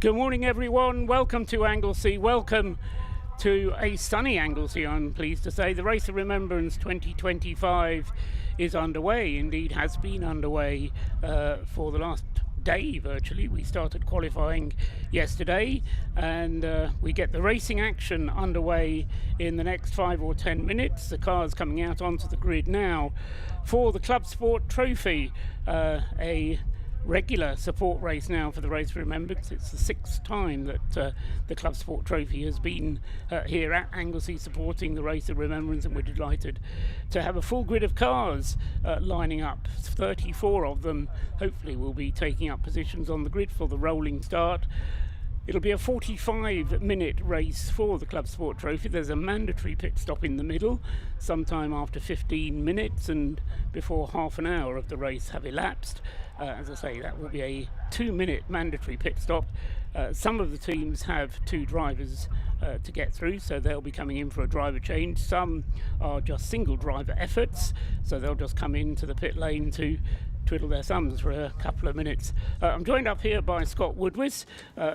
Good morning, everyone. Welcome to Anglesey. Welcome to a sunny Anglesey, I'm pleased to say. The Race of Remembrance 2025 is underway, indeed has been underway for the last day virtually. We started qualifying yesterday and we get the racing action underway in the next 5 or 10 minutes. The cars coming out onto the grid now for the Club Sport Trophy, a regular support race now for the Race of Remembrance. It's the 6th time that the Club Sport Trophy has been here at Anglesey supporting the Race of Remembrance, and we're delighted to have a full grid of cars lining up. 34 of them hopefully will be taking up positions on the grid for the rolling start. It'll be a 45-minute race for the Club Sport Trophy. There's a mandatory pit stop in the middle, sometime after 15 minutes and before half an hour of the race have elapsed. As I say, that will be a 2-minute mandatory pit stop. Some of the teams have 2 drivers to get through, so they'll be coming in for a driver change. Some are just single driver efforts, so they'll just come into the pit lane to twiddle their thumbs for a couple of minutes. I'm joined up here by Scott Woodwis,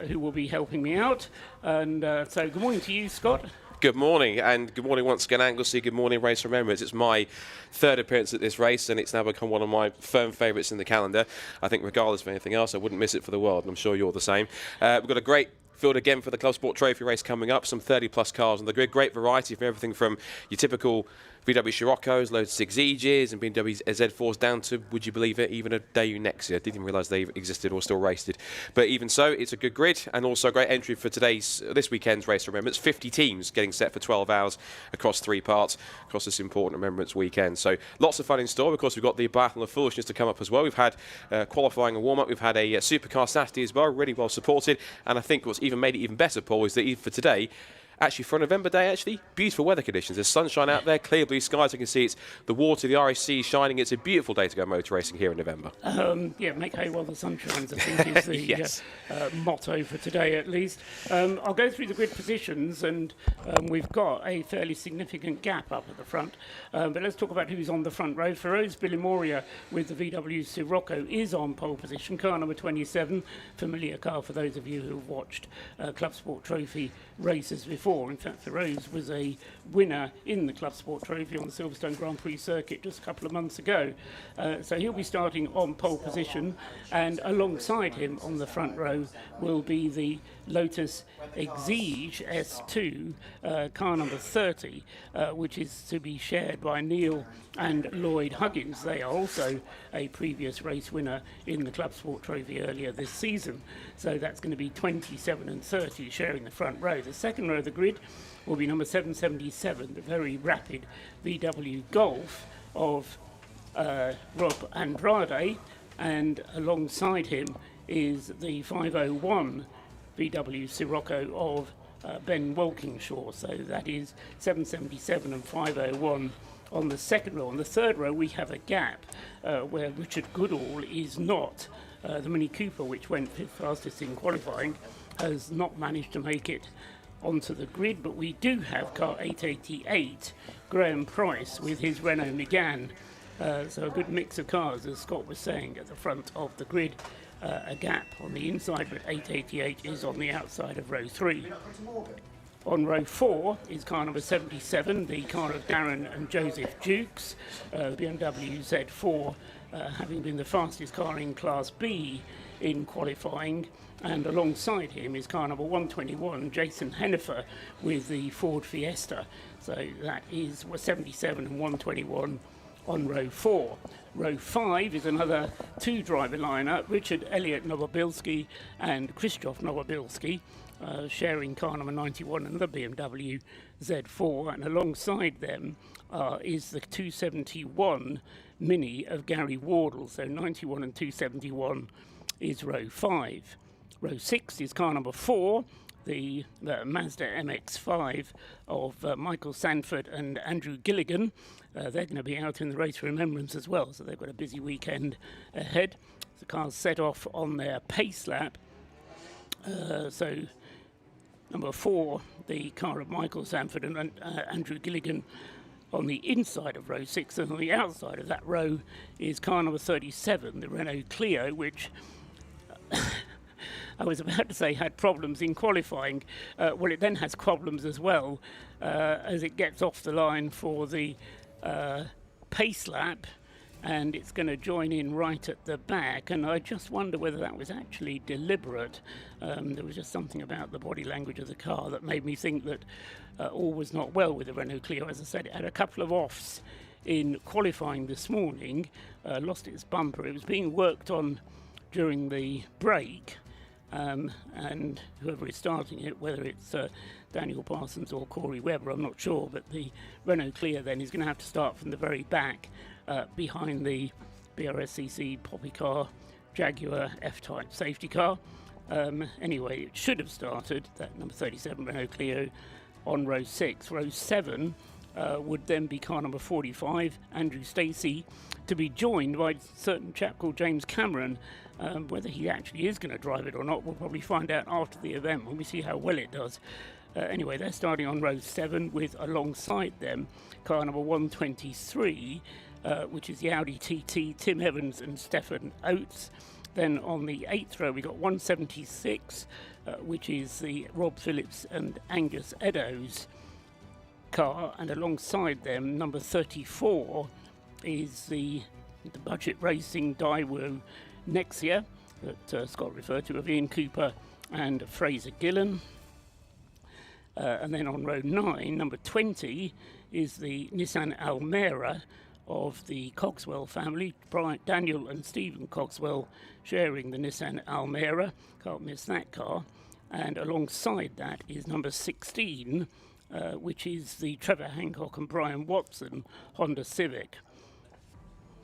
who will be helping me out. And so good morning to you, Scott. Good morning, and good morning once again, Anglesey. Good morning, Race of Remembrance. It's my 3rd appearance at this race, and it's now become one of my firm favourites in the calendar. I think regardless of anything else, I wouldn't miss it for the world, and I'm sure you're the same. We've got a great field again for the Club Sport Trophy race coming up, some 30-plus cars on the grid. Great variety from everything from your typical VW Scirocco's, loads of 6EGs and BMW Z4s down to, would you believe it, even a Daewoo Nexia. I didn't even realise they existed or still raced it. But even so, it's a good grid, and also a great entry for this weekend's Race of Remembrance. 50 teams getting set for 12 hours across 3 parts across this important Remembrance weekend. So lots of fun in store. Of course, we've got the Biathlon of Foolishness to come up as well. We've had qualifying and warm-up. We've had a supercar Saturday as well, really well supported. And I think what's even made it even better, Paul, is that even for today, actually, for a November day, beautiful weather conditions. There's sunshine out there, clear blue skies. I can see it's the water, the RSC shining. It's a beautiful day to go motor racing here in November. Yeah, make hay while the sun shines, I think, is the yes. Motto for today, at least. I'll go through the grid positions, and we've got a fairly significant gap up at the front. But let's talk about who's on the front row. Feroz Bilimoria with the VW Scirocco is on pole position, car number 27, familiar car for those of you who have watched Club Sport Trophy races before. In fact, Feroz was a winner in the Club Sport Trophy on the Silverstone Grand Prix circuit just a couple of months ago. So he'll be starting on pole position, and alongside him on the front row will be the Lotus Exige S2, car number 30, which is to be shared by Neil and Lloyd Huggins. They are also a previous race winner in the Club Sport Trophy earlier this season. So that's going to be 27 and 30 sharing the front row. The second row of the grid will be number 777, the very rapid VW Golf of Rob Andrade, and alongside him is the 501 VW Scirocco of Ben Walkinshaw. So that is 777 and 501 on the second row. On the third row, we have a gap where Richard Goodall is not. The Mini Cooper, which went 5th fastest in qualifying, has not managed to make it onto the grid, but we do have car 888, Graham Price, with his Renault Megane. So a good mix of cars, as Scott was saying, at the front of the grid. A gap on the inside, but 888 is on the outside of row 3. On row 4 is car number 77, the car of Darren and Joseph Dukes, the BMW Z4, having been the fastest car in Class B in qualifying. And alongside him is car number 121, Jason Hennifer, with the Ford Fiesta. So that is 77 and 121 on row 4. Row 5 is another 2-driver lineup, Richard Elliott Nowobilski and Krzysztof Nowobilski, sharing car number 91 and the BMW Z4. And alongside them is the 271 Mini of Gary Wardle. So 91 and 271 is row 5. Row 6 is car number 4, the Mazda MX-5 of Michael Sanford and Andrew Gilligan. They're going to be out in the Race for Remembrance as well, so they've got a busy weekend ahead. The cars set off on their pace lap. So number 4, the car of Michael Sanford and Andrew Gilligan on the inside of row 6, and on the outside of that row is car number 37, the Renault Clio, which I was about to say had problems in qualifying. Well, it then has problems as well as it gets off the line for the pace lap, and it's going to join in right at the back, and I just wonder whether that was actually deliberate. There was just something about the body language of the car that made me think that all was not well with the Renault Clio. As I said, it had a couple of offs in qualifying this morning, lost its bumper. It was being worked on during the break, and whoever is starting it, whether it's Daniel Parsons or Corey Webber, I'm not sure, but the Renault Clio then is going to have to start from the very back behind the BRSCC Poppy car Jaguar F-Type safety car. Anyway, it should have started, that number 37 Renault Clio, on row 6. Row 7 would then be car number 45, Andrew Stacey, to be joined by a certain chap called James Cameron. Whether he actually is going to drive it or not, we'll probably find out after the event when we see how well it does. Anyway, they're starting on row 7 with alongside them car number 123, which is the Audi TT, Tim Evans and Stefan Oates. Then on the 8th row we got 176, which is the Rob Phillips and Angus Eddowes car, and alongside them number 34 is the budget racing Daewoo Nexia that Scott referred to, of Ian Cooper and Fraser Gillen. And then on row 9, number 20 is the Nissan Almera of the Cogswell family, Daniel and Stephen Cogswell sharing the Nissan Almera, can't miss that car. And alongside that is number 16, which is the Trevor Hancock and Brian Watson Honda Civic.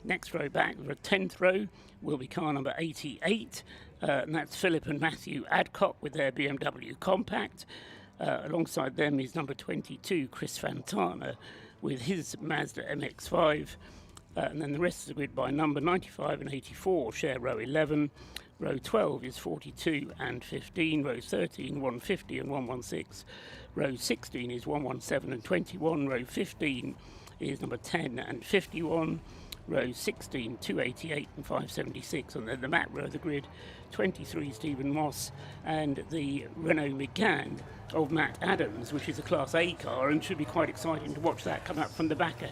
Next row back, the 10th row, will be car number 88, and that's Philip and Matthew Adcock with their BMW Compact. Alongside them is number 22, Chris Fantana, with his Mazda MX-5. And then the rest of the grid by number 95 and 84 share row 11. Row 12 is 42 and 15. Row 13, 150 and 116. Row 16 is 117 and 21. Row 15 is number 10 and 51. Row 16, 288 and 576. And then the mat row of the grid, 23 Stephen Moss and the Renault Megane of Matt Adams, which is a Class A car, and should be quite exciting to watch that come up from the back.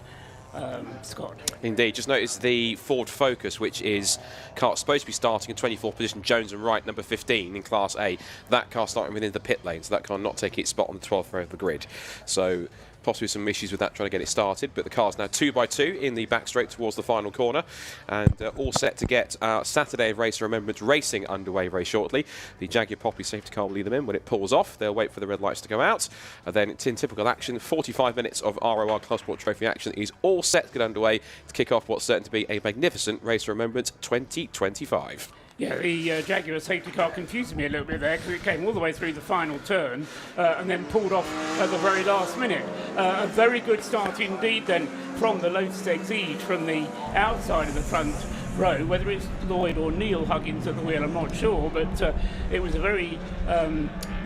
Scott. Indeed. Just notice the Ford Focus, which is car supposed to be starting in 24th position, Jones and Wright, number 15 in Class A. That car starting within the pit lane, so that car not taking its spot on the 12th row of the grid. So possibly some issues with that trying to get it started, but the car's now 2 by 2 in the back straight towards the final corner, and all set to get Saturday of Race of Remembrance racing underway very shortly. The Jaguar Poppy safety car will lead them in. When it pulls off, they'll wait for the red lights to go out, and then it's in typical action. 45 minutes of ROR Club Sport Trophy action is all set to get underway to kick off what's certain to be a magnificent Race of Remembrance 2025. Yeah, the Jaguar safety car confused me a little bit there because it came all the way through the final turn and then pulled off at the very last minute. A very good start indeed then from the Lotus Exige from the outside of the front row. Whether it's Lloyd or Neil Huggins at the wheel, I'm not sure, but it was a very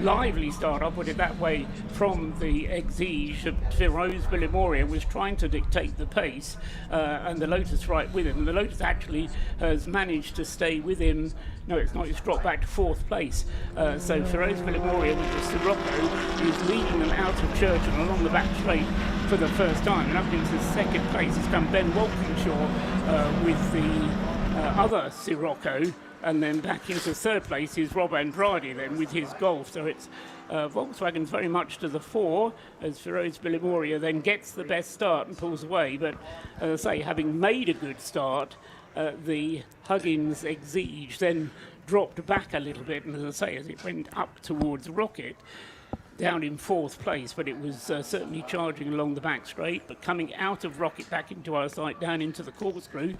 lively start, I'll put it that way, from the Exige. Feroz Bilimoria was trying to dictate the pace and the Lotus right with him. The Lotus actually has managed to stay with him. No, it's not, it's dropped back to 4th place. So Feroz Bilimoria with the Sirocco is leading them out of church and along the back straight for the first time. And up into 2nd place has come Ben Walkinshaw with the other Sirocco, and then back into 3rd place is Rob Andrade then with his Golf. So it's Volkswagen's very much to the fore as Feroz Bilimoria then gets the best start and pulls away. But as I say, having made a good start, the Huggins Exige then dropped back a little bit, and as I say, as it went up towards Rocket, down in 4th place, but it was certainly charging along the back straight, but coming out of Rocket back into our sight, down into the corkscrew.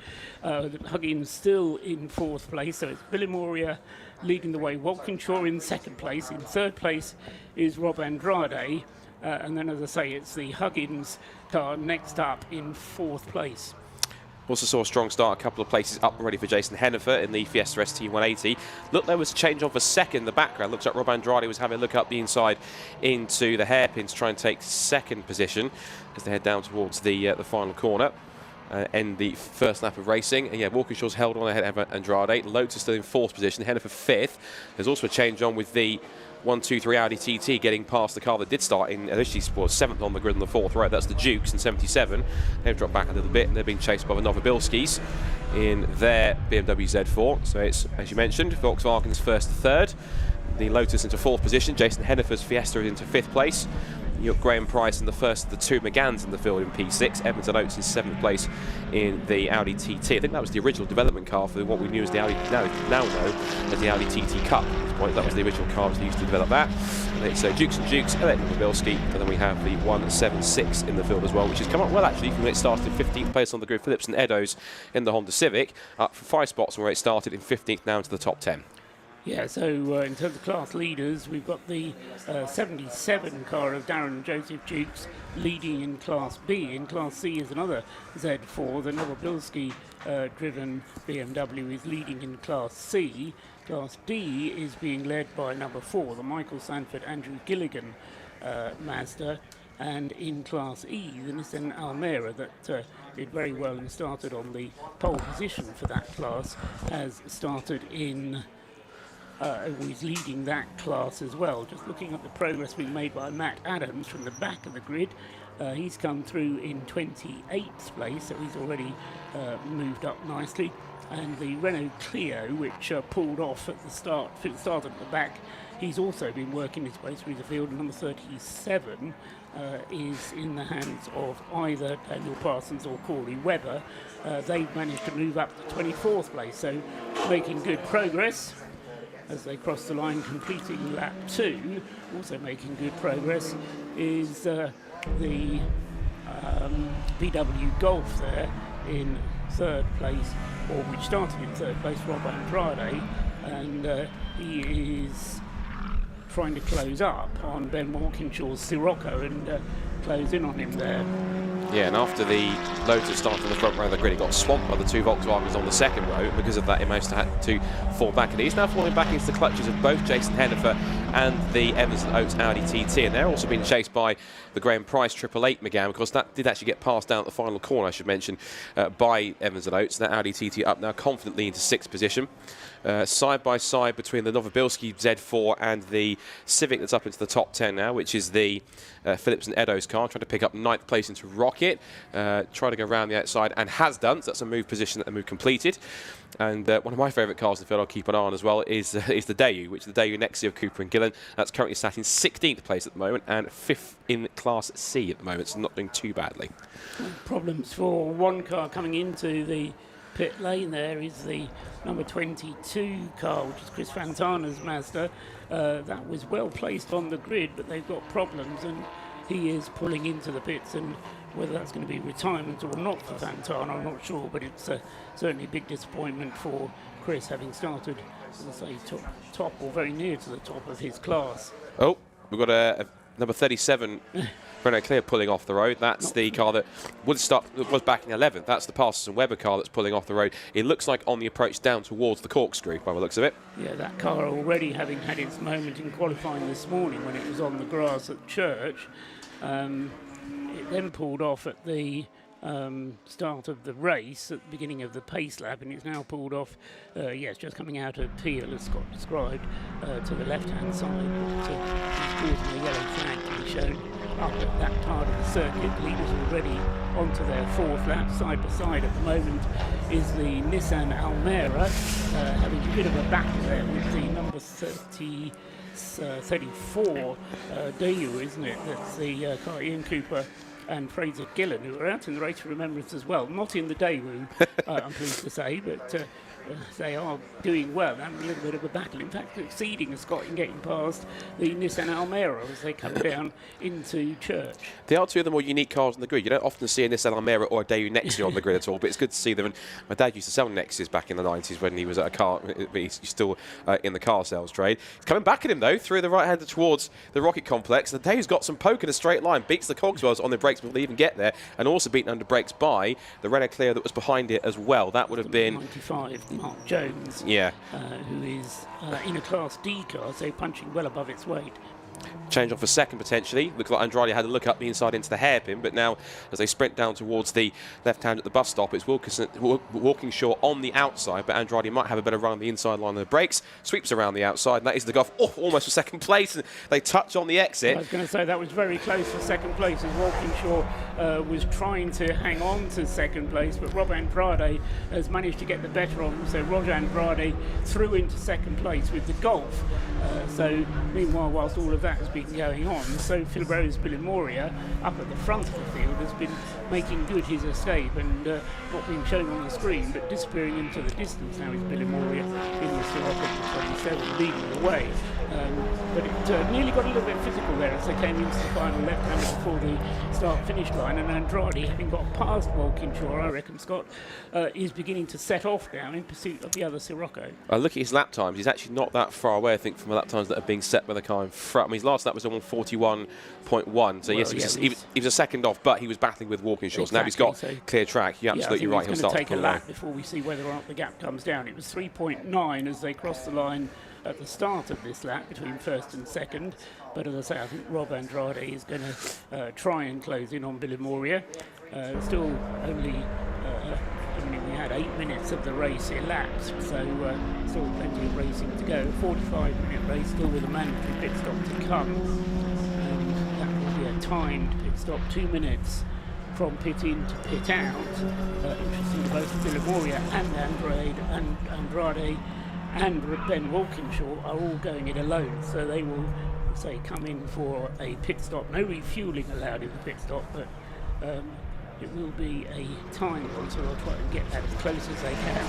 Huggins still in 4th place, so it's Bilimoria leading the way, Walkinshaw in 2nd place, in 3rd place is Rob Andrade, and then as I say, it's the Huggins car next up in 4th place. Also saw a strong start, a couple of places up and ready for Jason Hennifer in the Fiesta ST180. Looked there was a change on for 2nd. The background looks like Rob Andrade was having a look up the inside into the hairpin to try and take 2nd position as they head down towards the final corner. end the first lap of racing. And yeah, Walkinshaw's held on ahead of Andrade. Lotus still in 4th position, Hennifer 5th. There's also a change on with the 1-2-3 Audi TT getting past the car that did start in initially 7th on the grid on the 4th row. That's the Dukes in 77. They've dropped back a little bit and they're being chased by the Novobilskis in their BMW Z4. So it's, as you mentioned, Volkswagen's 1st to 3rd. The Lotus into 4th position. Jason Hennifer's Fiesta is into 5th place. You got Graham Price in the first of the 2 Megans in the field in P6. Evans and Oates in 7th place in the Audi TT. I think that was the original development car for what we knew as the Audi, now know as the Audi TT Cup at this point. That was the original car that used to develop that. And it's Dukes and Dukes, Elliott and Mobilski, and then we have the 176 in the field as well, which has come up well actually from when it started 15th place on the grid. Phillips and Eddowes in the Honda Civic, up for 5 spots from where it started in 15th now into the top 10. Yeah, so in terms of class leaders, we've got the 77 car of Darren Joseph Dukes leading in Class B. In Class C is another Z4. The Novobilski driven BMW is leading in Class C. Class D is being led by number 4, the Michael Sanford Andrew Gilligan Mazda. And in Class E, the Nissan Almera that did very well and started on the pole position for that class has started in... is leading that class as well. Just looking at the progress being made by Matt Adams from the back of the grid, he's come through in 28th place, so he's already moved up nicely. And the Renault Clio, which pulled off at the start, started at the back, he's also been working his way through the field. Number 37 is in the hands of either Daniel Parsons or Corey Webber. They've managed to move up to 24th place, so making good progress as they cross the line, completing lap 2. Also making good progress is the VW Golf there in 3rd place, or which started in 3rd place, Rob Andrade, and he is trying to close up on Ben Walkinshaw's Sirocco and close in on him there. Yeah, and after the Lotus started in the front row of the grid, he got swamped by the 2 Volkswagens on the 2nd row. Because of that, he managed to have to fall back, and he's now falling back into the clutches of both Jason Hennifer and the Evans and Oates Audi TT, and they're also being chased by the Graham Price 888 Megane, because that did actually get passed down at the final corner, I should mention, by Evans and Oates. That Audi TT up now confidently into 6th position. Side by side between the Novobilski Z4 and the Civic that's up into the top 10 now, which is the Phillips and Eddowes car, trying to pick up 9th place into Rocket, trying to go around the outside, and has done. So that's a move position, a move completed. And one of my favourite cars in the field I'll keep an eye on as well is the Daewoo, which is the Daewoo Nexia of Cooper and Gillen. That's currently sat in 16th place at the moment and 5th in Class C at the moment, so not doing too badly. Problems for one car coming into the pit lane there is the number 22 car, which is Chris Fantana's Mazda. That was well placed on the grid, but they've got problems, and he is pulling into the pits, and whether that's going to be retirement or not for Fantana, I'm not sure, but it's certainly a big disappointment for Chris, having started, as I say, top or very near to the top of his class. Oh, we've got a number 37 Renault Clio pulling off the road. That's the car that was back in 11th. That's the Parsons and Webber car that's pulling off the road. It looks like on the approach down towards the corkscrew, by the looks of it. Yeah, that car already having had its moment in qualifying this morning when it was on the grass at Church. It then pulled off at the start of the race at the beginning of the pace lap, and it's now pulled off, yes, just coming out of Peel, as Scott described, to the left-hand side. It's causing a yellow flag to be shown up at that part of the circuit. Leaders already onto their 4th lap. Side by side at the moment is the Nissan Almera, having a bit of a battle there with the number 34 Daewoo, isn't it? That's the car Ian Cooper and Fraser Gillen, who are out in the Race of Remembrance as well. Not in the Daewoo, I'm pleased to say, but they are doing well, having a little bit of a battle. In fact, exceeding Scott in getting past the Nissan Almera as they come down into Church. They are 2 of the more unique cars on the grid. You don't often see a Nissan Almera or a Daewoo Nexia on the grid at all, but it's good to see them. And my dad used to sell Nexias back in the 90s when he was at a car, he's still in the car sales trade. It's coming back at him though, through the right-hander towards the Rocket Complex. The Daewoo's got some poke in a straight line, beats the Cogswells on the brakes before they even get there, and also beaten under brakes by the Renault Clio that was behind it as well. That would have been 95. Mark Jones, yeah, who is in a Class D car, so punching well above its weight. change off a second potentially. Looks like Andrade had a look up the inside into the hairpin, but now as they sprint down towards the left hand at the bus stop, it's Walkinshaw on the outside, but Andrade might have a better run on the inside line of the brakes, sweeps around the outside, and that is the Goff almost for second place, and they touch on the exit. I was going to say that was very close for second place as Walkinshaw was trying to hang on to second place, but Rob Andrade has managed to get the better of him, so Roger Andrade through into second place with the Golf. So meanwhile, whilst all of that has been going on, so Philibro's Billy Moria up at the front of the field has been making good his escape and not being shown on the screen but disappearing into the distance. Now is Billy Moria in the Sirocco 27 leading the way, but it nearly got a little bit physical there as they came into the final left-hand before the start-finish line, and Andrade, having got past Walkinshaw, I reckon, Scott, is beginning to set off now in pursuit of the other Sirocco. Look at his lap times, he's actually not that far away, I think, from the lap times that are being set by the car in front. I mean, his last lap was on 41.1, so yes, he was a second off, but he was battling with Walkinshaw. Exactly. So now he's got clear track. You're absolutely right. He'll take a lap before we see whether or not the gap comes down. It was 3.9 as they crossed the line at the start of this lap between first and second, but as I say, I think Rob Andrade is going to try and close in on Billy Moria. Still only we had 8 minutes of the race elapsed, so still plenty of racing to go. 45-minute race, still with a mandatory pit stop to come, and that will be a timed pit stop, 2 minutes from pit in to pit out. Interesting to both Billy Moria and Andrade and Ben Walkinshaw are all going it alone, so they will come in for a pit stop. No refuelling allowed in the pit stop, but it will be a time one, so they'll try and get that as close as they can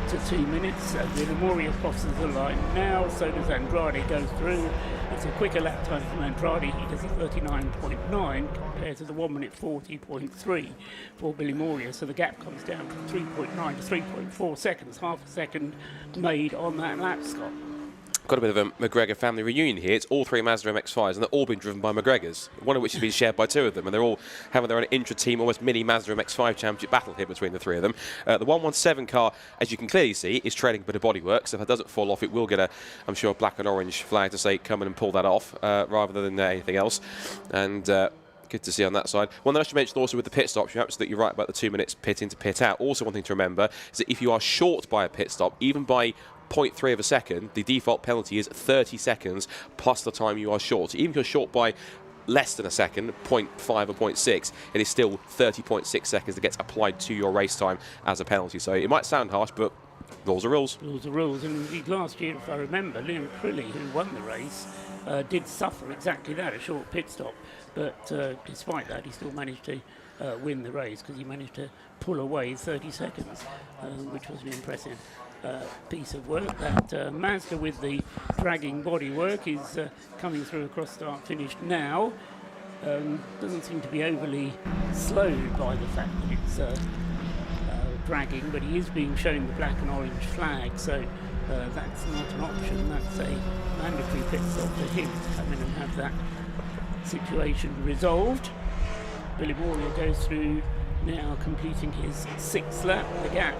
to 2 minutes. Billy Moria crosses the line now, so does Andrade, goes through. It's a quicker lap time from Andrade. He does a 39.9 compared to the 1 minute 40.3 for Billy Moria, so the gap comes down from 3.9 to 3.4 seconds, half a second made on that lap, Scott. Got a bit of a McGregor family reunion here. It's all three Mazda MX-5s, and they're all been driven by McGregors, one of which has been shared by two of them, and they're all having their own intra-team, almost mini Mazda MX-5 championship battle here between the three of them. The 117 car, as you can clearly see, is trailing a bit of bodywork, so if it doesn't fall off, it will get I'm sure, a black and orange flag to say, come in and pull that off, rather than anything else. And good to see on that side. One that I should mention also with the pit stops, you're absolutely right about the 2 minutes pit in to pit out. Also, one thing to remember is that if you are short by a pit stop, even by 0.3 of a second, the default penalty is 30 seconds plus the time you are short. So even if you're short by less than a second, 0.5 or 0.6, it is still 30.6 seconds that gets applied to your race time as a penalty. So it might sound harsh, but rules are rules. Rules are rules. And indeed, last year, if I remember, Liam Crilly, who won the race, did suffer exactly that, a short pit stop. But despite that, he still managed to win the race because he managed to pull away 30 seconds, which was an impressive piece of work. That Mazda with the dragging bodywork is coming through across start finish now. Doesn't seem to be overly slowed by the fact that it's dragging, but he is being shown the black and orange flag, so that's not an option. That's a mandatory pit stop for him to come in and have that situation resolved. Billy Moria goes through now, completing his 6th lap. The gap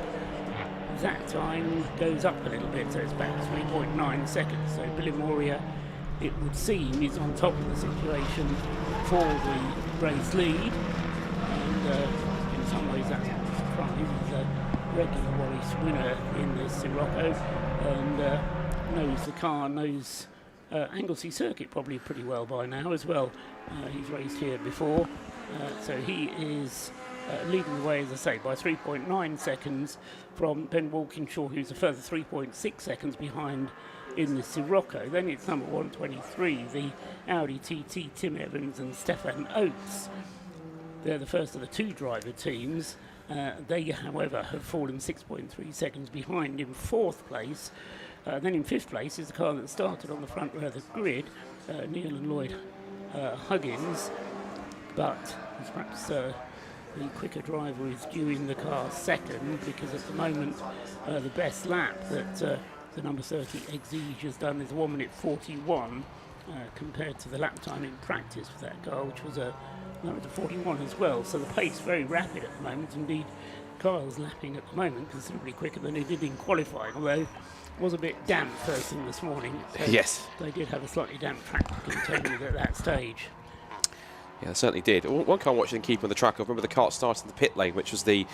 that time goes up a little bit, so it's back to 3.9 seconds. So Billy Moria, it would seem, is on top of the situation for the race lead, and in some ways that's not a surprise. He's a regular race winner in this Sirocco, and knows the car, knows Anglesey Circuit probably pretty well by now as well. He's raced here before, so he is leading the way, as I say, by 3.9 seconds from Ben Walkinshaw, who's a further 3.6 seconds behind in the Sirocco. Then it's number 123, the Audi TT, Tim Evans and Stefan Oates. They're the first of the two driver teams. They, however, have fallen 6.3 seconds behind in 4th place. Then in 5th place is the car that started on the front row of the grid, Neil and Lloyd Huggins, but perhaps the quicker driver is due in the car second, because at the moment the best lap that the number 30 Exige has done is 1 minute 41 compared to the lap time in practice for that car, which was a 41 as well. So the pace very rapid at the moment. Indeed, cars lapping at the moment considerably quicker than they did in qualifying, although was a bit damp first thing this morning. So Yes. they did have a slightly damp track to contend with at that stage. Yeah, it certainly did. One car watching and keeping on the track, I remember the car started in the pit lane, which was the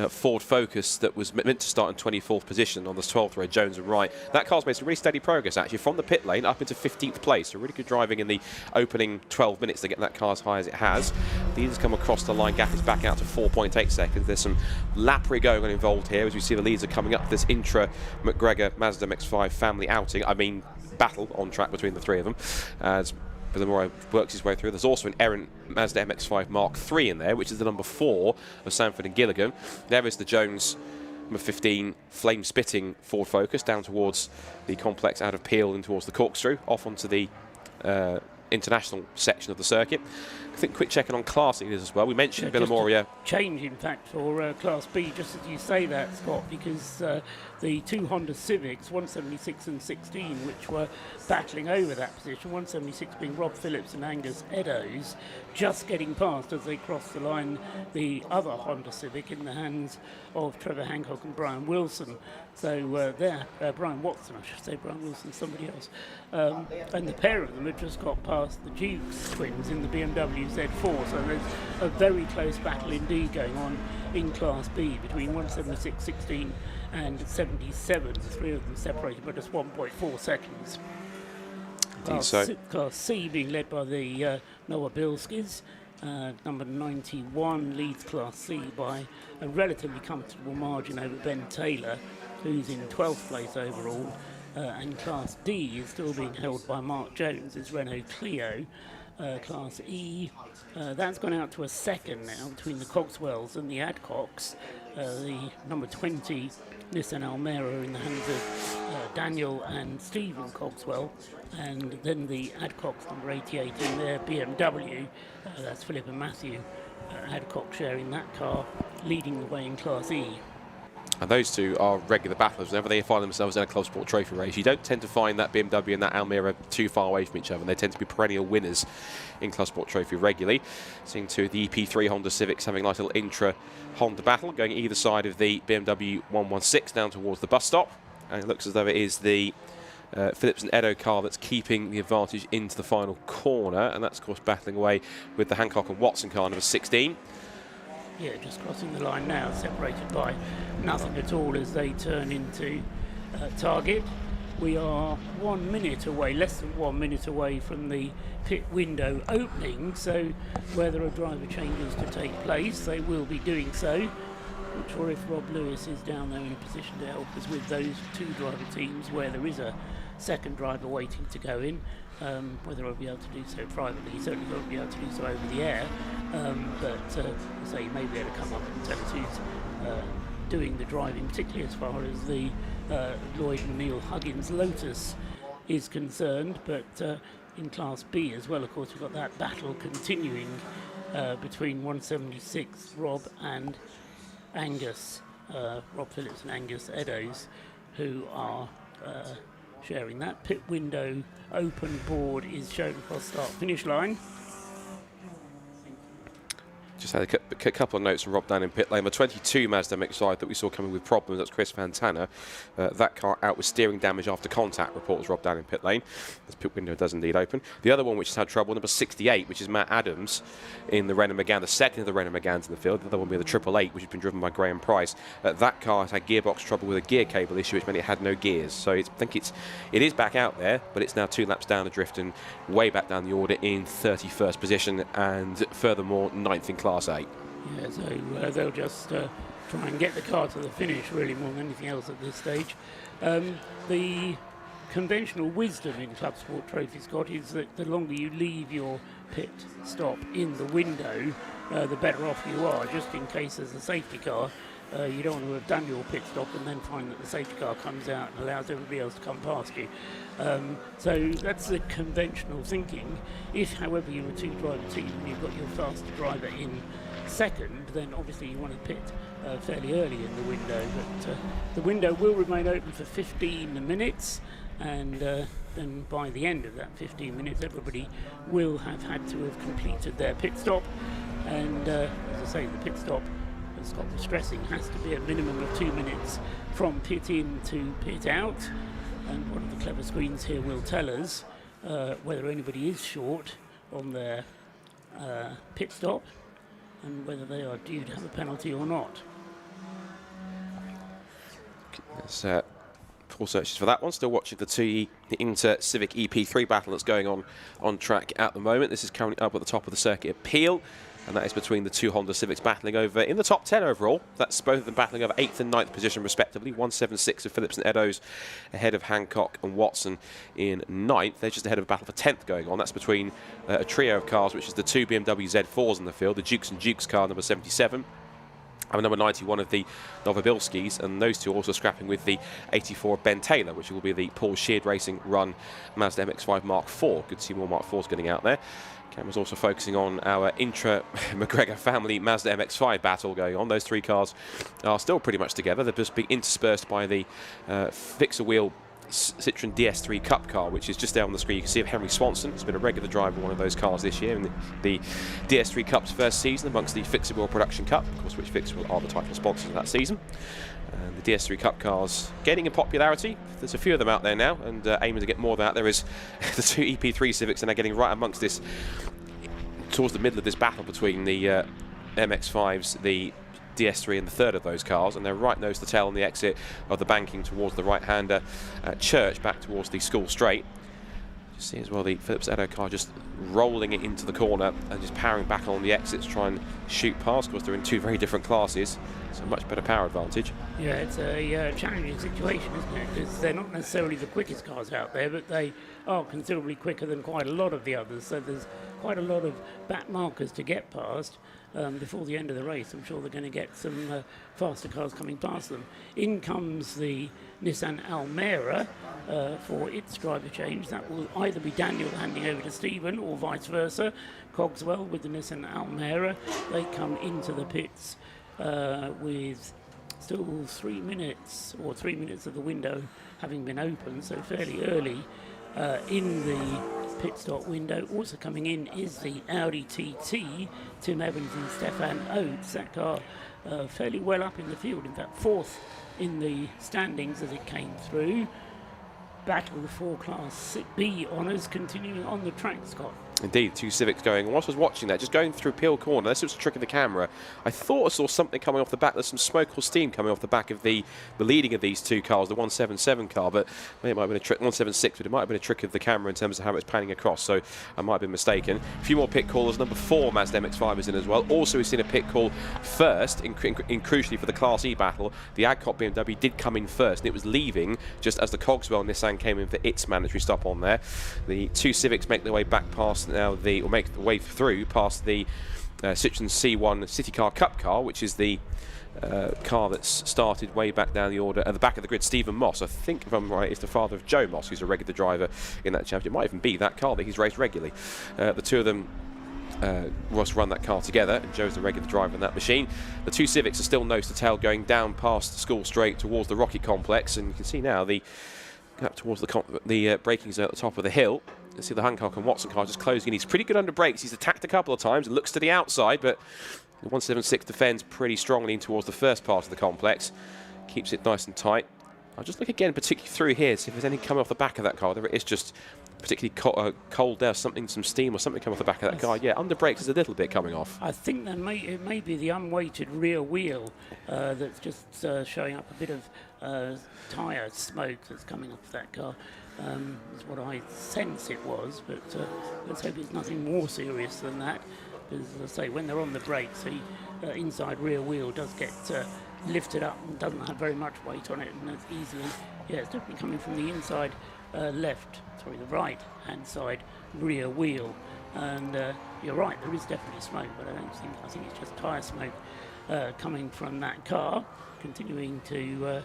Ford Focus that was meant to start in 24th position on the 12th row, Jones and Wright. That car's made some really steady progress, actually, from the pit lane up into 15th place. So really good driving in the opening 12 minutes to get that car as high as it has. Leaders come across the line, gap is back out to 4.8 seconds. There's some lappery going on involved here as we see the leaders are coming up this intra-McGregor Mazda MX-5 family outing. I mean, battle on track between the three of them. As Billimore works his way through. There's also an errant Mazda MX-5 Mark III in there, which is the number 4 of Sanford and Gilligan. There is the Jones number 15 flame-spitting Ford Focus down towards the complex out of Peel and towards the corkscrew, off onto the international section of the circuit. I think quick checking on class leaders as well. We mentioned Billimore. Change, in fact, for Class B, just as you say that, Scott, because the two Honda Civics, 176 and 16, which were battling over that position, 176 being Rob Phillips and Angus Eddowes, just getting past as they crossed the line the other Honda Civic in the hands of Trevor Hancock and Brian Wilson. So Brian Watson, I should say, Brian Wilson, somebody else. And the pair of them had just got past the Dukes twins in the BMW Z4, so there's a very close battle indeed going on in Class B between 176, 16 and 77, the three of them separated by just 1.4 seconds. Class C being led by the Noah Bilskis. Number 91 leads Class C by a relatively comfortable margin over Ben Taylor, who's in 12th place overall. And Class D is still being held by Mark Jones, his Renault Clio. Class E, that's gone out to a second now between the Cogswells and the Adcocks. The number 20 Nissan Almera in the hands of Daniel and Stephen Cogswell, and then the Adcocks number 88 in their BMW. That's Philip and Matthew Adcock sharing that car, leading the way in Class E. And those two are regular battlers. Whenever they find themselves in a Club Sport Trophy race, you don't tend to find that BMW and that Almera too far away from each other. They tend to be perennial winners in Club Sport Trophy regularly. Seeing two of the EP3 Honda Civics having a nice little intra-Honda battle, going either side of the BMW 116 down towards the bus stop. And it looks as though it is the Phillips and Edo car that's keeping the advantage into the final corner. And that's, of course, battling away with the Hancock and Watson car, number 16. Yeah, just crossing the line now, separated by nothing at all as they turn into target. We are 1 minute away, less than 1 minute away from the pit window opening, so where there are driver changes to take place, they will be doing so. Not sure if Rob Lewis is down there in a position to help us with those two driver teams where there is a second driver waiting to go in. Whether I'll be able to do so privately, he certainly won't be able to do so over the air, but so you may be able to come up and tell us who's doing the driving, particularly as far as the Lloyd and Neil Huggins Lotus is concerned. But in Class B as well, of course, we've got that battle continuing between 176 Rob and Angus, Rob Phillips and Angus Eddowes, who are sharing that. Pit window open board is shown across start finish line. Just had a couple of notes from Rob down in pit lane. The 22 Mazda MX-5 that we saw coming with problems, that's Chris Fantana. That car out with steering damage after contact, reports Rob down in pit lane. This pit window does indeed open. The other one which has had trouble, number 68, which is Matt Adams in the Renault Megane, the second of the Renault Meganes in the field. The other one being the 888, which has been driven by Graham Price. That car has had gearbox trouble with a gear cable issue, which meant it had no gears. So I think it is back out there, but it's now 2 laps down adrift and way back down the order in 31st position, and furthermore 9th in Class A. Yeah, so they'll just try and get the car to the finish, really, more than anything else at this stage. The conventional wisdom in Club Sport Trophy, Scott, is that the longer you leave your pit stop in the window, the better off you are, just in case there's a safety car. You don't want to have done your pit stop and then find that the safety car comes out and allows everybody else to come past you. So that's the conventional thinking. If, however, you're a two-driver team and you've got your faster driver in second, then obviously you want to pit fairly early in the window. But the window will remain open for 15 minutes, and then by the end of that 15 minutes, everybody will have had to have completed their pit stop. And as I say, the pit stop as Scott was stressing, has to be a minimum of 2 minutes from pit in to pit out. And one of the clever screens here will tell us whether anybody is short on their pit stop and whether they are due to have a penalty or not. There's full searches for that one. Still watching the Inter Civic EP3 battle that's going on track at the moment. This is currently up at the top of the circuit at Peel, and that is between the two Honda Civics battling over in the top 10 overall. That's both of them battling over 8th and 9th position respectively. 176 of Phillips and Eddowes ahead of Hancock and Watson in 9th. They're just ahead of a battle for 10th going on. That's between a trio of cars, which is the two BMW Z4s in the field, the Dukes and Dukes car number 77, and number 91 of the Novobilskis, and those two also scrapping with the 84 of Ben Taylor, which will be the Paul Sheard Racing run Mazda MX-5 Mark IV. Good to see more Mark IVs getting out there. Camera's also focusing on our intra-McGregor family Mazda MX-5 battle going on. Those three cars are still pretty much together. They're just being interspersed by the fixer wheel Citroen DS3 Cup car, which is just there on the screen. You can see Henry Swanson has been a regular driver of one of those cars this year in the DS3 Cup's first season amongst the Fixer Wheel Production Cup, of course, which Fixer Wheel are the title sponsors of that season. And the DS3 Cup cars gaining in popularity. There's a few of them out there now, and aiming to get more of that. There is the two EP3 Civics, and they're getting right amongst this, towards the middle of this battle between the MX-5s, the DS3 and the third of those cars, and they're right nose to tail on the exit of the banking towards the right-hander church back towards the school straight. You see as well the Phillips Edo car just rolling it into the corner and just powering back on the exits, try and shoot past. Of course, they're in two very different classes, so much better power advantage. Yeah, it's a challenging situation, isn't it? Because they're not necessarily the quickest cars out there, but they are considerably quicker than quite a lot of the others. So there's quite a lot of back markers to get past before the end of the race. I'm sure they're going to get some faster cars coming past them. In comes the Nissan Almera for its driver change. That will either be Daniel handing over to Stephen or vice versa. Cogswell with the Nissan Almera. They come into the pits with still 3 minutes, or 3 minutes of the window having been open, so fairly early in the pit stop window. Also coming in is the Audi TT, Tim Evans and Stefan Oates. That car fairly well up in the field, in fact fourth in the standings as it came through. Battle for Class B honours continuing on the track, Scott. Indeed, two Civics going. Whilst I was watching that, just going through Peel Corner, this was a trick of the camera. I thought I saw something coming off the back. There's some smoke or steam coming off the back of the leading of these two cars, the 177 car, but it might have been a trick, 176, but it might have been a trick of the camera in terms of how it's panning across, so I might have been mistaken. A few more pit callers. Number 4 Mazda MX-5 is in as well. Also, we've seen a pit call first, in crucially for the Class E battle. The Adcock BMW did come in first, and it was leaving just as the Cogswell Nissan came in for its mandatory stop on there. The two Civics make their way back past now make the way through past the Citroen C1 City Car Cup car, which is the car that's started way back down the order at the back of the grid. Stephen Moss, I think if I'm right, is the father of Joe Moss, who's a regular driver in that championship. It might even be that car that he's raced regularly. The two of them must run that car together, and Joe's the regular driver in that machine. The two Civics are still nose to tail going down past the school straight towards the Rocket Complex, and you can see now the up towards the braking zone at the top of the hill. You see the Hancock and Watson car just closing in. He's pretty good under brakes. He's attacked a couple of times and looks to the outside, but the 176 defends pretty strongly in towards the first part of the complex. Keeps it nice and tight. I'll just look again, particularly through here, see if there's anything coming off the back of that car. Whether it is just particularly cold air, some steam or something coming off the back of that car. Yeah, under brakes is a little bit coming off. I think it may be the unweighted rear wheel that's just showing up a bit of tyre smoke that's coming off that car. Is what I sense it was, but let's hope it's nothing more serious than that. Because, as I say, when they're on the brakes, the inside rear wheel does get lifted up and doesn't have very much weight on it, and it's easily, it's definitely coming from the inside the right hand side rear wheel. And you're right, there is definitely smoke, but I think it's just tyre smoke coming from that car, continuing to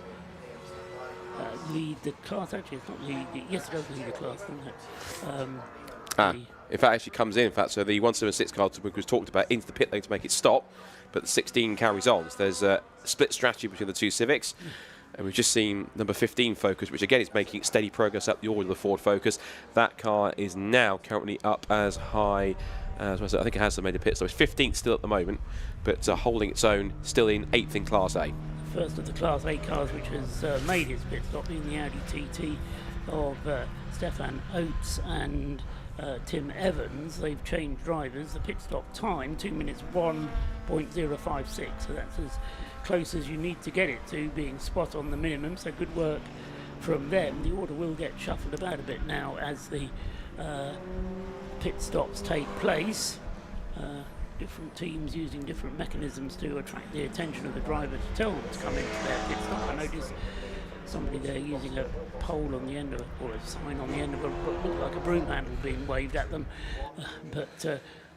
lead the class. Actually, it's not lead. Yes, it does lead the class, doesn't it? If that actually comes in, so the 176 car was talked about into the pit lane to make it stop, but the 16 carries on. So there's a split strategy between the two Civics. And we've just seen number 15 Focus, which again is making steady progress up the order of the Ford Focus. That car is now currently up as high As I said, I think it has made a pit stop. It's 15th still at the moment, but holding its own, still in 8th in Class A. First of the Class A cars which has made its pit stop in the Audi TT of Stefan Oates and Tim Evans. They've changed drivers. The pit stop time 2 minutes 1.056, so that's as close as you need to get it to being spot on the minimum, so good work from them. The order will get shuffled about a bit now as the pit stops take place. Different teams using different mechanisms to attract the attention of the driver to tell them to come into their pit stop. I noticed somebody there using a pole on the end of it, or a sign on the end of what looked like a broom handle being waved at them.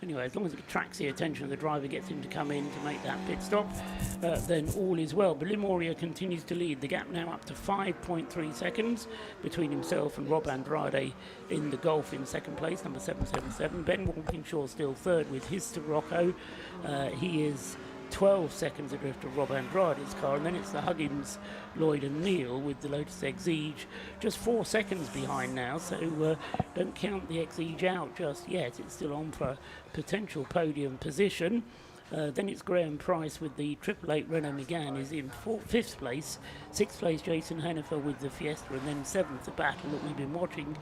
Anyway, as long as it attracts the attention of the driver, gets him to come in to make that pit stop, then all is well. But Limoria continues to lead. The gap now up to 5.3 seconds between himself and Rob Andrade in the Golf in second place, number 777. Ben Walkinshaw still third with his Scirocco. He is 12 seconds adrift of Rob Andrade's car, and then it's the Huggins, Lloyd and Neal with the Lotus Exige just 4 seconds behind now, so don't count the Exige out just yet. It's still on for a potential podium position. Then it's Graham Price with the 888 Renault Megane is in 5th place. 6th place Jason Hennifer with the Fiesta, and then 7th the battle that we've been watching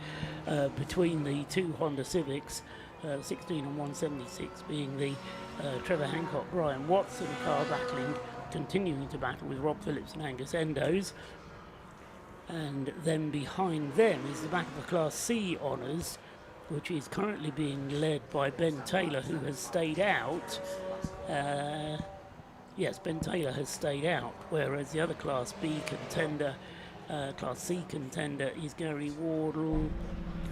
between the two Honda Civics, 16 and 176 being the Trevor Hancock, Brian Watson car continuing to battle with Rob Phillips and Angus Endos. And then behind them is the battle for Class C honours, which is currently being led by Ben Taylor, who has stayed out. Yes, Ben Taylor has stayed out, whereas the other Class B contender, Class C contender is Gary Wardle.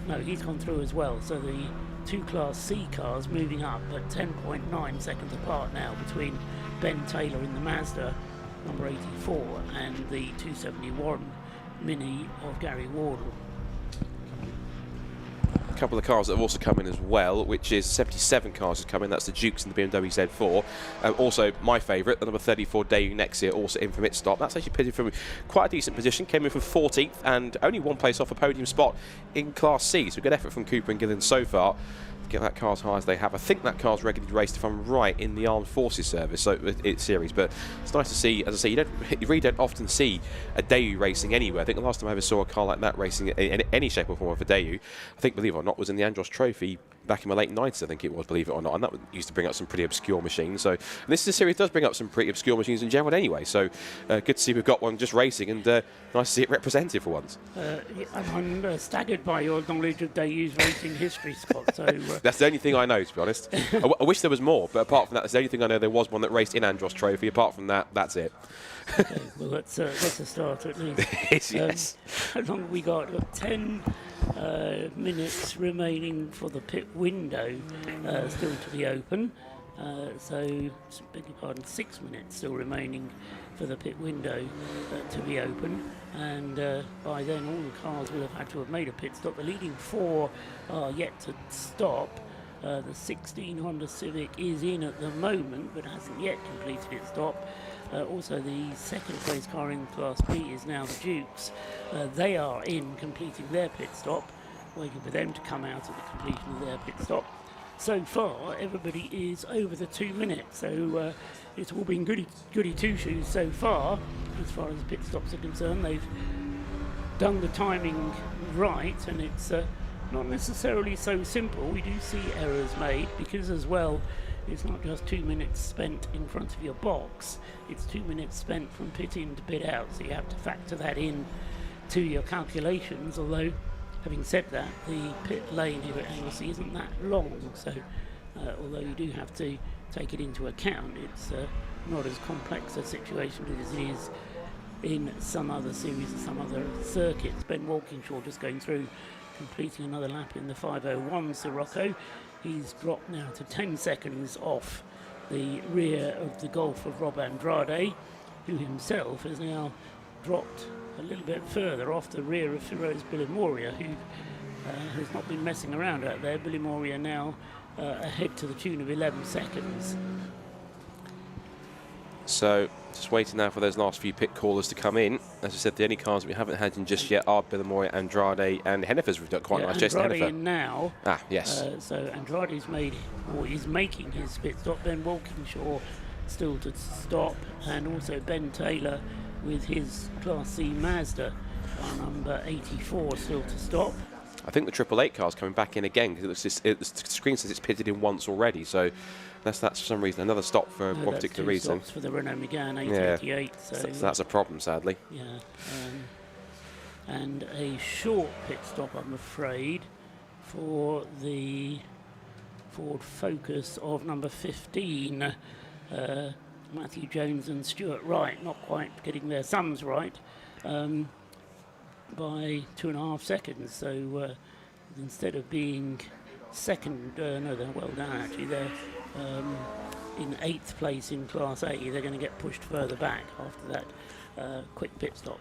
No, he's gone through as well. So the two Class C cars moving up at 10.9 seconds apart now between Ben Taylor in the Mazda number 84 and the 271 Mini of Gary Wardle. A couple of cars that have also come in as well, which is 77 cars has come in. That's the Dukes and the BMW Z4. Also, my favourite, the number 34 Daewoo Nexia, also in from its stop. That's actually pitted from quite a decent position. Came in from 14th and only one place off a podium spot in Class C. So good effort from Cooper and Gillen so far to get that car as high as they have. I think that car's regularly raced, if I'm right, in the Armed Forces service, so it's series. But it's nice to see. As I say, you really don't often see a Daewoo racing anywhere. I think the last time I ever saw a car like that racing in any shape or form of a Daewoo, I think, believe it or not, was in the Andros Trophy back in the late 90s, I think it was, believe it or not, and that used to bring up some pretty obscure machines. So this is a series that does bring up some pretty obscure machines in general anyway, so good to see we've got one just racing, and nice to see it represented for once. I'm staggered by your knowledge of Daewoo's racing history, Scott. So that's the only thing I know, to be honest. I wish there was more, but apart from that, that's the only thing I know. There was one that raced in Andros Trophy. Apart from that, that's it. Okay, well, that's a start at least. Yes. How long have we got? 10 minutes remaining for the pit window still to be open. So, beg your pardon, 6 minutes still remaining for the pit window to be open. And by then, all the cars will have had to have made a pit stop. The leading four are yet to stop. The 16 Honda Civic is in at the moment, but hasn't yet completed its stop. Also, the second place car in Class B is now the Dukes. They are in, completing their pit stop, waiting for them to come out at the completion of their pit stop. So far, everybody is over the 2 minutes, so it's all been goody two-shoes so far as the pit stops are concerned. They've done the timing right, and it's not necessarily so simple. We do see errors made, because as well, it's not just 2 minutes spent in front of your box, it's 2 minutes spent from pit in to pit out, so you have to factor that in to your calculations. Although, having said that, the pit lane here at Anglesey isn't that long, so although you do have to take it into account, it's not as complex a situation as it is in some other series and some other circuits. Ben Walkinshaw just going through, completing another lap in the 501 Scirocco. He's dropped now to 10 seconds off the rear of the Golf of Rob Andrade, who himself has now dropped a little bit further off the rear of Feroz Bilimoria, who has not been messing around out there. Bilimoria now ahead to the tune of 11 seconds. So just waiting now for those last few pit callers to come in. As I said, the only cars we haven't had in just yet are Billamoy, Andrade and Hennifer's. We've got quite nice. Jason Andrade Hennifer. in now. Ah, yes. So Andrade's made, or is making his pit stop. Ben Walkinshaw still to stop, and also Ben Taylor with his Class C Mazda, number 84, still to stop. I think the 888 car's coming back in again because the screen says it's pitted in once already. So that's for some reason another stop for one particular reason. Stops for the Renault Megane 888. Yeah. So that's a problem, sadly. Yeah. And a short pit stop, I'm afraid, for the Ford Focus of number 15. Matthew Jones and Stuart Wright, not quite getting their sums right, by 2.5 seconds. So instead of being second, no, they're well done actually. They're in 8th place in Class A. They're going to get pushed further back after that quick pit stop.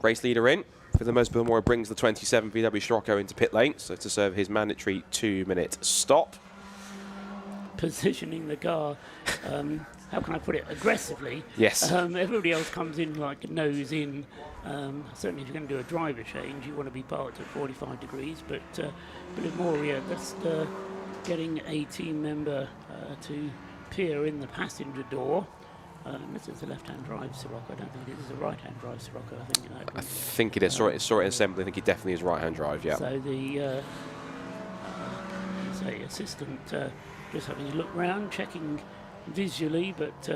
Race leader in. For the most, Bill brings the 27 VW Scirocco into pit lane, so to serve his mandatory 2-minute stop. Positioning the car, how can I put it, aggressively. Yes. Everybody else comes in like nose in. Certainly if you're going to do a driver change, you want to be parked at 45 degrees, but Billamoria just getting a team member to peer in the passenger door. This is a left-hand drive Scirocco. I don't think it is a right-hand drive Scirocco. I think it is. Saw it assembly. I think it definitely is right-hand drive, yeah. So the assistant just having a look round, checking visually, but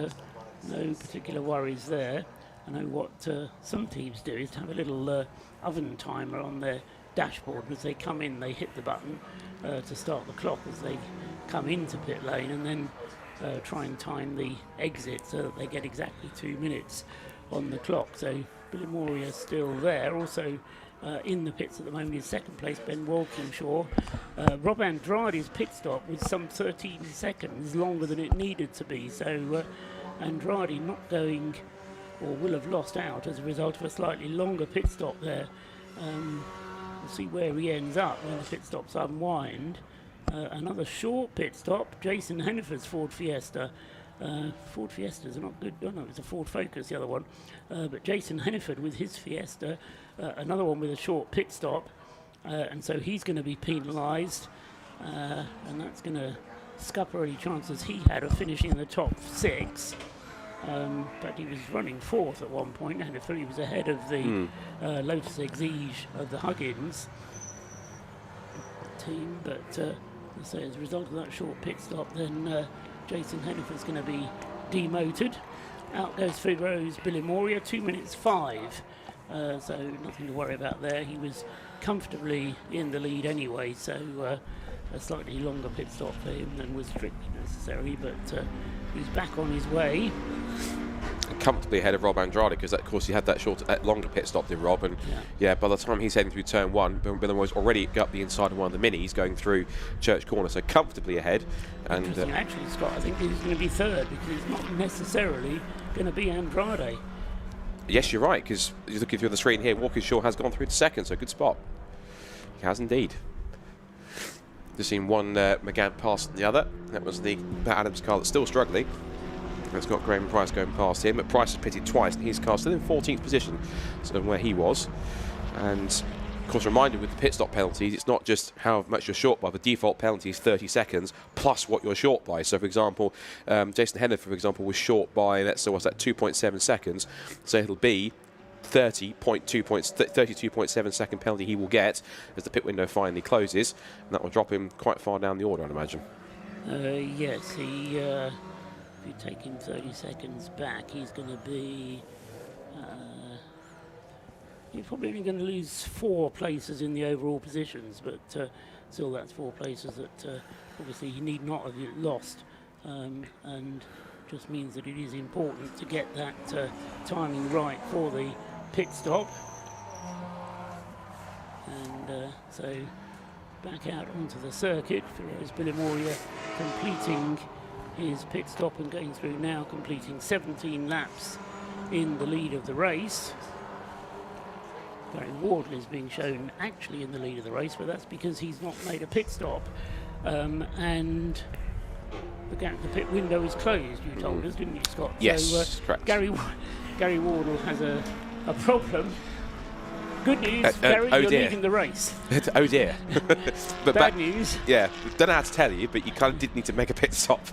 no particular worries there. I know what some teams do is to have a little oven timer on their dashboard. As they come in, they hit the button to start the clock as they come into pit lane, and then try and time the exit so that they get exactly 2 minutes on the clock. So Billamoria is still there. Also in the pits at the moment is second place Ben Walkinshaw. Rob Andrade's pit stop was some 13 seconds longer than it needed to be. So Andrade not going, or will have lost out as a result of a slightly longer pit stop there. We'll see where he ends up when the pit stops unwind. Another short pit stop, Jason Hennifer's Ford Fiesta. Ford Fiestas are not good. Oh no, it's a Ford Focus, the other one. But Jason Hennifer with his Fiesta, another one with a short pit stop. And so he's going to be penalised. And that's going to scupper any chances he had of finishing in the top 6. But he was running 4th at one point, and he was ahead of the Lotus Exige of the Huggins team. But so as a result of that short pit stop, then Jason Hennifer's going to be demoted. Out goes Figueroa's Billamoria, 2 minutes 5. So nothing to worry about there. He was comfortably in the lead anyway, so a slightly longer pit stop for him than was strictly necessary, but he's back on his way. Comfortably ahead of Rob Andrade, because of course he had that longer pit stop than Rob, and by the time he's heading through turn 1, Billamoy's already got the inside of one of the minis going through Church Corner, so comfortably ahead. And actually, Scott, I think he's going to be third because he's not necessarily going to be Andrade. Yes, you're right, because you're looking through the screen here, Walkinshaw has gone through to second, so good spot. He has indeed. Just seen one Megane pass the other. That was the Pat Adams car that's still struggling. It's got Graham Price going past him, but Price has pitted twice, and his car still in 14th position, so where he was. And of course, reminded with the pit stop penalties, it's not just how much you're short by. The default penalty is 30 seconds plus what you're short by. So, for example, Jason Hennifer, for example, was short by, let's say, what's that, 2.7 seconds. So it'll be 32.7 second penalty he will get as the pit window finally closes, and that will drop him quite far down the order, I'd imagine. Yes, he. If you take him 30 seconds back, he's going to be. You're probably only going to lose 4 places in the overall positions, but still, that's 4 places that obviously he need not have lost, and just means that it is important to get that timing right for the pit stop. And so back out onto the circuit for Billamoria completing his pit stop and going through now, completing 17 laps in the lead of the race. Gary Wardley is being shown actually in the lead of the race, but that's because he's not made a pit stop. And the pit window is closed. You told us, didn't you, Scott? Yes, so, correct. Gary Wardle has a problem. Good news, Gary, you're leading the race. Oh dear. But Bad news. Yeah, don't know how to tell you, but you kind of did need to make a pit stop.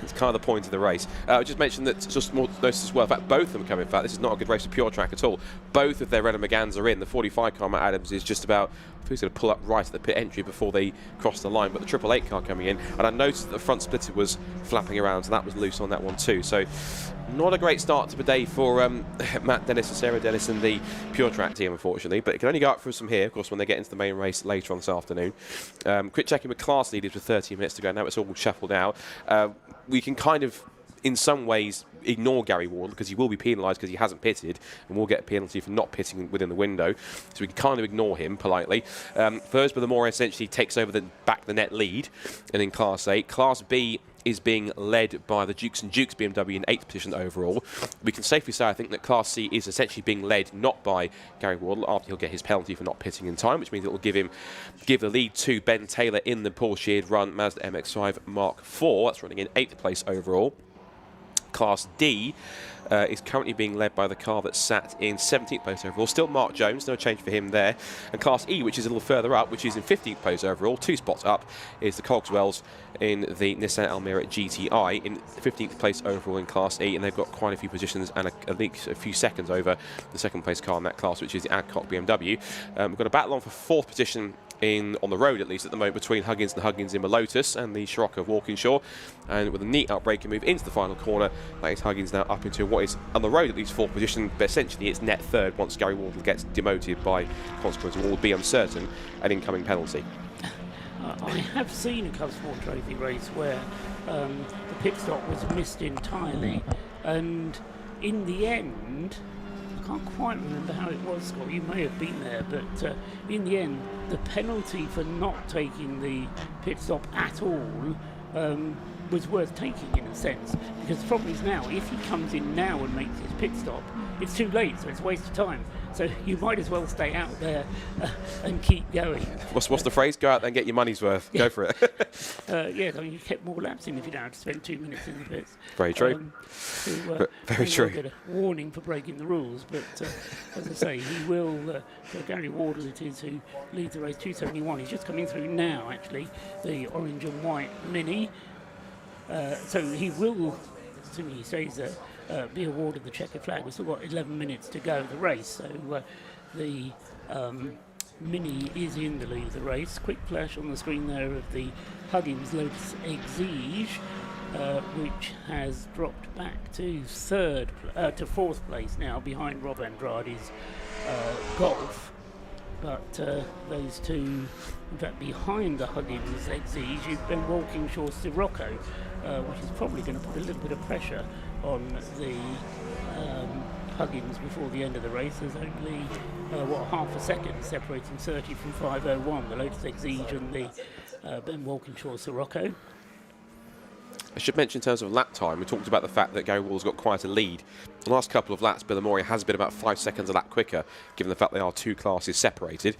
It's kind of the point of the race. I just mentioned that, just more notice as well, in fact, both of them come in fact. This is not a good race of pure track at all. Both of their Renault Megans are in. The 45 car, Matt Adams, is just about, who's going to pull up right at the pit entry before they cross the line, but the 888 car coming in, and I noticed that the front splitter was flapping around, so that was loose on that one too. So not a great start to the day for Matt Dennis and Sarah Dennis and the pure track team, unfortunately, but it can only go up through some here, of course, when they get into the main race later on this afternoon. Quick checking with class leaders with 13 minutes to go. Now it's all shuffled out. We can kind of, in some ways, ignore Gary Wardle because he will be penalised because he hasn't pitted, and will get a penalty for not pitting within the window. So we can kind of ignore him politely. First, Billamore essentially takes over the back the net lead, and in Class A. Class B is being led by the Dukes and Dukes BMW in 8th position overall. We can safely say, I think, that Class C is essentially being led not by Gary Wardle after he'll get his penalty for not pitting in time, which means it will give the lead to Ben Taylor in the Porsche run Mazda MX-5 Mark IV. That's running in 8th place overall. Class D is currently being led by the car that sat in 17th place overall. Still Mark Jones, no change for him there. And Class E, which is a little further up, which is in 15th place overall, 2 spots up, is the Cogswells in the Nissan Almera GTI in 15th place overall in Class E, and they've got quite a few positions and at least a few seconds over the 2nd place car in that class, which is the Adcock BMW. We've got a battle on for 4th position on the road, at least at the moment, between Huggins and Huggins in the Lotus and the Scirocco of Walkinshaw, and with a neat outbreaking move into the final corner, that is Huggins now up into what is on the road at least 4th position, but essentially it's net 3rd once Gary Wardle gets demoted by consequence of what will be uncertain an incoming penalty. I have seen a Cub Sport Trophy race where the pit stop was missed entirely, and in the end, I can't quite remember how it was, Scott, you may have been there, but in the end, the penalty for not taking the pit stop at all was worth taking in a sense, because the problem is now, if he comes in now and makes his pit stop, it's too late, so it's a waste of time. So you might as well stay out there and keep going. What's the phrase? Go out there and get your money's worth. Go for it. Yeah, I mean, you kept more laps in if you don't have to spend 2 minutes in the pits. Very true. Very true. Get a warning for breaking the rules, but as I say, he will. For Gary Wardle, it is who leads the race 271. He's just coming through now, actually, the orange and white Mini. So he will, assuming he stays there, be awarded the checkered flag. We've still got 11 minutes to go of the race, so the Mini is in the lead of the race. Quick flash on the screen there of the Huggins Lotus Exige, which has dropped back to 4th place now, behind Rob Andrade's Golf. But those two, in fact, behind the Huggins Exige, you've been Walkinshaw Scirocco, which is probably going to put a little bit of pressure on the Huggins before the end of the race. There's only, half a second separating 30 from 5:01, the Lotus Exige and the Ben Walkinshaw Scirocco. I should mention in terms of lap time, we talked about the fact that Gary Wardle's got quite a lead. The last couple of laps, Billamore has been about 5 seconds a lap quicker, given the fact they are 2 classes separated.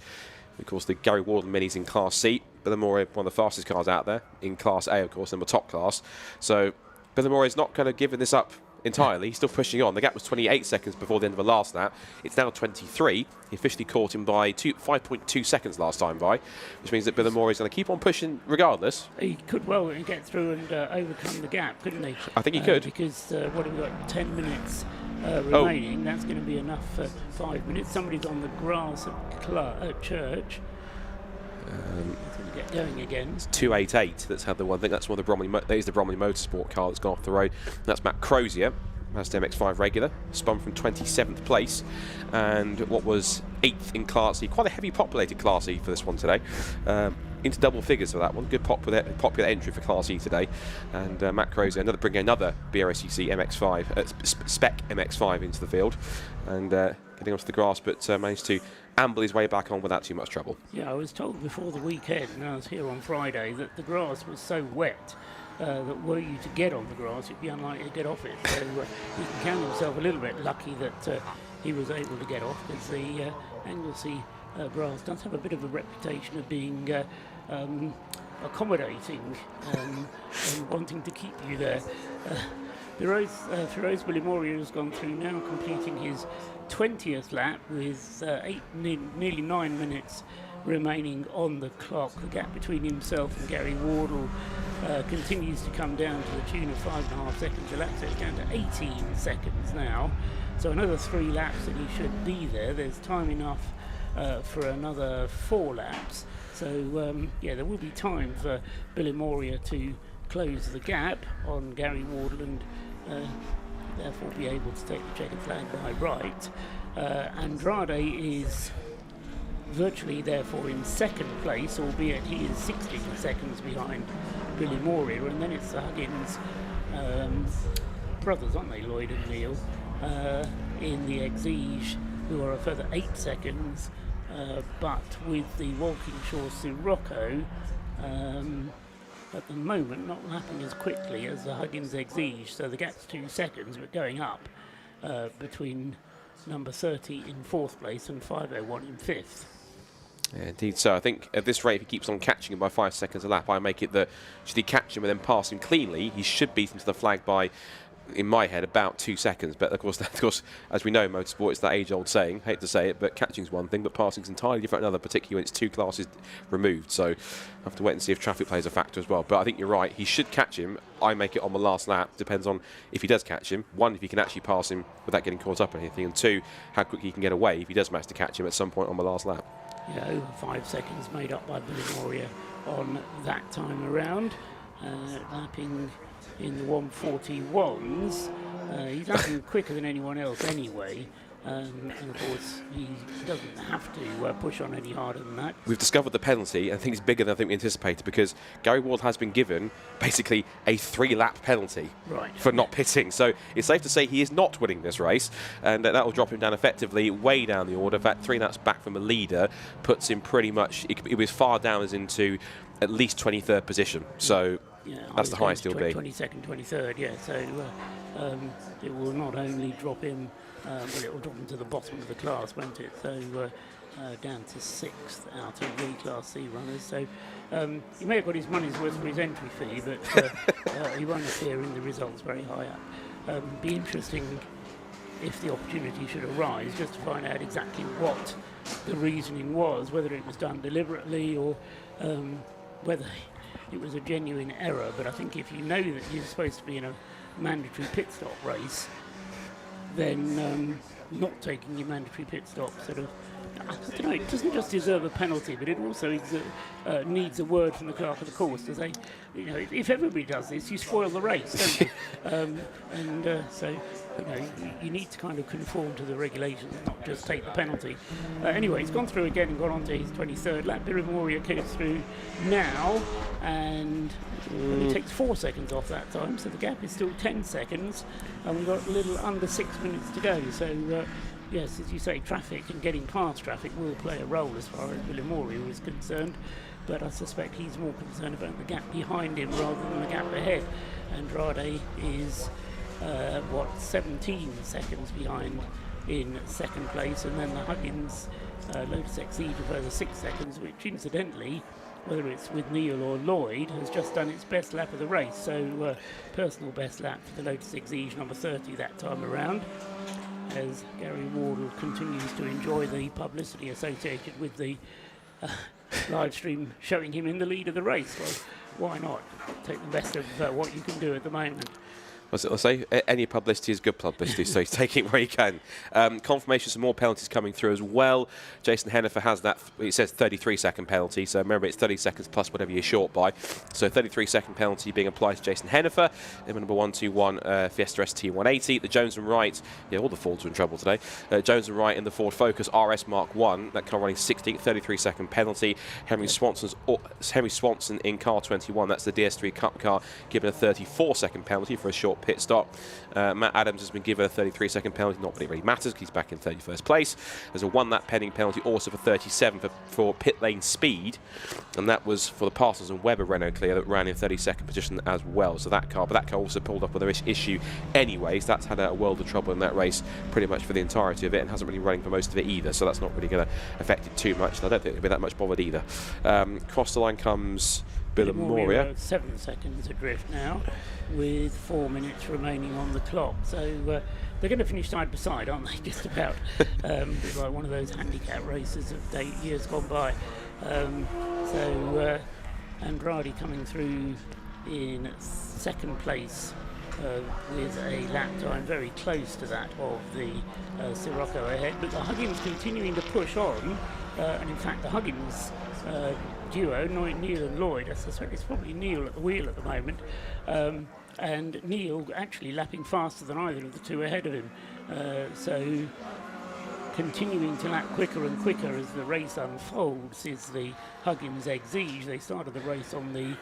Of course, the Gary Wardle Mini's in Class C. Billamore, one of the fastest cars out there, in Class A, of course, in the top class. So Billamore is not kind of giving this up entirely. He's still pushing on. The gap was 28 seconds before the end of the last lap. It's now 23. He officially caught him by 5.2 seconds last time by, which means that Billamore is going to keep on pushing regardless. He could well get through and overcome the gap, couldn't he? I think he could. Because what have we got? 10 minutes remaining. That's going to be enough for 5 minutes. Somebody's on the grass at Church. It's going to get going again. It's 288. That's had the one. I think that's one of the Bromley. That is the Bromley Motorsport car that's gone off the road. That's Matt Crozier, Mazda MX-5 regular, spun from 27th place, and what was 8th in Class E. Quite a heavy populated Class E for this one today. Into double figures for that one. Good popular entry for Class E today. And Matt Crozier bringing another BRSCC MX-5 spec MX-5 into the field, and getting onto the grass, but managed to amble his way back on without too much trouble. Yeah, I was told before the weekend, and I was here on Friday, that the grass was so wet that were you to get on the grass, it'd be unlikely to get off it. So he can count himself a little bit lucky that he was able to get off, because the Anglesey grass does have a bit of a reputation of being accommodating and wanting to keep you there. Feroz Bilimoria has gone through now, completing his 20th lap with nearly 9 minutes remaining on the clock. The gap between himself and Gary Wardle continues to come down to the tune of 5.5 seconds a lap, so it's down to 18 seconds now. So another 3 laps and he should be there. There's time enough for another 4 laps. So yeah, there will be time for Bilimoria to close the gap on Gary Wardle and therefore be able to take the checkered flag by right. Andrade is virtually therefore in second place, albeit he is 16 seconds behind Bilimoria, and then it's the Huggins brothers, aren't they, Lloyd and Neil, in the Exige, who are a further 8 seconds, but with the Walkinshaw Sirocco at the moment not lapping as quickly as the Huggins Exige, so the gap's 2 seconds, but going up between number 30 in 4th place and 501 in 5th. Yeah, indeed. So I think at this rate, if he keeps on catching him by 5 seconds a lap, I make it that should he catch him and then pass him cleanly, he should beat him to the flag by, in my head, about 2 seconds. But of course, as we know in motorsport, it's that age-old saying, hate to say it, but catching's one thing, but passing's entirely different another, particularly when it's 2 classes removed. So I have to wait and see if traffic plays a factor as well. But I think you're right, he should catch him. I make it on the last lap. Depends on if he does catch him. 1, if he can actually pass him without getting caught up or anything, and 2, how quickly he can get away if he does manage to catch him at some point on the last lap. Yeah, over 5 seconds made up by Bilimoria on that time around, lapping in the 141s. He's lapping quicker than anyone else anyway, and of course he doesn't have to push on any harder than that. We've discovered the penalty, and I think it's bigger than I think we anticipated, because Gary Ward has been given basically a 3-lap penalty for not pitting. So it's safe to say he is not winning this race, and that will drop him down effectively way down the order. In fact, 3 laps back from the leader puts him pretty much, it was far down as into at least 23rd position. So yeah, that's the highest he'll be. 22nd, 23rd, yeah. So it will not only drop him, but it will drop him to the bottom of the class, won't it? So down to 6th out of the Class C runners. So he may have got his money's worth for his entry fee, but he won't appear in the results very high up. Be interesting if the opportunity should arise, just to find out exactly what the reasoning was, whether it was done deliberately or whether it was a genuine error. But I think if you know that you're supposed to be in a mandatory pit stop race, then not taking your mandatory pit stop sort of, I don't know, it doesn't just deserve a penalty, but it also needs a word from the clerk of the course to say, you know, if everybody does this, you spoil the race, don't you? So, you know, you need to kind of conform to the regulations, not just take the penalty. Anyway, he's gone through again and gone on to his 23rd lap. Bilimoria goes through now, and he takes 4 seconds off that time, so the gap is still 10 seconds, and we've got a little under 6 minutes to go. So, yes, as you say, traffic and getting past traffic will play a role as far as Bilimoria is concerned, but I suspect he's more concerned about the gap behind him rather than the gap ahead. Andrade is 17 seconds behind in 2nd place, and then the Huggins Lotus Exige a further 6 seconds, which incidentally, whether it's with Neil or Lloyd, has just done its best lap of the race. So personal best lap for the Lotus Exige, number 30 that time around, as Gary Wardle continues to enjoy the publicity associated with the live stream showing him in the lead of the race. Well, why not take the best of what you can do at the moment? What's it, I'll say? Any publicity is good publicity, so he's taking it where he can. Confirmation, some more penalties coming through as well. Jason Hennifer has that, it says 33-second penalty, so remember it's 30 seconds plus whatever you're short by. So 33-second penalty being applied to Jason Hennifer. Number 121 Fiesta ST180. The Jones and Wright, yeah, all the Fords are in trouble today. Jones and Wright in the Ford Focus RS Mark 1, that car running 16th, 33-second penalty. Henry Swanson in car 21, that's the DS3 Cup car, given a 34-second penalty for a short pit stop. Matt Adams has been given a 33-second penalty, not that it really matters because he's back in 31st place. There's a 1-lap pending penalty also for 37 for pit lane speed, and that was for the Parsons and Webber Renault Clio that ran in 32nd position as well. So that car, but that car also pulled up with an issue anyways. That's had a world of trouble in that race pretty much for the entirety of it, and hasn't really running for most of it either, so that's not really going to affect it too much, and I don't think it'll be that much bothered either. Across the line comes Billamoria. 7 seconds adrift now, with 4 minutes remaining on the clock. So they're going to finish side by side, aren't they? Just about. It's like one of those handicap races of years gone by. Andrade coming through in second place with a lap time very close to that of the Sirocco ahead. But the Huggins continuing to push on, and in fact the Huggins duo, Neil and Lloyd, I suspect it's probably Neil at the wheel at the moment, and Neil actually lapping faster than either of the two ahead of him. So continuing to lap quicker and quicker as the race unfolds is the Huggins Exige. They started the race on the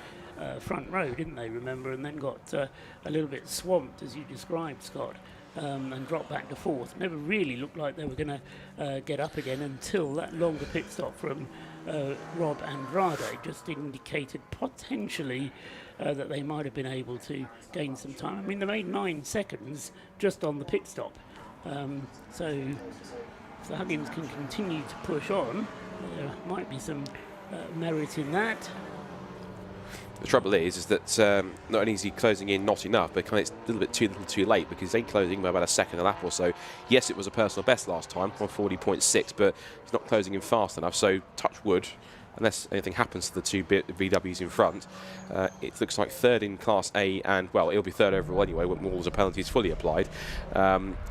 front row, didn't they, remember, and then got a little bit swamped, as you described, Scott, and dropped back to fourth. Never really looked like they were going to get up again until that longer pit stop from Rob Andrade just indicated potentially that they might have been able to gain some time. I mean, they made 9 seconds just on the pit stop. So if the Huggins can continue to push on, there might be some merit in that. The trouble is that not only is he closing in not enough, but it's a little bit too little too late, because he's closing by about a second a lap or so. Yes, it was a personal best last time, 140.6, but he's not closing in fast enough, so touch wood, unless anything happens to the two VWs in front. It looks like third in Class A, and, well, he'll be third overall anyway when all the penalties fully applied,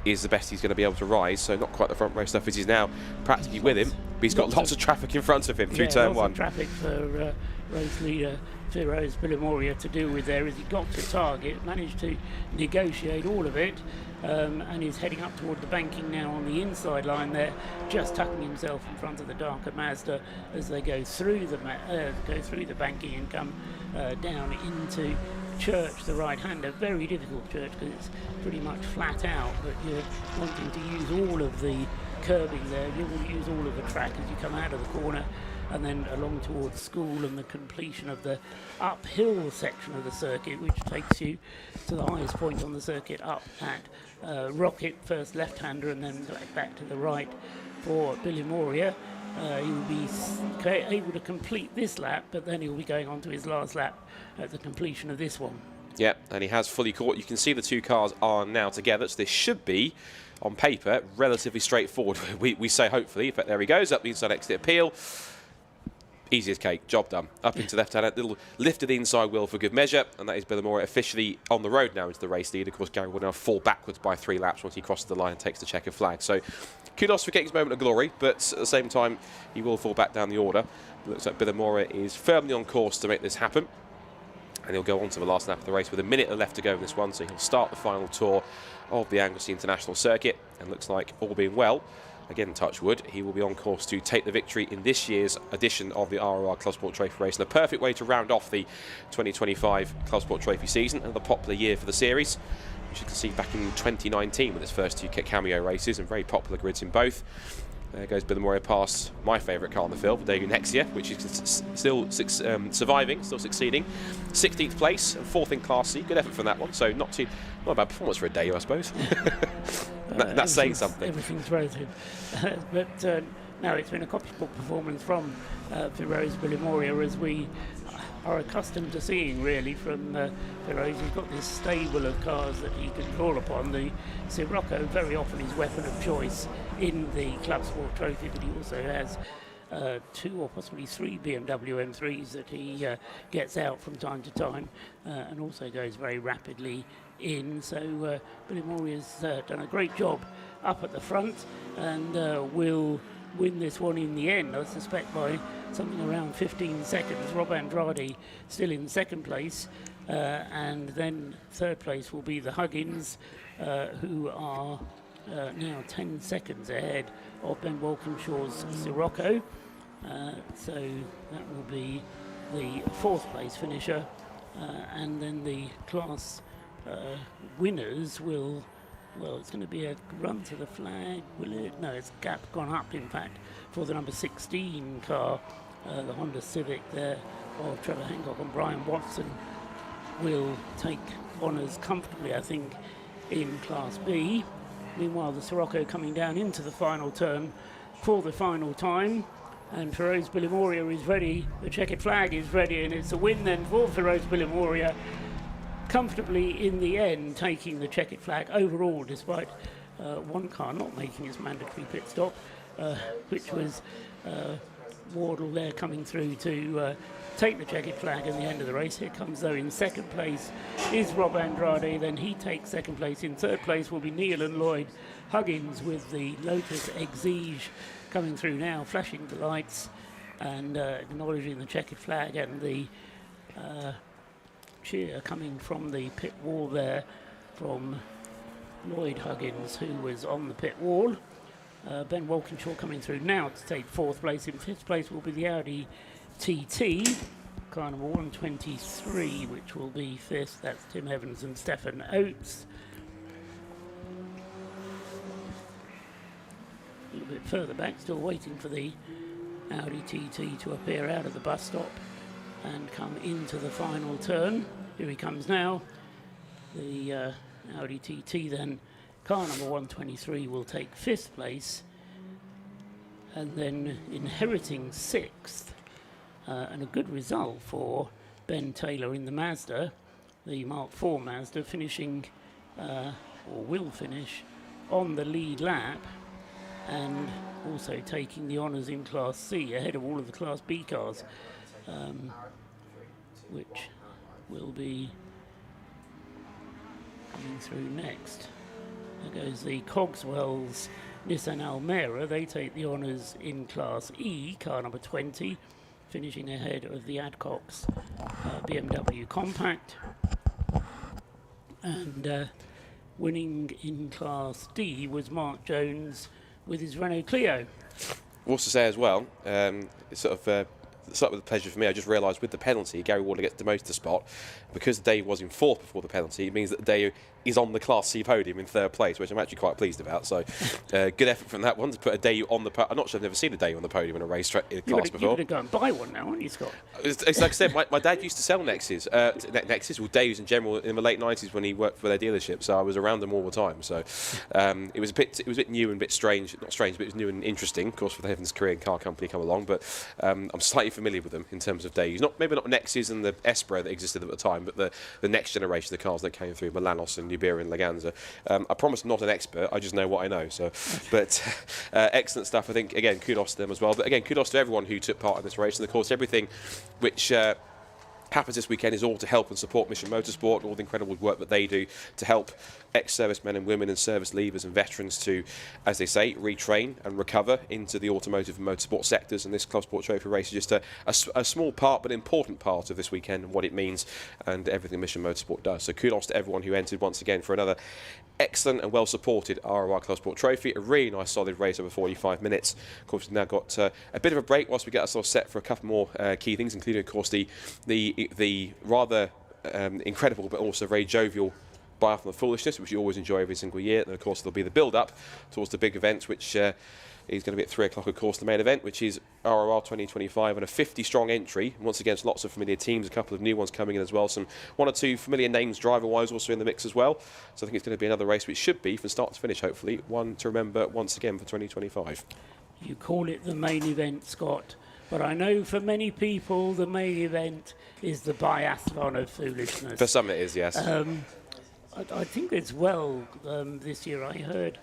is the best he's going to be able to rise, so not quite the front row stuff as he's now practically with him, but he's got lots of traffic in front of him through turn one. Lots of traffic for race leader Rose Billamoria to deal with there as he got to target, managed to negotiate all of it, and is heading up toward the banking now on the inside line there, just tucking himself in front of the darker Mazda as they go through the banking and come down into Church, the right-hander. Very difficult Church because it's pretty much flat out, but you're wanting to use all of the curbing there. You will use all of the track as you come out of the corner, and then along towards School and the completion of the uphill section of the circuit, which takes you to the highest point on the circuit up at Rocket, first left-hander, and then back to the right for Billamoria. He will be able to complete this lap, but then he'll be going on to his last lap at the completion of this one. Yeah, and he has fully caught. You can see the two cars are now together, so this should be, on paper, relatively straightforward. We say hopefully, but there he goes, up the inside exit appeal. Easy as cake, job done. Up into left-hand, little lifted the inside wheel for good measure, and that is Billamoria officially on the road now into the race lead. Of course, Gary will now fall backwards by 3 laps once he crosses the line and takes the checker flag. So, kudos for getting his moment of glory, but at the same time, he will fall back down the order. It looks like Billamoria is firmly on course to make this happen, and he'll go on to the last lap of the race with a minute left to go in this one, so he'll start the final tour of the Anglesey International Circuit, and looks like, all being well, again, touch wood, he will be on course to take the victory in this year's edition of the ROR Club Sport Trophy race. And a perfect way to round off the 2025 Club Sport Trophy season, and the popular year for the series, which you can see back in 2019 with its first 2 cameo races and very popular grids in both. There goes Billamoria past my favourite car on the field, the Daegu Nexia, which is still surviving, still succeeding. 16th place and 4th in Class C. Good effort from that one. So not a bad performance for a Daegu, I suppose. That's saying something. Everything's relative. But no, it's been a copybook performance from Rose Billamoria, as we are accustomed to seeing, really, from Rose. He's got this stable of cars that he can draw upon. The Sirocco, very often his weapon of choice in the Club Sport Trophy, but he also has 2 or possibly 3 BMW M3s that he gets out from time to time, and also goes very rapidly in. So Billamoria's done a great job up at the front, and will win this one in the end, I suspect, by something around 15 seconds. Rob Andrade still in second place, and then third place will be the Huggins, who are now 10 seconds ahead of Ben Walkinshaw's Sirocco. So that will be the 4th place finisher, and then the class winners will, well, it's going to be a run to the flag, will it? No, it's gap gone up, in fact, for the number 16 car, the Honda Civic there of Trevor Hancock and Brian Watson will take honours comfortably, I think, in Class B. Meanwhile, the Sirocco coming down into the final turn for the final time, And Feroz Bilimoria is ready, the checkered flag is ready, and it's a win then for Feroz Bilimoria, comfortably in the end taking the checkered flag overall, despite one car not making its mandatory pit stop, which was Wardle there coming through to take the checkered flag at the end of the race. Here comes, though, in second place is Rob Andrade, then he takes second place. In third place will be Neil and Lloyd Huggins with the Lotus Exige coming through now, flashing the lights and acknowledging the checkered flag, and the cheer coming from the pit wall there from Lloyd Huggins, who was on the pit wall. Ben Walkinshaw coming through now to take fourth place. In fifth place will be the Audi TT, car number 123, which will be fifth. That's Tim Evans and Stefan Oates. A little bit further back, still waiting for the Audi TT to appear out of the bus stop and come into the final turn. Here he comes now. The Audi TT then, car number 123, will take fifth place, and then inheriting sixth, and a good result for Ben Taylor in the Mazda, the Mark IV Mazda, finishing, or will finish, on the lead lap, and also taking the honours in Class C ahead of all of the Class B cars, which will be coming through next. There goes the Cogswell's Nissan Almera. They take the honours in Class E, car number 20, finishing ahead of the Adcock's BMW Compact. And winning in Class D was Mark Jones with his Renault Clio. Also say as well, it's sort of with a pleasure for me. I just realised with the penalty, Gary Wardle gets the most spot. Because Dave was in fourth before the penalty, it means that Dave is on the Class C podium in third place, which I'm actually quite pleased about. So, good effort from that one to put a Dave on the podium. I'm not sure I've never seen a Dave on the podium in a race in a class before. You're going to go and buy one now, aren't you, Scott? It's like I said, my dad used to sell Nexus, well, Daves in general, in the late 90s when he worked for their dealership. So I was around them all the time. So it was a bit new and a bit strange. Not strange, but it was new and interesting. Of course, with Heaven's Korean car company come along, but I'm slightly familiar with them in terms of Daves. Maybe not Nexus and the Espera that existed at the time, but the next generation of cars that came through, Milanos and Nubira and Laganza. I promise I'm not an expert, I just know what I know. So, but excellent stuff. I think, again, kudos to them as well. But again, kudos to everyone who took part in this race. And of course, everything which happens this weekend is all to help and support Mission Motorsport, all the incredible work that they do to help ex-servicemen and women and service leavers and veterans to, as they say, retrain and recover into the automotive and motorsport sectors. And this Club Sport Trophy race is just a small part but important part of this weekend and what it means and everything Mission Motorsport does. So kudos to everyone who entered once again for another excellent and well supported ROI Club Sport Trophy. A really nice solid race over 45 minutes. Of course, we've now got a bit of a break whilst we get ourselves set for a couple more key things, including, of course, the rather incredible but also very jovial Biathlon of Foolishness, which you always enjoy every single year. And of course, there'll be the build-up towards the big event, which is going to be at 3 o'clock, of course, the main event, which is ROR 2025, and a 50-strong entry. Once again, lots of familiar teams, a couple of new ones coming in as well. One or two familiar names, driver-wise, also in the mix as well. So I think it's going to be another race which should be, from start to finish, hopefully, one to remember once again for 2025. You call it the main event, Scott, but I know for many people the main event is the Biathlon of Foolishness. For some it is, yes. I think as well this year I heard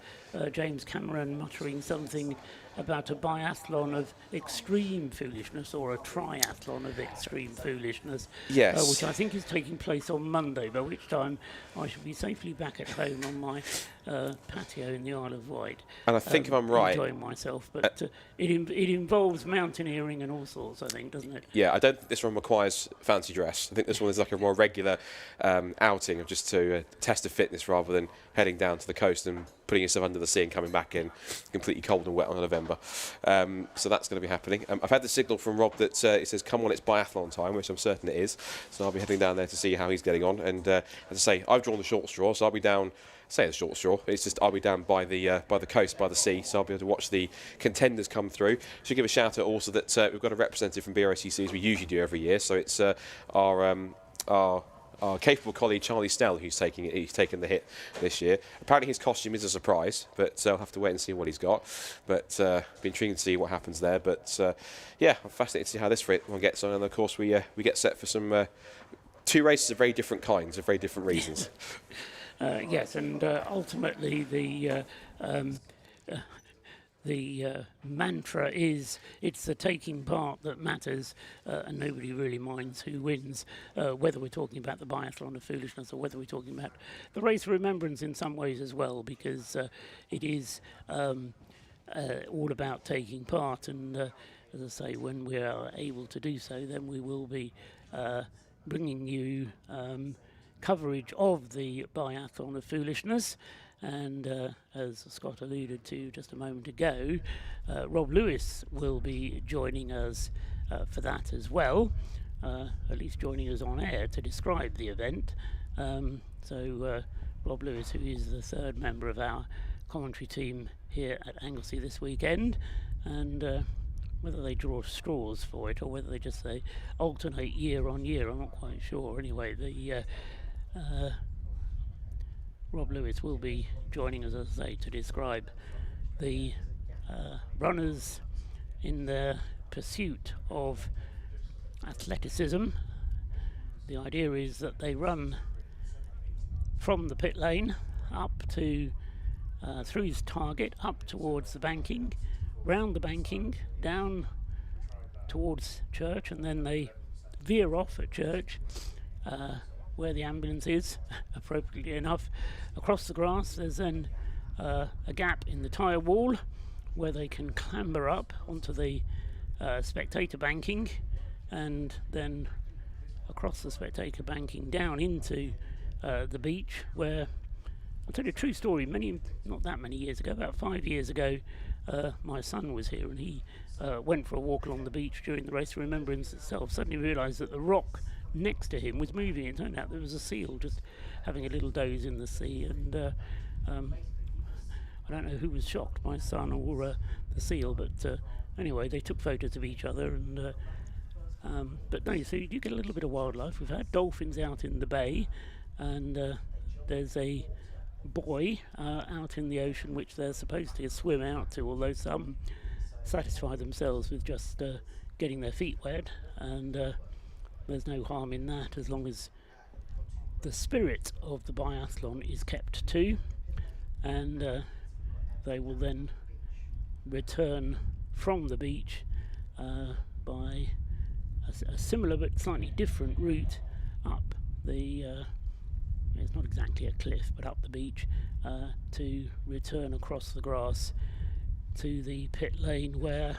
James Cameron muttering something about a biathlon of extreme foolishness or a triathlon of extreme foolishness, yes, which I think is taking place on Monday, by which time I shall be safely back at home on my patio in the Isle of Wight. And I think if I'm right, enjoying myself, but it involves mountaineering and all sorts, I think, doesn't it? Yeah, I don't think this one requires fancy dress. I think this one is like a more regular outing of just to test of fitness rather than heading down to the coast and putting yourself under the sea and coming back in completely cold and wet on November. So that's going to be happening. I've had the signal from Rob that it says, come on, it's biathlon time, which I'm certain it is. So I'll be heading down there to see how he's getting on. And as I say, I've drawn the short straw, so I'll be down, say the short straw, it's just I'll be down by the coast, by the sea, so I'll be able to watch the contenders come through. Should give a shout out also that we've got a representative from BRSCC, as we usually do every year. So it's our our capable colleague Charlie Snell, who's taken the hit this year. Apparently his costume is a surprise, but I'll have to wait and see what he's got. But be intriguing to see what happens there. But yeah, I'm fascinated to see how this one gets on. And of course we get set for some 2 races of very different kinds, of very different reasons. Yes, and ultimately the mantra is it's the taking part that matters, and nobody really minds who wins, whether we're talking about the Biathlon of Foolishness or whether we're talking about the Race of Remembrance in some ways as well, because it is all about taking part. And as I say, when we are able to do so, then we will be bringing you coverage of the Biathlon of Foolishness. And as Scott alluded to just a moment ago, Rob Lewis will be joining us for that as well, at least joining us on air to describe the event. So Rob Lewis, who is the 3rd member of our commentary team here at Anglesey this weekend, and whether they draw straws for it or whether they just say alternate year on year, I'm not quite sure. Anyway, the Rob Lewis will be joining us, as I say, to describe the runners in their pursuit of athleticism. The idea is that they run from the pit lane up to through his target, up towards the banking, round the banking, down towards church, and then they veer off at church, where the ambulance is, appropriately enough. Across the grass, there's then a gap in the tyre wall where they can clamber up onto the spectator banking, and then across the spectator banking down into the beach, where I'll tell you a true story. Not that many years ago, about 5 years ago, my son was here, and he went for a walk along the beach during the Race of Remembrance itself. Suddenly realised that the rock next to him was moving. It turned out there was a seal just having a little doze in the sea, and I don't know who was shocked, my son or the seal, but anyway, they took photos of each other. And but no, so you get a little bit of wildlife. We've had dolphins out in the bay, and there's a buoy out in the ocean which they're supposed to swim out to, although some satisfy themselves with just getting their feet wet, and there's no harm in that as long as the spirit of the biathlon is kept to, and they will then return from the beach by a similar but slightly different route up the it's not exactly a cliff, but up the beach, to return across the grass to the pit lane, where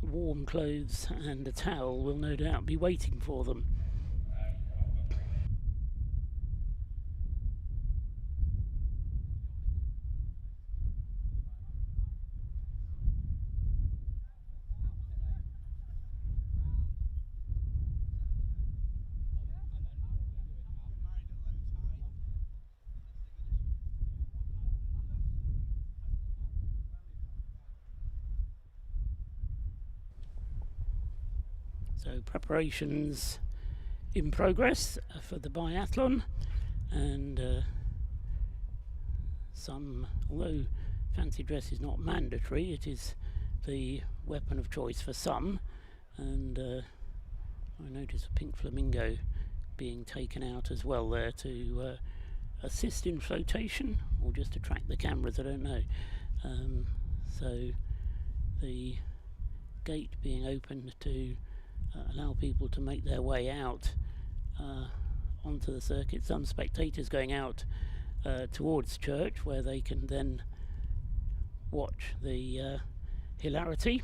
warm clothes and a towel will no doubt be waiting for them. So preparations in progress for the biathlon, and although fancy dress is not mandatory, it is the weapon of choice for some, and I notice a pink flamingo being taken out as well there to assist in flotation, or just to track the cameras, I don't know. So the gate being opened to allow people to make their way out onto the circuit. Some spectators going out towards church, where they can then watch the hilarity.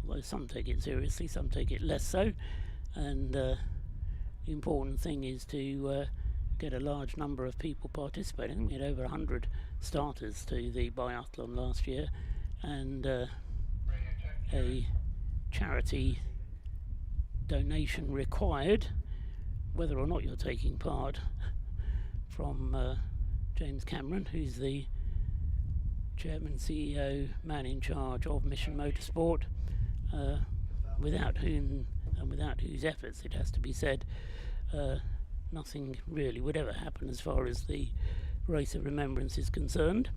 Although some take it seriously, some take it less so, and the important thing is to get a large number of people participating. I think we had over 100 starters to the biathlon last year, and a charity donation required, whether or not you're taking part, from James Cameron, who's the chairman, CEO, man in charge of Mission Motorsport, without whom and without whose efforts, it has to be said, nothing really would ever happen as far as the Race of Remembrance is concerned.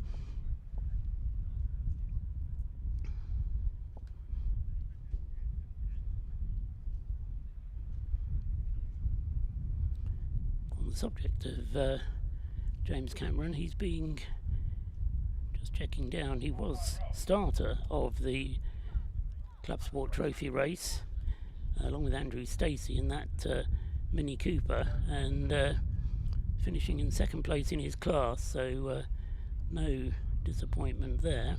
On the subject of James Cameron, he's being, just checking down, he was starter of the Club Sport Trophy race along with Andrew Stacey in that Mini Cooper, and finishing in second place in his class, so no disappointment there.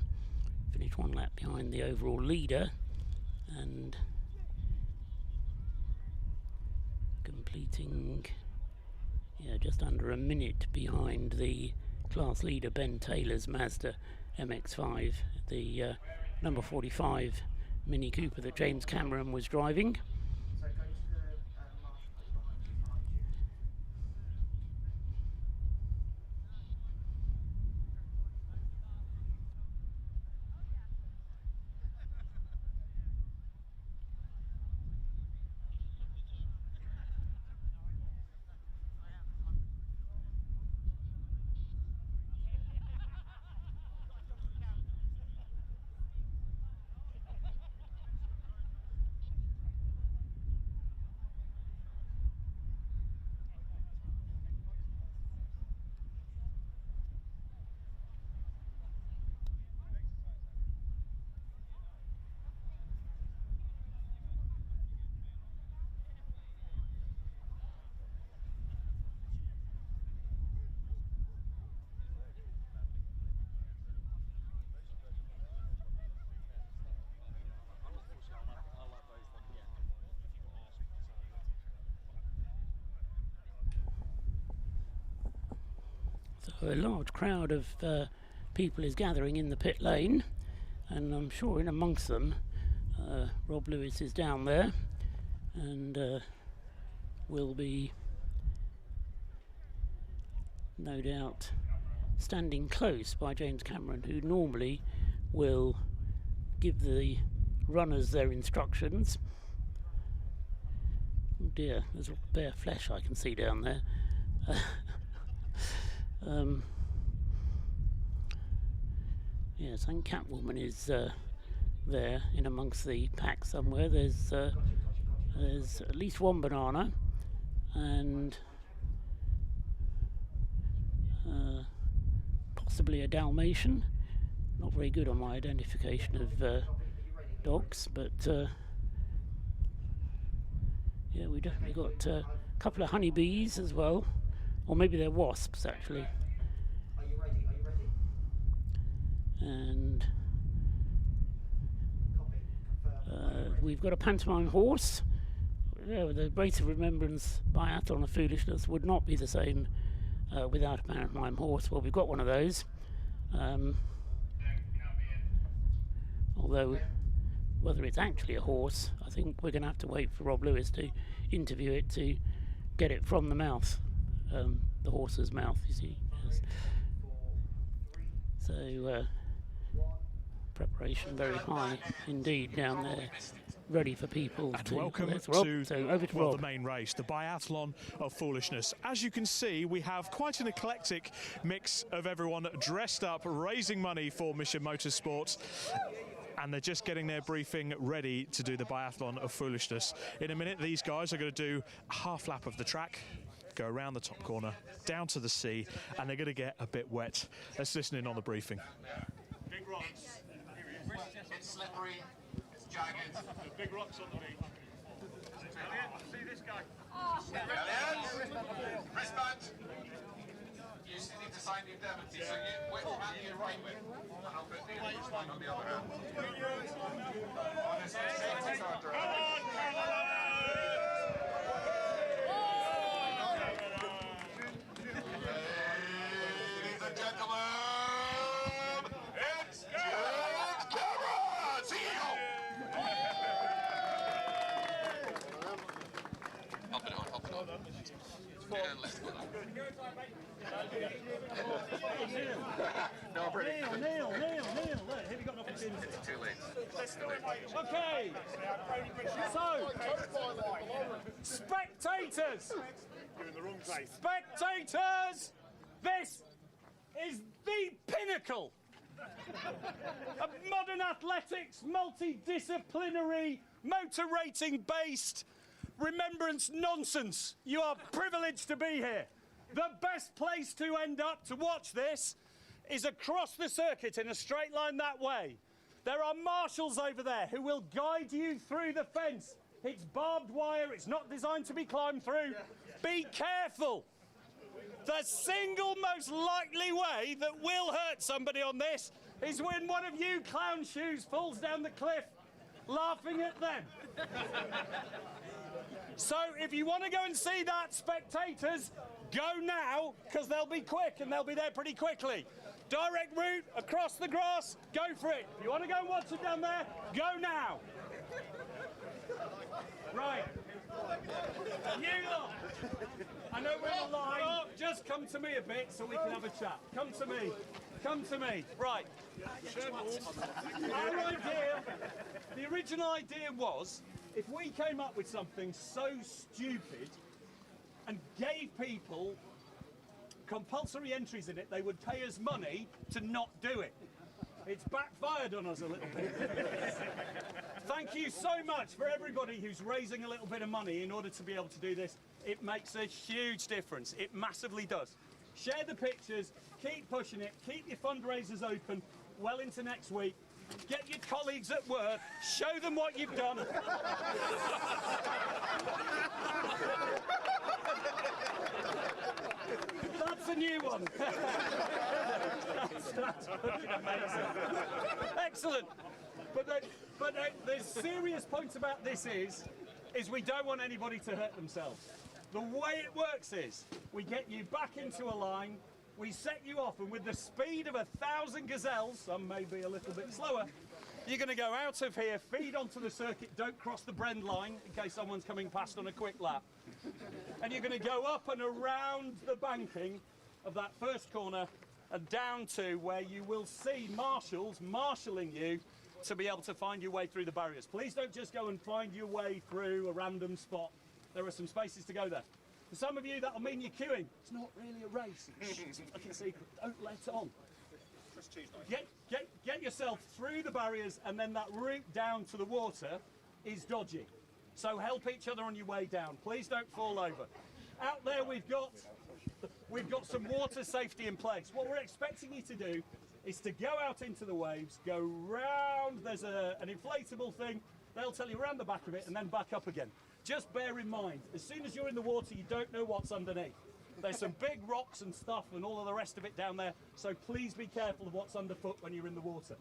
Finished one lap behind the overall leader and completing just under a minute behind the class leader Ben Taylor's Mazda MX-5, the number 45 Mini Cooper that James Cameron was driving. So a large crowd of people is gathering in the pit lane, and I'm sure in amongst them Rob Lewis is down there and will be no doubt standing close by James Cameron, who normally will give the runners their instructions. Oh dear, there's bare flesh I can see down there. Yes, and Catwoman is there in amongst the pack somewhere. There's at least one banana and possibly a Dalmatian. Not very good on my identification of dogs, but yeah, we definitely got a couple of honeybees as well, or maybe they're wasps actually. Are you ready? And we've got a pantomime horse. Yeah, the Race of Remembrance Biathlon of Foolishness would not be the same without a pantomime horse. Well, we've got one of those. Although whether it's actually a horse, I think we're going to have to wait for Rob Lewis to interview it to get it from the mouth, the horse's mouth, you see. Yes. So preparation very high indeed down there, ready for people and to... welcome to so over to Rob. The main race, the Biathlon of Foolishness. As you can see, we have quite an eclectic mix of everyone dressed up, raising money for Mission Motorsport. And they're just getting their briefing ready to do the Biathlon of Foolishness. In a minute, these guys are going to do a half lap of the track, go around the top corner, down to the sea, and they're going to get a bit wet. Let's listen in on the briefing. Big rocks. It's slippery, it's jagged. The big rocks on the beach. Elliot, see this guy? Elliot, wristband. You need to sign the indemnity, so which hand do you right with? And I'll put the wristband on the other hand. Honestly, safety car drive. Ladies and gentlemen, it's James Cameron, CEO! Hop it on, hop it on. one. Neil, look, here we got an opportunity. Too late. Okay, so, spectators! You're in the wrong place. Spectators! This is the pinnacle of modern athletics, multidisciplinary, motor racing based remembrance nonsense. You are privileged to be here. The best place to end up to watch this is across the circuit in a straight line that way. There are marshals over there who will guide you through the fence. It's barbed wire, it's not designed to be climbed through. Be careful. The single most likely way that will hurt somebody on this is when one of you clown shoes falls down the cliff laughing at them. So if you want to go and see that, spectators, go now, because they'll be quick and they'll be there pretty quickly. Direct route across the grass, go for it. If you want to go and watch it down there, go now. Right. You lot. I know we're on the line. Just come to me a bit so we can have a chat. Come to me. Come to me. Right. Our idea, the original idea was, if we came up with something so stupid and gave people compulsory entries in it, they would pay us money to not do it. It's backfired on us a little bit. Thank you so much for everybody who's raising a little bit of money in order to be able to do this. It makes a huge difference. It massively does. Share the pictures, keep pushing it, keep your fundraisers open well into next week. Get your colleagues at work, show them what you've done. That's a new one. That's amazing. Excellent. But the serious point about this is we don't want anybody to hurt themselves. The way it works is we get you back into a line, we set you off, and with the speed of 1,000 gazelles, some may be a little bit slower, you're going to go out of here, feed onto the circuit, don't cross the Brend line in case someone's coming past on a quick lap. And you're going to go up and around the banking of that first corner and down to where you will see marshals marshalling you to be able to find your way through the barriers. Please don't just go and find your way through a random spot. There are some spaces to go there. For some of you, that'll mean you're queuing. It's not really a race. It's a fucking secret. Don't let on. Get yourself through the barriers, and then that route down to the water is dodgy. So help each other on your way down. Please don't fall over. Out there we've got some water safety in place. What we're expecting you to do is to go out into the waves, go round, there's an inflatable thing, they'll tell you around the back of it and then back up again. Just bear in mind, as soon as you're in the water, you don't know what's underneath. There's some big rocks and stuff and all of the rest of it down there, so please be careful of what's underfoot when you're in the water.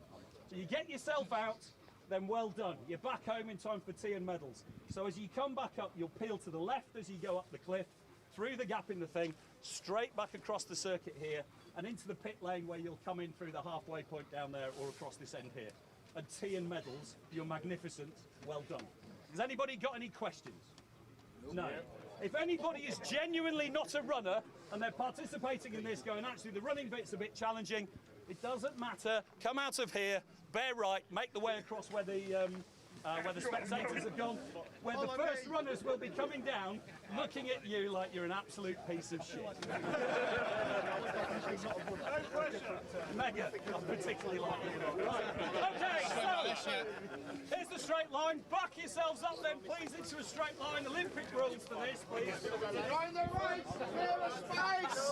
So you get yourself out, then well done. You're back home in time for tea and medals. So as you come back up, you'll peel to the left as you go up the cliff, through the gap in the thing, straight back across the circuit here, and into the pit lane where you'll come in through the halfway point down there or across this end here. And tea and medals, you're magnificent, well done. Has anybody got any questions? No. If anybody is genuinely not a runner and they're participating in this going, actually the running bit's a bit challenging, it doesn't matter, come out of here, bear right, make the way across where the spectators have gone, where the first runners will be coming down, looking at you like you're an absolute piece of shit. No question. Mega, not particularly like you. Right. Okay, so here's the straight line. Back yourselves up then, please, into a straight line. Olympic rules for this, please. Join the right, clear the space!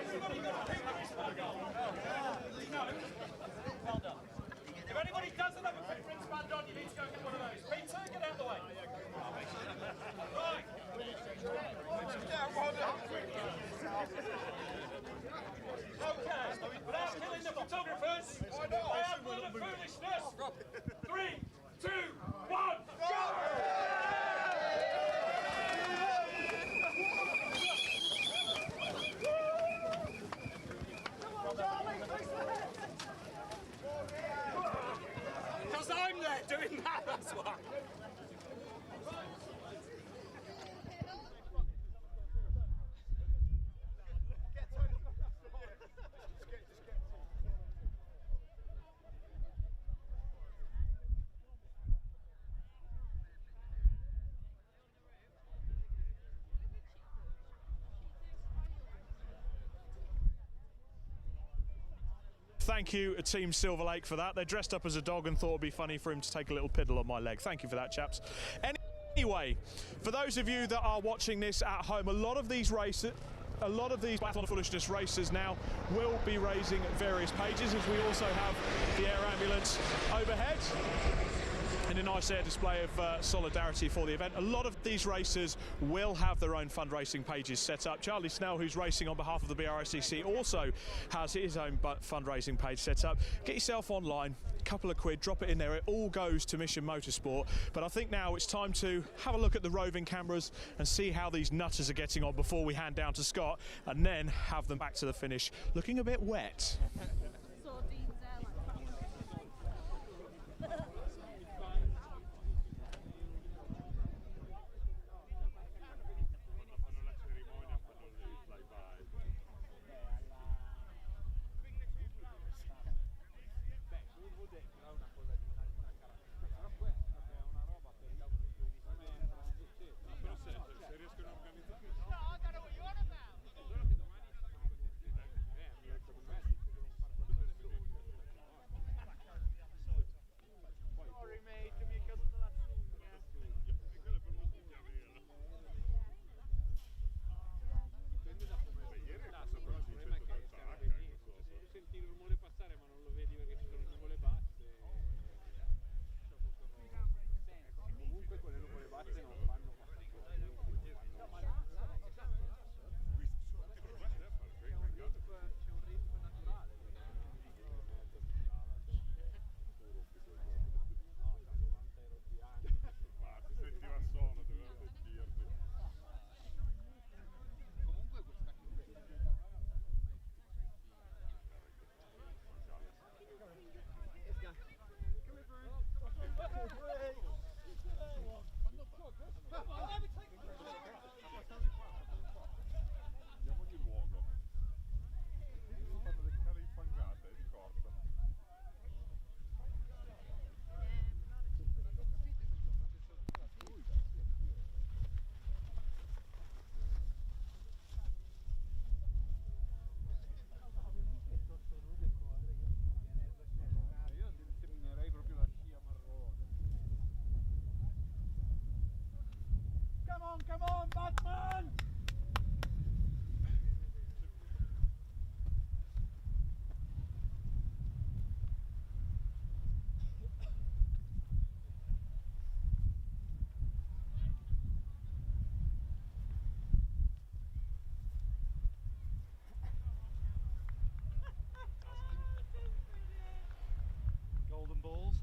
Everybody got a pink wristband on? No. Well done. If anybody doesn't have a pink wristband on, you need to go get one of those. Peter, get out of the way. Right. Okay, without killing the photographers, I have one of foolishness. 3, 2, 1, go! thank you, Team Silver Lake, for that. They dressed up as a dog and thought it'd be funny for him to take a little piddle on my leg. Thank you for that, chaps. Anyway, for those of you that are watching this at home, a lot of these Biathlon Foolishness racers now will be raising various pages, as we also have the air ambulance overhead in a nice air display of solidarity for the event. A lot of these racers will have their own fundraising pages set up. Charlie Snell, who's racing on behalf of the BRSCC, also has his own fundraising page set up. Get yourself online, a couple of quid, drop it in there. It all goes to Mission Motorsport. But I think now it's time to have a look at the roving cameras and see how these nutters are getting on before we hand down to Scott, and then have them back to the finish looking a bit wet. Come on, Batman! Golden balls.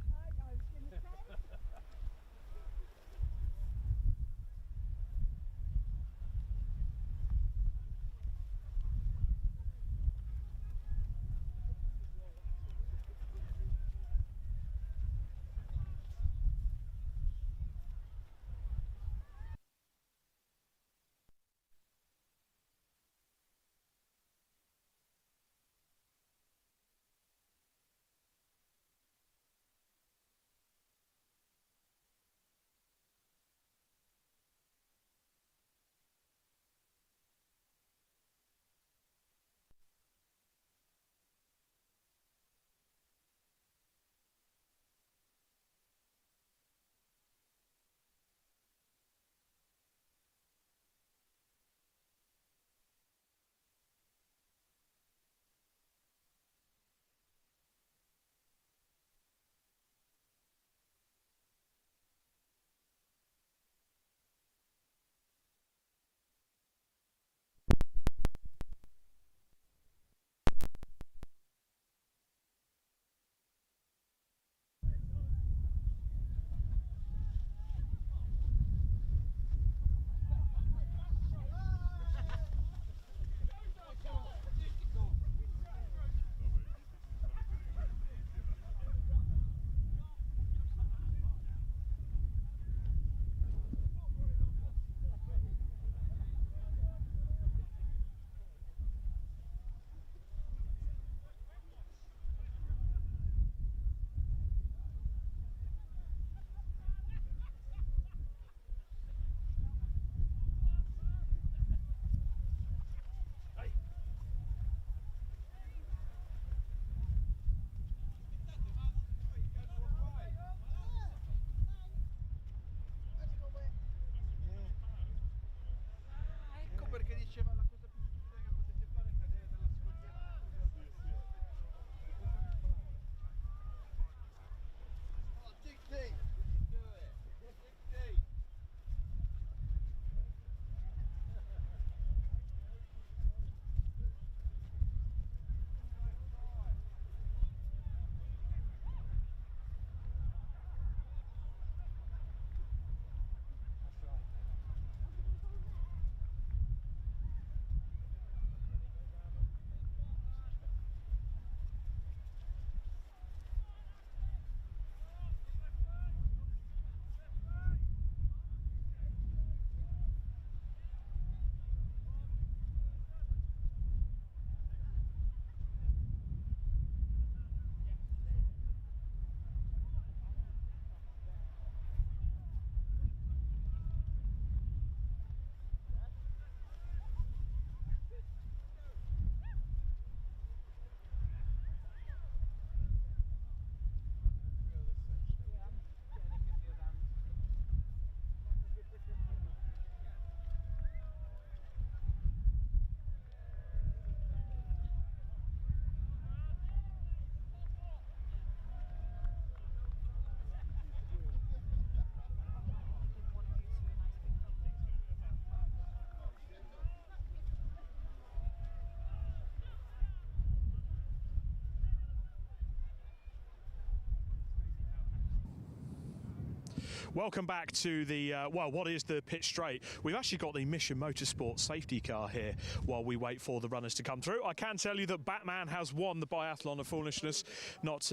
Welcome back to the, what is the pit straight. We've actually got the Mission Motorsport safety car here while we wait for the runners to come through. I can tell you that Batman has won the Biathlon of Foolishness, not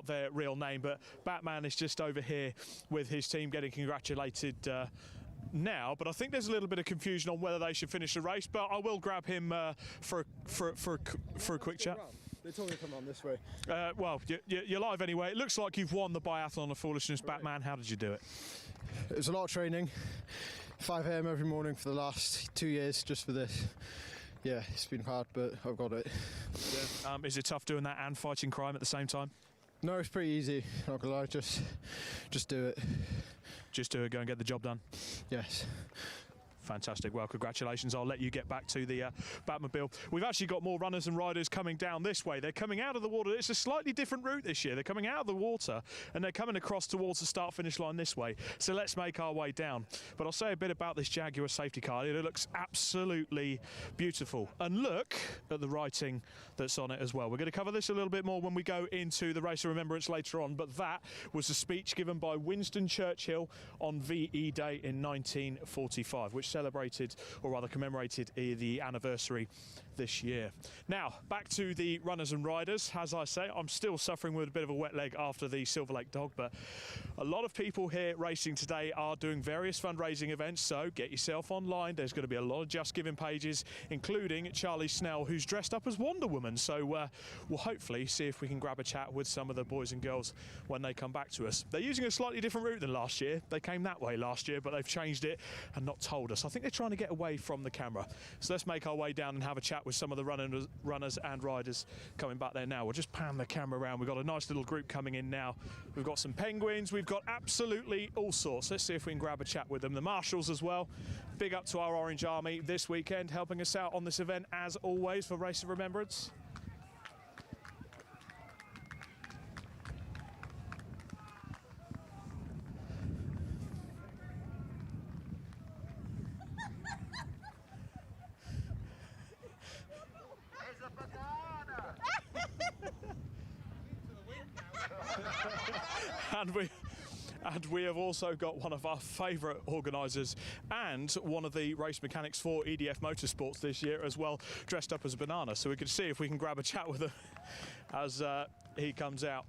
their real name, but Batman is just over here with his team getting congratulated now, but I think there's a little bit of confusion on whether they should finish the race, but I will grab him for a quick chat. They told me to come on this way. Well, you're live anyway. It looks like you've won the Biathlon of Foolishness, Batman. How did you do it? It was a lot of training, 5 a.m. every morning for the last 2 years just for this. Yeah, it's been hard, but I've got it. Yeah. Is it tough doing that and fighting crime at the same time? No, it's pretty easy, not gonna lie, just do it. Just do it, go and get the job done. Yes. Fantastic. Well, congratulations. I'll let you get back to the Batmobile. We've actually got more runners and riders coming down this way. They're coming out of the water. It's a slightly different route this year. They're coming out of the water and they're coming across towards the start-finish line this way. So let's make our way down. But I'll say a bit about this Jaguar safety car. It looks absolutely beautiful. And look at the writing that's on it as well. We're going to cover this a little bit more when we go into the Race of Remembrance later on. But that was a speech given by Winston Churchill on VE Day in 1945, which celebrated, or rather commemorated, the anniversary this year. Now, back to the runners and riders. As I say, I'm still suffering with a bit of a wet leg after the Silver Lake Dog, but a lot of people here racing today are doing various fundraising events, so get yourself online. There's going to be a lot of Just Giving pages, including Charlie Snell, who's dressed up as Wonder Woman, so we'll hopefully see if we can grab a chat with some of the boys and girls when they come back to us. They're using a slightly different route than last year. They came that way last year, but they've changed it and not told us. I think they're trying to get away from the camera. So let's make our way down and have a chat with some of the runners and riders coming back there now. We'll just pan the camera around. We've got a nice little group coming in now. We've got some penguins. We've got absolutely all sorts. Let's see if we can grab a chat with them. The marshals as well. Big up to our Orange Army this weekend, helping us out on this event as always for Race of Remembrance. And we have also got one of our favourite organisers and one of the race mechanics for EDF Motorsports this year as well, dressed up as a banana. So we can see if we can grab a chat with him as he comes out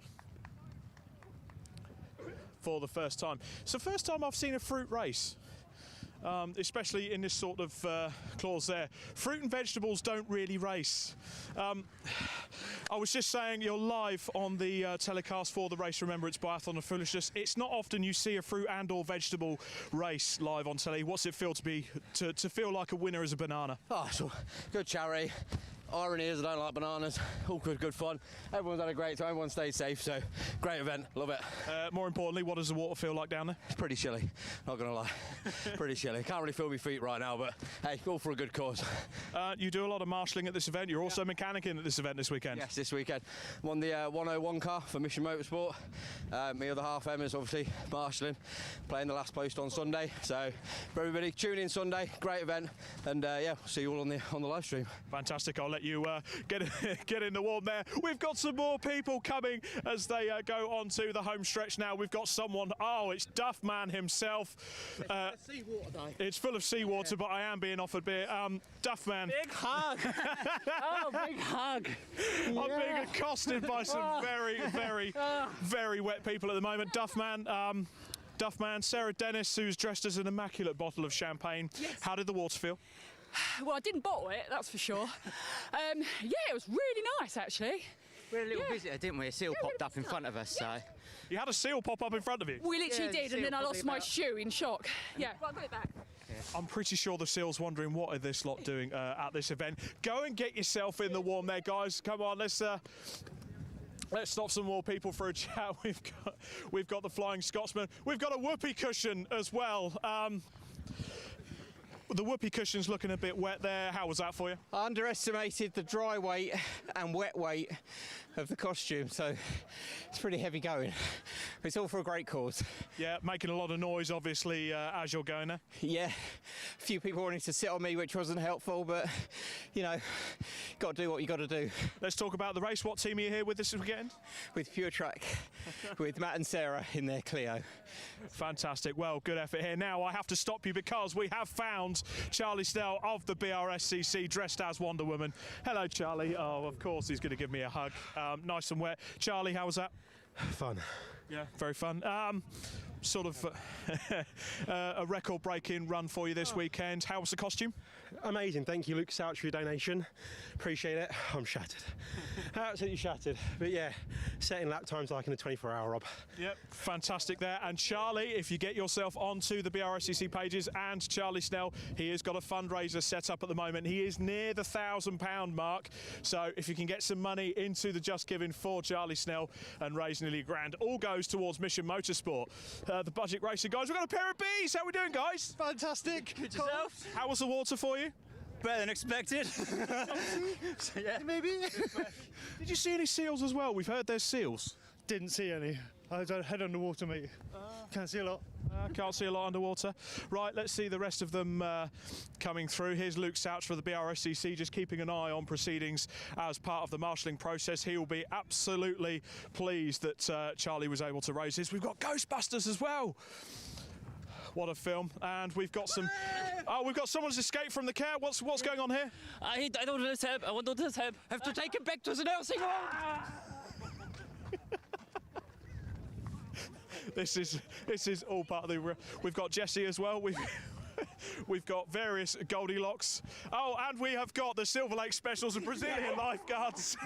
for the first time. It's the first time I've seen a fruit race. Especially in this sort of clause there. Fruit and vegetables don't really race. I was just saying, you're live on the telecast for the Race Remembrance Biathlon of Foolishness. It's not often you see a fruit and or vegetable race live on telly. What's it feel to feel like a winner as a banana? Oh, so good charity. Irony is I don't like bananas. All good fun. Everyone's had a great time. Everyone stayed safe, so great event. Love it. More importantly, what does the water feel like down there? It's pretty chilly, not gonna lie. Pretty chilly. Can't really feel my feet right now, but hey, all for a good cause. You do a lot of marshalling at this event. You're also mechanicking at this event this weekend. Yes, this weekend. Won the 101 car for Mission Motorsport. My other half Emma's obviously marshalling, playing the last post on Sunday. So for everybody, tune in Sunday. Great event, and yeah, we'll see you all on the live stream. Fantastic. I'll let you get in the warm there. We've got some more people coming as they go onto the home stretch now. We've got someone. Oh, it's Duffman himself. It's full of seawater, but I am being offered beer. Duffman. Big hug. Oh, big hug. I'm being accosted by some very wet people at the moment. Duffman, Sarah Dennis, who's dressed as an immaculate bottle of champagne. Yes. How did the water feel? Well, I didn't bottle it, that's for sure. Yeah, it was really nice, actually. We had a little visitor, didn't we? A seal popped up in front of us, so... You had a seal pop up in front of you? We literally Yeah, did, and then I lost my about- shoe in shock. Yeah, well, I got it back. I'm pretty sure the seal's wondering what are this lot doing at this event. Go and get yourself in the warm there, guys. Come on, let's stop some more people for a chat. We've got the Flying Scotsman. We've got a whoopee cushion as well. The whoopee cushion's looking a bit wet there. How was that for you? I underestimated the dry weight and wet weight of the costume, so it's pretty heavy going. It's all for a great cause. Yeah, making a lot of noise, obviously, as you're going there. Yeah, a few people wanted to sit on me, which wasn't helpful, but, you know, got to do what you got to do. Let's talk about the race. What team are you here with this weekend? With Pure Track, with Matt and Sarah in their Clio. Fantastic. Well, good effort here. Now, I have to stop you because we have found Charlie Snell of the BRSCC dressed as Wonder Woman. Hello, Charlie. Oh, of course, he's going to give me a hug. Nice and wet. Charlie, how was that? Fun. Yeah, very fun. Sort of a record-breaking run for you this weekend. How was the costume? Amazing. Thank you, Luke Souch, for your donation. Appreciate it. I'm shattered. Absolutely shattered. But yeah, setting lap times like in a 24-hour, Rob. Yep, fantastic there. And Charlie, if you get yourself onto the BRSCC pages and Charlie Snell, he has got a fundraiser set up at the moment. He is near the £1,000 mark. So if you can get some money into the Just Giving for Charlie Snell and raise nearly £1,000, all goes towards Mission Motorsport. The budget racing guys, we've got a pair of bees. How are we doing, guys? Fantastic. Good yourself? How was the water for you? Better than expected. So, yeah. Maybe. Did you see any seals as well? We've heard there's seals. Didn't see any. I was head underwater, mate. Can't see a lot. Can't see a lot underwater. Right, let's see the rest of them coming through. Here's Luke Souch for the BRSCC, just keeping an eye on proceedings as part of the marshalling process. He will be absolutely pleased that Charlie was able to raise this. We've got Ghostbusters as well. What a film. And we've got some... Oh, we've got someone's escaped from the car. What's going on here? I don't want to help. I want to help. I have to take him back to the nursing home. This is all part of the... We've got Jesse as well. We've got various Goldilocks. Oh, and we have got the Silver Lake Specials and Brazilian lifeguards.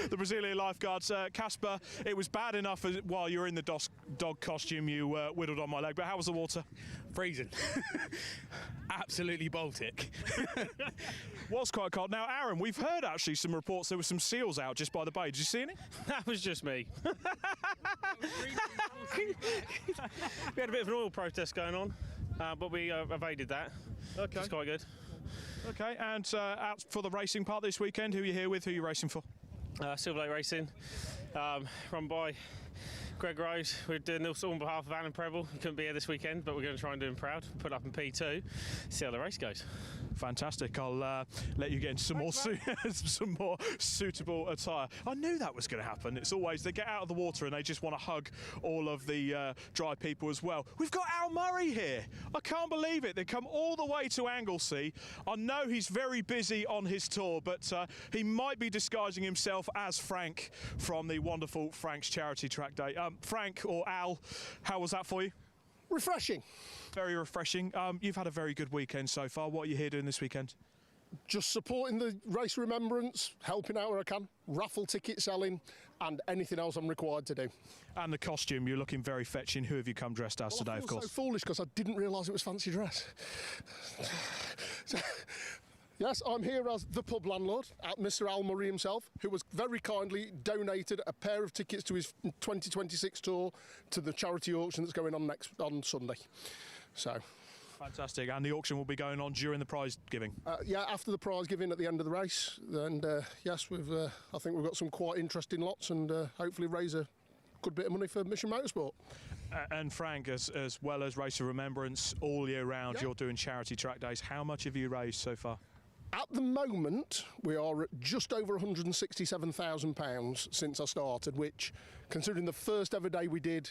The Brazilian lifeguards. Casper, it was bad enough while you were in the dog costume, you whittled on my leg, but how was the water? Freezing. Absolutely Baltic. Was quite cold. Now, Aaron, we've heard actually some reports there were some seals out just by the bay. Did you see any? That was just me. We had a bit of an oil protest going on. But we evaded that. Okay. It's quite good. Okay, and out for the racing part this weekend, who are you here with? Who are you racing for? Silver Lake Racing, run by Greg Rose. We're doing this on behalf of Alan Preble. He couldn't be here this weekend, but we're going to try and do him proud. Put up in P2, see how the race goes. Fantastic. I'll let you get into some more suitable attire. I knew that was going to happen. It's always they get out of the water and they just want to hug all of the dry people as well. We've got Al Murray here. I can't believe it. They come all the way to Anglesey. I know he's very busy on his tour, but he might be disguising himself as Frank from the wonderful Frank's Charity Track Day. Frank or Al, how was that for you? Refreshing. Very refreshing. You've had a very good weekend so far. What are you here doing this weekend? Just supporting the Race of Remembrance, helping out where I can, raffle ticket selling, and anything else I'm required to do. And the costume, you're looking very fetching. Who have you come dressed as today, of course? I feel so foolish because I didn't realise it was fancy dress. Yes, I'm here as the pub landlord, Mr. Al Murray himself, who was very kindly donated a pair of tickets to his 2026 tour to the charity auction that's going on on Sunday. So. Fantastic, and the auction will be going on during the prize giving? Yeah, after the prize giving at the end of the race. And yes, I think we've got some quite interesting lots and hopefully raise a good bit of money for Mission Motorsport. And Frank, as well as Race of Remembrance, all year round, You're doing charity track days. How much have you raised so far? At the moment, we are at just over £167,000 since I started, which, considering the first ever day we did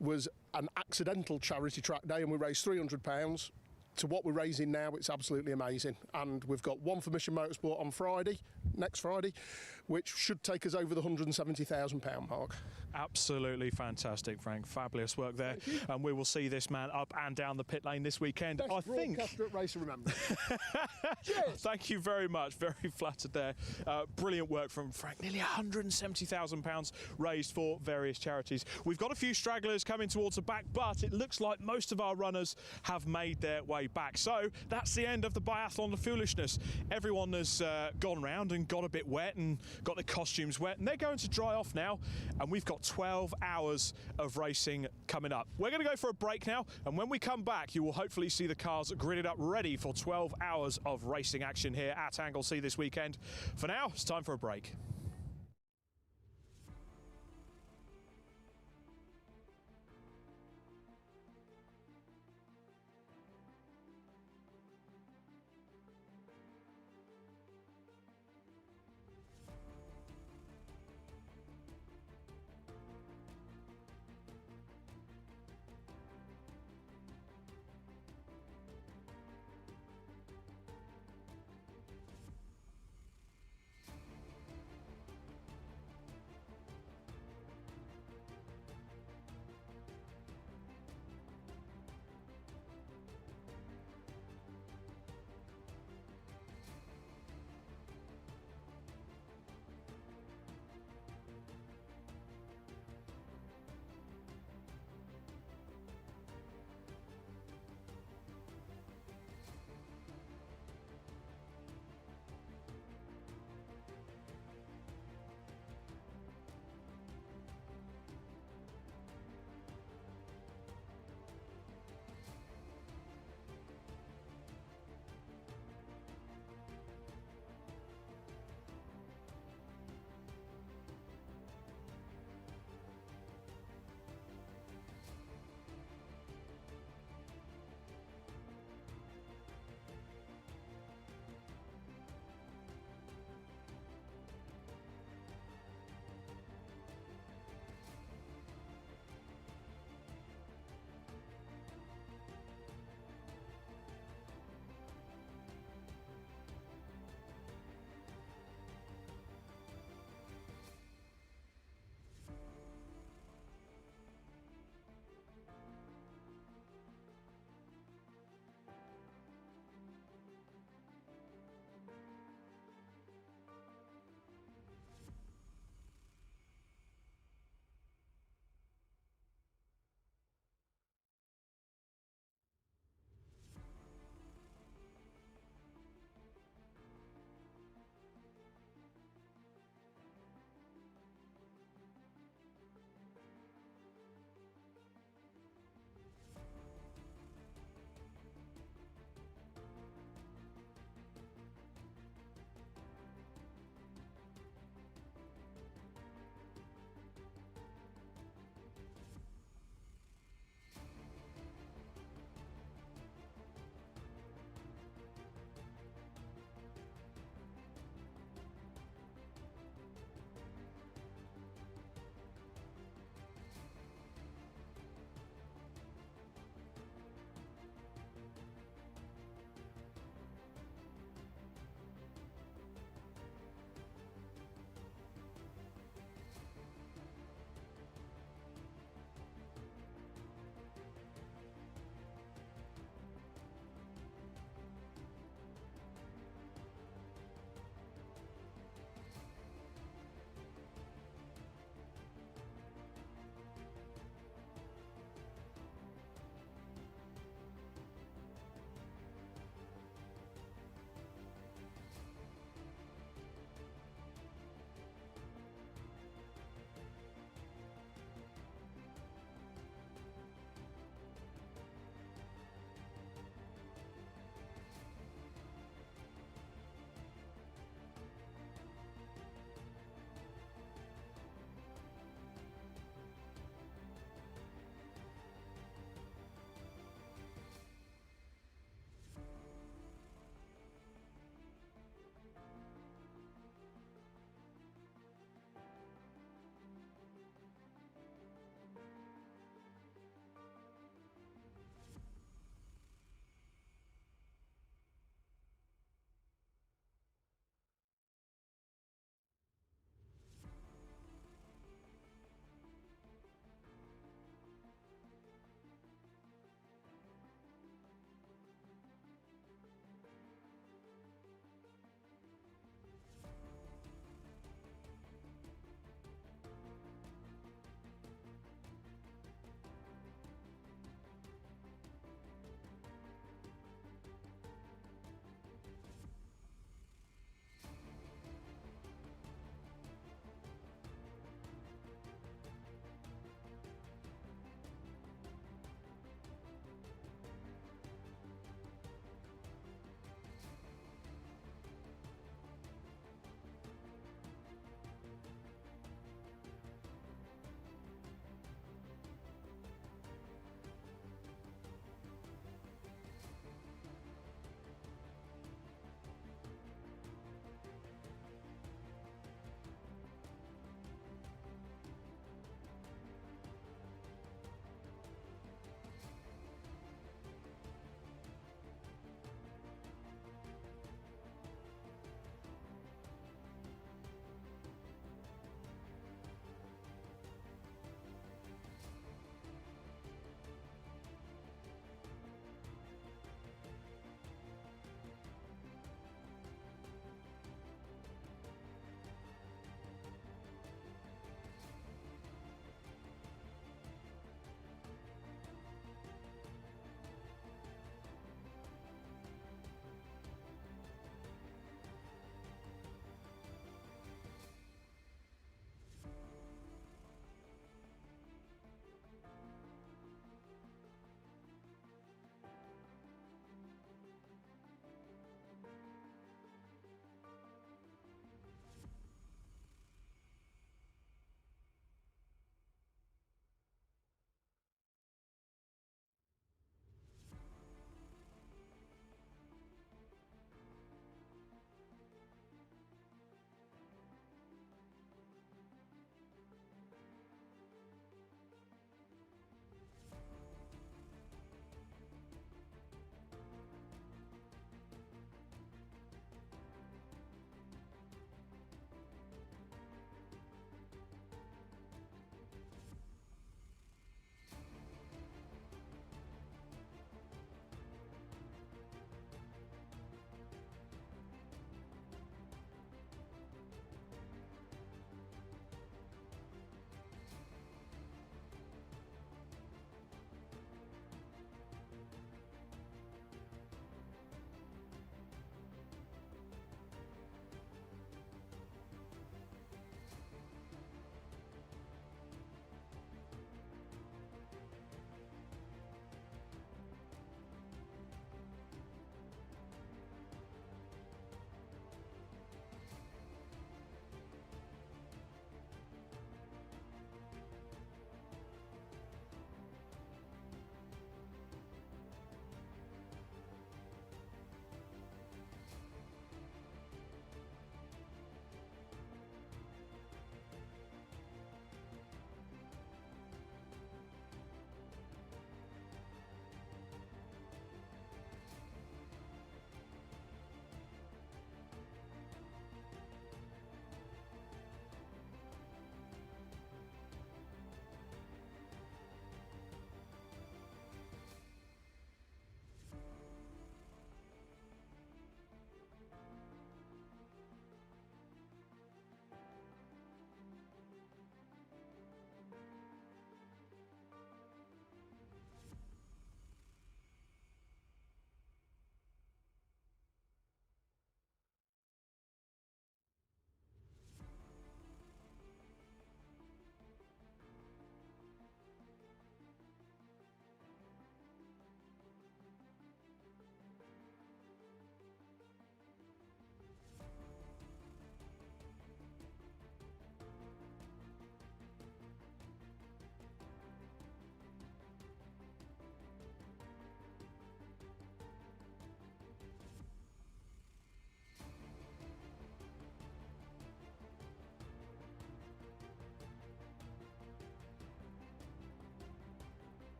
was an accidental charity track day and we raised £300, to what we're raising now, it's absolutely amazing. And we've got one for Mission Motorsport on Friday, next Friday, which should take us over the £170,000 mark. Absolutely fantastic, Frank. Fabulous work there. And we will see this man up and down the pit lane this weekend. Best I think. Broadcaster at Race of Remembrance. Cheers. Thank you very much. Very flattered there. Brilliant work from Frank. Nearly £170,000 raised for various charities. We've got a few stragglers coming towards the back, but it looks like most of our runners have made their way back. So that's the end of the Biathlon of Foolishness. Everyone has gone round and got a bit wet and got their costumes wet, and they're going to dry off now, and we've got 12 hours of racing coming up. We're going to go for a break now, and when we come back, you will hopefully see the cars gridded up ready for 12 hours of racing action here at Anglesey this weekend. For now, it's time for a break.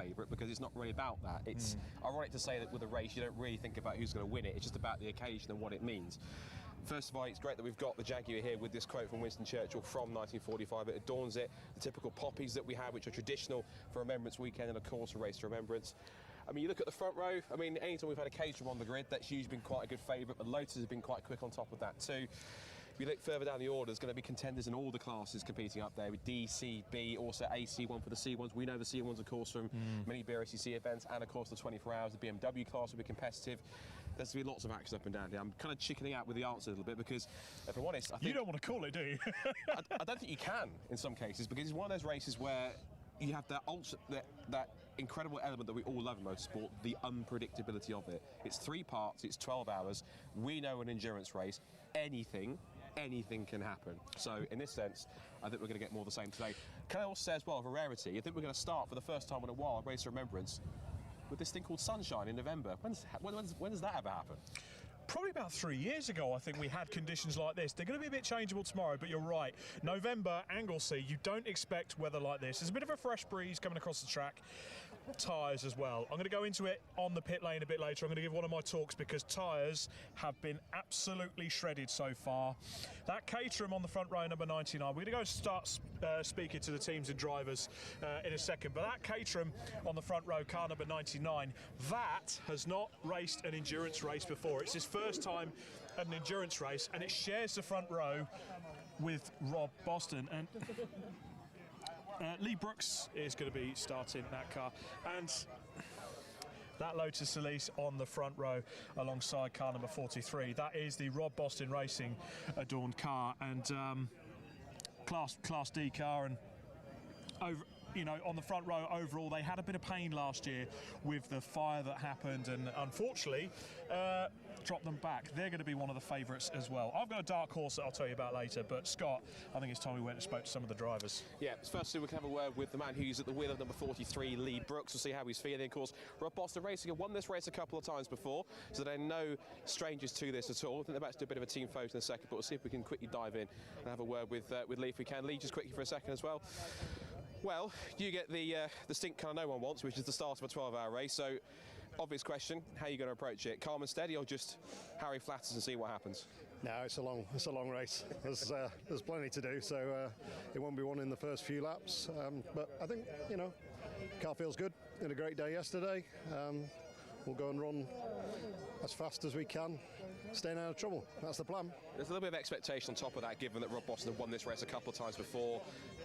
favourite because it's not really about that. It's ironic to say that with a race you don't really think about who's going to win it. It's just about the occasion and what it means. First of all, it's great that we've got the Jaguar here with this quote from Winston Churchill from 1945. It adorns it, the typical poppies that we have, which are traditional for Remembrance weekend, and of course a Race to Remembrance. I mean, you look at the front row, I mean, anytime we've had a Caterham on the grid, that's usually been quite a good favourite, but Lotus has been quite quick on top of that too. If you look further down the order, there's going to be contenders in all the classes competing up there with D, C, B, also AC1 for the C1s. We know the C1s, of course, from many BRSCC events, and of course the 24 hours. The BMW class will be competitive. There's going to be lots of action up and down here. I'm kind of chickening out with the answer a little bit because, if I'm honest, I think... You don't want to call it, do you? I don't think you can in some cases, because it's one of those races where you have that incredible element that we all love in motorsport, the unpredictability of it. It's 3 parts, it's 12 hours. We know an endurance race, anything can happen. So in this sense, I think we're going to get more of the same today. Can I also say as well, of a rarity, I think we're going to start for the first time in a while, Race of Remembrance, with this thing called Sunshine in November. When does that ever happen? Probably about 3 years ago, I think we had conditions like this. They're going to be a bit changeable tomorrow, but you're right. November, Anglesey, you don't expect weather like this. There's a bit of a fresh breeze coming across the track. Tyres as well. I'm going to go into it on the pit lane a bit later. I'm going to give one of my talks because tyres have been absolutely shredded so far. That Caterham on the front row, number 99. We're going to go and start speaking to the teams and drivers in a second. But that Caterham on the front row, car number 99, that has not raced an endurance race before. It's his first time at an endurance race, and it shares the front row with Rob Boston. And Lee Brooks is going to be starting that car, and that Lotus Elise on the front row alongside car number 43. That is the Rob Boston Racing adorned car, and Class D car, and over. You know, on the front row overall, they had a bit of pain last year with the fire that happened, and unfortunately dropped them back. They're going to be one of the favourites as well. I've got a dark horse that I'll tell you about later, but Scott, I think it's time we went and spoke to some of the drivers. Yeah, firstly we can have a word with the man who's at the wheel of number 43, Lee Brooks. We'll see how he's feeling. Of course, Rob Boston Racing have won this race a couple of times before, so they're no strangers to this at all. I think they're about to do a bit of a team photo in a second, but we'll see if we can quickly dive in and have a word with Lee if we can. Lee, just quickly for a second as well. Well, you get the stink car no one wants, which is the start of a 12-hour race. So, obvious question: how are you going to approach it? Calm and steady, or just Harry Flatters and see what happens? No, it's a long race. There's plenty to do, so it won't be won in the first few laps. But I think car feels good. Had a great day yesterday. We'll go and run as fast as we can, staying out of trouble. That's the plan. There's a little bit of expectation on top of that, given that Rob Boston have won this race a couple of times before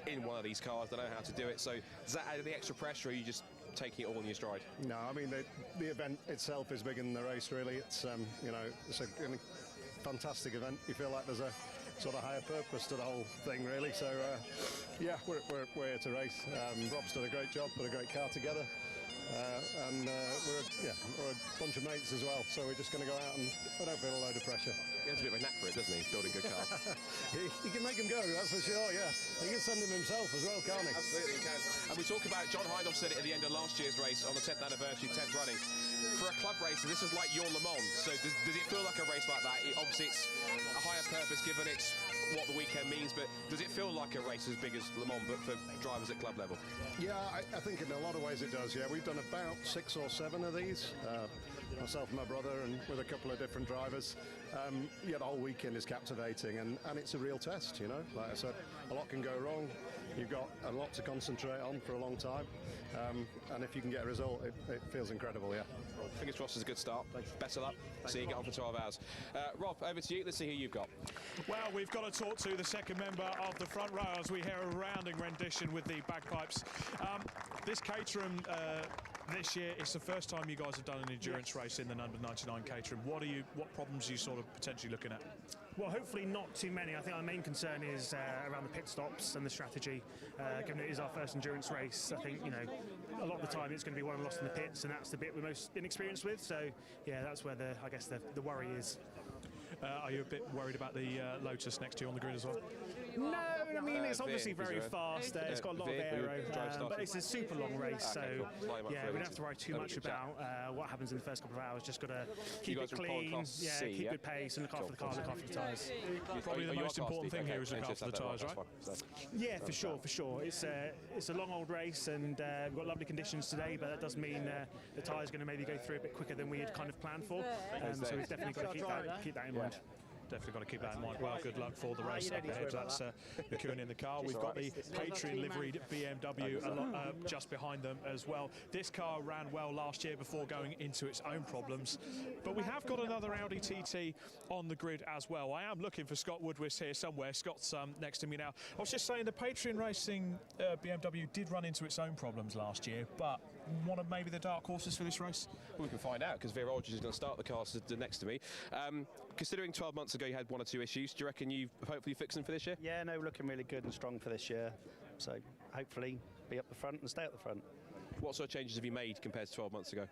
in one of these cars. They know how to do it. So does that add the extra pressure, or are you just taking it all in your stride? No, I mean, the event itself is bigger than the race, really. It's, it's a fantastic event. You feel like there's a sort of higher purpose to the whole thing, really. So, yeah, we're here to race. Rob's done a great job, put a great car together. And we're a bunch of mates as well, so we're just going to go out, and I don't feel a load of pressure. He has a bit of a knack for it, doesn't he, building good cars? he can make them go, that's for sure, yeah. He can send them himself as well, can't he? Absolutely, he can. And we talk about, John Hindhaugh said it at the end of last year's race on the 10th anniversary, 10th running. For a club racer, this is like your Le Mans, so does it feel like a race like that? Obviously, it's a higher purpose given it's what the weekend means, but does it feel like a race as big as Le Mans, but for drivers at club level? Yeah, I think in a lot of ways it does, yeah. We've done about 6 or 7 of these, myself and my brother, and with a couple of different drivers. Yeah, the whole weekend is captivating, and it's a real test, Like I said, a lot can go wrong. You've got a lot to concentrate on for a long time, and if you can get a result, it feels incredible, yeah. Fingers crossed is a good start. Better luck. See you get on for 12 hours. Rob, over to you. Let's see who you've got. Well, we've got to talk to the second member of the front row as we hear a rounding rendition with the bagpipes. This Caterham this year, it's the first time you guys have done an endurance race in the number 99 Caterham. What problems are you sort of potentially looking at? Well, hopefully not too many. I think our main concern is around the pit stops and the strategy. Given it is our first endurance race, I think a lot of the time it's going to be won lost in the pits, and that's the bit we're most inexperienced with. So yeah, that's where the worry is. Are you a bit worried about the Lotus next to you on the grid as well? No, I mean it's obviously very fast. It's got a lot of aero, but it's a super long race, so yeah, we don't have to worry too much about what happens in the first couple of hours. Just got to keep it clean, keep good pace, and look after the car, look after the tyres. Probably the most important thing here is look after the tyres, right? Yeah, for sure. It's a long old race, and we've got lovely conditions today, but that does mean the tyres are going to maybe go through a bit quicker than we had kind of planned for. So we've definitely got to keep that in mind. Definitely got to keep that in mind. Well, good luck for the race up ahead. That's the Kuhn in the car. We've got the Patreon liveried BMW just behind them as well. This car ran well last year before going into its own problems. But we have got another Audi TT on the grid as well. I am looking for Scott Woodwist here somewhere. Scott's next to me now. I was just saying the Patreon Racing BMW did run into its own problems last year, but one of maybe the dark horses for this race? Well, we can find out, because Vera Aldridge is going to start the car next to me. Considering 12 months ago you had 1 or 2 issues, do you reckon you've hopefully fixed them for this year? Yeah, no, we're looking really good and strong for this year. So hopefully be up the front and stay at the front. What sort of changes have you made compared to 12 months ago?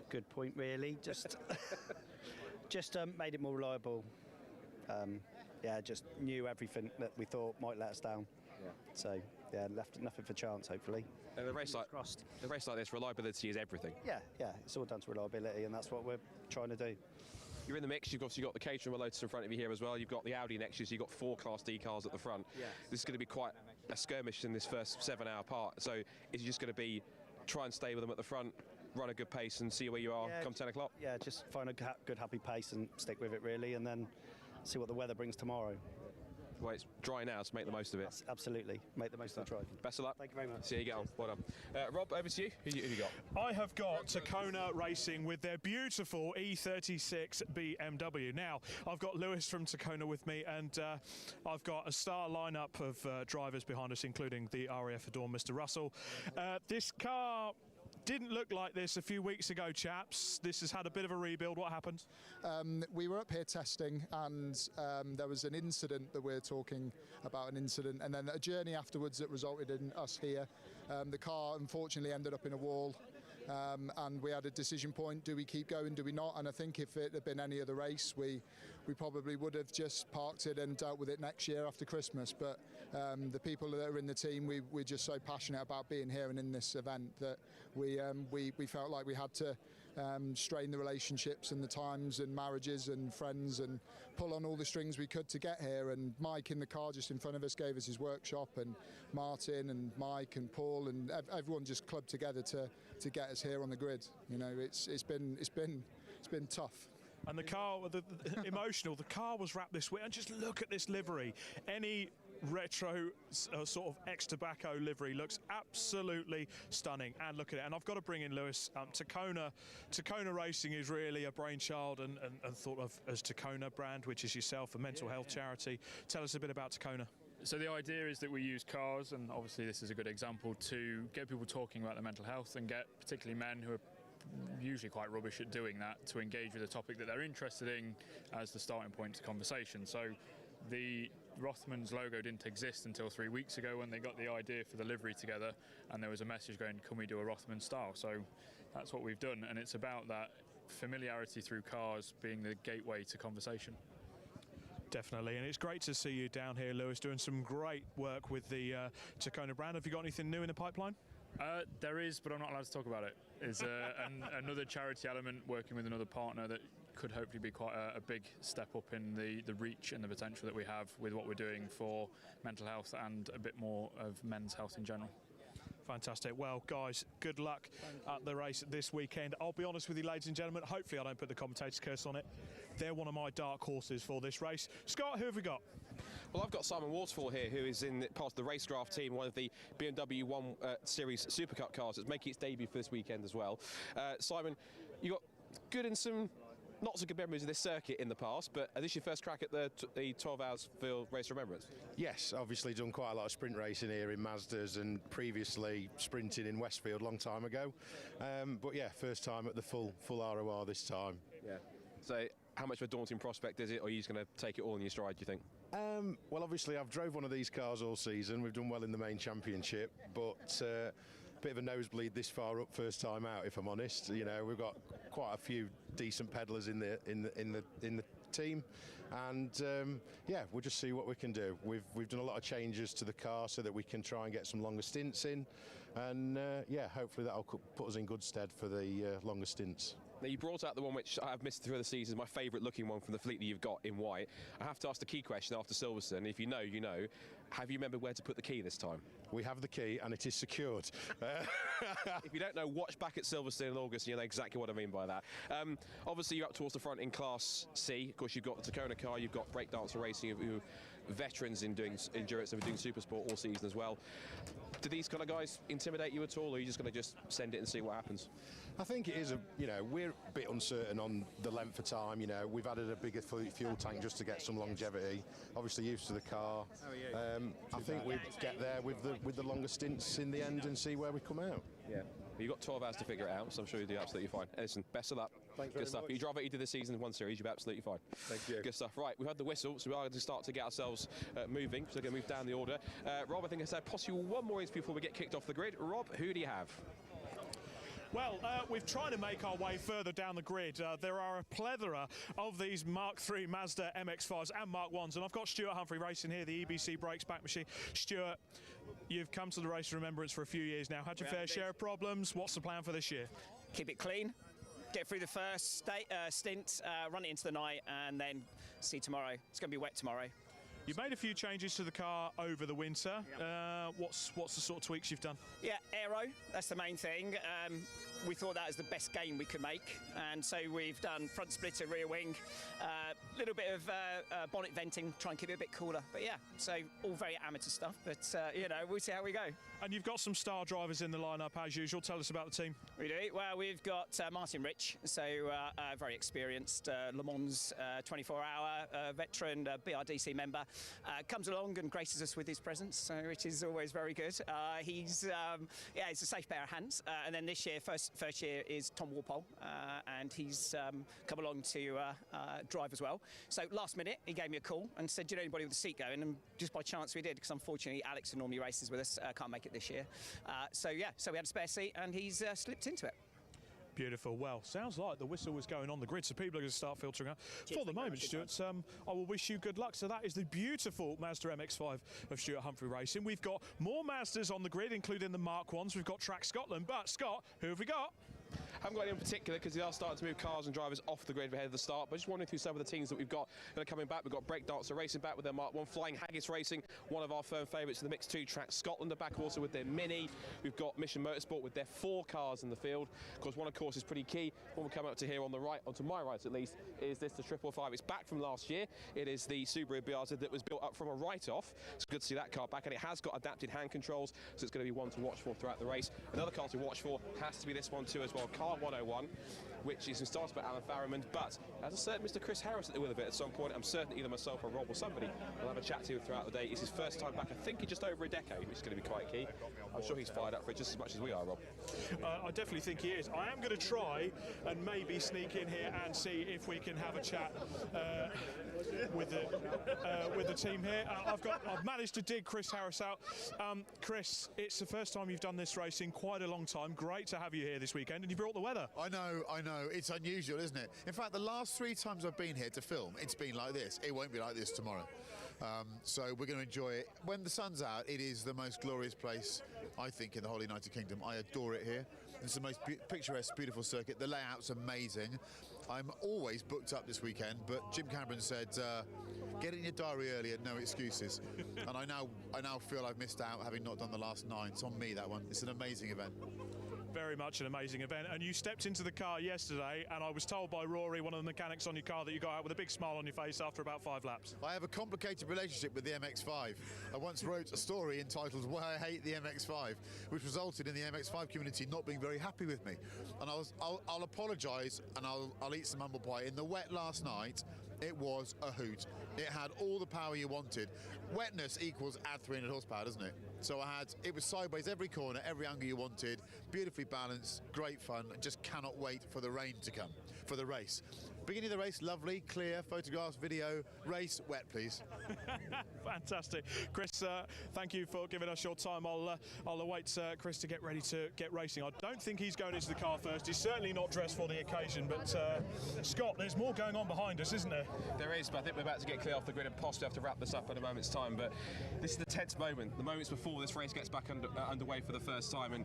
Good point, really. Just made it more reliable. Just knew everything that we thought might let us down. Yeah. So yeah, left nothing for chance, hopefully. And a race like this, reliability is everything. Yeah, it's all down to reliability, and that's what we're trying to do. You're in the mix. You've obviously got the Caterham Lotus in front of you here as well. You've got the Audi next to you, so you've got 4 Class D cars at the front. Yeah. This is going to be quite a skirmish in this first 7-hour part. So is it just going to be try and stay with them at the front, run a good pace and see where you are come 10 o'clock? Yeah, just find a good, happy pace and stick with it, really, and then see what the weather brings tomorrow. Well, it's dry now, so make the most of it. Absolutely. Make the most of the dry. Best of luck. Thank you very much. See you get on. Well done. Rob, over to you. Who you got? I have got Tacona Racing with their beautiful E36 BMW. Now, I've got Lewis from Tacona with me, and I've got a star lineup of drivers behind us, including the RAF Adorn, Mr. Russell. This car didn't look like this a few weeks ago, chaps. This has had a bit of a rebuild. What happened? We were up here testing, and there was an incident that we're talking about, and then a journey afterwards that resulted in us here. The car unfortunately ended up in a wall. And we had a decision point: do we keep going, do we not? And I think if it had been any other race, we probably would have just parked it and dealt with it next year after Christmas. But the people that are in the team, we're just so passionate about being here and in this event that we felt like we had to strain the relationships and the times and marriages and friends and pull on all the strings we could to get here. And Mike in the car just in front of us gave us his workshop, and Martin and Mike and Paul and everyone just clubbed together to get us here on the grid. You know, it's been tough. And the car, the emotional, the car was wrapped this way, and just look at this livery. Any retro sort of ex-tobacco livery looks absolutely stunning. And look at it. And I've got to bring in Lewis. Tacona Racing is really a brainchild and thought of as Tacona brand, which is yourself, a mental health charity. Tell us a bit about Tacona. So the idea is that we use cars, and obviously this is a good example, to get people talking about their mental health and get particularly men who are usually quite rubbish at doing that to engage with a topic that they're interested in as the starting point to conversation. So the Rothmans logo didn't exist until 3 weeks ago when they got the idea for the livery together, and there was a message going, can we do a Rothman style? So that's what we've done, and it's about that familiarity through cars being the gateway to conversation. Definitely, and it's great to see you down here, Lewis, doing some great work with the Tacona brand. Have you got anything new in the pipeline? There is, but I'm not allowed to talk about it. It's another charity element, working with another partner that could hopefully be quite a big step up in the reach and the potential that we have with what we're doing for mental health and a bit more of men's health in general. Fantastic. Well, guys, good luck at the race this weekend. I'll be honest with you, ladies and gentlemen, hopefully I don't put the commentator's curse on it. They're one of my dark horses for this race. Scott, who have we got? Well, I've got Simon Waterfall here, who is in part of the Racecraft team, one of the BMW 1 Series Super Cup cars that's making its debut for this weekend as well. Simon, you got good and some not so good memories of this circuit in the past, but is this your first crack at the 12 hours for Race of Remembrance? Yes, obviously done quite a lot of sprint racing here in Mazdas and previously sprinting in Westfield a long time ago. But yeah, first time at the full ROR this time. Yeah. So how much of a daunting prospect is it, or are you just going to take it all in your stride, do you think? Well, obviously I've drove one of these cars all season. We've done well in the main championship, but bit of a nosebleed this far up first time out, if I'm honest. You know, we've got quite a few decent pedallers in the team, and yeah, we'll just see what we can do. We've done a lot of changes to the car so that we can try and get some longer stints in, and yeah, hopefully that'll put us in good stead for the longer stints. Now, you brought out the one which I've missed through the season, my favourite looking one from the fleet that you've got in white. I have to ask the key question after Silverstone. If you know, you know. Have you remembered where to put the key this time? We have the key and it is secured. If you don't know, watch back at Silverstone in August and you'll know exactly what I mean by that. Obviously, you're up towards the front in Class C. Of course, you've got the Tacona car, you've got Breakdancer Racing, who veterans in doing endurance and doing Supersport all season as well. Do these kind of guys intimidate you at all, or are you just going to just send it and see what happens? I think it is we're a bit uncertain on the length of time. We've added a bigger fuel tank just to get some longevity. Obviously used to the car. I think we'd get there with the longer stints in the end and see where we come out. Yeah. You've got 12 hours to figure it out, so I'm sure you'll do absolutely fine. Listen, best of luck. Thanks Good stuff. very much. You drive what you did this season in one series, you'll be absolutely fine. Thank you. Good stuff. Right, we've had the whistle, so we are going to start to get ourselves moving. So we're going to move down the order. Rob, I think I said possibly one more interview before we get kicked off the grid. Rob, who do you have? Well, we've tried to make our way further down the grid. There are a plethora of these Mark III Mazda MX-5s and Mark 1s, and I've got Stuart Humphrey racing here, the EBC brakes back machine. Stuart, you've come to the Race of Remembrance for a few years now. Had your fair share of problems. What's the plan for this year? Keep it clean, get through the first stint, run it into the night, and then see tomorrow. It's going to be wet tomorrow. You've made a few changes to the car over the winter. What's the sort of tweaks you've done? Yeah, aero, that's the main thing. We thought that was the best gain we could make, and so we've done front splitter, rear wing, little bit of bonnet venting, try and keep it a bit cooler. But yeah, so all very amateur stuff, but we'll see how we go. And you've got some star drivers in the lineup as usual. Tell us about the team. We do. Well, we've got Martin Rich, so very experienced Le Mans 24-hour veteran, BRDC member. Comes along and graces us with his presence, which is always very good. He's a safe pair of hands. And then this year, first year is Tom Walpole, and he's come along to drive as well. So last minute, he gave me a call and said, "Do you know anybody with a seat going?" And just by chance we did, because unfortunately Alex, who normally races with us, can't make it this year. So we had a spare seat, and he's slipped into it. Beautiful. Well, sounds like the whistle was going on the grid, so people are going to start filtering out. For the moment, Stuart, I will wish you good luck. So that is the beautiful Mazda MX-5 of Stuart Humphrey Racing. We've got more Mazdas on the grid, including the Mark 1s. We've got Track Scotland. But, Scott, who have we got? I haven't got any in particular because they are starting to move cars and drivers off the grid ahead of the start. But just wondering through some of the teams that we've got that are coming back. We've got Breakdancer Racing back with their Mark 1, Flying Haggis Racing, one of our firm favourites in the Mix 2. Track Scotland are back also with their Mini. We've got Mission Motorsport with their 4 cars in the field. Of course, one of course is pretty key. One we're coming up to here on the right, onto my right at least, is this the 555. It's back from last year. It is the Subaru BRZ that was built up from a write-off. It's good to see that car back, and it has got adapted hand controls, so it's going to be one to watch for throughout the race. Another car to watch for has to be this one too as well, Car 101. Which is started by Alan Farriman, but as a certain Mr. Chris Harris at the wheel of it at some point. I'm certain either myself or Rob or somebody will have a chat to him throughout the day. It's his first time back, I think, in just over a decade, which is going to be quite key. I'm sure he's fired up for it just as much as we are, Rob. I definitely think he is. I am going to try and maybe sneak in here and see if we can have a chat with the team here. I've managed to dig Chris Harris out. Chris, it's the first time you've done this race in quite a long time. Great to have you here this weekend, and you brought the weather. I know. It's unusual, isn't it? In fact, the last 3 times I've been here to film, it's been like this. It won't be like this tomorrow. So we're going to enjoy it. When the sun's out, it is the most glorious place, I think, in the whole United Kingdom. I adore it here. It's the most picturesque, beautiful circuit. The layout's amazing. I'm always booked up this weekend, but Jim Cameron said, get in your diary earlier, no excuses. And I now feel I've missed out, having not done the last 9. It's on me, that one. It's an amazing event. Very much an amazing event. And you stepped into the car yesterday, and I was told by Rory, one of the mechanics on your car, that you got out with a big smile on your face after about 5 laps. I have a complicated relationship with the MX-5. I once wrote a story entitled Why I Hate the MX-5, which resulted in the MX-5 community not being very happy with me. And I'll apologise, and I'll eat some humble pie. In the wet last night, it was a hoot. It had all the power you wanted. Wetness equals add 300 horsepower, doesn't it? So it was sideways every corner, every angle you wanted, beautifully balanced, great fun, and just cannot wait for the rain to come, for the race. Beginning of the race, lovely, clear, photographs, video, race, wet, please. Fantastic. Chris, thank you for giving us your time. I'll await Chris to get ready to get racing. I don't think he's going into the car first. He's certainly not dressed for the occasion, but Scott, there's more going on behind us, isn't there? There is, but I think we're about to get clear off the grid and possibly have to wrap this up in a moment's time. But this is the tense moment, the moments before this race gets back underway for the first time, and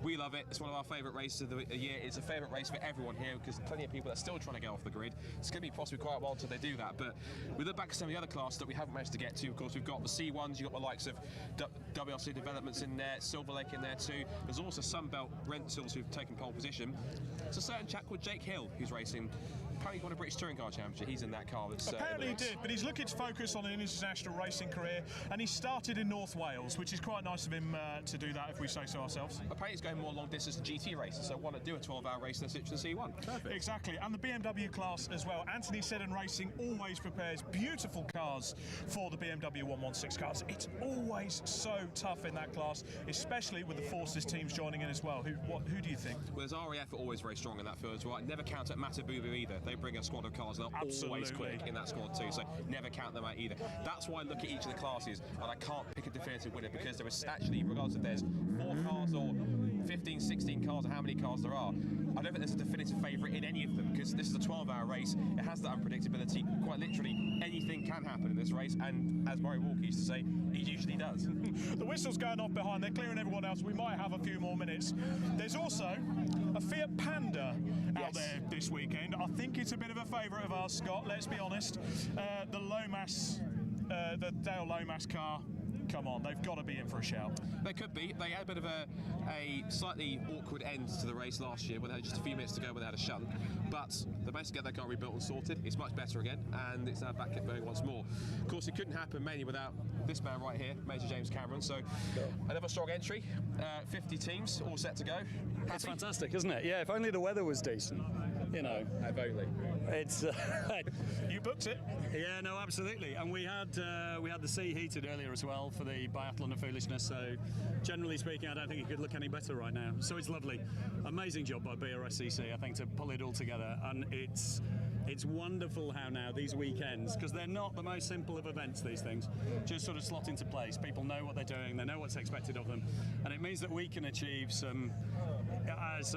we love it. It's one of our favourite races of the year. It's a favourite race for everyone here because plenty of people are still trying to get off the grid. It's going to be possibly quite a while until they do that, but we look back at some of the other classes that we haven't managed to get to. Of course, we've got the C1s, you've got the likes of WRC Developments in there, Silver Lake in there too. There's also Sunbelt Rentals who've taken pole position. It's a certain chap called Jake Hill who's racing. Apparently he won a British Touring Car Championship. He's in that car. Apparently he did, but he's looking to focus on an international racing career, and he started in North Wales, which is quite nice of him to do that, if we say so ourselves. Apparently he's going more long distance GT races, so why not do a 12-hour race in a Citroen C1? Perfect. Exactly, and the BMW class as well. Anthony Seddon Racing always prepares beautiful cars for the BMW 116 cars. It's always so tough in that class, especially with the Forces teams joining in as well. Who do you think? Well, there's RAF are always very strong in that field as well. Never count out Matabubu either. They bring a squad of cars, they're always quick in that squad too, so never count them out either. That's why I look at each of the classes and I can't pick a definitive winner, because there is actually, regardless if there's 4 cars or 15, 16 cars or how many cars there are, I don't think there's a definitive favourite in any of them, because this is a 12-hour race. It has that unpredictability. Quite literally, anything can happen in this race, and as Murray Walker used to say, it usually does. The whistle's going off behind, they're clearing everyone else. We might have a few more minutes. There's also a Fiat Panda out there this weekend. I think it's a bit of a favourite of ours, Scott, let's be honest. The Lomas, the Dale Lomas car, come on, they've got to be in for a shout. They could be. They had a bit of a slightly awkward end to the race last year, where they had just a few minutes to go when they had a shunt. But they managed to get that car rebuilt and sorted. It's much better again, and it's now back at going once more. Of course, it couldn't happen mainly without this man right here, Major James Cameron. So another strong entry, 50 teams all set to go. That's fantastic, isn't it? Yeah, if only the weather was decent. You know, if only. It's you booked it. Yeah, no, absolutely. And we had the sea heated earlier as well for the Biathlon of Foolishness. So generally speaking, I don't think it could look any better right now. So it's lovely. Amazing job by BRSCC, I think, to pull it all together. And it's wonderful how now these weekends, because they're not the most simple of events, these things, just sort of slot into place. People know what they're doing, they know what's expected of them, and it means that we can achieve some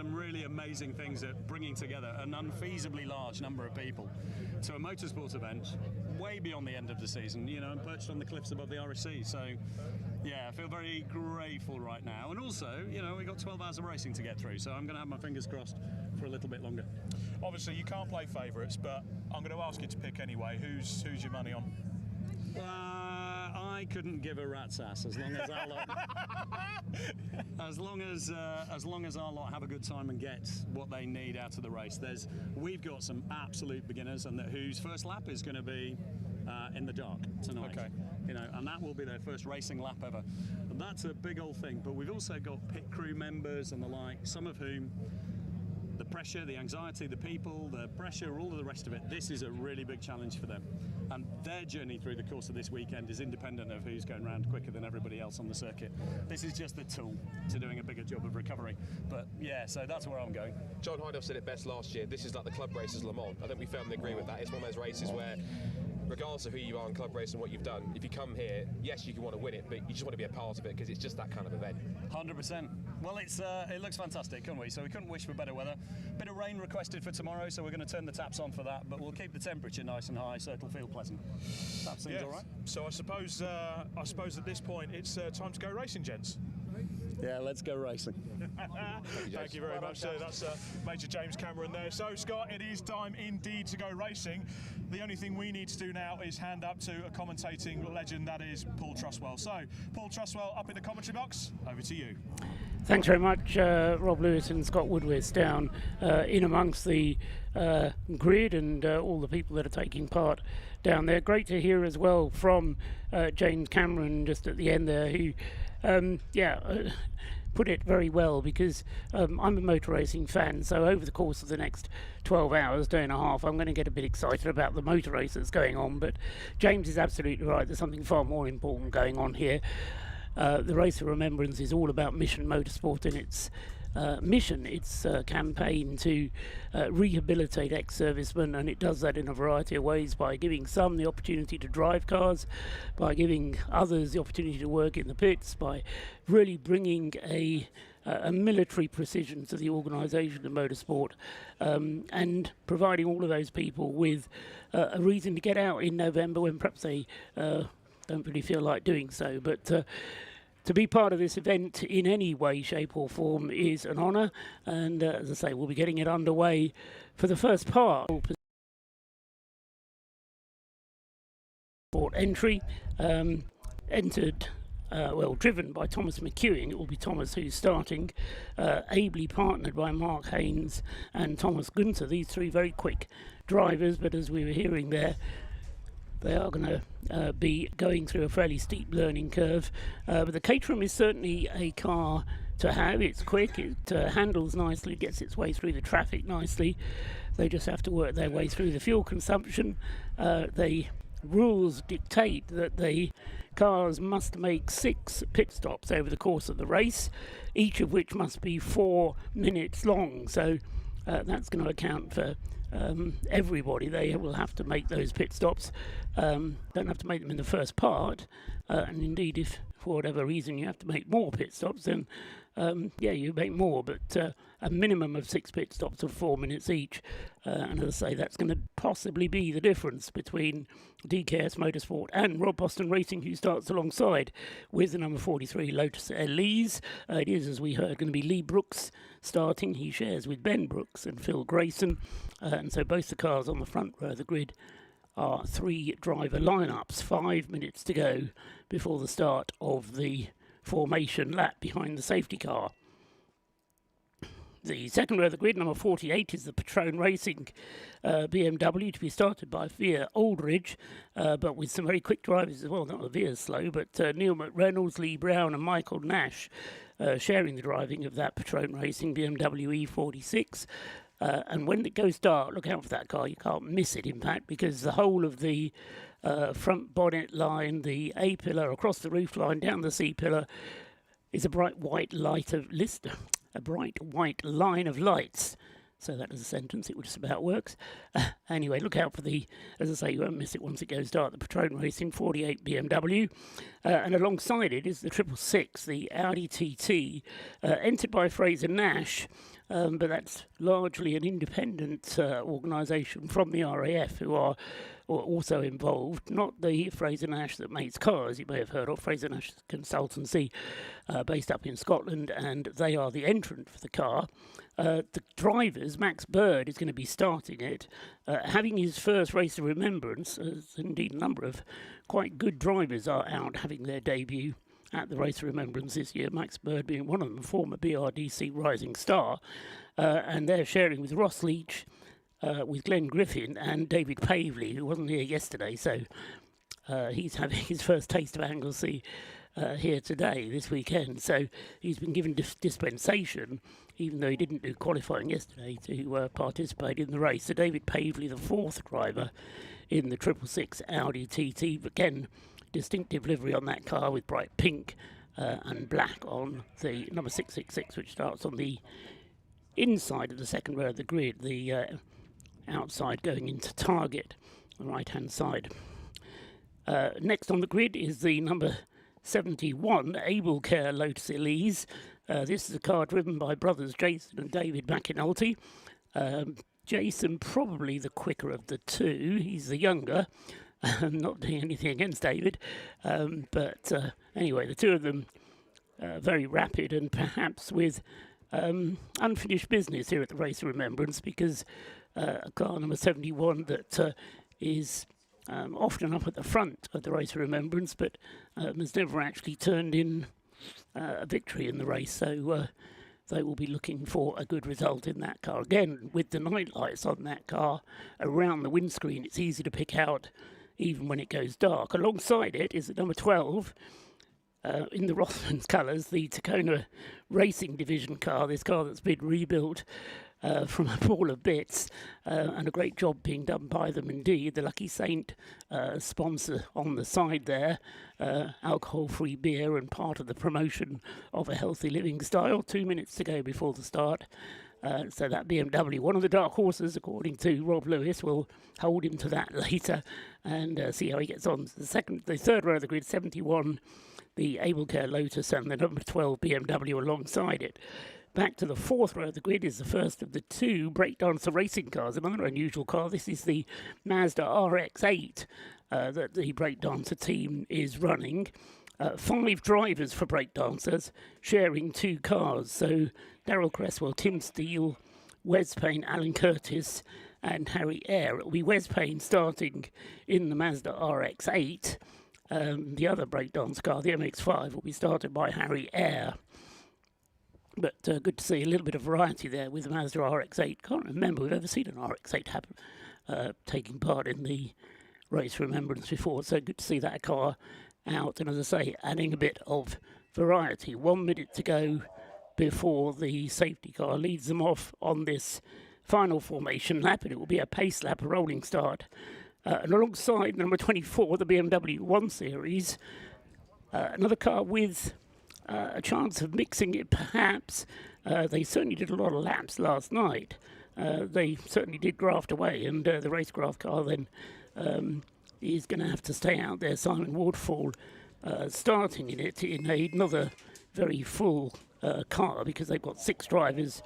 really amazing things at bringing together an unfeasibly large number of people to a motorsport event way beyond the end of the season, you know, and perched on the cliffs above the RSC. So yeah, I feel very grateful right now, and also, you know, we've got 12 hours of racing to get through, so I'm going to have my fingers crossed for a little bit longer. Obviously you can't play favourites, but I'm going to ask you to pick anyway. Who's your money on? I couldn't give a rat's ass as long as our lot, as long as our lot have a good time and get what they need out of the race. We've got some absolute beginners, and whose first lap is going to be in the dark tonight. Okay. You know, and that will be their first racing lap ever. And that's a big old thing. But we've also got pit crew members and the like, some of whom the pressure, the anxiety, the people, the pressure, all of the rest of it, this is a really big challenge for them. And their journey through the course of this weekend is independent of who's going round quicker than everybody else on the circuit. This is just the tool to doing a bigger job of recovery. But yeah, so that's where I'm going. John Hindhaugh said it best last year. This is like the club races Le Mans. I think we firmly agree with that. It's one of those races where, regardless of who you are in club race and what you've done, if you come here, yes, you can want to win it, but you just want to be a part of it because it's just that kind of event. 100%. Well, it looks fantastic, couldn't we? So we couldn't wish for better weather. Bit of rain requested for tomorrow, so we're going to turn the taps on for that, but we'll keep the temperature nice and high so it'll feel pleasant. That seems all right. So I suppose at this point it's time to go racing, gents. Yeah, let's go racing. Thank you very much, sir. That's Major James Cameron there. So, Scott, it is time indeed to go racing. The only thing we need to do now is hand up to a commentating legend, that is Paul Trustwell. So, Paul Trustwell, up in the commentary box, over to you. Thanks very much, Rob Lewis and Scott Woodward down in amongst the grid and all the people that are taking part down there. Great to hear as well from James Cameron just at the end there, who put it very well, because I'm a motor racing fan, so over the course of the next 12 hours, day and a half, I'm going to get a bit excited about the motor race that's going on, but James is absolutely right. There's something far more important going on here. The Race of Remembrance is all about Mission Motorsport and its mission, its campaign to rehabilitate ex-servicemen, and it does that in a variety of ways, by giving some the opportunity to drive cars, by giving others the opportunity to work in the pits, by really bringing a military precision to the organisation of motorsport, and providing all of those people with a reason to get out in November when perhaps they don't really feel like doing so. But to be part of this event in any way, shape or form is an honour, and as I say, we'll be getting it underway for the first part. Entry entered, driven by Thomas McEwing. It will be Thomas who's starting, ably partnered by Mark Haynes and Thomas Gunther. These three very quick drivers, but as we were hearing there, they are going to be going through a fairly steep learning curve. But the Caterham is certainly a car to have. It's quick, it handles nicely, gets its way through the traffic nicely. They just have to work their way through the fuel consumption. The rules dictate that the cars must make 6 pit stops over the course of the race, each of which must be 4 minutes long. So that's going to account for everybody. They will have to make those pit stops. Don't have to make them in the first part, and indeed if for whatever reason you have to make more pit stops, then you make more, but a minimum of 6 pit stops of 4 minutes each. And as I say, that's going to possibly be the difference between DKS Motorsport and Rob Boston Racing, who starts alongside with the number 43 Lotus Elise. It is, as we heard, going to be Lee Brooks starting. He shares with Ben Brooks and Phil Grayson, and so both the cars on the front row of the grid are 3 driver lineups. 5 minutes to go before the start of the formation lap behind the safety car. The second row of the grid, number 48, is the Patrone Racing BMW, to be started by Veer Aldridge, but with some very quick drivers as well. Not that Veer's slow, but Neil McReynolds, Lee Brown and Michael Nash sharing the driving of that Patrone Racing BMW E46. And when it goes dark, look out for that car. You can't miss it, in fact, because the whole of the front bonnet line, the A-pillar, across the roof line, down the C-pillar, is a bright white light of a bright white line of lights. So that is a sentence, it just about works. Anyway, look out for the, as I say, you won't miss it once it goes dark, the Patrone Racing 48 BMW. And alongside it is the 666, the Audi TT, entered by Fraser Nash, but that's largely an independent organisation from the RAF, who are also involved. Not the Fraser Nash that makes cars, you may have heard of. Fraser Nash consultancy based up in Scotland, and they are the entrant for the car. The drivers, Max Bird is going to be starting it, having his first Race of Remembrance, as indeed a number of quite good drivers are out having their debut at the Race of Remembrance this year, Max Bird being one of them, former BRDC Rising Star, and they're sharing with Ross Leach, with Glenn Griffin and David Pavley, who wasn't here yesterday, so he's having his first taste of Anglesey here today, this weekend. So he's been given dispensation, even though he didn't do qualifying yesterday, to participate in the race. So David Pavley, the 4th driver in the 666 Audi TT, again, distinctive livery on that car with bright pink and black on the number 666, which starts on the inside of the second row of the grid, the outside going into target, the right-hand side. Next on the grid is the number 71 Able Care Lotus Elise. This is a car driven by brothers Jason and David McAnulty. Jason probably the quicker of the two. He's the younger. Not doing anything against David, but anyway, the two of them very rapid, and perhaps with unfinished business here at the Race of Remembrance, because a car number 71 that is often up at the front of the Race of Remembrance, but has never actually turned in a victory in the race, so they will be looking for a good result in that car. Again, with the night lights on that car around the windscreen, it's easy to pick out even when it goes dark. Alongside it is the number 12, in the Rothmans colours, the Tacona Racing Division car, this car that's been rebuilt from a ball of bits, and a great job being done by them indeed. The Lucky Saint sponsor on the side there, alcohol-free beer and part of the promotion of a healthy living style. 2 minutes to go before the start. So that BMW, one of the dark horses, according to Rob Lewis, will hold him to that later and see how he gets on. The third row of the grid, 71, the AbleCare Lotus and the number 12 BMW alongside it. Back to the fourth row of the grid is the first of the two breakdancer racing cars, another unusual car. This is the Mazda RX-8 that the breakdancer team is running. 5 drivers for breakdancers sharing 2 cars. So Darryl Cresswell, Tim Steele, Wes Payne, Alan Curtis and Harry Eyre. It will be Wes Payne starting in the Mazda RX-8. The other breakdance car, the MX-5, will be started by Harry Eyre. But good to see a little bit of variety there with the Mazda RX-8. Can't remember we've ever seen an RX-8 taking part in the Race of Remembrance before. So good to see that car out. And as I say, adding a bit of variety. 1 minute to go before the safety car leads them off on this final formation lap. And it will be a pace lap, a rolling start. And alongside number 24, the BMW 1 Series, another car with a chance of mixing it, perhaps. They certainly did a lot of laps last night. They certainly did graft away, and the racecraft car then is going to have to stay out there. Simon Waterfall starting in it in another very full car, because they've got 6 drivers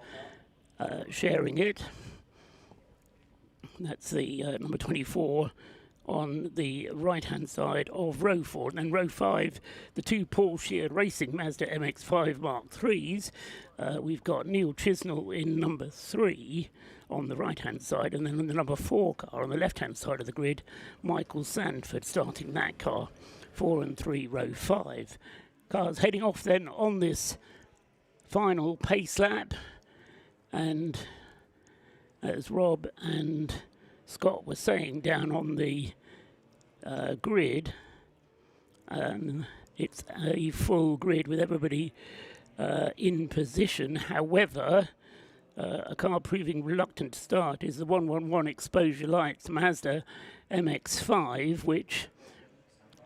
sharing it. That's the number 24 on the right-hand side of row 4. And then row 5, the 2 Paul Sheard Racing Mazda MX-5 Mark IIIs. We've got Neil Chisnell in number 3 on the right-hand side, and then on the number 4 car on the left-hand side of the grid, Michael Sandford starting that car, 4 and 3, row 5. Cars heading off then on this final pace lap, and as Rob and Scott were saying down on the grid, it's a full grid with everybody in position. However, a car proving reluctant to start is the 111 Exposure Lights Mazda MX-5, which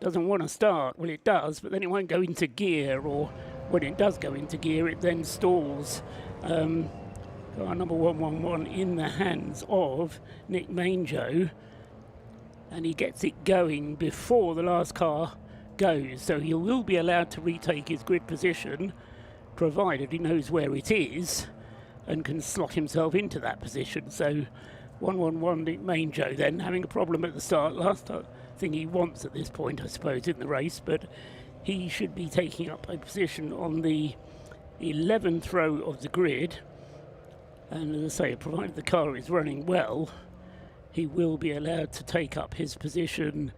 doesn't want to start. Well, it does, but then it won't go into gear, or when it does go into gear, it then stalls. Car number 111 in the hands of Nick Manjo, and he gets it going before the last car goes, so he will be allowed to retake his grid position, provided he knows where it is and can slot himself into that position. So 111 Nick Manjo then having a problem at the start. Last thing he wants at this point, I suppose, in the race, but he should be taking up a position on the 11th row of the grid. And as I say, provided the car is running well, he will be allowed to take up his position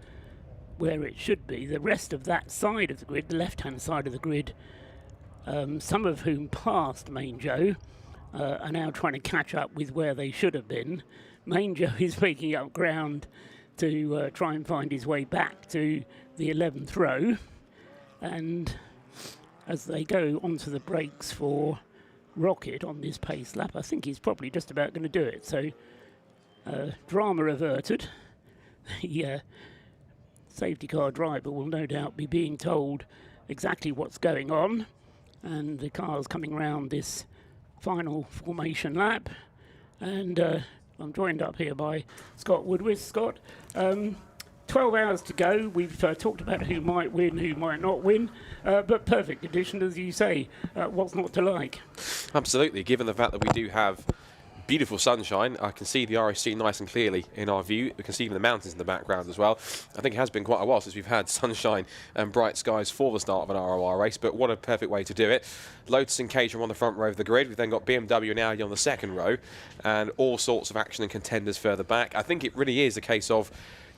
where it should be. The rest of that side of the grid, the left-hand side of the grid, some of whom passed Manjo, are now trying to catch up with where they should have been. Manjo is making up ground to try and find his way back to the 11th row. And as they go onto the brakes for Rocket on this pace lap, I think he's probably just about going to do it. So drama averted. The safety car driver will no doubt be being told exactly what's going on, and the car's coming round this final formation lap, and I'm joined up here by Scott Woodward. Scott, 12 hours to go. We've talked about who might win, who might not win, but perfect condition, as you say. What's not to like? Absolutely. Given the fact that we do have beautiful sunshine, I can see the RSC nice and clearly in our view. We can see even the mountains in the background as well. I think it has been quite a while since we've had sunshine and bright skies for the start of an ROR race, but what a perfect way to do it. Lotus and Caterham on the front row of the grid. We've then got BMW and Audi on the second row, and all sorts of action and contenders further back. I think it really is a case of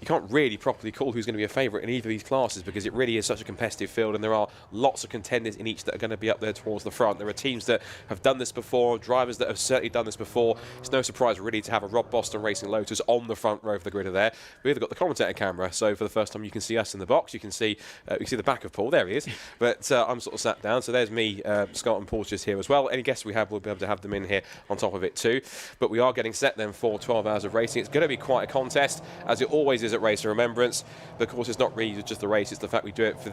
you can't really properly call who's going to be a favourite in either of these classes, because it really is such a competitive field, and there are lots of contenders in each that are going to be up there towards the front. There are teams that have done this before, drivers that have certainly done this before. It's no surprise really to have a Rob Boston Racing Lotus on the front row of the grid of there. We've either got the commentator camera, so for the first time you can see us in the box. You can see the back of Paul. There he is. But I'm sort of sat down, so there's me, Scott and Paul's just here as well. Any guests we have, we'll be able to have them in here on top of it too. But we are getting set then for 12 hours of racing. It's going to be quite a contest, as it always is at Race of Remembrance. But of course, it's not really just the race, it's the fact we do it for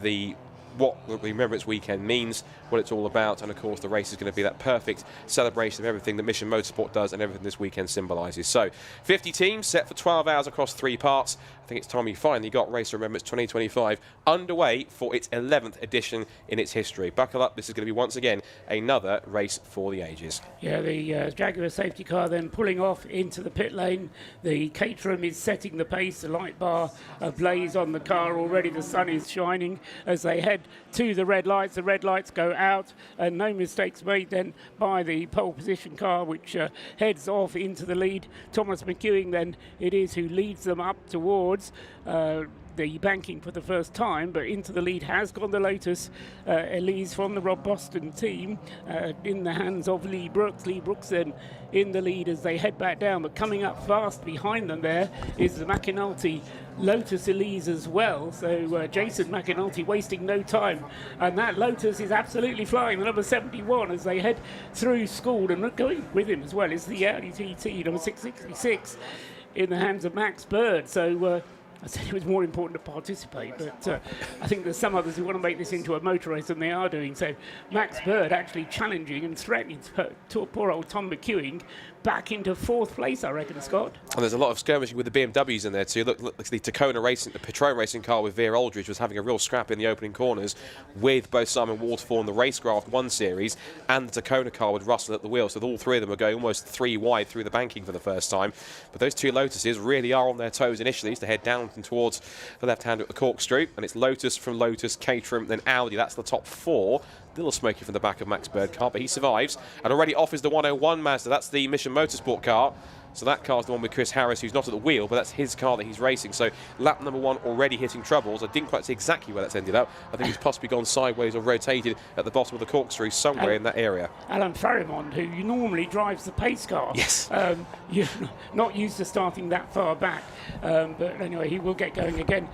what the Remembrance weekend means, what it's all about, and of course the race is going to be that perfect celebration of everything that Mission Motorsport does and everything this weekend symbolises. So 50 teams set for 12 hours across 3 parts. I think it's time we finally got Race of Remembrance 2025 underway for its 11th edition in its history. Buckle up, this is going to be once again another race for the ages. Yeah, the Jaguar safety car then pulling off into the pit lane. The Caterham is setting the pace, the light bar ablaze on the car already. The sun is shining as they head to the red lights. The red lights go out, and no mistakes made then by the pole position car, which heads off into the lead. Thomas McEwing then it is who leads them up towards the banking for the first time, but into the lead has gone the Lotus Elise from the Rob Boston team in the hands of Lee Brooks. Lee Brooks then in the lead as they head back down, but coming up fast behind them there is the McAnulty Lotus Elise as well. So Jason McAnulty wasting no time, and that Lotus is absolutely flying. The number 71 as they head through school, and going with him as well is the Audi TT number 666 in the hands of Max Bird. So I said it was more important to participate, but I think there's some others who want to make this into a motor race than they are doing. So Max Bird actually challenging and threatening to poor old Tom McEwing back into 4th place, I reckon, Scott. And there's a lot of skirmishing with the BMWs in there too. Look, the Tacona Racing, the Patron Racing car with Veer Aldridge was having a real scrap in the opening corners with both Simon Waterfall and the Racecraft 1 Series and the Tacona car with Russell at the wheel. So all 3 of them are going almost 3 wide through the banking for the first time. But those 2 Lotuses really are on their toes initially to head down and towards the left-hander at the corkscrew. And it's Lotus from Lotus, Caterham, then Audi. That's the top 4. Little smoky from the back of Max Bird car, but he survives. And already off is the 101 Mazda. That's the Mission Motorsport car. So that car's the one with Chris Harris, who's not at the wheel, but that's his car that he's racing. So lap number 1 already hitting troubles. I didn't quite see exactly where that's ended up. I think it's possibly gone sideways or rotated at the bottom of the corkscrew somewhere in that area. Alan Farrimond, who normally drives the pace car. Yes. You're not used to starting that far back. But anyway, he will get going again.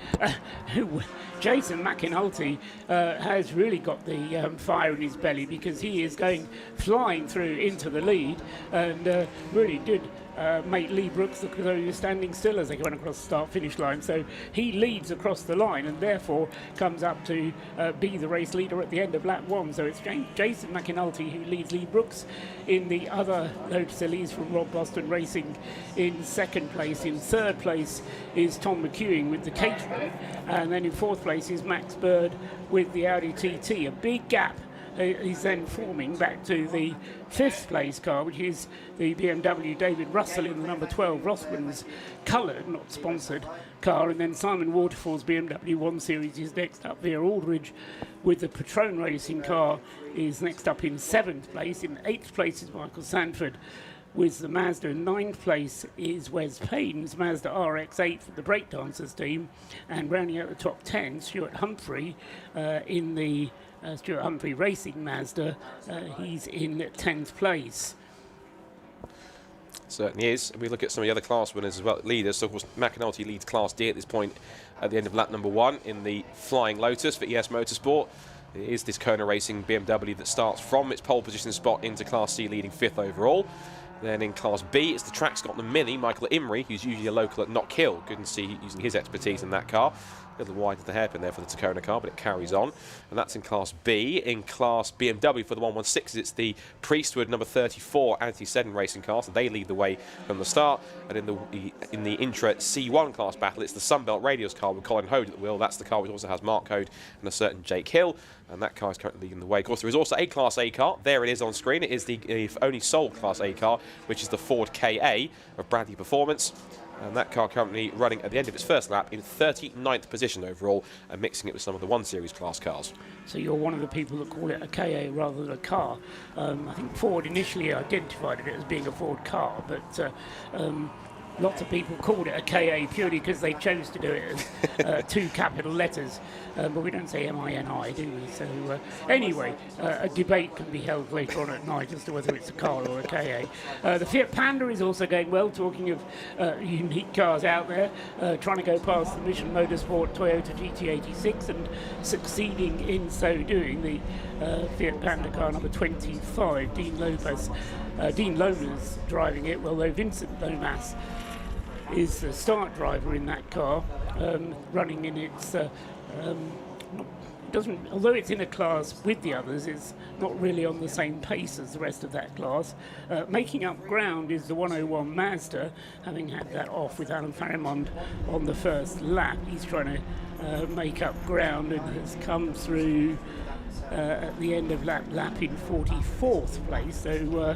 Jason McAnulty has really got the fire in his belly, because he is going flying through into the lead, and really did make Lee Brooks look as though he was standing still as they went across the start-finish line. So he leads across the line and therefore comes up to be the race leader at the end of lap 1. So it's Jason McAnulty who leads Lee Brooks in the other Lotus Elise from Rob Boston Racing in 2nd place. In 3rd place is Tom McEwing with the Caterham, and then in 4th place is Max Bird with the Audi TT. A big gap is then forming back to the 5th place car, which is the BMW David Russell in the number 12 Rossman's coloured, not sponsored, car. And then Simon Waterfall's BMW 1 Series is next up. Veer Aldridge with the Patron Racing car is next up in 7th place. In 8th place is Michael Sanford with the Mazda. In 9th place is Wes Payne's Mazda RX-8 for the Breakdancers team. And rounding out the top 10, Stuart Humphrey in the Stuart Humphrey Racing Mazda. He's in 10th place. Certainly is. And we look at some of the other class winners as well, leaders. So of course McAnulty leads Class D at this point at the end of lap number 1 in the Flying Lotus for ES Motorsport. It is this Kona Racing BMW that starts from its pole position spot into Class C, leading 5th overall. Then in Class B, it's the Track Scotland Mini, Michael Imrie, who's usually a local at Knockhill. Good to see using his expertise in that car. A little wide of the hairpin there for the Tacona car, but it carries on. And that's in Class B. In Class BMW for the 116s, it's the Priestwood number 34 Anti-Seddon racing car, so they lead the way from the start. And in the Intra C1 class battle, it's the Sunbelt Radios car with Colin Hode at the wheel. That's the car which also has Mark Hode and a certain Jake Hill. And that car is currently leading the way. Of course, there is also a Class A car. There it is on screen. It is the only sold Class A car, which is the Ford KA of Bradley Performance. And that car currently running at the end of its first lap in 39th position overall, and mixing it with some of the 1 Series class cars. So you're one of the people that call it a KA rather than a car. I think Ford initially identified it as being a Ford car, but lots of people called it a KA purely because they chose to do it as 2 capital letters, but we don't say MINI, do we? So anyway, a debate can be held later on at night as to whether it's a car or a KA. The Fiat Panda is also going well, talking of unique cars out there, trying to go past the Mission Motorsport Toyota GT86 and succeeding in so doing. The Fiat Panda car number 25, Dean Lomas driving it, although Vincent Lomas is the start driver in that car, running in its although it's in a class with the others, it's not really on the same pace as the rest of that class. Making up ground is the 101 Mazda, having had that off with Alan Farimond on the first lap. He's trying to make up ground and has come through at the end of lap in 44th place, so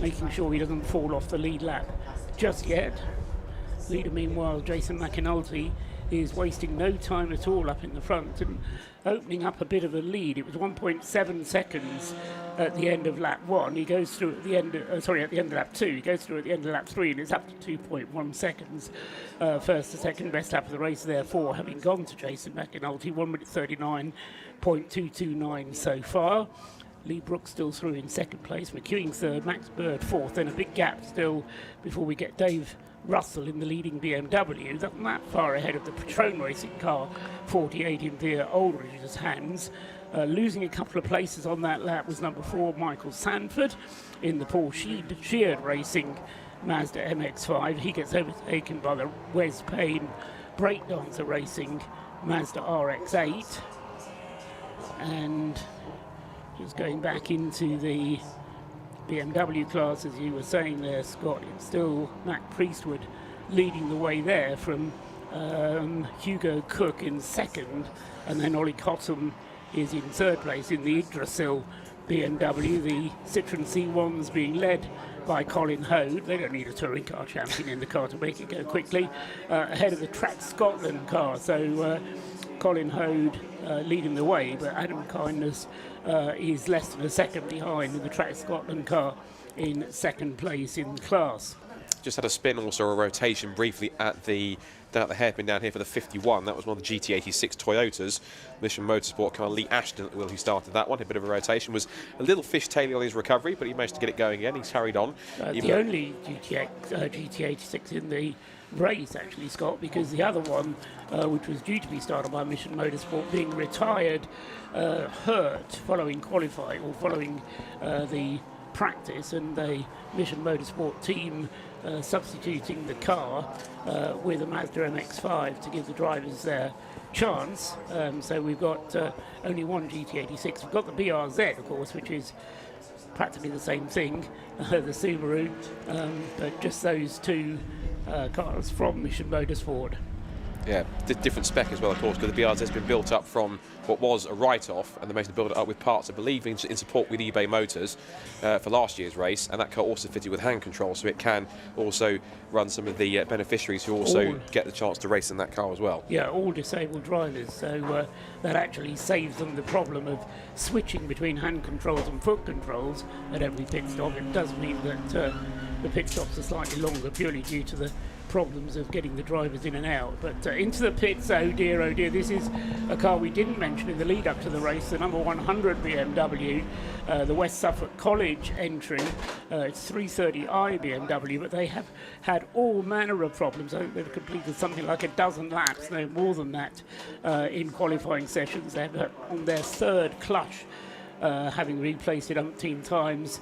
making sure he doesn't fall off the lead lap just yet. Leader, meanwhile, Jason McAnulty, is wasting no time at all up in the front and opening up a bit of a lead. It was 1.7 seconds at the end of lap 1. He goes through at the end of, at the end of lap 2. He goes through at the end of lap 3, and it's up to 2.1 seconds. First to second best lap of the race, therefore, having gone to Jason McAnulty, 1 minute 39.229 so far. Lee Brooks still through in second place, McEwing third, Max Bird fourth, then a big gap still before we get Dave Russell in the leading BMW, not that far ahead of the Patrone Racing car, 48 in Via Aldridge's hands. Losing a couple of places on that lap was number 4, Michael Sanford, in the Paul Sheard Racing Mazda MX-5. He gets overtaken by the Wes Payne Breakdancer Racing Mazda RX-8. And just going back into the BMW class, as you were saying there, Scott, it's still Mac Priestwood leading the way there from Hugo Cook in second, and then Ollie Cottam is in third place in the Yggdrasil BMW. The Citroen C1's being led by Colin Hode. They don't need a touring car champion in the car to make it go quickly, ahead of the Track Scotland car. So Colin Hode leading the way, but Adam Kindness is less than a second behind in the Track Scotland car in second place in the class. Just had a spin, also a rotation briefly at the hairpin down here for the 51. That was one of the GT86 Toyotas. Mission Motorsport car, Lee Ashton at the wheel, who started that one. A bit of a rotation, was a little fishtailing on his recovery, but he managed to get it going again. He's carried on. The only GT86 in the race, actually, Scott, because the other one, which was due to be started by Mission Motorsport, being retired, hurt following qualifying or following the practice, and the Mission Motorsport team substituting the car with a Mazda MX-5 to give the drivers their chance. So we've got only one GT86. We've got the BRZ, of course, which is practically the same thing, the Subaru, but just those two cars from Mission Motorsport. Yeah, different spec as well, of course, because the BRZ has been built up from what was a write-off, and they managed to build it up with parts, I believe, in support with eBay Motors for last year's race, and that car also fitted with hand control, so it can also run some of the beneficiaries who also get the chance to race in that car as well. Yeah, all disabled drivers, so that actually saves them the problem of switching between hand controls and foot controls at every pit stop. It does mean that the pit stops are slightly longer, purely due to the problems of getting the drivers in and out. But into the pits, oh dear, this is a car we didn't mention in the lead up to the race, the number 100 BMW, the West Suffolk College entry. It's 330i BMW, but they have had all manner of problems. I think they've completed something like a dozen laps, no more than that, in qualifying sessions. They're on their third clutch, having replaced it umpteen times.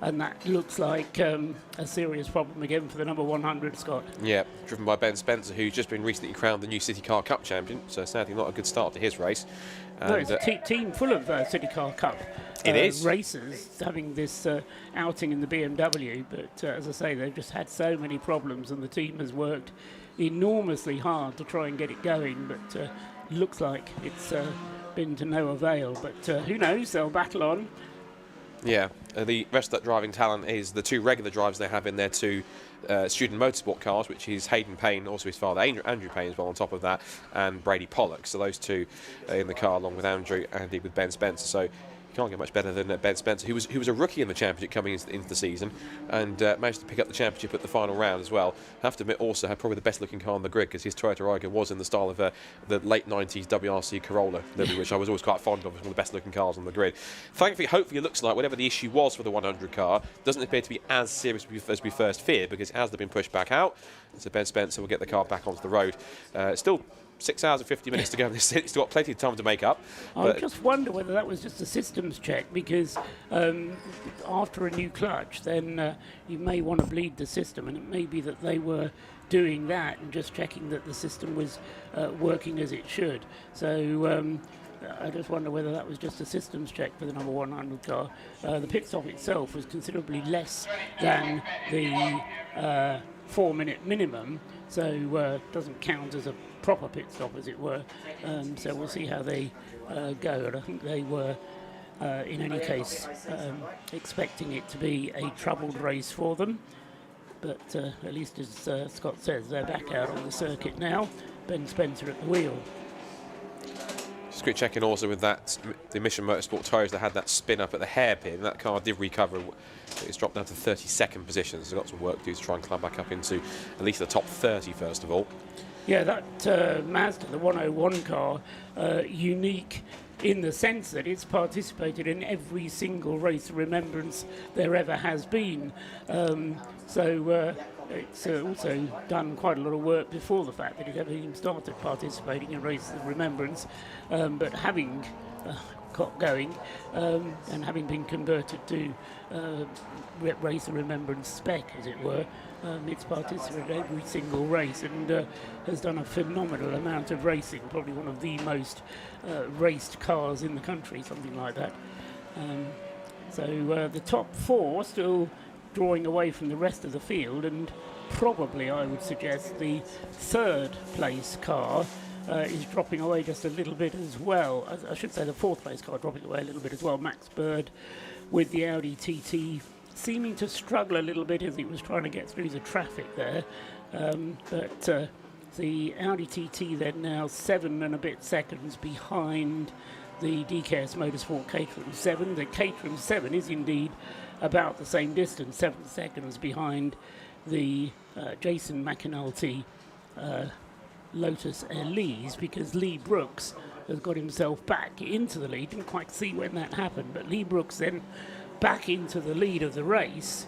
And that looks like a serious problem again for the number 100, Scott. Yeah, driven by Ben Spencer, who's just been recently crowned the new City Car Cup champion, so sadly not a good start to his race. No, it's a team full of City Car Cup racers having this outing in the BMW, but as I say, they've just had so many problems, and the team has worked enormously hard to try and get it going, but looks like it's been to no avail. But who knows, they'll battle on. Yeah, the rest of that driving talent is the two regular drivers they have in their two student motorsport cars, which is Hayden Payne, also his father Andrew Payne as well on top of that, and Brady Pollock. So those two in the car along with Andrew and with Ben Spencer. So can't get much better than Ben Spencer, who was a rookie in the championship coming into the season, and managed to pick up the championship at the final round as well. I have to admit, also had probably the best looking car on the grid, because his Toyota Aygo was in the style of the late 90s WRC Corolla, which I was always quite fond of. It was one of the best looking cars on the grid. Thankfully, hopefully, it looks like whatever the issue was for the 100 car doesn't appear to be as serious as we first feared, because it has been pushed back out. So Ben Spencer will get the car back onto the road. Still 6 hours and 50 minutes to go. He's still got plenty of time to make up. I just wonder whether that was just a systems check, because after a new clutch, then you may want to bleed the system, and it may be that they were doing that and just checking that the system was working as it should. So I just wonder whether that was just a systems check for the number 100 car. The pit stop itself was considerably less than the 4-minute minimum, so doesn't count as a proper pit stop, as it were. So we'll see how they go. And I think they were, in any case, expecting it to be a troubled race for them. But at least, as Scott says, they're back out on the circuit now. Ben Spencer at the wheel. Just quick checking also with that, the Mission Motorsport tyres that had that spin up at the hairpin. That car did recover. It's dropped down to 32nd position, so got some work to do to try and climb back up into at least the top 30 first of all. Yeah, that Mazda, the 101 car, unique in the sense that it's participated in every single Race of Remembrance there ever has been. So it's also done quite a lot of work before the fact that it ever even started participating in Race of Remembrance. But having got going and having been converted to Race of Remembrance spec, as it were, it's participated in every single race and has done a phenomenal amount of racing, probably one of the most raced cars in the country, something like that. So the top 4 still drawing away from the rest of the field, and probably I would suggest the 3rd place car is dropping away just a little bit as well. I should say the 4th place car dropping away a little bit as well. Max Bird with the Audi TT seeming to struggle a little bit as he was trying to get through the traffic there. But the Audi TT then now 7 and a bit seconds behind the DKS Motorsport Caterham 7. The Caterham 7 is indeed about the same distance, 7 seconds behind the Jason McAnulty Lotus Elise, because Lee Brooks has got himself back into the lead. Didn't quite see when that happened, but Lee Brooks then back into the lead of the race,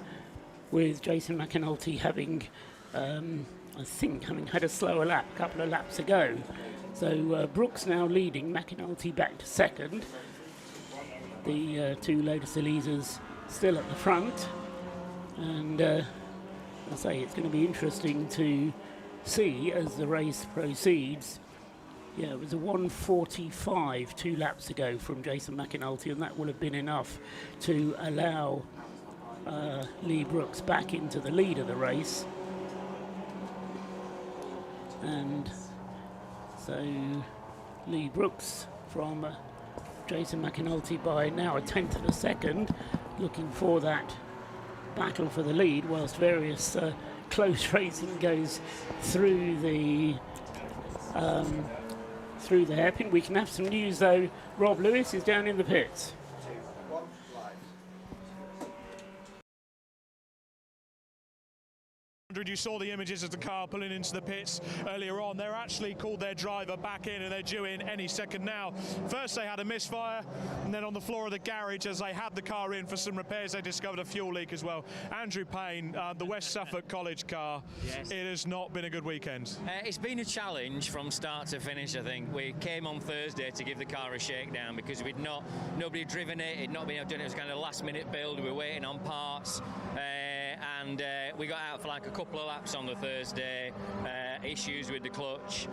with Jason McAnulty having, I think, having had a slower lap a couple of laps ago. So Brooks now leading, McAnulty back to 2nd. The 2 Lotus Elises still at the front, and I say it's going to be interesting to see as the race proceeds. Yeah, it was a 1:45 2 laps ago from Jason McAnulty, and that will have been enough to allow Lee Brooks back into the lead of the race. And so Lee Brooks from Jason McAnulty by now a 1/10 of a second, looking for that battle for the lead, whilst various close racing goes through the hairpin. We can have some news though. Rob Lewis is down in the pits. You saw the images of the car pulling into the pits earlier on. They're actually called their driver back in, and they're due in any second now. First they had a misfire, and then on the floor of the garage, as they had the car in for some repairs, they discovered a fuel leak as well. Andrew Payne, the West Suffolk College car. Yes. It has not been a good weekend. It's been a challenge from start to finish, I think. We came on Thursday to give the car a shakedown because nobody had driven it, it'd not been able to do it. It was kind of a last minute build, we were waiting on parts. And we got out for like a couple of laps on the Thursday, issues with the clutch,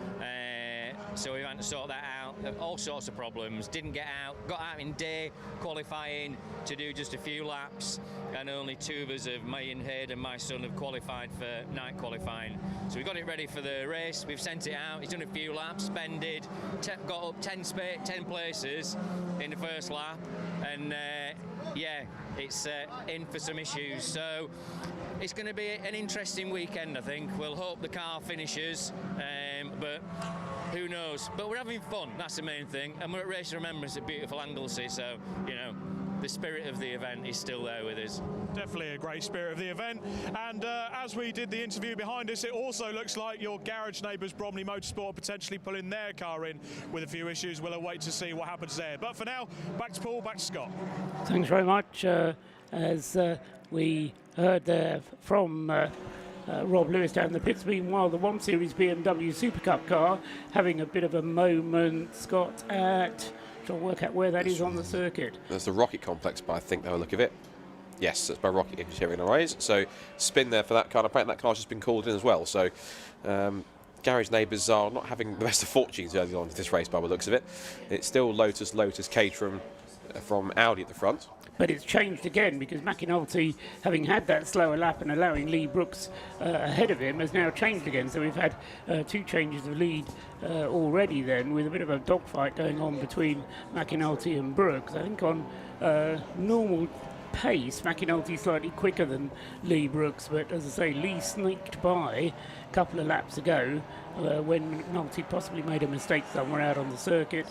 so we had to sort that out, all sorts of problems. Didn't get out, got out in day qualifying to do just a few laps, and only 2 of us, me and Hayden, my son, have qualified for night qualifying. So we got it ready for the race, we've sent it out, he's done a few laps, bended, got up 10 places in the first lap, and yeah, it's in for some issues. So it's going to be an interesting weekend, I think. We'll hope the car finishes. but who knows? But we're having fun, that's the main thing, and we're at Race of Remembrance at beautiful Anglesey, so, you know, the spirit of the event is still there with us. Definitely a great spirit of the event. And as we did the interview behind us, it also looks like your garage neighbours, Bromley Motorsport, are potentially pulling their car in with a few issues. We'll await to see what happens there. But for now, back to Paul, back to Scott. Thanks very much. As we heard there from Rob Lewis down in the pits, meanwhile the 1 Series BMW Super Cup car having a bit of a moment, Scott, at... trying to work out where that is on the circuit. There's the Rocket Complex, but I think they'll look at it. Yes, it's by Rocket Engineering Arrays. So spin there for that car. Apparently that car's just been called in as well. So garage neighbours are not having the best of fortunes early on in this race by the looks of it. It's still Lotus, Caterham from Audi at the front. But it's changed again because McAnulty, having had that slower lap and allowing Lee Brooks ahead of him, has now changed again. So we've had 2 changes of lead already then, with a bit of a dogfight going on between McAnulty and Brooks. I think on normal pace, McAnulty slightly quicker than Lee Brooks, but as I say, Lee sneaked by a couple of laps ago when McAnulty possibly made a mistake somewhere out on the circuit.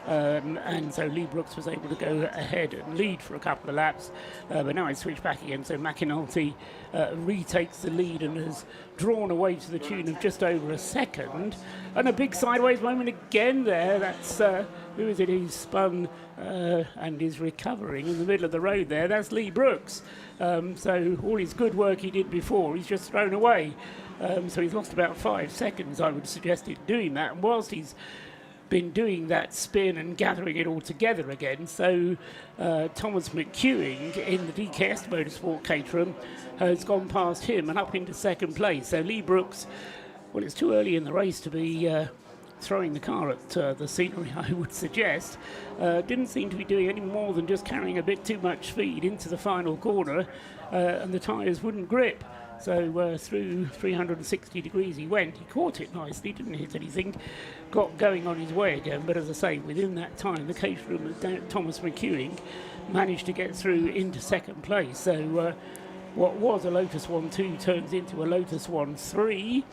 And so Lee Brooks was able to go ahead and lead for a couple of laps, but now it's switched back again, so McAnulty retakes the lead and has drawn away to the tune of just over a second. And a big sideways moment again there. That's who is it who's spun and is recovering in the middle of the road there? That's Lee Brooks. So all his good work he did before, he's just thrown away. So he's lost about 5 seconds, I would suggest, in doing that. And whilst he's been doing that spin and gathering it all together again, so Thomas McEwing in the DKS Motorsport Caterham has gone past him and up into second place. So Lee Brooks, well, it's too early in the race to be throwing the car at the scenery, I would suggest. Didn't seem to be doing any more than just carrying a bit too much speed into the final corner, and the tyres wouldn't grip. So through 360 degrees he went. He caught it nicely, didn't hit anything, got going on his way again. But as I say, within that time, the Caterham Thomas McEwing managed to get through into second place. So what was a Lotus 1-2 turns into a Lotus 1-3,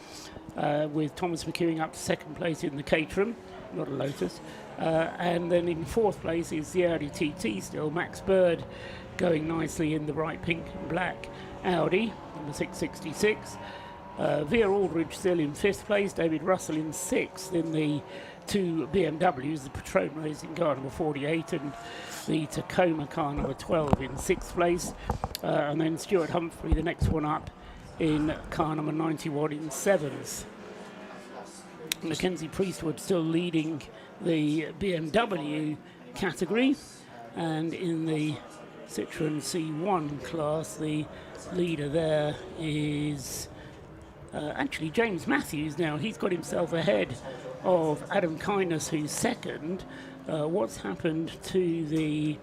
with Thomas McEwing up to second place in the Caterham, not a Lotus. And then in fourth place is the Audi TT still, Max Bird going nicely in the bright pink and black Audi, number 666. Veer Aldridge still in 5th place, David Russell in 6th in the 2 BMWs, the Patron Racing car number 48 and the Tacoma car number 12 in 6th place. And then Stuart Humphrey, the next one up, in car number 91 in 7th. Mackenzie Priestwood still leading the BMW category, and in the Citroën C1 class, the leader there is actually James Matthews. Now he's got himself ahead of Adam Kindness, who's second. What's happened to the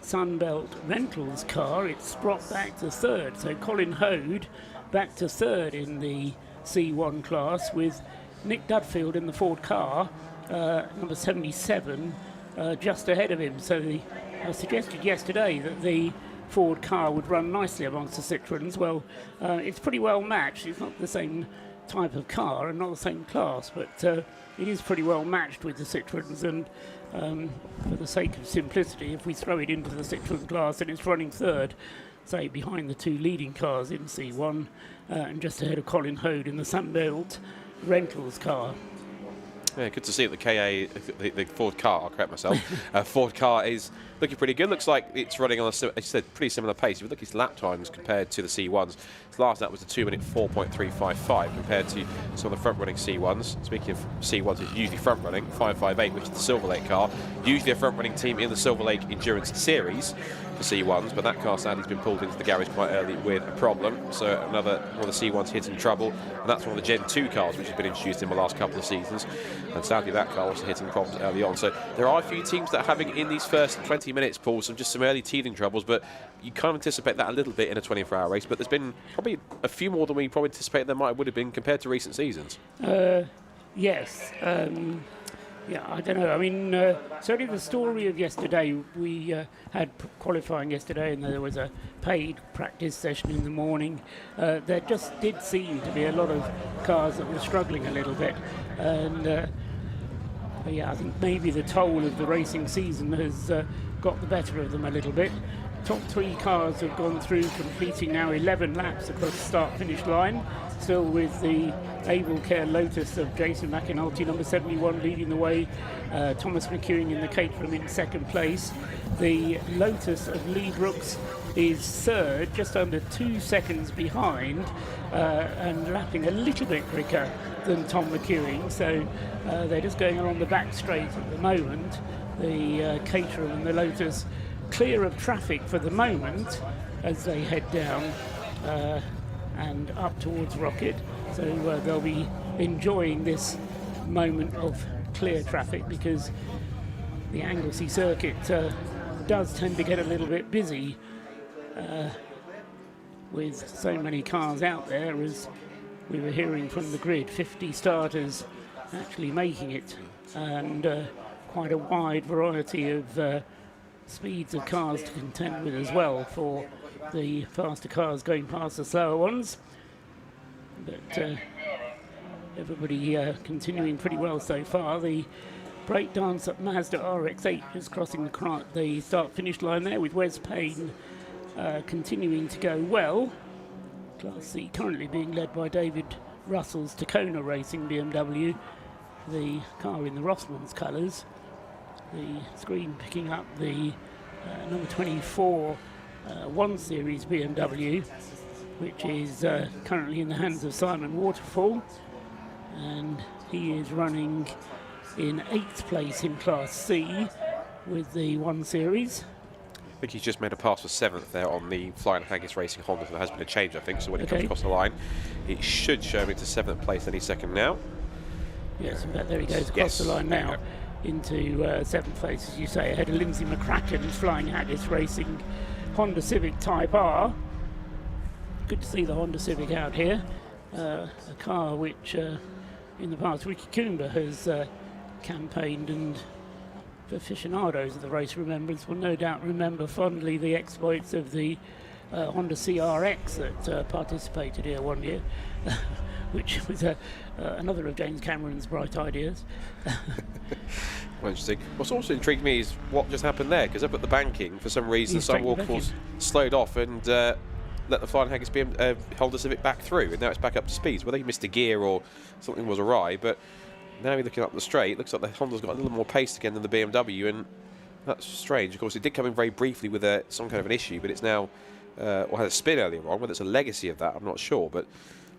Sunbelt Rentals car? It's brought back to third, so Colin Hode back to third in the C1 class, with Nick Dudfield in the Ford car, number 77, just ahead of him. So I suggested yesterday that the Ford car would run nicely amongst the Citroens. Well, it's pretty well matched. It's not the same type of car and not the same class, but it is pretty well matched with the Citroens. And for the sake of simplicity, if we throw it into the Citroen class, and it's running third, say behind the 2 leading cars in C1, and just ahead of Colin Hode in the Sunbelt Rentals car. Yeah, good to see that the Ford car, I'll correct myself, Ford car is looking pretty good. Looks like it's running on a pretty similar pace. If you look at its lap times compared to the C1s, its last lap was a 2-minute 4.355 compared to some of the front-running C1s. Speaking of C1s, it's usually front-running, 558, which is the Silver Lake car. Usually a front-running team in the Silver Lake Endurance Series for C1s, but that car sadly has been pulled into the garage quite early with a problem. So another one of the C1s hit in trouble, and that's one of the Gen 2 cars which has been introduced in the last couple of seasons. And sadly that car was hitting problems early on. So there are a few teams that are having in these first 20 minutes, Paul, some early teething troubles, but you kind of anticipate that a little bit in a 24-hour race. But there's been probably a few more than we probably anticipated there would have been compared to recent seasons. Yes. Yeah, I don't know. I mean, certainly the story of yesterday, we had qualifying yesterday and there was a paid practice session in the morning. There just did seem to be a lot of cars that were struggling a little bit. And yeah, I think maybe the toll of the racing season has got the better of them a little bit. Top 3 cars have gone through, completing now 11 laps across the start-finish line. Still with the Able Care Lotus of Jason McAnulty, number 71, leading the way. Thomas McEwing in the Caterham in second place. The Lotus of Lee Brooks is third, just under 2 seconds behind, and lapping a little bit quicker than Tom McEwing. So they're just going along the back straight at the moment. The Caterham and the Lotus clear of traffic for the moment as they head down and up towards Rocket, so they'll be enjoying this moment of clear traffic, because the Anglesey Circuit does tend to get a little bit busy with so many cars out there, as we were hearing from the grid. 50 starters actually making it, and quite a wide variety of speeds of cars to contend with as well, for the faster cars going past the slower ones. But everybody continuing pretty well so far. The breakdance at Mazda RX-8 is crossing the start-finish line there, with Wes Payne continuing to go well. Class C currently being led by David Russell's Tacona Racing BMW, the car in the Rossman's colours. The screen picking up the number 24 1 Series BMW, which is currently in the hands of Simon Waterfall, and he is running in 8th place in Class C with the 1 Series. I think he's just made a pass for 7th there on the Flying Haggis Racing Honda. There has been a change, I think, so when he comes across the line, it should show him into 7th place any second now. Yes, in fact, there he goes across the line now into 7th place, as you say, ahead of Lindsay McCracken's Flying Haggis Racing Honda Civic Type R. Good to see the Honda Civic out here. A car which, in the past, Ricky Coomber has campaigned, and aficionados of the Race of Remembrance will no doubt remember fondly the exploits of the Honda CRX that participated here one year, which was another of James Cameron's bright ideas. Well, interesting. What's also intrigued me is what just happened there, because up at the banking, for some reason, Simon Waterfall's slowed off and let the Flying Haggis Honda Civic back through, and now it's back up to speed. Whether he missed a gear or something was awry, but now you're looking up the straight, it looks like the Honda's got a little more pace again than the BMW, and that's strange. Of course, it did come in very briefly with some kind of an issue, but it's now, or had a spin earlier on. Whether it's a legacy of that, I'm not sure, but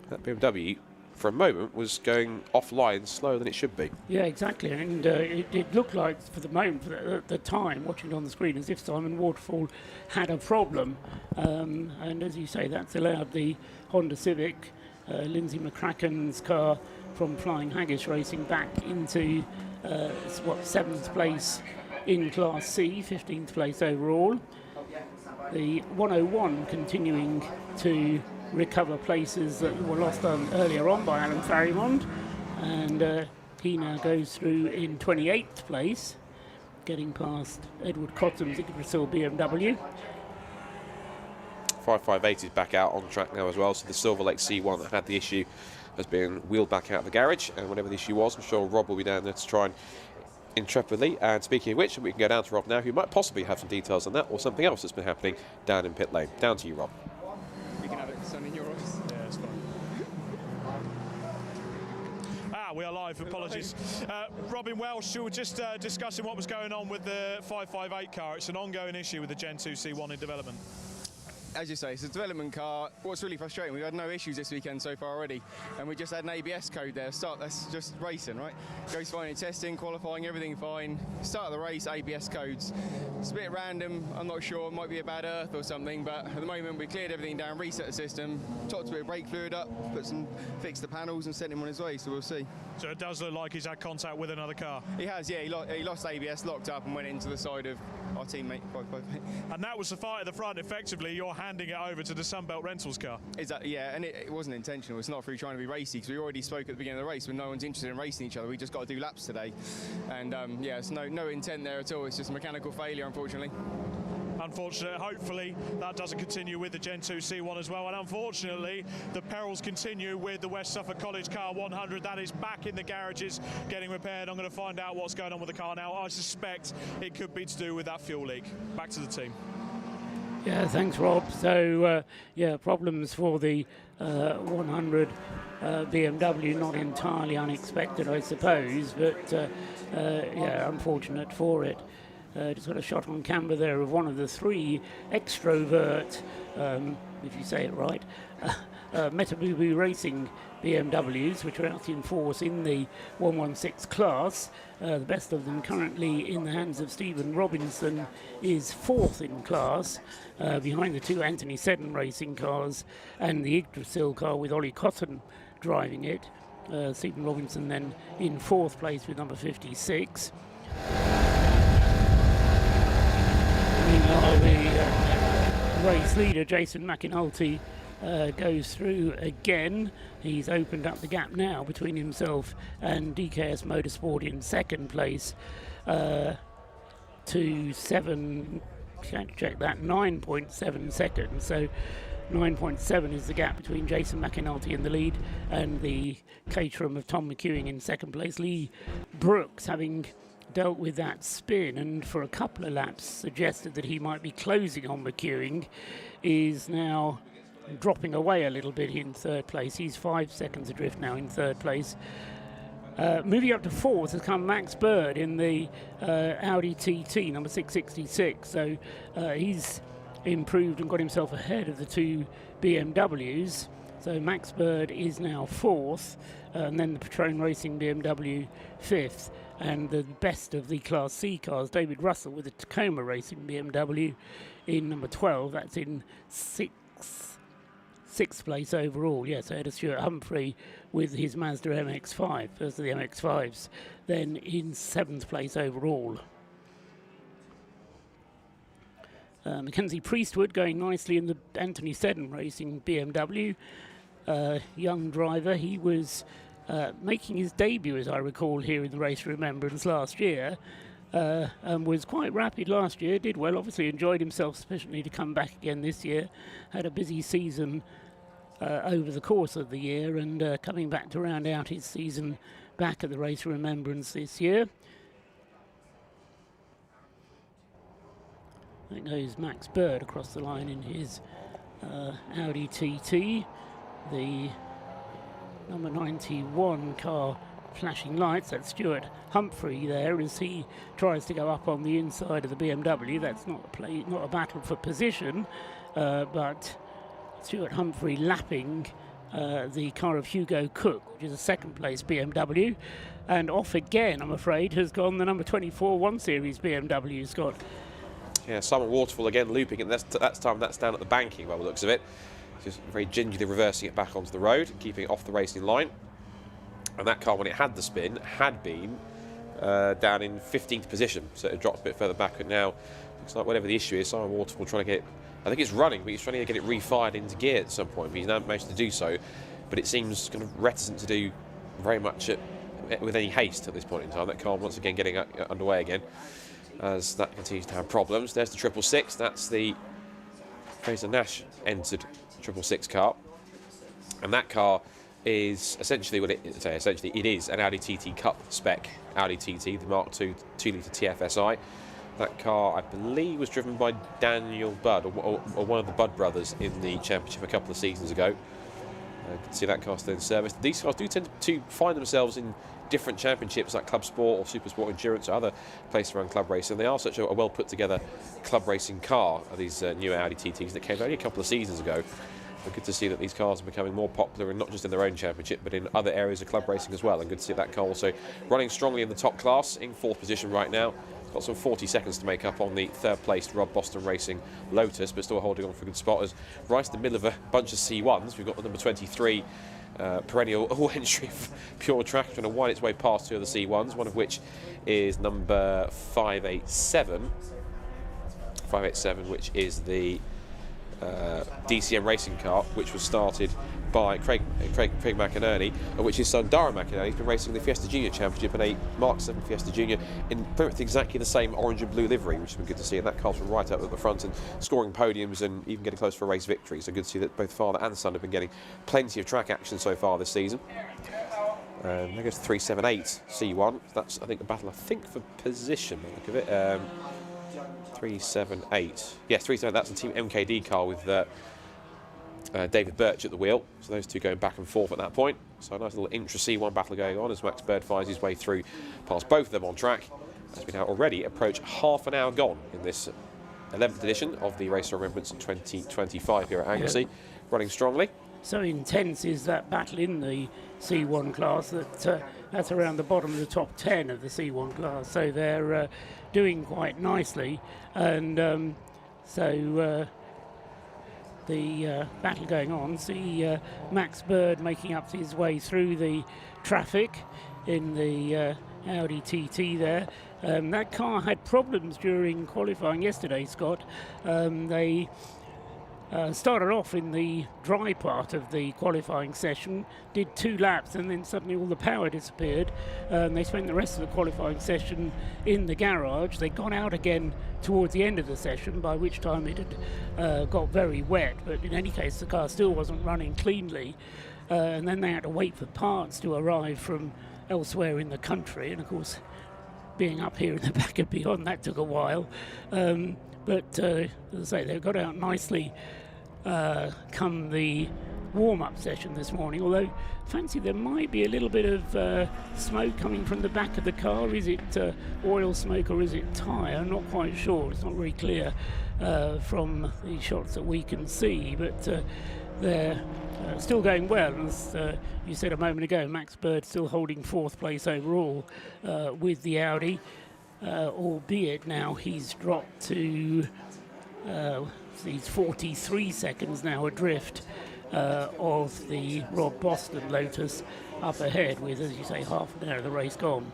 that BMW, for a moment, was going offline slower than it should be. Yeah, exactly, and it looked like, for the moment, at the time, watching it on the screen, as if Simon Waterfall had a problem, and as you say, that's allowed the Honda Civic, Lindsay McCracken's car from Flying Haggis Racing, back into 7th place in Class C, 15th place overall. The 101 continuing to recover places that were lost earlier on by Alan Farrimond, and he now goes through in 28th place, getting past Edward Cotham's Yggdrasil BMW. 558 is back out on track now as well, so the Silver Lake C1 that had the issue has been wheeled back out of the garage, and whatever the issue was, I'm sure Rob will be down there to try and intrepidly. And speaking of which, we can go down to Rob now, who might possibly have some details on that or something else that's been happening down in pit lane. Down to you, Rob. You can have it, son, in your office. Yeah, it's fine. We are live, apologies. Robin Welsh, we were just discussing what was going on with the 558 car. It's an ongoing issue with the Gen 2 C1 in development. As you say, it's a development car. What's really frustrating, we've had no issues this weekend so far already, and we just had an ABS code there. That's just racing, right? Goes fine in testing, qualifying, everything fine. Start of the race, ABS codes. It's a bit random, I'm not sure, it might be a bad earth or something, but at the moment we cleared everything down, reset the system, topped a bit of brake fluid up, fixed the panels and sent him on his way, so we'll see. So it does look like he's had contact with another car? He has, yeah, he lost ABS, locked up and went into the side of our teammate 558. And that was the fight at the front, effectively. Your handing it over to the Sunbelt Rentals car. Exactly, yeah, and it wasn't intentional. It's not through trying to be racy, because we already spoke at the beginning of the race when no one's interested in racing each other. We just got to do laps today, and yeah, it's no intent there at all. It's just a mechanical failure, unfortunately. Unfortunately, hopefully that doesn't continue with the Gen 2 C1 as well, and unfortunately the perils continue with the West Suffolk College car 100. That is back in the garages getting repaired. I'm going to find out what's going on with the car now. I suspect it could be to do with that fuel leak. Back to the team. Yeah, thanks, Rob. So, yeah, problems for the 100 BMW, not entirely unexpected, I suppose, but yeah, unfortunate for it. Just got a shot on camera there of one of the three extrovert, if you say it right, Metabubu Racing BMWs, which are out in force in the 116 class. The best of them currently in the hands of Stephen Robinson is fourth in class, behind the two Anthony Seddon racing cars and the Yggdrasil car with Ollie Cotton driving it. Stephen Robinson then in fourth place with number 56. Meanwhile, the race leader, Jason McInulty, goes through again. He's opened up the gap now between himself and DKS Motorsport in second place to 9.7 seconds. So 9.7 is the gap between Jason McInulty in the lead and the Caterham of Tom McEwing in second place. Lee Brooks, having dealt with that spin and for a couple of laps suggested that he might be closing on McEwing, is now dropping away a little bit in third place. He's 5 seconds adrift now in third place. Moving up to fourth has come Max Bird in the Audi TT number 666. So he's improved and got himself ahead of the two BMWs. So Max Bird is now fourth, and then the Patrone Racing BMW fifth, and the best of the Class C cars, David Russell with the Tacoma Racing BMW in number 12. That's in sixth place overall. Yes, ahead of Stuart Humphrey with his Mazda MX-5, first of the MX-5s, then in seventh place overall. Mackenzie Priestwood going nicely in the Anthony Seddon Racing BMW. Young driver. He was making his debut, as I recall, here in the Race of Remembrance last year, and was quite rapid last year. Did well, obviously enjoyed himself sufficiently to come back again this year. Had a busy season over the course of the year, and coming back to round out his season back at the Race of Remembrance this year. There goes Max Bird across the line in his Audi TT. The number 91 car flashing lights. That's Stuart Humphrey there as he tries to go up on the inside of the BMW. That's not a battle for position, but Stuart Humphrey lapping the car of Hugo Cook, which is a second place BMW. And off again, I'm afraid, has gone the number 24 1 Series BMW, Scott. Yeah, Simon Waterfall again looping it. That's down at the banking by the looks of it. Just very gingerly reversing it back onto the road, keeping it off the racing line. And that car, when it had the spin, had been down in 15th position, so it dropped a bit further back. And now looks like whatever the issue is, Simon Waterfall trying to get it. I think it's running, but he's trying to get it refired into gear at some point. But he's now managed to do so, but it seems kind of reticent to do very much with any haste at this point in time. That car once again getting underway again, as that continues to have problems. There's the 666. That's the Fraser Nash entered 666 car, and that car is essentially it is an Audi TT Cup spec Audi TT, the Mark II 2-litre TFSI. That car, I believe, was driven by Daniel Budd, or one of the Budd brothers in the championship a couple of seasons ago. You can see that car still in service. These cars do tend to find themselves in different championships like Club Sport or Super Sport Endurance or other places around club racing. They are such a well put together club racing car, these new Audi TTs that came only a couple of seasons ago. But good to see that these cars are becoming more popular, and not just in their own championship, but in other areas of club racing as well. And good to see that car also running strongly in the top class, in fourth position right now. Got some 40 seconds to make up on the third-placed Rob Boston Racing Lotus, but still holding on for a good spot as right in the middle of a bunch of C1s. We've got the number 23 perennial all-entry Pure Track trying to wind its way past two of the C1s, one of which is number 587. 587, which is the DCM racing car, which was started by Craig McInerney, and which his son Darren McInerney has been racing the Fiesta Junior Championship in a Mark 7 Fiesta Junior in pretty much exactly the same orange and blue livery, which has been good to see. And that car's from right up at the front and scoring podiums and even getting close for a race victory. So good to see that both father and son have been getting plenty of track action so far this season. There goes 378 C1. That's, I think, the battle, for position, by the look of it. 378. Yes, 378. That's the Team MKD car with David Birch at the wheel. So those two going back and forth at that point. So a nice little intra-C1 battle going on as Max Bird finds his way through past both of them on track. As we now already approach half an hour gone in this 11th edition of the Race of Remembrance 2025 here at Anglesey. Running strongly. So intense is that battle in the C1 class that that's around the bottom of the top 10 of the C1 class. So they're doing quite nicely. And the battle going on. See Max Bird making up his way through the traffic in the Audi TT there. That car had problems during qualifying yesterday, Scott. They started off in the dry part of the qualifying session, did 2 laps, and then suddenly all the power disappeared. They spent the rest of the qualifying session in the garage. They got out again towards the end of the session, by which time it had got very wet, but in any case the car still wasn't running cleanly. And then they had to wait for parts to arrive from elsewhere in the country, and of course being up here in the back of Beyond, that took a while. But as I say, they got out nicely come the warm-up session this morning, although fancy there might be a little bit of smoke coming from the back of the car. Is it oil smoke or is it tyre? I'm not quite sure. It's not very clear from the shots that we can see, but they're still going well. As you said a moment ago, Max Bird still holding 4th place overall with the Audi, albeit now he's dropped to he's 43 seconds now adrift of the Rob Boston Lotus up ahead with, as you say, half an hour of the race gone.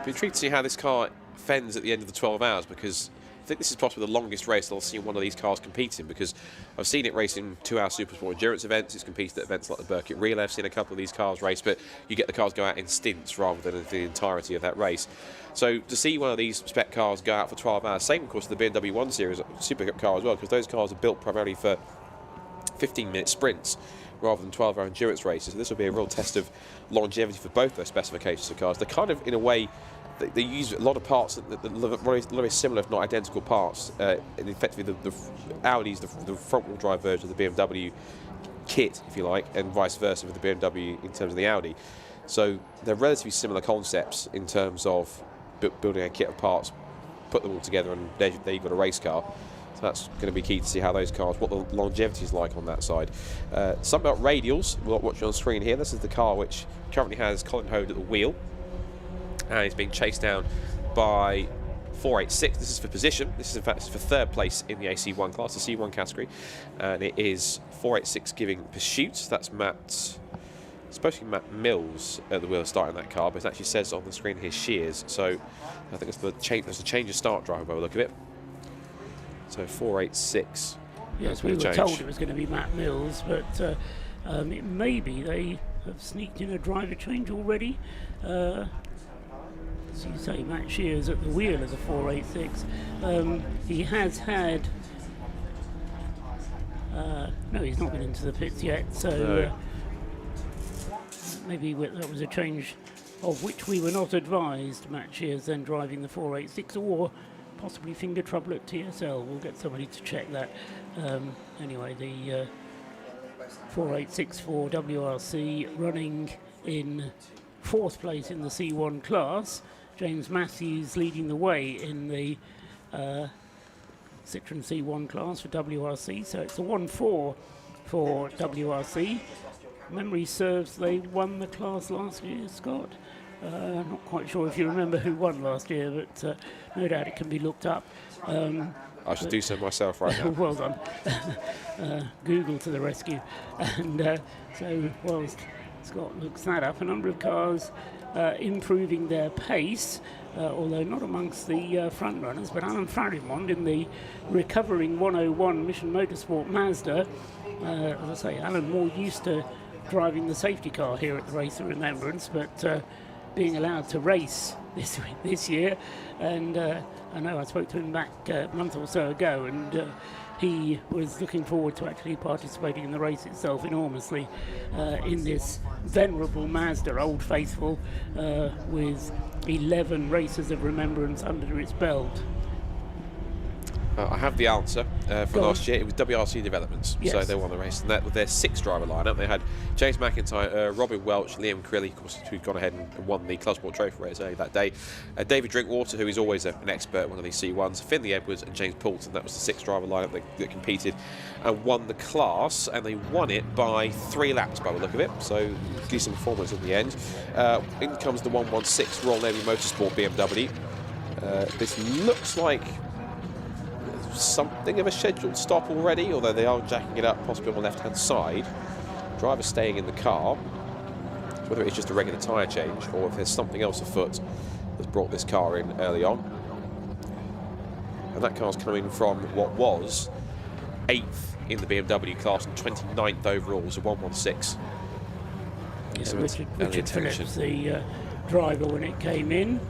Be intrigued to see how this car fends at the end of the 12 hours, because I think this is possibly the longest race I'll see one of these cars competing, because I've seen it race in 2-hour Supersport endurance events. It's competed at events like the Burkitt Relay. I've seen a couple of these cars race, but you get the cars go out in stints rather than the entirety of that race. So to see one of these spec cars go out for 12 hours, same of course the BMW 1 Series Super Cup car as well, because those cars are built primarily for 15-minute sprints rather than 12-hour endurance races. So this will be a real test of longevity for both those specifications of cars. They're kind of, in a way, they use a lot of parts that are very similar, if not identical parts. And effectively, the Audi's the front-wheel drive version of the BMW kit, if you like, and vice versa with the BMW in terms of the Audi. So they're relatively similar concepts in terms of building a kit of parts, put them all together, and there you've got a race car. So that's going to be key to see how those cars, what the longevity is like on that side. Something about radials, we'll watch on screen here. This is the car which currently has Colin Hode at the wheel, and he's being chased down by 486. This is for position. This is in fact for 3rd place in the AC1 class, the C1 category, and it is 486 giving pursuit. That's supposed to be Matt Mills at the wheel starting that car, but it actually says on the screen here Shears. So I think there's a change of start driver by the look of it. So 486. Yes, we were told it was going to be Matt Mills, but it may be they have sneaked in a driver change already. As you say, Matt Shears at the wheel of the 486. He has had... no, he's not been into the pits yet, so maybe that was a change of which we were not advised. Matt Shears then driving the 486, or possibly finger trouble at TSL. We'll get somebody to check that. Anyway, the 486 for WRC running in 4th place in the C1 class. James Matthews leading the way in the Citroen C1 class for WRC. So it's a 1-4 for WRC. Memory serves, they won the class last year, Scott. Not quite sure if you remember who won last year, but no doubt it can be looked up. I should do so myself right now. Well done. Google to the rescue. And so whilst Scott looks that up, a number of cars improving their pace. although not amongst the front runners, but Alan Farimond in the recovering 101 Mission Motorsport Mazda. As I say, Alan more used to driving the safety car here at the Race of Remembrance, but being allowed to race this year, and I know I spoke to him back a month or so ago, and he was looking forward to actually participating in the race itself enormously in this venerable Mazda, Old Faithful, with 11 races of remembrance under its belt. I have the answer for last year. It was WRC Developments, yes. So they won the race, and that was their 6-driver lineup. They had James McIntyre, Robin Welch, Liam Crilly, of course, who'd gone ahead and won the Club Sport Trophy race earlier that day. David Drinkwater, who is always an expert, one of these C1s. Finley Edwards and James Poulton. That was the 6-driver lineup that competed and won the class, and they won it by 3 laps by the look of it. So decent performance in the end. In comes the 116 Royal Navy Motorsport BMW. This looks like something of a scheduled stop already, although they are jacking it up possibly on the left hand side. Driver staying in the car, whether it's just a regular tyre change or if there's something else afoot that's brought this car in early on. And that car's coming from what was 8th in the BMW class and 29th overall, so 116. Yeah, Richard Phillips, the driver when it came in,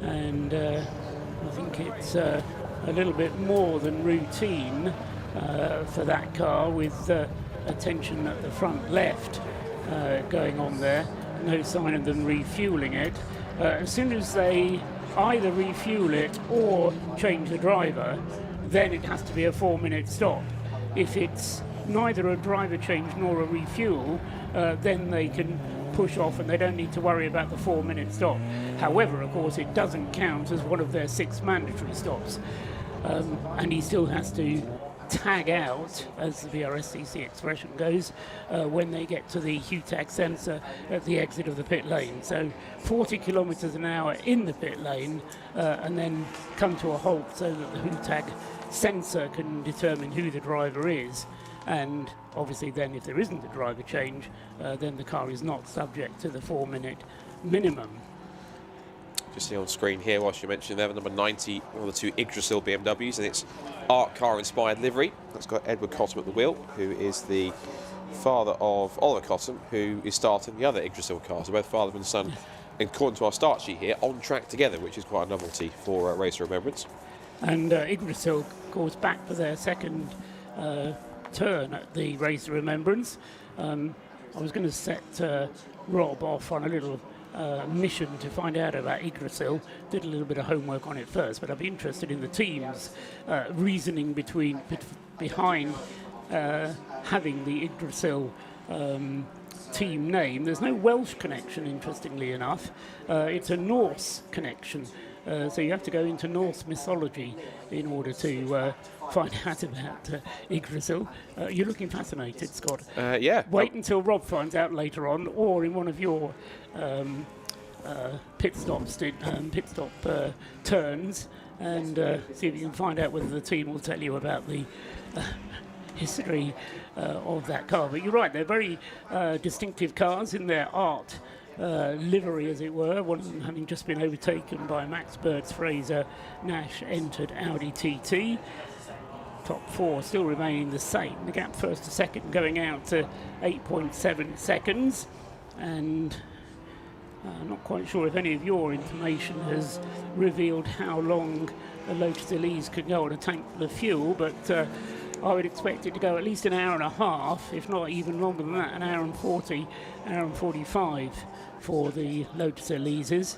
and I think it's a little bit more than routine for that car, with attention at the front left going on there. No sign of them refueling it. As soon as they either refuel it or change the driver, then it has to be a 4-minute stop. If it's neither a driver change nor a refuel, then they can push off and they don't need to worry about the 4-minute stop. However, of course, it doesn't count as one of their 6 mandatory stops. And he still has to tag out, as the BRSCC expression goes, when they get to the HUTAG sensor at the exit of the pit lane. So 40 kilometres an hour in the pit lane, and then come to a halt so that the HUTAG sensor can determine who the driver is. And obviously then if there isn't a driver change, then the car is not subject to the 4-minute minimum. Just see on screen here, whilst you mentioned there, number 90, one of the 2 Yggdrasil BMWs, and it's art car inspired livery. That's got Edward Cottam at the wheel, who is the father of Oliver Cottam, who is starting the other Yggdrasil car. So both father and son, according to our start sheet here, on track together, which is quite a novelty for Race of Remembrance. And Yggdrasil, of course, back for their second turn at the Race of Remembrance. I was going to set Rob off on a little mission to find out about Yggdrasil. Did a little bit of homework on it first, but I'd be interested in the team's reasoning behind having the Yggdrasil team name. There's no Welsh connection, interestingly enough. It's a Norse connection. So you have to go into Norse mythology in order to find out about Yggdrasil. You're looking fascinated, Scott. Yeah. Wait until Rob finds out later on, or in one of your pit stop turns, and see if you can find out whether the team will tell you about the history of that car. But you're right, they're very distinctive cars in their art livery, as it were, one of them having just been overtaken by Max Bird's Fraser Nash entered Audi TT. Top 4 still remaining the same. The gap first to second going out to 8.7 seconds. And I'm not quite sure if any of your information has revealed how long a Lotus Elise could go on a tank full of fuel, but I would expect it to go at least an hour and a half, if not even longer than that, an hour and 40, hour and 45 for the Lotus Elises.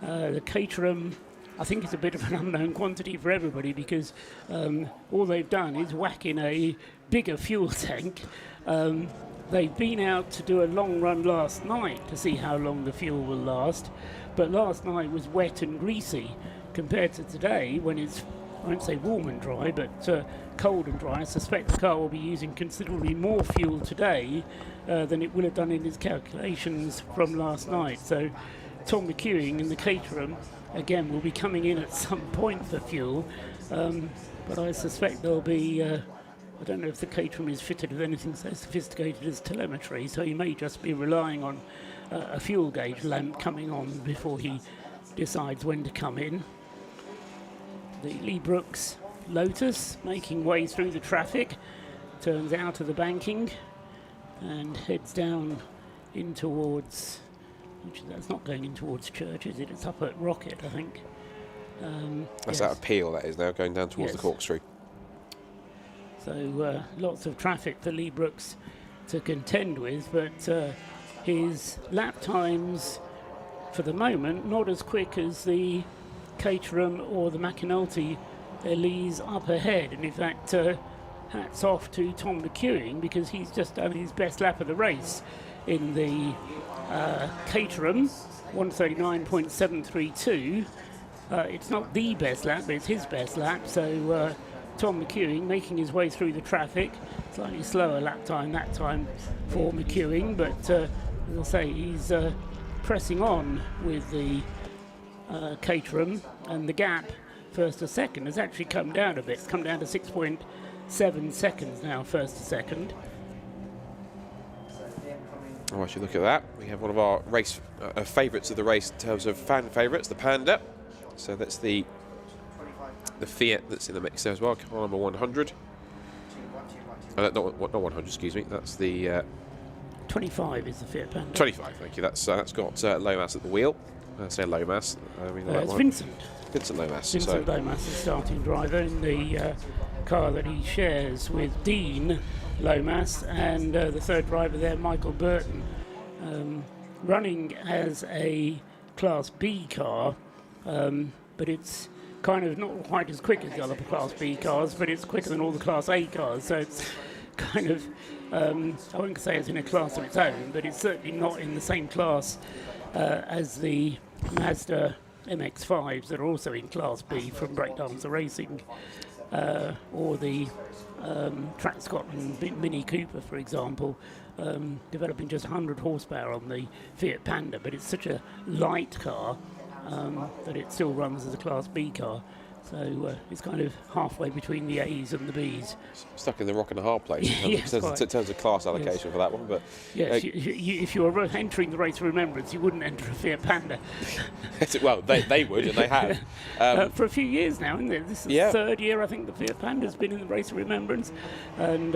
The Caterham, I think it's a bit of an unknown quantity for everybody, because all they've done is whack in a bigger fuel tank. They've been out to do a long run last night to see how long the fuel will last, but last night was wet and greasy compared to today, when it's, I won't say warm and dry, but cold and dry. I suspect the car will be using considerably more fuel today than it will have done in its calculations from last night. So Tom McEwing in the Caterham, again, will be coming in at some point for fuel, but I suspect there'll be, I don't know if the Caterham is fitted with anything so sophisticated as telemetry, so he may just be relying on a fuel gauge lamp coming on before he decides when to come in. The Lee Brooks Lotus making way through the traffic, turns out of the banking and heads down in towards, which that's not going in towards Church, is it? It's up at Rocket, I think. That's yes. out of Peel, that is now, going down towards the corkscrew. So lots of traffic for Lee Brooks to contend with, but his lap times for the moment not as quick as the Caterham or the McAnulty. Lee's up ahead, and in fact hats off to Tom McEwing, because he's just done his best lap of the race in the Caterham, 139.732. It's not the best lap, but it's his best lap, so Tom McEwing making his way through the traffic. Slightly slower lap time that time for McEwing, but as I say, he's pressing on with the Caterham, and the gap first to second has actually come down a bit. It's come down to 6.7 seconds now, first to second. Oh, I should look at that. We have one of our race favourites of the race in terms of fan favourites, the Panda. So that's the Fiat that's in the mix there as well, car number 100. Not 100, excuse me. That's the 25 is the Fiat Panda. 25, thank you. That's got Lomas at the wheel. I say Lomas. I mean, It's Vincent. Vincent Lomas. Vincent Lomas, the starting driver in the car that he shares with Dean Lomas, and the third driver there, Michael Burton, running as a Class B car, but it's kind of not quite as quick as the other Class B cars, but it's quicker than all the Class A cars, so it's kind of, I won't say it's in a class of its own, but it's certainly not in the same class as the Mazda MX-5s that are also in Class B from Breakdancer Racing, or the Track Scotland Mini Cooper, for example, developing just 100 horsepower on the Fiat Panda, but it's such a light car that it still runs as a Class B car. So it's kind of halfway between the A's and the B's. Stuck in the rock and a hard place in terms of class allocation for that one. But yes, if you were entering the Race of Remembrance, you wouldn't enter a Fiat Panda. Well, they would, and they have. For a few years now, isn't it? This is the third year, I think, the Fiat Panda's been in the Race of Remembrance. And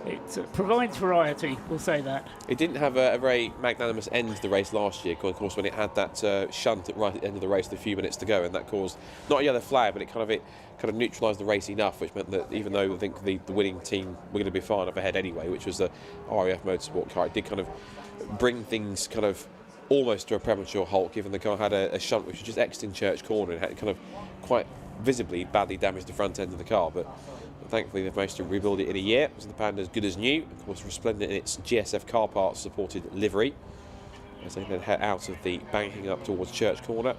it provides variety, we'll say that. It didn't have a very magnanimous end to the race last year, of course, when it had that shunt right at the end of the race with a few minutes to go, and that caused not a yellow flag, but it kind of neutralised the race enough, which meant that even though I think the winning team were going to be far enough ahead anyway, which was the RAF Motorsport car, it did kind of bring things kind of almost to a premature halt, given the car had a shunt which was just exiting Church Corner and had kind of quite visibly badly damaged the front end of the car, but thankfully they've managed to rebuild it in a year, so the Panda is good as new, of course resplendent in its GSF car parts supported livery, as they then head out of the banking up towards Church Corner,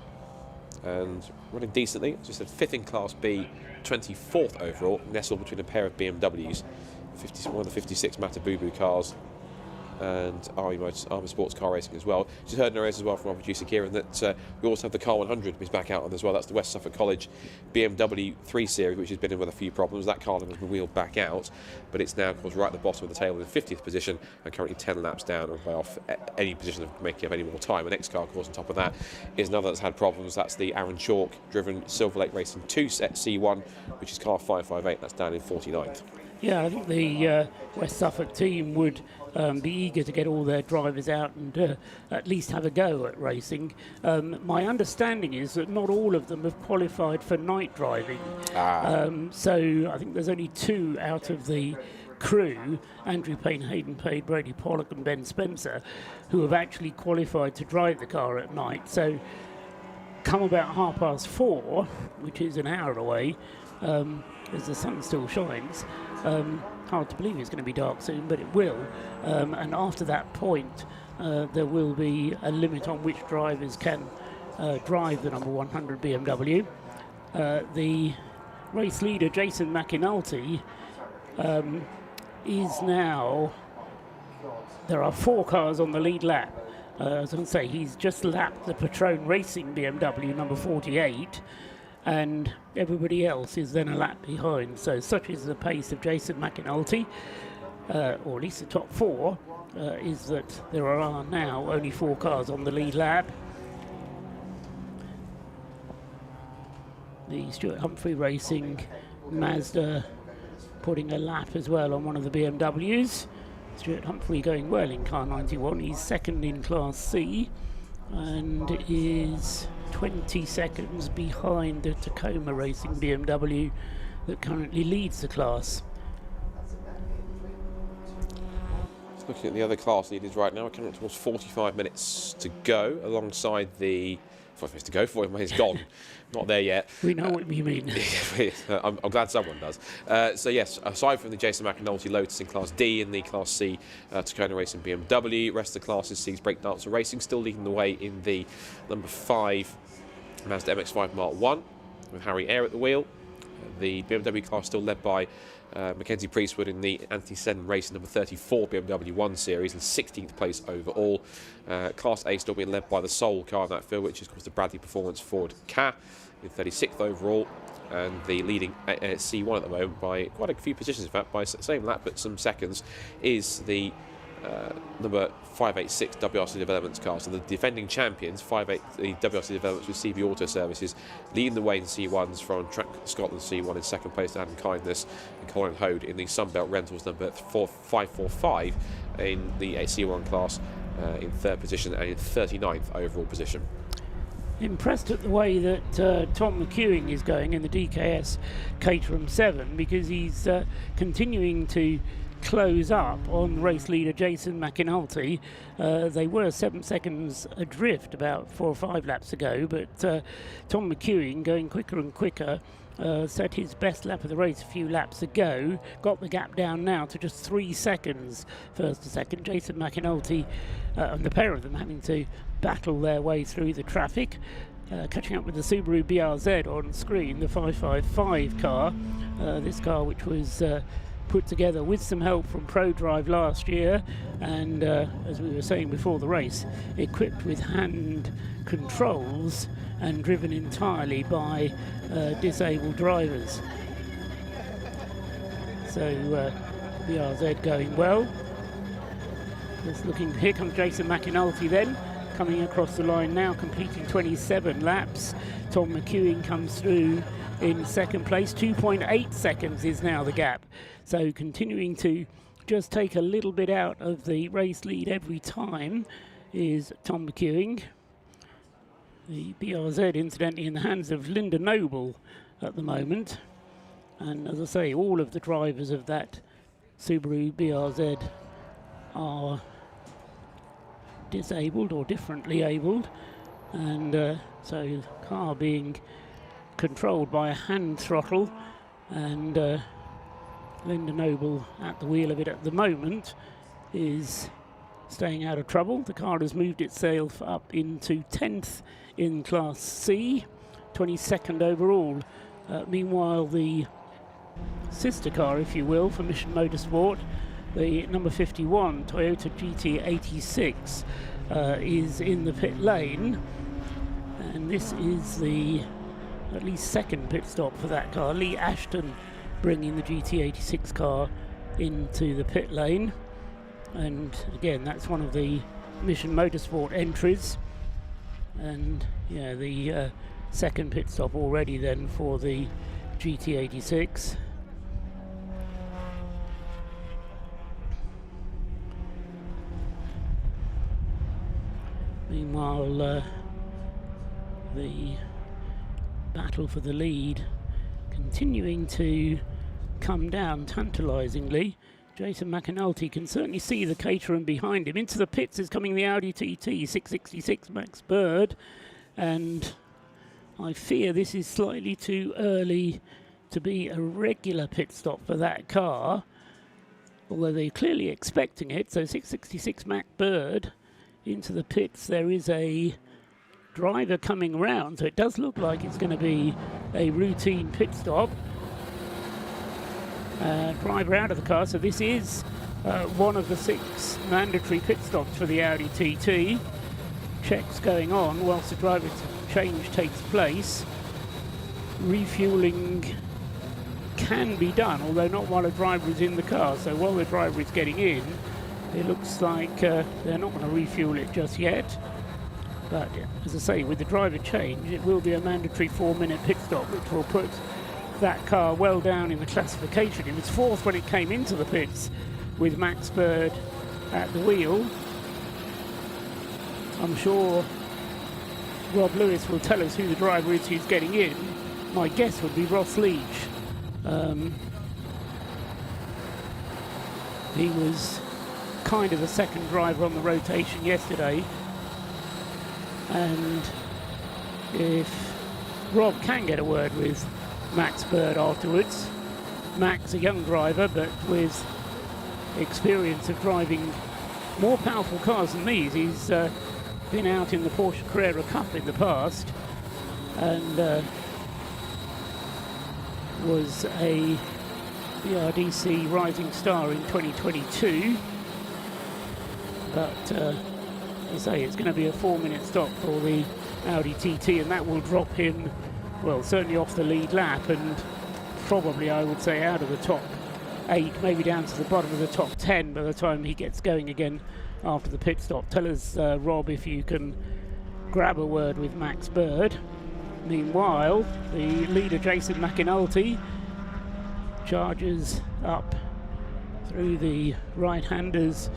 and running decently, as I said, 5th in Class B, 24th overall, nestled between a pair of BMWs, one of the 56 Matabubu cars, and Army Sports Car Racing as well. Just heard in our race as well from our producer Kieran that we also have the Car 100 is back out on as well. That's the West Suffolk College BMW 3 Series, which has been in with a few problems. That car has been wheeled back out, but it's now, of course, right at the bottom of the table in 50th position and currently 10 laps down and way off any position of making up any more time. The next car, of course, on top of that is another that's had problems. That's the Aaron Chalk driven Silver Lake Racing 2 set C1, which is car 558. That's down in 49th. Yeah, I think the West Suffolk team would be eager to get all their drivers out and at least have a go at racing. My understanding is that not all of them have qualified for night driving. So I think there's only 2 out of the crew, Andrew Payne, Hayden Payne, Brady Pollock and Ben Spencer, who have actually qualified to drive the car at night. So come about 4:30, which is an hour away, as the sun still shines. Hard to believe it's going to be dark soon, but it will. And after that point, there will be a limit on which drivers can drive the number 100 BMW. The race leader, Jason McAnulty, is now... There are 4 cars on the lead lap. As I say, he's just lapped the Patron Racing BMW number 48, and everybody else is then a lap behind. So such is the pace of Jason McAnulty, or at least the top 4, is that there are now only 4 cars on the lead lap. The Stuart Humphrey Racing Mazda putting a lap as well on one of the BMWs. Stuart Humphrey going well in car 91. He's second in Class C and is 20 seconds behind the Tacoma Racing BMW that currently leads the class. Looking at the other class leaders right now, we're coming towards 45 minutes to go alongside the... 45 minutes to go, 40 minutes gone. Not there yet. We know what you mean. I'm glad someone does. So yes, aside from the Jason McAnulty Lotus in Class D and the Class C Tacoma Racing BMW, rest of the classes sees Breakdancer Racing still leading the way in the number 5 Mazda MX-5 Mark 1 with Harry Eyre at the wheel. The BMW class still led by Mackenzie Priestwood in the Anthony Seddon Racing number 34 BMW 1 Series and 16th place overall. Class A still being led by the sole car in that field, which is of course the Bradley Performance Ford Ka in 36th overall, and the leading C1 at the moment by quite a few positions, in fact, by same lap but some seconds, is the number 586 WRC Developments car. So the defending champions, the WRC Developments with CB Auto Services, leading the way in C1s from Track Scotland C1 in second place to Adam Kindness and Colin Hode in the Sunbelt Rentals number 545 in the C1 class in third position and in 39th overall position. Impressed at the way that Tom McEwing is going in the DKS Caterham 7, because he's continuing to close up on race leader Jason McAnulty. They were 7 seconds adrift about 4 or 5 laps ago, but Tom McEwing going quicker and quicker. Set his best lap of the race a few laps ago, got the gap down now to just 3 seconds first to second. Jason McAnulty and the pair of them having to battle their way through the traffic, catching up with the Subaru BRZ on screen, the 555 car. This car which was put together with some help from ProDrive last year, and as we were saying before the race, equipped with hand controls and driven entirely by disabled drivers. So BRZ going well. Just looking, here comes Jason McAnulty then, coming across the line now, completing 27 laps. Tom McEwing comes through in second place. 2.8 seconds is now the gap. So continuing to just take a little bit out of the race lead every time is Tom McEwing. The BRZ, incidentally, in the hands of Linda Noble at the moment. And as I say, all of the drivers of that Subaru BRZ are disabled or differently abled. And so the car being controlled by a hand throttle, and Linda Noble at the wheel of it at the moment is staying out of trouble. The car has moved itself up into 10th in Class C, 22nd overall. Meanwhile, the sister car, if you will, for Mission Motorsport, the number 51 Toyota GT86, is in the pit lane, and this is the at least second pit stop for that car. Lee Ashton bringing the GT86 car into the pit lane, and again that's one of the Mission Motorsport entries, and yeah, the second pit stop already then for the GT86. Meanwhile, the battle for the lead continuing to come down tantalisingly. Jason McAnulty can certainly see the Caterham behind him. Into the pits is coming the Audi TT 666 Max Bird, and I fear this is slightly too early to be a regular pit stop for that car, although they're clearly expecting it. So 666 Mac Bird into the pits. There is a driver coming round, so it does look like it's going to be a routine pit stop. Driver out of the car, so this is one of the 6 mandatory pit stops for the Audi TT. Checks going on whilst the driver change takes place. Refueling can be done, although not while a driver is in the car. So while the driver is getting in, it looks like they're not going to refuel it just yet. But as I say, with the driver change, it will be a mandatory 4-minute pit stop, which will put that car well down in the classification. It was fourth when it came into the pits with Max Bird at the wheel. I'm sure Rob Lewis will tell us who the driver is who's getting in. My guess would be Ross Leach. He was kind of the second driver on the rotation yesterday, and if Rob can get a word with Max Bird afterwards, Max, a young driver but with experience of driving more powerful cars than these. He's been out in the Porsche Carrera Cup in the past and was a BRDC Rising Star in 2022. But as I say, it's going to be a 4-minute stop for the Audi TT, and that will drop him, well, certainly off the lead lap, and probably, I would say, out of the top 8, maybe down to the bottom of the top 10 by the time he gets going again after the pit stop. Tell us, Rob, if you can grab a word with Max Bird. Meanwhile, the leader, Jason McAnulty, charges up through the right-handers,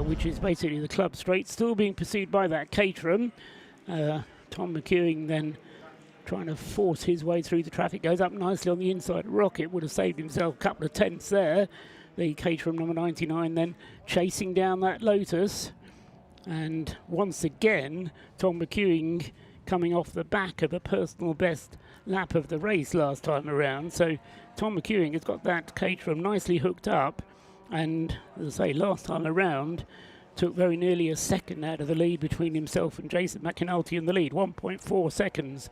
which is basically the club straight, still being pursued by that Caterham. Tom McEwing then trying to force his way through the traffic, goes up nicely on the inside. Rocket would have saved himself a couple of tenths there. The Caterham number 99 then chasing down that Lotus. And once again, Tom McEwing coming off the back of a personal best lap of the race last time around. So Tom McEwing has got that Caterham nicely hooked up, and as I say, last time around took very nearly a second out of the lead between himself and Jason McAnulty in the lead. 1.4 seconds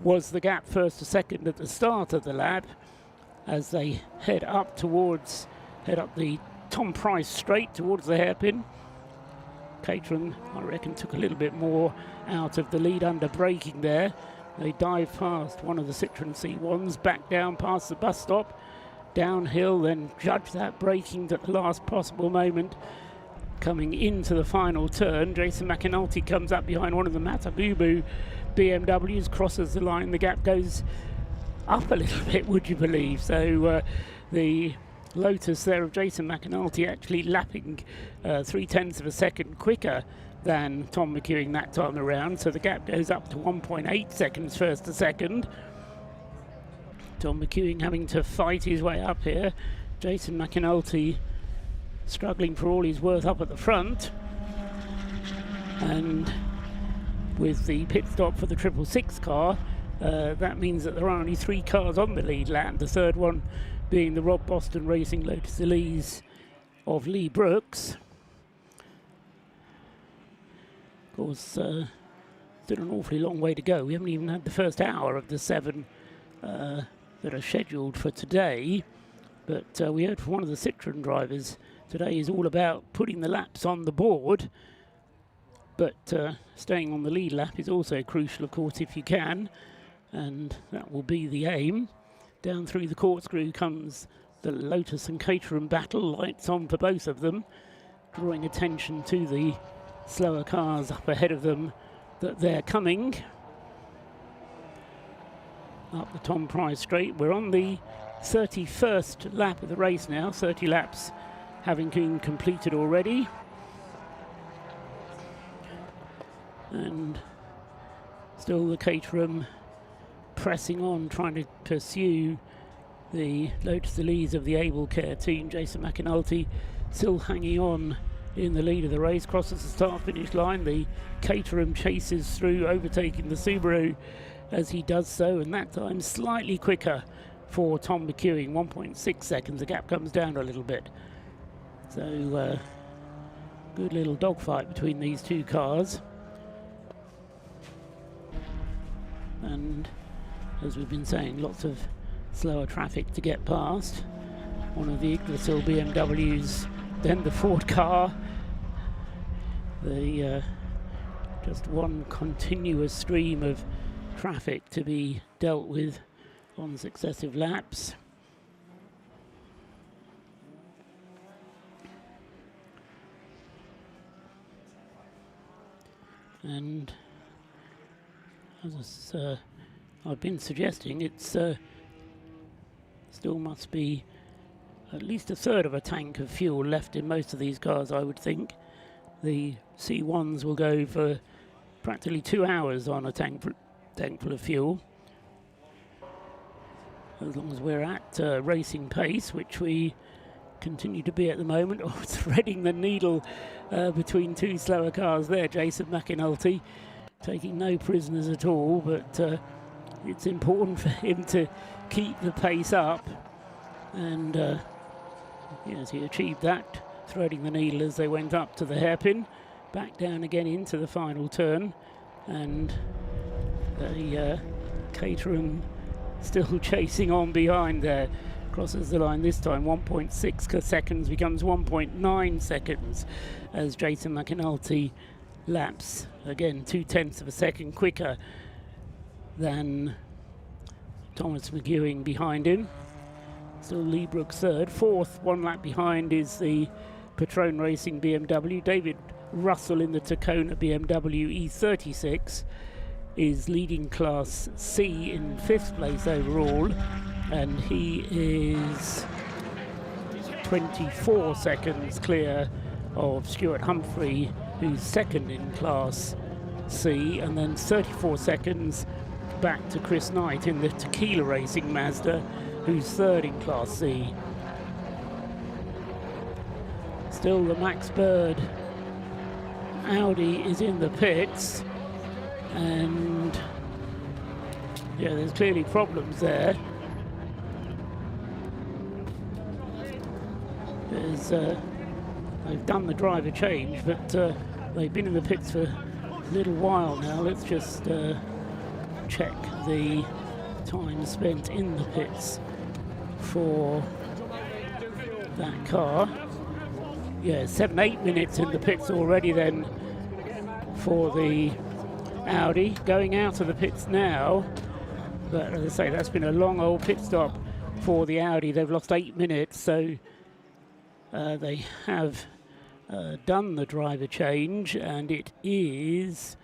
was the gap first to second at the start of the lap as they head up the Tom Price straight towards the hairpin. Caterham, I reckon, took a little bit more out of the lead under braking there. They dive past one of the Citroen C1s, back down past the bus stop, downhill, then judge that braking at the last possible moment. Coming into the final turn, Jason McAnulty comes up behind one of the Matabubu BMWs, crosses the line, the gap goes up a little bit, would you believe? So the Lotus there of Jason McAnulty actually lapping 0.3 of a second quicker than Tom McEwing that time around, so the gap goes up to 1.8 seconds first to second. Tom McEwing having to fight his way up here. Jason McAnulty struggling for all he's worth up at the front, and with the pit stop for the 666 car, that means that there are only 3 cars on the lead lap, the third one being the Rob Boston Racing Lotus Elise of Lee Brooks. Of course, still an awfully long way to go. We haven't even had the first hour of the 7 that are scheduled for today, but we heard from one of the Citroen drivers today is all about putting the laps on the board, but staying on the lead lap is also crucial, of course, if you can, and that will be the aim. Down through the corkscrew comes the Lotus and Caterham battle, lights on for both of them, drawing attention to the slower cars up ahead of them that they're coming. Up the Tom Price straight. We're on the 31st lap of the race now, 30 laps having been completed already. And still the Caterham pressing on, trying to pursue the Lotus Elise of the Able Care team. Jason McAnulty still hanging on in the lead of the race, crosses the start-finish line. The Caterham chases through, overtaking the Subaru as he does so, and that time slightly quicker for Tom McEwing, 1.6 seconds. The gap comes down a little bit. So good little dogfight between these two cars. And as we've been saying, lots of slower traffic to get past. One of the Yggdrasil BMWs, then the Ford car. The just one continuous stream of traffic to be dealt with on successive laps. And as I've been suggesting, it's still must be at least a third of a tank of fuel left in most of these cars, I would think. The C1s will go for practically 2 hours on a tank full of fuel, as long as we're at racing pace, which we continue to be at the moment. Oh, threading the needle between two slower cars there, Jason McAnulty, taking no prisoners at all, but it's important for him to keep the pace up, and yes, he achieved that, threading the needle as they went up to the hairpin, back down again into the final turn, and the Caterham still chasing on behind there. Crosses the line this time, 1.6 seconds becomes 1.9 seconds as Jason McAnulty laps again 0.2 of a second quicker than Thomas McEwing behind him. Still Leebrook third. Fourth, 1 lap behind, is the Patron Racing BMW. David Russell in the Tacona BMW E36 is leading Class C in 5th place overall, and he is 24 seconds clear of Stuart Humphrey, who's second in Class C, and then 34 seconds back to Chris Knight in the Tequila Racing Mazda, who's third in Class C. Still the Max Bird Audi is in the pits, and yeah, there's clearly problems there. They've done the driver change, but they've been in the pits for a little while now. Let's just check the time spent in the pits for that car. Yeah, 7-8 minutes in the pits already then for the Audi. Going out of the pits now, but as I say, that's been a long old pit stop for the Audi. They've lost 8 minutes, so they have done the driver change, and it is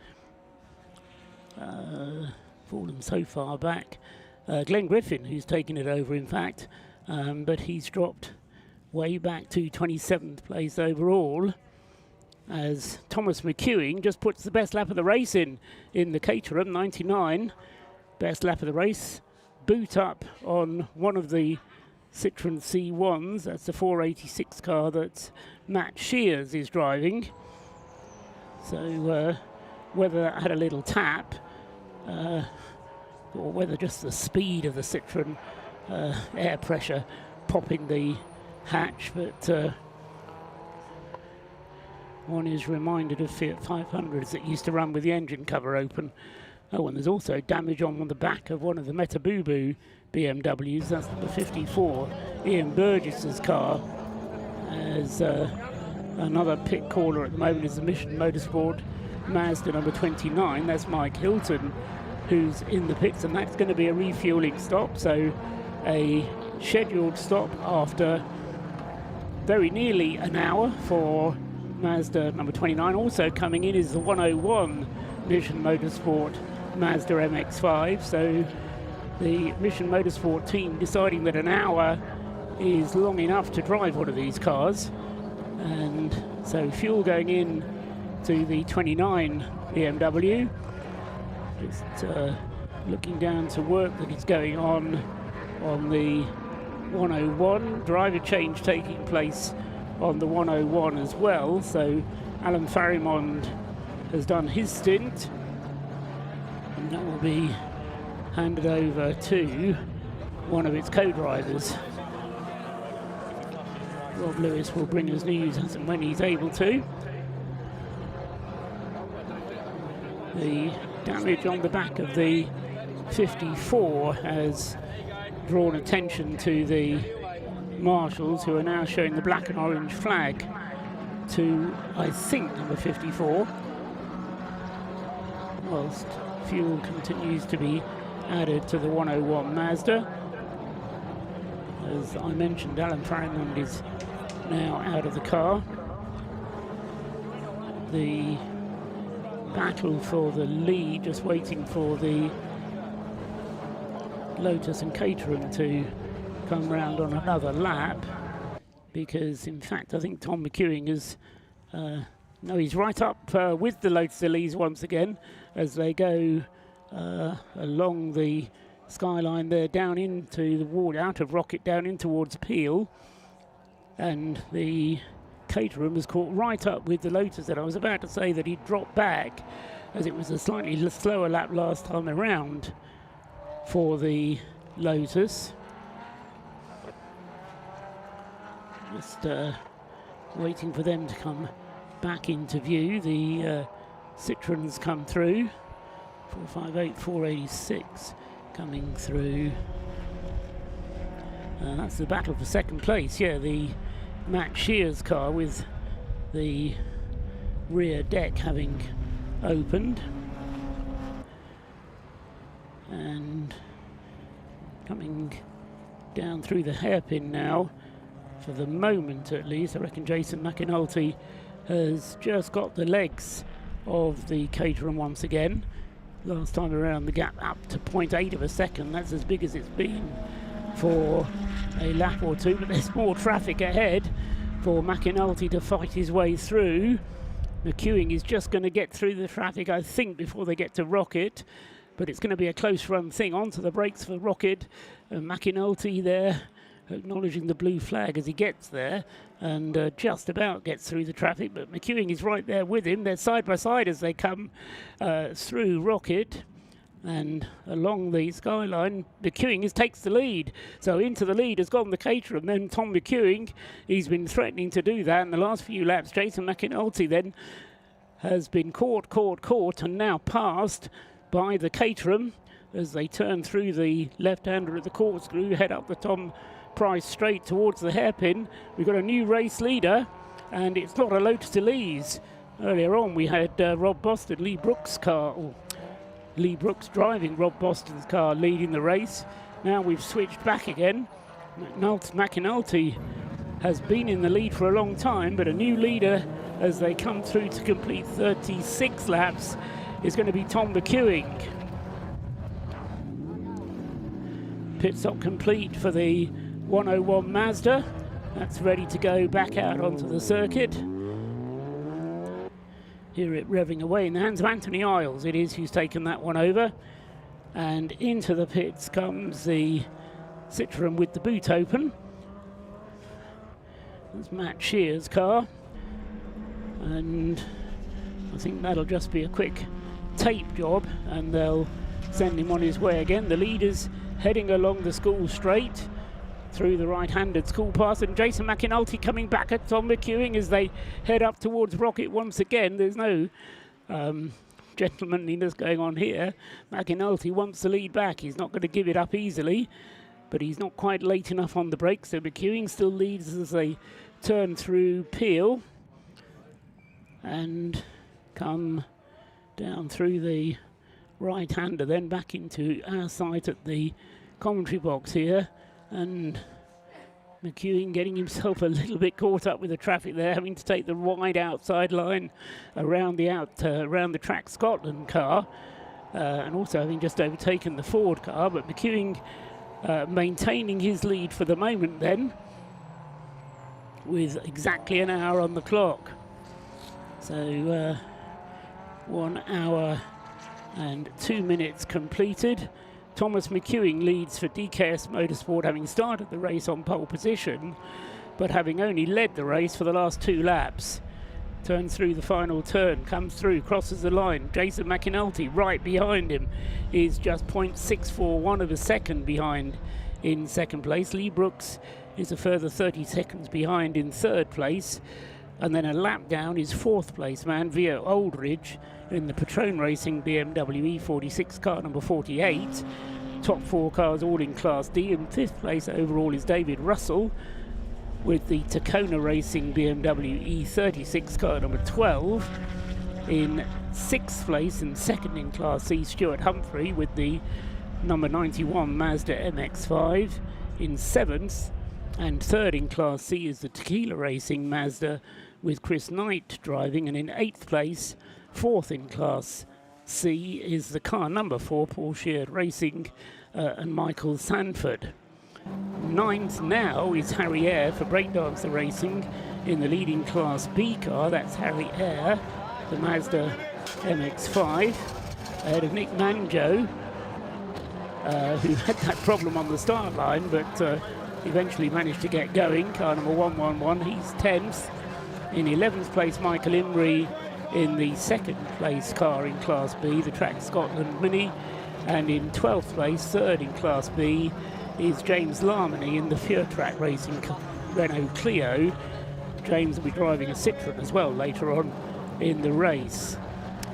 fallen so far back. Glenn Griffin, who's taken it over, in fact, but he's dropped way back to 27th place overall, as Thomas McEwing just puts the best lap of the race in the Caterham, 99. Best lap of the race. Boot up on one of the Citroen C1s. That's the 486 car that Matt Shears is driving. So whether that had a little tap, or whether just the speed of the Citroen air pressure popping the hatch, but one is reminded of Fiat 500s that used to run with the engine cover open. Oh, and there's also damage on the back of one of the Metabubu BMWs. That's number 54, Ian Burgess's car. As another pit caller at the moment is the Mission Motorsport Mazda number 29. That's Mike Hilton, who's in the pits, and that's going to be a refueling stop. So a scheduled stop after very nearly an hour for Mazda number 29. Also coming in is the 101 Mission Motorsport Mazda MX-5. So the Mission Motorsport team deciding that an hour is long enough to drive one of these cars, and so fuel going in to the 29 BMW. Just looking down to work that is going on the 101. Driver change taking place on the 101 as well. So Alan Farimond has done his stint, and that will be handed over to one of its co-drivers. Rob Lewis will bring us news as and when he's able to. The damage on the back of the 54 has drawn attention to the marshals, who are now showing the black and orange flag to, I think, number 54, whilst fuel continues to be added to the 101 Mazda. As I mentioned, Alan Farimond is now out of the car. The battle for the lead, just waiting for the Lotus and Caterham to come round on another lap, because in fact I think Tom McEwing is no, he's right up with the Lotus Elise once again as they go along the skyline there, down into the ward, out of Rocket, down in towards Peel, and the Caterham was caught right up with the Lotus. And I was about to say that he dropped back, as it was a slightly slower lap last time around for the Lotus. Just waiting for them to come back into view. The Citroens come through. 458, 486 coming through. That's the battle for second place. Yeah, the Matt Shear's car with the rear deck having opened. And coming down through the hairpin now, for the moment at least. I reckon Jason McAnulty has just got the legs of the Caterham once again. Last time around, the gap up to 0.8 of a second. That's as big as it's been for a lap or two, but there's more traffic ahead for McAnulty to fight his way through. McEwing is just going to get through the traffic, I think, before they get to Rocket, but it's going to be a close run thing. Onto the brakes for Rocket. McAnulty there acknowledging the blue flag as he gets there, and just about gets through the traffic, but McEwing is right there with him. They're side by side as they come through Rocket and along the skyline. McEwing takes the lead, so into the lead has gone the Caterham. Then Tom McEwing, he's been threatening to do that in the last few laps. Jason McAnulty then has been caught and now passed by the Caterham as they turn through the left-hander of the corkscrew, head up the Tom Price straight towards the hairpin. We've got a new race leader, and it's not a Lotus Elise. Earlier on we had Rob Boston, Lee Brooks' car, or Lee Brooks driving Rob Boston's car, leading the race. Now we've switched back again. McAnulty has been in the lead for a long time, but a new leader as they come through to complete 36 laps is going to be Tom McEwing. Pit stop complete for the 101 Mazda. That's ready to go back out onto the circuit. Hear it revving away in the hands of Anthony Isles. It is who's taken that one over. And into the pits comes the Citroen with the boot open. That's Matt Shear's car. And I think that'll just be a quick tape job and they'll send him on his way again. The leaders heading along the school straight through the right-handed school pass, and Jason McAnulty coming back at Tom McEwing as they head up towards Rocket once again. There's no gentlemanliness going on here. McAnulty wants the lead back. He's not going to give it up easily, but he's not quite late enough on the brakes, so McEwing still leads as they turn through Peel and come down through the right-hander, then back into our site at the commentary box here, and McEwing getting himself a little bit caught up with the traffic there, having to take the wide outside line around the Track Scotland car, and also having just overtaken the Ford car, but McEwing maintaining his lead for the moment then, with exactly an hour on the clock. So 1 hour and 2 minutes completed. Thomas McEwing leads for DKS Motorsport, having started the race on pole position, but having only led the race for the last 2 laps. Turns through the final turn, comes through, crosses the line. Jason McAnulty right behind him is just 0.641 of a second behind in second place. Lee Brooks is a further 30 seconds behind in third place. And then a lap down is fourth place man via Aldridge in the Patrone Racing BMW E46 car number 48. Top 4 cars all in Class D. In fifth place overall is David Russell with the Tacona Racing BMW E36 car number 12. In sixth place and second in Class C, Stuart Humphrey with the number 91 Mazda MX-5. In seventh and third in Class C is the Tequila Racing Mazda with Chris Knight driving, and in 8th place, Fourth in Class C is the car number 4, Paul Sheard Racing and Michael Sanford. Ninth now is Harry Eyre for Breakdancer Racing in the leading Class B car. That's Harry Eyre, the Mazda MX-5, ahead of Nick Manjo, who had that problem on the start line, but eventually managed to get going. Car number 111, he's 10th. In 11th place, Michael Imrie in the second place car in Class B, the Track Scotland Mini. And in 12th place, third in Class B, is James Larmony in the Pure Track Racing Renault Clio. James will be driving a Citroën as well later on in the race.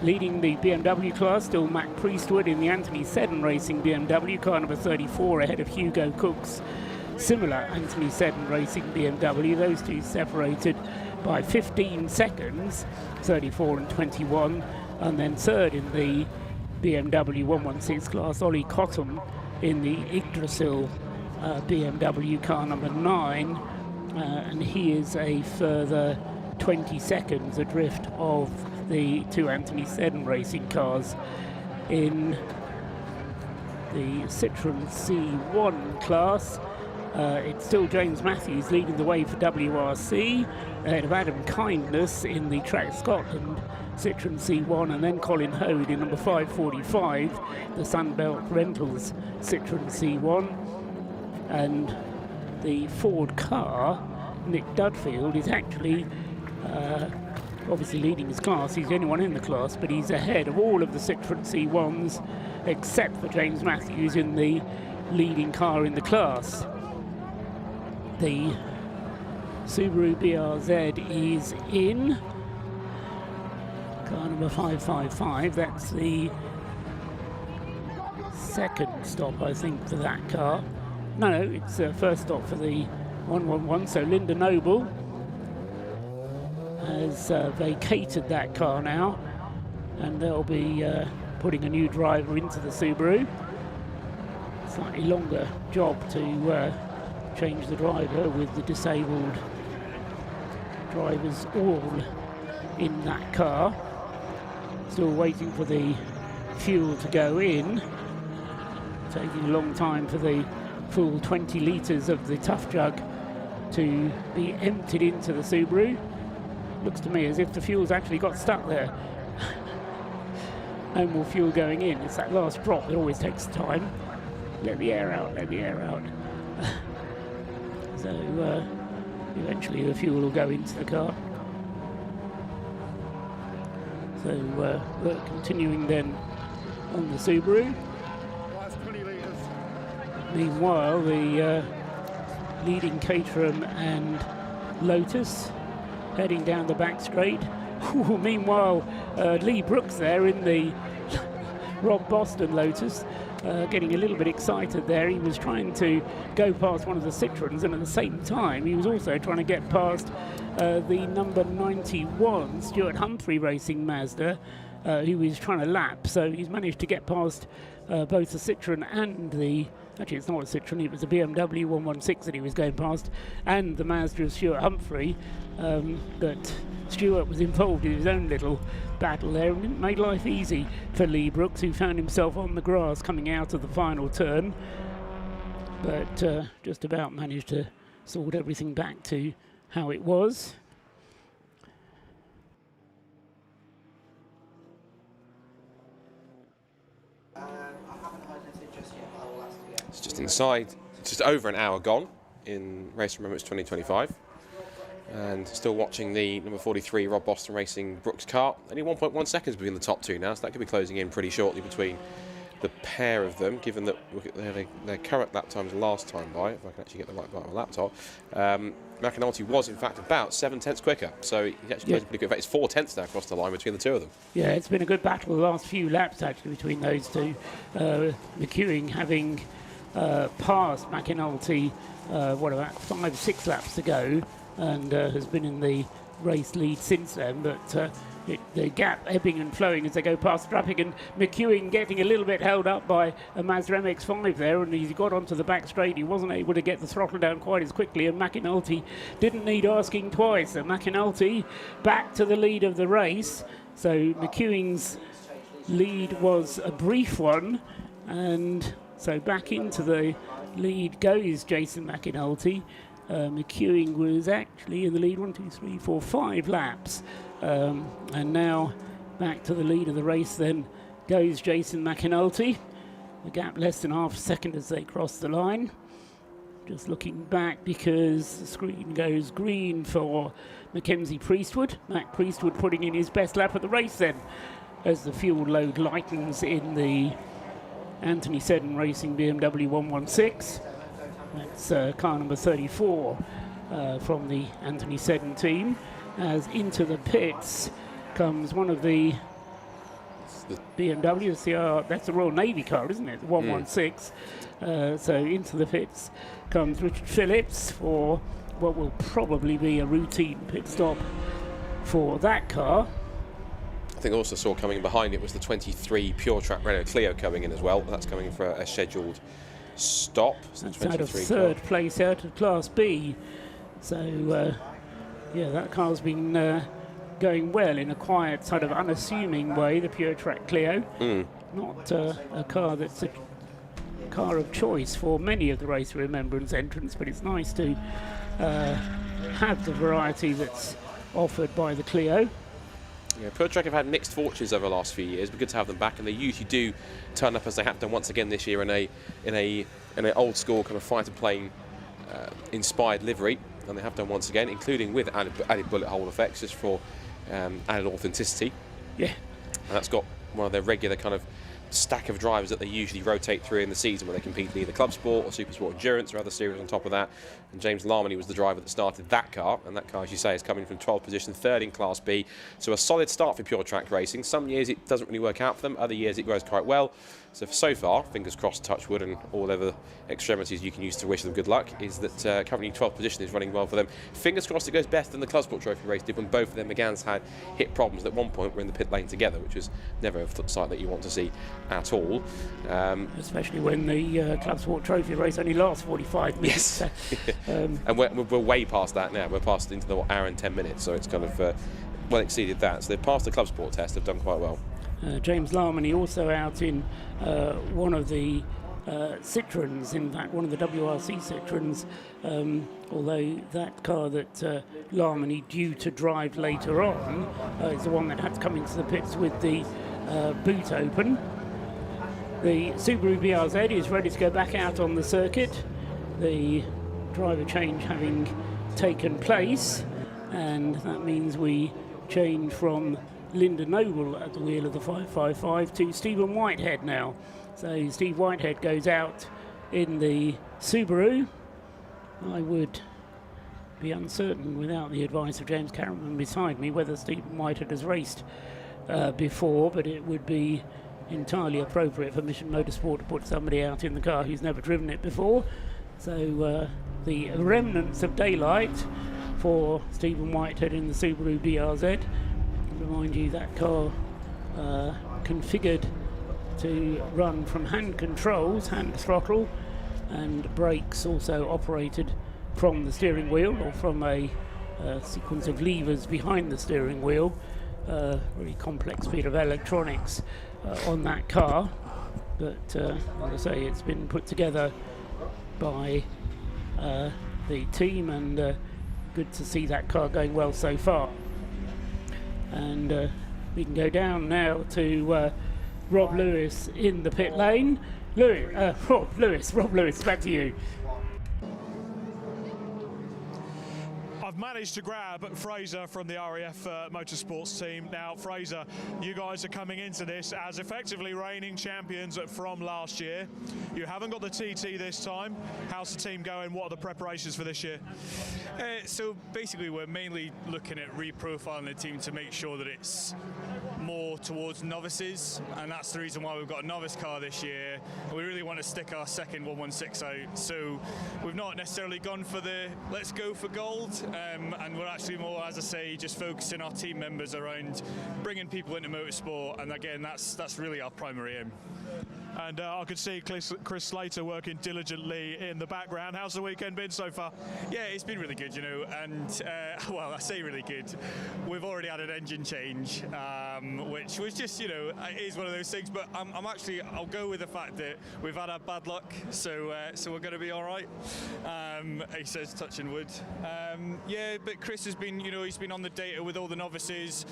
Leading the BMW class, still Mac Priestwood in the Anthony Seddon Racing BMW, car number 34, ahead of Hugo Cook's similar Anthony Seddon Racing BMW. Those two separated by 15 seconds, 34 and 21. And then third in the BMW 116 class, Ollie Cotton in the Yggdrasil BMW, car number 9. And he is a further 20 seconds adrift of the two Anthony Seddon Racing cars. In the Citroën C1 class, it's still James Matthews leading the way for WRC, ahead of Adam Kindness in the Track Scotland Citroën C1, and then Colin Hode in number 545, the Sunbelt Rentals Citroën C1. And the Ford car, Nick Dudfield, is actually obviously leading his class. He's the only one in the class, but he's ahead of all of the Citroën C1s except for James Matthews in the leading car in the class. The Subaru BRZ is in. Car number 555, that's the second stop, I think, for that car. No, it's the first stop for the 111. So Linda Noble has vacated that car now, and they'll be putting a new driver into the Subaru. Slightly longer job to change the driver with the disabled drivers all in that car. Still waiting for the fuel to go in. Taking a long time for the full 20 litres of the Tough Jug to be emptied into the Subaru. Looks to me as if the fuel's actually got stuck there. No more fuel going in. It's that last drop that always takes time. Let the air out, let the air out. So eventually the fuel will go into the car. So we're continuing then on the Subaru. Meanwhile, the leading Caterham and Lotus heading down the back straight. Ooh, meanwhile, Lee Brooks there in the Rob Boston Lotus, getting a little bit excited there. He was trying to go past one of the Citroens, and at the same time he was also trying to get past the number 91 Stuart Humphrey Racing Mazda, who was trying to lap. So he's managed to get past both the Citroen and the, actually it's not a Citroen, it was a BMW 116 that he was going past, and the Mazda of Stuart Humphrey. But Stuart was involved in his own little battle there, and didn't make life easy for Lee Brooks, who found himself on the grass coming out of the final turn, but just about managed to sort everything back to how it was. It's just inside, just over an hour gone in Race of Remembrance 2025. And still watching the number 43 Rob Boston Racing Brooks car. Only 1.1 seconds between the top two now, so that could be closing in pretty shortly between the pair of them, given that their current lap times last time by, if I can actually get the right part of my laptop. McAnulty was in fact about 7/10 quicker, so he actually closed pretty quick. In fact, it's 4/10 now across the line between the two of them. Yeah, it's been a good battle the last few laps actually between those two. McEwing having passed McAnulty, what about 5-6 laps to go, and has been in the race lead since then, but the gap ebbing and flowing as they go past Strapping, and McEwing getting a little bit held up by a Mazda MX-5 there, and he got onto the back straight. He wasn't able to get the throttle down quite as quickly, and McAnulty didn't need asking twice. And McAnulty back to the lead of the race, So McEwing's lead was a brief one, and so back into the lead goes Jason McAnulty. McEwing was actually in the lead 5 laps, and now back to the lead of the race then goes Jason McAnulty. The gap less than half a second as they cross the line. Just looking back because the screen goes green for Mackenzie Priestwood. Mac Priestwood putting in his best lap of the race then as the fuel load lightens in the Anthony Seddon Racing BMW 116. That's car number 34 from the Anthony Seddon team. As into the pits comes one of the BMWs. That's the Royal Navy car, isn't it? The 116. So into the pits comes Richard Phillips for what will probably be a routine pit stop for that car. I think I also saw coming behind it was the 23 Pure Track Renault Clio coming in as well. That's coming for a scheduled stop. So that's out of third place out of Class B. So, yeah, that car's been going well in a quiet, sort of unassuming way, the Pure Track Clio. Not a car that's a car of choice for many of the Race of Remembrance entrants, but it's nice to have the variety that's offered by the Clio. Yeah, Pure Track have had mixed fortunes over the last few years, but good to have them back, and they usually do turn up as they have done once again this year in an old school kind of fighter plane inspired livery, and they have done once again, including with added bullet hole effects just for added authenticity. Yeah, and that's got one of their regular kind of stack of drivers that they usually rotate through in the season where they compete in either Club Sport or Super Sport Endurance or other series on top of that. And James Larmony was the driver that started that car, and that car, as you say, is coming from 12th position, third in Class B. So a solid start for Pure Track Racing. Some years it doesn't really work out for them, other years it goes quite well. So far, fingers crossed, touch wood, and all other extremities you can use to wish them good luck, is that currently 12th position is running well for them. Fingers crossed it goes better than the Club Sport Trophy race did when both of their Megans had hit problems. At one point were in the pit lane together, which was never a sight that you want to see at all. Especially when the Club Sport Trophy race only lasts 45 minutes. Yes. And we're way past that now. We're past into the hour and 10 minutes, so it's kind of well exceeded that. So they've passed the Club Sport test, they've done quite well. James Larmony also out in one of the Citroens, in fact one of the WRC Citroens, although that car that Larmony due to drive later on is the one that had to come into the pits with the boot open. The Subaru BRZ is ready to go back out on the circuit, the driver change having taken place, and that means we change from Linda Noble at the wheel of the 555 to Stephen Whitehead now. So Steve Whitehead goes out in the Subaru. I would be uncertain without the advice of James Cameron beside me whether Stephen Whitehead has raced before, but it would be entirely appropriate for Mission Motorsport to put somebody out in the car who's never driven it before. So the remnants of daylight for Stephen Whitehead in the Subaru BRZ. Remind you that car configured to run from hand controls, hand throttle, and brakes also operated from the steering wheel or from a sequence of levers behind the steering wheel. Really complex bit of electronics on that car, but as I say, it's been put together by the team, and good to see that car going well so far. And we can go down now to Rob Lewis in the pit lane. Rob Lewis, back to you. I've managed to grab Fraser from the RAF Motorsports team. Now, Fraser, you guys are coming into this as effectively reigning champions from last year. You haven't got the TT this time. How's the team going? What are the preparations for this year? So basically, we're mainly looking at reprofiling the team to make sure that it's more towards novices, and that's the reason why we've got a novice car this year. We really want to stick our second 116 out, so we've not necessarily gone for the let's go for gold. and we're actually more, as I say, just focusing our team members around bringing people into motorsport, and again, that's really our primary aim. And I could see Chris Slater working diligently in the background. How's the weekend been so far? Yeah, it's been really good, and well, I say really good. We've already had an engine change, which was just, it is one of those things, but I'll go with the fact that we've had our bad luck, so we're going to be all right. He says, touching wood. Yeah, but Chris has been, he's been on the data with all the novices.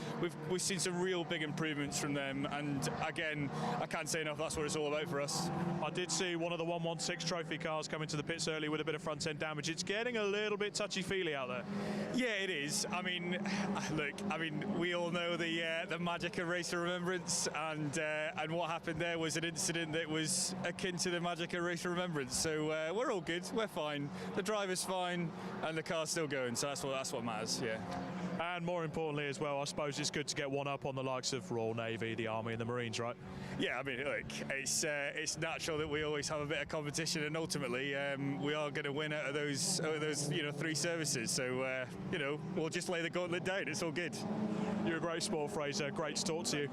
We've seen some real big improvements from them, and again, I can't say enough, that's what it's all about for us. I did see one of the 116 trophy cars come into the pits early with a bit of front end damage. It's getting a little bit touchy-feely out there. Yeah, it is. We all know the magic of Race of Remembrance, and what happened there was an incident that was akin to the magic of Race of Remembrance. So we're all good. We're fine. The driver's fine, and the car's still going. So that's what matters. Yeah. And more importantly as well, I suppose it's good to get one up on the likes of Royal Navy, the Army and the Marines, right? Yeah, it's natural that we always have a bit of competition, and ultimately we are going to win out of those 3 services. So we'll just lay the gauntlet down. It's all good. You're a great sport, Fraser. Great to talk to you.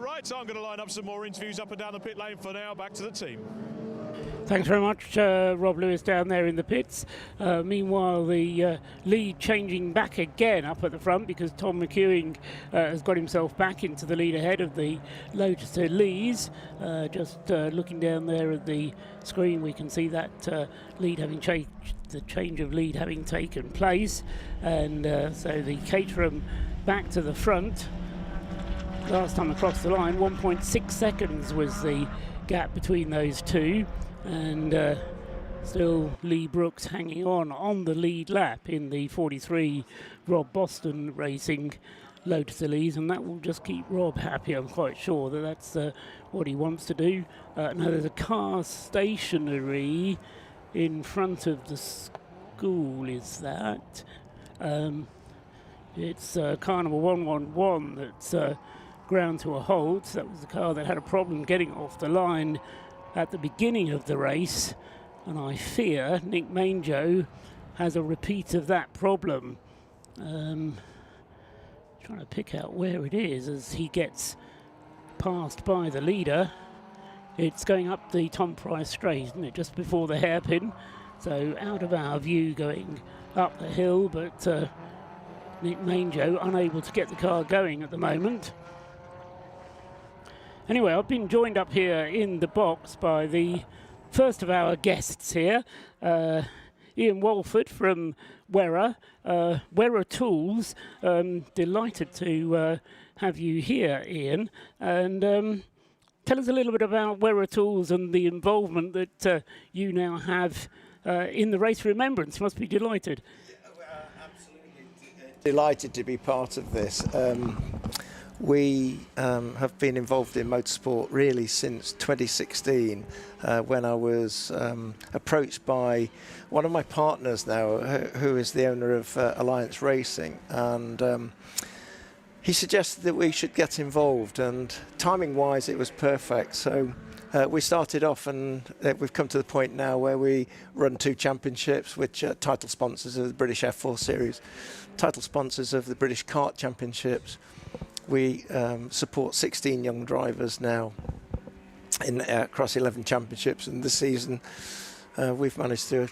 Right, so I'm going to line up some more interviews up and down the pit lane. For now, back to the team. Thanks very much, Rob Lewis down there in the pits. Meanwhile, the lead changing back again up at the front because Tom McEwing has got himself back into the lead ahead of the Lotus Elise. Just looking down there at the screen, we can see that lead having changed, the change of lead having taken place, and so the Caterham back to the front. Last time across the line, 1.6 seconds was the gap between those two. And still Lee Brooks hanging on the lead lap in the 43 Rob Boston Racing Lotus Elise, and that will just keep Rob happy. I'm quite sure that that's what he wants to do. Now there's a car stationary in front of the school, is that? It's car number 111 that's ground to a halt. So that was the car that had a problem getting off the line at the beginning of the race, and I fear Nick Manjo has a repeat of that problem. Trying to pick out where it is as he gets passed by the leader. It's going up the Tom Price straight, isn't it, just before the hairpin, so out of our view going up the hill, but Nick Manjo unable to get the car going at the moment. Anyway, I've been joined up here in the box by the first of our guests here, Ian Walford from Werra Tools. Delighted to have you here, Ian. And tell us a little bit about Werra Tools and the involvement that you now have in the Race of Remembrance. You must be delighted. Absolutely delighted to be part of this. We have been involved in motorsport really since 2016 when I was approached by one of my partners now who is the owner of Alliance Racing, and he suggested that we should get involved, and timing wise it was perfect. So we started off, and we've come to the point now where we run 2 championships, which are title sponsors of the British F4 Series, title sponsors of the British Kart Championships. We support 16 young drivers now in across 11 championships, and this season we've managed to,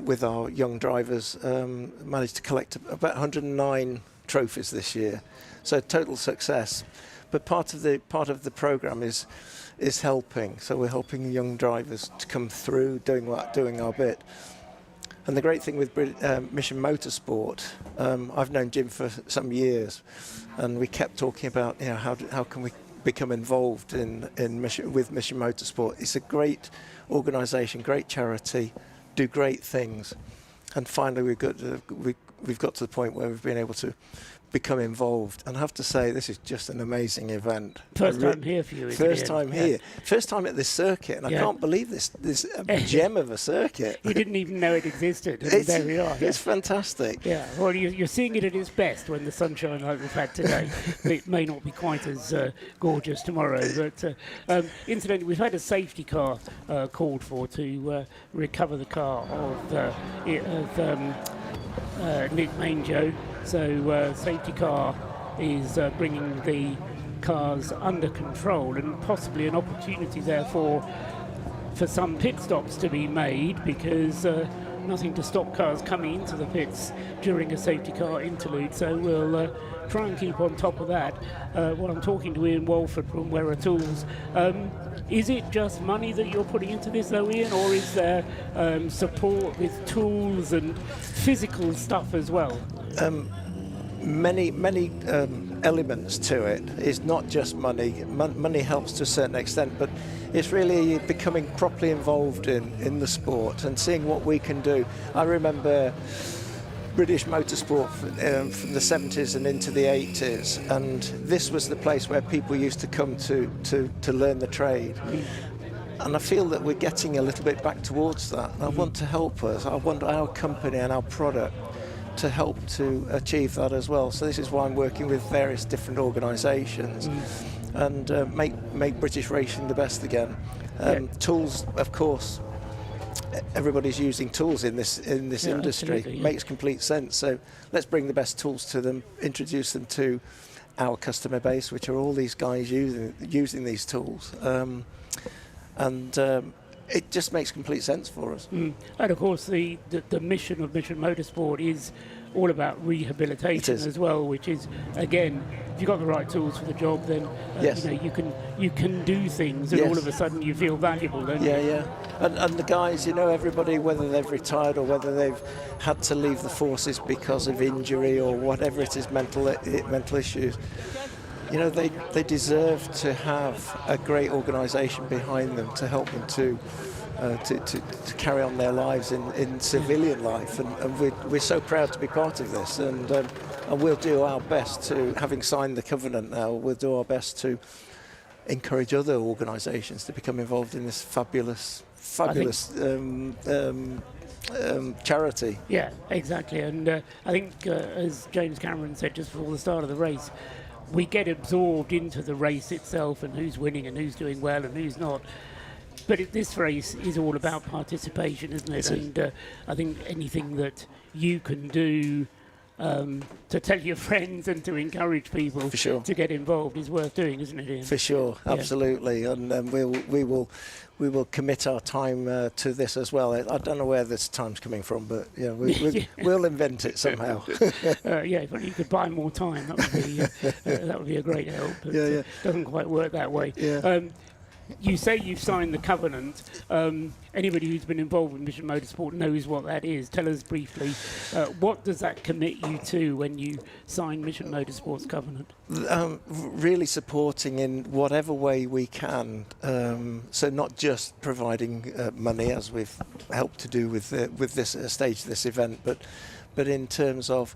with our young drivers, managed to collect about 109 trophies this year. So total success. But part of the program is helping. So we're helping young drivers to come through, doing our bit. And the great thing with Mission Motorsport, I've known Jim for some years, and we kept talking about how can we become involved with Mission Motorsport. It's a great organisation, great charity, do great things, and finally we've got to the point where we've been able to become involved, and I have to say this is just an amazing event. First time here for you. First time here, first time at this circuit, and I can't believe this gem of a circuit. You didn't even know it existed, and there we are. It's fantastic. Yeah, well, you're seeing it at its best when the sunshine like we've had today. It may not be quite as gorgeous tomorrow, but incidentally, we've had a safety car called for to recover the car of Nick Manjo. So safety car is bringing the cars under control, and possibly an opportunity therefore for some pit stops to be made, because nothing to stop cars coming into the pits during a safety car interlude. So we'll try and keep on top of that. While I'm talking to Ian Walford from Wera Tools, is it just money that you're putting into this though, Ian, or is there support with tools and physical stuff as well? Many elements to it. It's not just money. Money helps to a certain extent, but it's really becoming properly involved in the sport and seeing what we can do. I remember British motorsport from the 70s and into the 80s, and this was the place where people used to come to learn the trade. And I feel that we're getting a little bit back towards that. I want to help us. I want our company and our product to help to achieve that as well. So this is why I'm working with various different organisations and make British racing the best again. Tools, of course, everybody's using tools in this industry. Makes complete sense. So let's bring the best tools to them, introduce them to our customer base, which are all these guys using these tools. It just makes complete sense for us. And of course the mission of Mission Motorsport is all about rehabilitation as well, which is, again, if you've got the right tools for the job, then you can do things, and all of a sudden you feel valuable, don't you? Yeah. And the guys, everybody, whether they've retired or whether they've had to leave the forces because of injury or whatever it is, mental issues, they deserve to have a great organisation behind them to help them to carry on their lives in civilian life, and we're so proud to be part of this, and we'll do our best to, having signed the covenant now, we'll do our best to encourage other organisations to become involved in this fabulous charity. Yeah, exactly. And I think, as James Cameron said just before the start of the race, we get absorbed into the race itself and who's winning and who's doing well and who's not. But this race is all about participation, isn't it? And I think anything that you can do to tell your friends and to encourage people to get involved is worth doing, isn't it, Ian? For sure, absolutely. And we will commit our time to this as well. I don't know where this time's coming from, but we'll invent it somehow. If only you could buy more time, that would be a great help. But, it doesn't quite work that way. You say you've signed the covenant. Anybody who's been involved with Mission Motorsport knows what that is. Tell us briefly, what does that commit you to when you sign Mission Motorsport's covenant? Really supporting in whatever way we can. So not just providing money, as we've helped to do with this stage of this event, but in terms of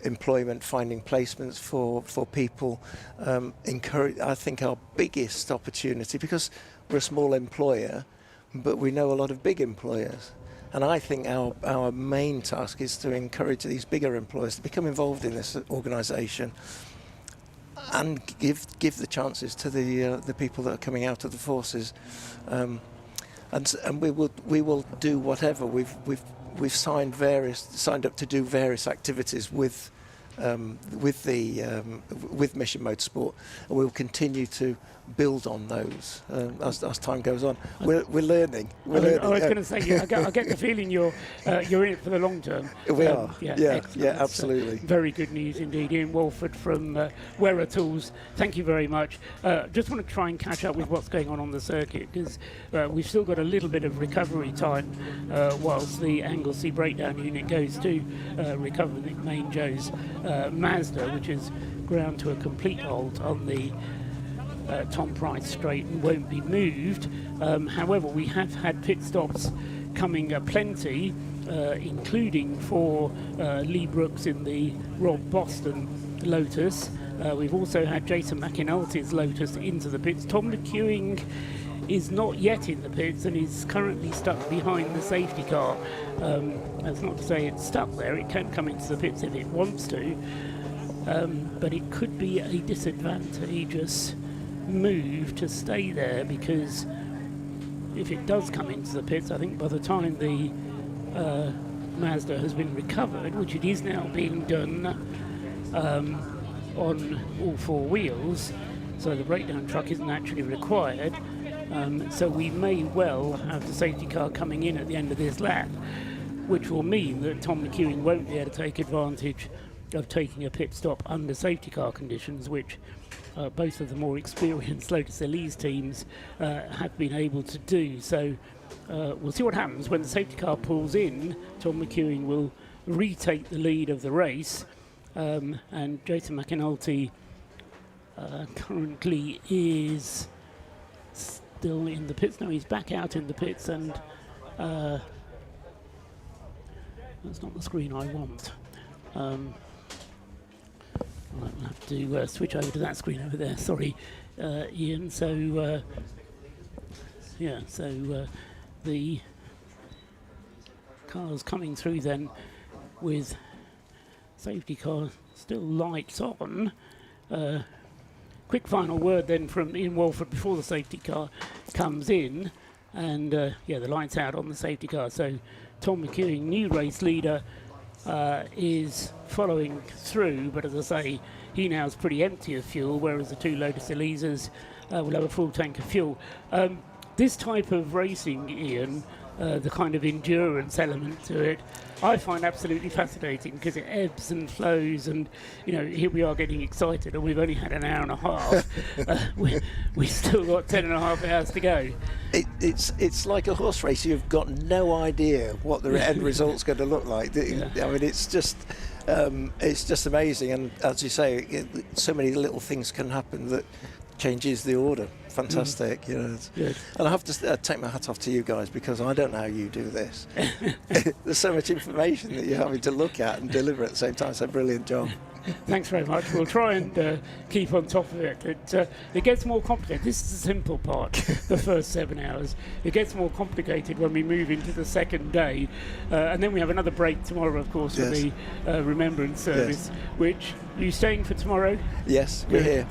employment, finding placements for people, I think our biggest opportunity, because we're a small employer, but we know a lot of big employers, and I think our main task is to encourage these bigger employers to become involved in this organisation and give the chances to the people that are coming out of the forces, and we will do whatever. We've signed up to do various activities with Mission Motorsport, and we'll continue to build on those as time goes on. We're learning. I was going to say, I get the feeling you're in it for the long term. We are. Yeah, absolutely. Very good news indeed. Ian Walford from Wera Tools, thank you very much. Just want to try and catch up with what's going on the circuit, because we've still got a little bit of recovery time whilst the Anglesey breakdown unit goes to recover Nick Manjo's Mazda, which is ground to a complete halt on the Tom Price straight and won't be moved. However, we have had pit stops coming plenty, including for Lee Brooks in the Rob Boston Lotus. We've also had Jason McInalty's Lotus into the pits. Tom McEwing is not yet in the pits and is currently stuck behind the safety car. That's not to say it's stuck there. It can come into the pits if it wants to, but it could be a disadvantageous move to stay there, because if it does come into the pits, I think by the time the Mazda has been recovered, which it is now being done on all four wheels, so the breakdown truck isn't actually required. So we may well have the safety car coming in at the end of this lap, which will mean that Tom McEwen won't be able to take advantage of taking a pit stop under safety car conditions, which both of the more experienced Lotus Elise teams have been able to do. So we'll see what happens when the safety car pulls in. Tom McEwen will retake the lead of the race, and Jason McAnulty currently is still in the pits. No, he's back out in the pits, and that's not the screen I want. I'll have to switch over to that screen over there. Sorry, Ian. So, yeah, so the car's coming through then with safety car still lights on. Quick final word then from Ian Walford before the safety car comes in. And, yeah, the lights out on the safety car. So Tom McEwen, new race leader, is following through, but as I say, he now is pretty empty of fuel, whereas the two Lotus Elises will have a full tank of fuel. This type of racing, Ian, the kind of endurance element to it, I find absolutely fascinating because it ebbs and flows, and you know, here we are getting excited, and we've only had an hour and a half. We've still got 10.5 hours to go. It's like a horse race. You've got no idea what the end result's going to look like. I mean, it's just amazing. And as you say, so many little things can happen that changes the order. Fantastic, you know. And I have to take my hat off to you guys, because I don't know how you do this. There's so much information that you're having to look at and deliver at the same time. So brilliant job. Thanks very much. We'll try and keep on top of it. It gets more complicated. This is the simple part, the first 7 hours. It gets more complicated when we move into the second day. And then we have another break tomorrow, of course, for the Remembrance service, which, are you staying for tomorrow? Yes, we're here.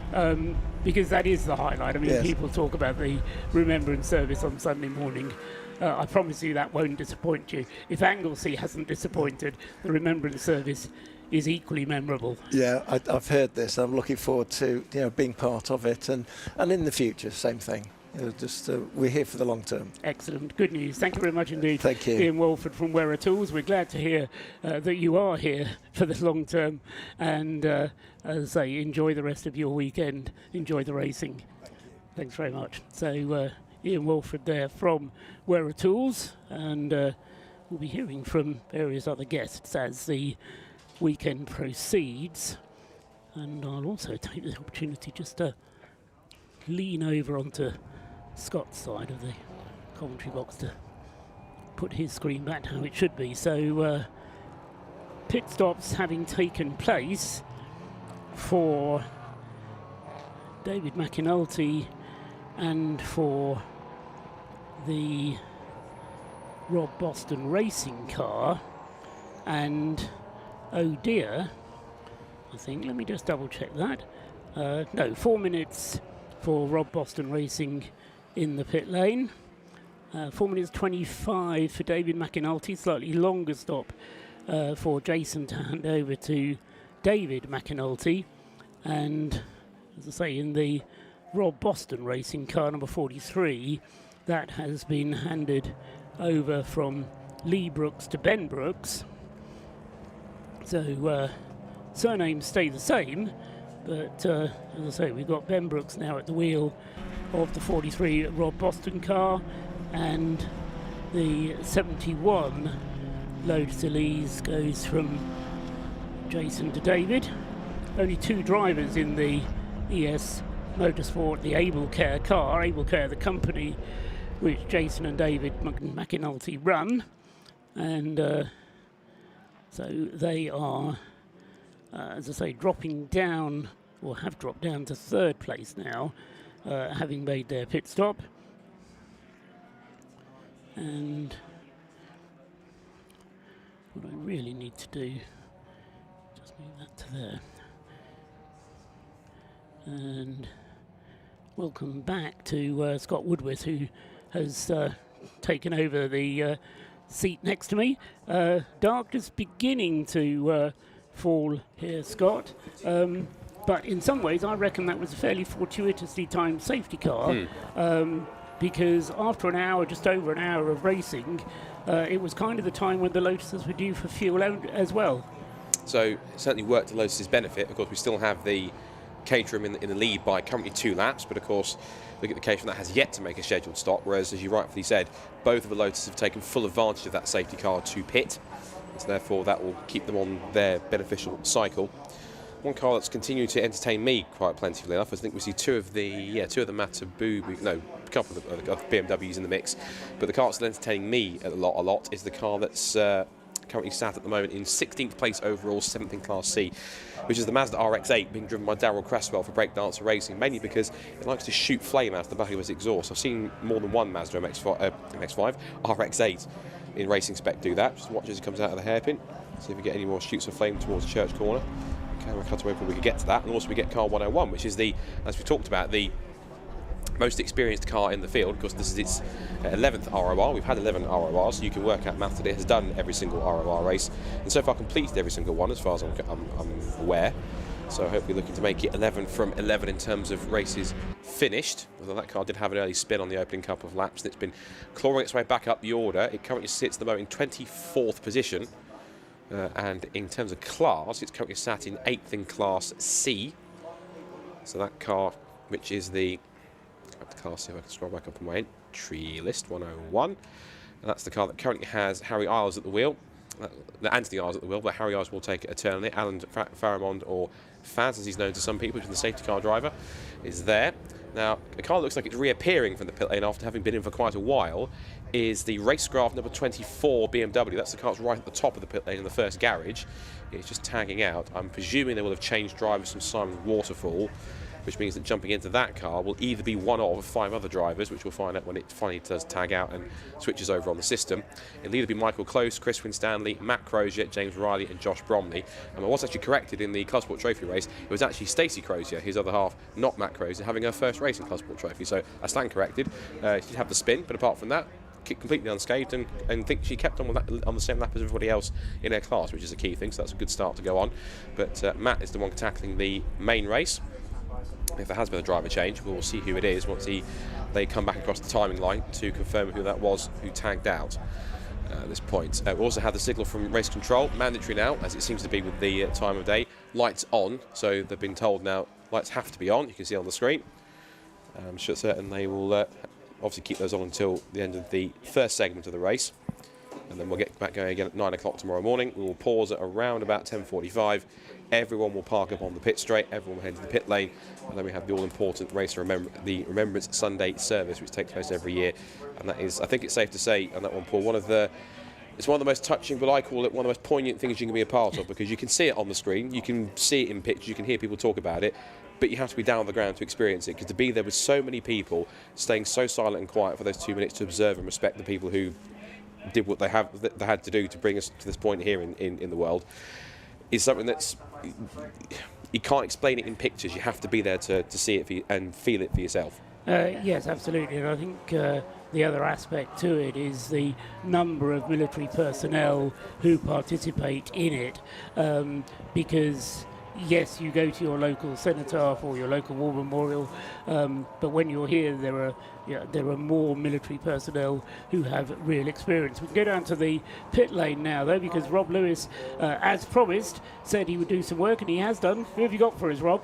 Because that is the highlight. I mean, people talk about the Remembrance service on Sunday morning. I promise you that won't disappoint you. If Anglesey hasn't disappointed, the Remembrance service is equally memorable. Yeah, I've heard this. I'm looking forward to being part of it, and in the future, same thing. We're here for the long term. Excellent, good news. Thank you very much indeed. Thank you, Ian Walford from Werra Tools. We're glad to hear that you are here for the long term, and as I say, enjoy the rest of your weekend. Enjoy the racing. Thanks very much. So Ian Walford there from Werra Tools, and we'll be hearing from various other guests as the weekend proceeds. And I'll also take the opportunity just to lean over onto Scott's side of the commentary box to put his screen back to how it should be. So pit stops having taken place for David McAnulty and for the Rob Boston racing car, and oh dear, I think, let me just double check that. No, 4 minutes for Rob Boston Racing in the pit lane. 4 minutes 25 for David McAnulty, slightly longer stop for Jason to hand over to David McAnulty. And as I say, in the Rob Boston Racing car number 43, that has been handed over from Lee Brooks to Ben Brooks. So surnames stay the same, but as I say, we've got Ben Brooks now at the wheel of the 43 Rob Boston car, and the 71 Lotus Elise goes from Jason to David. Only two drivers in the ES Motorsport, the Able Care car, Able Care the company which Jason and David McAnulty run, and so they are, as I say, dropping down, or have dropped down to third place now, having made their pit stop. And what I really need to do, just move that to there. And welcome back to Scott Woodworth, who has taken over the seat next to me. Darkness beginning to fall here, Scott. But in some ways, I reckon that was a fairly fortuitously timed safety car, because after an hour, just over an hour of racing, it was kind of the time when the Lotuses were due for fuel as well. So it certainly worked to Lotus's benefit. Of course, we still have the Caterham in the lead by currently 2 laps, but of course, look at the Caterham that has yet to make a scheduled stop, whereas, as you rightfully said, both of the Lotuses have taken full advantage of that safety car to pit, and so therefore that will keep them on their beneficial cycle. One car that's continuing to entertain me quite plentifully enough, I think we see two of the Matabu, no, a couple of BMWs in the mix, but the car that's still entertaining me a lot is the car that's currently sat at the moment in 16th place overall, 7th in Class C, which is the Mazda RX-8 being driven by Darrell Cresswell for Breakdancer Racing, mainly because it likes to shoot flame out of the back of its exhaust. I've seen more than one Mazda MX-5 RX-8 in racing spec do that. Just watch as it comes out of the hairpin, see if we get any more shoots of flame towards Church Corner. Camera cut away before we could get to that, and also we get car 101, which is the, as we talked about, the most experienced car in the field, because this is its 11th ROR. We've had 11 RORs, so you can work out math that it has done every single ROR race, and so far completed every single one, as far as I'm aware. So hopefully looking to make it 11 from 11 in terms of races finished. Although that car did have an early spin on the opening couple of laps, and it's been clawing its way back up the order. It currently sits at the moment in 24th position. And in terms of class, it's currently sat in 8th in Class C. So that car, which is the class, see if I can scroll back up on my entry list, 101. And that's the car that currently has Harry Isles at the wheel. Anthony Isles at the wheel, but Harry Isles will take it eternally. Alan Faramond, or Faz, as he's known to some people, which is the safety car driver, is there. Now, the car looks like it's reappearing from the pit lane after having been in for quite a while, is the Racecraft number 24 BMW. That's the car that's right at the top of the pit lane in the first garage. It's just tagging out. I'm presuming they will have changed drivers from Simon Waterfall, which means that jumping into that car will either be one of 5 other drivers, which we'll find out when it finally does tag out and switches over on the system. It'll either be Michael Close, Chris Winstanley, Matt Crozier, James Riley and Josh Bromley. And I was actually corrected in the Clubsport Trophy race. It was actually Stacey Crozier, his other half, not Matt Crozier, having her first race in Clubsport Trophy. So I stand corrected. She did have the spin, but apart from that, completely unscathed, and think she kept on with that, on the same lap as everybody else in her class, which is a key thing, so that's a good start to go on. But Matt is the one tackling the main race. If there has been a driver change, we'll see who it is once they come back across the timing line to confirm who that was who tagged out at this point. We also have the signal from race control, mandatory now, as it seems to be with the time of day. Lights on, so they've been told now lights have to be on. You can see on the screen. I'm sure certain they will obviously keep those on until the end of the first segment of the race, and then we'll get back going again at 9 o'clock tomorrow morning. We will pause at around about 10:45. Everyone will park up on the pit straight, everyone will head to the pit lane, and then we have the all-important the Remembrance Sunday service, which takes place every year. And that is, I think it's safe to say on that one, Paul, it's one of the most touching, but I call it one of the most poignant things you can be a part of, because you can see it on the screen, you can see it in pictures, you can hear people talk about it, but you have to be down on the ground to experience it, because to be there with so many people staying so silent and quiet for those 2 minutes to observe and respect the people who did what they had to do to bring us to this point here in the world, is something that's, you can't explain it in pictures. You have to be there to see it and feel it for yourself. Yes, absolutely. And I think the other aspect to it is the number of military personnel who participate in it, because yes, you go to your local cenotaph or your local war memorial, but when you're here, there are more military personnel who have real experience. We can go down to the pit lane now, though, because Rob Lewis, as promised, said he would do some work, and he has done. Who have you got for us, Rob?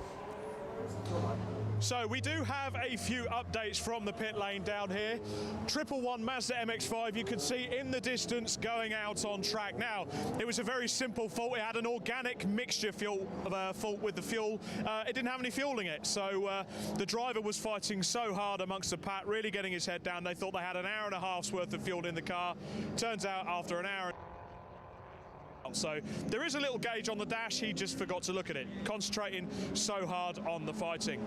So we do have a few updates from the pit lane down here. 111 Mazda MX-5 you can see in the distance going out on track. Now, it was a very simple fault. It had an organic mixture fault with the fuel. It didn't have any fuel in it, so the driver was fighting so hard amongst the pack, really getting his head down. They thought they had an hour and a half's worth of fuel in the car. Turns out after an hour. So there is a little gauge on the dash, he just forgot to look at it, concentrating so hard on the fighting.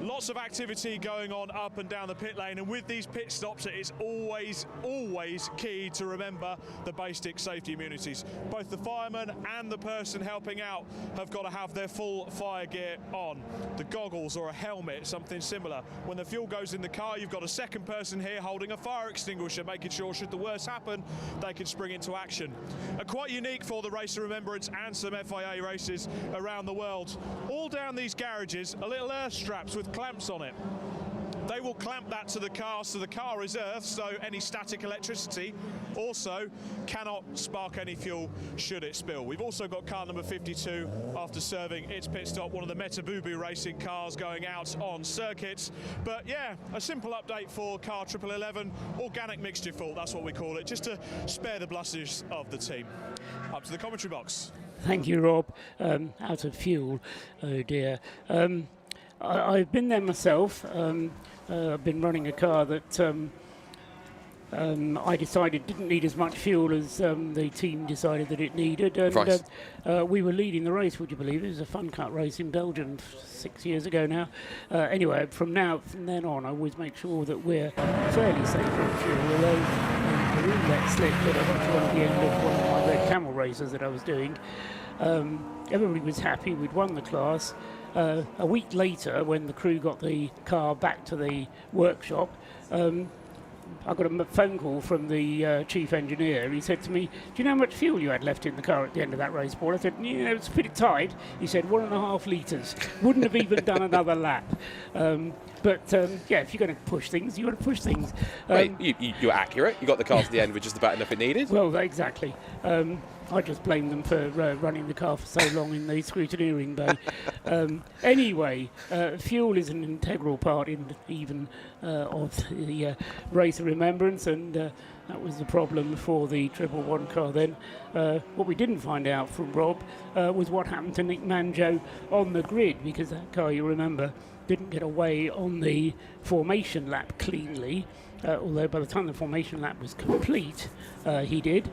Lots of activity going on up and down the pit lane, and with these pit stops, it is always key to remember the basic safety immunities. Both the fireman and the person helping out have got to have their full fire gear on. The goggles or a helmet, something similar. When the fuel goes in the car, you've got a second person here holding a fire extinguisher, making sure should the worst happen, they can spring into action. Quite unique for the Race of Remembrance and some FIA races around the world. All down these garages are little earth straps with clamps on it. They will clamp that to the car, so the car is earth, so any static electricity also cannot spark any fuel should it spill. We've also got car number 52 after serving its pit stop, one of the Metabubu racing cars going out on circuits. But yeah, a simple update for car 1111, organic mixture fault, that's what we call it, just to spare the blushes of the team. Up to the commentary box. Thank you, Rob. Out of fuel, oh dear. I've been there myself. I've been running a car that I decided didn't need as much fuel as the team decided that it needed. And we were leading the race, would you believe? It was a fun cut race in Belgium 6 years ago now. Anyway, from then on, I always make sure that we're fairly safe on fuel. Although the roulette slip that I went to at the end of one of my Red Camel races that I was doing, everybody was happy. We'd won the class. A week later, when the crew got the car back to the workshop, I got a phone call from the chief engineer. He said to me, "Do you know how much fuel you had left in the car at the end of that race, Paul?" I said, "Yeah, it was pretty tight." He said, 1.5 litres. Wouldn't have even done another lap. Yeah, if you're going to push things, you've got to push things. You're accurate. You got the car to the end with just about enough it needed. Well, exactly. I just blame them for running the car for so long in the scrutineering bay. Anyway, fuel is an integral part of the Race of Remembrance, and that was the problem for the 111 car then. What we didn't find out from Rob was what happened to Nick Manjo on the grid, because that car, you remember, didn't get away on the formation lap cleanly, although by the time the formation lap was complete, he did.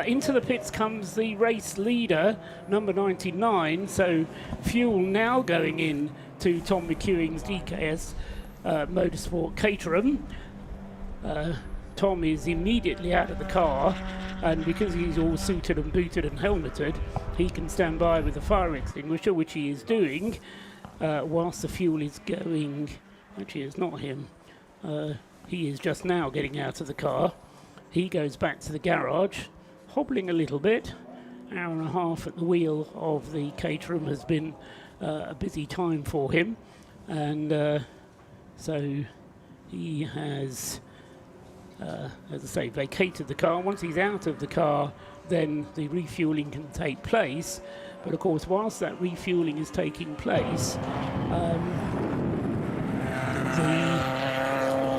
Into the pits comes the race leader, number 99, so fuel now going in to Tom McEwing's DKS Motorsport Caterham. Tom is immediately out of the car, and because he's all suited and booted and helmeted, he can stand by with the fire extinguisher, which he is doing, whilst the fuel is going. Actually, it's not him. He is just now getting out of the car. He goes back to the garage, hobbling a little bit. Hour and a half at the wheel of the Caterham has been a busy time for him, and so he has, as I say, vacated the car. Once he's out of the car, then the refueling can take place. But of course, whilst that refueling is taking place, the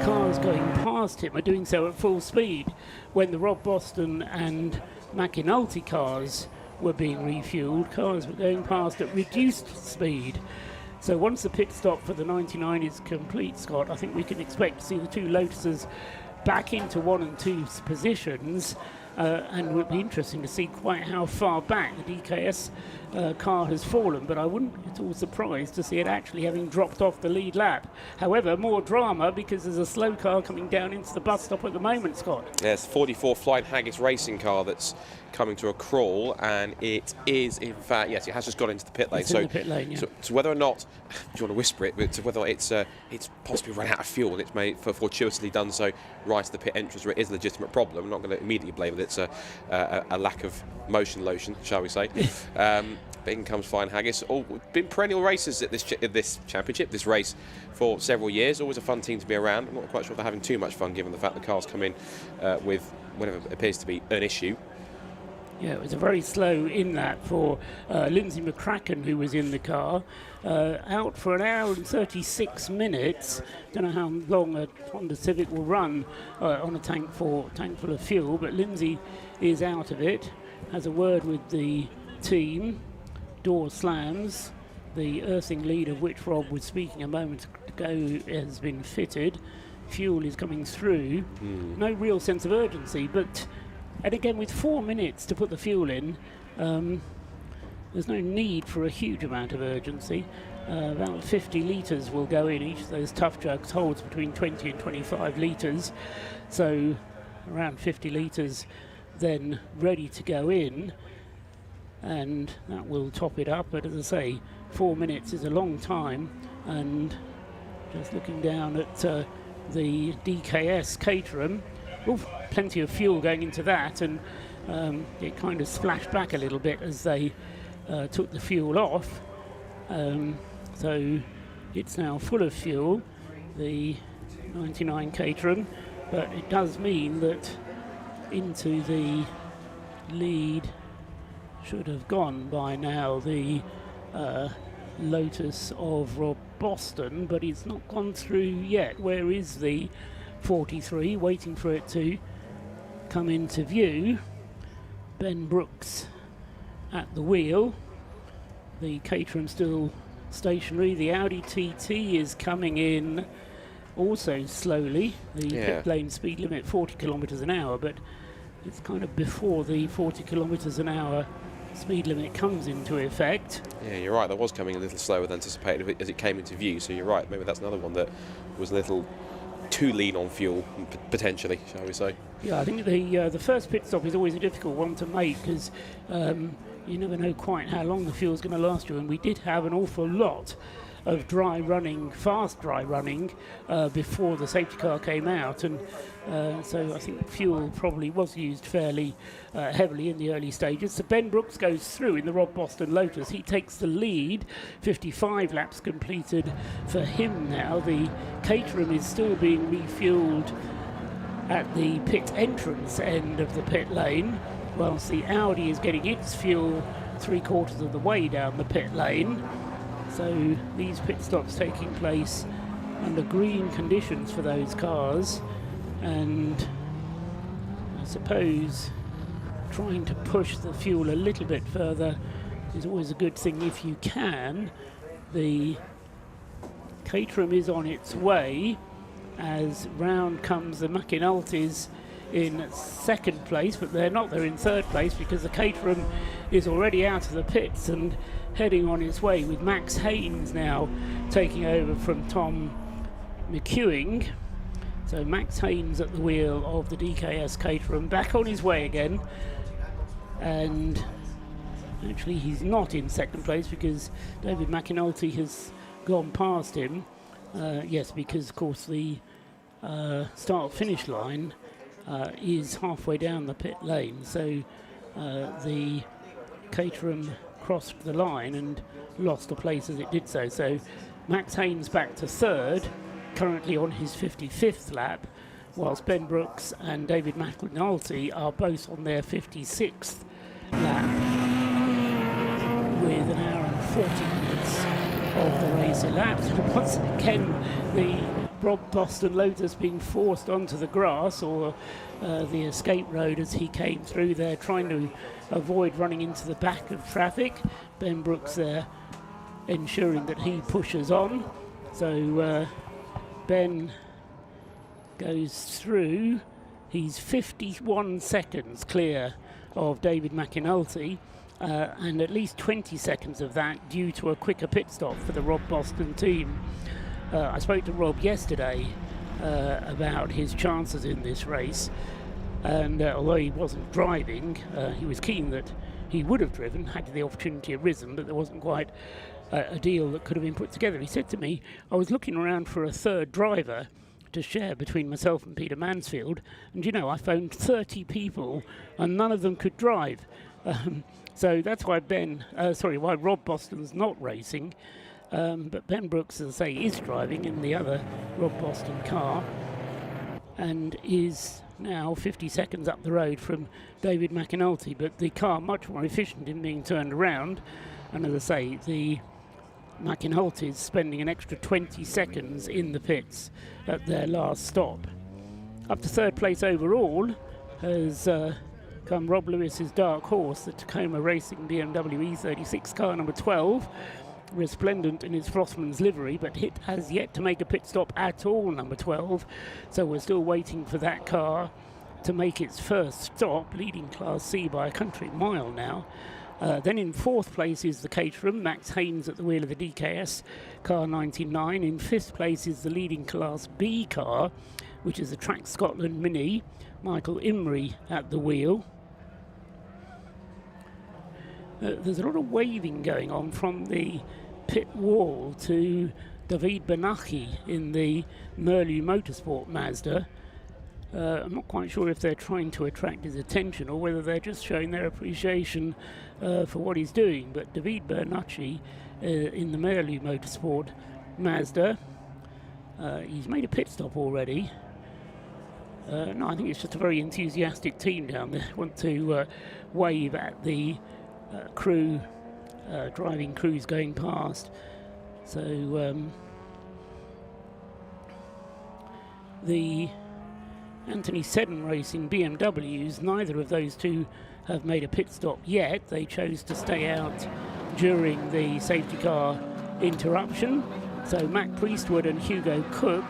cars going past him are doing so at full speed. When the Rob Boston and McInulty cars were being refueled, cars were going past at reduced speed. So once the pit stop for the 99 is complete, Scott, I think we can expect to see the two Lotuses back into 1 and 2 positions, and it would be interesting to see quite how far back the DKS car has fallen, but I wouldn't be at all surprised to see it actually having dropped off the lead lap. However, more drama because there's a slow car coming down into the bus stop at the moment, Scott. Yes, 44 Flying Haggis racing car that's coming to a crawl, and it is, in fact, yes, it has just got into the pit lane. It's in the pit lane, yeah. So whether or not, do you want to whisper it, but whether it's possibly run out of fuel and it's made fortuitously done so right to the pit entrance, where it is a legitimate problem. I'm not going to immediately blame it. It's a lack of motion lotion, shall we say. But in comes Flying Haggis. Been perennial racers at this championship, this race, for several years. Always a fun team to be around. I'm not quite sure if they're having too much fun, given the fact the cars come in with whatever appears to be an issue. Yeah, it was a very slow in that for Lindsay McCracken, who was in the car, out for an hour and 36 minutes. Don't know how long a Honda Civic will run on a tank full of fuel, but Lindsay is out of it. Has a word with the team. Door slams. The earthing lead, of which Rob was speaking a moment ago, has been fitted. Fuel is coming through. No real sense of urgency, but. And again, with 4 minutes to put the fuel in, there's no need for a huge amount of urgency. About 50 litres will go in. Each of those tough jugs holds between 20 and 25 litres, so around 50 litres then ready to go in, and that will top it up. But as I say, 4 minutes is a long time, and just looking down at the DKS Caterham, plenty of fuel going into that, and it kind of splashed back a little bit as they took the fuel off. So it's now full of fuel, the 99 Caterham, but it does mean that into the lead should have gone by now the Lotus of Rob Boston, but it's not gone through yet. Where is the 43? Waiting for it to come into view. Ben Brooks at the wheel. The Caterham still stationary. The Audi TT is coming in also slowly. The pit lane speed limit 40 kilometres an hour, but it's kind of before the 40 kilometres an hour speed limit comes into effect. Yeah, you're right. That was coming a little slower than anticipated as it came into view. So you're right. Maybe that's another one that was a little too lean on fuel, potentially, shall we say? Yeah, I think the first pit stop is always a difficult one to make because you never know quite how long the fuel's going to last you, and we did have an awful lot of fast dry running before the safety car came out, and so I think fuel probably was used fairly heavily in the early stages. So Ben Brooks goes through in the Rob Boston Lotus. He takes the lead, 55 laps completed for him now. The Caterham is still being refueled at the pit entrance end of the pit lane, whilst the Audi is getting its fuel 3/4 of the way down the pit lane. So these pit stops taking place under green conditions for those cars, and I suppose trying to push the fuel a little bit further is always a good thing if you can. The Caterham is on its way as round comes the McAnulty's in second place, but they're not. They're in third place because the Caterham is already out of the pits and heading on its way, with Max Haynes now taking over from Tom McEwing. So Max Haynes at the wheel of the DKS Caterham, back on his way again, and actually he's not in second place because David McAnulty has gone past him. Yes, because of course the start-finish line is halfway down the pit lane, so the Caterham crossed the line and lost a place as it did so. So Max Haynes back to third, currently on his 55th lap, whilst Ben Brooks and David McAnulty are both on their 56th lap, with an hour and 40 minutes of the race elapsed. Once again, the Rob Boston Lotus being forced onto the grass, or the escape road as he came through there, trying to avoid running into the back of traffic. Ben Brooks there ensuring that he pushes on. So Ben goes through. He's 51 seconds clear of David McAnulty, and at least 20 seconds of that due to a quicker pit stop for the Rob Boston team. I spoke to Rob yesterday about his chances in this race, and although he wasn't driving, he was keen that he would have driven had the opportunity arisen, but there wasn't quite a deal that could have been put together. He said to me, I was looking around for a third driver to share between myself and Peter Mansfield, and you know, I phoned 30 people and none of them could drive. So that's why why Rob Boston's not racing. But Ben Brooks, as I say, is driving in the other Rob Boston car and is now 50 seconds up the road from David McAnulty, but the car much more efficient in being turned around. And as I say, the McAnulty is spending an extra 20 seconds in the pits at their last stop. Up to third place overall has come Rob Lewis's dark horse, the Tacoma Racing BMW E36 car number 12, resplendent in its Frostman's livery, but it has yet to make a pit stop at all, number 12. So we're still waiting for that car to make its first stop, leading Class C by a country mile now. Then in fourth place is the Caterham, Max Haynes at the wheel of the DKS car 99. In fifth place is the leading Class B car, which is the Track Scotland Mini, Michael Imrie at the wheel. There's a lot of waving going on from the pit wall to David Benachi in the Merlu Motorsport Mazda. I'm not quite sure if they're trying to attract his attention or whether they're just showing their appreciation for what he's doing. But David Bernacchi in the Merlu Motorsport Mazda, he's made a pit stop already. No, I think it's just a very enthusiastic team down there. Want to wave at the crew, driving crews going past. So the Anthony Seddon Racing BMWs, neither of those two have made a pit stop yet. They chose to stay out during the safety car interruption. So Mac Priestwood and Hugo Cook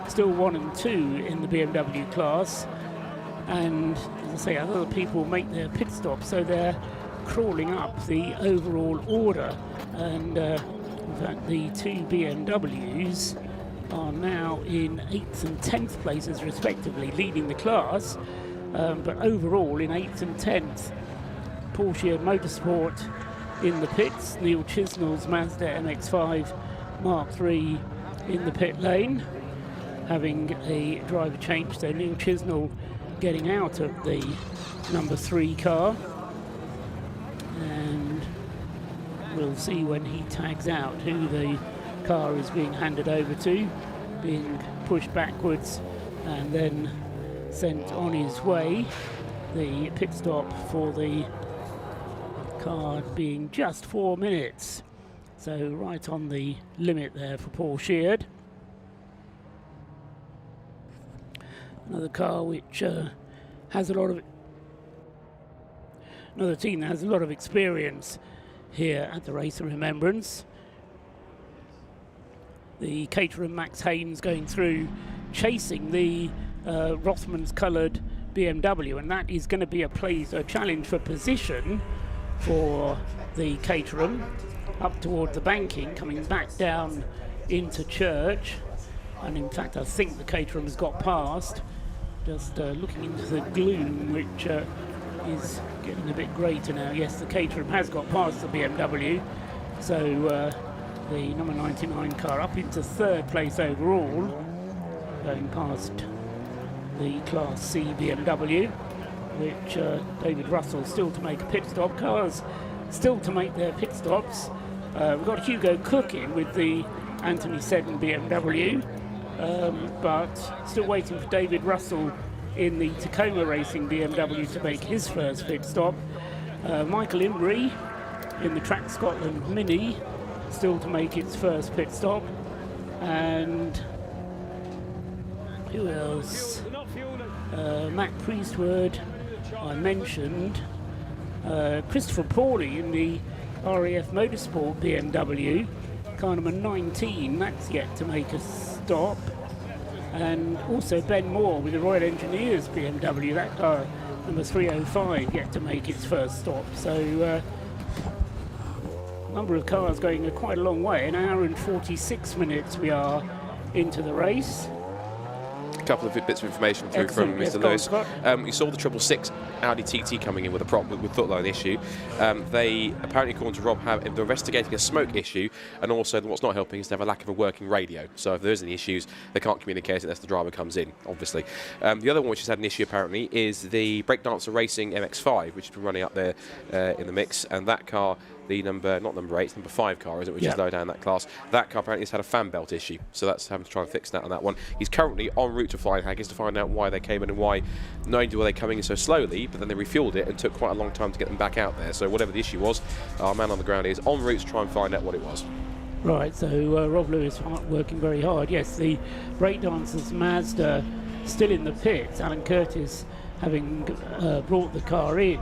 still 1 and 2 in the BMW class. And as I say, other people make their pit stop, so they're crawling up the overall order. And in fact, the two BMWs are now in 8th and 10th places respectively, leading the class, but overall in 8th and 10th. Porsche Motorsport in the pits, Neil Chisnell's Mazda MX-5 Mark III in the pit lane, having a driver change, so Neil Chisnell getting out of the number 3 car, and we'll see when he tags out who the car is being handed over to, being pushed backwards and then sent on his way. The pit stop for the car being just 4 minutes, so right on the limit there for Paul Sheard. Another car which has a lot of, another team that has a lot of experience here at the Race of Remembrance. The Caterham Max Haynes going through, chasing the Rothmans coloured BMW, and that is going to be a challenge for position for the Caterham up toward the banking, coming back down into Church. And in fact, I think the Caterham has got past, just looking into the gloom, which is getting a bit greater now. Yes, the Caterham has got past the BMW, so the number 99 car up into 3rd place overall, going past the Class C BMW, which David Russell still to make a pit stop. Cars still to make their pit stops. We've got Hugo Cook in with the Anthony Seddon BMW, but still waiting for David Russell in the Tacoma Racing BMW to make his first pit stop. Michael Imrie in the Track Scotland Mini, still to make its first pit stop. And who else? Mac Priestwood, I mentioned. Christopher Pawley in the RAF Motorsport BMW, car number 19, that's yet to make a stop. And also Ben Moore with the Royal Engineers BMW, that car number 305, yet to make its first stop. So number of cars going quite a long way. An hour and 46 minutes we are into the race. A couple of bits of information through Excellent. from Yes, Mr. go on, Lewis. Scott. You saw the 666 Audi TT coming in with a prop with footline issue. They apparently, according to Rob, they're investigating a smoke issue, and also what's not helping is they have a lack of a working radio. So if there is any issues, they can't communicate unless the driver comes in, obviously. The other one which has had an issue apparently is the Breakdancer Racing MX-5, which has been running up there in the mix, and that car, the number 5 car, is it, which is low down that class. That car apparently has had a fan belt issue, so that's having to try and fix that on that one. He's currently en route to Flying Haggis to find out why they came in and why not only were they coming in so slowly, but then they refueled it and took quite a long time to get them back out there. So whatever the issue was, our man on the ground is en route to try and find out what it was. Right, so Rob Lewis working very hard. Yes, the Breakdancers Mazda still in the pits. Alan Curtis having brought the car in,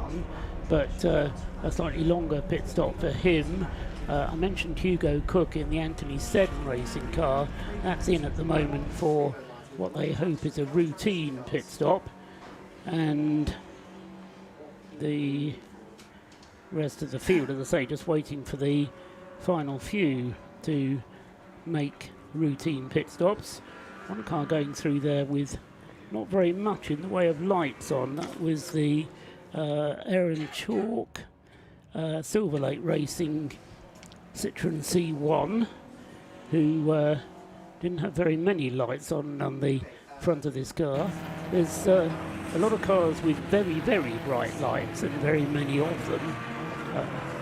but a slightly longer pit stop for him. I mentioned Hugo Cook in the Anthony Seddon Racing car. That's in at the moment for what they hope is a routine pit stop. And the rest of the field, as I say, just waiting for the final few to make routine pit stops. One car going through there with not very much in the way of lights on. That was the Aaron Chalk Silver Lake Racing Citroen C1, who didn't have very many lights on the front of this car. There's a lot of cars with very, very bright lights, and very many of them.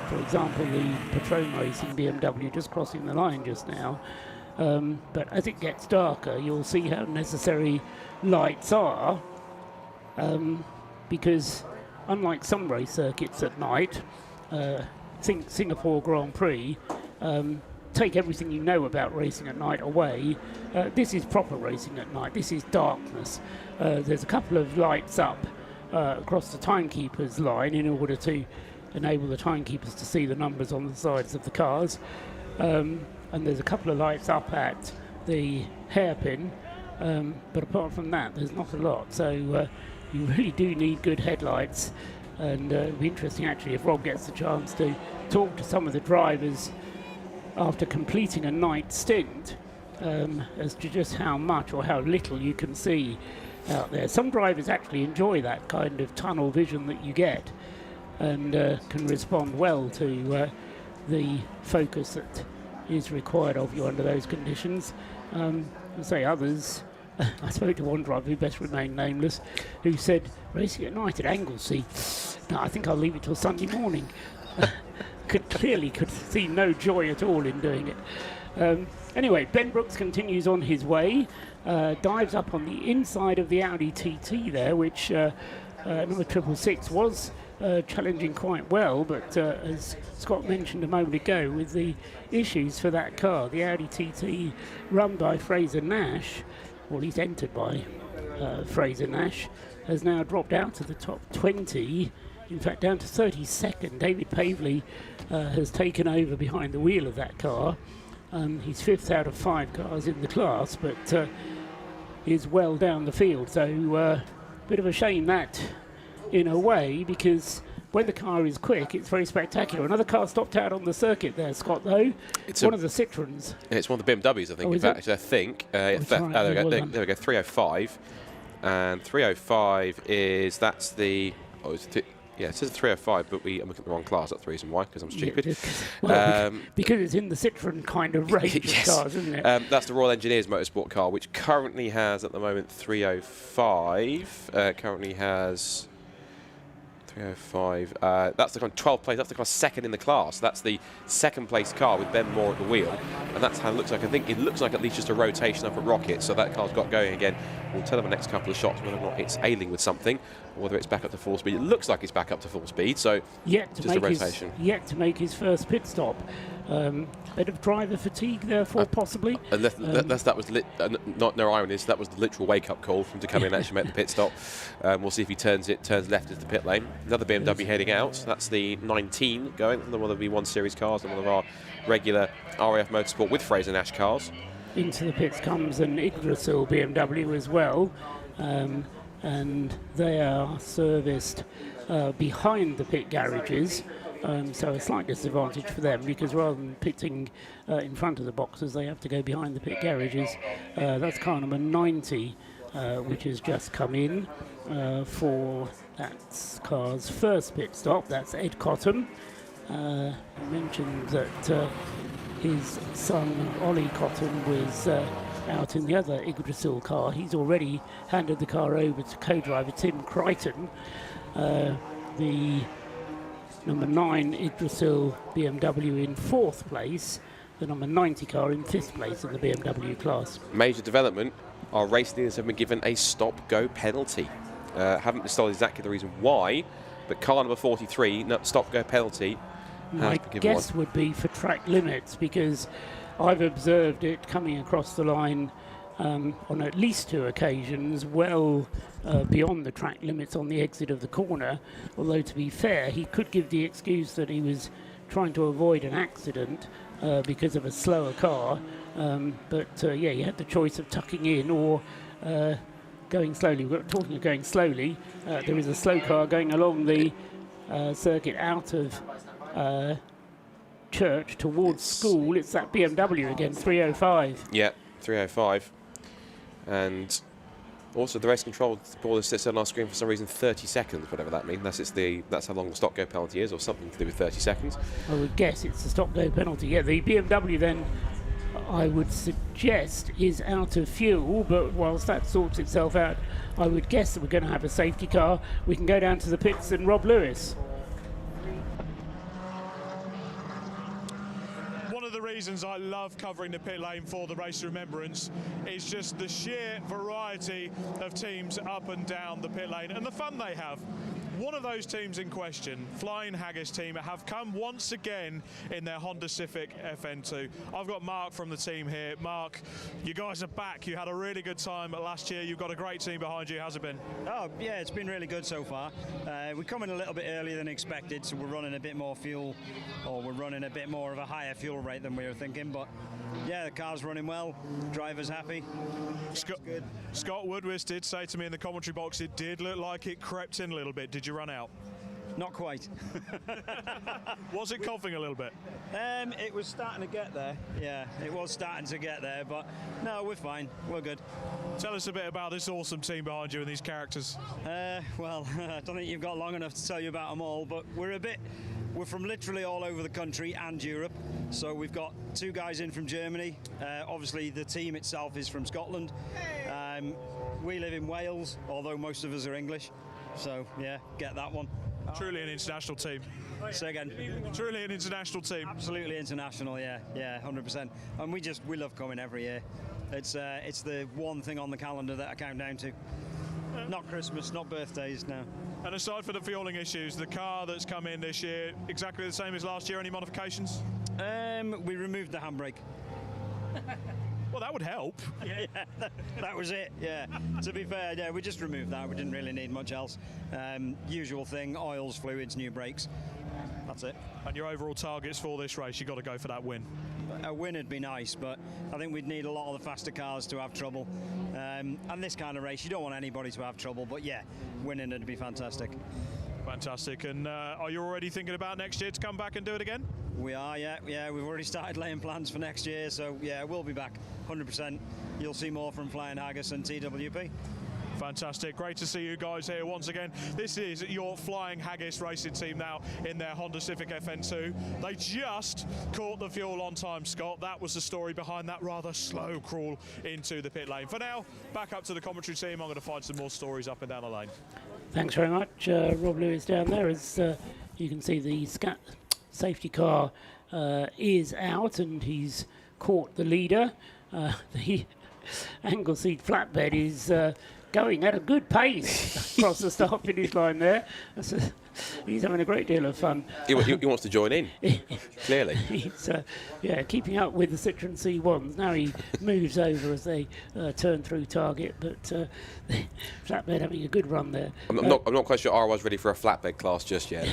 For example, the Patrón Racing BMW just crossing the line just now. But as it gets darker, you'll see how necessary lights are, because unlike some race circuits at night, think Singapore Grand Prix, take everything you know about racing at night away. This is proper racing at night. This is darkness. There's a couple of lights up across the timekeeper's line in order to enable the timekeepers to see the numbers on the sides of the cars. And there's a couple of lights up at the hairpin. But apart from that, there's not a lot. So you really do need good headlights. And it'll be interesting, actually, if Rob gets the chance to talk to some of the drivers after completing a night stint as to just how much or how little you can see out there. Some drivers actually enjoy that kind of tunnel vision that you get, and can respond well to the focus that is required of you under those conditions. Say others, I spoke to one driver who best remain nameless, who said, racing at night at Anglesey, no, I think I'll leave it till Sunday morning. Could see no joy at all in doing it. Anyway, Ben Brooks continues on his way, dives up on the inside of the Audi TT there, which number 666 was challenging quite well, but as Scott mentioned a moment ago, with the issues for that car, the Audi TT run by Fraser Nash, or at least entered by Fraser Nash, has now dropped out of the top 20, in fact down to 32nd. David Pavley has taken over behind the wheel of that car. He's 5th out of 5 cars in the class, but is well down the field, so bit of a shame that in a way, because when the car is quick, it's very spectacular. Another car stopped out on the circuit there, Scott, though. It's one of the Citroens. It's one of the BMWs, I think. In fact, I think. There we go, 305. And 305 is, that's the, yeah, it says 305, but I'm looking at the wrong class. That's the reason why, because I'm stupid. Yeah, because it's in the Citroen kind of range yes. of cars, isn't it? That's the Royal Engineers Motorsport car, which currently has, at the moment, 305. Currently has 305. That's the kind of 12th place. That's the kind of second in the class. That's the second place car with Ben Moore at the wheel. And that's how it looks like. I think it looks like at least just a rotation up at Rocket. So that car's got going again. We'll tell them the next couple of shots whether or not it's ailing with something, or whether it's back up to full speed. It looks like it's back up to full speed, so just a rotation. Yet to make his first pit stop. Bit of driver fatigue, therefore, possibly. Unless that was no irony. So that was the literal wake-up call for him to come in and actually make the pit stop. We'll see if he turns left into the pit lane. Another BMW heading out. That's the 19 going. Another one of the V1 Series cars, and one of our regular RAF Motorsport with Fraser Nash cars. Into the pits comes an Yggdrasil BMW as well, and they are serviced behind the pit garages, so a slight disadvantage for them, because rather than pitting in front of the boxes, they have to go behind the pit garages. That's car number 90, which has just come in for that car's first pit stop. That's Ed Cotton. He mentioned that his son Ollie Cotton was out in the other Yggdrasil car. He's already handed the car over to co-driver Tim Crichton. The number 9 Yggdrasil BMW in 4th place, the number 90 car in 5th place in the BMW class. Major development, our race leaders have been given a stop-go penalty. Haven't been told exactly the reason why, but car number 43, stop-go penalty. My guess would be for track limits, because I've observed it coming across the line on at least 2 occasions, well beyond the track limits on the exit of the corner. Although, to be fair, he could give the excuse that he was trying to avoid an accident because of a slower car. But yeah, you had the choice of tucking in or going slowly. We're talking of going slowly. There is a slow car going along the Circuit out of Church towards school. It's that BMW again, 305. Yeah, 305. And also the race control board sits on our screen for some reason 30 seconds, whatever that means. That's how long the stop-go penalty is, or something to do with 30 seconds. I would guess it's the stop-go penalty. Yeah, the BMW then, I would suggest, is out of fuel, but whilst that sorts itself out, I would guess that we're going to have a safety car. We can go down to the pits and Rob Lewis. One of the reasons I love covering the pit lane for the Race of Remembrance is just the sheer variety of teams up and down the pit lane and the fun they have. One of those teams in question, Flying Haggis team, have come once again in their Honda Civic FN2. I've got Mark from the team here. Mark, you guys are back. You had a really good time last year. You've got a great team behind you. How's it been? Oh, yeah, it's been really good so far. We come in a little bit earlier than expected, so we're running a bit more fuel, or we're running a bit more of a higher fuel rate than we were thinking, but yeah, the car's running well, driver's happy. Scott Woodward did say to me in the commentary box it did look like it crept in a little bit. Did you run out? Not quite. Was it coughing a little bit? It was starting to get there. Yeah, it was starting to get there, but no, we're fine. We're good. Tell us a bit about this awesome team behind you and these characters. Well, I don't think you've got long enough to tell you about them all, but we're from literally all over the country and Europe. So we've got 2 guys in from Germany. Obviously, the team itself is from Scotland. We live in Wales, although most of us are English. So, yeah, get that one. Truly an international team. Say again. Truly an international team. Absolutely international, yeah, 100%. And we love coming every year. It's the one thing on the calendar that I count down to. Not Christmas, not birthdays, no. And aside from the fueling issues, the car that's come in this year, exactly the same as last year, any modifications? We removed the handbrake. Well, that would help. Yeah, that was it, yeah. To be fair, yeah, we just removed that. We didn't really need much else. Usual thing, oils, fluids, new brakes. That's it. And your overall targets for this race, you've got to go for that win. A win would be nice, but I think we'd need a lot of the faster cars to have trouble. And this kind of race, you don't want anybody to have trouble, but yeah, winning would be fantastic. Fantastic. And are you already thinking about next year to come back and do it again? We are, yeah. We've already started laying plans for next year, so yeah, we'll be back 100%. You'll see more from Flying Haggis and TWP. Fantastic. Great to see you guys here once again. This is your Flying Haggis racing team now in their Honda Civic FN2. They just caught the fuel on time, Scott. That was the story behind that rather slow crawl into the pit lane. For now, back up to the commentary team. I'm going to find some more stories up and down the lane. Thanks very much, Rob Lewis down there. As you can see, the safety car is out and he's caught the leader. The Anglesey flatbed is going at a good pace across the start-finish line there. He's having a great deal of fun. He wants to join in, clearly. He's keeping up with the Citroen C1s. Now he moves over as they turn through target, but the flatbed having a good run there. I'm not quite sure RY's ready for a flatbed class just yet.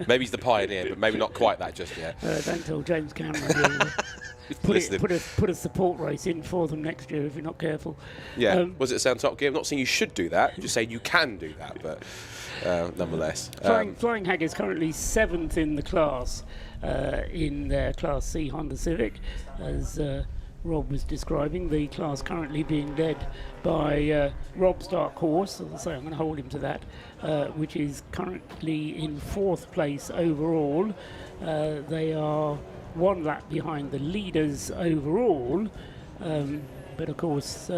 Maybe he's the pioneer, but maybe not quite that just yet. Don't tell James Cameron. Put a support race in for them next year if you're not careful. Yeah, was it sound Top Gear? I'm not saying you should do that, just saying you can do that, but nonetheless. Flying Hag is currently 7th in the class in their Class C Honda Civic, as Rob was describing. The class currently being led by Rob's dark horse, as I say, I'm going to hold him to that, which is currently in 4th place overall. They are 1 lap behind the leaders overall, but of course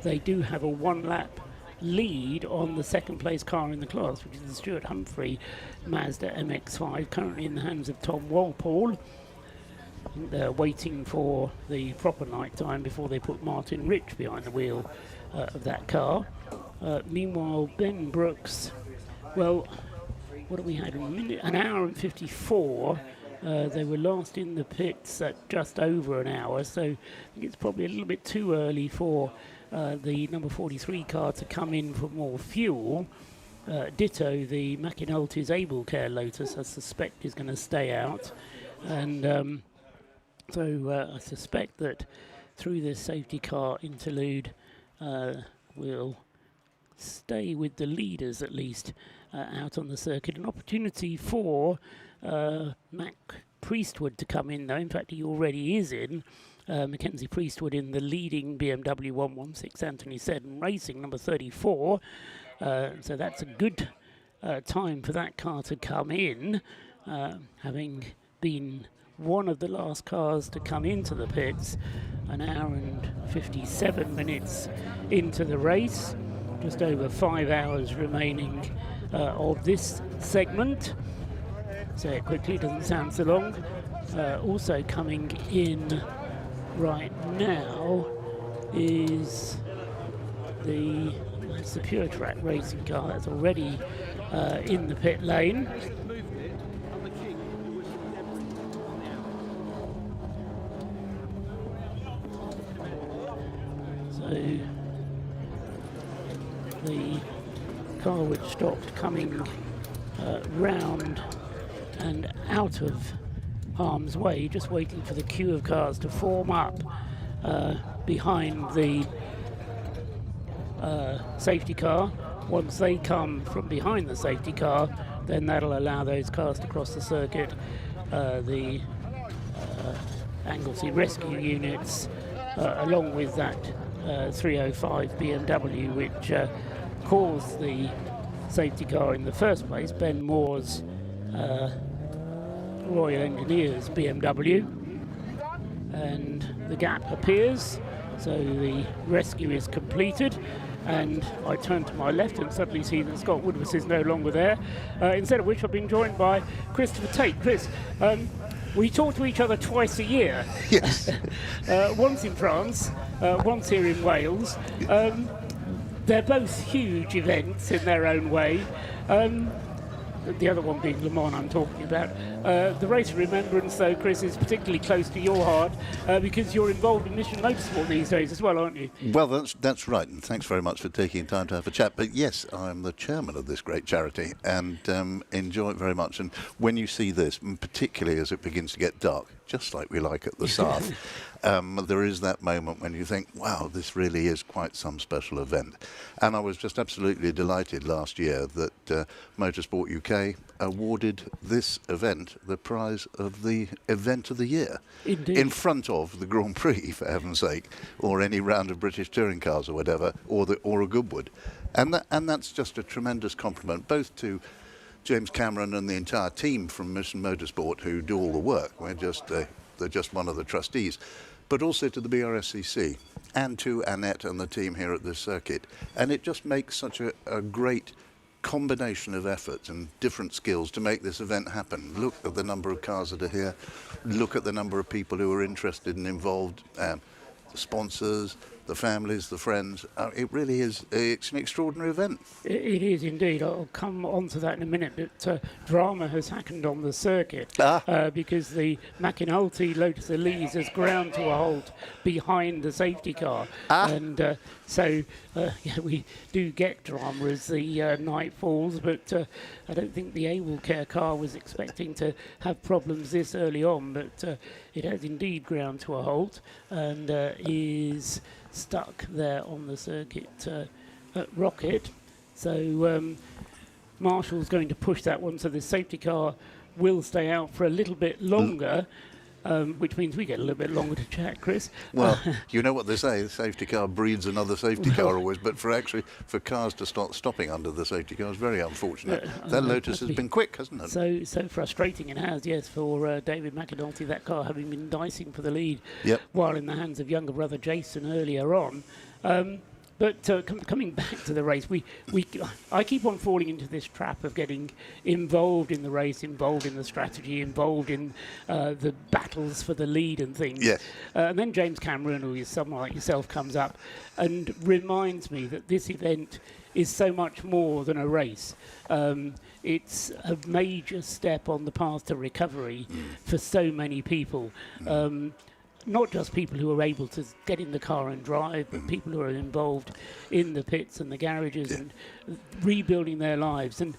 they do have a 1 lap lead on the 2nd place car in the class, which is the Stuart Humphrey Mazda MX-5, currently in the hands of Tom Walpole. They're waiting for the proper night time before they put Martin Rich behind the wheel of that car. Meanwhile, Ben Brooks, well, what have we had? An hour and 54. They were last in the pits at just over an hour, so I think it's probably a little bit too early for the number 43 car to come in for more fuel. Ditto, the McInulty's Able Care Lotus, I suspect, is going to stay out. And so I suspect that through this safety car interlude, we'll stay with the leaders at least out on the circuit. An opportunity for Mac Priestwood to come in, though. In fact, he already is in. Mackenzie Priestwood in the leading BMW 116 Anthony Seddon Racing, number 34. So that's a good time for that car to come in, having been one of the last cars to come into the pits, an hour and 57 minutes into the race. Just over 5 hours remaining of this segment. Say it quickly, doesn't sound so long. Also coming in right now is the Pure Track racing car that's already in the pit lane. So the car which stopped coming round and out of harm's way, just waiting for the queue of cars to form up behind the safety car. Once they come from behind the safety car, then that'll allow those cars to cross the circuit. The Anglesey rescue units, along with that 305 BMW, which caused the safety car in the first place, Ben Moore's Royal Engineers BMW, and the gap appears, so the rescue is completed. And I turn to my left and suddenly see that Scott Woodward is no longer there, instead of which I've been joined by Christopher Tate. Chris, we talk to each other twice a year. Yes. Once in France, once here in Wales. They're both huge events in their own way. The other one being Le Mans I'm talking about. The Race of Remembrance, though, Chris, is particularly close to your heart because you're involved in Mission Motorsport these days as well, aren't you? Well, that's right, and thanks very much for taking time to have a chat. But yes, I'm the chairman of this great charity and enjoy it very much. And when you see this, and particularly as it begins to get dark, just like we like at the South, there is that moment when you think, wow, this really is quite some special event. And I was just absolutely delighted last year that Motorsport UK awarded this event the prize of the event of the year. Indeed. In front of the Grand Prix, for heaven's sake, or any round of British touring cars or whatever, or a Goodwood. And that's just a tremendous compliment, both to James Cameron and the entire team from Mission Motorsport who do all the work. They're just one of the trustees, but also to the BRSCC and to Annette and the team here at this circuit. And it just makes such a great combination of efforts and different skills to make this event happen. Look at the number of cars that are here. Look at the number of people who are interested and involved. The sponsors, the families, the friends. It really is. It's an extraordinary event. It is indeed. I'll come on to that in a minute, but drama has happened on the circuit because the McAnulty Lotus Elise has ground to a halt behind the safety car. And so we do get drama as the night falls, but I don't think the AWOL Care car was expecting to have problems this early on, but it has indeed ground to a halt and is stuck there on the circuit at Rocket. So Marshall's going to push that one, so the safety car will stay out for a little bit longer, which means we get a little bit longer to chat, Chris. Well, you know what they say, the safety car breeds another safety car always, but for cars to start stopping under the safety car is very unfortunate. That Lotus has been quick, hasn't it? So frustrating it has, yes, for David McAnulty, that car having been dicing for the lead while in the hands of younger brother Jason earlier on. But coming back to the race, I keep on falling into this trap of getting involved in the race, involved in the strategy, involved in the battles for the lead and things. Yes. And then James Cameron, who is someone like yourself, comes up and reminds me that this event is so much more than a race. It's a major step on the path to recovery for so many people. Not just people who are able to get in the car and drive, but people who are involved in the pits and the garages and rebuilding their lives. And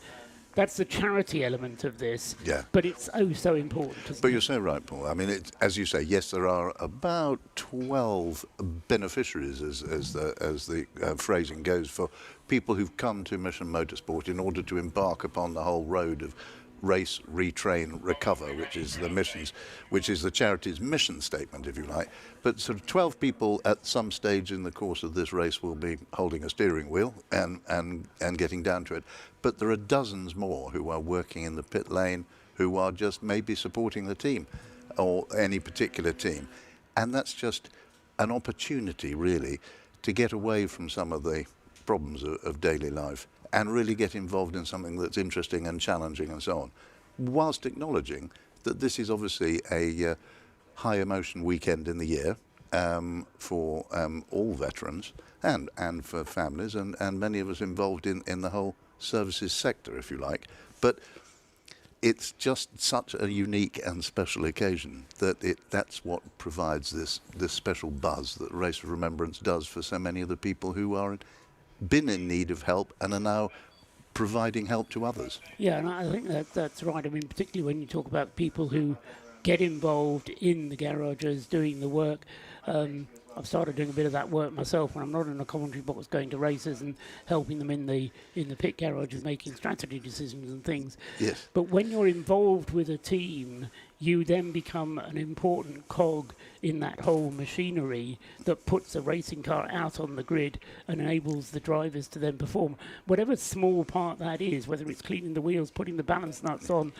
that's the charity element of this. Yeah. But it's so important. Isn't But it? you're so right, Paul. I mean, as you say, yes, there are about 12 beneficiaries, as the phrasing goes, for people who've come to Mission Motorsport in order to embark upon the whole road of race, retrain, recover, which is the charity's mission statement, if you like. But sort of 12 people at some stage in the course of this race will be holding a steering wheel and getting down to it. But there are dozens more who are working in the pit lane, who are just maybe supporting the team or any particular team. And that's just an opportunity, really, to get away from some of the problems of daily life and really get involved in something that's interesting and challenging and so on, whilst acknowledging that this is obviously a high emotion weekend in the year for all veterans and for families and many of us involved in the whole services sector, if you like. But it's just such a unique and special occasion that's what provides this special buzz that Race of Remembrance does for so many of the people who are been in need of help and are now providing help to others. Yeah, and I think that's right. I mean, particularly when you talk about people who get involved in the garages doing the work. I've started doing a bit of that work myself when I'm not in a commentary box, going to races and helping them in the pit garages, making strategy decisions and things. Yes. But when you're involved with a team, you then become an important cog in that whole machinery that puts a racing car out on the grid and enables the drivers to then perform whatever small part that is, whether it's cleaning the wheels, putting the balance nuts on,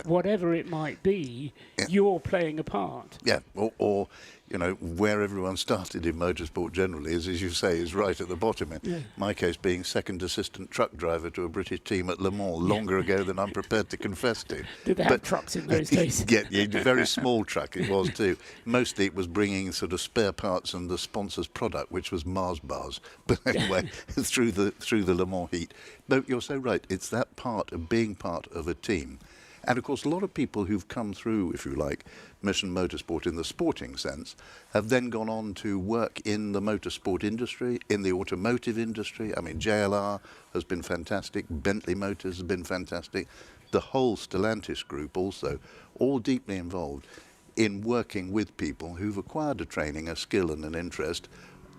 whatever it might be, you're playing a part. Yeah, or you know, where everyone started in motorsport generally is, as you say, is right at the bottom. In my case, being second assistant truck driver to a British team at Le Mans longer ago than I'm prepared to confess to. Did they have trucks in those days? Yeah, a very small truck it was too. Mostly it was bringing sort of spare parts and the sponsor's product, which was Mars bars. But anyway, through the Le Mans heat. No, you're so right. It's that part of being part of a team. And of course, a lot of people who've come through, if you like, Mission Motorsport in the sporting sense, have then gone on to work in the motorsport industry, in the automotive industry. I mean, JLR has been fantastic, Bentley Motors has been fantastic, the whole Stellantis group also, all deeply involved in working with people who've acquired a training, a skill and an interest,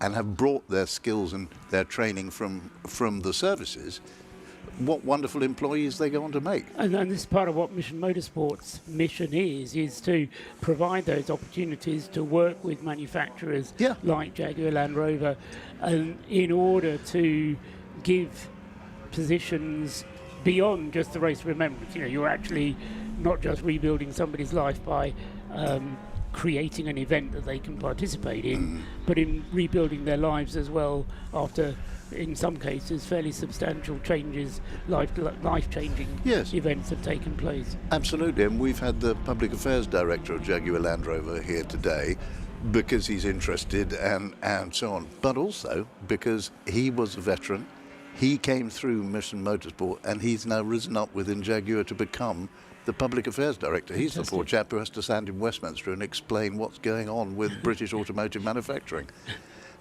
and have brought their skills and their training from the services. What wonderful employees they go on to make. And this is part of what Mission Motorsport's mission is to provide those opportunities to work with manufacturers like Jaguar Land Rover, and in order to give positions beyond just the Race of Remembrance. You know, you're actually not just rebuilding somebody's life by creating an event that they can participate in, but in rebuilding their lives as well after, in some cases, fairly substantial changes, life-changing events have taken place. Absolutely, and we've had the Public Affairs Director of Jaguar Land Rover here today because he's interested and so on, but also because he was a veteran. He came through Mission Motorsport and he's now risen up within Jaguar to become the Public Affairs Director. He's the poor chap who has to stand in Westminster and explain what's going on with British automotive manufacturing.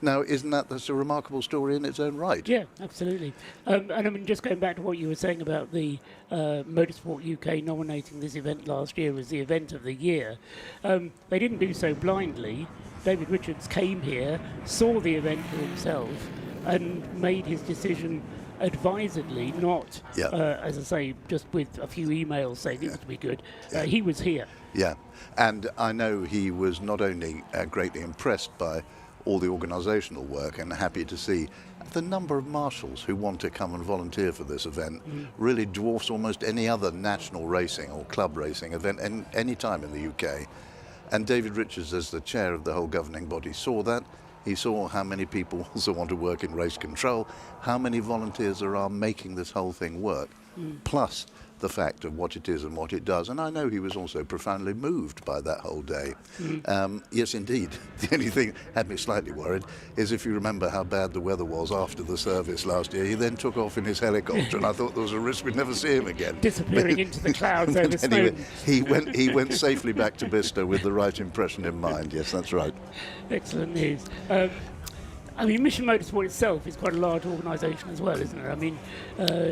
Now, isn't that that's a remarkable story in its own right? Yeah, absolutely. And I mean, just going back to what you were saying about the Motorsport UK nominating this event last year as the event of the year, they didn't do so blindly. David Richards came here, saw the event for himself, and made his decision advisedly, not, as I say, just with a few emails saying it would be good. He was here. Yeah, and I know he was not only greatly impressed by all the organisational work and happy to see the number of marshals who want to come and volunteer for this event really dwarfs almost any other national racing or club racing event any time in the UK. And David Richards, as the chair of the whole governing body, saw that. He saw how many people also want to work in race control, how many volunteers there are making this whole thing work, plus the fact of what it is and what it does. And I know he was also profoundly moved by that whole day. Yes, indeed. The only thing that had me slightly worried is if you remember how bad the weather was after the service last year, he then took off in his helicopter and I thought there was a risk we'd never see him again. Disappearing into the clouds over anyway, he went safely back to Bicester with the right impression in mind. Yes, that's right. Excellent news. I mean, Mission Motorsport itself is quite a large organisation as well, isn't it? I mean,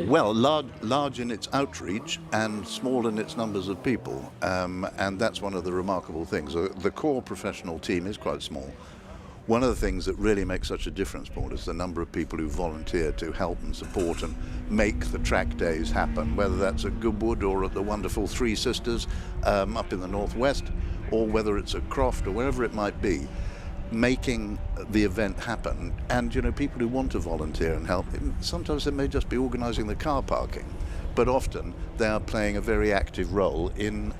well, large in its outreach and small in its numbers of people, and that's one of the remarkable things. The core professional team is quite small. One of the things that really makes such a difference, Paul, is the number of people who volunteer to help and support and make the track days happen, whether that's at Goodwood or at the wonderful Three Sisters up in the northwest, or whether it's at Croft or wherever it might be, making the event happen. And, you know, people who want to volunteer and help, sometimes they may just be organising the car parking, but often they are playing a very active role in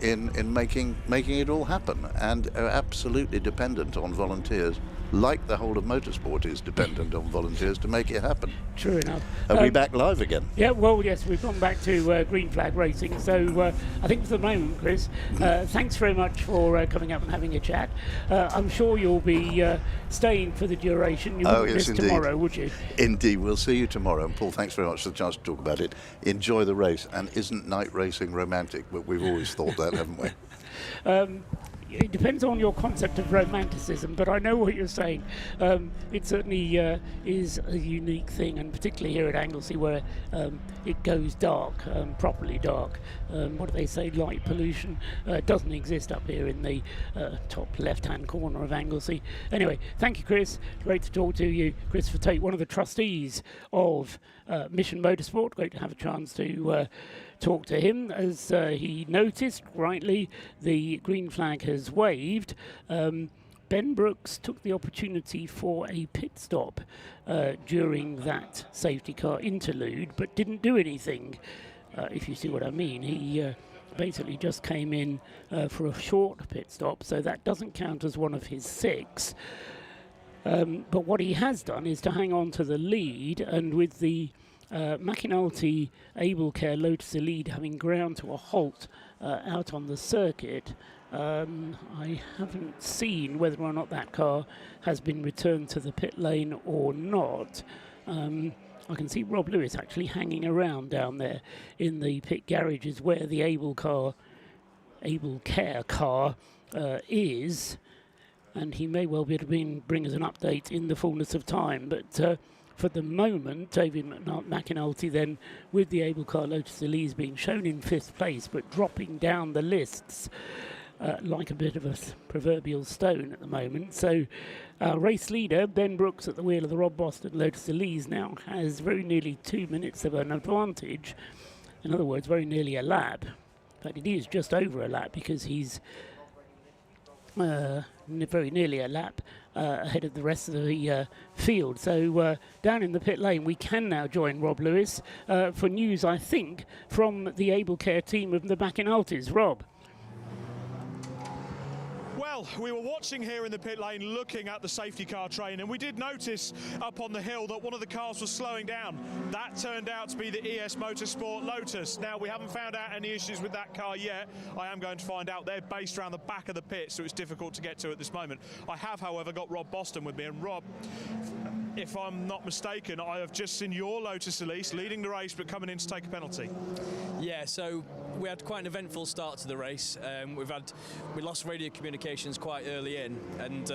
making it all happen, and are absolutely dependent on volunteers, like the whole of motorsport is dependent on volunteers to make it happen. True enough. Are we back live again? Yeah, well, yes, we've gone back to green flag racing. So I think for the moment, Chris, thanks very much for coming up and having a chat. I'm sure you'll be staying for the duration. You wouldn't miss tomorrow, would you? Indeed, we'll see you tomorrow. And Paul, thanks very much for the chance to talk about it. Enjoy the race. And isn't night racing romantic? But we've always thought that, haven't we? It depends on your concept of romanticism, but I know what you're saying. It certainly is a unique thing, and particularly here at Anglesey, where it goes dark, properly dark. What do they say? Light pollution doesn't exist up here in the top left-hand corner of Anglesey. Anyway, thank you, Chris. Great to talk to you. Christopher Tate, one of the trustees of Mission Motorsport. Great to have a chance to talk to him. As he noticed rightly, the green flag has waved. Ben Brooks took the opportunity for a pit stop during that safety car interlude, but didn't do anything, if you see what I mean. He basically just came in for a short pit stop, so that doesn't count as one of his 6. But what he has done is to hang on to the lead, and with the McAnulty Able Care Lotus Elite having ground to a halt out on the circuit, I haven't seen whether or not that car has been returned to the pit lane or not. I can see Rob Lewis actually hanging around down there in the pit garages where the Able Care car is, and he may well be able to bring us an update in the fullness of time. But for the moment, David McAnulty then, with the Able Car Lotus Elise being shown in 5th place, but dropping down the lists like a bit of a proverbial stone at the moment. So our race leader, Ben Brooks, at the wheel of the Rob Boston Lotus Elise, now has very nearly 2 minutes of an advantage. In other words, very nearly a lap. In fact, it is just over a lap, because he's very nearly a lap ahead of the rest of the field. So down in the pit lane, we can now join Rob Lewis for news, I think, from the Able Care team of the McAnultys. Rob. Well, we were watching here in the pit lane, looking at the safety car train, and we did notice up on the hill that one of the cars was slowing down. That turned out to be the ES Motorsport Lotus. Now, we haven't found out any issues with that car yet. I am going to find out. They're based around the back of the pit, so it's difficult to get to at this moment. I have, however, got Rob Boston with me, and Rob, if I'm not mistaken, I have just seen your Lotus Elise leading the race but coming in to take a penalty. Yeah, so we had quite an eventful start to the race. We lost radio communications quite early in, and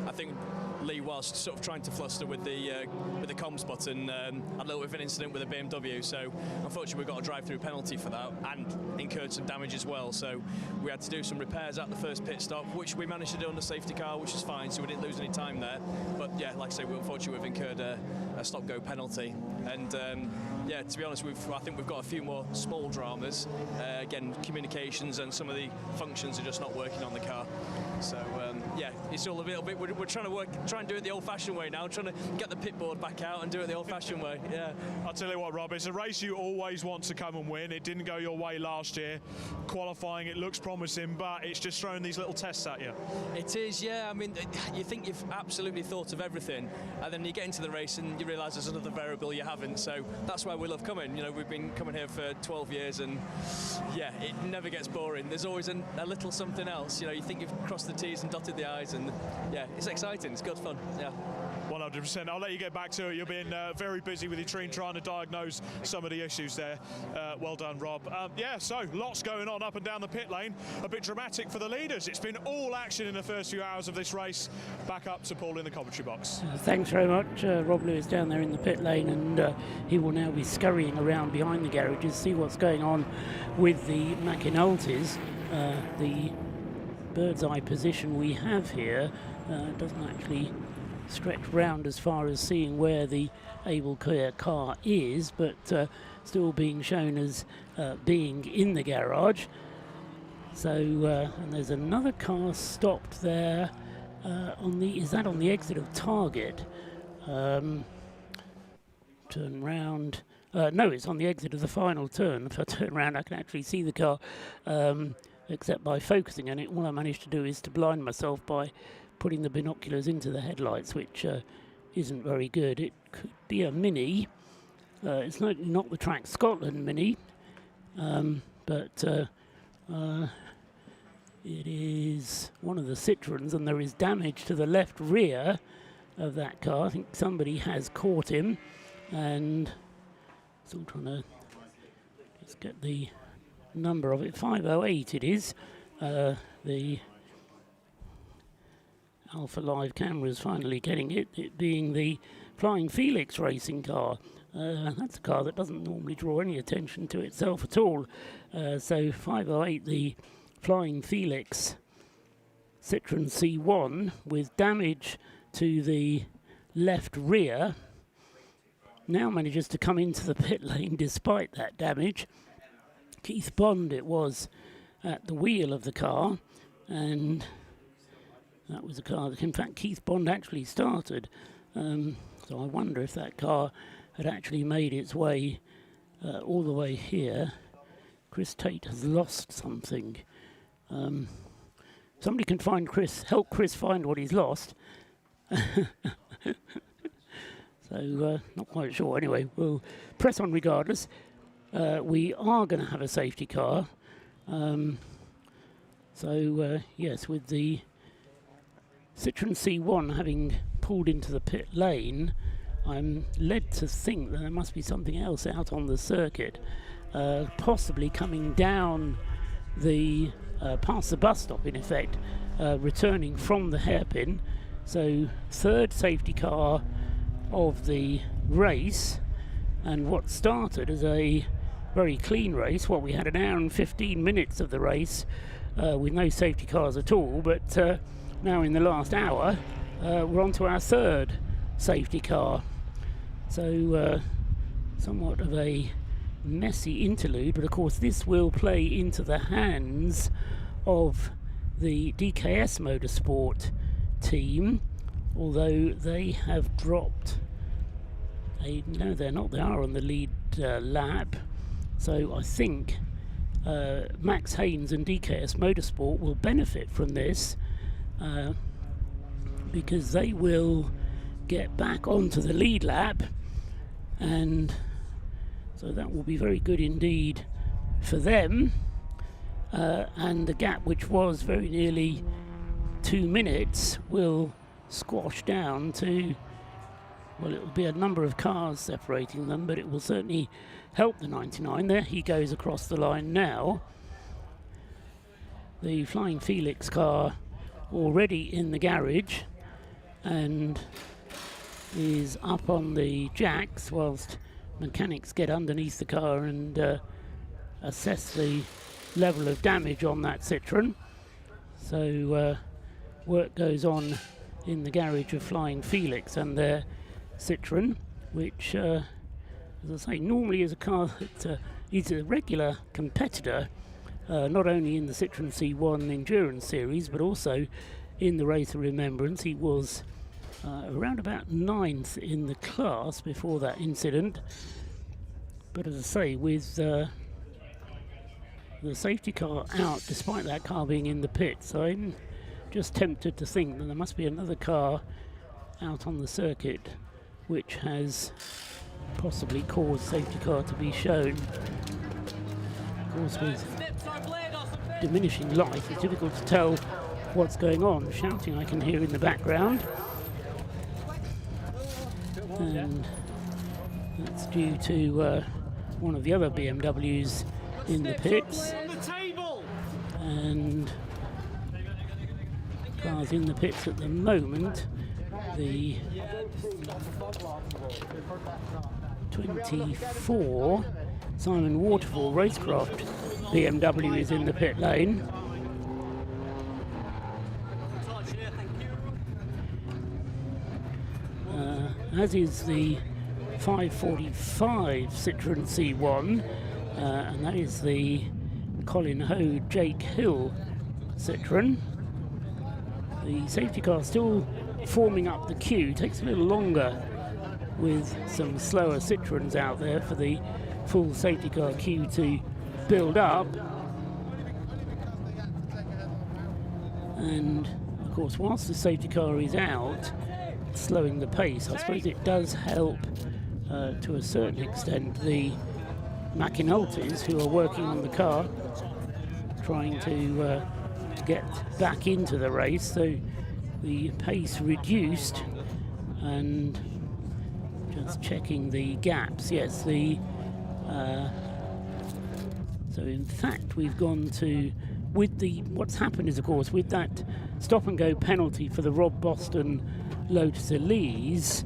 I think Lee was sort of trying to fluster with the comms button, had a little bit of an incident with a BMW, so unfortunately we got a drive-through penalty for that and incurred some damage as well. So we had to do some repairs at the first pit stop, which we managed to do on the safety car, which is fine, so we didn't lose any time there. But yeah, like I say, unfortunately we've incurred a stop-go penalty, and yeah, to be honest, I think we've got a few more small dramas. Again, communications and some of the functions are just not working on the car. So yeah, it's all a little bit. We're trying to do it the old-fashioned way now. Trying to get the pit board back out and do it the old-fashioned way. Yeah. I'll tell you what, Rob. It's a race you always want to come and win. It didn't go your way last year. Qualifying, it looks promising, but it's just throwing these little tests at you. It is, yeah. I mean, you think you've absolutely thought of everything, and then you get into the race and you realise there's another variable you haven't. So that's why we love coming. You know, we've been coming here for 12 years, and yeah, it never gets boring. There's always a little something else. You know, you think you've crossed the T's and dotted the I's, and yeah, it's exciting. It's good fun. Yeah. 100%. I'll let you get back to it. You're being very busy with your team trying to diagnose some of the issues there. Well done, Rob. Yeah, so lots going on up and down the pit lane. A bit dramatic for the leaders. It's been all action in the first few hours of this race. Back up to Paul in the commentary box. Thanks very much. Rob Lewis down there in the pit lane, and he will now be scurrying around behind the garages, see what's going on with the McAnultys. The bird's eye position we have here doesn't actually stretch round as far as seeing where the Able Clear car is, but still being shown as being in the garage. So, and there's another car stopped there is that on the exit of Target? Turn round. No, it's on the exit of the final turn. If I turn around, I can actually see the car, except by focusing on it. All I managed to do is to blind myself by putting the binoculars into the headlights, which isn't very good. It could be a Mini. It's not the Track Scotland Mini, but it is one of the Citroens, and there is damage to the left rear of that car. I think somebody has caught him, and still trying to just get the number of it. 508 it is. The Alpha Live camera is finally getting it being the Flying Felix racing car. That's a car that doesn't normally draw any attention to itself at all. So 508, the Flying Felix Citroen C1 with damage to the left rear, now manages to come into the pit lane despite that damage. Keith Bond it was at the wheel of the car, and that was a car that, in fact, Keith Bond actually started. So I wonder if that car had actually made its way all the way here. Chris Tate has lost something. Somebody can help Chris find what he's lost. So not quite sure. Anyway, we'll press on regardless. We are going to have a safety car. Yes, with the Citroen C1 having pulled into the pit lane, I'm led to think that there must be something else out on the circuit, possibly coming down the past the bus stop, in effect, returning from the hairpin. So third safety car of the race, and what started as a very clean race. We had an hour and 15 minutes of the race with no safety cars at all, but now in the last hour we're on to our third safety car. So somewhat of a messy interlude, but of course this will play into the hands of the DKS Motorsport team, although they have dropped no, they're not, they are on the lead lap. So I think Max Haynes and DKS Motorsport will benefit from this because they will get back onto the lead lap, and so that will be very good indeed for them. And the gap, which was very nearly 2 minutes, will squash down to, well, it will be a number of cars separating them, but it will certainly help the 99. There he goes across the line now. The Flying Felix car already in the garage and is up on the jacks whilst mechanics get underneath the car and assess the level of damage on that Citroen. So work goes on in the garage of Flying Felix and their Citroen, which, as I say, normally is a car that is a regular competitor, not only in the Citroen C1 Endurance Series, but also in the Race of Remembrance. He was around about 9th in the class before that incident. But as I say, with the safety car out, despite that car being in the pits, I'm just tempted to think that there must be another car out on the circuit which has possibly caused safety car to be shown. Of course, with diminishing light, it's difficult to tell what's going on. Shouting I can hear in the background. and that's due to one of the other BMWs in the pits, and cars in the pits at the moment. The 24 Simon Waterfall Racecraft BMW is in the pit lane. As is the 545 Citroën C1, and that is the Colin Ho Jake Hill Citroën. The safety car still forming up the queue. Takes a little longer with some slower Citroëns out there for the full safety car queue to build up. And of course, whilst the safety car is out, slowing the pace, I suppose it does help to a certain extent the McAnultys who are working on the car, trying to get back into the race. So the pace reduced, and just checking the gaps. Yes, the so in fact we've gone to, with the, what's happened is, of course, with that stop and go penalty for the Rob Boston Lotus Elise,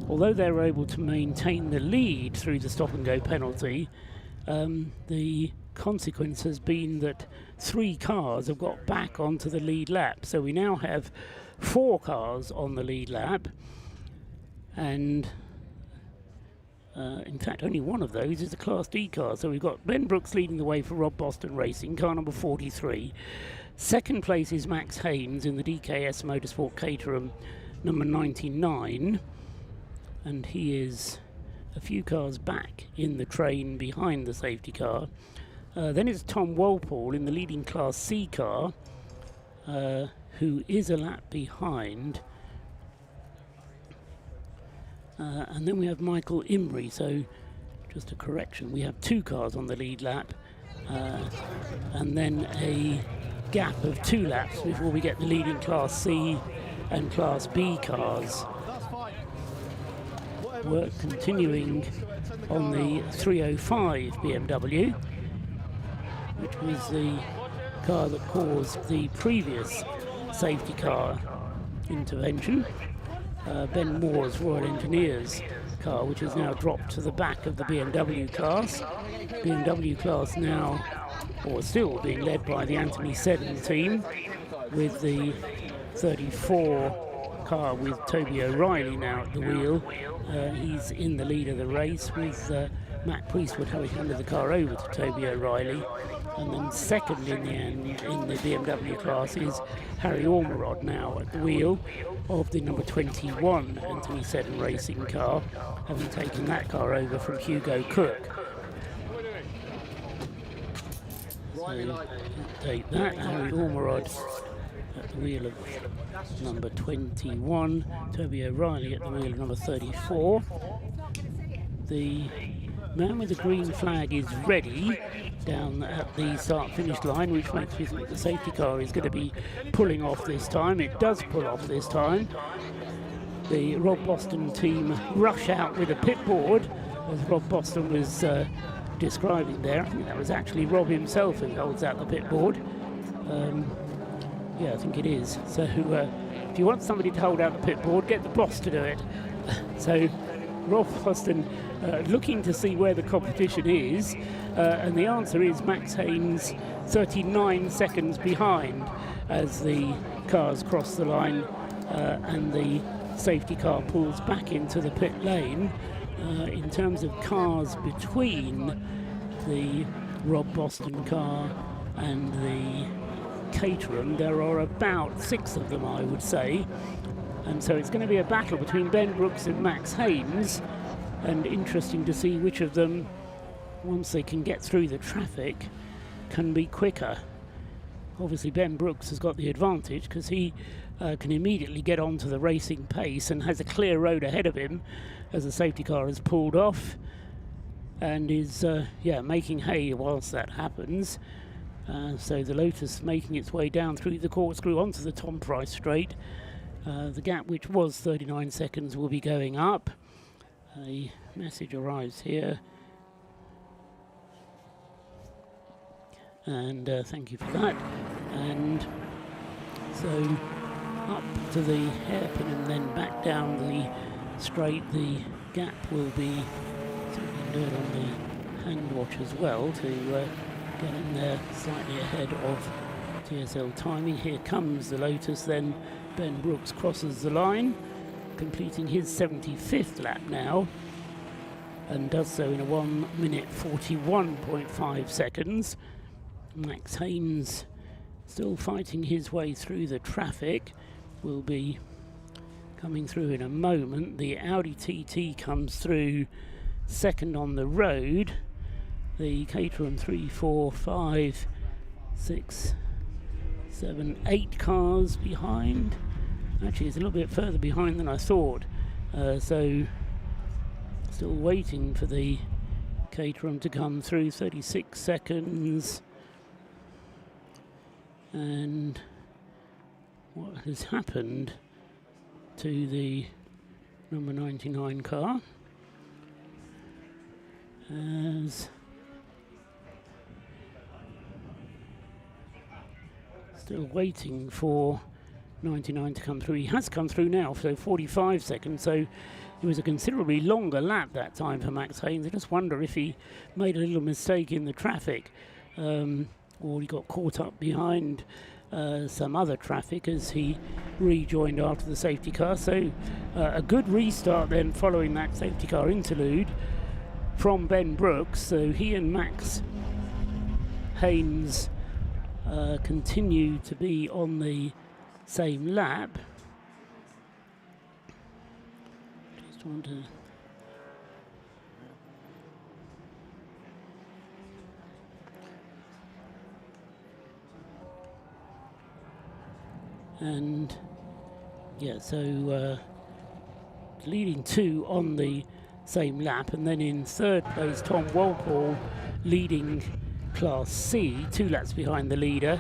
although they were able to maintain the lead through the stop and go penalty, the consequence has been that 3 cars have got back onto the lead lap. So we now have 4 cars on the lead lap, and in fact only one of those is a Class D car. So we've got Ben Brooks leading the way for Rob Boston Racing, car number 43. Second place is Max Haynes in the DKS Motorsport Caterham number 99, and he is a few cars back in the train behind the safety car. Then it's Tom Walpole in the leading Class C car, who is a lap behind. And then we have Michael Imrie. So just a correction, we have 2 cars on the lead lap, and then a gap of 2 laps before we get the leading Class C and Class B cars. Work continuing on the 305 BMW, which was the car that caused the previous safety car intervention. Ben Moore's Royal Engineers car, which has now dropped to the back of the BMW class. BMW class now, or still being led by the Anthony Seddon team, with the 34 car with Toby O'Reilly now at the wheel. He's in the lead of the race, with Matt Priestwood having handed the car over to Toby O'Reilly. And then second in the end in the BMW class is Harry Ormerod now at the wheel of the number 21 Anthony Seddon Racing car, having taken that car over from Hugo Cook. So update that, Harry Ormerod at the wheel of number 21, Toby O'Reilly at the wheel of number 34. The man with the green flag is ready down at the start-finish line, which makes me think the safety car is going to be pulling off this time. It does pull off this time. The Rob Boston team rush out with a pit board, as Rob Boston was describing there. I think that was actually Rob himself who holds out the pit board. Yeah, I think it is. So if you want somebody to hold out the pit board, get the boss to do it. So Rob Boston looking to see where the competition is, and the answer is Max Haynes 39 seconds behind as the cars cross the line and the safety car pulls back into the pit lane. In terms of cars between the Rob Boston car and the Caterham, there are about 6 of them, I would say. And so it's going to be a battle between Ben Brooks and Max Haynes, and interesting to see which of them, once they can get through the traffic, can be quicker. Obviously Ben Brooks has got the advantage because he can immediately get onto the racing pace and has a clear road ahead of him as the safety car has pulled off, and is making hay whilst that happens. So the Lotus making its way down through the corkscrew onto the Tom Price straight. The gap, which was 39 seconds, will be going up. a message arrives here. And thank you for that. And so up to the hairpin and then back down the straight. The gap will be, so we can do it on the hand watch as well to get in there slightly ahead of TSL timing. Here comes the Lotus, then Ben Brooks crosses the line, completing his 75th lap now, and does so in a 1 minute 41.5 seconds. Max Haynes still fighting his way through the traffic, will be coming through in a moment. The Audi TT comes through second on the road. The Caterham 3, 4, 5, 6, 7, 8 cars behind. Actually, it's a little bit further behind than I thought. So still waiting for the Caterham to come through. 36 seconds. And what has happened to the number 99 car? As still waiting for 99 to come through. He has come through now, so 45 seconds. So it was a considerably longer lap that time for Max Haynes. I just wonder if he made a little mistake in the traffic, or he got caught up behind some other traffic as he rejoined after the safety car. So a good restart then following that safety car interlude from Ben Brooks. So he and Max Haynes continue to be on the same lap. Just want to and yeah, so leading two on the same lap, and then in third place Tom Walpole leading Class C, 2 laps behind the leader,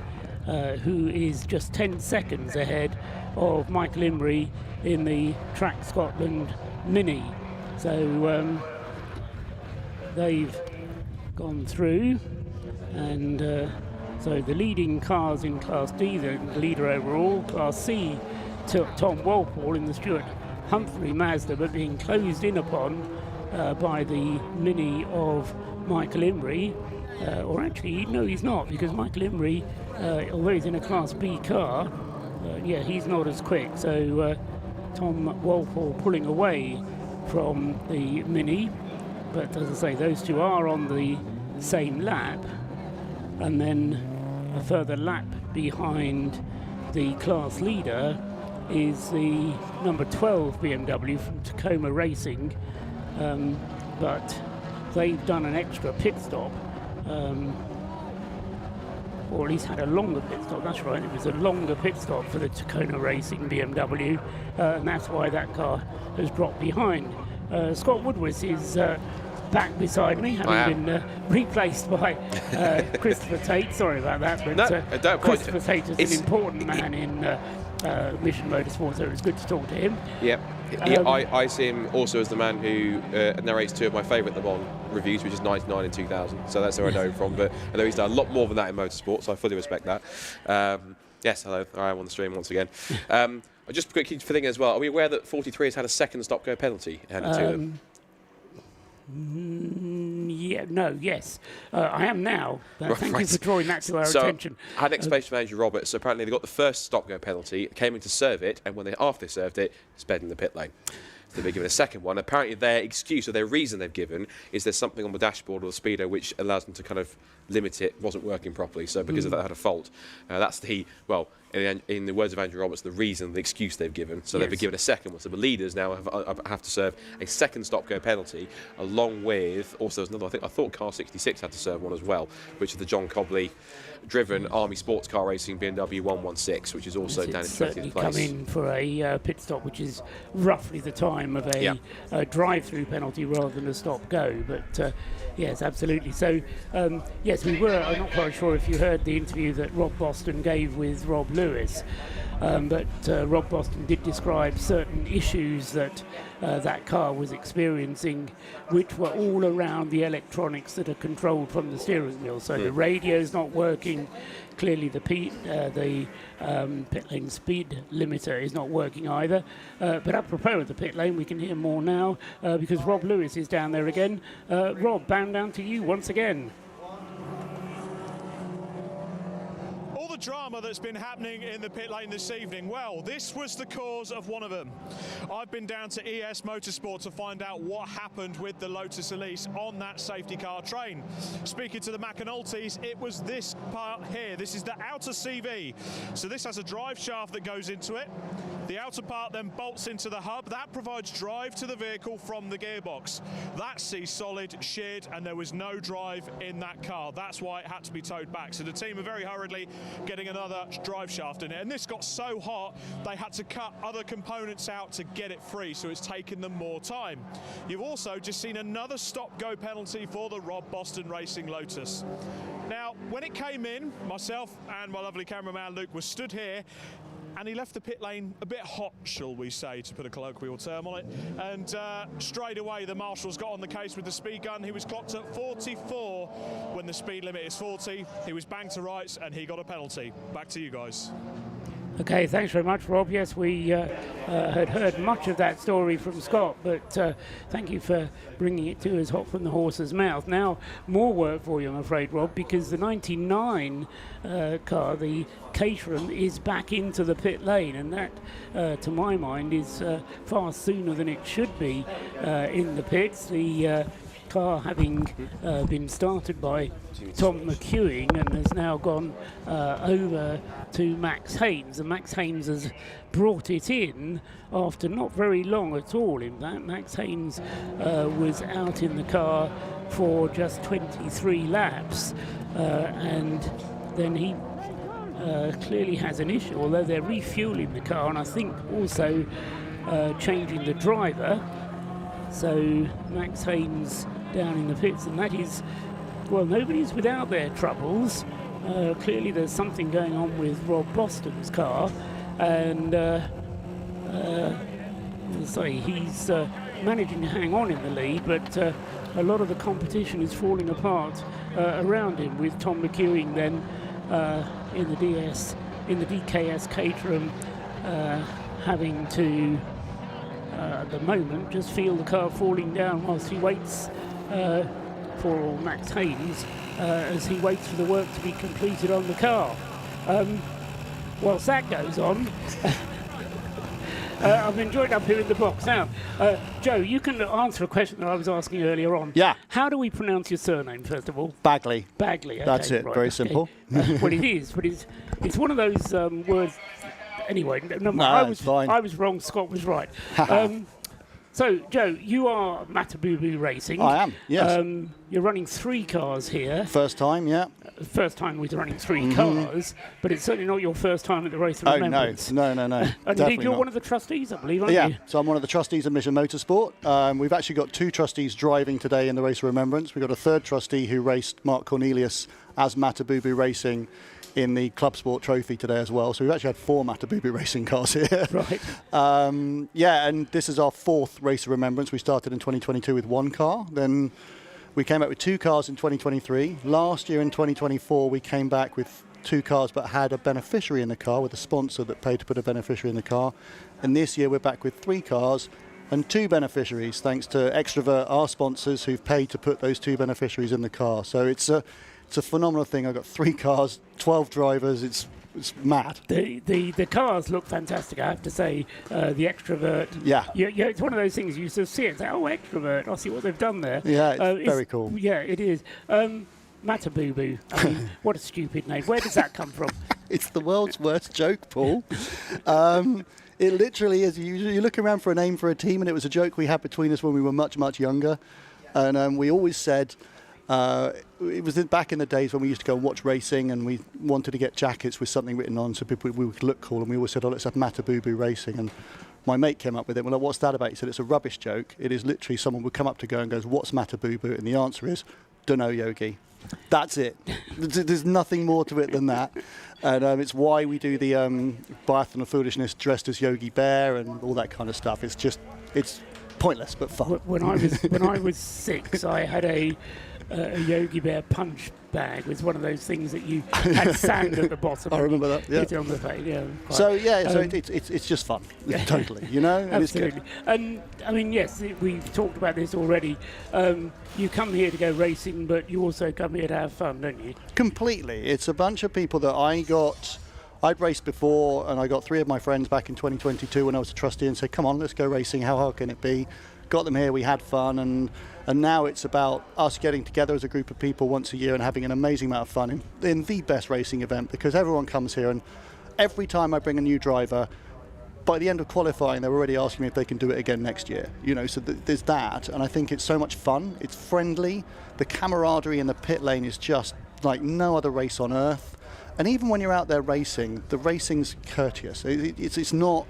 who is just 10 seconds ahead of Michael Imrie in the Track Scotland Mini. So they've gone through, and so the leading cars in Class D, the leader overall. Class C took Tom Walpole in the Stuart Humphrey Mazda, but being closed in upon by the Mini of Michael Imrie. Or actually, no, he's not, because Michael Imrie, although he's in a Class B car, yeah, he's not as quick. So Tom Walpole pulling away from the Mini. But as I say, those two are on the same lap. And then a further lap behind the class leader is the number 12 BMW from Tacoma Racing. But they've done an extra pit stop. Or at least had a longer pit stop, that's right, it was a longer pit stop for the Tacoma Racing BMW, and that's why that car has dropped behind. Scott Woodward is back beside me, having been replaced by Christopher Tate. Sorry about that, but Christopher Tate is an important man in Mission Motorsport, so it's good to talk to him. Yep. I see him also as the man who narrates 2 of my favourite Le Mans reviews, which is 99 and 2000. So that's where I know him from. But I know he's done a lot more than that in motorsport, so I fully respect that. Yes, hello. I am on the stream once again. Just quickly for thinking as well, are we aware that 43 has had a second stop-go penalty handed to them? Yes. I am now. Thank you for drawing that to our attention. I had an explanation from Andrew Roberts. So apparently they got the first stop-go penalty, came in to serve it, and after they served it, sped in the pit lane. So they've been given a second one. Apparently their excuse or their reason they've given is there's something on the dashboard or the speedo which allows them to kind of limit it, wasn't working properly. So because of that, had a fault. That's in the words of Andrew Roberts, the reason, the excuse they've given. So they've been given a second one. So the leaders now have to serve a second stop-go penalty, along with also there's another. I thought Car 66 had to serve one as well, which is the John Cobley driven Army Sports Car Racing BMW 116, which is also down in 20th place. Come in for a pit stop, which is roughly the time of a drive-through penalty rather than a stop-go. But yes, absolutely. So yes, we were. I'm not quite sure if you heard the interview that Rob Boston gave with Rob Lewis. but Rob Boston did describe certain issues that that car was experiencing, which were all around the electronics that are controlled from the steering wheel. So the radio's not working. Clearly, the pit lane speed limiter is not working either. But apropos of the pit lane, we can hear more now because Rob Lewis is down there again. Rob, bound down to you once again. All the drama that's been happening in the pit lane this evening, well, this was the cause of one of them. I've been down to ES Motorsport to find out what happened with the Lotus Elise on that safety car train. Speaking to the McAnultys, it was this part here. This is the outer CV. So this has a drive shaft that goes into it. The outer part then bolts into the hub. That provides drive to the vehicle from the gearbox. That sees solid, sheared, and there was no drive in that car. That's why it had to be towed back. So the team are very hurriedly getting another drive shaft in it. And this got so hot, they had to cut other components out to get it free, so it's taken them more time. You've also just seen another stop-go penalty for the Rob Boston Racing Lotus. Now, when it came in, myself and my lovely cameraman Luke was stood here, and he left the pit lane a bit hot, shall we say, to put a colloquial term on it. And straight away, the marshals got on the case with the speed gun. He was clocked at 44 when the speed limit is 40. He was banged to rights, and he got a penalty. Back to you guys. Okay, thanks very much, Rob. Yes, we had heard much of that story from Scott, but thank you for bringing it to us hot from the horse's mouth. Now, more work for you, I'm afraid, Rob, because the 99 car, the Caterham, is back into the pit lane, and that, to my mind, is far sooner than it should be in the pits. The car having been started by Tom McEwing and has now gone over to Max Haynes, and Max Haynes has brought it in after not very long at all. In fact, Max Haynes was out in the car for just 23 laps, and then he clearly has an issue, although they're refueling the car and I think also changing the driver. So Max Haynes down in the pits, and that is, well, nobody's without their troubles. Clearly there's something going on with Rob Boston's car, and he's managing to hang on in the lead, but a lot of the competition is falling apart around him, with Tom McEwing then in the DKS Caterham having to at the moment just feel the car falling down whilst he waits for Max Haynes as he waits for the work to be completed on the car. Whilst that goes on, I'm enjoying up here in the box. Now, Joe, you can answer a question that I was asking earlier on. Yeah. How do we pronounce your surname, first of all? Bagley. Bagley, okay, that's it, right, very okay. simple. Well, it is, but it's one of those words. Anyway, no, I was wrong, Scott was right. So, Joe, you are Matabubu Racing. I am, yes. You're running 3 cars here. First time, yeah. First time with running 3 cars, but it's certainly not your first time at the Race of Remembrance. No. And indeed, you're one of the trustees, I believe, aren't you? So I'm one of the trustees of Mission Motorsport. We've actually got 2 trustees driving today in the Race of Remembrance. We've got a 3rd trustee who raced Mark Cornelius as Matabubu Racing in the Club Sport Trophy today as well. So we've actually had 4 Matabubu Racing cars here. Right. And this is our 4th Race of Remembrance. We started in 2022 with 1 car. Then we came back with 2 cars in 2023. Last year in 2024, we came back with 2 cars but had a beneficiary in the car, with a sponsor that paid to put a beneficiary in the car. And this year we're back with 3 cars and 2 beneficiaries, thanks to Extrovert, our sponsors, who've paid to put those 2 beneficiaries in the car. So it's a phenomenal thing. I've got 3 cars, 12 drivers. It's mad. The cars look fantastic, I have to say. The Extrovert. Yeah. It's one of those things you sort of see it and say, oh, Extrovert, I see what they've done there. Yeah, it's very cool. Yeah, it is. Matabubu. I mean, what a stupid name. Where does that come from? It's the world's worst joke, Paul. It literally is. You look around for a name for a team, and it was a joke we had between us when we were much, much younger. And we always said, it was back in the days when we used to go and watch racing, and we wanted to get jackets with something written on so we would look cool, and we always said, oh, let's have Matabubu Racing. And my mate came up with it. Well, what's that about? He said, it's a rubbish joke. It is literally someone would come up to go and goes, what's Matabubu? And the answer is, dunno, Yogi. That's it. There's nothing more to it than that. And it's why we do the Biathlon of Foolishness dressed as Yogi Bear and all that kind of stuff. It's pointless but fun. When I was 6, I had a Yogi Bear punch bag. It was one of those things that you had sand at the bottom. I remember that. Yeah. Hit it on the face. Yeah. So it's just fun. Totally. You know. And absolutely. And I mean, yes, we've talked about this already. You come here to go racing, but you also come here to have fun, don't you? Completely. It's a bunch of people that I'd raced before, and I got 3 of my friends back in 2022 when I was a trustee and said, come on, let's go racing. How hard can it be? Got them here, we had fun, and now it's about us getting together as a group of people once a year and having an amazing amount of fun in the best racing event, because everyone comes here, and every time I bring a new driver, by the end of qualifying, they're already asking me if they can do it again next year. You know, so there's that, and I think it's so much fun. It's friendly. The camaraderie in the pit lane is just like no other race on earth. And even when you're out there racing, the racing's courteous. It's not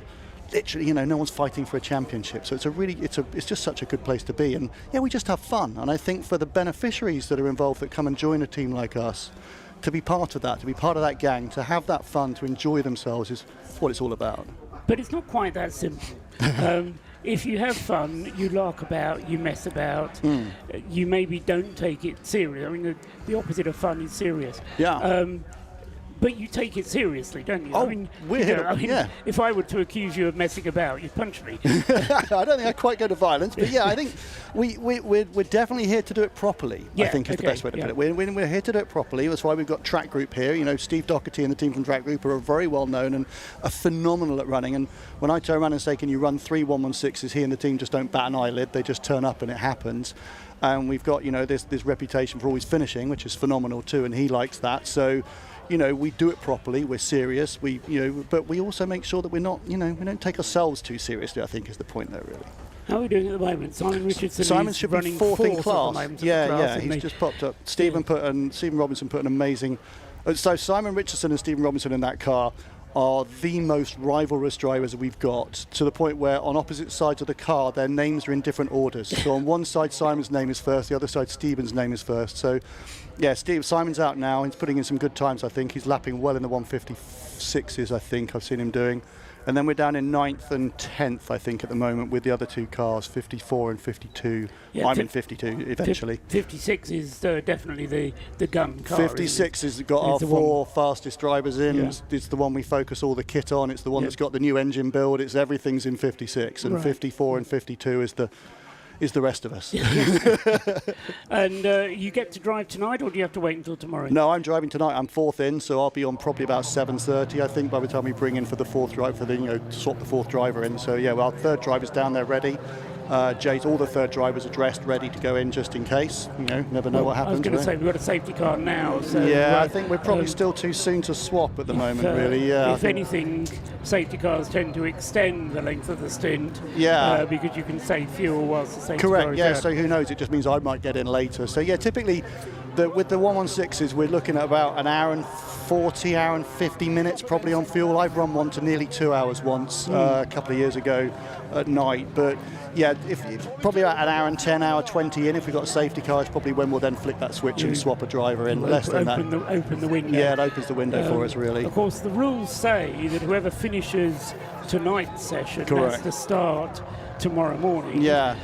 literally, you know, no one's fighting for a championship. So it's just such a good place to be. And yeah, we just have fun. And I think for the beneficiaries that are involved that come and join a team like us, to be part of that, to be part of that gang, to have that fun, to enjoy themselves is what it's all about. But it's not quite that simple. If you have fun, you lark about, you mess about, you maybe don't take it serious. I mean, the opposite of fun is serious. Yeah. But you take it seriously, don't you? Oh, I mean, yeah. If I were to accuse you of messing about, you'd punch me. I don't think I'd quite go to violence, but yeah, I think we're definitely here to do it properly. Yeah, I think is the best way to put it. We're here to do it properly. That's why we've got Track Group here. You know, Steve Doherty and the team from Track Group are very well known and are phenomenal at running. And when I turn around and say, "Can you run 3 116s?" he and the team just don't bat an eyelid. They just turn up and it happens. And we've got, you know, this reputation for always finishing, which is phenomenal too, and he likes that. So, you know, we do it properly, we're serious, but we also make sure that we're not, you know, we don't take ourselves too seriously, I think is the point there, really. How are we doing at the moment? Simon Richardson should be running fourth in class. Yeah, he's just popped up. Stephen Robinson put an amazing... So Simon Richardson and Stephen Robinson in that car are the most rivalrous drivers we've got, to the point where on opposite sides of the car their names are in different orders. So on one side Simon's name is first, the other side Stephen's name is first. So yeah, Simon's out now, he's putting in some good times, I think. He's lapping well in the 156s, I think I've seen him doing. And then we're down in 9th and 10th, I think, at the moment with the other 2 cars, 54 and 52. Yeah, I'm in 52 eventually. 56 is definitely the gun car. 56 has got our 4 fastest drivers in. Yeah. It's the one we focus all the kit on. It's the one that's got the new engine build. It's everything's in 56, and 54 and 52 is the rest of us. And you get to drive tonight, or do you have to wait until tomorrow? No, I'm driving tonight. I'm 4th in, so I'll be on probably about 7:30, I think, by the time we bring in for the 4th drive, swap the 4th driver in. So yeah, well, our 3rd driver's down there ready. All the 3rd drivers are dressed, ready to go in just in case. You know, never know what happens. I was going to say, we've got a safety car now. So yeah, I think we're probably still too soon to swap at the moment, really. Yeah. If anything, safety cars tend to extend the length of the stint. Yeah. Because you can save fuel whilst the safety car is yeah, out. So who knows? It just means I might get in later. So yeah, typically with the 116s, we're looking at about an hour and 40, hour and 50 minutes probably on fuel. I've run one to nearly 2 hours once a couple of years ago at night. But yeah, if probably about an hour and 10, hour 20 in. If we've got a safety car, it's probably when we'll then flick that switch and swap a driver in. Less than that. Open the window. Yeah, it opens the window for us, really. Of course, the rules say that whoever finishes tonight's session has to start tomorrow morning. Yeah.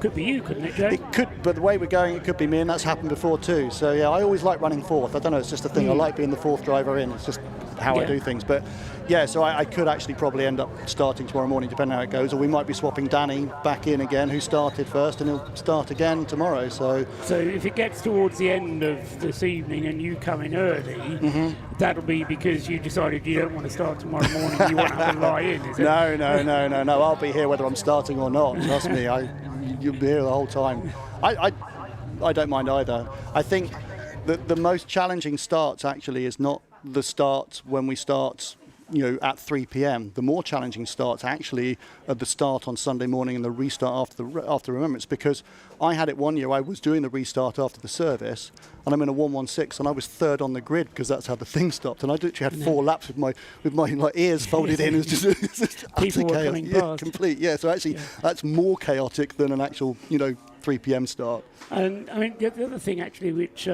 Could be you, couldn't it, Joe? It could, but the way we're going, it could be me, and that's happened before too. So yeah, I always like running 4th. I don't know, it's just a thing. I like being the 4th driver in. It's just how I do things. But yeah, so I could actually probably end up starting tomorrow morning, depending on how it goes. Or we might be swapping Danny back in again, who started first, and he'll start again tomorrow. So if it gets towards the end of this evening and you come in early, that'll be because you decided you don't want to start tomorrow morning. You want to have a lie in, is it? No. I'll be here whether I'm starting or not. Trust me, you'll be here the whole time. I don't mind either. I think that the most challenging starts actually is not the start when we start at 3 p.m. The more challenging starts actually at the start on Sunday morning and the restart after Remembrance, because I had it one year, I was doing the restart after the service, and I'm in a 1:16, and I was third on the grid because that's how the thing stopped, and I literally had 4 laps with my like ears folded in. It was just people were coming past. Complete. Yeah. So actually, that's more chaotic than an actual 3 p.m. start. And I mean, the other thing actually, which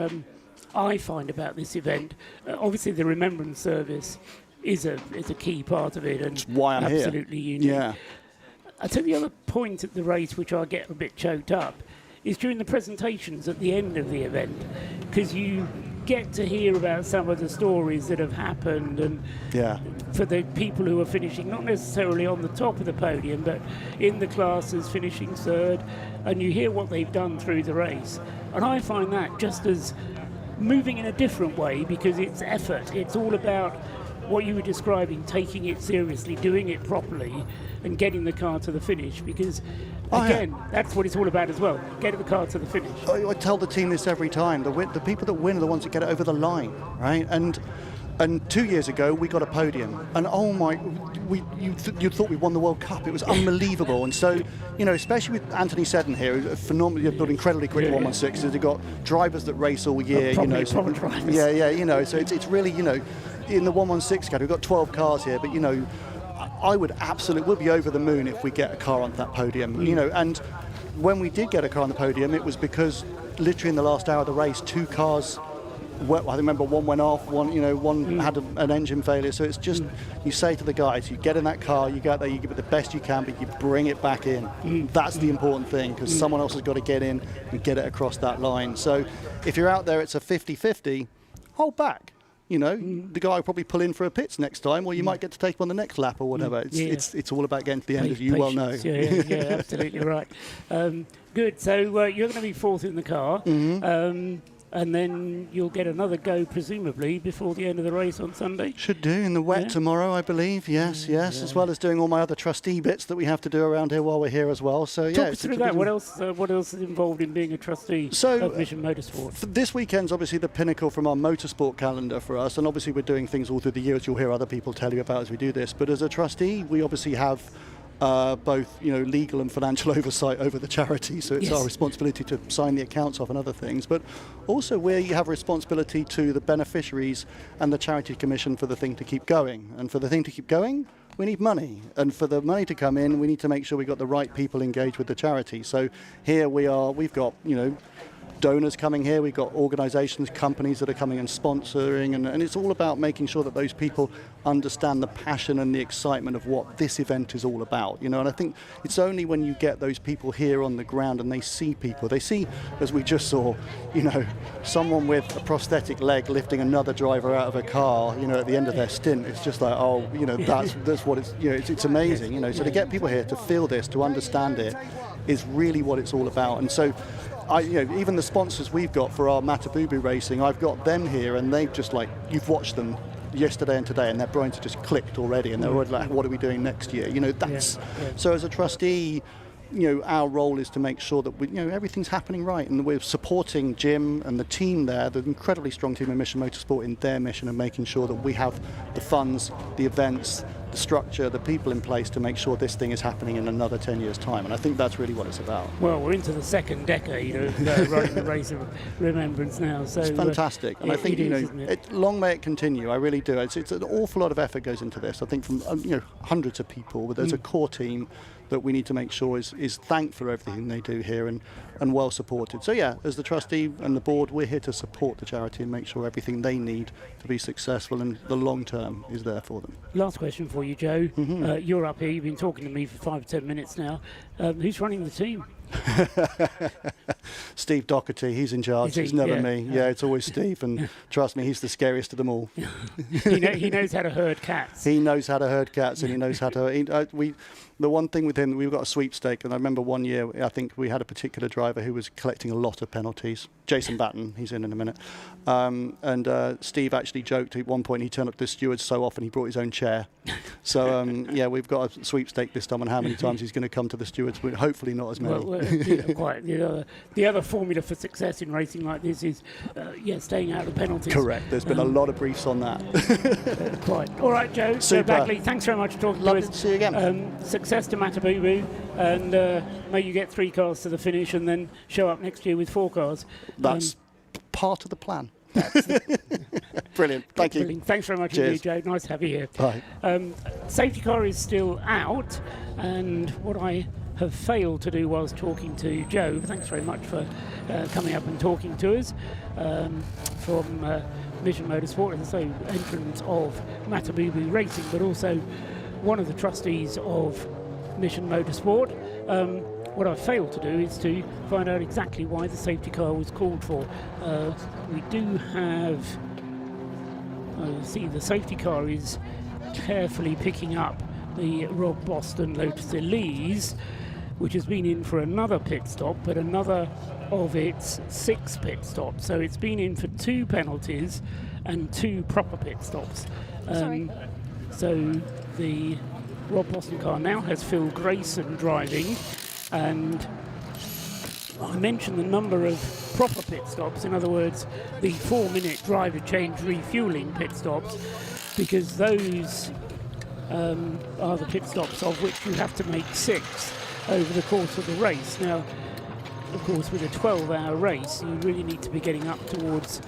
I find about this event, obviously the Remembrance service is a key part of it, and that's why I'm absolutely here. unique. Yeah. I tell you the other point at the race, which I get a bit choked up, is during the presentations at the end of the event, because you get to hear about some of the stories that have happened, and for the people who are finishing not necessarily on the top of the podium, but in the classes finishing third, and you hear what they've done through the race. And I find that just as moving in a different way, because it's effort. It's all about what you were describing, taking it seriously, doing it properly, and getting the car to the finish, because again, that's what it's all about as well, getting the car to the finish. I tell the team this every time, the people that win are the ones that get it over the line, right? And 2 years ago we got a podium, and you thought we won the World Cup. It was unbelievable. And so, especially with Anthony Seddon here, a phenomenal, built incredibly quick 116s. They've got drivers that race all year, proper drivers. So it's really, in the 116 category, we've got 12 cars here, but I would absolutely, we'll be over the moon if we get a car onto that podium, and when we did get a car on the podium, it was because literally in the last hour of the race, 2 cars, I remember one went off, one had an engine failure, so it's just, you say to the guys, you get in that car, you go out there, you give it the best you can, but you bring it back in. That's the important thing, because someone else has got to get in and get it across that line. So if you're out there, it's a 50-50, hold back. The guy will probably pull in for a pits next time, or you might get to take him on the next lap or whatever. It's all about getting to the end, as you well know. Yeah, absolutely right. Good. So you're going to be fourth in the car. And then you'll get another go, presumably, before the end of the race on Sunday? Should do, in the wet tomorrow, I believe. Yes, as well as doing all my other trustee bits that we have to do around here while we're here as well. So talk us through that. What else is involved in being a trustee of Mission Motorsport? This weekend's obviously the pinnacle from our motorsport calendar for us, and obviously we're doing things all through the year, as you'll hear other people tell you about as we do this. But as a trustee, we obviously have both legal and financial oversight over the charity, so it's our responsibility to sign the accounts off and other things, but also we have a responsibility to the beneficiaries and the charity commission for the thing to keep going. And for the thing to keep going, we need money, and for the money to come in, we need to make sure we've got the right people engaged with the charity. So here we've got donors coming here, we've got organisations, companies that are coming and sponsoring, and it's all about making sure that those people understand the passion and the excitement of what this event is all about, and I think it's only when you get those people here on the ground and they see, as we just saw, someone with a prosthetic leg lifting another driver out of a car, at the end of their stint. It's just like, that's what it's amazing, so to get people here to feel this, to understand it, is really what it's all about. And so even the sponsors we've got for our Matabubu racing, I've got them here, and they've just you've watched them yesterday and today, and their brains are just clicked already, and they're already like, what are we doing next year? So as a trustee, our role is to make sure that everything's happening right, and we're supporting Jim and the team there, the incredibly strong team in Mission Motorsport, in their mission of making sure that we have the funds, the events, the structure, the people in place to make sure this thing is happening in another 10 years' time, and I think that's really what it's about. Well, we're into the second decade of running the Race of Remembrance now, so it's fantastic, and I think long may it continue. I really do. It's an awful lot of effort goes into this. I think from hundreds of people, but there's a core team that we need to make sure is thankful for everything they do here and well supported. So as the trustee and the board, we're here to support the charity and make sure everything they need to be successful and the long term is there for them. Last question for you, Joe. You're up here, you've been talking to me for 5 or 10 minutes now. Who's running the team? Steve Doherty, he's in charge. It's never me. It's always Steve, and trust me, he's the scariest of them all. He knows how to herd cats. He knows how to herd cats, and he knows how to. The one thing with him, we've got a sweepstake, and I remember one year, I think we had a particular driver who was collecting a lot of penalties. Jason Batten, he's in a minute. And Steve actually joked at one point he turned up to the stewards so often he brought his own chair. So, we've got a sweepstake this time on how many times he's going to come to the stewards, but hopefully not as many. Well, but quite the other formula for success in racing like this is staying out of the penalties. Correct. There's been a lot of briefs on that. Quite. All right, Joe. So Bagley, thanks very much for talking to us. Lovely to see you again. Success to Matabubu, and may you get 3 cars to the finish and then show up next year with 4 cars. That's part of the plan. Brilliant. Thank you. Brilliant. Thanks very much indeed, Joe. Nice to have you here. Bye. Safety car is still out, and what I have failed to do whilst talking to Joe, thanks very much for coming up and talking to us from Mission Motorsport, and so entrance of Matabubu Racing, but also one of the trustees of Mission Motorsport. What I failed to do is to find out exactly why the safety car was called for. We do have, see the safety car is carefully picking up the Rob Boston Lotus Elise, which has been in for another pit stop, but another of its 6 pit stops. So it's been in for 2 penalties and 2 proper pit stops. So the Rob Boston car now has Phil Grayson driving, and I mentioned the number of proper pit stops, in other words, the 4-minute driver change refueling pit stops, because those are the pit stops of which you have to make 6 over the course of the race. Now, of course, with a 12-hour race, you really need to be getting up towards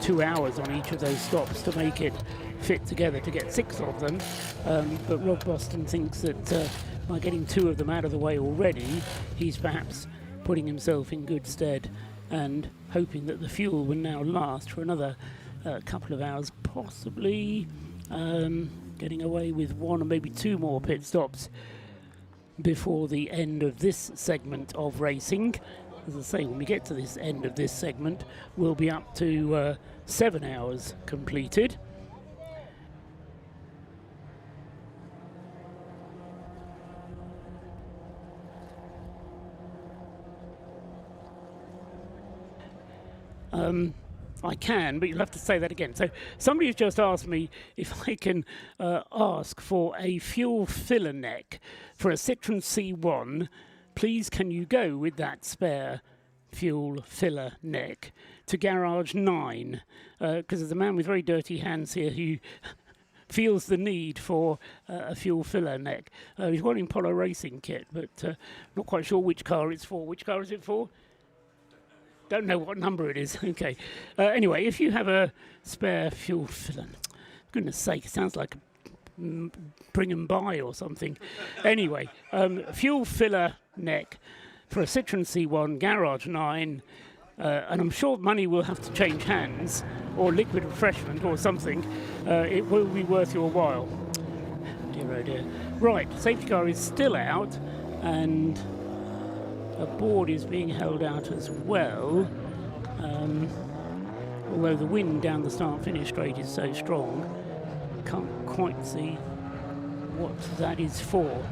2 hours on each of those stops to make it fit together to get 6 of them. But Rob Boston thinks that by getting 2 of them out of the way already, he's perhaps putting himself in good stead and hoping that the fuel will now last for another couple of hours, possibly getting away with 1 or maybe 2 more pit stops before the end of this segment of racing. As I say, when we get to this end of this segment, we'll be up to 7 hours completed. I can, but you'll have to say that again. So somebody has just asked me if I can ask for a fuel filler neck for a Citroen C1. Please, can you go with that spare fuel filler neck to garage 9? Because there's a man with very dirty hands here who feels the need for a fuel filler neck. He's wearing Polo Racing kit, but not quite sure which car it's for. Which car is it for? Don't know what number it is. Okay. Anyway, if you have a spare fuel filler, goodness sake, it sounds like bring and buy or something. Anyway, fuel filler neck for a Citroen C1 Garage 9, and I'm sure money will have to change hands, or liquid refreshment or something. It will be worth your while. Dear oh dear. Right, safety car is still out, and a board is being held out as well, although the wind down the start-finish straight is so strong, can't quite see what that is for.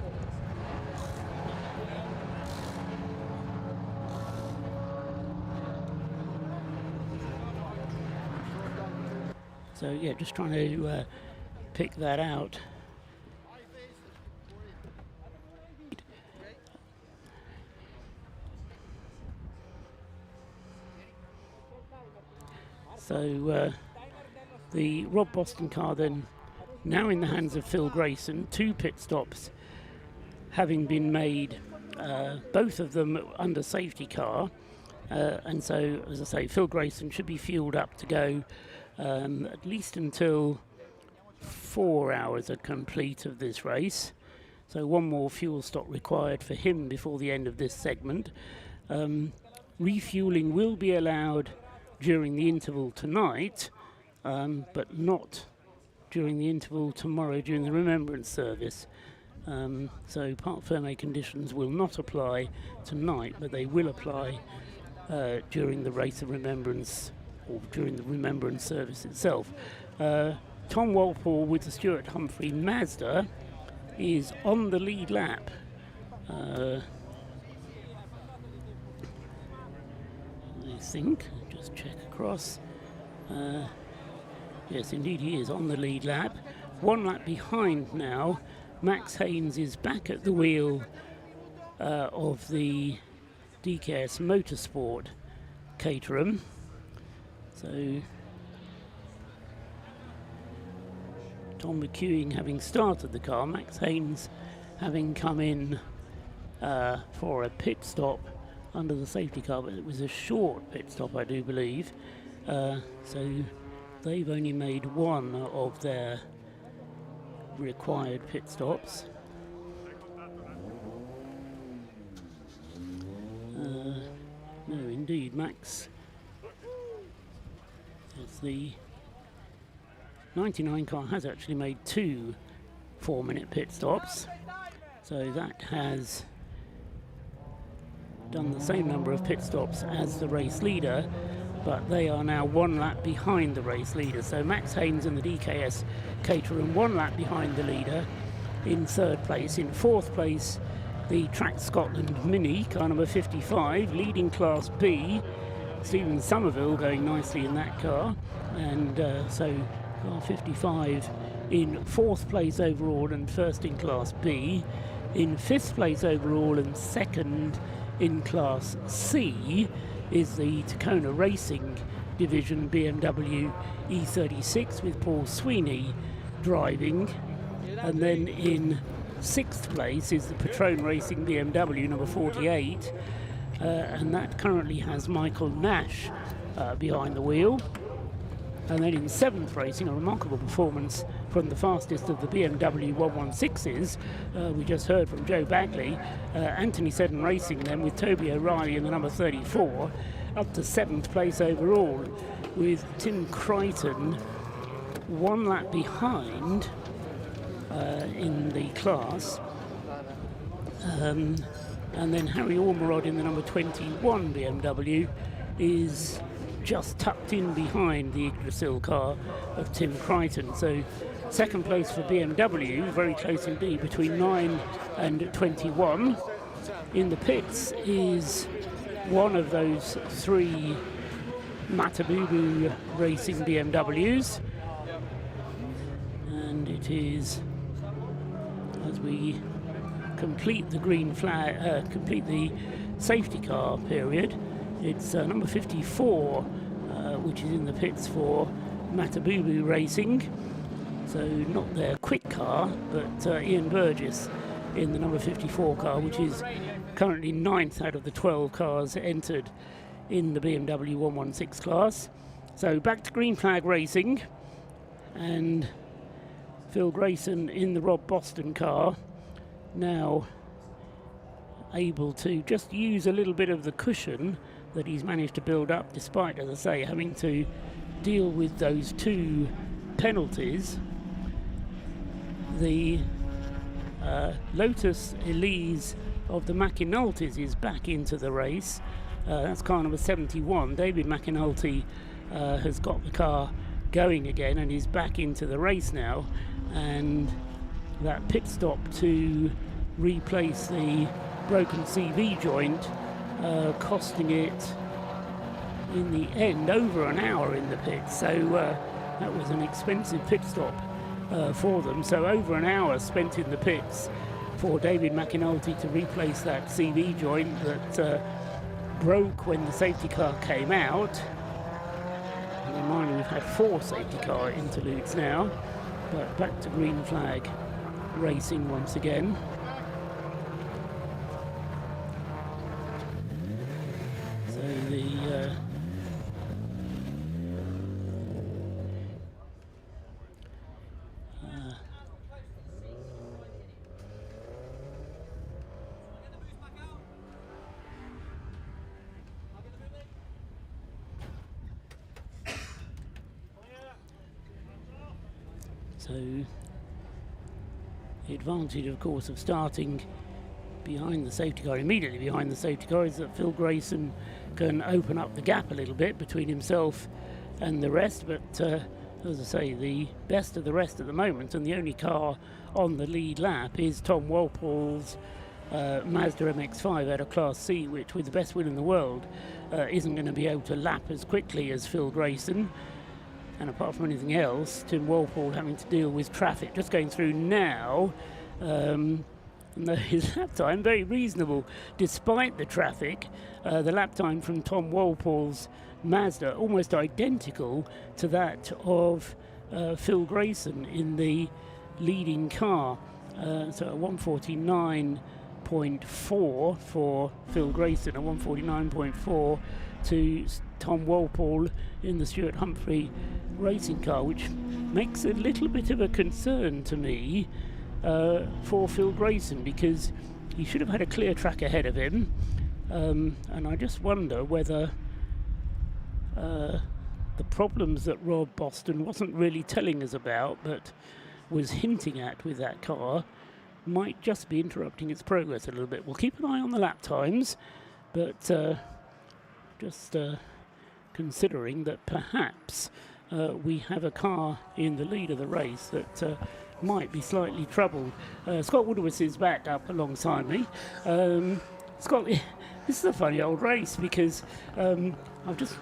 So yeah, just trying to pick that out. So the Rob Boston car then now in the hands of Phil Grayson, 2 pit stops having been made, both of them under safety car, and so as I say, Phil Grayson should be fueled up to go at least until 4 hours are complete of this race. So 1 more fuel stop required for him before the end of this segment. Refueling will be allowed during the interval tonight, but not during the interval tomorrow during the Remembrance service. So part ferme conditions will not apply tonight, but they will apply during the Race of Remembrance, or during the Remembrance service itself. Tom Walpole with the Stuart Humphrey Mazda is on the lead lap. I think, just check across. Yes, indeed he is on the lead lap. 1 lap behind now. Max Haynes is back at the wheel of the DKS Motorsport Caterham. So Tom McEwing having started the car, Max Haynes having come in for a pit stop under the safety car, but it was a short pit stop, I do believe. So they've only made one of their required pit stops. No, indeed, Max. As the 99 car has actually made 2 4-minute pit stops, so that has done the same number of pit stops as the race leader, but they are now 1 lap behind the race leader. So Max Haynes and the DKS Caterham 1 lap behind the leader in 3rd place. In 4th place, the Track Scotland Mini, car number 55, leading Class B. Stephen Somerville going nicely in that car, and so car 55 in 4th place overall and 1st in Class B. In 5th place overall and 2nd in Class C is the Tacona Racing Division BMW E36 with Paul Sweeney driving, and then in 6th place is the Patrone Racing BMW number 48, and that currently has Michael Nash behind the wheel. And then in 7th racing, a remarkable performance from the fastest of the BMW 116s. We just heard from Joe Bagley. Anthony Seddon Racing then with Toby O'Reilly in the number 34, up to 7th place overall, with Tim Crichton 1 lap behind in the class. And then Harry Ormerod in the number 21 BMW is just tucked in behind the Yggdrasil car of Tim Crichton. So 2nd place for BMW, very close indeed, between 9 and 21. In the pits is one of those 3 Matabubu Racing BMWs, and it is, as we complete the green flag, complete the safety car period, it's number 54, which is in the pits for Matabubu Racing. So not their quick car, but Ian Burgess in the number 54 car, which is currently 9th out of the 12 cars entered in the BMW 116 class. So back to green flag racing, and Phil Grayson in the Rob Boston car, now able to just use a little bit of the cushion that he's managed to build up, despite, as I say, having to deal with those 2 penalties. The Lotus Elise of the McAnultys is back into the race. That's car number 71. David McAnulty has got the car going again and is back into the race now, and that pit stop to replace the broken CV joint costing it in the end over an hour in the pit. So that was an expensive pit stop for them. So over an hour spent in the pits for David McAnulty to replace that CV joint that broke when the safety car came out. And remind you, we've had 4 safety car interludes now, but back to green flag racing once again. So the So the advantage, of course, of starting behind the safety car, immediately behind the safety car, is that Phil Grayson can open up the gap a little bit between himself and the rest. But as I say, the best of the rest at the moment, and the only car on the lead lap, is Tom Walpole's Mazda MX-5 out of Class C, which, with the best will in the world, isn't going to be able to lap as quickly as Phil Grayson. And apart from anything else, Tim Walpole having to deal with traffic. Just going through now, And his lap time, very reasonable, despite the traffic. The lap time from Tom Walpole's Mazda, almost identical to that of Phil Grayson in the leading car. So a 149.4 for Phil Grayson, a 149.4 to Tom Walpole in the Stuart Humphrey racing car, which makes a little bit of a concern to me for Phil Grayson, because he should have had a clear track ahead of him, and I just wonder whether the problems that Rob Boston wasn't really telling us about but was hinting at with that car might just be interrupting its progress a little bit. We'll keep an eye on the lap times, but just considering that perhaps we have a car in the lead of the race that might be slightly troubled. Scott Woodward is back up alongside me. Scott, this is a funny old race, because I'm just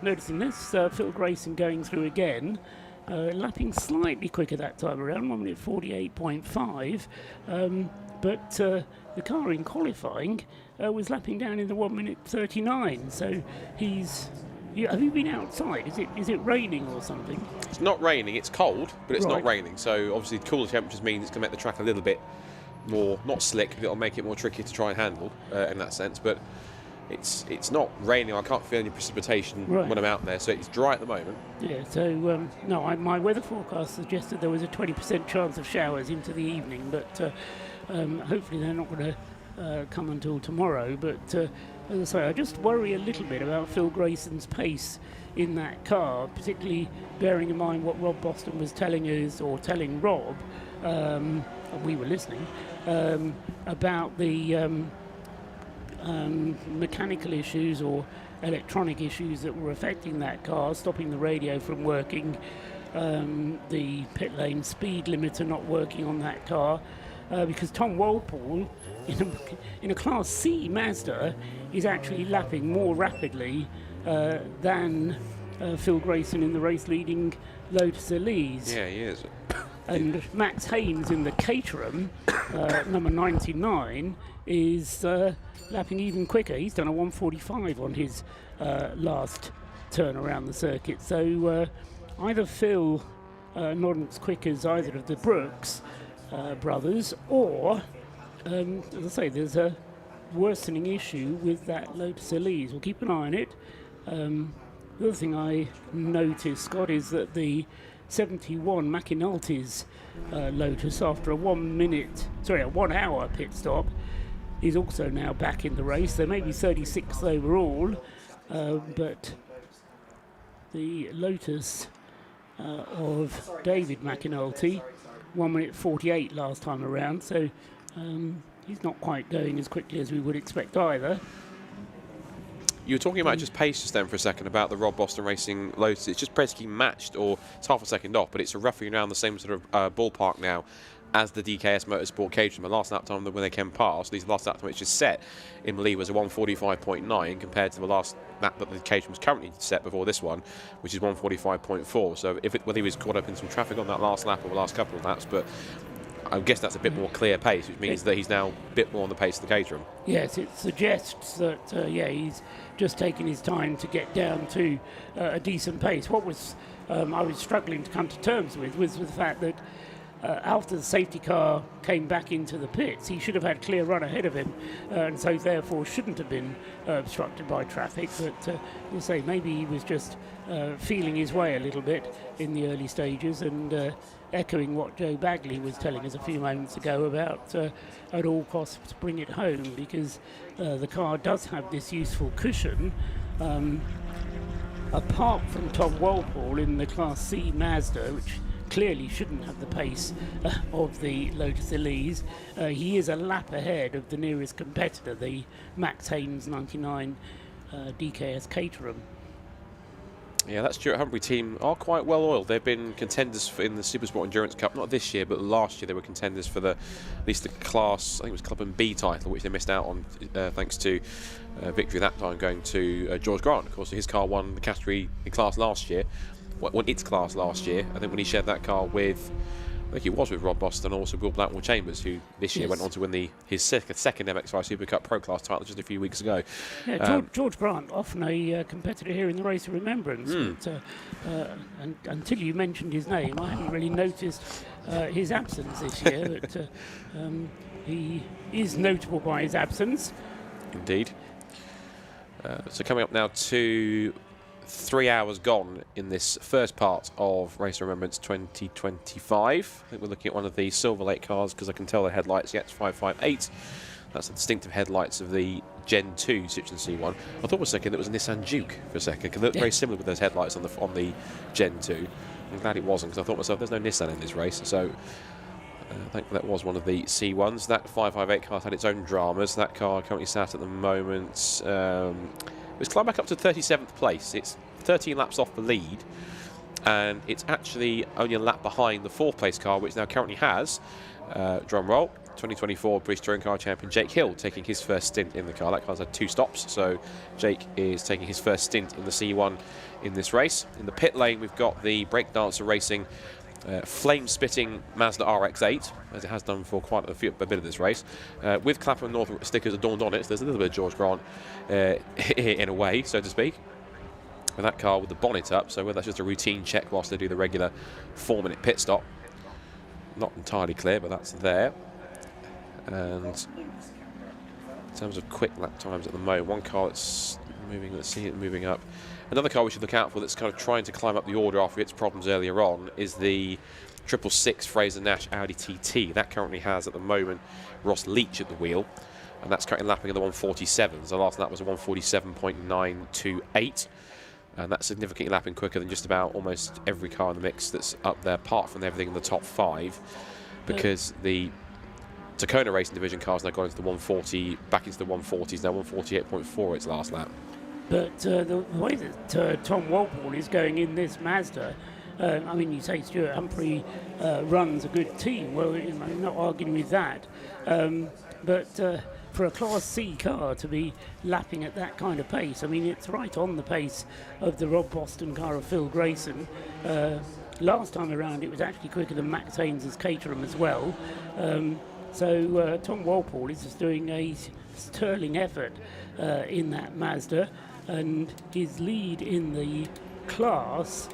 noticing this. Phil Grayson going through again, lapping slightly quicker that time around, 1 minute 48.5. But the car in qualifying was lapping down in the 1 minute 39. So he's... have you been outside? Is it raining or something? It's not raining, it's cold, but it's Right. not raining. So obviously cooler temperatures means it's going to make the track a little bit more, not slick, but it'll make it more tricky to try and handle in that sense. But it's not raining. I can't feel any precipitation Right. when I'm out there, so it's dry at the moment. Yeah, so no, my weather forecast suggested there was a 20% chance of showers into the evening, but hopefully they're not going to come until tomorrow. But as I say, I just worry a little bit about Phil Grayson's pace in that car, particularly bearing in mind what Rob Boston was telling us, or telling Rob, and we were listening, about the mechanical issues or electronic issues that were affecting that car, stopping the radio from working, the pit lane speed limiter not working on that car, because Tom Walpole in a Class C Mazda is actually lapping more rapidly than Phil Grayson in the race-leading Lotus Elise. Yeah, he is. And Max Haynes in the Caterham, number 99, is lapping even quicker. He's done a 1:45 on his last turn around the circuit. So either Phil not as quick as either of the Brooks brothers, or, as I say, there's a worsening issue with that Lotus Elise. We'll keep an eye on it. The other thing I noticed, Scott, is that the 71 McAnulty's Lotus, after a 1 hour pit stop, is also now back in the race. They may be 36th overall, but the Lotus of David McAnulty, 1 minute 48 last time around, so he's not quite going as quickly as we would expect either. You were talking about just pace just then for a second, about the Rob Boston Racing Lotus. It's just basically matched, or it's half a second off, but it's roughly around the same sort of ballpark now as the DKS Motorsport Caterham. The last lap time when they came past, these last lap time which is set in Lee was a 1:45.9 compared to the last lap that the Caterham was currently set before this one, which is 1:45.4. So whether he was caught up in some traffic on that last lap or the last couple of laps, but I guess that's a bit more clear pace, which means that he's now a bit more on the pace of the Caterham. Yes, it suggests that, he's just taken his time to get down to a decent pace. What was I was struggling to come to terms with was the fact that after the safety car came back into the pits, he should have had clear run ahead of him, and so therefore shouldn't have been obstructed by traffic. But we'll say maybe he was just feeling his way a little bit in the early stages, and echoing what Joe Bagley was telling us a few moments ago about at all costs bring it home, because the car does have this useful cushion. Apart from Tom Walpole in the Class C Mazda, which clearly shouldn't have the pace of the Lotus Elise, he is a lap ahead of the nearest competitor, the Max Haynes 99 DKS Caterham. Yeah, that Stuart Humphrey team are quite well oiled. They've been contenders in the Supersport Endurance Cup, not this year, but last year they were contenders for at least the class, I think it was Club and B title, which they missed out on thanks to victory that time going to George Grant. Of course, his car won the category in class last year, won its class last year. I think when he shared that car with I think he was with Rob Boston, also Will Blackwell Chambers, who this year Yes. went on to win his second MX5 Supercup Pro Class title just a few weeks ago. Yeah, George Grant, often a competitor here in the Race of Remembrance. But, and until you mentioned his name, I hadn't really noticed his absence this year. But he is notable by his absence. Indeed. So coming up now to 3 hours gone in this first part of Race of Remembrance 2025. I think we're looking at one of the Silver Lake cars because I can tell the headlights. Yeah, it's 558. That's the distinctive headlights of the Gen 2 Citroen C1. I thought for a second it was a Nissan Juke for a second. It looked very similar with those headlights on the Gen 2. I'm glad it wasn't because I thought to myself, there's no Nissan in this race. So I think that was one of the C1s. That 558 car had its own dramas. That car currently sat at the moment. It's climbed back up to 37th place. It's 13 laps off the lead, and it's actually only a lap behind the 4th place car, which now currently has, drum roll, 2024 British Touring Car Champion Jake Hill taking his first stint in the car. That car's had 2 stops, so Jake is taking his first stint in the C1 in this race. In the pit lane, we've got the Breakdancer Racing flame-spitting Mazda RX-8, as it has done for quite a bit of this race, with Clapham North stickers adorned on it. So there's a little bit of George Grant in a way, so to speak. And that car with the bonnet up, so whether that's just a routine check whilst they do the regular 4-minute pit stop, not entirely clear, but that's there. And in terms of quick lap times at the moment, one car that's moving, let's see it moving up. Another car we should look out for that's kind of trying to climb up the order after its problems earlier on is the 666 Fraser Nash Audi TT. That currently has at the moment Ross Leach at the wheel, and that's currently lapping at the 147s. The last lap was a 147.928, and that's significantly lapping quicker than just about almost every car in the mix that's up there, apart from everything in the top 5, because the Tacona Racing Division car's now gone into the 140, back into the 140s, now 148.4 its last lap. But the way that Tom Walpole is going in this Mazda, I mean, you say Stuart Humphrey runs a good team. Well, I'm not arguing with that. But for a Class C car to be lapping at that kind of pace, I mean, it's right on the pace of the Rob Boston car of Phil Grayson. Last time around, it was actually quicker than Max Haynes' Caterham as well. So Tom Walpole is just doing a sterling effort in that Mazda. And his lead in the class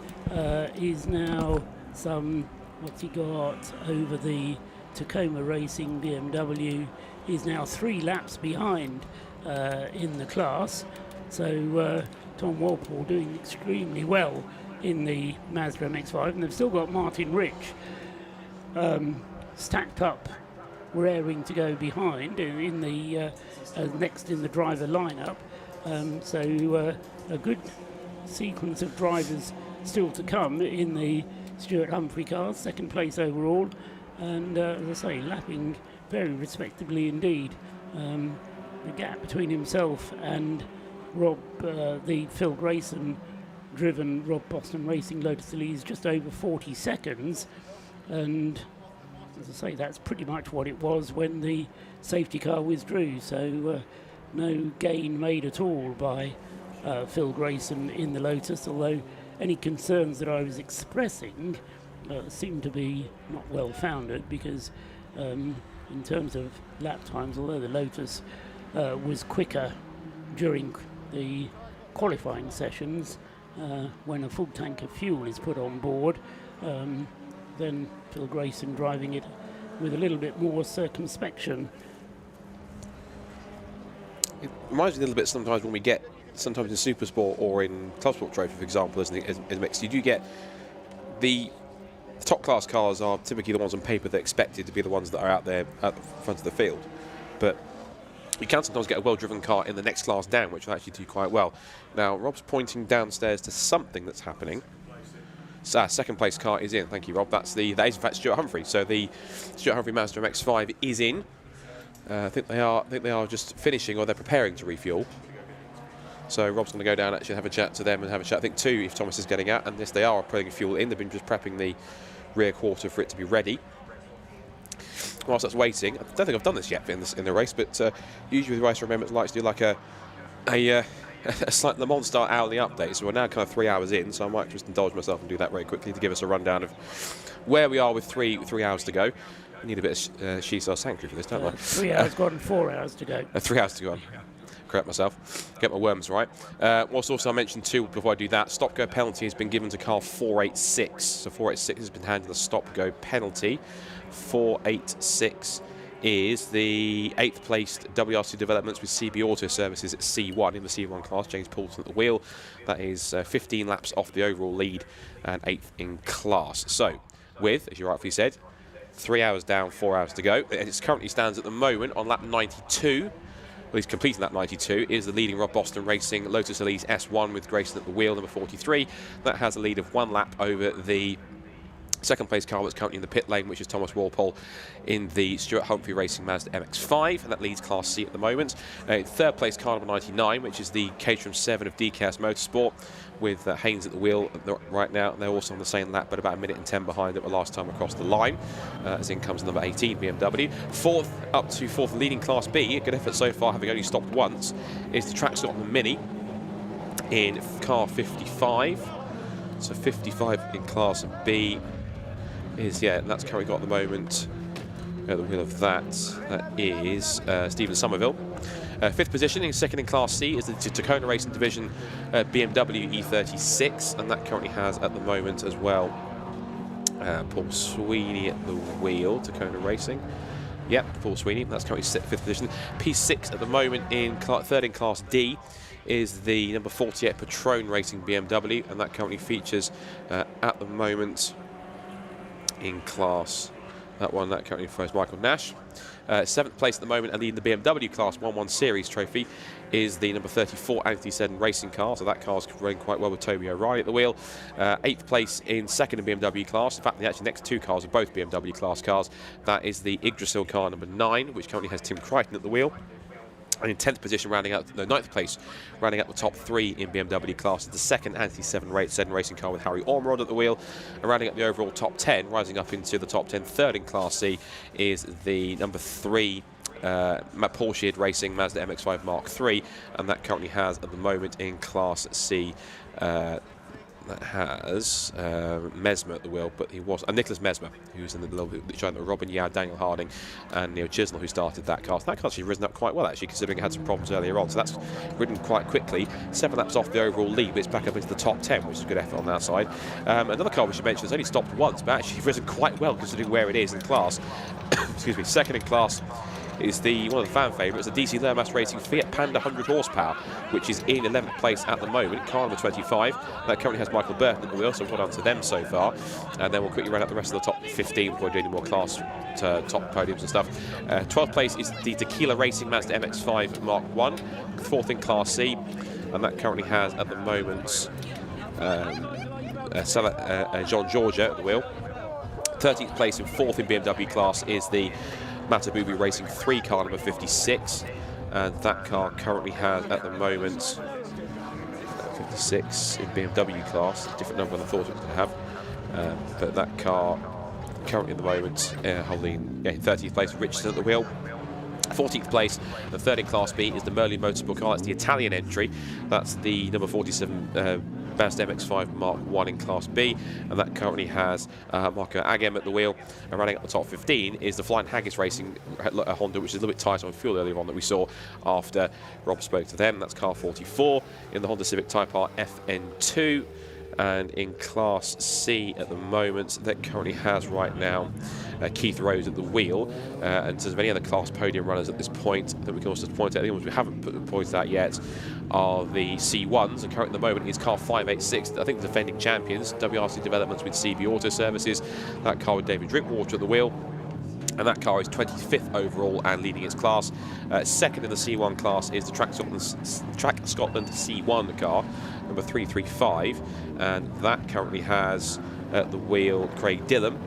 is now some, what's he got, over the Tacoma Racing BMW, is now 3 laps behind in the class. So Tom Walpole doing extremely well in the Mazda MX-5, and they've still got Martin Rich stacked up, raring to go behind in the next in the driver lineup. So a good sequence of drivers still to come in the Stuart Humphrey car, 2nd place overall, and as I say, lapping very respectably indeed. The gap between himself and Rob, the Phil Grayson driven Rob Boston Racing Lotus Elise, is just over 40 seconds, and as I say, that's pretty much what it was when the safety car withdrew, so no gain made at all by Phil Grayson in the Lotus, although any concerns that I was expressing seem to be not well founded, because in terms of lap times, although the Lotus was quicker during the qualifying sessions when a full tank of fuel is put on board, then Phil Grayson driving it with a little bit more circumspection. It reminds me a little bit sometimes when we get, sometimes in Supersport or in Club Sport Trophy, for example, as mixed, you do get the top class cars are typically the ones on paper that are expected to be the ones that are out there at the front of the field. But you can sometimes get a well-driven car in the next class down, which will actually do quite well. Now, Rob's pointing downstairs to something that's happening. So, 2nd place car is in. Thank you, Rob. That is in fact Stuart Humphrey. So the Stuart Humphrey Mazda MX-5 is in. I think they are just finishing, or they're preparing to refuel. So Rob's going to go down actually have a chat to them and have a chat. I think 2 if Thomas is getting out, and yes, they are putting fuel in. They've been just prepping the rear quarter for it to be ready. Whilst that's waiting, I don't think I've done this yet in the race, but usually with Race of Remembrance likes to do like a a slight Le Mans start hourly update. So we're now kind of 3 hours in, so I might just indulge myself and do that very quickly to give us a rundown of where we are with three hours to go. We need a bit of She-Star Sanctuary for this, don't I? 3 hours gone, 4 hours to go. 3 hours to go on. Correct myself. Get my worms right. Whilst also I mentioned too, before I do that, stop-go penalty has been given to car 486. So 486 has been handed a stop-go penalty. 486 is the 8th placed WRC Developments with CB Auto Services at C1 in the C1 class. James Poulton at the wheel. That is 15 laps off the overall lead and 8th in class. So with, as you rightfully said, 3 hours down, 4 hours to go. It currently stands at the moment on lap 92. Well, he's completing that 92, is the leading Rob Boston Racing Lotus Elise S1 with Grayson at the wheel, number 43. That has a lead of 1 lap over the second place car that's currently in the pit lane, which is Thomas Walpole in the Stuart Humphrey Racing Mazda MX-5, and that leads Class C at the moment. Third place car number 99, which is the Caterham 7 of DKS Motorsport, with Haynes at the wheel right now. They're also on the same lap, but about 1 minute and 10 behind it were last time across the line. As in comes number 18, BMW. Up to fourth, leading Class B, a good effort so far, having only stopped once, is the Track Scotland Mini in car 55. So 55 in Class B is, that's currently got at the moment at the wheel of that. That is Stephen Somerville. Fifth position, in second in Class C, is the Tacona Racing Division BMW E36, and that currently has at the moment as well Paul Sweeney at the wheel, Tacona Racing. Yep, Paul Sweeney, that's currently fifth position. P6 at the moment, in third in Class D, is the number 48 Patron Racing BMW, and that currently features at the moment in Class that currently throws Michael Nash. Seventh place at the moment, and leading the BMW Class 1-1 Series trophy, is the number 34 Anthony Seddon racing car. So that car's running quite well with Toby O'Reilly at the wheel. Eighth place in second in BMW class. In fact, the actually next two cars are both BMW class cars. That is the Yggdrasil car number 9, which currently has Tim Crichton at the wheel. And in 10th position, rounding out the 9th place, rounding out the top 3 in BMW class, the second Anthony Seddon racing car with Harry Ormerod at the wheel. And rounding up the overall top 10, rising up into the top 10, third in Class C, is the number 3 Paul Sheard Racing Mazda MX-5 Mark III, and that currently has at the moment in Class C. That has Mesmer at the wheel, but he was Nicholas Mesmer, who's in the little bit, Robin Yao, Daniel Harding, and Neil Chisnell, who started that car. So that car's actually risen up quite well, actually, considering it had some problems earlier on. So that's ridden quite quickly. 7 laps off the overall lead, but it's back up into the top 10, which is a good effort on that side. Another car we should mention has only stopped once, but actually risen quite well considering where it is in class. Excuse me, second in class is one of the fan favourites, the DC Lermas Racing Fiat Panda 100 horsepower, which is in 11th place at the moment, car number 25. That currently has Michael Burton at the wheel, so well done to them so far. And then we'll quickly run out the rest of the top 15 before doing more class top podiums and stuff. 12th place is the Tequila Racing Mazda MX-5 Mark I, 4th in Class C, and that currently has at the moment John Georgia at the wheel. 13th place and 4th in BMW class is the Matabubu Racing 3 car number 56, and that car currently has at the moment 56 in BMW class, different number than I thought it was going to have, but that car currently at the moment holding 30th place, Richardson at the wheel. 14th place, the third in Class B, is the Merlin Motorsport car. That's the Italian entry. That's the number 47 Mazda MX-5 Mark I in Class B, and that currently has Marco Agem at the wheel. And running up the top 15 is the Flying Haggis Racing Honda, which is a little bit tight on fuel earlier on that we saw after Rob spoke to them. That's car 44 in the Honda Civic Type R FN2. And in Class C at the moment, that currently has right now Keith Rose at the wheel. And in terms of any other class podium runners at this point that we can also point out, the ones we haven't pointed out yet are the C1s, and currently at the moment is car 586, I think the defending champions, WRC Developments with CB Auto Services. That car with David Drinkwater at the wheel. And that car is 25th overall and leading its class. Second in the C1 class is the Track Scotland C1 car, number 335, and that currently has at the wheel Craig Dillon,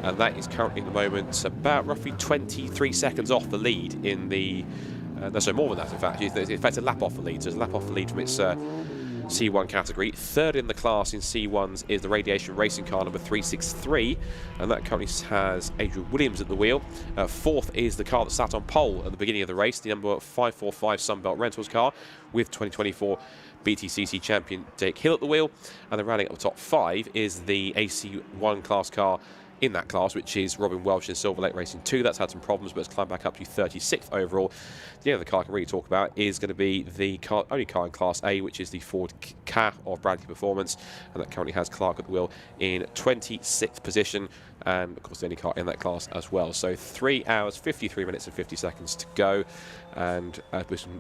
and that is currently at the moment about roughly 23 seconds off the lead in the... no, sorry, more than that, in fact. In fact, a lap off the lead, so it's a lap off the lead from its C1 category. Third in the class in C1s is the Radiation Racing car number 363, and that currently has Adrian Williams at the wheel. Fourth is the car that sat on pole at the beginning of the race, the number 545 Sunbelt Rentals car, with 2024 BTCC champion Jake Hill at the wheel. And then rounding up the top 5 is the AC1 class car in that class, which is Robin Welsh in Silver Lake Racing 2. That's had some problems, but it's climbed back up to 36th overall. The other car I can really talk about is going to be the only car in Class A, which is the Ford Ka of Bradley Performance, and that currently has Clark at the wheel in 26th position, and of course the only car in that class as well. So 3 hours, 53 minutes and 50 seconds to go, and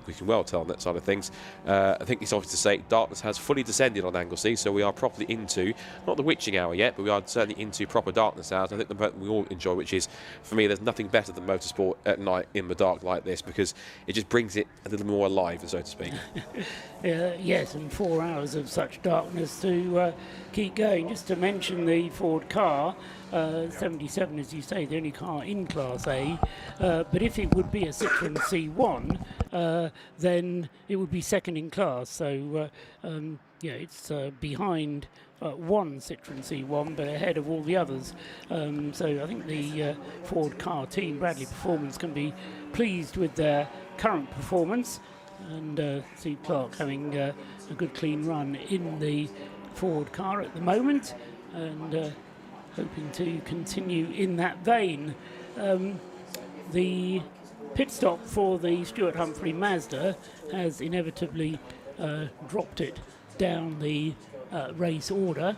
we can well tell on that side of things. I think it's obvious to say darkness has fully descended on Anglesey, so we are properly into, not the witching hour yet, but we are certainly into proper darkness hours. I think the moment we all enjoy, which is, for me, there's nothing better than motorsport at night in the dark like this, because it just brings it a little more alive, so to speak. Yes, and 4 hours of such darkness to keep going. Just to mention the Ford car, 77, as you say, the only car in Class A, but if it would be a Citroen C1, then it would be second in class. So, it's behind one Citroen C1, but ahead of all the others. So I think the Ford car team, Bradley Performance, can be pleased with their current performance, and Steve Clark having a good clean run in the Ford car at the moment, and hoping to continue in that vein. The pit stop for the Stuart Humphrey Mazda has inevitably dropped it down the race order.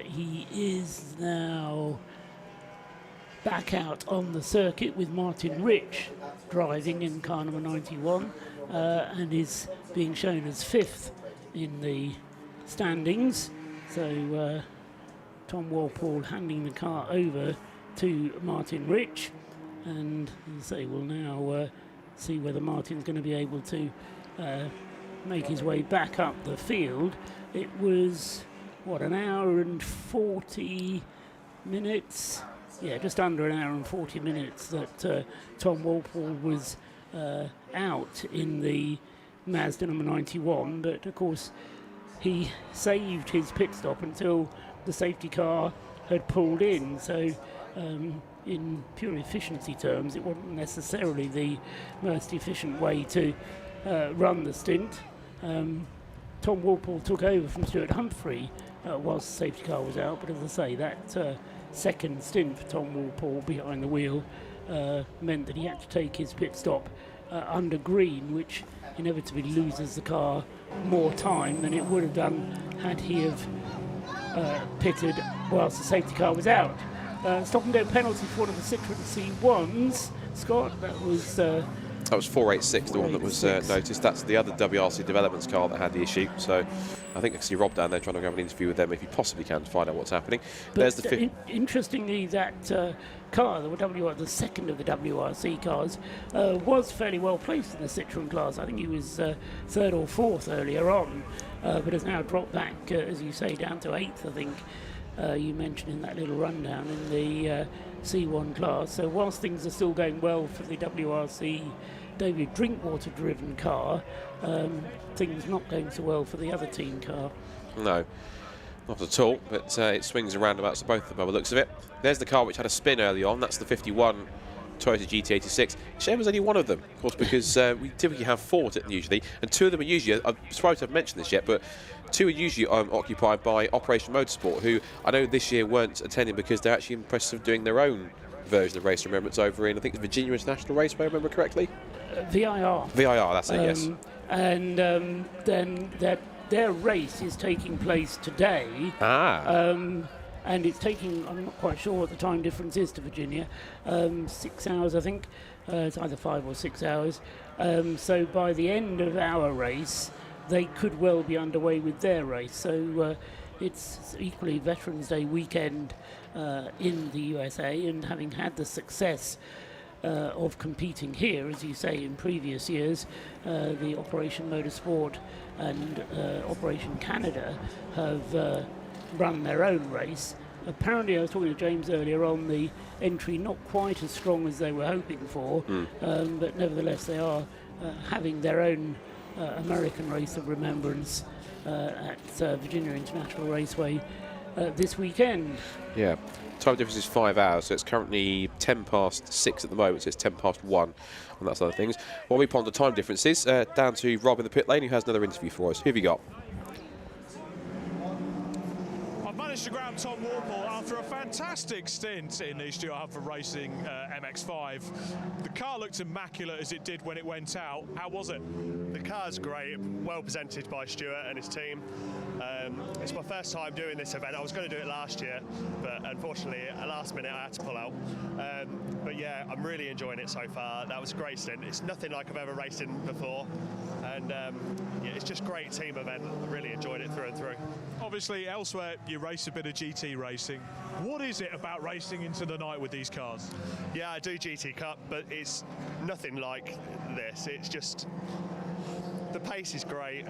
He is now back out on the circuit with Martin Rich driving in car number 91, and is being shown as 5th in the standings. So Tom Walpole handing the car over to Martin Rich, and as I say, we'll now see whether Martin's going to be able to make his way back up the field. It was, an hour and 40 minutes? Yeah, just under an hour and 40 minutes that Tom Walpole was out in the Mazda number 91, but of course he saved his pit stop until the safety car had pulled in, so in pure efficiency terms it wasn't necessarily the most efficient way to run the stint. Tom Walpole took over from Stuart Humphrey whilst the safety car was out, but as I say, that second stint for Tom Walpole behind the wheel meant that he had to take his pit stop under green, which inevitably loses the car more time than it would have done had he have pitted whilst the safety car was out. Stop and go penalty for one of the Citroen C1s. Scott, that was 486, the one that was noticed. That's the other WRC Developments car that had the issue. So I think I see Rob down there trying to have an interview with them if he possibly can to find out what's happening. But there's interestingly, that car, the second of the WRC cars, was fairly well placed in the Citroen class. I think he was third or fourth earlier on, but has now dropped back, as you say, down to 8th, I think. You mentioned in that little rundown in the C1 class. So whilst things are still going well for the WRC David Drinkwater driven car, things not going so well for the other team car. No, not at all, but it swings and roundabouts to both of them by the looks of it. There's the car which had a spin early on. That's the 51 Toyota GT86. Shame there's only one of them, of course, because we typically have 4 usually, and 2 of them are usually, I'm surprised I've mentioned this yet, but 2 are usually occupied by Operation Motorsport, who I know this year weren't attending because they're actually in the process of doing their own version of Race of Remembrance over in, I think, the Virginia International Raceway, I remember correctly? VIR. VIR, that's it, yes. And then their race is taking place today. And it's taking, I'm not quite sure what the time difference is to Virginia, 6 hours, I think. It's either 5 or 6 hours. So by the end of our race, they could well be underway with their race. So it's equally Veterans Day weekend in the USA, and having had the success of competing here, as you say, in previous years, the Operation Motorsport and Operation Canada have run their own race. Apparently, I was talking to James earlier on, the entry not quite as strong as they were hoping for, but nevertheless they are having their own American Race of Remembrance at Virginia International Raceway this weekend. Yeah, time difference is 5 hours, so it's currently 10 past 6 at the moment, so it's 10 past 1 on that side of things. While we ponder time differences, down to Rob in the pit lane, who has another interview for us. Who have you got? Managed to grab Tom Warple after a fantastic stint in the Stuart Humphry Racing MX-5. The car looked immaculate as it did when it went out. How was it? The car's great, well presented by Stuart and his team. It's my first time doing this event. I was going to do it last year, but unfortunately at last minute I had to pull out. But yeah, I'm really enjoying it so far. That was a great stint. It's nothing like I've ever raced in before, and yeah, it's just a great team event. I really enjoyed it through and through. Obviously elsewhere you race a bit of GT racing. What is it about racing into the night with these cars? Yeah, I do GT Cup, but it's nothing like this. It's just, the pace is great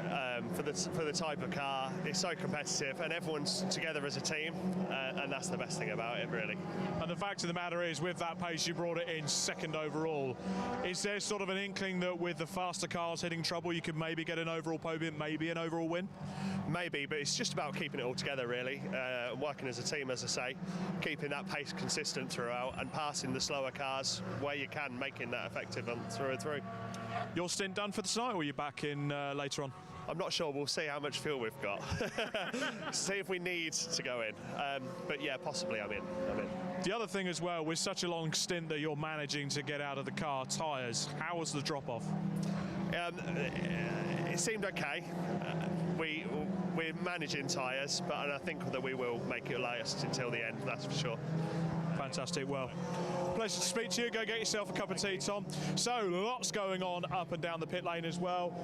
for the type of car. It's so competitive and everyone's together as a team, and that's the best thing about it, really. And the fact of the matter is, with that pace you brought it in second overall. Is there sort of an inkling that with the faster cars hitting trouble you could maybe get an overall podium, maybe an overall win? Maybe, but it's just about keeping it all together, really. Working as a team, as I say, keeping that pace consistent throughout and passing the slower cars where you can, making that effective and through and through. Your stint done for the tonight, or are you back in later on? I'm not sure. We'll see how much fuel we've got. See if we need to go in. But yeah, possibly I'm in. The other thing as well, with such a long stint that you're managing to get out of the car, tyres, how was the drop-off? It seemed okay. We're managing tyres, but I think that we will make it last until the end, that's for sure. Fantastic. Well, pleasure to speak to you. Go get yourself a cup of tea, Tom. So, lots going on up and down the pit lane as well.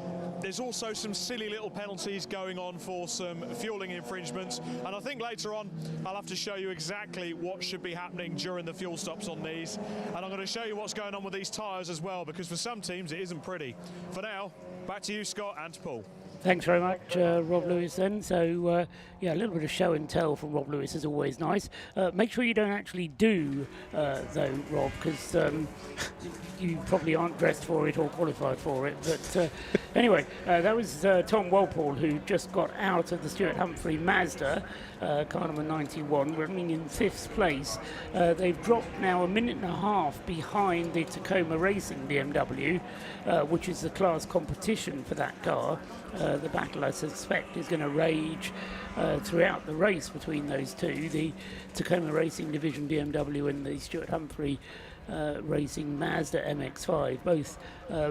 There's also some silly little penalties going on for some fueling infringements. And I think later on, I'll have to show you exactly what should be happening during the fuel stops on these. And I'm going to show you what's going on with these tyres as well, because for some teams, it isn't pretty. For now, back to you, Scott, and to Paul. Thanks very much, Rob Lewis, then. So, yeah, a little bit of show and tell from Rob Lewis is always nice. Make sure you don't actually do, though, Rob, because you probably aren't dressed for it or qualified for it. But anyway, that was Tom Walpole, who just got out of the Stuart Humphry Mazda, car number 91, running in 5th place. They've dropped now a minute and a half behind the Tacoma Racing BMW, which is the class competition for that car. The battle, I suspect, is going to rage throughout the race between those two, the Tacoma Racing Division BMW and the Stuart Humphry Racing Mazda MX-5, both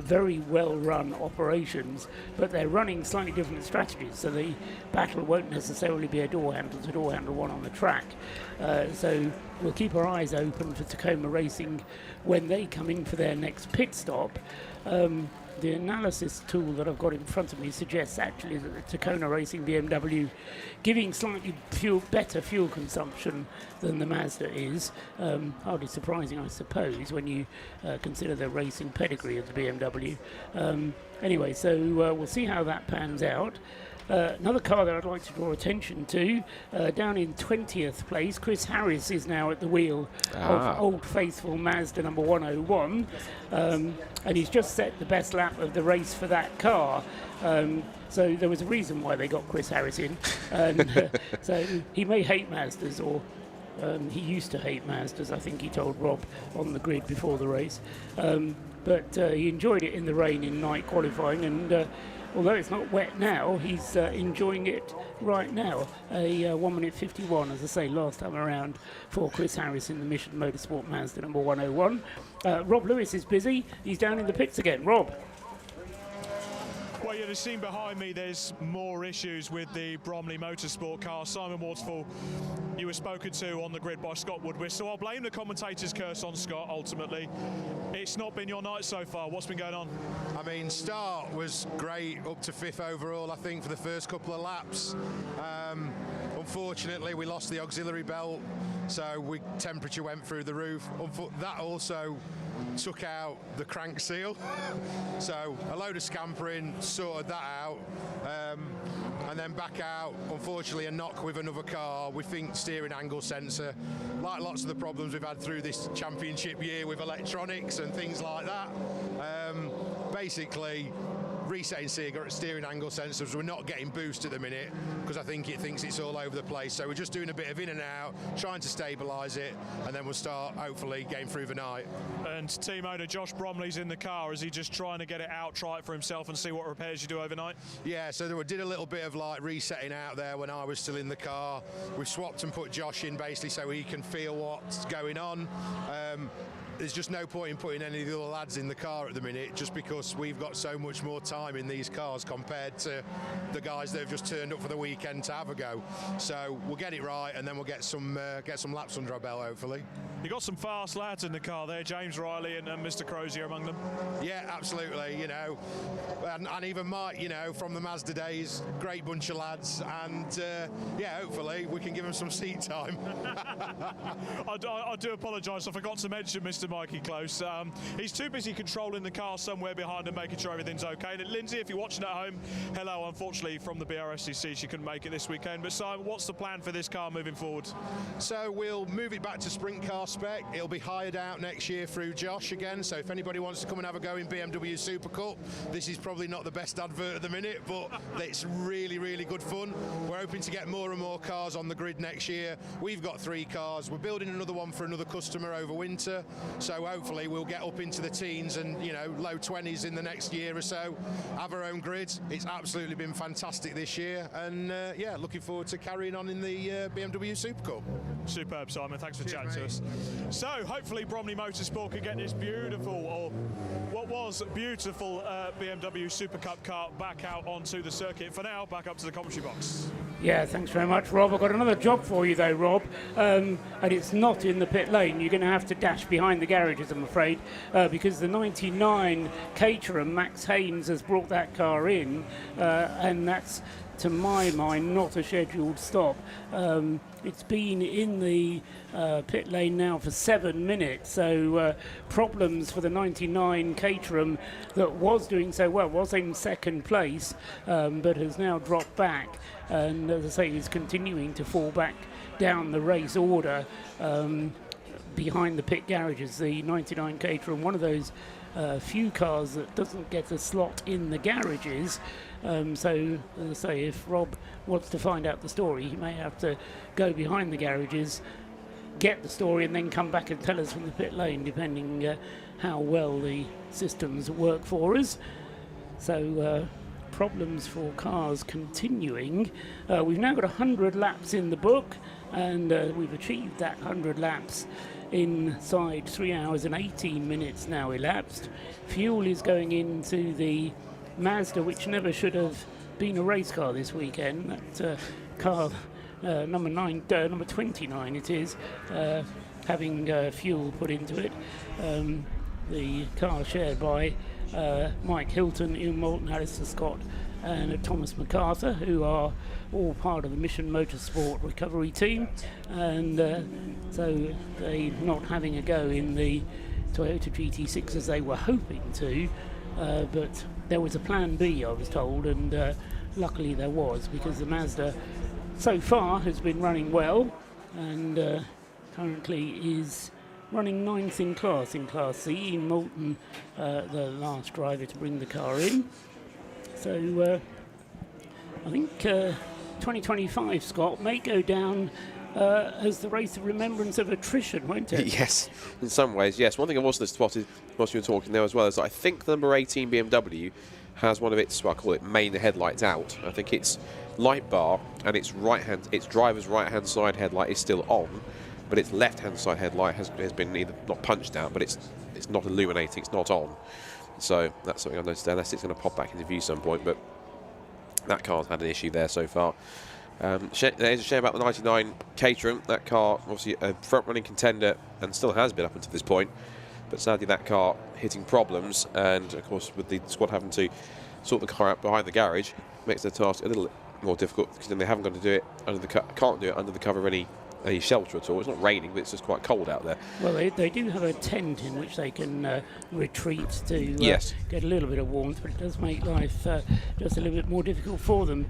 very well-run operations, but they're running slightly different strategies, so the battle won't necessarily be a door handle to door handle one on the track. So we'll keep our eyes open for Tacoma Racing when they come in for their next pit stop. The analysis tool that I've got in front of me suggests actually that the Tacoma Racing BMW giving slightly better fuel consumption than the Mazda is. Hardly surprising, I suppose, when you consider the racing pedigree of the BMW. Anyway, so we'll see how that pans out. Another car that I'd like to draw attention to, down in 20th place, Chris Harris is now at the wheel of Old Faithful Mazda number 101, and he's just set the best lap of the race for that car. So there was a reason why they got Chris Harris in. And, so he may hate Mazdas, or he used to hate Mazdas, I think he told Rob on the grid before the race. But he enjoyed it in the rain in night qualifying, and although it's not wet now, he's enjoying it right now. A 1 minute 51, as I say, last time around for Chris Harris in the Mission Motorsport Mazda number 101. Rob Lewis is busy. He's down in the pits again. Rob. Well, you've seen behind me there's more issues with the Bromley Motorsport car. Simon Waterfall, you were spoken to on the grid by Scott Woodward, so I'll blame the commentator's curse on Scott ultimately. It's not been your night so far. What's been going on? I mean, start was great, up to 5th overall, I think, for the first couple of laps. Unfortunately, we lost the auxiliary belt, so temperature went through the roof. That also took out the crank seal, so a load of scampering sorted that out, and then back out, unfortunately a knock with another car. We think steering angle sensor, like lots of the problems we've had through this championship year with electronics and things like that. Basically resetting steering angle sensors. We're not getting boost at the minute because I think it thinks it's all over the place. So we're just doing a bit of in and out, trying to stabilise it, and then we'll start hopefully getting through the night. And team owner Josh Bromley's in the car. Is he just trying to get it out, try it for himself and see what repairs you do overnight? Yeah, so we did a little bit of like resetting out there when I was still in the car. We swapped and put Josh in basically so he can feel what's going on. There's just no point in putting any of the other lads in the car at the minute, just because we've got so much more time in these cars compared to the guys that have just turned up for the weekend to have a go. So we'll get it right, and then we'll get some laps under our belt, hopefully. You got some fast lads in the car there, James Riley and Mr. Crozier among them. Yeah, absolutely. You know, and even Mike, you know, from the Mazda days, great bunch of lads, and yeah, hopefully we can give them some seat time. I do apologise, I forgot to mention Mr. Mikey Close. He's too busy controlling the car somewhere behind and making sure everything's okay. And Lindsay, if you're watching at home, hello. Unfortunately, from the BRSCC, she couldn't make it this weekend. But Simon, what's the plan for this car moving forward? So we'll move it back to sprint car spec. It'll be hired out next year through Josh again. So if anybody wants to come and have a go in BMW Super Cup, this is probably not the best advert at the minute, but it's really, really good fun. We're hoping to get more and more cars on the grid next year. We've got 3 cars. We're building another one for another customer over winter. So hopefully we'll get up into the teens and, you know, low 20s in the next year or so, have our own grid. It's absolutely been fantastic this year, and yeah, looking forward to carrying on in the BMW Super Cup. Superb, Simon. Thanks for chatting to us. So hopefully Bromley Motorsport can get this beautiful, or what was beautiful BMW Super Cup car back out onto the circuit. For now, back up to the commentary box. Yeah, thanks very much, Rob. I've got another job for you, though, Rob, and it's not in the pit lane. You're going to have to dash behind the garages, I'm afraid, because the 99 Caterham, Max Haynes, has brought that car in, and that's, to my mind, not a scheduled stop. It's been in the pit lane now for 7 minutes, so problems for the 99 Caterham that was doing so well, was in second place, but has now dropped back, and as I say, is continuing to fall back down the race order behind the pit garages. The 99 Caterham, one of those few cars that doesn't get a slot in the garages. So, as I say, if Rob wants to find out the story, he may have to go behind the garages, get the story, and then come back and tell us from the pit lane, depending how well the systems work for us. So, problems for cars continuing. We've now got 100 laps in the book, and we've achieved that 100 laps inside 3 hours and 18 minutes now elapsed. Fuel is going into the Mazda, which never should have been a race car this weekend. That car, number 29 it is, having fuel put into it. The car shared by Mike Hilton, Ian Moulton, Alistair Scott and Thomas MacArthur, who are all part of the Mission Motorsport recovery team, and so they not having a go in the Toyota GT6 as they were hoping to, but there was a plan B, I was told, and luckily there was, because the Mazda so far has been running well, and currently is running 9th in Class C. Ian Moulton, the last driver to bring the car in. So I think 2025, Scott, may go down as the race of remembrance of attrition, won't it? Yes, in some ways, yes. One thing I also spotted whilst you were talking there as well is that I think the number 18 BMW has one of its, well, I call it main headlights out. I think its light bar and its driver's right-hand side headlight is still on, but its left-hand side headlight has been either not punched out, but it's not illuminating, it's not on. So that's something I noticed there, unless it's going to pop back into view some point, but that car's had an issue there so far. There's a shame about the 99 Caterham. That car, obviously a front-running contender, and still has been up until this point, but sadly that car hitting problems, and of course with the squad having to sort the car out behind the garage, makes their task a little more difficult, because then they haven't got to do it under the can't do it under the cover of any shelter at all. It's not raining, but it's just quite cold out there. Well, they do have a tent in which they can retreat to get a little bit of warmth, but it does make life just a little bit more difficult for them.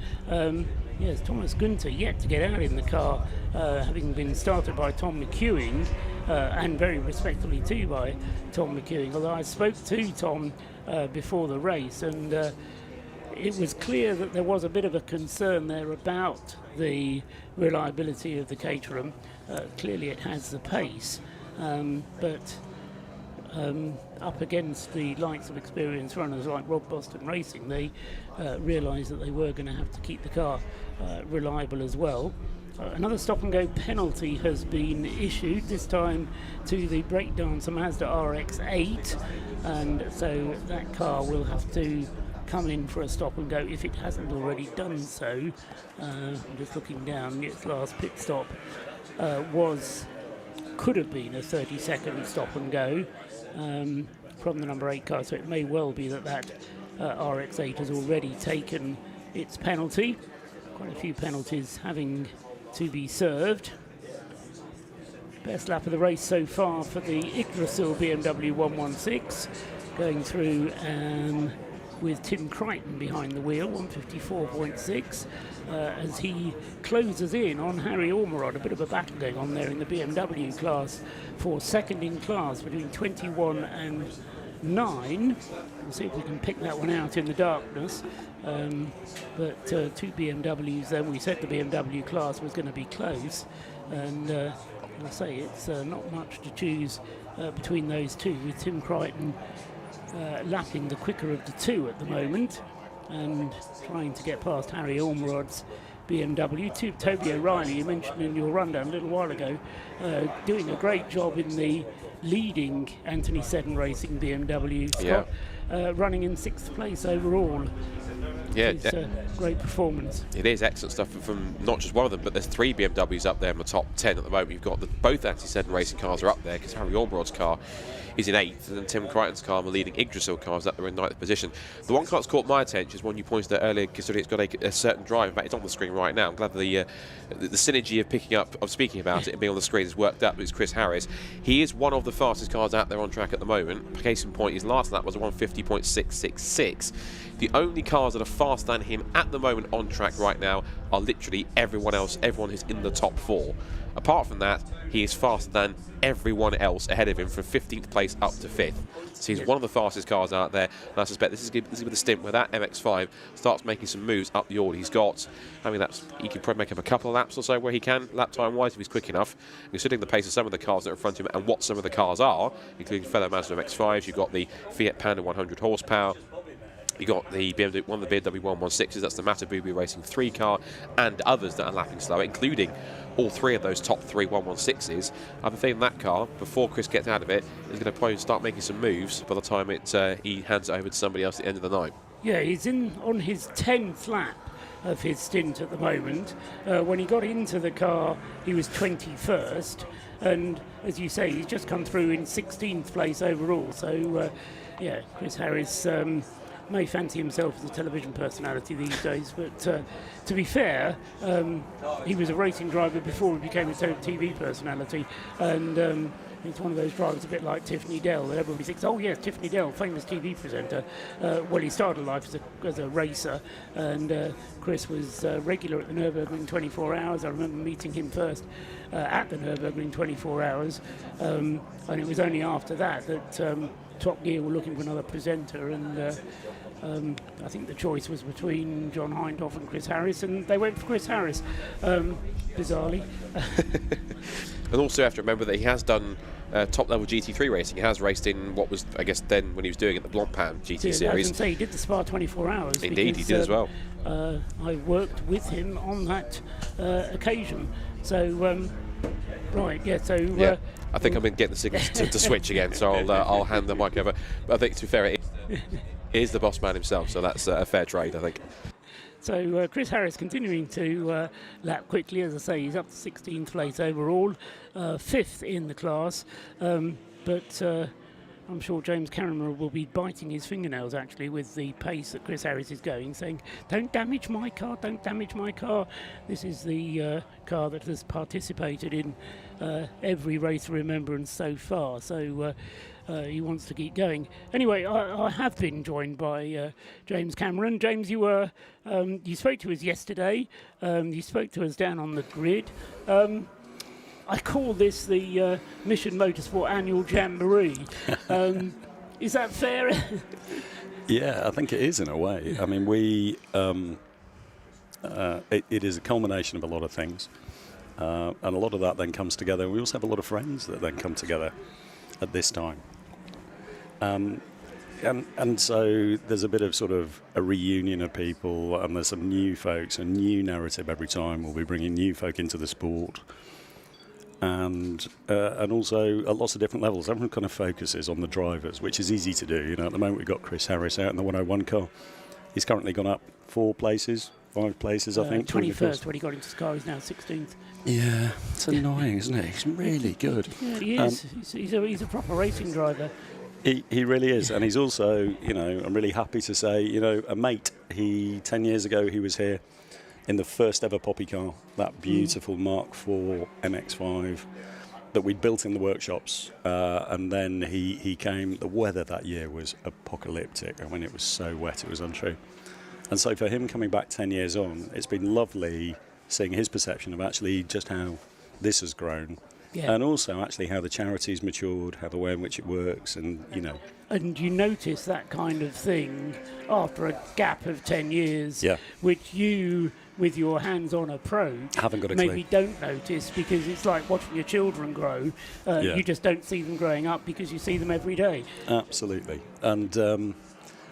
Yes, Thomas Gunter yet to get out in the car, having been started by Tom McEwing, and very respectfully too by Tom McEwing, although I spoke to Tom before the race, and it was clear that there was a bit of a concern there about the reliability of the Caterham. Clearly it has the pace, but up against the likes of experienced runners like Rob Boston Racing, they realised that they were going to have to keep the car reliable as well. Another stop-and-go penalty has been issued, this time to the breakdancer Mazda RX-8, and so that car will have to come in for a stop-and-go if it hasn't already done so. I'm just looking down, its last pit stop could have been a 30-second stop-and-go from the number 8 car, so it may well be that RX-8 has already taken its penalty. Quite a few penalties having to be served. Best lap of the race so far for the Yggdrasil BMW 116, going through with Tim Crichton behind the wheel, 154.6, as he closes in on Harry Ormerod. A bit of a battle going on there in the BMW class for second in class between 21 and 9. We'll see if we can pick that one out in the darkness. But two BMWs then. We said the BMW class was going to be close, and I say it's not much to choose between those two, with Tim Crichton lapping the quicker of the two at the moment and trying to get past Harry Ormerod's BMW. Toby O'Reilly, you mentioned in your rundown a little while ago, doing a great job in the leading Anthony Seddon Racing BMW, Scott, running in 6th place overall. Yeah, it's a great performance. It is excellent stuff from not just one of them, but there's 3 BMWs up there in the top 10 at the moment. You've got both Anthony Seddon Racing cars are up there because Harry Ormerod's car is in 8th, and then Tim Crichton's car, the leading Yggdrasil car, is up there in 9th position. The one car that's caught my attention is one you pointed out earlier, considering it's got a certain drive. In fact, it's on the screen right now. I'm glad the synergy of speaking about it and being on the screen has worked out. But it's Chris Harris. He is one of the fastest cars out there on track at the moment. Case in point, his last lap was a 150.666. The only cars that are faster than him at the moment on track right now are literally everyone else, everyone who's in the top 4. Apart from that, he is faster than everyone else ahead of him from 15th place up to 5th. So he's one of the fastest cars out there, and I suspect this is with a stint where that MX-5 starts making some moves up the order. He's got, he can probably make up a couple of laps or so where he can, lap time wise, if he's quick enough. Considering the pace of some of the cars that are in front of him and what some of the cars are, including fellow Mazda MX-5s, you've got the Fiat Panda 100 horsepower, you got the BMW, one of the BMW 116s, that's the Matabubi Racing 3 car, and others that are lapping slower, including all 3 of those top 3 116s. I have a feeling that car, before Chris gets out of it, is going to probably start making some moves by the time he hands it over to somebody else at the end of the night. Yeah, he's on his 10th lap of his stint at the moment. When he got into the car, he was 21st, and as you say, he's just come through in 16th place overall. So, Chris Harris may fancy himself as a television personality these days, but to be fair, he was a racing driver before he became a TV personality, and he's one of those drivers a bit like Tiffany Dell, that everybody thinks, oh yes, Tiffany Dell, famous TV presenter. Well, he started life as a racer, and Chris was regular at the Nürburgring 24 Hours. I remember meeting him first at the Nürburgring 24 Hours, and it was only after that Top Gear were looking for another presenter, and I think the choice was between John Hindhaugh and Chris Harris, and they went for Chris Harris, bizarrely. And also have to remember that he has done top-level GT3 racing. He has raced in what was, I guess, then when he was doing it, the Blancpain GT Series. I was going to say, he did the Spa 24 Hours. Indeed, he did as well. I worked with him on that occasion. So, I think I'm getting the signals to switch again, so I'll hand the mic over. But I think, to be fair, it is the boss man himself, so that's a fair trade, I think. So Chris Harris continuing to lap quickly. As I say, he's up to 16th place overall, 5th in the class. But I'm sure James Cameron will be biting his fingernails, actually, with the pace that Chris Harris is going, saying, don't damage my car, don't damage my car. This is the car that has participated in every Race of Remembrance so far, so he wants to keep going. Anyway, I have been joined by James Cameron. James, you spoke to us yesterday. You spoke to us down on the grid. I call this the Mission Motorsport Annual Jamboree. Is that fair? Yeah, I think it is in a way. I mean, it is a culmination of a lot of things, and a lot of that then comes together. We also have a lot of friends that then come together at this time. And so there's a bit of sort of a reunion of people, and there's some new folks, a new narrative every time. We'll be bringing new folk into the sport, and also at lots of different levels. Everyone kind of focuses on the drivers, which is easy to do. You know, at the moment we've got Chris Harris out in the 101 car. He's currently gone up 5 places, I think. 21st when he got into Sky, he's now 16th. Yeah, it's annoying, isn't it? He's really good. Yeah, he is. He's a proper racing driver. He really is, and he's also, you know, I'm really happy to say, you know, a mate. 10 years ago, he was here in the first ever Poppy car, that beautiful Mark IV MX-5 that we'd built in the workshops, and then he came. The weather that year was apocalyptic. I mean, it was so wet, it was untrue. And so for him coming back 10 years on, it's been lovely seeing his perception of actually just how this has grown. Yeah. And also actually how the charity's matured, how the way in which it works, and you know. And you notice that kind of thing after a gap of 10 years, yeah, which you, with your hands-on approach, haven't got a maybe clue. don't notice, because it's like watching your children grow. Yeah. You just don't see them growing up because you see them every day. Absolutely. And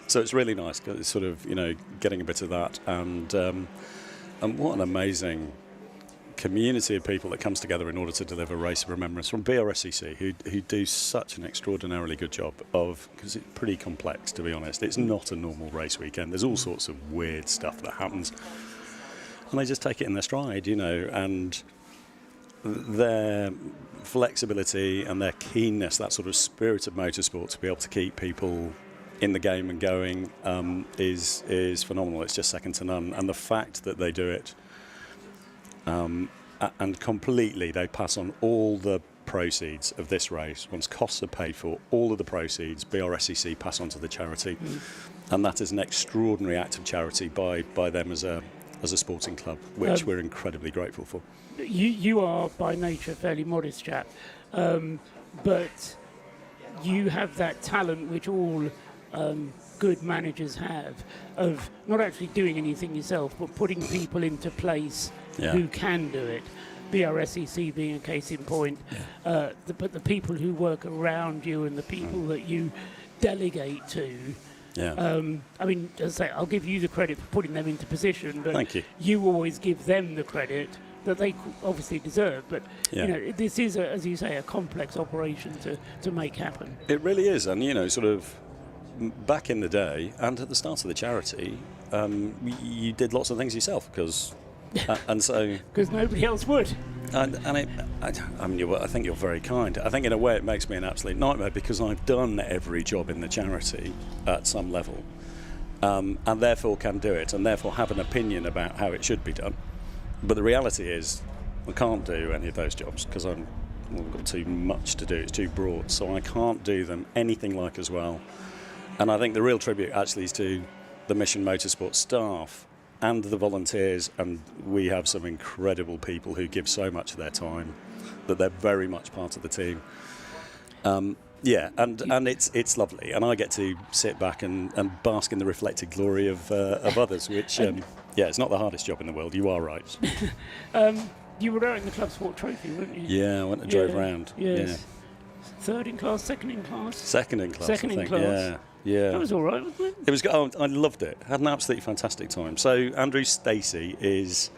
so it's really nice, it's sort of, you know, getting a bit of that, and what an amazing community of people that comes together in order to deliver Race of Remembrance from BRSCC, who do such an extraordinarily good job of, because it's pretty complex, to be honest. It's not a normal race weekend. There's all sorts of weird stuff that happens, and they just take it in their stride, you know, and their flexibility and their keenness, that sort of spirit of motorsport to be able to keep people in the game and going is phenomenal. It's just second to none, and the fact that they do it and completely, they pass on all the proceeds of this race. Once costs are paid for, all of the proceeds BRSCC pass on to the charity, and that is an extraordinary act of charity by them as a sporting club, which we're incredibly grateful for. You are by nature a fairly modest chap, but you have that talent which all good managers have, of not actually doing anything yourself, but putting people into place who can do it. BRSCC being a case in point, but the people who work around you and the people that you delegate to. I mean, as I say, I'll give you the credit for putting them into position, but thank you. You always give them the credit that they obviously deserve. But you know, this is, as you say, a complex operation to make happen. It really is, and you know, sort of back in the day and at the start of the charity, you did lots of things yourself because. And so, because nobody else would. I mean, I think you're very kind. I think in a way it makes me an absolute nightmare because I've done every job in the charity at some level, and therefore can do it, and therefore have an opinion about how it should be done. But the reality is, I can't do any of those jobs because I've got too much to do. It's too broad, so I can't do them anything like as well. And I think the real tribute actually is to the Mission Motorsport staff and the volunteers, and we have some incredible people who give so much of their time that they're very much part of the team. And it's lovely, and I get to sit back and bask in the reflected glory of others, which it's not the hardest job in the world. You are right. You were out in the Club Sport Trophy, weren't you? Yeah, I went and drove around. Yes. Yeah. Third in class, second in class. Second in class. Second I in think. class. Yeah. That was all right, wasn't it? It was. I loved it. Had an absolutely fantastic time. So Andrew Stacey is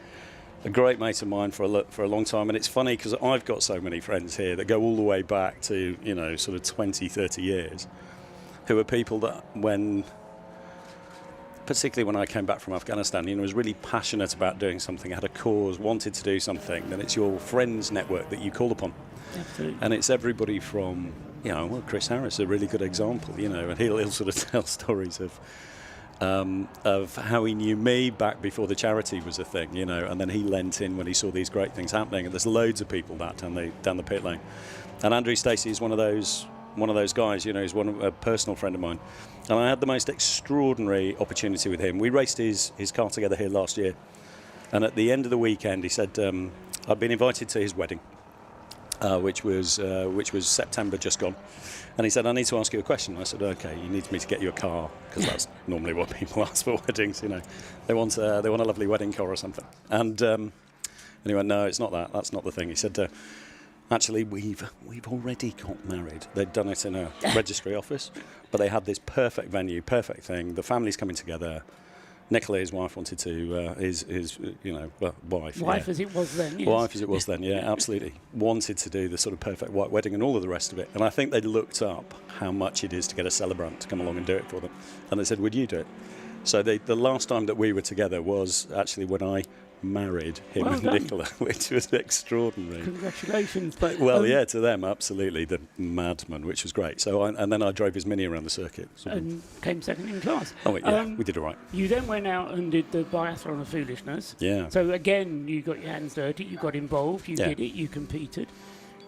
a great mate of mine for a long time, and it's funny because I've got so many friends here that go all the way back to, you know, sort of 20, 30 years, who are people that particularly when I came back from Afghanistan, you know, was really passionate about doing something, had a cause, wanted to do something. Then it's your friends network that you call upon. Absolutely. And it's everybody from, you know, well, Chris Harris, a really good example, you know, and he'll sort of tell stories of how he knew me back before the charity was a thing, you know, and then he lent in when he saw these great things happening, and there's loads of people down the pit lane. And Andrew Stacey is one of those guys, you know, he's a personal friend of mine. And I had the most extraordinary opportunity with him. We raced his car together here last year, and at the end of the weekend he said, I'd been invited to his wedding. which was September just gone. And he said, I need to ask you a question. I said, okay, you need me to get you a car, because that's normally what people ask for weddings, you know. They want a lovely wedding car or something. And he went, no, it's not that. That's not the thing. He said, actually, we've already got married. They'd done it in a registry office, but they had this perfect venue, perfect thing. The family's coming together. Nicola, his wife, wanted to, his wife. Wife as it was then, yes. Wife as it was then, yeah, absolutely. Wanted to do the sort of perfect white wedding and all of the rest of it. And I think they looked up how much it is to get a celebrant to come along and do it for them. And they said, would you do it? So the last time that we were together was actually when I married him and Nicola, which was extraordinary. Congratulations. Well, yeah, to them, absolutely, the madman, which was great. So, and then I drove his Mini around the circuit. And came second in class. Oh, yeah, we did all right. You then went out and did the Biathlon of Foolishness. Yeah. So again, you got your hands dirty, you got involved, you did it, you competed.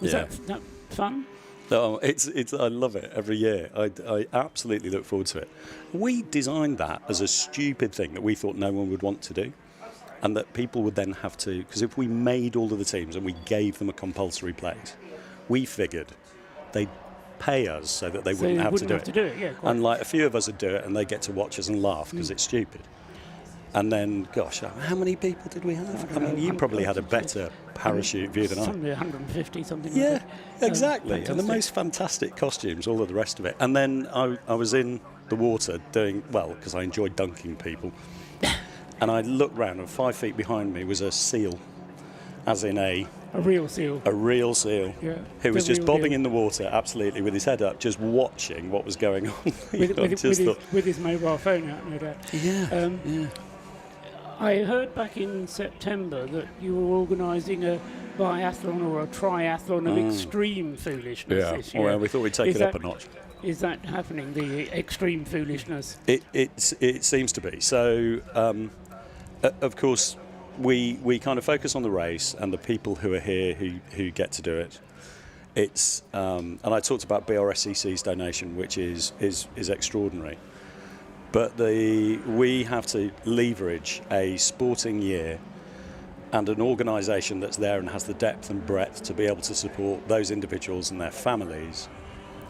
Was that fun? Oh, it's. I love it every year. I absolutely look forward to it. We designed that as a stupid thing that we thought no one would want to do. And that people would then have to, because if we made all of the teams and we gave them a compulsory place, we figured they'd pay us so that they wouldn't have to do it. Yeah, and like a few of us would do it and they get to watch us and laugh because it's stupid. And then, gosh, how many people did we have? I mean, you probably had a better parachute view than I. Something 150, something like that. Yeah, exactly. And the most fantastic costumes, all of the rest of it. And then I was in the water doing, well, because I enjoyed dunking people. And I looked round, and 5 feet behind me was a seal, as in a real seal. A real seal, yeah, who was just bobbing in the water, absolutely, with his head up, just watching what was going on. with his mobile phone out, no doubt. Yeah, I heard back in September that you were organising a biathlon or a triathlon of extreme foolishness this year. Well, we thought we'd take it up a notch. Is that happening, the extreme foolishness? It seems to be. So, of course, we kind of focus on the race and the people who are here who get to do it. It's and I talked about BRSCC's donation, which is extraordinary. But we have to leverage a sporting year and an organisation that's there and has the depth and breadth to be able to support those individuals and their families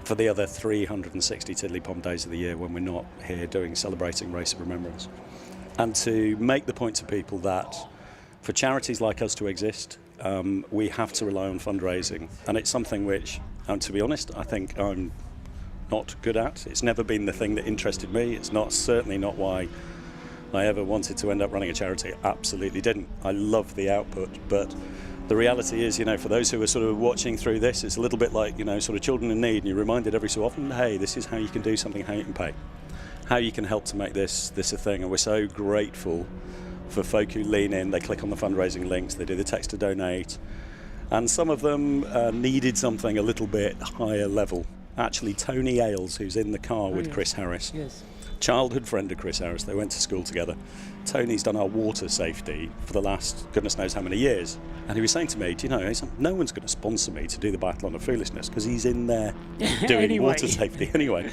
for the other 360 tiddly-pom days of the year when we're not here celebrating Race of Remembrance. And to make the point to people that for charities like us to exist, we have to rely on fundraising. And it's something which, to be honest, I think I'm not good at. It's never been the thing that interested me. It's certainly not why I ever wanted to end up running a charity. Absolutely didn't. I love the output, but the reality is, for those who are sort of watching through this, it's a little bit like, sort of children in need, and you're reminded every so often, hey, this is how you can do something, how you can pay, how you can help to make this a thing. And we're so grateful for folk who lean in, they click on the fundraising links, they do the text to donate, and some of them needed something a little bit higher level. Actually, Tony Ailes, who's in the car with Chris Harris, childhood friend of Chris Harris, they went to school together. Tony's done our water safety for the last goodness knows how many years. And he was saying to me, no one's going to sponsor me to do the Biathlon of Foolishness because he's in there doing water safety anyway.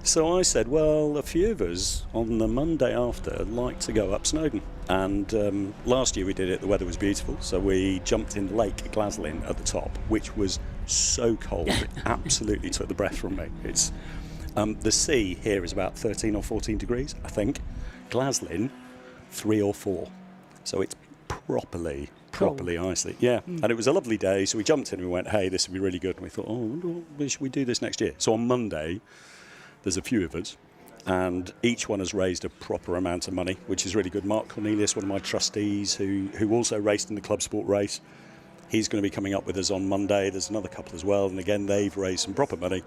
So I said, well, a few of us on the Monday after like to go up Snowdon. And last year we did it, the weather was beautiful, so we jumped in the lake at Glaslyn at the top, which was so cold, it absolutely took the breath from me. It's the sea here is about 13 or 14 degrees, I think. Glaslyn, 3 or 4. So it's properly icy. Yeah, and it was a lovely day, so we jumped in and we went, hey, this would be really good. And we thought, should we do this next year? So on Monday, there's a few of us, and each one has raised a proper amount of money, which is really good. Mark Cornelius, one of my trustees, who also raced in the club sport race, he's going to be coming up with us on Monday. There's another couple as well, and again, they've raised some proper money.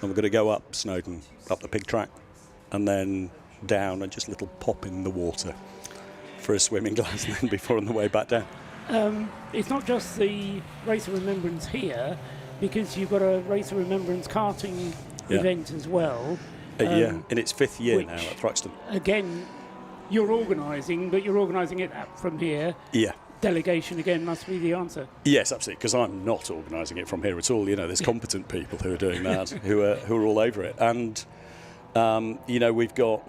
And we're going to go up Snowdon, up the pig track, and then down and just a little pop in the water for a swim in Glaslyn before on the way back down. It's not just the Race of Remembrance here, because you've got a Race of Remembrance karting event as well. In its 5th year now at Thruxton. Again, you're organising, but you're organising it from here. Yeah. Delegation again must be the answer. Yes, absolutely, because I'm not organising it from here at all. There's competent people who are doing that, who are all over it. And, we've got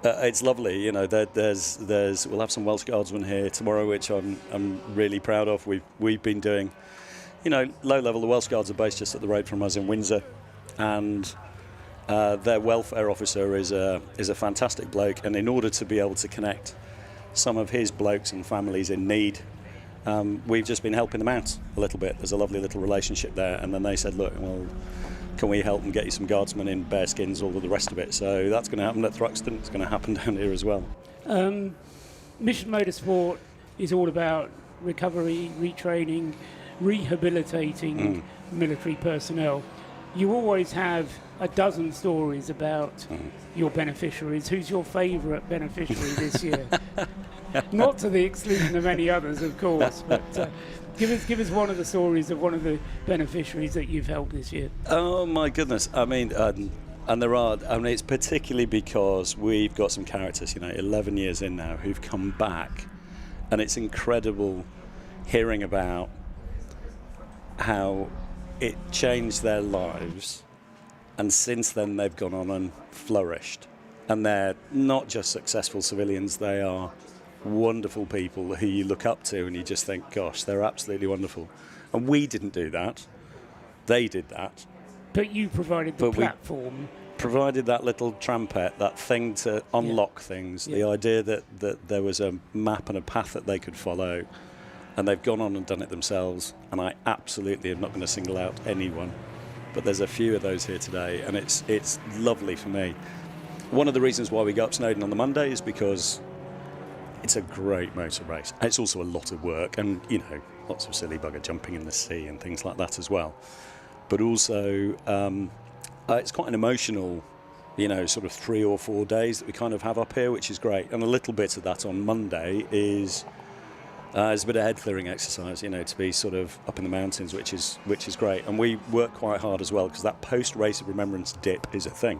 It's lovely, you know. We'll have some Welsh Guardsmen here tomorrow, which I'm really proud of. We've been doing, you know, low level. The Welsh Guards are based just up the road from us in Windsor, and their welfare officer is a fantastic bloke. And in order to be able to connect some of his blokes and families in need, we've just been helping them out a little bit. There's a lovely little relationship there, and then they said, look, well, can we help and get you some guardsmen in bearskins, all of the rest of it? So that's going to happen at Thruxton. It's going to happen down here as well. Mission Motorsport is all about recovery, retraining, rehabilitating military personnel. You always have a dozen stories about your beneficiaries. Who's your favourite beneficiary this year? Not to the exclusion of any others, of course, but give us one of the stories of one of the beneficiaries that you've helped this year. Oh my goodness! I mean, and there are. I mean, it's particularly because we've got some characters, you know, 11 years in now, who've come back, and it's incredible hearing about how it changed their lives, and since then they've gone on and flourished, and they're not just successful civilians; they are wonderful people who you look up to and you just think, gosh, they're absolutely wonderful. And we didn't do that. They did that. But you provided the platform. Provided that little trampet, that thing to unlock things, the idea that there was a map and a path that they could follow, and they've gone on and done it themselves. And I absolutely am not going to single out anyone, but there's a few of those here today, and it's lovely for me. One of the reasons why we go up Snowdon on the Monday is because it's a great motor race. It's also a lot of work, and you know, lots of silly bugger jumping in the sea and things like that as well. But also, it's quite an emotional, you know, sort of 3 or 4 days that we kind of have up here, which is great. And a little bit of that on Monday is a bit of head clearing exercise, you know, to be sort of up in the mountains, which is great. And we work quite hard as well, because that post Race of Remembrance dip is a thing.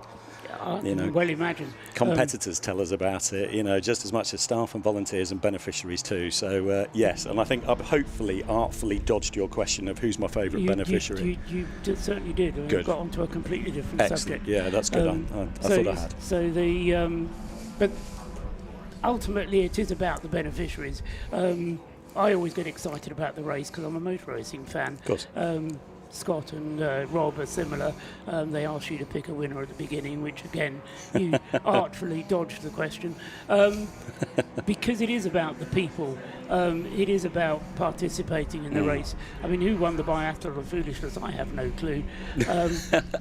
You know, well imagine. Competitors tell us about it, you know, just as much as staff and volunteers and beneficiaries too. So yes, and I think I've hopefully artfully dodged your question of who's my favourite beneficiary. You certainly did. And Good. Got onto a completely different subject. Yeah, that's good. I thought I had. So the but ultimately it is about the beneficiaries. I always get excited about the race because I'm a motor racing fan. Of course. Scott and Rob are similar. They asked you to pick a winner at the beginning, which again, you artfully dodged the question. Because it is about the people. It is about participating in the race. I mean, who won the Biathlon of Foolishness? I have no clue.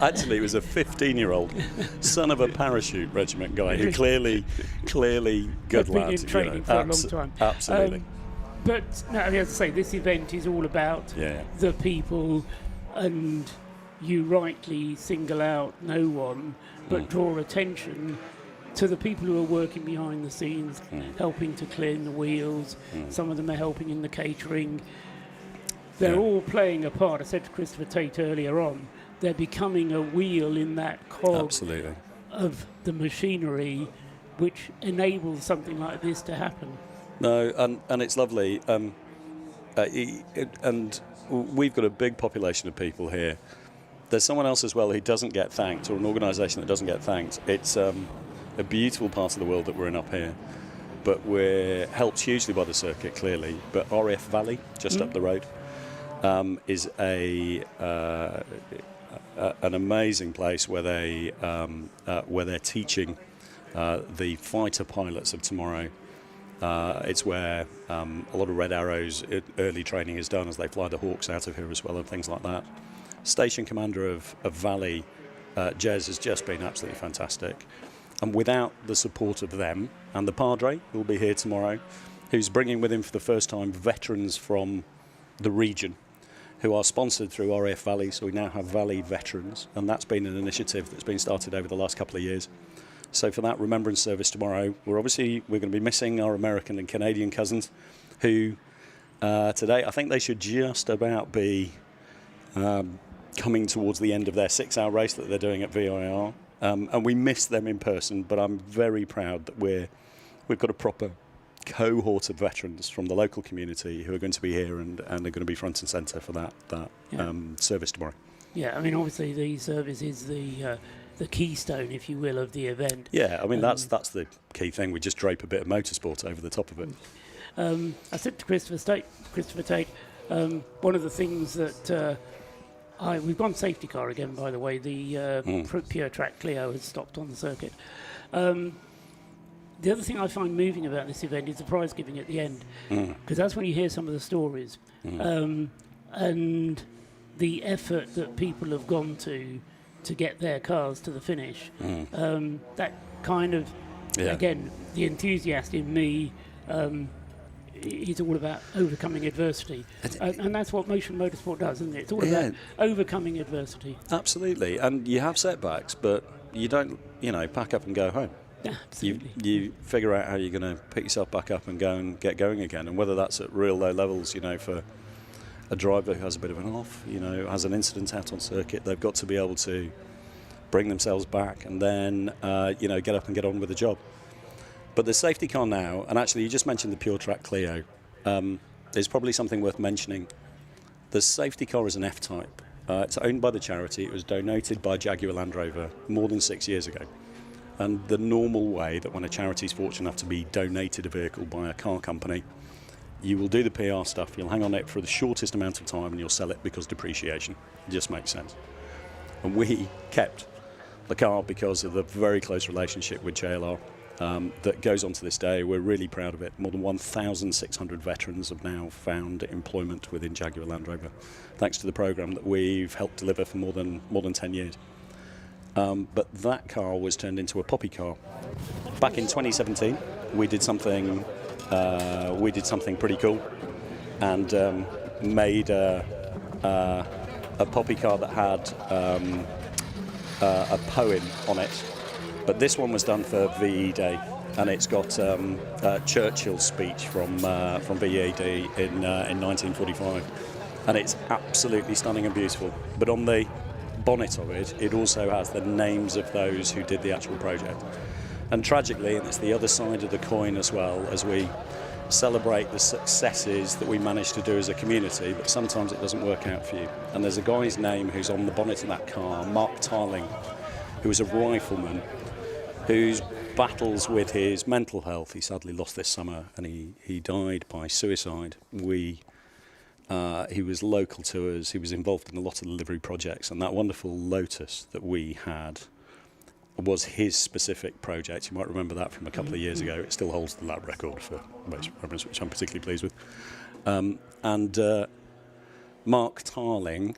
Actually, it was a 15-year-old son of a parachute regiment guy who clearly good lad. Been in training for a long time. Absolutely. But no, I mean, as I say, this event is all about the people, and you rightly single out no one, but draw attention to the people who are working behind the scenes, helping to clean the wheels. Some of them are helping in the catering. They're all playing a part. I said to Christopher Tate earlier on, they're becoming a wheel in that cog of the machinery which enables something like this to happen. No, and it's lovely. And we've got a big population of people here. There's someone else as well who doesn't get thanked, or an organisation that doesn't get thanked. It's a beautiful part of the world that we're in up here, but we're helped hugely by the circuit, clearly. But RAF Valley, just up the road, is an amazing place where they're teaching the fighter pilots of tomorrow. It's where a lot of Red Arrows early training is done as they fly the Hawks out of here as well and things like that. Station commander of Valley, Jez, has just been absolutely fantastic. And without the support of them and the Padre, who will be here tomorrow, who's bringing with him for the first time veterans from the region who are sponsored through RAF Valley, so we now have Valley veterans, and that's been an initiative that's been started over the last couple of years. So for that Remembrance service tomorrow, we're going to be missing our American and Canadian cousins, who today I think they should just about be coming towards the end of their 6-hour race that they're doing at VIR, and we miss them in person. But I'm very proud that we've got a proper cohort of veterans from the local community who are going to be here and are going to be front and centre for that service tomorrow. Yeah, I mean, obviously the service is the the keystone, if you will, of the event. Yeah, I mean, that's the key thing. We just drape a bit of motorsport over the top of it. I said to Christopher Tate, one of the things that we've gone safety car again, by the way. The Pure Track Clio has stopped on the circuit. The other thing I find moving about this event is the prize giving at the end, because that's when you hear some of the stories and the effort that people have gone to get their cars to the finish. That kind of, again, the enthusiast in me. It's all about overcoming adversity, and that's what Mission Motorsport does, isn't it? It's all about overcoming adversity. Absolutely, and you have setbacks, but you don't, pack up and go home. You figure out how you're going to pick yourself back up and go and get going again, and whether that's at real low levels, for a driver who has a bit of an off, has an incident out on circuit, they've got to be able to bring themselves back and then, get up and get on with the job. But the safety car now, and actually you just mentioned the Pure Track Clio, is probably something worth mentioning. The safety car is an F-Type. It's owned by the charity. It was donated by Jaguar Land Rover more than 6 years ago. And the normal way that when a charity is fortunate enough to be donated a vehicle by a car company, you will do the PR stuff, you'll hang on it for the shortest amount of time and you'll sell it because depreciation. It just makes sense. And we kept the car because of the very close relationship with JLR. That goes on to this day. We're really proud of it. More than 1,600 veterans have now found employment within Jaguar Land Rover, thanks to the programme that we've helped deliver for more than 10 years. But that car was turned into a poppy car. Back in 2017, we did something pretty cool, and made a poppy car that had a poem on it. But this one was done for VE Day, and it's got Churchill's speech from VE Day in 1945, and it's absolutely stunning and beautiful. But on the bonnet of it, it also has the names of those who did the actual project. And tragically, and it's the other side of the coin as well, as we celebrate the successes that we managed to do as a community, but sometimes it doesn't work out for you. And there's a guy's name who's on the bonnet of that car, Mark Tarling, who was a rifleman, whose battles with his mental health, he sadly lost this summer, and he died by suicide. He was local to us, he was involved in a lot of the livery projects, and that wonderful Lotus that we had was his specific project. You might remember that from a couple of years ago. It still holds the lap record for Race of Remembrance, which I'm particularly pleased with. Mark Tarling,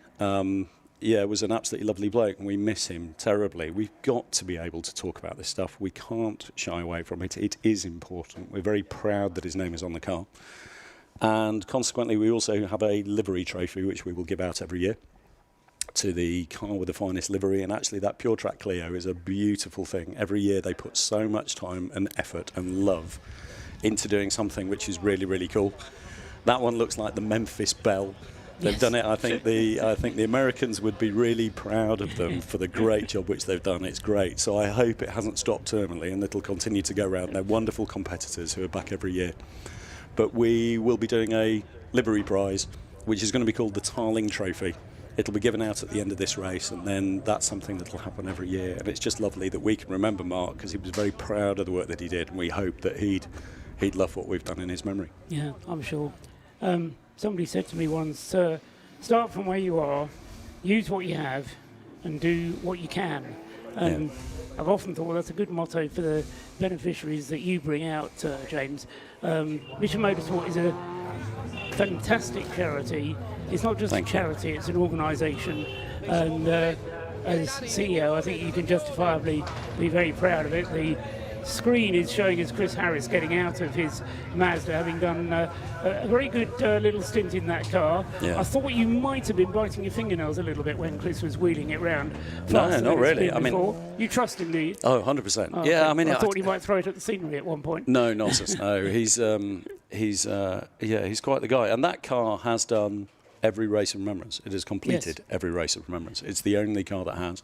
was an absolutely lovely bloke, and we miss him terribly. We've got to be able to talk about this stuff. We can't shy away from it. It is important. We're very proud that his name is on the car. And consequently, we also have a livery trophy, which we will give out every year to the car with the finest livery. And actually, that Pure Track Clio is a beautiful thing. Every year, they put so much time and effort and love into doing something which is really, really cool. That one looks like the Memphis Belle. They've done it. I think the Americans would be really proud of them for the great job which they've done. It's great. So I hope it hasn't stopped terminally, and it'll continue to go around. They're wonderful competitors who are back every year. But we will be doing a livery prize, which is going to be called the Tarling Trophy. It'll be given out at the end of this race, and then that's something that'll happen every year. And it's just lovely that we can remember Mark, because he was very proud of the work that he did, and we hope that he'd love what we've done in his memory. Yeah, I'm sure. Somebody said to me once, start from where you are, use what you have, and do what you can. I've often thought that's a good motto for the beneficiaries that you bring out, James. Mission Motorsport is a fantastic charity. It's not just a charity, it's an organisation. And as CEO, I think you can justifiably be very proud of it. The screen is showing us Chris Harris getting out of his Mazda, having done a very good little stint in that car. I thought you might have been biting your fingernails a little bit when Chris was wheeling it round. No, not really. I mean, you trust him, do you? Oh, 100%. Oh, yeah, okay. I mean, I thought he might throw it at the scenery at one point. No nonsense. No, he's quite the guy. And that car has done every race of remembrance. It has completed every race of remembrance. It's the only car that has.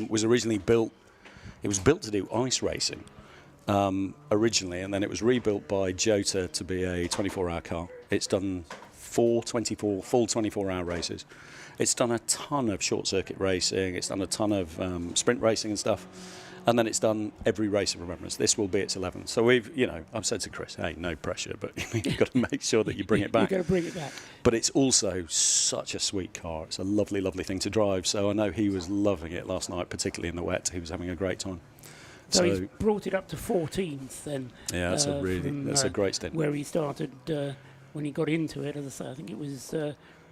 Was originally built. It was built to do ice racing originally, and then it was rebuilt by Jota to be a 24-hour car. It's done full 24-hour races. It's done a ton of short circuit racing. It's done a ton of sprint racing and stuff. And then it's done every Race of Remembrance. This will be its 11th. So I've said to Chris, hey, no pressure, but you've got to make sure that you bring it back. You've got to bring it back. But it's also such a sweet car. It's a lovely, lovely thing to drive. So I know he was loving it last night, particularly in the wet. He was having a great time. So he's brought it up to 14th then. Yeah, that's a great stint. Where he started when he got into it, as I say, I think it was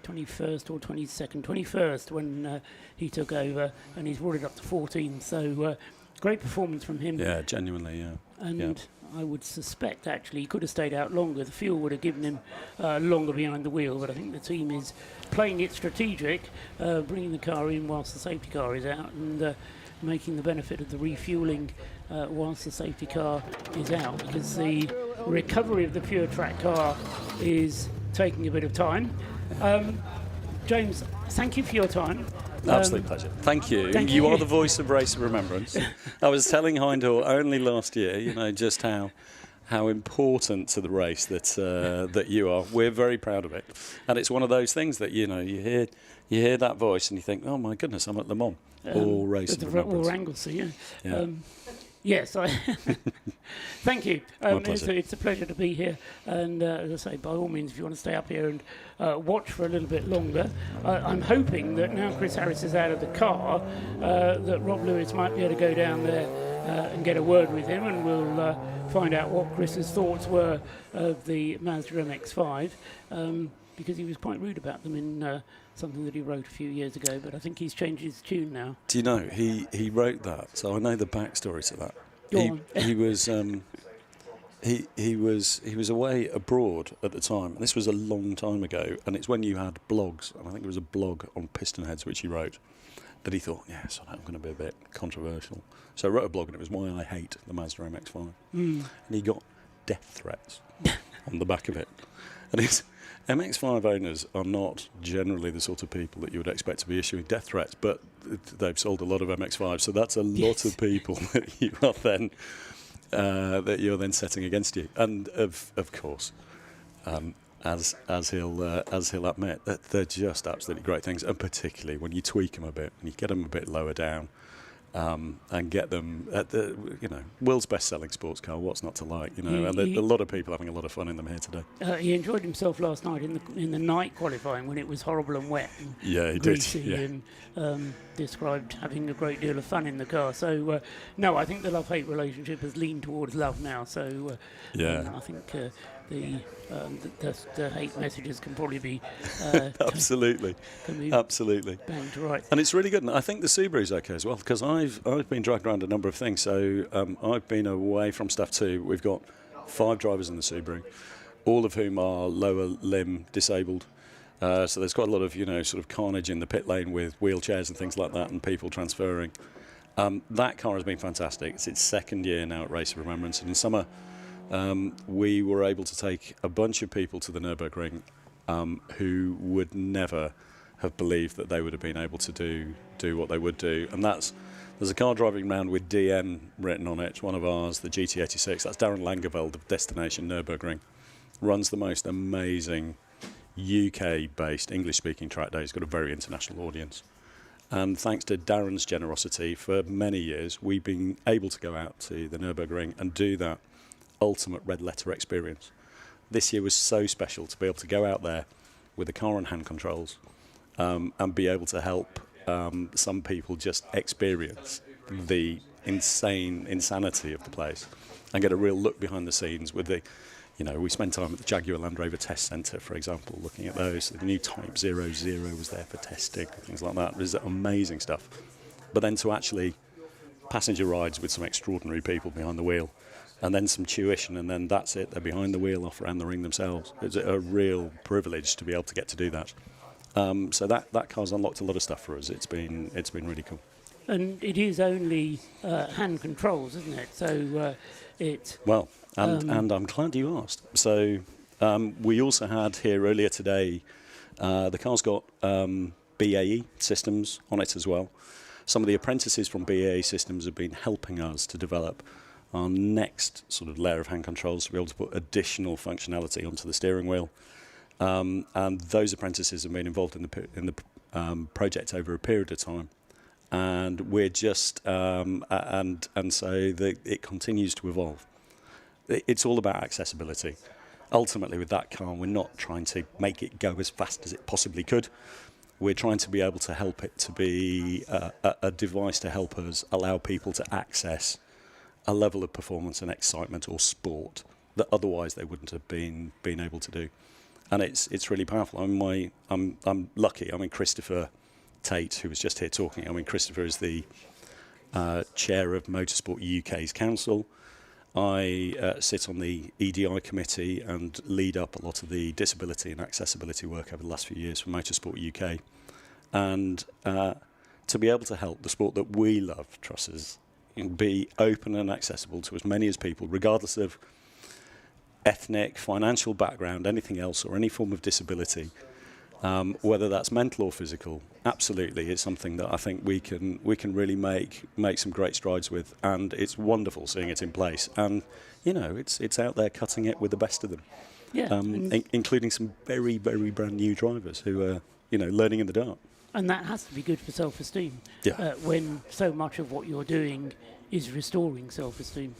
21st or 22nd. 21st when he took over, and he's brought it up to 14th. So great performance from him. Yeah, genuinely, yeah. And I would suspect, actually, he could have stayed out longer. The fuel would have given him longer behind the wheel, but I think the team is playing it strategic, bringing the car in whilst the safety car is out, and making the benefit of the refuelling whilst the safety car is out, because the recovery of the pure track car is taking a bit of time. James, thank you for your time. Absolute pleasure. Thank you. You are the voice of Race of Remembrance. I was telling Heindor only last year, just how important to the race that you are. We're very proud of it, and it's one of those things that you hear that voice and you think, oh my goodness, I'm at Le Mans or Race of Remembrance. Or Anglesey, yeah. Yes, thank you. It's a pleasure to be here. And as I say, by all means, if you want to stay up here and watch for a little bit longer, I'm hoping that now Chris Harris is out of the car, that Rob Lewis might be able to go down there and get a word with him, and we'll find out what Chris's thoughts were of the Mazda MX-5, because he was quite rude about them in something that he wrote a few years ago, but I think he's changed his tune now. Do you know, he wrote that, so I know the backstory to that. He was away abroad at the time. This was a long time ago, and it's when you had blogs, and I think there was a blog on piston heads which he wrote, that he thought, yes, I'm going to be a bit controversial. So I wrote a blog, and it was why I hate the Mazda MX-5. And he got death threats on the back of it. And his MX-5 owners are not generally the sort of people that you would expect to be issuing death threats, but they've sold a lot of MX-5s, so that's a lot of people that you're then setting against you. And of course, as he'll admit, that they're just absolutely great things, and particularly when you tweak them a bit and you get them a bit lower down. And get them at the world's best-selling sports car. What's not to like? And a lot of people having a lot of fun in them here today. He enjoyed himself last night in the night qualifying when it was horrible and wet. And he greasy did. Yeah. And described having a great deal of fun in the car. So no, I think the love-hate relationship has leaned towards love now. So I think the hate messages can probably be absolutely banged right. And it's really good. And I think the Subaru's okay as well, because I've been dragged around a number of things. So I've been away from stuff too. We've got 5 drivers in the Subaru, all of whom are lower limb disabled. So there's quite a lot of sort of carnage in the pit lane with wheelchairs and things like that, and people transferring. That car has been fantastic. It's its second year now at Race of Remembrance, and in summer we were able to take a bunch of people to the Nürburgring who would never have believed that they would have been able to do what they would do. And there's a car driving around with DN written on it, one of ours, the GT86. That's Darren Langeveld of Destination Nürburgring. Runs the most amazing UK-based English-speaking track day. He's got a very international audience. And thanks to Darren's generosity, for many years, we've been able to go out to the Nürburgring and do that ultimate red letter experience. This year was so special to be able to go out there with the car on hand controls and be able to help some people just experience the insanity of the place and get a real look behind the scenes with the, we spent time at the Jaguar Land Rover Test Centre, for example, looking at those. The new Type 00 was there for testing, things like that. It was amazing stuff. But then to actually passenger rides with some extraordinary people behind the wheel, and then some tuition, and then that's it. They're behind the wheel, off around the ring themselves. It's a real privilege to be able to get to do that. So that car's unlocked a lot of stuff for us. It's been really cool. And it is only hand controls, isn't it? So and I'm glad you asked. So we also had here earlier today, the car's got BAE systems on it as well. Some of the apprentices from BAE systems have been helping us to develop our next sort of layer of hand controls to be able to put additional functionality onto the steering wheel. And those apprentices have been involved in the project over a period of time. And we're just, and so it continues to evolve. It's all about accessibility. Ultimately, with that car, we're not trying to make it go as fast as it possibly could. We're trying to be able to help it to be a device to help us allow people to access a level of performance and excitement or sport that otherwise they wouldn't have been able to do. And it's really powerful. I'm lucky. I mean, Christopher Tate, who was just here talking. I mean, Christopher is the chair of Motorsport UK's council. I sit on the EDI committee and lead up a lot of the disability and accessibility work over the last few years for Motorsport UK. And to be able to help the sport that we love, Trussers, be open and accessible to as many as people, regardless of ethnic, financial background, anything else, or any form of disability, whether that's mental or physical, absolutely, it's something that I think we can really make some great strides with, and it's wonderful seeing it in place. And it's out there cutting it with the best of them, including some very, very brand new drivers who are learning in the dark. And that has to be good for self-esteem. Yeah. When so much of what you're doing is restoring self-esteem.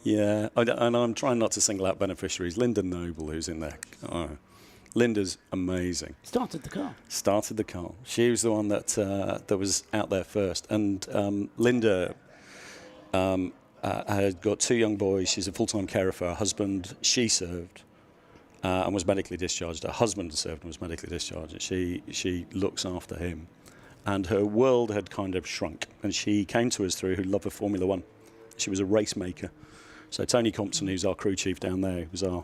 Yeah, and I'm trying not to single out beneficiaries. Linda Noble, who's in there. Linda's amazing. Started the car. She was the one that was out there first. And Linda had got 2 young boys. She's a full-time carer for her husband. She served and was medically discharged. Her husband served and was medically discharged. And she looks after him. And her world had kind of shrunk. And she came to us through her love of Formula One. She was a race maker. So Tony Compton, who's our crew chief down there, was our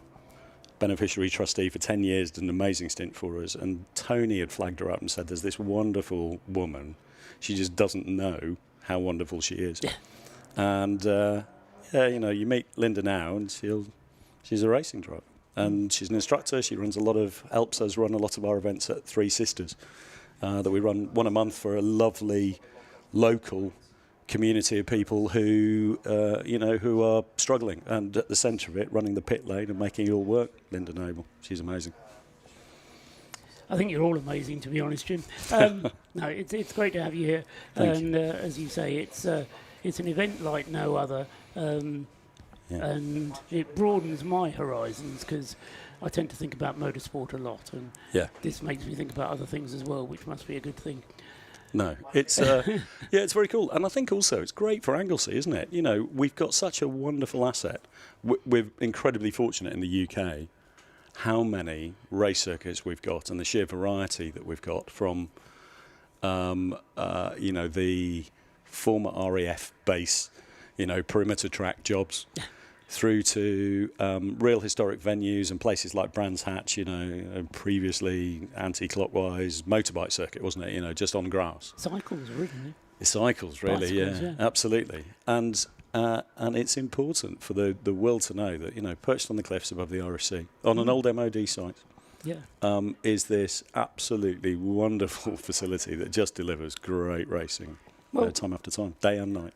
beneficiary trustee for 10 years, did an amazing stint for us, and Tony had flagged her up and said, there's this wonderful woman, she just doesn't know how wonderful she is. Yeah. And you meet Linda now and she's a racing driver and she's an instructor. She helps us run a lot of our events at Three Sisters that we run one a month for a lovely local community of people who are struggling, and at the centre of it, running the pit lane and making it all work, Linda Noble. She's amazing. I think you're all amazing, to be honest, Jim. No, it's great to have you here. Thank you. As you say, it's an event like no other, and it broadens my horizons because I tend to think about motorsport a lot, and this makes me think about other things as well, which must be a good thing. No, it's it's very cool, and I think also it's great for Anglesey, isn't it? We've got such a wonderful asset. We're incredibly fortunate in the UK how many race circuits we've got and the sheer variety that we've got from the former RAF base, perimeter track jobs, through to real historic venues and places like Brands Hatch, previously anti-clockwise motorbike circuit, wasn't it? Just on grass. Cycles, originally. Cycles, really, yeah, absolutely. And it's important for the world to know that, perched on the cliffs above the RSC, on an old MOD site, is this absolutely wonderful facility that just delivers great racing time after time, day and night.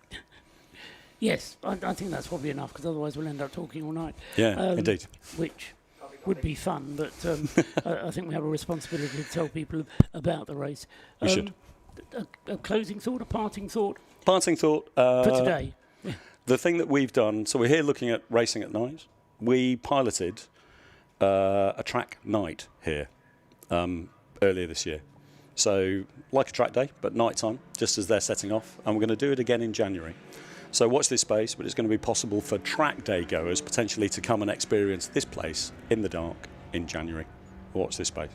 Yes, I think that's probably enough, because otherwise we'll end up talking all night. Yeah, indeed. Which would be fun, but I think we have a responsibility to tell people about the race. We should. A closing thought, a parting thought? Parting thought. For today. The thing that we've done, so we're here looking at racing at night. We piloted a track night here earlier this year. So like a track day, but night time, just as they're setting off. And we're going to do it again in January. So watch this space, but it's going to be possible for track day goers potentially to come and experience this place in the dark in January. Watch this space.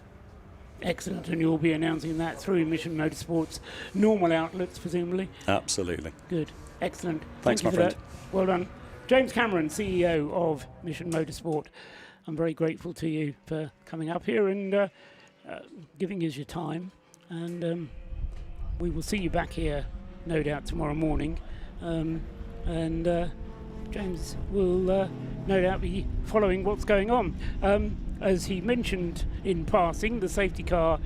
Excellent, and you'll be announcing that through Mission Motorsport's normal outlets, presumably? Absolutely. Good, excellent. Thanks, Thank you my for friend. That. Well done. James Cameron, CEO of Mission Motorsport. I'm very grateful to you for coming up here and giving us your time. And we will see you back here, no doubt, tomorrow morning. And James will no doubt be following what's going on. As he mentioned in passing, the safety car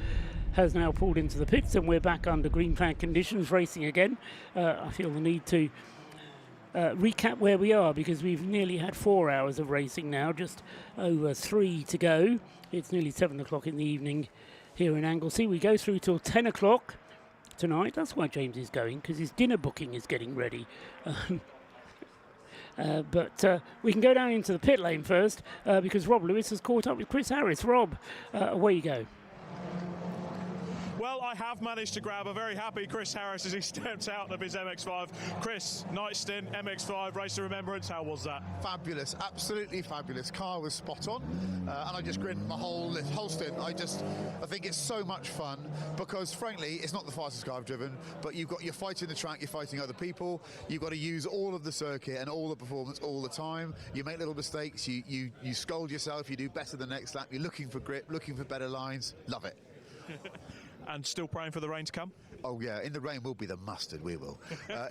has now pulled into the pits and we're back under green flag conditions racing again. I feel the need to recap where we are, because we've nearly had 4 hours of racing now, just over 3 to go. It's nearly 7 o'clock in the evening here in Anglesey. We go through till 10 o'clock tonight. That's why James is going, because his dinner booking is getting ready. But we can go down into the pit lane first, because Rob Lewis has caught up with Chris Harris. Rob, away you go. Well, I have managed to grab a very happy Chris Harris as he stepped out of his MX-5. Chris, night stint, MX-5, Race of Remembrance, how was that? Fabulous, absolutely fabulous. Car was spot on, and I just grinned my whole stint. I think it's so much fun, because frankly, it's not the fastest car I've driven, but you're fighting the track, you're fighting other people, you've got to use all of the circuit and all the performance all the time. You make little mistakes, you scold yourself, you do better the next lap, you're looking for grip, looking for better lines. Love it. And still praying for the rain to come? Oh yeah, in the rain we'll be the mustard, we will.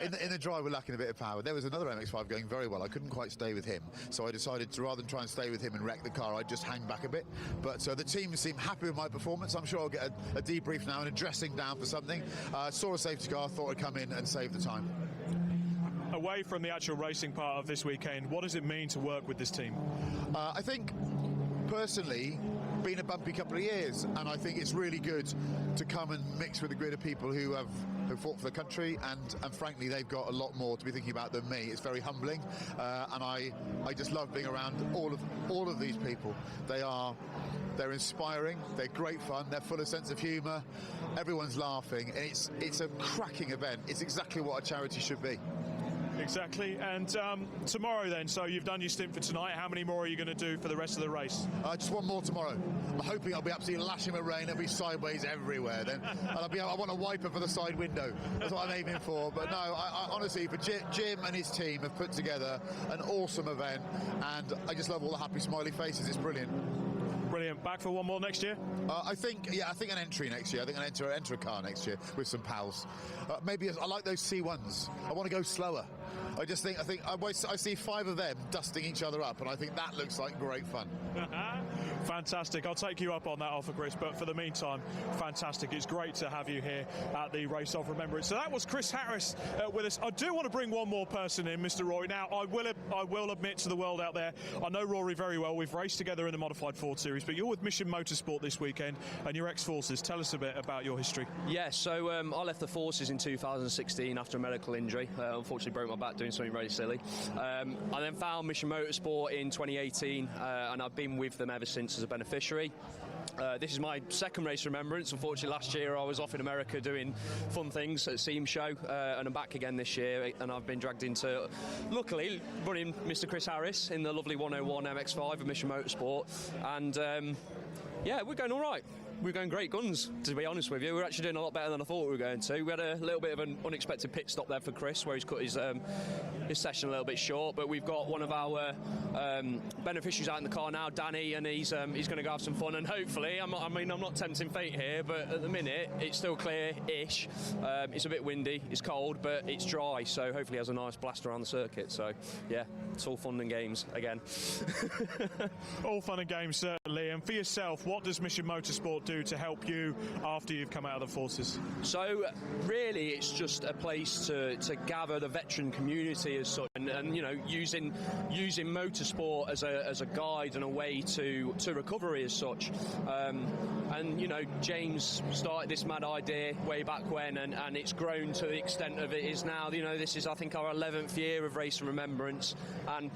In the dry we're lacking a bit of power. There was another MX-5 going very well. I couldn't quite stay with him, so I decided to, rather than try and stay with him and wreck the car, I'd just hang back a bit. But the team seemed happy with my performance. I'm sure I'll get a debrief now and a dressing down for something. Saw a safety car, thought I'd come in and save the time. Away from the actual racing part of this weekend, what does it mean to work with this team? I think, personally, been a bumpy couple of years, and I think it's really good to come and mix with a grid of people who fought for the country, and frankly they've got a lot more to be thinking about than me. It's very humbling, and I just love being around all of these people. They're inspiring, they're great fun, they're full of sense of humour, everyone's laughing, and it's a cracking event. It's exactly what a charity should be. Exactly. And tomorrow then, so you've done your stint for tonight. How many more are you going to do for the rest of the race? Just one more tomorrow. I'm hoping I'll be absolutely lashing with rain. It'll be sideways everywhere then. And I want a wiper for the side window. That's what I'm aiming for. But no, I honestly, for Jim and his team have put together an awesome event, and I just love all the happy smiley faces. It's brilliant. Brilliant. Back for one more next year? I think an entry next year. I think I'll enter a car next year with some pals. Maybe I like those C1s. I want to go slower. I see 5 of them dusting each other up, and I think that looks like great fun. Fantastic. I'll take you up on that offer, Chris, but for the meantime, fantastic. It's great to have you here at the Race of Remembrance. So that was Chris Harris with us. I do want to bring one more person in, Mr. Rory. Now, I will admit to the world out there, I know Rory very well. We've raced together in the Modified Ford Series, but you're with Mission Motorsport this weekend, and you're ex-Forces. Tell us a bit about your history. Yeah, so I left the Forces in 2016 after a medical injury. Unfortunately broke my back doing something really silly. I then found Mission Motorsport in 2018, and I've been with them ever since as a beneficiary. This is my second Race Remembrance. Unfortunately, last year I was off in America doing fun things at SEAM Show, and I'm back again this year, and I've been dragged into, luckily, running Mr. Chris Harris in the lovely 101 MX-5 of Mission Motorsport, and yeah, we're going all right. We're going great guns, to be honest with you. We're actually doing a lot better than I thought we were going to. We had a little bit of an unexpected pit stop there for Chris, where he's cut his session a little bit short, but we've got one of our beneficiaries out in the car now, Danny, and he's going to go have some fun, and hopefully, I'm not tempting fate here, but at the minute, it's still clear-ish. It's a bit windy, it's cold, but it's dry, so hopefully he has a nice blast around the circuit. So, yeah, it's all fun and games again. All fun and games, certainly. And for yourself, what does Mission Motorsport do to help you after you've come out of the Forces? So really it's just a place to gather the veteran community as such, and you know, using motorsport as a guide and a way to recovery as such, and you know, James started this mad idea way back when, and it's grown to the extent of it is now. You know, this is I think our 11th year of Race of Remembrance, and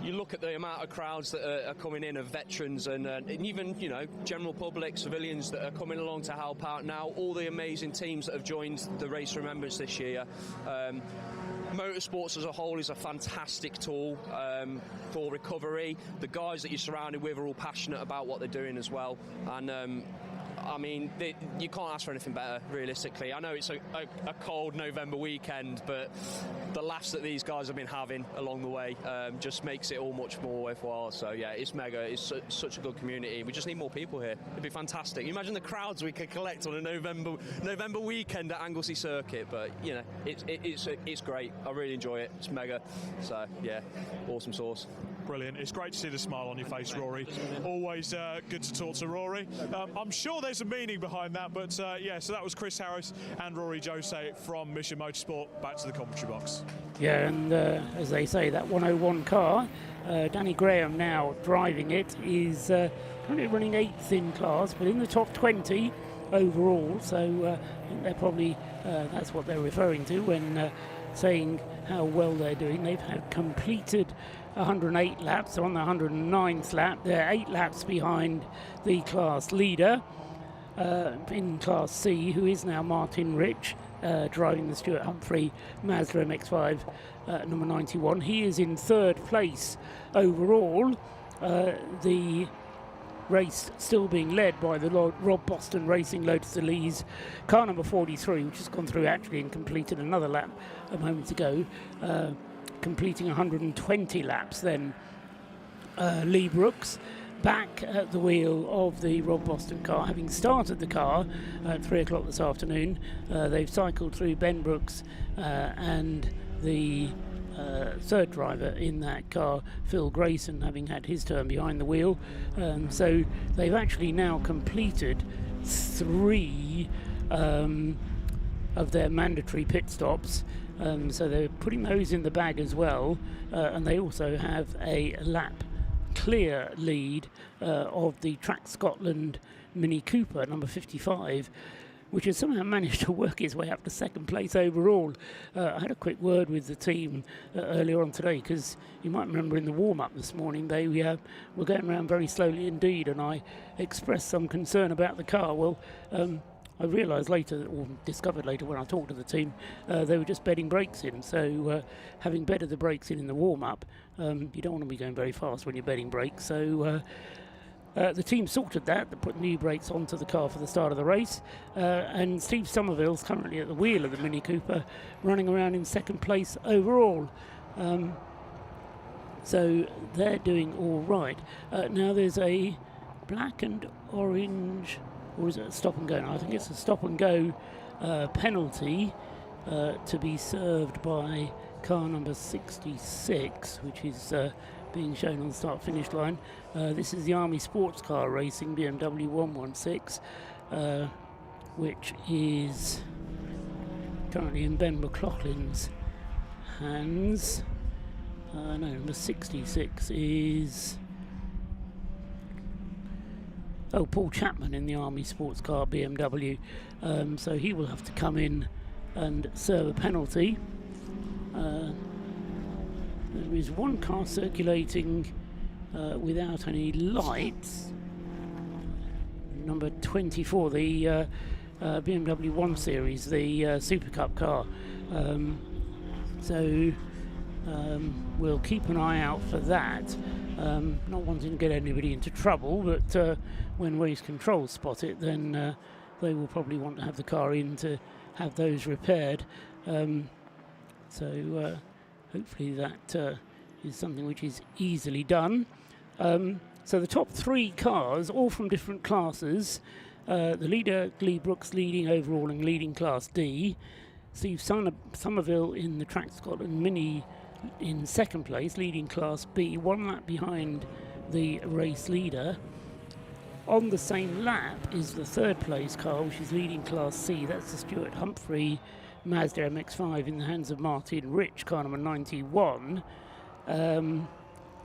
you look at the amount of crowds that are coming in of veterans and even, you know, general public, civilians that are coming along to help out now, all the amazing teams that have joined the Race of Remembrance this year. Motorsports as a whole is a fantastic tool for recovery. The guys that you're surrounded with are all passionate about what they're doing as well, and I mean, you can't ask for anything better, realistically. I know it's a cold November weekend, but the laughs that these guys have been having along the way just makes it all much more worthwhile. So, yeah, it's mega. It's such a good community. We just need more people here. It'd be fantastic. You imagine the crowds we could collect on a November weekend at Anglesey Circuit, but, you know, it's great. I really enjoy it. It's mega. So, yeah, awesome sauce. Brilliant. It's great to see the smile on your face, Rory. Always good to talk to Rory. I'm sure there's there's a meaning behind that, but yeah, so that was Chris Harris and Rory Jose from Mission Motorsport. Back to the commentary box. Yeah, and as they say, that 101 car, Danny Graham now driving it, is currently running 8th in class, but in the top 20 overall, so I think they're probably, that's what they're referring to when saying how well they're doing. They've had completed 108 laps. On the 109th lap, they're 8 laps behind the class leader in Class C, who is now Martin Rich, driving the Stuart Humphrey Mazda MX-5 number 91. He is in 3rd place overall. The race still being led by the Rob Boston Racing Lotus Elise car number 43, which has gone through actually and completed another lap a moment ago, completing 120 laps. Then Lee Brooks back at the wheel of the Rob Boston car, having started the car at 3 o'clock this afternoon. They've cycled through Ben Brooks and the third driver in that car, Phil Grayson, having had his turn behind the wheel. So they've actually now completed 3 of their mandatory pit stops. So they're putting those in the bag as well. And they also have a lap clear lead of the Track Scotland Mini Cooper number 55, which has somehow managed to work its way up to 2nd place overall. I had a quick word with the team earlier on today, because you might remember in the warm-up this morning they were going around very slowly indeed, and I expressed some concern about the car. Well, I realised later, or discovered later when I talked to the team, they were just bedding brakes in. So having bedded the brakes in the warm-up, you don't want to be going very fast when you're bedding brakes. So the team sorted that. They put new brakes onto the car for the start of the race. And Steve Somerville's currently at the wheel of the Mini Cooper, running around in 2nd place overall. So they're doing all right. Now there's a black and orange, or is it a stop and go? No, I think it's a stop and go penalty to be served by car number 66, which is being shown on the start-finish line. This is the Army Sports Car Racing BMW 116, which is currently in Ben McLaughlin's hands. No, number 66 is Paul Chapman in the Army Sports Car BMW. So he will have to come in and serve a penalty. There is one car circulating without any lights. Number 24, the BMW 1 Series, the Super Cup car. So we'll keep an eye out for that. Not wanting to get anybody into trouble, but when race control spot it, then they will probably want to have the car in to have those repaired. So hopefully that is something which is easily done. So the top 3 cars, all from different classes. The leader, Lee Brooks, leading overall and leading Class D. Steve Somerville in the Track Scotland Mini in 2nd place, leading Class B, 1 lap behind the race leader. On the same lap is the 3rd place car, which is leading Class C. That's the Stuart Humphrey Mazda MX-5 in the hands of Martin Rich, car number 91. And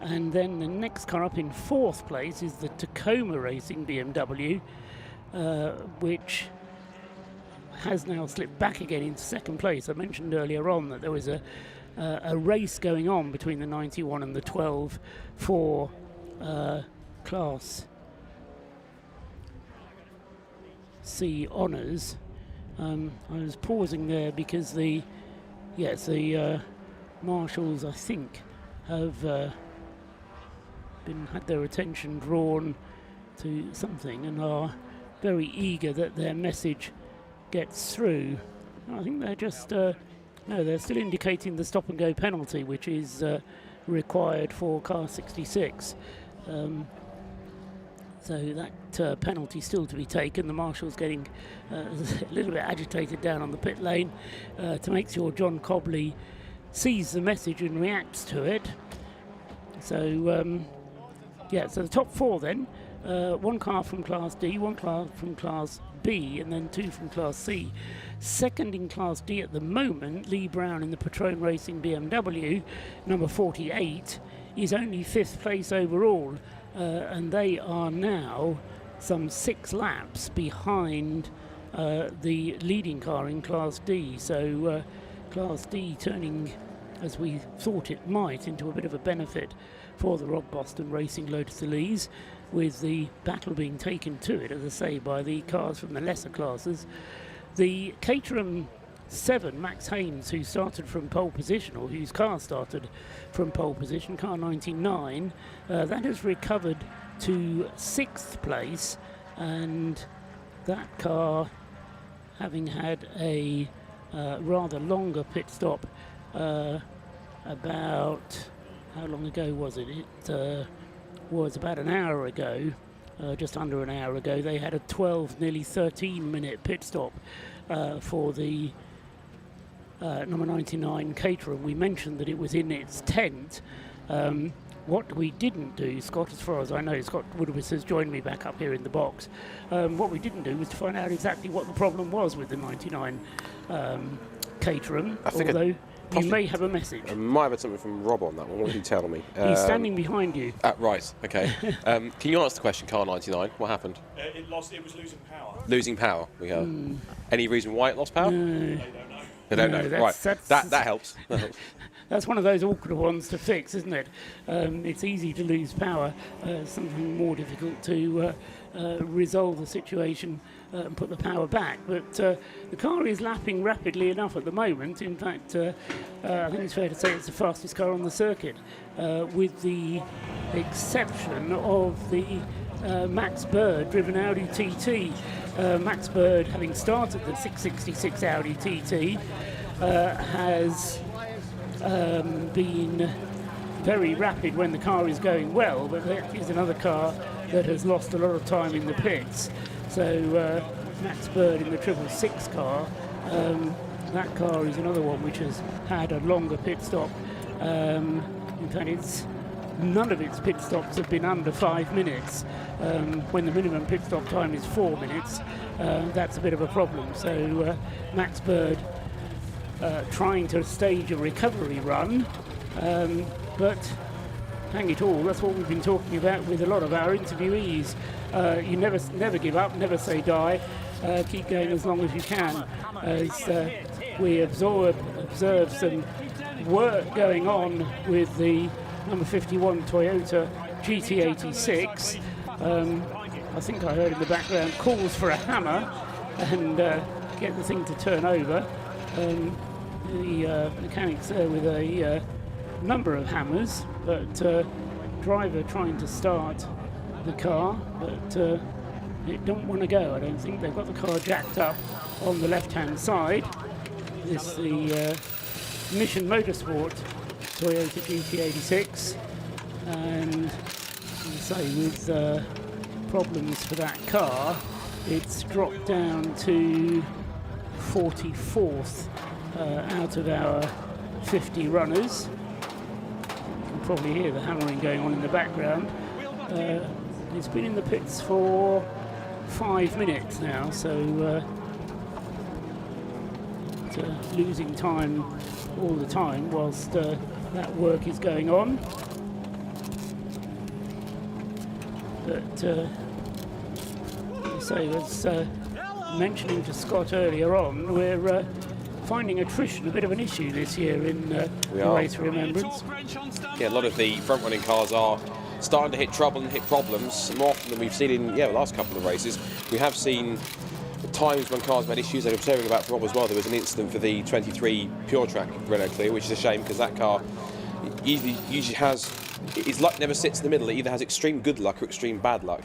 then the next car up in 4th place is the Tacoma Racing BMW, which has now slipped back again into 2nd place. I mentioned earlier on that there was a race going on between the 91 and the 12 for Class C honours. I was pausing there because the marshals, I think, have had their attention drawn to something and are very eager that their message gets through. I think they're just no, they're still indicating the stop and go penalty, which is required for car 66. So that penalty still to be taken. The marshal's getting a little bit agitated down on the pit lane to make sure John Cobley sees the message and reacts to it. So so the top 4 then, one car from Class D, one car from Class B, and then 2 from Class C. Second in Class D at the moment, Lee Brown in the Retrain Racing BMW, number 48, is only 5th place overall, and they are now some 6 laps behind the leading car in Class D. So Class D turning, as we thought it might, into a bit of a benefit for the Rob Boston Racing Lotus Elise, with the battle being taken to it, as I say, by the cars from the lesser classes. The Caterham 7, Max Haynes, who started from pole position, or whose car started from pole position, car 99, that has recovered to 6th place, and that car, having had a rather longer pit stop, about, how long ago was it? It was about an hour ago, just under an hour ago. They had a 12, nearly 13-minute pit stop for the number 99 Caterham. We mentioned that it was in its tent. What we didn't do, Scott, as far as I know, Scott Woodward has joined me back up here in the box. What we didn't do was to find out exactly what the problem was with the 99 Caterham, although you may have a message. I might have had something from Rob on that one. What are you telling me? He's standing behind you. Right, okay. Can you answer the question, car 99? What happened? It was losing power. Losing power, we have. Any reason why it lost power? No. They don't know. Right, that helps. That's one of those awkward ones to fix, isn't it? It's easy to lose power. Something more difficult to resolve the situation and put the power back. But the car is lapping rapidly enough at the moment. In fact, I think it's fair to say it's the fastest car on the circuit, with the exception of the Max Bird driven Audi TT. Max Bird, having started the 666 Audi TT, has been very rapid when the car is going well, but that is another car that has lost a lot of time in the pits. So Max Bird in the 666 car, that car is another one which has had a longer pit stop. In fact, none of its pit stops have been under 5 minutes. When the minimum pit stop time is 4 minutes, that's a bit of a problem. So Max Bird trying to stage a recovery run, but hang it all, that's what we've been talking about with a lot of our interviewees. You never give up, never say die, keep going as long as you can. We observe some work going on with the number 51 Toyota GT86. I think I heard in the background calls for a hammer and get the thing to turn over. The mechanics there with a number of hammers, but driver trying to start the car, but it don't want to go. I don't think they've got the car jacked up on the left-hand side. This is the Mission Motorsport Toyota GT86, and as I say, with problems for that car, it's dropped down to 44th out of our 50 runners. You can probably hear the hammering going on in the background. It's been in the pits for 5 minutes now, so losing time all the time whilst that work is going on. But so as mentioning to Scott earlier on, we're finding attrition a bit of an issue this year in the Race of Remembrance. Yeah, a lot of the front-running cars are starting to hit trouble and hit problems more often than we've seen in the last couple of races. We have seen times when cars had issues. I'm observing about Rob as well. There was an incident for the 23 Pure Track Renault Clio, which is a shame because that car usually has, its luck never sits in the middle. It either has extreme good luck or extreme bad luck.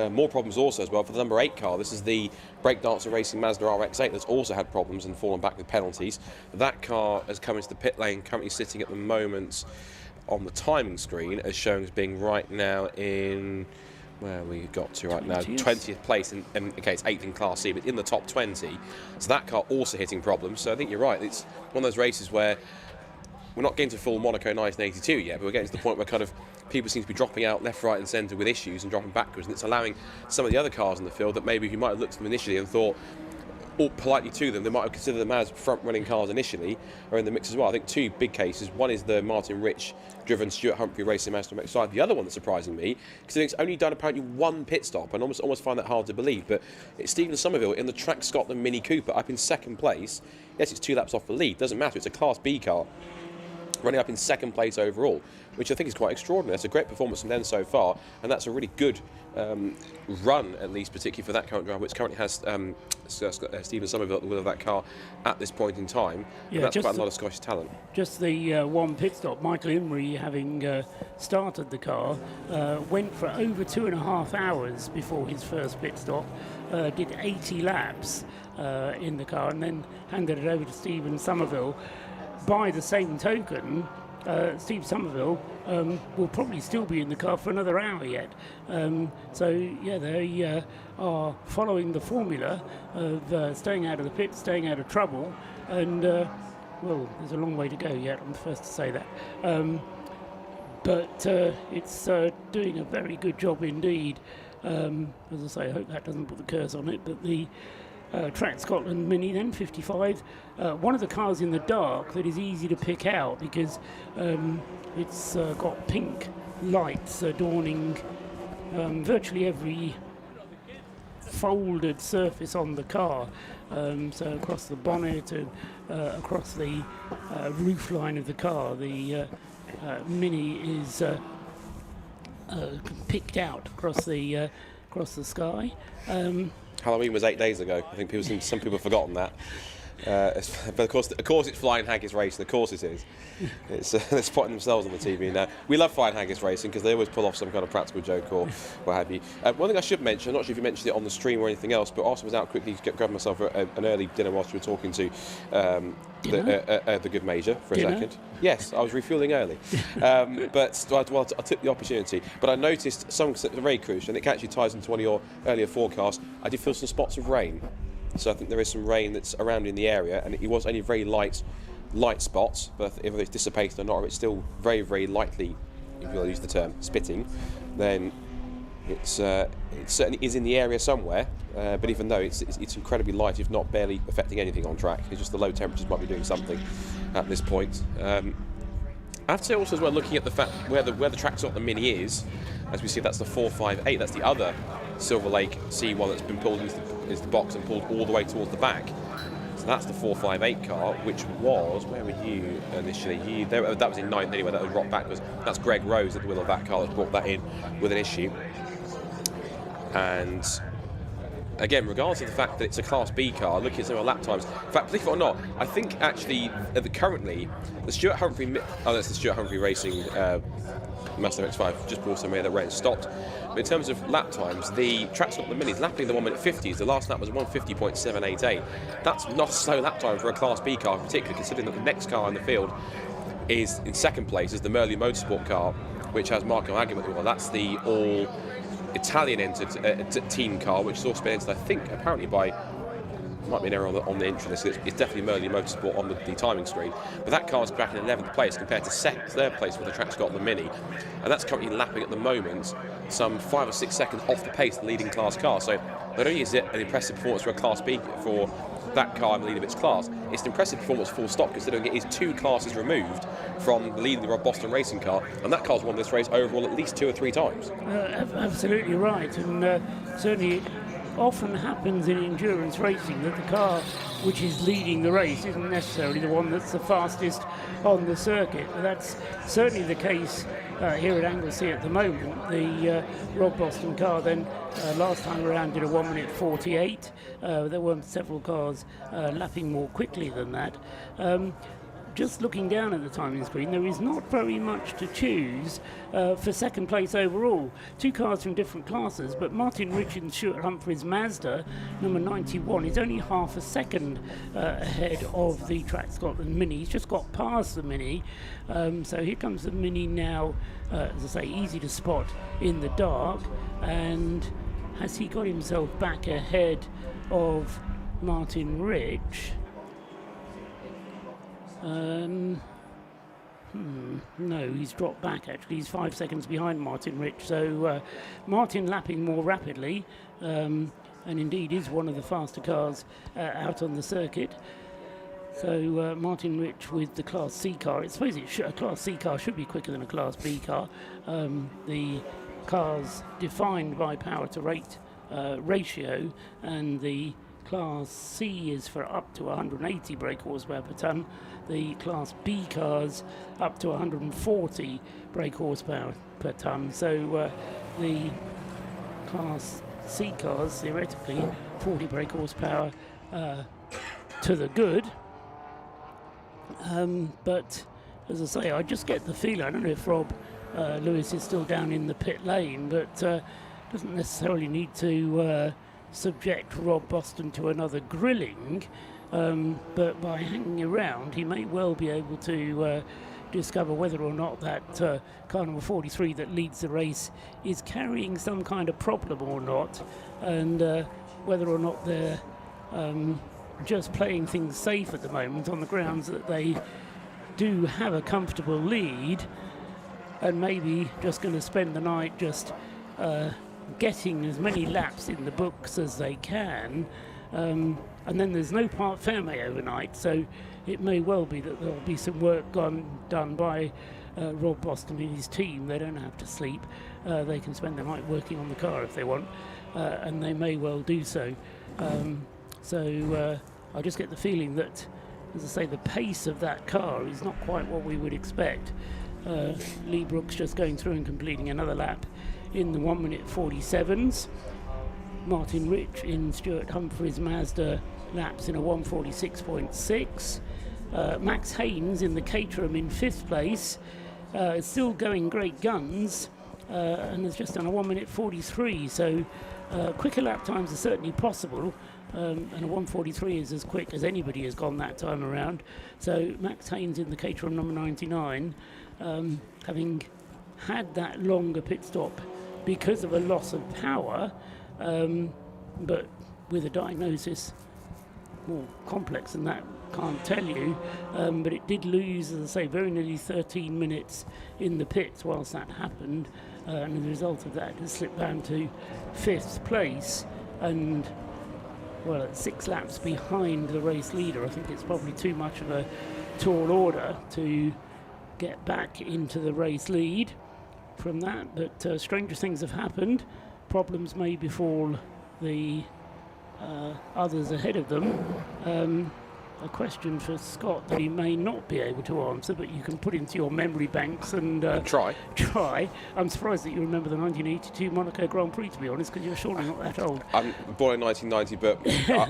More problems also as well for the number 8 car. This is the Breakdancer Racing Mazda RX-8 that's also had problems and fallen back with penalties. That car has come into the pit lane, currently sitting at the moment on the timing screen as shown as being right now in, where we got to right now, 20th place, and okay, it's 8th in Class C, but in the top 20. So that car also hitting problems. So I think you're right. It's one of those races where we're not getting to full Monaco 1982 yet, but we're getting to the point where kind of people seem to be dropping out left, right and centre with issues and dropping backwards, and it's allowing some of the other cars in the field that maybe you might have looked at them initially and thought, all politely to them, they might have considered them as front-running cars initially, are in the mix as well. I think two big cases. One is the Martin Rich-driven Stuart Humphrey Racing Mazda MX-5. The other one that's surprising me, because it's only done apparently one pit stop, and almost find that hard to believe, but it's Stephen Somerville in the Track Scotland Mini Cooper up in second place. Yes, it's 2 laps off the lead, doesn't matter, it's a Class B car, running up in second place overall, which I think is quite extraordinary. It's a great performance from them so far, and that's a really good run, at least, particularly for that current driver, which currently has Stephen Somerville at the wheel of that car at this point in time. Yeah, and that's quite a lot of Scottish talent. Just the one pit stop, Michael Imrie, having started the car, went for over 2.5 hours before his first pit stop, did 80 laps in the car, and then handed it over to Stephen Somerville. By the same token, Steve Somerville will probably still be in the car for another hour yet. So, yeah, they are following the formula of staying out of the pit, staying out of trouble, and, well, there's a long way to go yet, I'm the first to say that. But it's doing a very good job indeed. As I say, I hope that doesn't put the curse on it, but the Track Scotland Mini, then 55. One of the cars in the dark that is easy to pick out because it's got pink lights adorning virtually every folded surface on the car. So across the bonnet and across the roof line of the car, the Mini is picked out across the sky. Halloween was 8 days ago. I think some people have forgotten that. But of course, it's Flying Haggis Racing. Of course it is. They're spotting themselves on the TV now. We love Flying Haggis Racing because they always pull off some kind of practical joke or what have you. One thing I should mention, I'm not sure if you mentioned it on the stream or anything else, but Austin was out quickly to grab myself an early dinner whilst we were talking to the good Major for a second. Yes, I was refuelling early. But I took the opportunity. But I noticed some very crucial, and it actually ties into one of your earlier forecasts. I did feel some spots of rain. So I think there is some rain that's around in the area, and it was only very light spots, but if it's dissipated or not, or it's still very, very lightly, if you'll use the term, spitting, then it certainly is in the area somewhere, but even though it's incredibly light, if not barely affecting anything on track, it's just the low temperatures might be doing something at this point. I have to say also as well, looking at the fact where the Track Scotland Mini is, as we see that's the 458, that's the other Silver Lake C1 that's been pulled into the box and pulled all the way towards the back. So that's the 458 car, which was, where were you initially? That was in 9th anyway, that was rocked backwards. That's Greg Rose at the wheel of that car that's brought that in with an issue. And again, regardless of the fact that it's a Class B car, looking at some of the lap times, in fact, believe it or not, I think actually, currently, the Stuart Humphrey, that's the Stuart Humphrey Racing Mazda MX-5, just brought some here that ran stopped. But in terms of lap times, the Track Scotland Mini is lapping the 1:50s. The last lap was 1:50.788. That's not a slow lap time for a Class B car, particularly considering that the next car in the field is in second place, is the Merlin Motorsport car, which has Marco Agam at the wheel. That's the all Italian entered team car, which has also been entered, I think, apparently by, might be an error on the entry list. It's definitely Merlin Motorsport on the timing screen. But that car's back in 11th place compared to third place for the Track Scotland Mini. And that's currently lapping at the moment some 5 or 6 seconds off the pace of the leading class car. So not only is it an impressive performance for a Class B for that car in the lead of its class, it's an impressive performance full stop considering it is 2 classes removed from the lead of the Boston racing car, and that car's won this race overall at least 2 or 3 times. Absolutely right, and certainly it often happens in endurance racing that the car which is leading the race isn't necessarily the one that's the fastest on the circuit. But that's certainly the case here at Anglesey at the moment. The Rob Boston car then last time around did a 1:48. There were several cars lapping more quickly than that. Just looking down at the timing screen, there is not very much to choose for second place overall. 2 cars from different classes, but Martin Rich and Stuart Humphrey's Mazda, number 91, is only half a second ahead of the Track Scotland Mini. He's just got past the Mini, so here comes the Mini now, as I say, easy to spot in the dark, and has he got himself back ahead of Martin Rich? No, he's dropped back actually. He's 5 seconds behind Martin Rich. So Martin lapping more rapidly, and indeed is one of the faster cars out on the circuit. So Martin Rich with the Class C car. I suppose a Class C car should be quicker than a Class B car. The car's defined by power to rate ratio, and the Class C is for up to 180 brake horsepower per tonne. The Class B cars up to 140 brake horsepower per tonne. So the Class C cars, theoretically, 40 brake horsepower to the good. But as I say, I just get the feeling, I don't know if Rob Lewis is still down in the pit lane, but doesn't necessarily need to subject Rob Boston to another grilling, but by hanging around he may well be able to discover whether or not that car number 43 that leads the race is carrying some kind of problem or not, and whether or not they're just playing things safe at the moment on the grounds that they do have a comfortable lead, and maybe just going to spend the night just getting as many laps in the books as they can, and then there's no Parc Fermé overnight, so it may well be that there'll be some work done by Rob Boston and his team. They don't have to sleep. They can spend the night working on the car if they want, and they may well do so. So I just get the feeling that, as I say, the pace of that car is not quite what we would expect. Lee Brooks just going through and completing another lap in the 1 minute 47s. Martin Rich in Stuart Humphreys Mazda laps in a 1:46.6. Max Haynes in the Caterham in 5th place, still going great guns, and has just done a 1 minute 43. So quicker lap times are certainly possible, and a 1:43 is as quick as anybody has gone that time around. So Max Haynes in the Caterham number 99, having had that longer pit stop because of a loss of power, but with a diagnosis more complex than that, can't tell you, but it did lose, as I say, very nearly 13 minutes in the pits whilst that happened, and as a result of that it has slipped down to 5th place, and well, at 6 laps behind the race leader. I think it's probably too much of a tall order to get back into the race lead from that, but stranger things have happened. Problems may befall the others ahead of them. A question for Scott that he may not be able to answer, but you can put into your memory banks and try. I'm surprised that you remember the 1982 Monaco Grand Prix, to be honest, because you're surely not that old. I'm born in 1990, but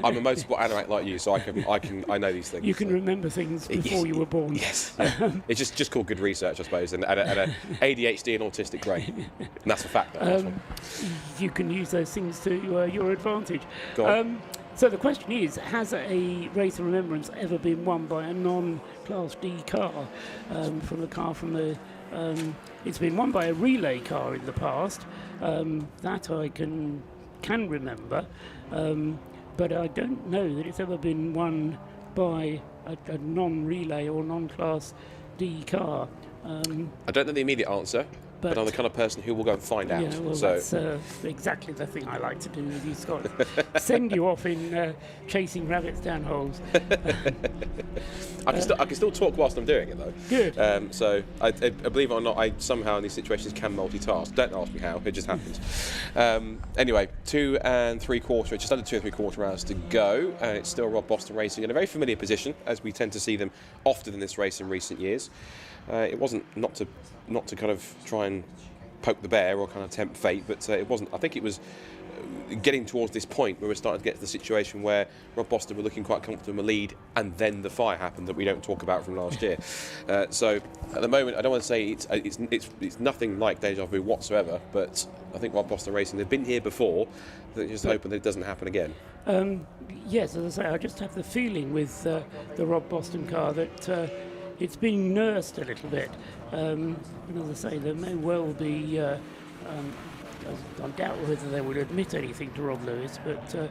I'm a motorsport animatic like you, so I know these things. You can remember things before you were born. Yes. Yeah. It's just called good research, I suppose, and a ADHD and autistic brain. And that's a fact. You can use those things to your advantage. Go on. So the question is, has a Race of Remembrance ever been won by a non-Class D car? From a car from the... it's been won by a relay car in the past. That I can remember. But I don't know that it's ever been won by a non-relay or non-Class D car. I don't know the immediate answer, but I'm the kind of person who will go and find out. Yeah, well, so that's exactly the thing I like to do with you, Scott. Send you off in chasing rabbits down holes. I can still talk whilst I'm doing it, though. Good. So I believe it or not, I somehow in these situations can multitask. Don't ask me how, it just happens. Anyway, 2 3/4, just under 2 3/4 hours to go, and it's still Rob Boston racing in a very familiar position, as we tend to see them often in this race in recent years. It wasn't not to kind of try and poke the bear or kind of tempt fate, but it wasn't. I think it was getting towards this point where we're starting to get to the situation where Rob Boston were looking quite comfortable in the lead, and then the fire happened that we don't talk about from last year. So at the moment, I don't want to say it's nothing like deja vu whatsoever, but I think Rob Boston Racing, they've been here before. They're just hoping that it doesn't happen again. Yes, as I say, I just have the feeling with the Rob Boston car that it's being nursed a little bit. And as I say, there may well be, I doubt whether they would admit anything to Rob Lewis, but I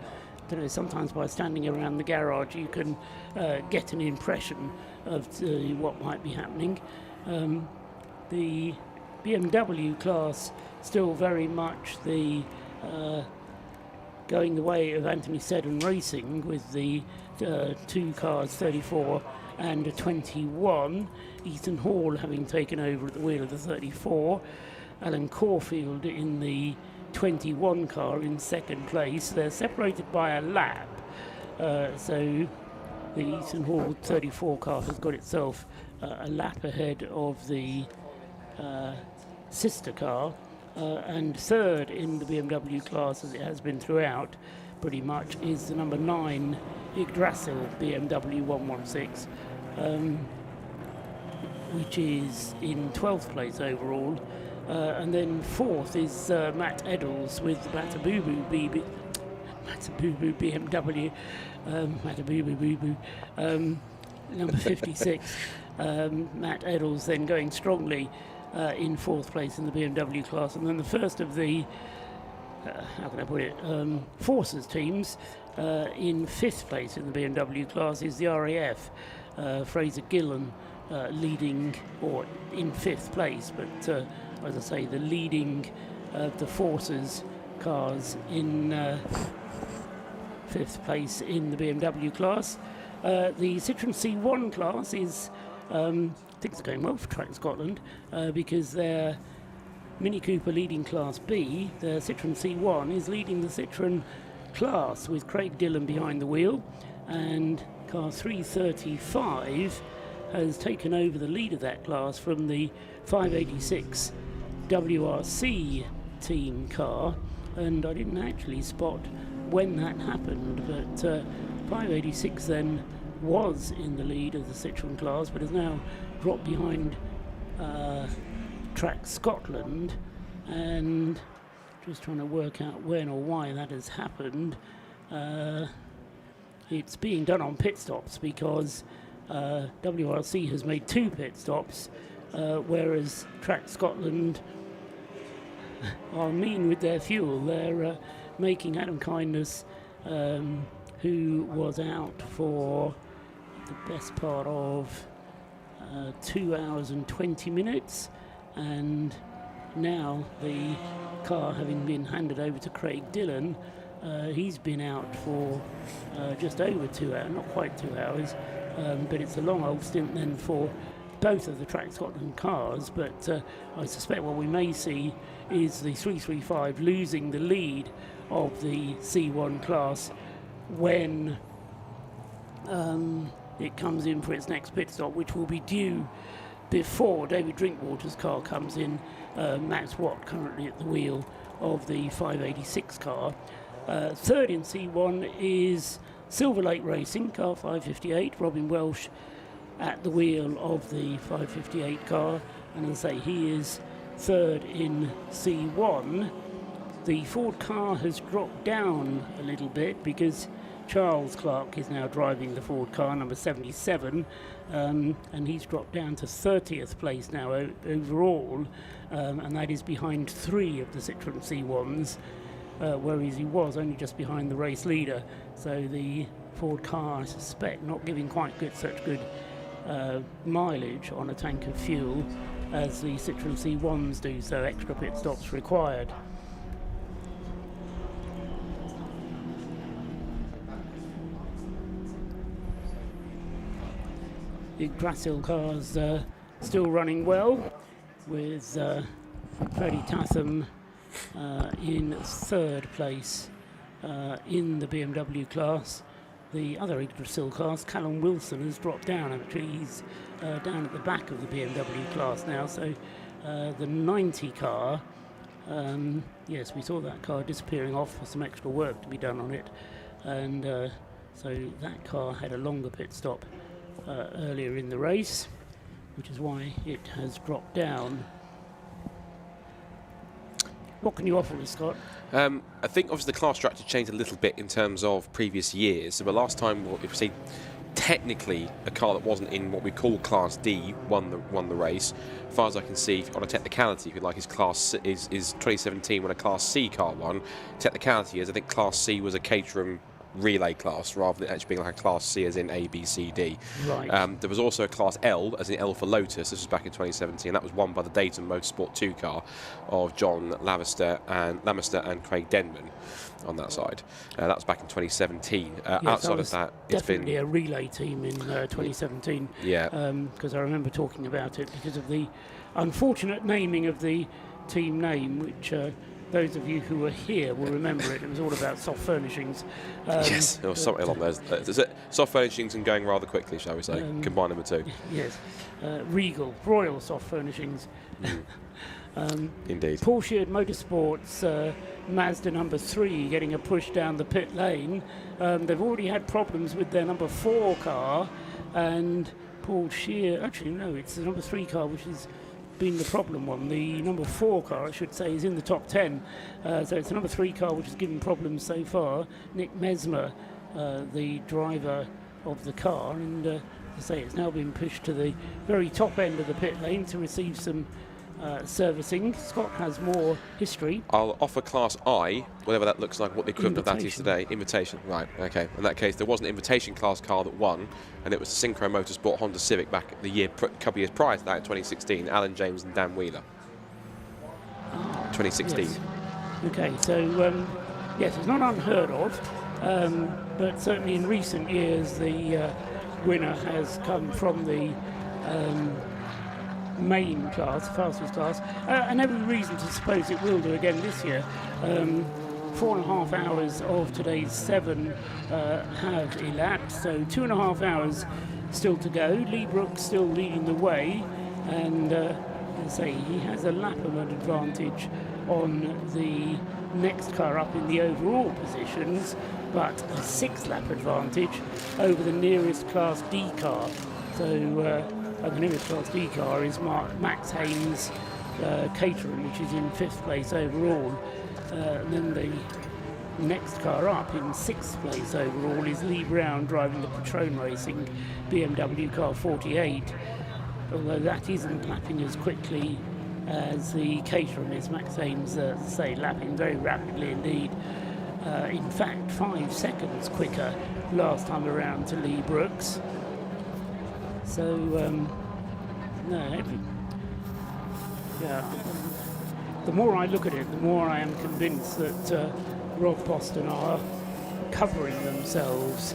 don't know, sometimes by standing around the garage you can get an impression of what might be happening. The BMW class still very much the going the way of Anthony Seddon Racing, with the 2 cars, 34 and a 21. Ethan Hall having taken over at the wheel of the 34. Alan Caulfield in the 21 car in second place. They're separated by a lap, so the Ethan Hall 34 car has got itself a lap ahead of the sister car, and third in the BMW class, as it has been throughout pretty much, is the number 9 Yggdrasil BMW 116, which is in 12th place overall. And then fourth is Matt Eddles with the Matabubu BMW, number 56. Matt Eddles then going strongly in 4th place in the BMW class. And then the first of the, how can I put it, Forces teams in 5th place in the BMW class is the RAF, Fraser Gillen leading, or in 5th place, but as I say, the leading of the Forces cars in 5th place in the BMW class. The Citroën C1 class is, things are going well for Track Scotland, because their Mini Cooper leading Class B, the Citroën C1 is leading the Citroën class with Craig Dillon behind the wheel, and car 335 has taken over the lead of that class from the 586 WRC team car, and I didn't actually spot when that happened, but 586 then was in the lead of the Citroën class, but has now dropped behind Track Scotland, and just trying to work out when or why that has happened. It's being done on pit stops, because WRC has made 2 pit stops, whereas Track Scotland are mean with their fuel. They're making Adam Kindness, who was out for the best part of 2 hours and 20 minutes, and now the car having been handed over to Craig Dillon, he's been out for just over 2 hours, not quite 2 hours, but it's a long old stint then for both of the Track Scotland cars. But I suspect what we may see is the 335 losing the lead of the C1 class when it comes in for its next pit stop, which will be due before David Drinkwater's car comes in. Max Watt currently at the wheel of the 586 car. Third in C1 is Silver Lake Racing, car 558, Robin Welsh at the wheel of the 558 car, and as I say, he is third in C1. The Ford car has dropped down a little bit because Charles Clark is now driving the Ford car, number 77, and he's dropped down to 30th place now overall, and that is behind 3 of the Citroën C1s, whereas he was only just behind the race leader. So the Ford car, I suspect, not giving quite such good mileage on a tank of fuel as the Citroën C1s do, so extra pit stops required. The Yggdrasil cars still running well, with Freddie Tatham in 3rd place in the BMW class. The other Yggdrasil class, Callum Wilson, has dropped down. Actually, he's down at the back of the BMW class now. So the 90 car, yes, we saw that car disappearing off for some extra work to be done on it. And so that car had a longer pit stop earlier in the race, which is why it has dropped down. What can you offer us, Scott? I think obviously the class structure changed a little bit in terms of previous years. So the last time, if we say technically a car that wasn't in what we call Class D won the race. As far as I can see, on a technicality, if you like, is 2017 when a Class C car won. Technicality is, I think Class C was a Caterham relay class rather than actually being like a Class C as in A, B, C, D. Right. There was also a Class L as in L for Lotus. This was back in 2017. That was won by the Dayton Motorsport 2 car of John Lamester and Craig Denman on that side. That was back in 2017. Outside of that, it's been definitely a relay team in 2017. Yeah. Because I remember talking about it because of the unfortunate naming of the team name, which those of you who were here will remember it. It was all about soft furnishings. Yes, there was something along those. Soft furnishings and going rather quickly, shall we say? Combine them the two. Yes. Royal Soft Furnishings. Indeed. Porsche Motorsports Mazda number 3 getting a push down the pit lane. They've already had problems with their number 4 car, and Paul Scheer, actually no, it's the number 3 car which has been the problem one. The number 4 car, I should say, is in the top 10. So it's the number 3 car which has given problems so far. Nick Mesmer, the driver of the car, and as I say, it's now been pushed to the very top end of the pit lane to receive some servicing. Scott has more history. I'll offer Class I, whatever that looks like, what the equivalent of that is today. Invitation, right, okay. In that case, there was an invitation class car that won, and it was the Synchro Motorsport Honda Civic back the couple of years prior to that in 2016, Alan James and Dan Wheeler. 2016. Yes. Okay, so yes, it's not unheard of, but certainly in recent years the winner has come from the main class, fastest class, and every reason to suppose it will do again this year. 4.5 hours of today's 7 have elapsed, so 2.5 hours still to go. Lee Brooks still leading the way, and as I say, he has a lap of an advantage on the next car up in the overall positions, but a 6-lap advantage over the nearest Class D car. So the nearest Class D car is Max Haynes Caterham, which is in 5th place overall. And then the next car up in 6th place overall is Lee Brown driving the Patrone Racing BMW car 48. Although that isn't lapping as quickly as the Caterham is. Max Haynes, say, lapping very rapidly indeed. In fact, 5 seconds quicker last time around to Lee Brooks. So, the more I look at it, the more I am convinced that Rob Boston are covering themselves,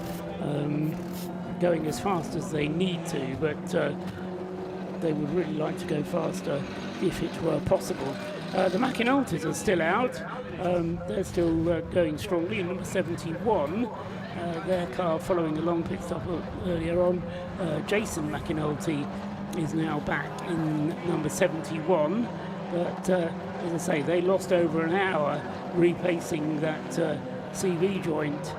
going as fast as they need to, but they would really like to go faster if it were possible. The McInultys are still out. They're still going strongly in number 71. Their car following a long pit stop earlier on. Jason McInulty is now back in number 71, but as I say, they lost over an hour replacing that CV joint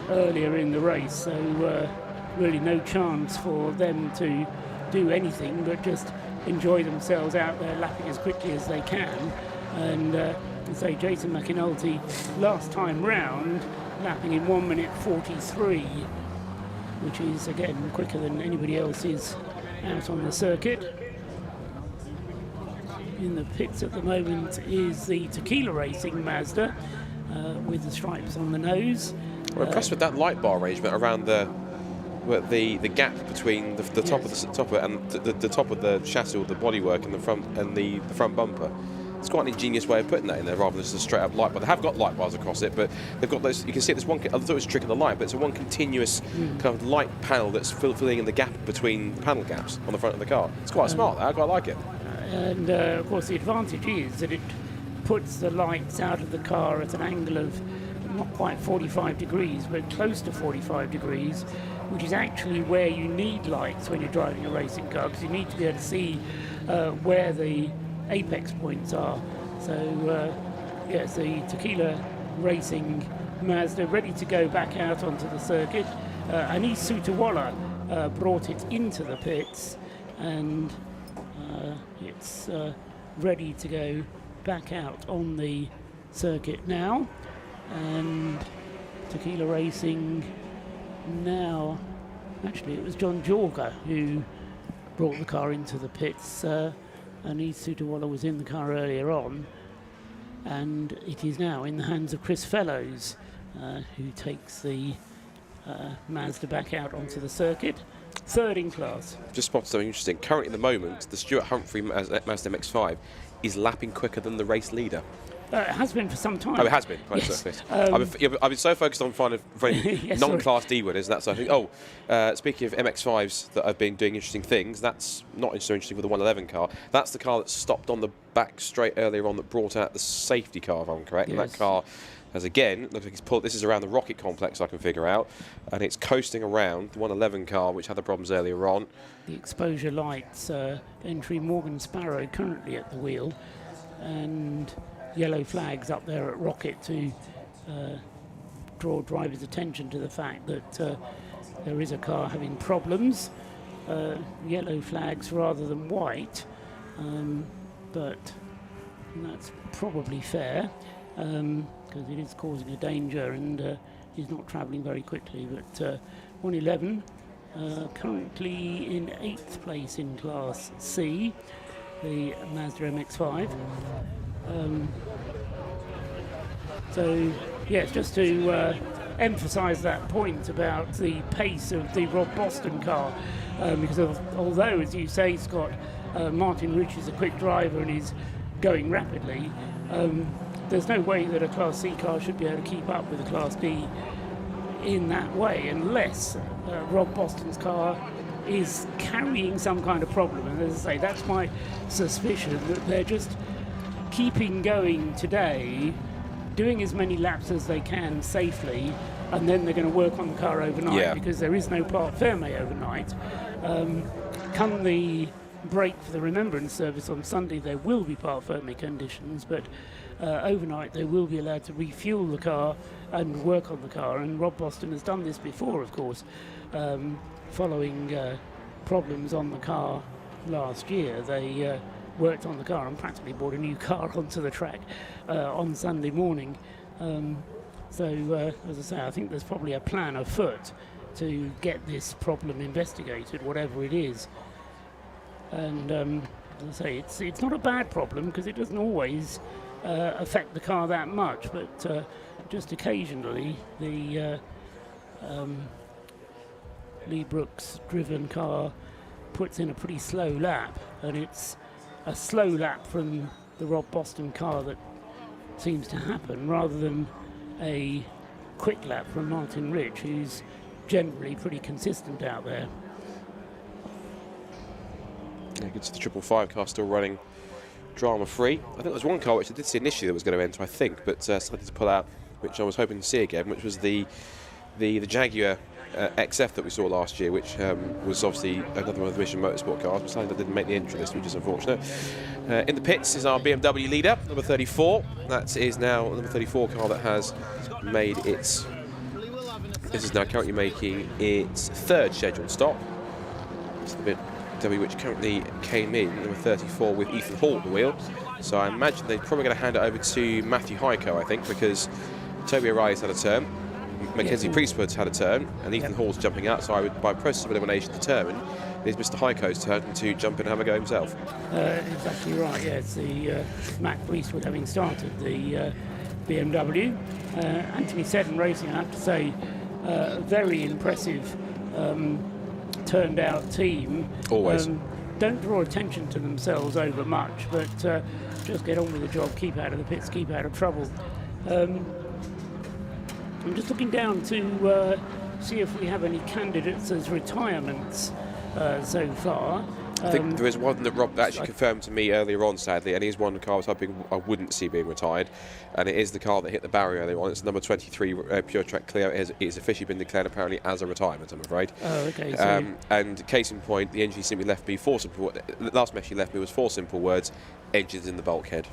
earlier in the race, so really no chance for them to do anything but just enjoy themselves out there lapping as quickly as they can. And say Jason McInulty last time round lapping in 1 minute 43, which is again quicker than anybody else is out on the circuit. In the pits at the moment is the Tequila Racing Mazda with the stripes on the nose. We're impressed with that light bar arrangement around the gap between the top of it and the top of the chassis, or the bodywork, and the front bumper. It's quite an ingenious way of putting that in there, rather than just a straight up light bar. They have got light bars across it, but they've got those. You can see there's one. I thought it was a trick of the light, but it's a one continuous kind of light panel that's filling in the gap between the panel gaps on the front of the car. It's quite smart. I quite like it. And of course, the advantage is that it puts the lights out of the car at an angle of not quite 45 degrees, but close to 45 degrees, which is actually where you need lights when you're driving a racing car, because you need to be able to see where the apex points are. So yes, the Tequila Racing Mazda ready to go back out onto the circuit. Anis Sutawalla brought it into the pits, and it's ready to go back out on the circuit now. And Tequila Racing now, actually it was John Jorga who brought the car into the pits. Anis Sutawalla was in the car earlier on, and it is now in the hands of Chris Fellows who takes the Mazda back out onto the circuit. Third in class. Just spotted something interesting. Currently, at the moment, the Stuart Humphrey Mazda MX-5 is lapping quicker than the race leader. It has been for some time. Oh, it has been. Right, Yes. I've been so focused on finding Yes, non-Class D winners and that sort of thing. Speaking of MX-5s that have been doing interesting things, that's not so interesting with the 111 car. That's the car that stopped on the back straight earlier on that brought out the safety car, if I'm correct. Yes. And that car has again, looks like it's pulled. This is around the rocket complex, I can figure out, and it's coasting around the 111 car, which had the problems earlier on. The exposure lights, entry Morgan Sparrow currently at the wheel, and yellow flags up there at Rocket to draw drivers' attention to the fact that there is a car having problems. Yellow flags rather than white, but that's probably fair because it is causing a danger and he's not travelling very quickly. But 111 currently in 8th place in Class C, the Mazda MX-5. So, yes, just to emphasise that point about the pace of the Rob Boston car, because although, as you say, Scott, Martin Rich is a quick driver and is going rapidly, there's no way that a Class C car should be able to keep up with a Class D in that way, unless Rob Boston's car is carrying some kind of problem. And as I say, that's my suspicion, that they're just keeping going today, doing as many laps as they can safely, and then they're going to work on the car overnight, because there is no part ferme overnight. Come the break for the Remembrance service on Sunday, there will be part ferme conditions, but overnight they will be allowed to refuel the car and work on the car. And Rob Boston has done this before, of course, following problems on the car last year. They worked on the car and practically brought a new car onto the track on Sunday morning. So, as I say, I think there's probably a plan afoot to get this problem investigated, whatever it is. And as I say, it's not a bad problem because it doesn't always affect the car that much, but just occasionally the Lee Brooks driven car puts in a pretty slow lap, and it's a slow lap from the Rob Boston car that seems to happen, rather than a quick lap from Martin Rich, who's generally pretty consistent out there. Yeah, good to the 555 car still running drama-free. I think there was one car which I did see initially that was going to enter, I think, but decided to pull out, which I was hoping to see again, which was the Jaguar XF that we saw last year, which was obviously another one of the Mission Motorsport cars, but something that didn't make the entry list, which is unfortunate. In the pits is our BMW leader, number 34. That is now number 34 car that has made its... This is now currently making its third scheduled stop. It's the BMW which currently came in, number 34, with Ethan Hall at the wheel. So I imagine they're probably going to hand it over to Matthew Heiko, I think, because Toby O'Reilly's had a turn, Mackenzie Priestwood's had a turn, and Ethan Hall's jumping out. So I would, by process of elimination, determine it is Mr. Heiko's turn to jump in and have a go himself. Exactly right, yes. The Mac Priestwood having started the BMW. Anthony Seddon Racing, I have to say, very impressive turned out team. Always. Don't draw attention to themselves over much, but just get on with the job, keep out of the pits, keep out of trouble. I'm just looking down to see if we have any candidates as retirements so far. I think there is one that Rob actually confirmed to me earlier on, sadly, and it is one car I was hoping I wouldn't see being retired, and it is the car that hit the barrier earlier on. It's number 23 Pure Track Clio. It has officially been declared apparently as a retirement, I'm afraid. Oh, okay. So and case in point, the engine simply left me the last message she left me was 4 simple words: engines in the bulkhead.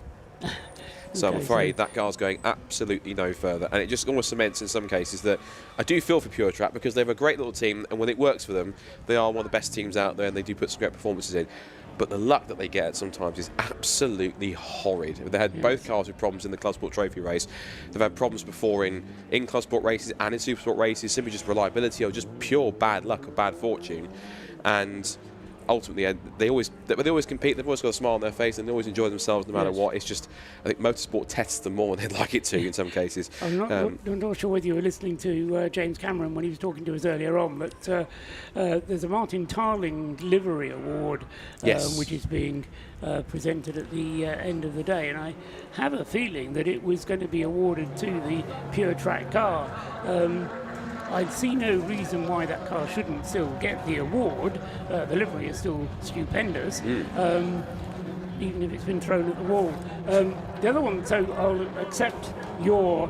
So I'm afraid that car's going absolutely no further, and it just almost cements in some cases that I do feel for Pure Track, because they're a great little team, and when it works for them, they are one of the best teams out there, and they do put some great performances in. But the luck that they get sometimes is absolutely horrid. They had both cars with problems in the Club Sport Trophy race. They've had problems before in Club Sport races and in Super Sport races, simply just reliability or just pure bad luck or bad fortune. And ultimately they always compete. They've always got a smile on their face, and they always enjoy themselves no matter what. It's just, I think motorsport tests them more than they'd like it to in some cases. I'm not sure whether you were listening to James Cameron when he was talking to us earlier on, but there's a Martin Tarling Livery Award, which is being presented at the end of the day, and I have a feeling that it was going to be awarded to the pure track car. I see no reason why that car shouldn't still get the award. The livery is still stupendous, even if it's been thrown at the wall. The other one, so I'll accept your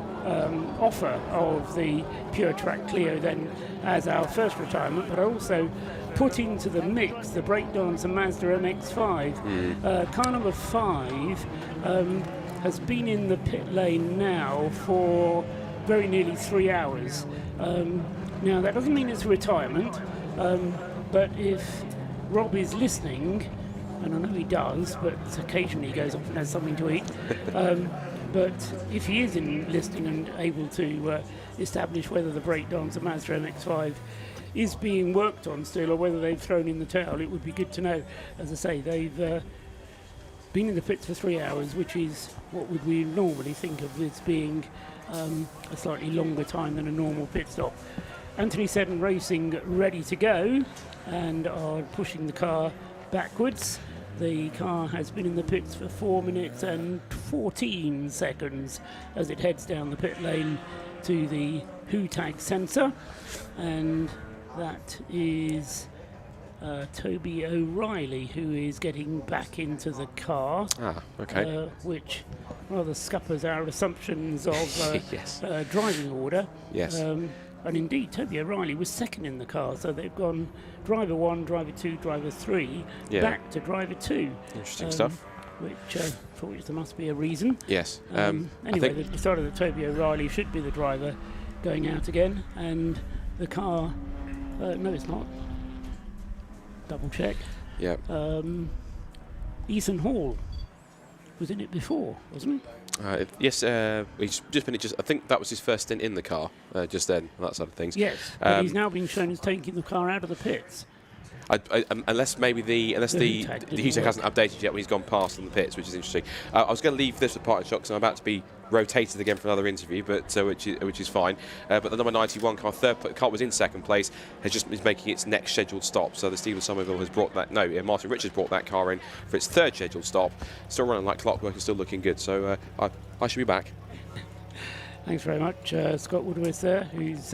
offer of the Pure Track Clio then as our first retirement, but I also put into the mix the Breakdancer Mazda MX-5. Car number 5 has been in the pit lane now for very nearly 3 hours. Now that doesn't mean it's a retirement, but if Rob is listening, and I know he does, but occasionally he goes off and has something to eat, but if he is listening and able to establish whether the Breakdancer Mazda MX-5 is being worked on still, or whether they've thrown in the towel, it would be good to know. As I say, they've been in the pits for 3 hours, which is what would we normally think of as being a slightly longer time than a normal pit stop. Anthony Seddon Racing ready to go and are pushing the car backwards. The car has been in the pits for 4 minutes and 14 seconds as it heads down the pit lane to the Who Tag sensor, and that is Toby O'Reilly who is getting back into the car. Which rather scuppers our assumptions of driving order. Yes. And indeed, Toby O'Reilly was second in the car, so they've gone driver 1, driver 2, driver 3, back to driver 2. Interesting stuff. For which there must be a reason. Yes. Anyway, they decided that Toby O'Reilly should be the driver going out again, and the car, no it's not, double check. Yeah. Ethan Hall was in it before, wasn't he? Yes, he's just been. I think that was his first stint in the car just then, that side of things. Yes, but he's now been shown as taking the car out of the pits. Unless the HUTAG hasn't updated yet when he's gone past in the pits, which is interesting. I was going to leave this for party shot because I'm about to be rotated again for another interview, but which is fine. But the number 91 car, car was in second place, is making its next scheduled stop. So the Stephen Somerville has brought that. No, Martin Richards brought that car in for its third scheduled stop. Still running like clockwork and still looking good. So I should be back. Thanks very much, Scott Woodworth there, who's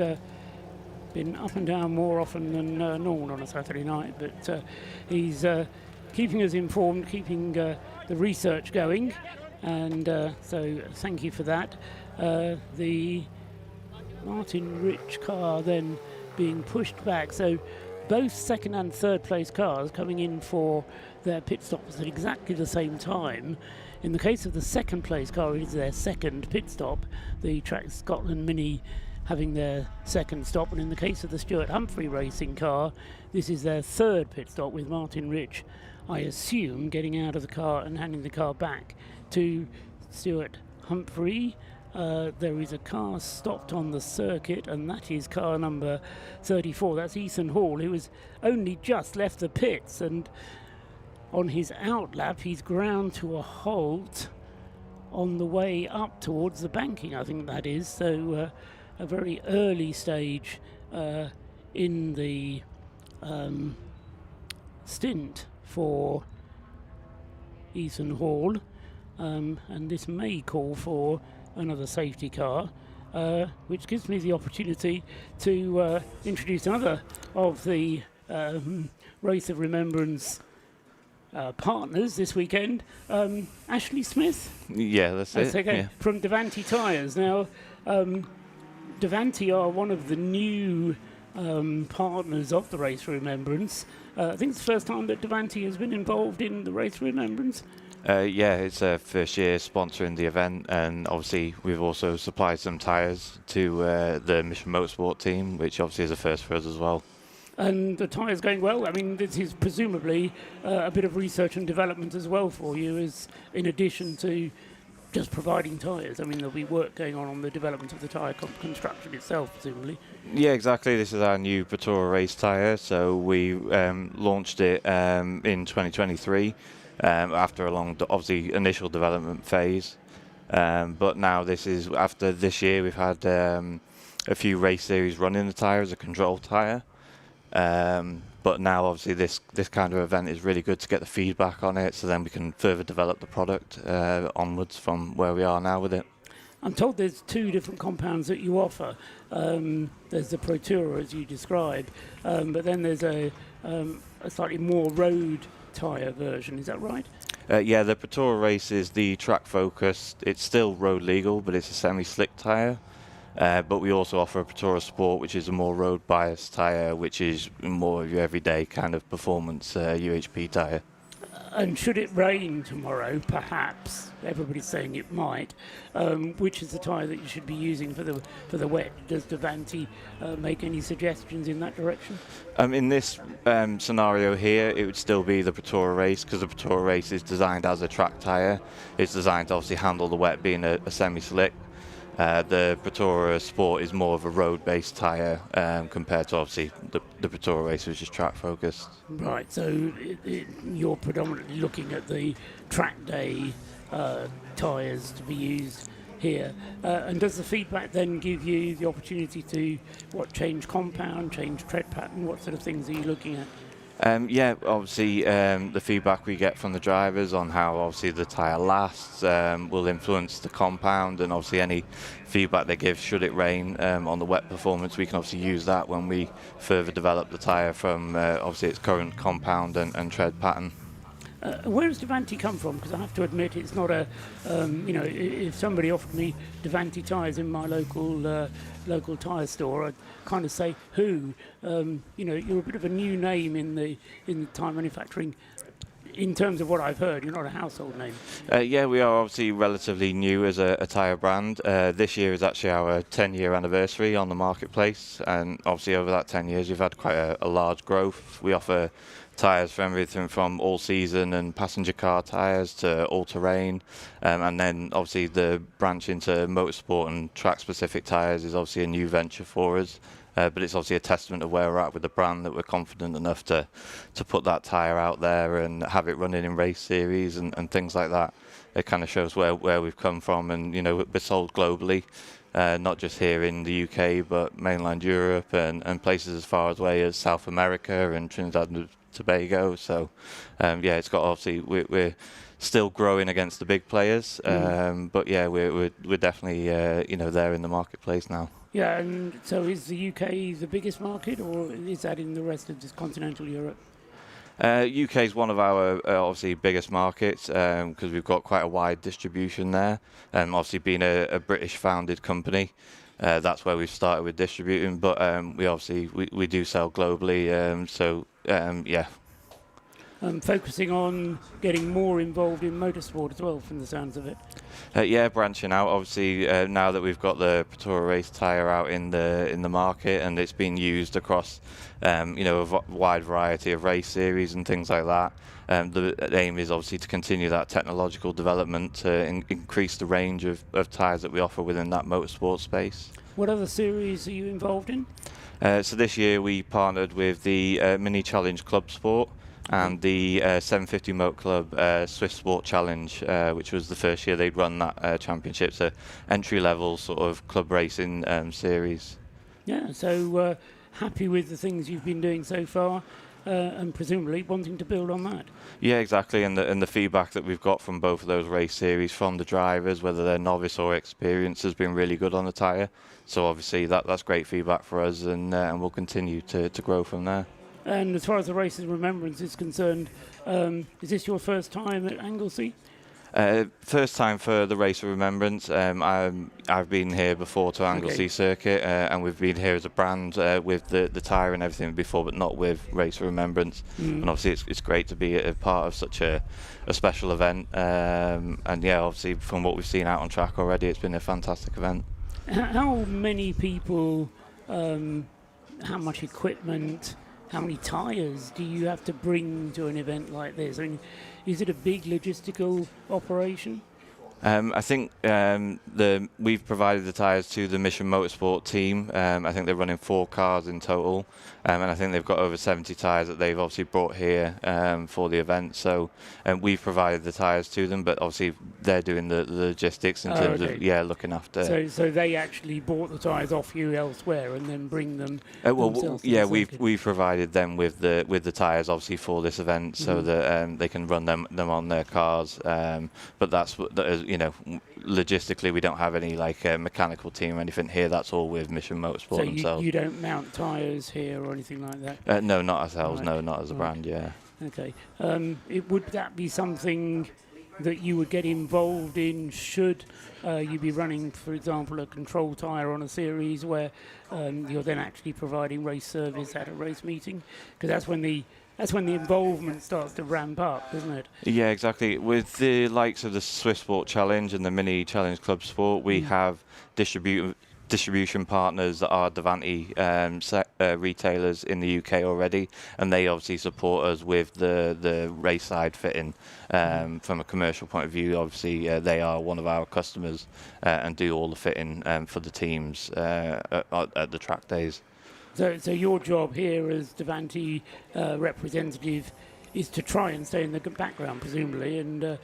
been up and down more often than normal on a Saturday night, but he's keeping us informed, keeping the research going, and so thank you for that. The Martin Rich car then being pushed back, so both second and third place cars coming in for their pit stops at exactly the same time. In the case of the second place car, it is their second pit stop, the Track Scotland Mini having their second stop, and in the case of the Stuart Humphrey racing car, this is their third pit stop, with Martin Rich, I assume, getting out of the car and handing the car back to Stuart Humphrey. There is a car stopped on the circuit, and that is car number 34. That's Ethan Hall, who has only just left the pits, and on his outlap he's ground to a halt on the way up towards the banking, I think that is. So a very early stage in the stint for Ethan Hall, and this may call for another safety car, which gives me the opportunity to introduce another of the Race of Remembrance partners this weekend, Ashley Smith. Yeah, that's it. Okay. Yeah. From Davanti Tyres. Now, Davanti are one of the new partners of the Race for Remembrance. I think it's the first time that Davanti has been involved in the Race for Remembrance. Yeah, it's our first year sponsoring the event, and obviously we've also supplied some tyres to the Mission Motorsport team, which obviously is a first for us as well. And the tyres going well. I mean, this is presumably a bit of research and development as well for you, as in addition to just providing tyres. I mean, there'll be work going on the development of the tyre construction itself, presumably. Yeah, exactly. This is our new Pretoria race tyre. So we launched it in 2023 after a long, obviously, initial development phase. But now after this year, we've had a few race series running the tyre as a control tyre. But now, obviously, this kind of event is really good to get the feedback on it, so then we can further develop the product onwards from where we are now with it. I'm told there's 2 different compounds that you offer. There's the Pretoria, as you described, but then there's a slightly more road tyre version. Is that right? Yeah, the Pretoria race is the track focused. It's still road legal, but it's a semi-slick tyre. But we also offer a Pretoria Sport, which is a more road biased tyre, which is more of your everyday kind of performance UHP tyre. And should it rain tomorrow, perhaps, everybody's saying it might, which is the tyre that you should be using for the wet? Does Davanti make any suggestions in that direction? In this scenario here, it would still be the Pretoria race, because the Pretoria race is designed as a track tyre. It's designed to obviously handle the wet, being a semi-slick. The Pretoria Sport is more of a road-based tyre compared to obviously the Pretoria race, which is track-focused. Right, so you're predominantly looking at the track day tyres to be used here. And does the feedback then give you the opportunity to change compound, change tread pattern? What sort of things are you looking at? Yeah, obviously the feedback we get from the drivers on how obviously the tyre lasts will influence the compound, and obviously any feedback they give should it rain on the wet performance, we can obviously use that when we further develop the tyre from obviously its current compound and tread pattern. Where does Davanti come from? Because I have to admit, it's not a, if somebody offered me Davanti tyres in my local tyre store, I'd kind of say, who? You're a bit of a new name in the tyre manufacturing. In terms of what I've heard, you're not a household name. Yeah, we are obviously relatively new as a tyre brand. This year is actually our 10-year anniversary on the marketplace, and obviously over that 10 years we've had quite a large growth. We offer tyres for everything from all-season and passenger car tyres to all-terrain, and then obviously the branch into motorsport and track-specific tyres is obviously a new venture for us. But it's obviously a testament of where we're at with the brand, that we're confident enough to put that tyre out there and have it running in race series and things like that. It kind of shows where we've come from, and we're sold globally, not just here in the UK, but mainland Europe and places as far away as South America and Trinidad and Tobago. So yeah, it's got obviously we're still growing against the big players, but yeah, we're definitely there in the marketplace now. Yeah, and so is the UK the biggest market, or is that in the rest of this continental Europe? UK is one of our obviously biggest markets because we've got quite a wide distribution there. Obviously being a British founded company, that's where we've started with distributing, but we do sell globally, so yeah. Focusing on getting more involved in motorsport as well, from the sounds of it. Yeah, branching out. Obviously, now that we've got the Pretoria race tyre out in the market, and it's been used across, a wide variety of race series and things like that. The aim is obviously to continue that technological development to increase the range of tyres that we offer within that motorsport space. What other series are you involved in? So this year we partnered with the Mini Challenge Club Sport and the 750 Motor Club Swift Sport Challenge, which was the first year they'd run that championship. So entry-level sort of club racing series. Yeah, so happy with the things you've been doing so far, and presumably wanting to build on that. Yeah, exactly, and the feedback that we've got from both of those race series from the drivers, whether they're novice or experienced, has been really good on the tyre. So obviously that's great feedback for us, and we'll continue to grow from there. And as far as the Race of Remembrance is concerned, is this your first time at Anglesey? First time for the Race of Remembrance. I've been here before to Anglesey Circuit, and we've been here as a brand with the tyre and everything before, but not with Race of Remembrance. And obviously it's great to be a part of such a special event. And yeah, obviously from what we've seen out on track already, it's been a fantastic event. How many people, how much equipment, how many tyres do you have to bring to an event like this? I mean, is it a big logistical operation? I think we've provided the tyres to the Mission Motorsport team. I think they're running 4 cars in total, and I think they've got over 70 tyres that they've obviously brought here for the event. So we've provided the tyres to them, but obviously they're doing the logistics in terms of looking after. So they actually bought the tyres off you elsewhere and then bring them. We've provided them with the tyres obviously for this event, so that they can run them on their cars. But that's logistically we don't have any mechanical team or anything here. That's all with Mission Motorsport themselves. So you don't mount tyres here or anything like that? No, not ourselves. Right. No, not as a brand. Yeah. Okay. Would that be something that you would get involved in should you be running, for example, a control tyre on a series where you're then actually providing race service at a race meeting? Because that's when the involvement starts to ramp up, isn't it? Yeah, exactly. With the likes of the Swiss Sport Challenge and the Mini Challenge Club Sport, we have distribution partners that are Davanti retailers in the UK already, and they obviously support us with the race side fitting. From a commercial point of view, obviously they are one of our customers and do all the fitting for the teams at the track days. So your job here as Davanti representative is to try and stay in the background, presumably, and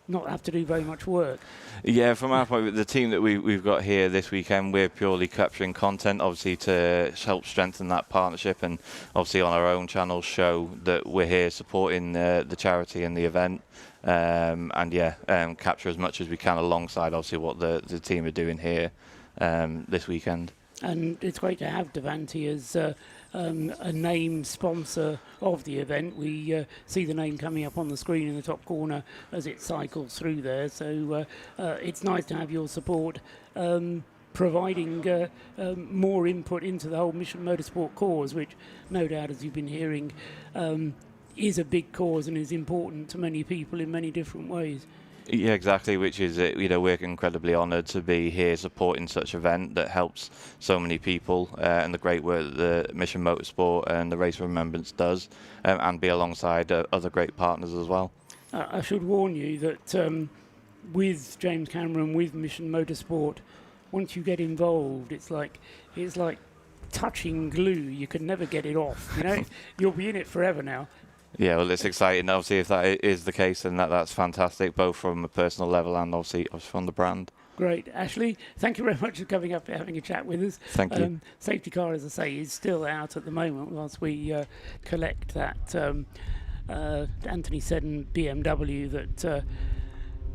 not have to do very much work. Yeah, from our point of view, the team that we've got here this weekend, we're purely capturing content, obviously to help strengthen that partnership, and obviously on our own channels show that we're here supporting the charity and the event, and capture as much as we can alongside obviously what the team are doing here this weekend. And it's great to have Davanti as a named sponsor of the event. We see the name coming up on the screen in the top corner as it cycles through there. So it's nice to have your support providing more input into the whole Mission Motorsport cause, which no doubt, as you've been hearing, is a big cause and is important to many people in many different ways. Yeah, exactly, which is, we're incredibly honoured to be here supporting such an event that helps so many people, and the great work that the Mission Motorsport and the Race of Remembrance does, and be alongside other great partners as well. I should warn you that with James Cameron, with Mission Motorsport, once you get involved, it's like touching glue. You can never get it off. You'll be in it forever now. Yeah, well, it's exciting. Obviously, if that is the case, then that's fantastic, both from a personal level and obviously from the brand. Great. Ashley, thank you very much for coming up and having a chat with us. Thank you. Safety car, as I say, is still out at the moment whilst we collect that Anthony Seddon BMW that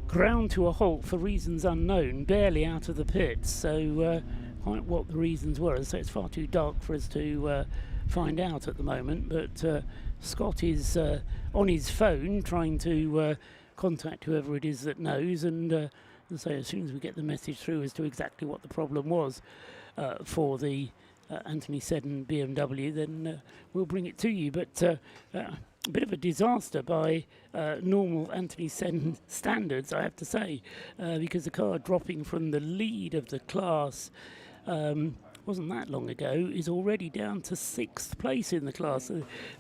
ground to a halt for reasons unknown, barely out of the pits. So quite what the reasons were. So it's far too dark for us to find out at the moment, but Scott is on his phone trying to contact whoever it is that knows, and as I say, as soon as we get the message through as to exactly what the problem was for the Anthony Seddon BMW, then we'll bring it to you. But a bit of a disaster by normal Anthony Seddon standards, I have to say, because the car dropping from the lead of the class wasn't that long ago, is already down to 6th place in the class.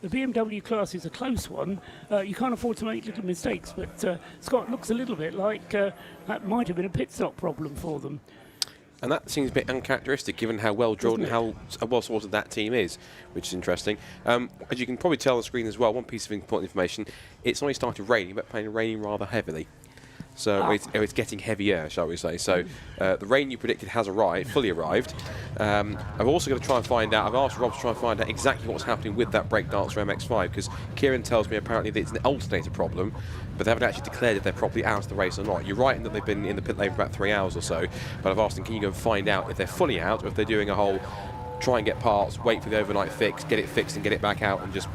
The BMW class is a close one. You can't afford to make little mistakes, but Scott looks a little bit like that might have been a pit stop problem for them. And that seems a bit uncharacteristic given how well drilled and how well sorted that team is, which is interesting. As you can probably tell on the screen as well, one piece of important information, it's only started raining, but raining rather heavily. So it's getting heavier, shall we say. So the rain you predicted has arrived, fully arrived. I've also got to try and find out, I've asked Rob to try and find out exactly what's happening with that Breakdancer MX-5, because Kieran tells me apparently that it's an alternator problem, but they haven't actually declared if they're properly out of the race or not. You're right in that they've been in the pit lane for about 3 hours or so, but I've asked them, can you go and find out if they're fully out, or if they're doing a whole try and get parts, wait for the overnight fix, get it fixed and get it back out and just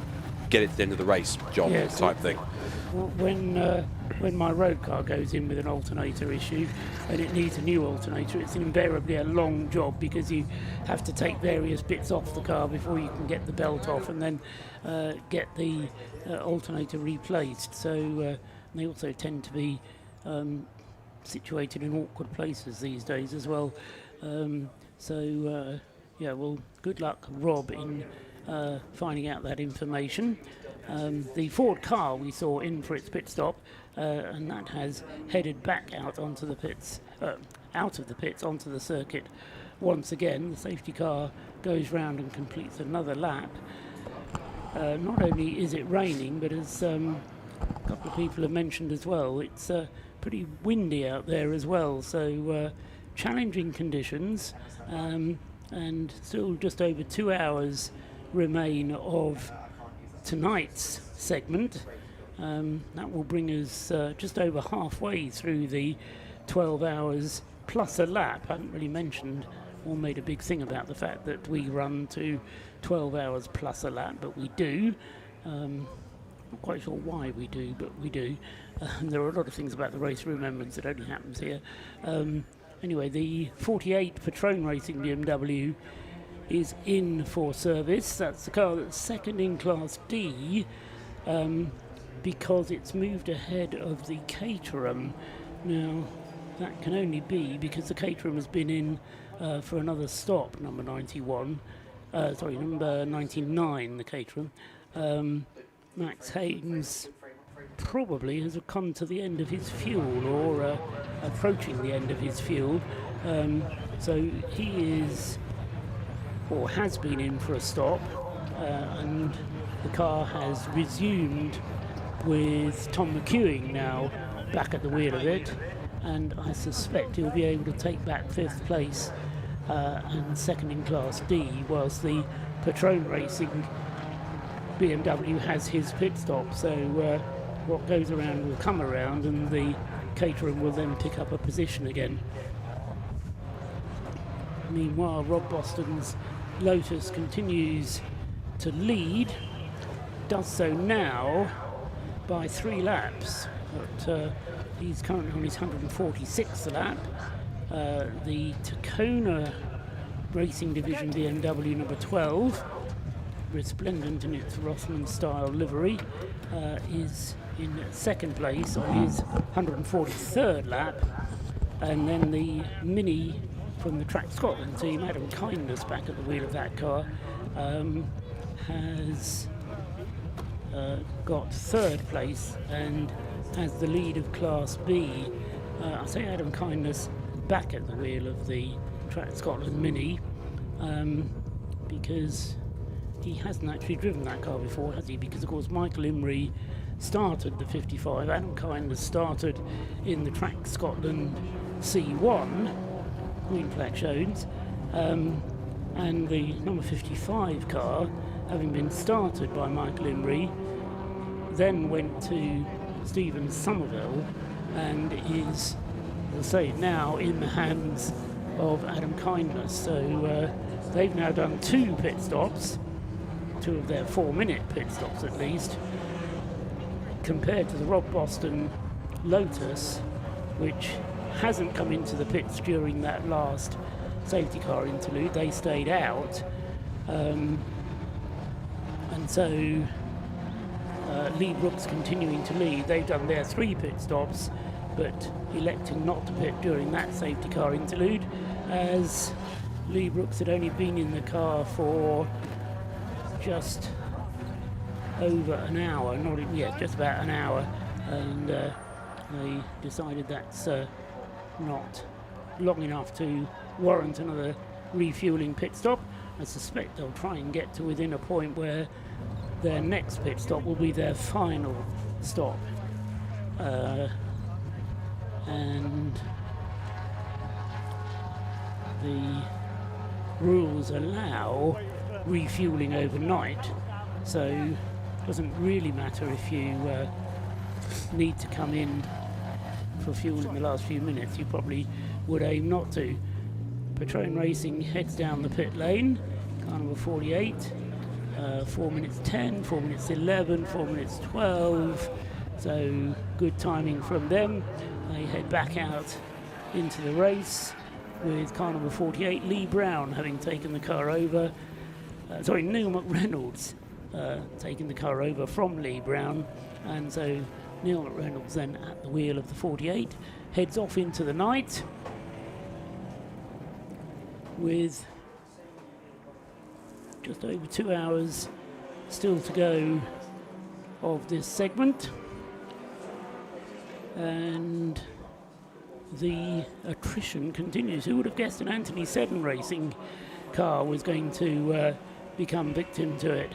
get it to the end of the race job type thing. When my road car goes in with an alternator issue and it needs a new alternator, it's invariably a long job because you have to take various bits off the car before you can get the belt off and then get the alternator replaced. So they also tend to be situated in awkward places these days as well. Well, good luck, Rob, in finding out that information. The Ford car we saw in for its pit stop and that has headed back out onto the pits, out of the pits onto the circuit once again. The safety car goes round and completes another lap. Not only is it raining, but as a couple of people have mentioned as well, it's pretty windy out there as well, so challenging conditions, and still just over 2 hours remain of tonight's segment. That will bring us just over halfway through the 12 hours plus a lap. I haven't really mentioned or made a big thing about the fact that we run to 12 hours plus a lap, but we do. Not quite sure why we do, but we do. There are a lot of things about the Race of Remembrance that only happens here. Anyway, the 48 Patrone Racing BMW is in for service. That's the car that's second in Class D, because it's moved ahead of the Caterham. Now, that can only be because the Caterham has been in for another stop, number 99, the Caterham. Max Haynes probably has come to the end of his fuel, or approaching the end of his fuel. So he is, or has been in for a stop, and the car has resumed with Tom McEwing now back at the wheel of it, and I suspect he'll be able to take back 5th place and second in Class D, whilst the Patrone Racing BMW has his pit stop. So what goes around will come around, and the Caterham will then pick up a position again. Meanwhile, Rob Boston's Lotus continues to lead, does so now by 3 laps, but he's currently on his 146th lap. The Tacona Racing Division BMW number 12, resplendent in its Rothman style livery, is in second place on his 143rd lap, and then the Mini from the Track Scotland team, Adam Kindness back at the wheel of that car, has got 3rd place and has the lead of Class B. I say Adam Kindness back at the wheel of the Track Scotland Mini, because he hasn't actually driven that car before, has he? Because, of course, Michael Imrie started the 55. Adam Kindness started in the Track Scotland C1, green flag shows, and the number 55 car, having been started by Michael Imrie, then went to Stephen Somerville and is, as I say, now in the hands of Adam Kindness. So they've now done 2 pit stops, 2 of their 4-minute pit stops at least, compared to the Rob Boston Lotus, which hasn't come into the pits during that last safety car interlude. They stayed out, and so Lee Brooks continuing to lead. They've done their 3 pit stops, but electing not to pit during that safety car interlude, as Lee Brooks had only been in the car for just over an hour, just about an hour, and they decided that's not long enough to warrant another refueling pit stop. I suspect they'll try and get to within a point where their next pit stop will be their final stop, and the rules allow refueling overnight, so it doesn't really matter if you need to come in for fuel in the last few minutes. You probably would aim not to. Patrone Racing heads down the pit lane, car number 48, 4 minutes 10, 4 minutes 11, 4 minutes 12, so good timing from them. They head back out into the race with car number 48, Lee Brown, having taken the car over, Neil McReynolds taking the car over from Lee Brown, and so Neil McReynolds then at the wheel of the 48 heads off into the night with just over 2 hours still to go of this segment. and the attrition continues. Who would have guessed an Anthony Seddon racing car was going to become victim to it?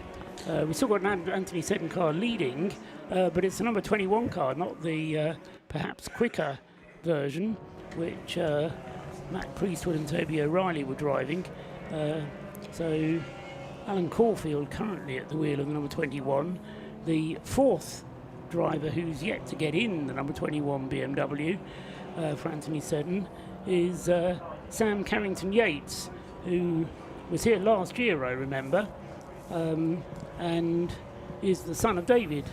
We've still got an Anthony Seddon car leading, but it's the number 21 car, not the perhaps quicker version, which Matt Priestwood and Toby O'Reilly were driving. So Alan Caulfield currently at the wheel of the number 21. The fourth driver who's yet to get in the number 21 BMW for Anthony Seddon is Sam Carrington-Yates, who was here last year, I remember, and is the son of David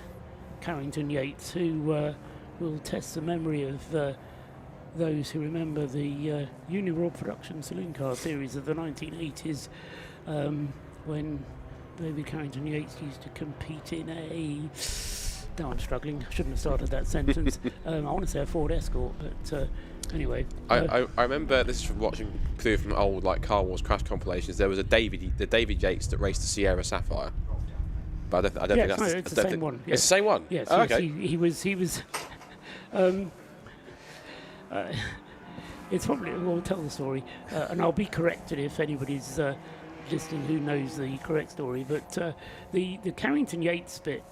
Carrington-Yates, who will test the memory of those who remember the Uniroyal Production Saloon Car Series of the 1980s, when David Carrington-Yates used to compete in a... No, I'm struggling. I shouldn't have started that sentence. I want to say a Ford Escort, but anyway. I remember, this is from watching through from old like Car Wars crash compilations, there was the David Yates that raced the Sierra Sapphire. But I don't think that's... it's the same one. Yes. It's the same one? Yes, oh, okay. He was it's probably, we'll tell the story, and I'll be corrected if anybody's listening who knows the correct story, but the Carrington-Yates bit,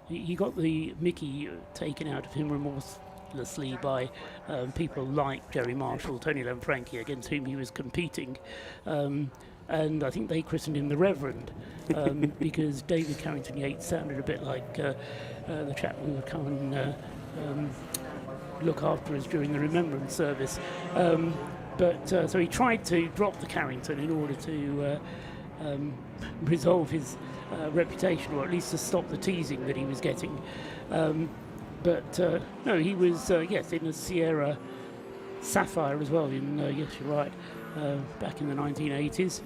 he got the Mickey taken out of him remorselessly by people like Jerry Marshall, Tony Lanfranchi, against whom he was competing, and I think they christened him the Reverend, because David Carrington-Yates sounded a bit like the chap who would come and look after us during the Remembrance service. So he tried to drop the Carrington in order to resolve his reputation, or at least to stop the teasing that he was getting. No, he was, yes, in a Sierra Sapphire as well, yes, you're right, back in the 1980s.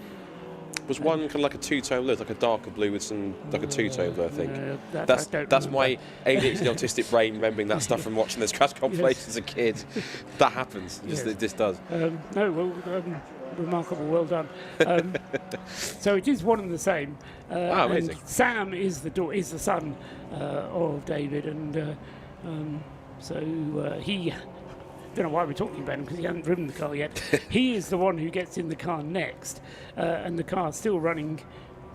Was one kind of like a two-tone blue, like a darker blue with some, like a two-tone blue, I think. That's my ADHD autistic brain remembering that stuff from watching those crash compilations as a kid. That happens. Yes. This does. Remarkable, well done. So it is one and the same. Amazing. And Sam is the son of David, and he... I don't know why we're talking about him, because he hasn't driven the car yet. He is the one who gets in the car next, and the car's still running,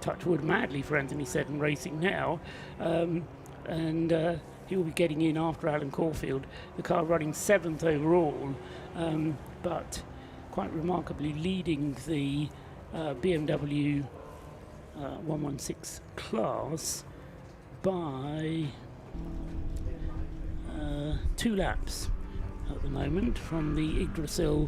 touch wood, madly for Anthony Seddon Racing now, and he will be getting in after Alan Caulfield. The car running 7th overall, but quite remarkably leading the BMW 116 class by 2 laps. At the moment, from the Yggdrasil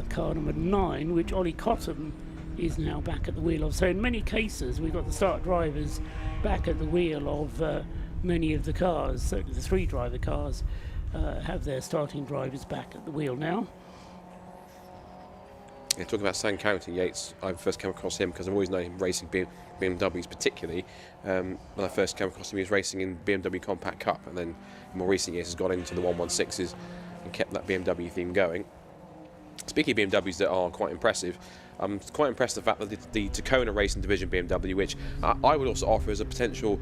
car number 9, which Ollie Cottam is now back at the wheel of. So in many cases, we've got the start drivers back at the wheel of many of the cars. Certainly the 3-driver cars have their starting drivers back at the wheel now. Yeah, talking about Sam Carrington-Yates, I first came across him because I've always known him racing BMWs particularly. When I first came across him, he was racing in BMW Compact Cup, and then in more recent years has got into the 116s and kept that BMW theme going. Speaking of BMWs that are quite impressive, I'm quite impressed with the fact that the Tacona Racing Division BMW, which I would also offer as a potential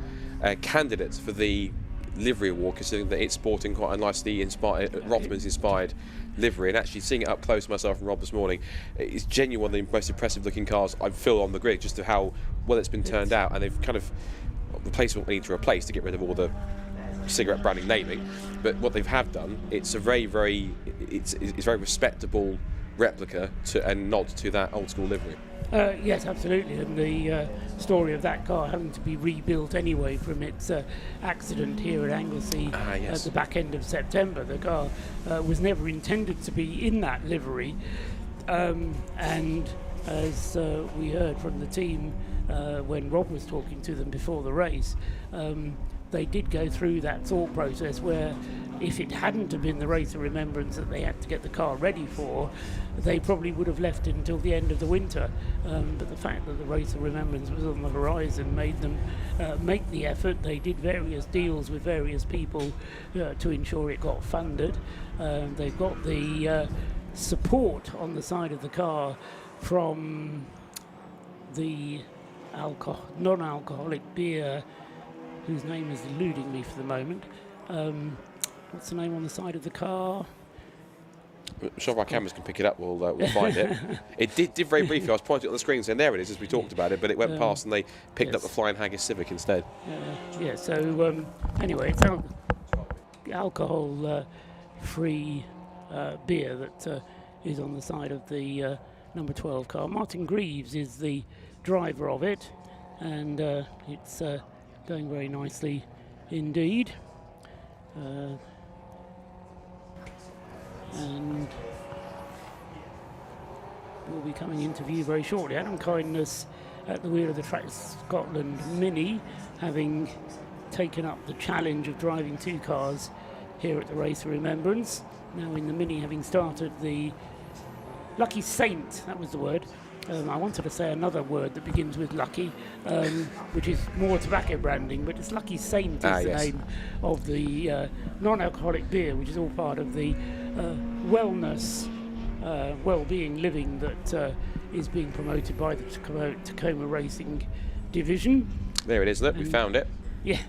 candidate for the livery award, considering that it's sporting quite a nicely inspired, Rothmans inspired livery, and actually seeing it up close myself and Rob this morning, it's genuinely the most impressive looking cars I feel on the grid, just to how well it's been turned out, and they've kind of replaced what they need to replace to get rid of all the cigarette branding naming, but what they have done, it's a very respectable replica and nod to that old school livery. Yes, absolutely, and the story of that car having to be rebuilt anyway from its accident here at Anglesey at the back end of September. The car was never intended to be in that livery, and as we heard from the team when Rob was talking to them before the race, they did go through that thought process where if it hadn't have been the Race of Remembrance that they had to get the car ready for, they probably would have left it until the end of the winter. But the fact that the Race of Remembrance was on the horizon made them make the effort. They did various deals with various people to ensure it got funded. They've got the support on the side of the car from the non-alcoholic beer, whose name is eluding me for the moment. what's the name on the side of the car? I'm sure if our cameras can pick it up, we'll find it. It did very briefly. I was pointing on the screen saying there it is as we talked about it, but it went past and they picked up the Flying Haggis Civic instead. Yeah, so anyway, it's alcohol-free beer that is on the side of the number 12 car. Martin Greaves is the driver of it, and it's going very nicely indeed. And will be coming into view very shortly. Adam Kindness at the wheel of the Tracks Scotland Mini, having taken up the challenge of driving 2 cars here at the Race of Remembrance. Now in the Mini, having started the Lucky Saint, that was the word. I wanted to say another word that begins with Lucky, which is more tobacco branding, but it's Lucky Saint is the name of the non-alcoholic beer, which is all part of the wellness, well-being living that is being promoted by the Tacoma Racing Division. There it is, look, we found it. Yeah,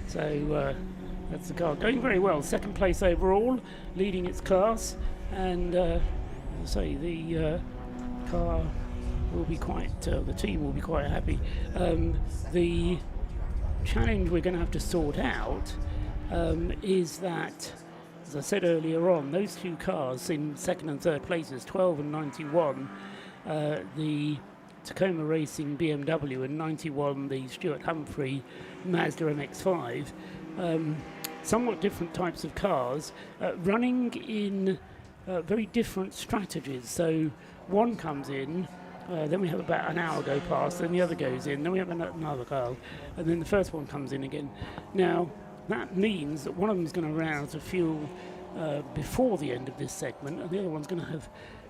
so that's the car going very well. 2nd place overall, leading its class, and as I say, the car will be quite, the team will be quite happy. The challenge we're going to have to sort out is that, as I said earlier on, those 2 cars in 2nd and 3rd places, 12 and 91, the Tacoma Racing BMW and 91 the Stuart Humphrey Mazda MX-5, somewhat different types of cars, running in very different strategies. So one comes in, then we have about an hour go past, then the other goes in, then we have another car, and then the first one comes in again. Now, that means that one of them is going to run out of fuel before the end of this segment, and the other one's going to have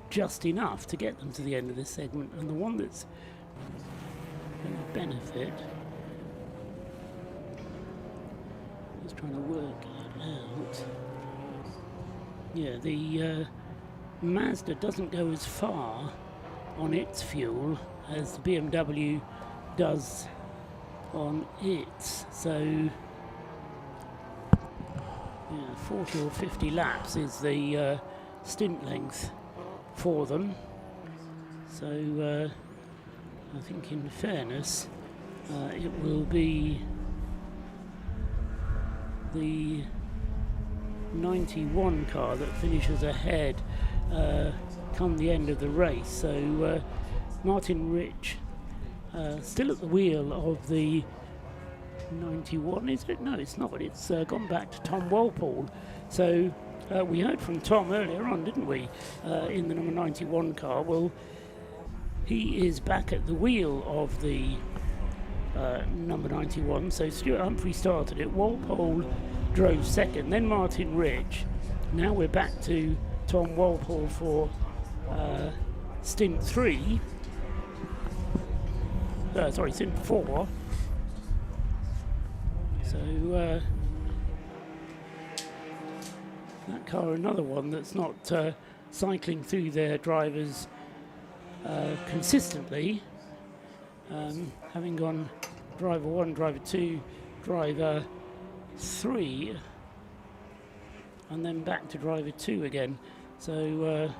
just enough to get them to the end of this segment. And the one that's going to benefit, just trying to work it out. Yeah, the Mazda doesn't go as far on its fuel as the BMW does on its, so 40 or 50 laps is the stint length for them. So I think in fairness it will be the 91 car that finishes ahead come the end of the race. So Martin Rich still at the wheel of the 91, is it? No, it's not. It's gone back to Tom Walpole. So we heard from Tom earlier on, didn't we, in the number 91 car. Well, he is back at the wheel of the number 91. So Stuart Humphrey started it. Walpole drove 2nd, then Martin Rich. Now we're back to Tom Walpole for stint 3. Stint 4. So that car, another one that's not cycling through their drivers consistently, having gone driver 1, driver 2, driver 3, and then back to driver 2 again. So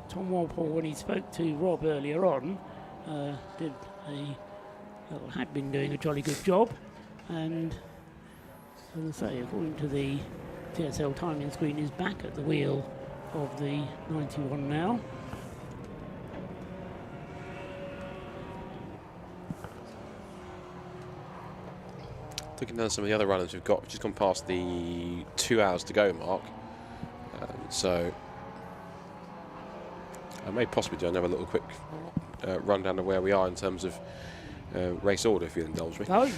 Tom Walpole, when he spoke to Rob earlier on, had been doing a jolly good job, and as I say, according to the TSL timing screen, is back at the wheel of the 91 now. Looking down some of the other runners we've got, we've just gone past the 2 hours to go mark. So I may possibly do another little quick rundown of where we are in terms of race order, if you'll indulge me. Oh,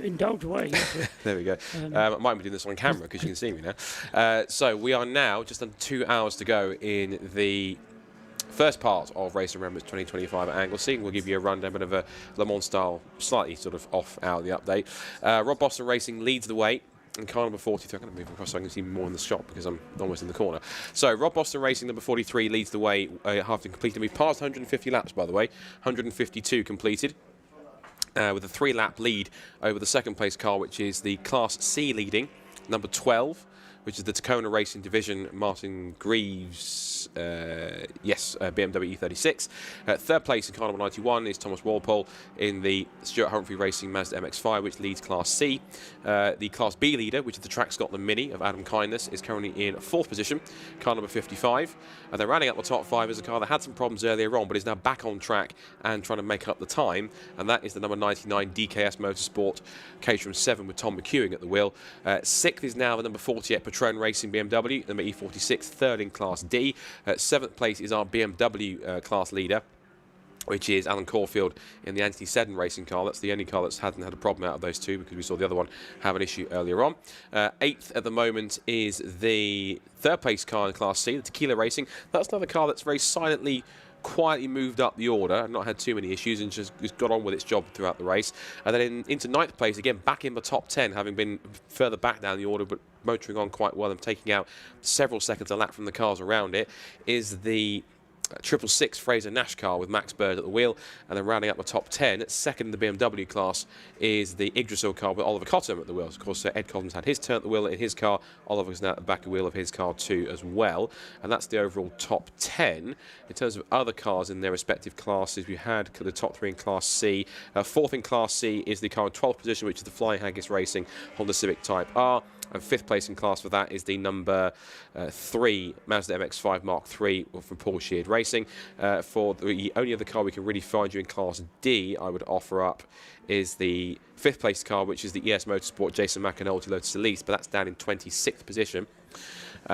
indulge away. There we go. I might be doing this on camera because you can see me now. So we are now just under 2 hours to go in the first part of Race of Remembrance 2025 at Anglesey. We'll give you a rundown, bit of a Le Mans style, slightly sort of off out of the update. Rob Boston Racing leads the way. And car number 43, I'm going to move across so I can see more in the shot because I'm almost in the corner. So Rob Boston Racing, number 43, leads the way, half completed. We've passed 150 laps, by the way, 152 completed. With a 3-lap lead over the second place car, which is the Class C leading, number 12, which is the Tacoma Racing Division, Martin Greaves, BMW E36. Third place in car number 91 is Thomas Walpole in the Stuart Humphrey Racing Mazda MX-5, which leads Class C. The Class B leader, which is the Track Scotland Mini of Adam Kindness, is currently in 4th position, car number 55. And then rounding up the top 5 is a car that had some problems earlier on, but is now back on track and trying to make up the time, and that is the number 99 DKS Motorsport Caterham 7 with Tom McEwing at the wheel. 6th is now the number 48 Retrain Racing BMW, number E46, 3rd in Class D. 7th place is our BMW class leader, which is Alan Caulfield in the Anthony Seddon racing car. That's the only car that hasn't had a problem out of those two, because we saw the other one have an issue earlier on. 8th at the moment is the 3rd place car in Class C, the Tequila Racing. That's another car that's very silently, quietly moved up the order and not had too many issues, and just got on with its job throughout the race. And then into 9th place, again back in the top 10, having been further back down the order, but motoring on quite well and taking out several seconds a lap from the cars around it, is the 666 Fraser Nash car with Max Bird at the wheel. And then rounding up the top 10, 2nd in the BMW class, is the Yggdrasil car with Oliver Cottam at the wheel. Of course, Ed Cottam's had his turn at the wheel in his car. Oliver's now at the back of the wheel of his car too as well. And that's the overall top 10. In terms of other cars in their respective classes, we had the top 3 in Class C. 4th in Class C is the car in 12th position, which is the Flying Haggis Racing Honda Civic Type R. And 5th place in class for that is the number 3 Mazda MX-5 Mark III from Paul Sheard Racing. For the only other car we can really find you in Class D, I would offer up, is the 5th place car, which is the ES Motorsport Jason McAnulty Lotus Elise, but that's down in 26th position.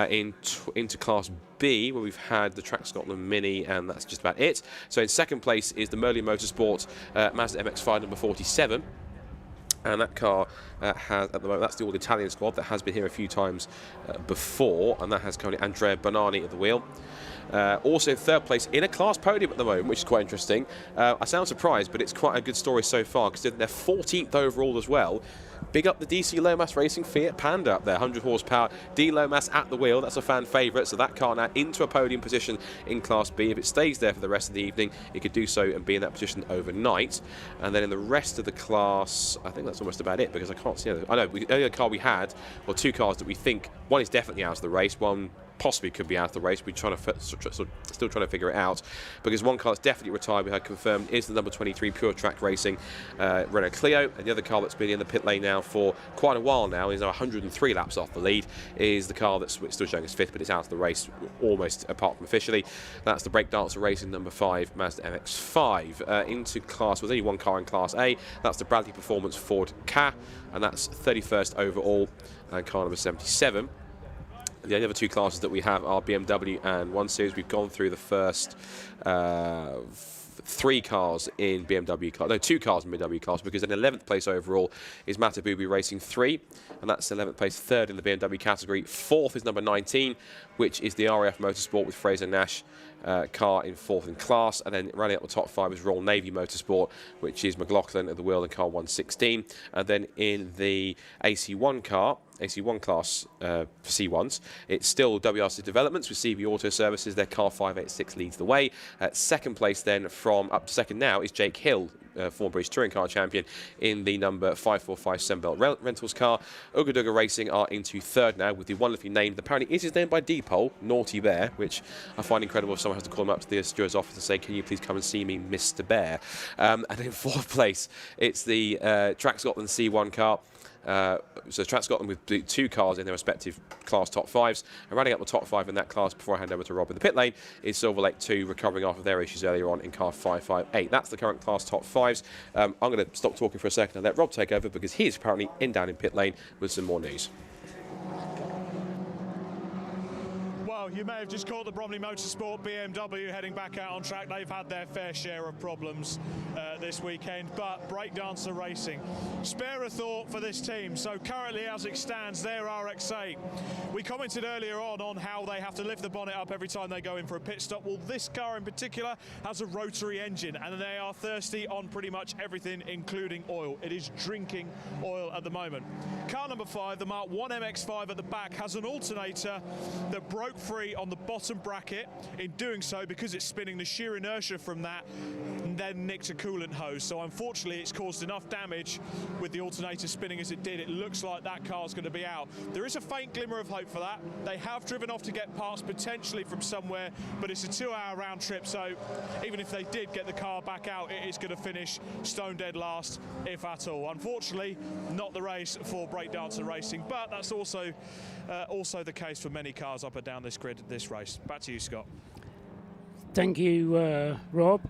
Into Class B, where we've had the Track Scotland Mini, and that's just about it. So in 2nd place is the Merlin Motorsport Mazda MX-5 number 47. And that car has, at the moment, that's the all-Italian squad that has been here a few times before, and that has currently Andrea Bonani at the wheel. Also 3rd place in a class podium at the moment, which is quite interesting. I sound surprised, but it's quite a good story so far, because they're 14th overall as well. Big up the DC Lomas Racing Fiat Panda up there, 100 horsepower. D Lomas at the wheel, that's a fan favourite, so that car now into a podium position in Class B. If it stays there for the rest of the evening, it could do so and be in that position overnight. And then in the rest of the class, I think that's almost about it, because I can't see it. I know, the only car we had, well, 2 cars that we think, one is definitely out of the race, one possibly could be out of the race. We're still trying to figure it out, because one car that's definitely retired, we had confirmed, is the number 23 Pure Track Racing Renault Clio, and the other car that's been in the pit lane now for quite a while now, is now 103 laps off the lead, is the car that's still showing as 5th, but it's out of the race almost apart from officially. That's the Breakdancer Racing number 5 Mazda MX-5. Into class, there's only one car in Class A, that's the Bradley Performance Ford Ka, and that's 31st overall, and car number 77. The only other 2 classes that we have are BMW and 1 Series. We've gone through the first 3 cars in BMW class, no, 2 cars in BMW class, because in 11th place overall is Matabubi Racing 3, and that's 11th place, 3rd in the BMW category. 4th is number 19, which is the RAF Motorsport with Fraser Nash car in 4th in class. And then running up the top 5 is Royal Navy Motorsport, which is McLaughlin at the wheel in car 116. And then in the AC1 car, AC1 class for C1s, it's still WRC Developments with CB Auto Services. Their car 586 leads the way. 2nd place then, from up to 2nd now, is Jake Hill, former British Touring Car Champion, in the number 545 Sunbelt Rentals car. Ugaduga Racing are into 3rd now, with the wonderfully named, apparently is his name by Depot, Naughty Bear, which I find incredible if someone has to call him up to the steward's office and say, can you please come and see me, Mr. Bear? And in 4th place, it's the Track Scotland C1 car. So Track Scotland with the 2 cars in their respective class top 5s, and running up the top 5 in that class before I hand over to Rob in the pit lane is Silver Lake 2, recovering after their issues earlier on in car 558. That's the current class top 5s. I'm going to stop talking for a second and let Rob take over, because he's apparently down in pit lane with some more news. Well, you may have just caught the Bromley Motorsport BMW heading back out on track. They've had their fair share of problems this weekend, but Breakdancer Racing, spare a thought for this team. So currently, as it stands, they're RX-8. We commented earlier on how they have to lift the bonnet up every time they go in for a pit stop. Well, this car in particular has a rotary engine, and they are thirsty on pretty much everything, including oil. It is drinking oil at the moment. Car number 5, the Mark 1 MX-5 at the back, has an alternator that broke free free on the bottom bracket. In doing so, because it's spinning, the sheer inertia from that then nicked a coolant hose. So unfortunately, it's caused enough damage with the alternator spinning as it did. It looks like that car's going to be out. There is a faint glimmer of hope for that. They have driven off to get parts potentially from somewhere, but it's a 2-hour round trip. So even if they did get the car back out, it is going to finish stone dead last, if at all. Unfortunately, not the race for Breakdancer Racing, but that's also the case for many cars up and down this grid this race. Back to you, Scott. Thank you, Rob.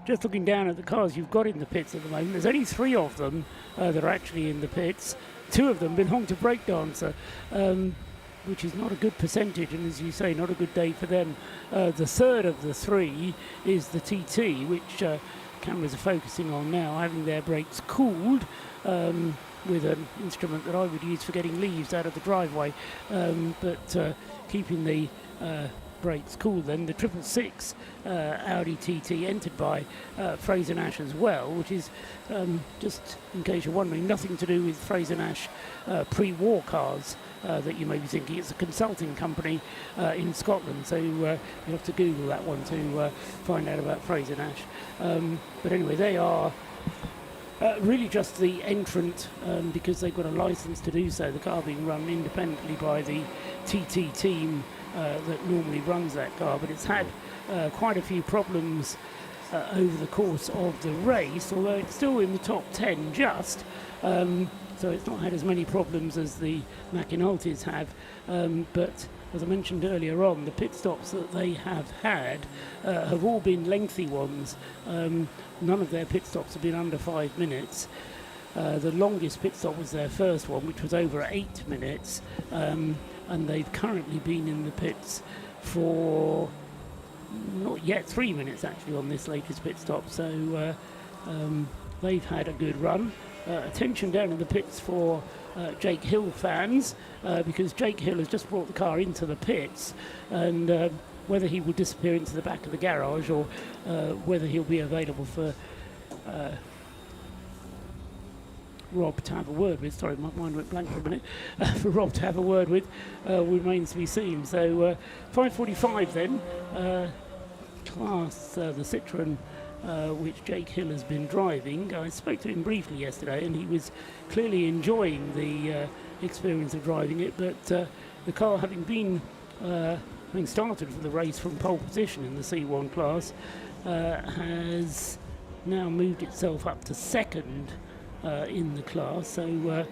Just looking down at the cars you've got in the pits at the moment, there's only 3 of them that are actually in the pits. 2 of them belong to Breakdancer, which is not a good percentage, and as you say, not a good day for them. The third of the 3 is the TT, which cameras are focusing on now, having their brakes cooled with an instrument that I would use for getting leaves out of the driveway, but keeping the brakes cool. Then the 666 Audi TT entered by Fraser Nash as well, which is, just in case you're wondering, nothing to do with Fraser Nash pre-war cars that you may be thinking. It's a consulting company in Scotland, so you have to Google that one to find out about Fraser Nash. But anyway, they are really just the entrant because they've got a license to do so. The car being run independently by the TT team that normally runs that car, but it's had quite a few problems over the course of the race, although it's still in the top 10 just, so it's not had as many problems as the McInultys have, but as I mentioned earlier on, the pit stops that they have had have all been lengthy ones. None of their pit stops have been under 5 minutes. The longest pit stop was their first one, which was over 8 minutes, and they've currently been in the pits for not yet 3 minutes actually on this latest pit stop, so they've had a good run. Attention down in the pits for Jake Hill fans, because Jake Hill has just brought the car into the pits, and whether he will disappear into the back of the garage or whether he'll be available for Rob to have a word with, sorry, my mind went blank for a minute, for Rob to have a word with, remains to be seen. So 5:45 then, class, the Citroen, which Jake Hill has been driving. I spoke to him briefly yesterday, and he was clearly enjoying the experience of driving it, but the car, having started for the race from pole position in the C1 class, has now moved itself up to second in the class, so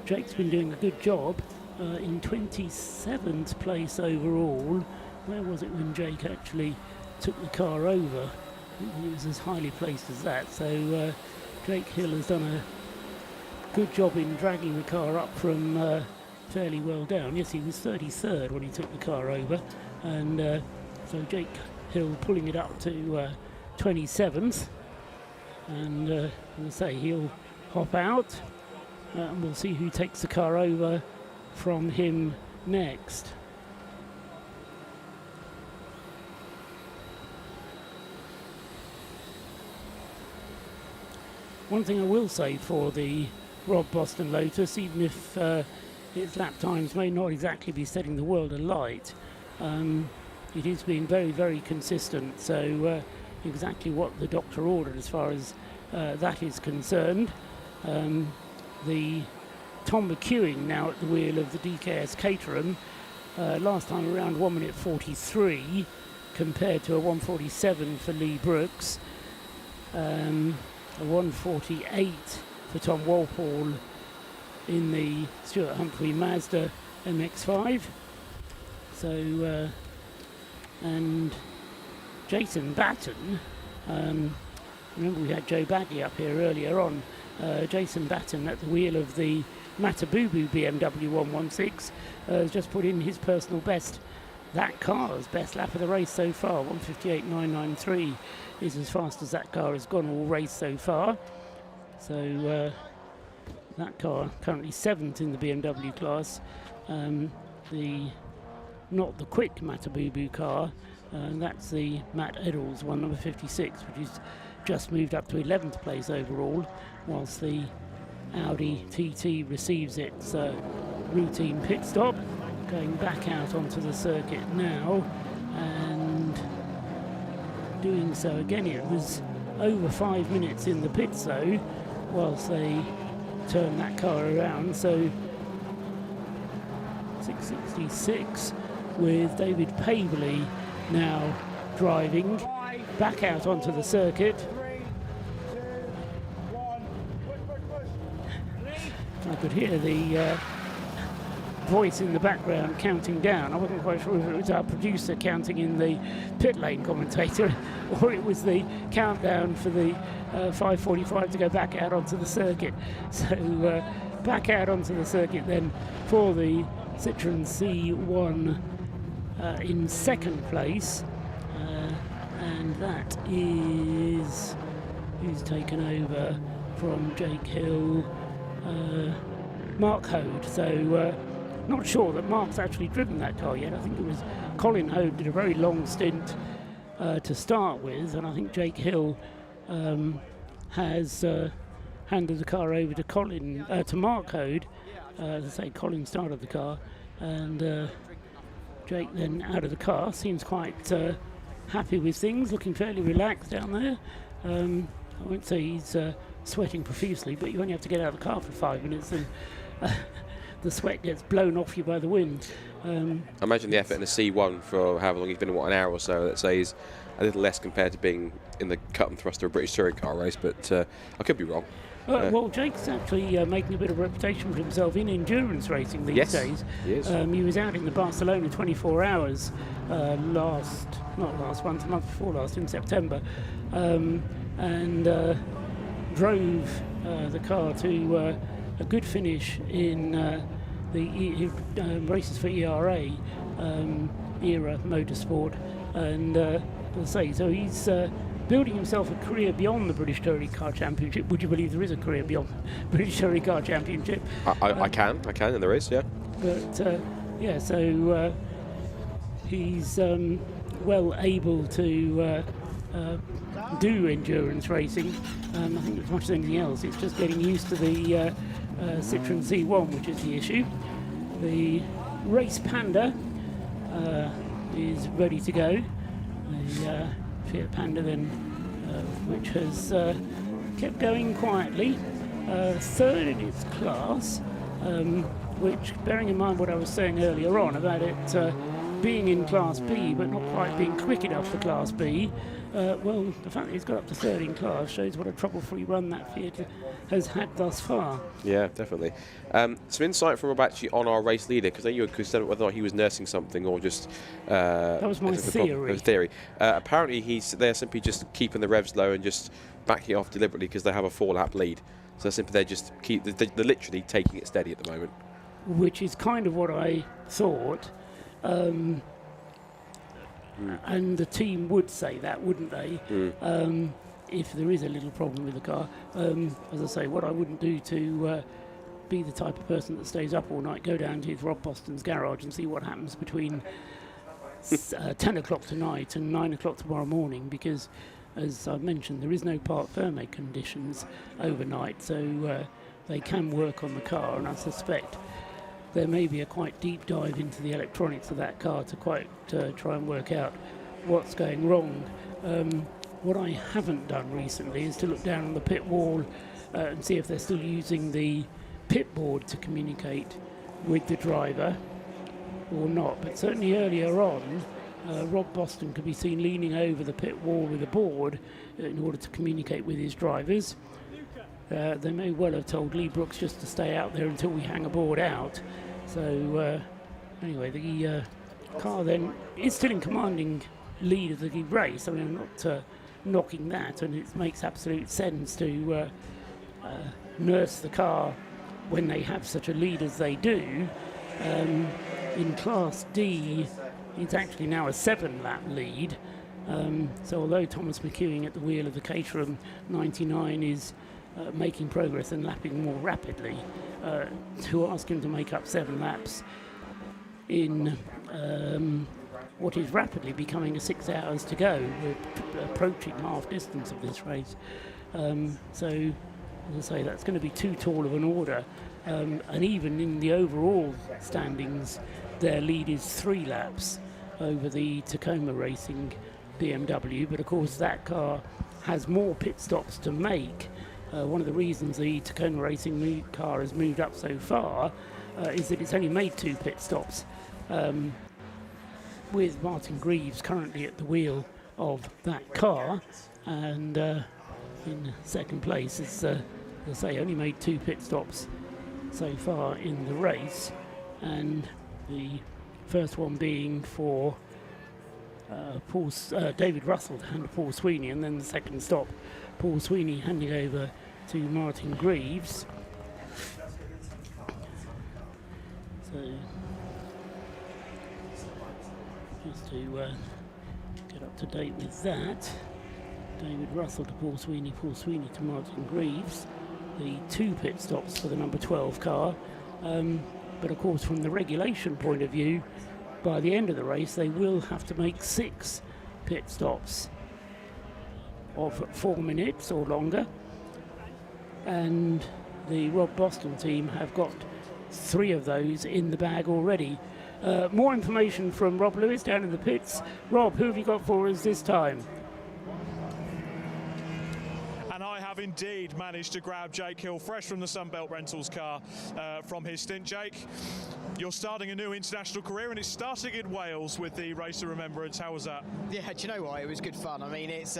Jake's been doing a good job in 27th place overall. Where was it when Jake actually took the car over? He was as highly placed as that, so Jake Hill has done a good job in dragging the car up from fairly well down. Yes, he was 33rd when he took the car over, and so Jake Hill pulling it up to 27th, and as I say, he'll hop out, and we'll see who takes the car over from him next. One thing I will say for the Rob Boston Lotus, even if its lap times may not exactly be setting the world alight, it has been very, very consistent, so exactly what the doctor ordered as far as that is concerned. The Tom McEwing now at the wheel of the DKS Caterham, last time around 1 minute 43 compared to a 1:47 for Lee Brooks, a 1:48 for Tom Walpole in the Stuart Humphrey Mazda MX-5. So and Jason Batten, remember we had Joe Bagley up here earlier on. Jason Batten at the wheel of the Matabubu BMW 116 has just put in his personal best. That car's best lap of the race so far, 1:58.993, is as fast as that car has gone all race so far. So that car currently 7th in the BMW class. Not the quick Matabubu car, that's the Matt Eddles one, number 56, which is just moved up to 11th place overall, whilst the Audi TT receives its routine pit stop. going back out onto the circuit now, and doing so again. It was over 5 minutes in the pits though, whilst they turned that car around. So 666 with David Pavely now driving back out onto the circuit. I could hear the voice in the background counting down. I wasn't quite sure if it was our producer counting in the pit lane commentator or it was the countdown for the 5:45 to go back out onto the circuit. So back out onto the circuit then for the Citroen C1 in second place, and that is who's taken over from Jake Hill, Mark Hode. So not sure that Mark's actually driven that car yet. I think it was Colin Hode did a very long stint to start with, and I think Jake Hill has handed the car over to Mark Hode. As I say, Colin started the car, and Jake then out of the car. Seems quite happy with things, looking fairly relaxed down there. I won't say he's sweating profusely, but you only have to get out of the car for 5 minutes and the sweat gets blown off you by the wind. I imagine the effort in a C1 for however long he's been in, an hour or so, let's say, is a little less compared to being in the cut and thrust of a British touring car race, but I could be wrong. Well, Jake's actually making a bit of a reputation for himself in endurance racing these days. He is. He was out in the Barcelona 24 hours not last month, the month before last, in September, and drove the car to a good finish in the races for ERA, Era Motorsport, and as I say, so he's building himself a career beyond the British Touring Car Championship. Would you believe there is a career beyond the British Touring Car Championship? I can, and there is, yeah. But yeah, so he's well able to do endurance racing. I think as much as anything else, it's just getting used to the Citroen C1, which is the issue. The Race Panda is ready to go. The Fiat Panda then, which has kept going quietly, third in its class, which, bearing in mind what I was saying earlier on about it being in Class B but not quite being quick enough for Class B, well, the fact that it's got up to third in class shows what a trouble-free run that Fiat has had thus far. Yeah, definitely. Some insight from Rob actually on our race leader, because you said whether or not he was nursing something or just... that was my theory. Apparently they're simply just keeping the revs low and just backing it off deliberately because they have a 4-lap lead. So they're just they're literally taking it steady at the moment. Which is kind of what I thought. And the team would say that, wouldn't they? If there is a little problem with the car. As I say, what I wouldn't do to be the type of person that stays up all night, go down to Rob Boston's garage and see what happens between 10 o'clock tonight and 9 o'clock tomorrow morning, because, as I've mentioned, there is no part firme conditions overnight, so they can work on the car, and I suspect there may be a quite deep dive into the electronics of that car to quite try and work out what's going wrong. What I haven't done recently is to look down on the pit wall and see if they're still using the pit board to communicate with the driver or not. But certainly earlier on, Rob Boston could be seen leaning over the pit wall with a board in order to communicate with his drivers. They may well have told Lee Brooks just to stay out there until we hang a board out. So anyway, the car then is still in commanding lead of the race. I mean, I'm not knocking that, and it makes absolute sense to nurse the car when they have such a lead as they do. In Class D, it's actually now a 7-lap lead. So although Thomas McEwing at the wheel of the Caterham 99 is making progress and lapping more rapidly, to ask him to make up 7 laps in what is rapidly becoming 6 hours to go. We're approaching half distance of this race. So, as I say, that's going to be too tall of an order. And even in the overall standings, their lead is 3 laps over the Tacoma Racing BMW, but of course that car has more pit stops to make. One of the reasons the Tacoma Racing car has moved up so far is that it's only made 2 pit stops, with Martin Greaves currently at the wheel of that car, and in second place. It's, as I say, only made 2 pit stops so far in the race, and the first one being for David Russell to hand to Paul Sweeney, and then the second stop, Paul Sweeney handing over to Martin Greaves. So just to get up to date with that, David Russell to Paul Sweeney to Martin Greaves, the 2 pit stops for the number 12 car. But of course, from the regulation point of view, by the end of the race they will have to make 6 pit stops of 4 minutes or longer, and the Rob Boston team have got 3 of those in the bag already. More information from Rob Lewis down in the pits. Rob, who have you got for us this time? And I have indeed managed to grab Jake Hill fresh from the Sunbelt Rentals car from his stint. Jake, you're starting a new international career, and it's starting in Wales with the Race of Remembrance. How was that? Yeah, do you know what? It was good fun. I mean, it's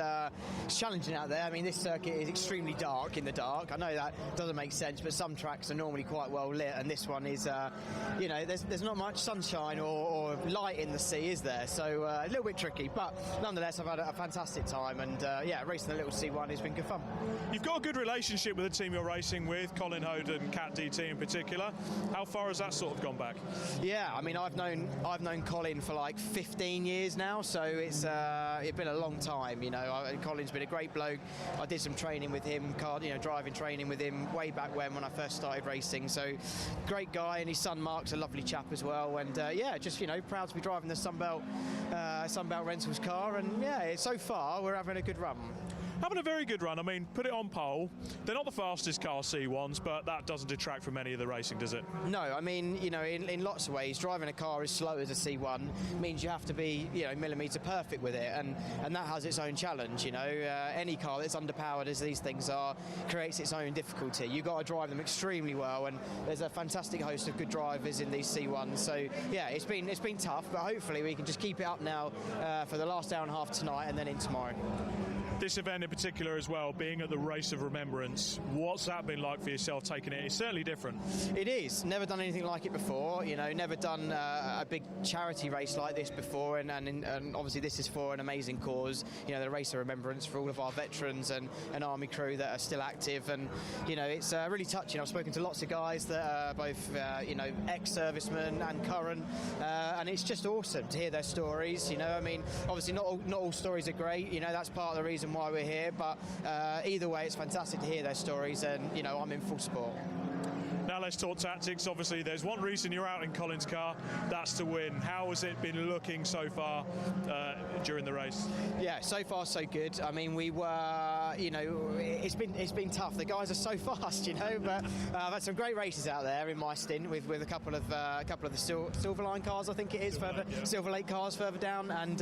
challenging out there. I mean, this circuit is extremely dark in the dark. I know that doesn't make sense, but some tracks are normally quite well lit, and this one is, you know, there's not much sunshine or light in the sea, is there? So a little bit tricky, but nonetheless, I've had a fantastic time, and yeah, racing the little C1 has been good fun. You've got a good relationship with the team you're racing with, Colin Hoden, Cat DT in particular. How far has that sort of gone back? Yeah, I mean, I've known Colin for like 15 years now, so it's been a long time. You know, Colin's been a great bloke. I did some training with him, driving training with him way back when I first started racing. So, great guy, and his son Mark's a lovely chap as well. And yeah, just proud to be driving the Sunbelt Rentals car. And yeah, so far we're having a good run. Having a very good run. I mean, put it on pole. They're not the fastest car C1s, but that doesn't detract from any of the racing, does it? No, I mean, in lots of ways, driving a car as slow as a C1 means you have to be, millimetre perfect with it, and that has its own challenge. Any car that's underpowered, as these things are, creates its own difficulty. You've got to drive them extremely well, and there's a fantastic host of good drivers in these C1s. So yeah, it's been tough, but hopefully we can just keep it up now for the last hour and a half tonight, and then in tomorrow. This event in particular as well, being at the Race of Remembrance, what's that been like for yourself taking it? It's certainly different. It is. Never done anything like it before, never done a big charity race like this before, and obviously this is for an amazing cause, the Race of Remembrance for all of our veterans and Army crew that are still active, and it's really touching. I've spoken to lots of guys that are both ex-servicemen and current, and it's just awesome to hear their stories. I mean, obviously not all stories are great, that's part of the reason why we're here, but either way it's fantastic to hear their stories, and I'm in full support. Now let's talk tactics. Obviously there's one reason you're out in Colin's car, that's to win. How has it been looking so far during the race? Yeah, so far so good. I mean, we were, it's been tough. The guys are so fast, but I've had some great races out there in my stint with a couple of the Silver Line cars, I think it is, Silver Lake cars further down, and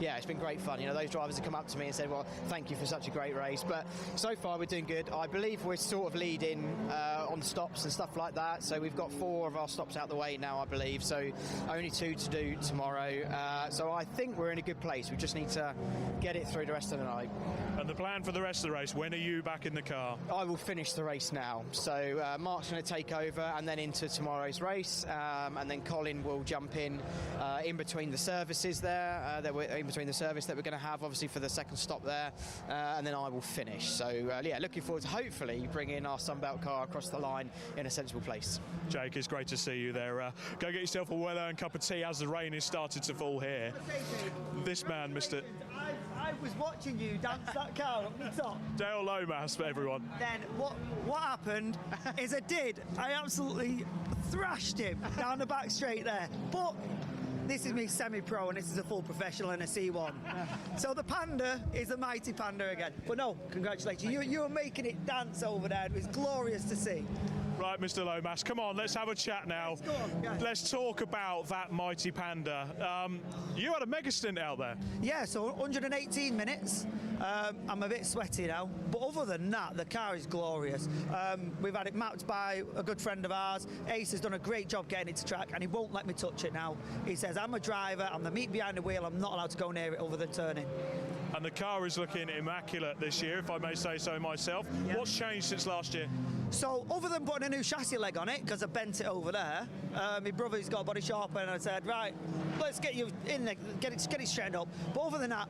yeah, it's been great fun. Those drivers have come up to me and said, well, thank you for such a great race. But so far we're doing good. I believe we're sort of leading on stops and stuff like that, so we've got 4 of our stops out the way now, I believe, so only 2 to do tomorrow, so I think we're in a good place. We just need to get it through the rest of the night. And the plan for the rest of the race, when are you back in the car? I will finish the race now, so Mark's going to take over and then into tomorrow's race, and then Colin will jump in between the services there, in between the service that we're going to have obviously for the second stop there, and then I will finish. So yeah, looking forward to hopefully bringing our Sunbelt car across the line in a sensible place. Jake, it's great to see you there. Go get yourself a well-earned cup of tea as the rain is started to fall here. This man, Mr. I was watching you dance that car up the top. Dale Lomas for everyone. Then what happened is I absolutely thrashed him down the back straight there. But this is me semi-pro and this is a full professional in a C1. So the Panda is a mighty Panda again. But no, congratulations. You were making it dance over there. It was glorious to see. Right, Mr. Lomas, come on, let's have a chat now. Let's talk about that mighty Panda. You had a mega stint out there. Yeah, so 118 minutes. I'm a bit sweaty now, but other than that, the car is glorious. We've had it mapped by a good friend of ours. Ace has done a great job getting it to track, and he won't let me touch it now. He says, I'm a driver, I'm the meat behind the wheel, I'm not allowed to go near it other than turning. And the car is looking immaculate this year, if I may say so myself. Yeah. What's changed since last year? So, other than putting a new chassis leg on it, because I bent it over there, my brother's got a body sharper, and I said, right, let's get you in there, get it straightened up. But other than that,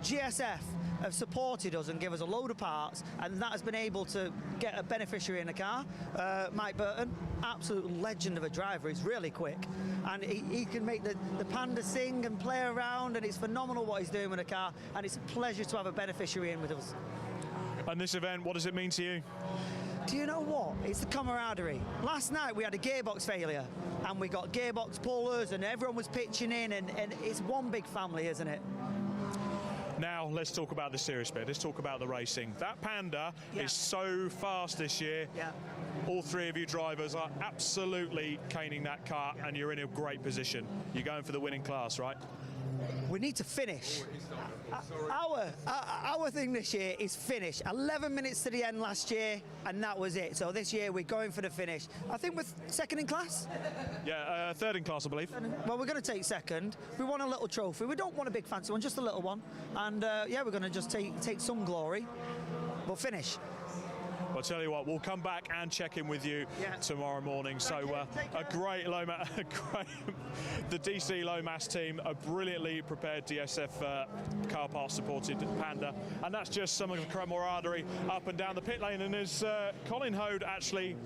GSF have supported us and give us a load of parts, and that has been able to get a beneficiary in the car. Mike Burton, absolute legend of a driver. He's really quick, and he can make the Panda sing and play around, and it's phenomenal what he's doing with the car, and it's a pleasure to have a beneficiary in with us. And this event, what does it mean to you? Do you know what? It's the camaraderie. Last night we had a gearbox failure, and we got gearbox pullers, and everyone was pitching in, and it's one big family, isn't it? Now, let's talk about the serious bit. Let's talk about the racing. That Panda is so fast this year. Yeah. All three of you drivers are absolutely caning that car, and you're in a great position. You're going for the winning class, right? We need to finish. Our thing this year is finish. 11 minutes to the end last year, and that was it. So this year we're going for the finish. I think we're second in class. Yeah, third in class, I believe. Well, we're going to take second. We want a little trophy. We don't want a big fancy one, just a little one. And yeah, we're going to just take some glory, but finish. I'll tell you what, we'll come back and check in with you tomorrow morning. So a great Lomas, the DC Lomas team, a brilliantly prepared DSF car parts supported Panda, and that's just some of the camaraderie up and down the pit lane. And as Colin Hode actually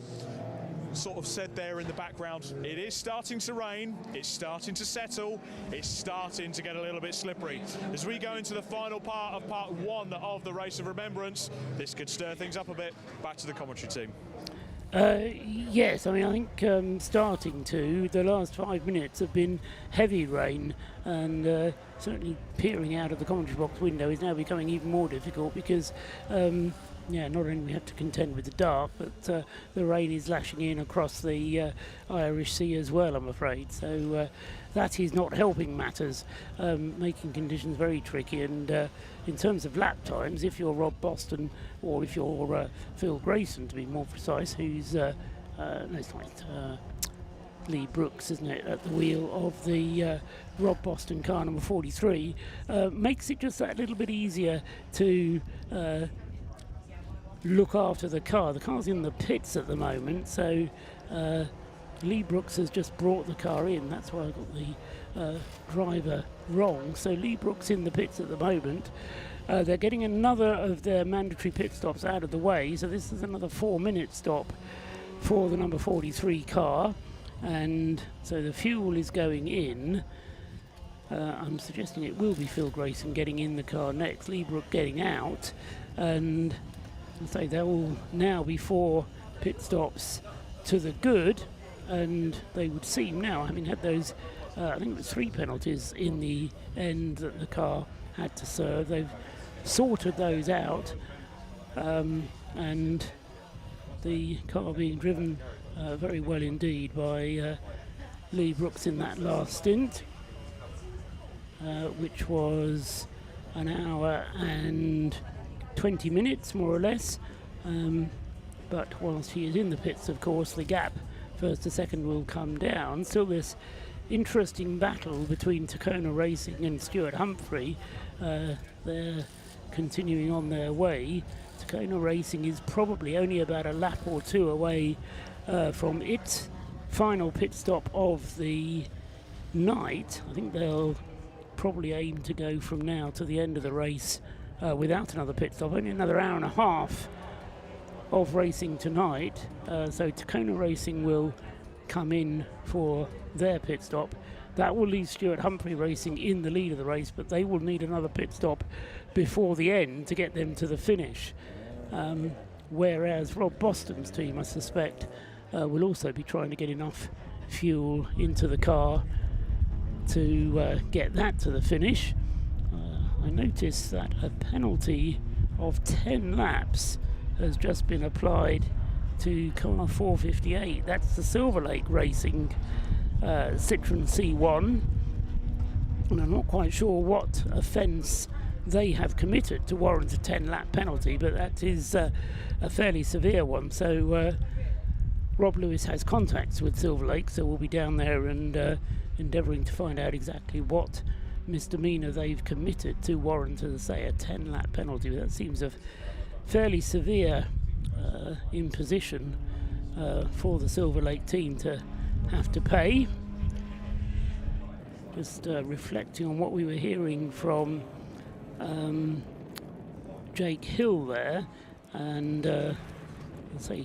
sort of said there in the background, it is starting to rain, it's starting to settle, it's starting to get a little bit slippery. As we go into the final part of part one of the Race of Remembrance, this could stir things up a bit. Back to the commentary team. Yes, I mean, I think starting to, the last 5 minutes have been heavy rain, and certainly peering out of the commentary box window is now becoming even more difficult because yeah, not only we have to contend with the dark, but the rain is lashing in across the Irish Sea as well, I'm afraid. So that is not helping matters, making conditions very tricky. And in terms of lap times, if you're Rob Boston, or if you're Phil Grayson, to be more precise, who's no, it's like Lee Brooks, isn't it, at the wheel of the Rob Boston car number 43, makes it just that little bit easier to look after the car. The car's in the pits at the moment, so Lee Brooks has just brought the car in. That's why I got the driver wrong. So Lee Brooks in the pits at the moment. They're getting another of their mandatory pit stops out of the way, so this is another 4-minute stop for the number 43 car, and so the fuel is going in. I'm suggesting it will be Phil Grayson getting in the car next, Lee Brooks getting out, and so there will now be 4 pit stops to the good, and they would seem now, having had those, I think it was 3 penalties in the end that the car had to serve, they've sorted those out, and the car being driven very well indeed by Lee Brooks in that last stint, which was an hour and 20 minutes more or less, but whilst he is in the pits, of course, the gap first to second will come down. Still this interesting battle between Tacona Racing and Stuart Humphrey. They're continuing on their way. Tacona Racing is probably only about a lap or two away from its final pit stop of the night. I think they'll probably aim to go from now to the end of the race without another pit stop. Only another hour and a half of racing tonight, so Tacona Racing will come in for their pit stop. That will leave Stuart Humphrey Racing in the lead of the race, but they will need another pit stop before the end to get them to the finish, whereas Rob Boston's team, I suspect, will also be trying to get enough fuel into the car to get that to the finish. I noticed that a penalty of 10 laps has just been applied to car 458. That's the Silver Lake Racing Citroen C1. And I'm not quite sure what offence they have committed to warrant a 10-lap penalty, but that is a fairly severe one. So Rob Lewis has contacts with Silver Lake, so we'll be down there and endeavouring to find out exactly what misdemeanour they've committed to warrant, as I say, a 10-lap penalty. But that seems a fairly severe imposition for the Silver Lake team to have to pay. Just reflecting on what we were hearing from Jake Hill there, and I'll say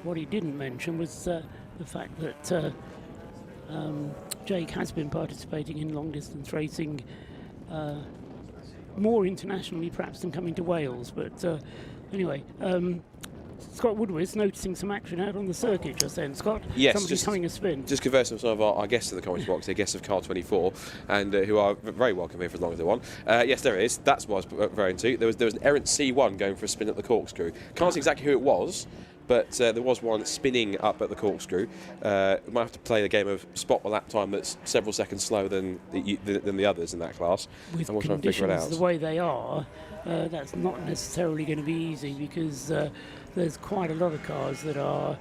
what he didn't mention was the fact that Jake has been participating in long distance racing more internationally perhaps than coming to Wales, but anyway, Scott Woodward's noticing some action out on the circuit just then. Scott, yes, somebody's coming a spin. Just conversing with some of our guests in the commentary box, they're guests of Car 24, and who are very welcome here for as long as they want. Yes, there is. That's what I was referring to. There was an errant C1 going for a spin at the corkscrew. Can't see exactly who it was, but there was one spinning up at the corkscrew. We might have to play the game of spot the lap time that's several seconds slower than the others in that class. With and we'll try and figure it out. conditions the way they are, that's not necessarily going to be easy, because there's quite a lot of cars that are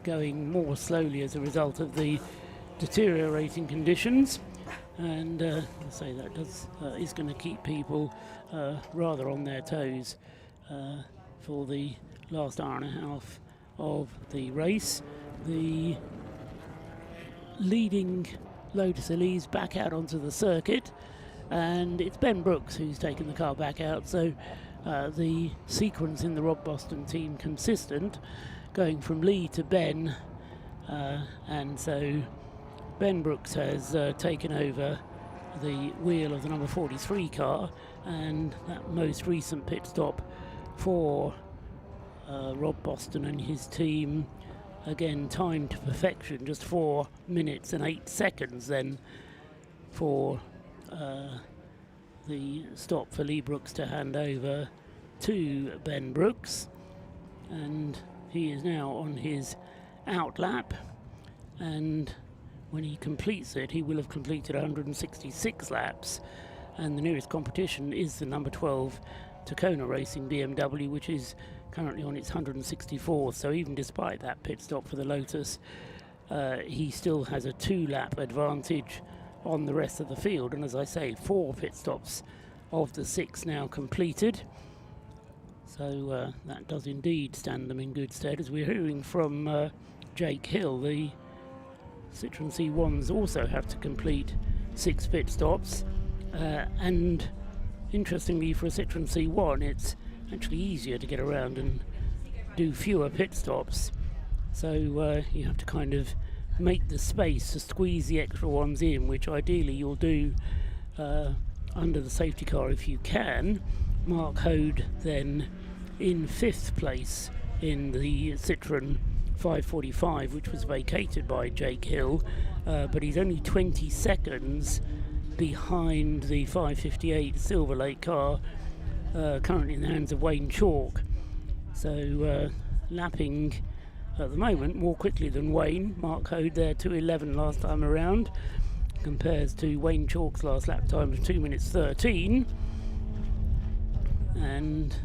going more slowly as a result of the deteriorating conditions, and I say that is going to keep people rather on their toes for the last hour and a half of the race. The leading Lotus Elise back out onto the circuit, and it's Ben Brooks who's taken the car back out, so the sequence in the Rob Boston team consistent, going from Lee to Ben, and so Ben Brooks has taken over the wheel of the number 43 car, and that most recent pit stop for Rob Boston and his team, again timed to perfection, just 4 minutes and 8 seconds then for the stop for Lee Brooks to hand over to Ben Brooks, and he is now on his out lap, and when he completes it he will have completed 166 laps, and the nearest competition is the number 12 Tacona Racing BMW, which is currently on its 164th, so even despite that pit stop for the Lotus, he still has a 2-lap advantage on the rest of the field, and as I say, 4 pit stops of the 6 now completed, so that does indeed stand them in good stead. As we're hearing from Jake Hill, the Citroen C1s also have to complete 6 pit stops, and interestingly for a Citroen C1 it's actually easier to get around and do fewer pit stops, so you have to kind of make the space to squeeze the extra ones in, which ideally you'll do under the safety car if you can. Mark Hode then in 5th place in the Citroen 545, which was vacated by Jake Hill, but he's only 20 seconds behind the 558 Silver Lake car, currently in the hands of Wayne Chalk. So lapping at the moment more quickly than Wayne. Mark Hode there 2:11 last time around, compares to Wayne Chalk's last lap time of 2 minutes 13, and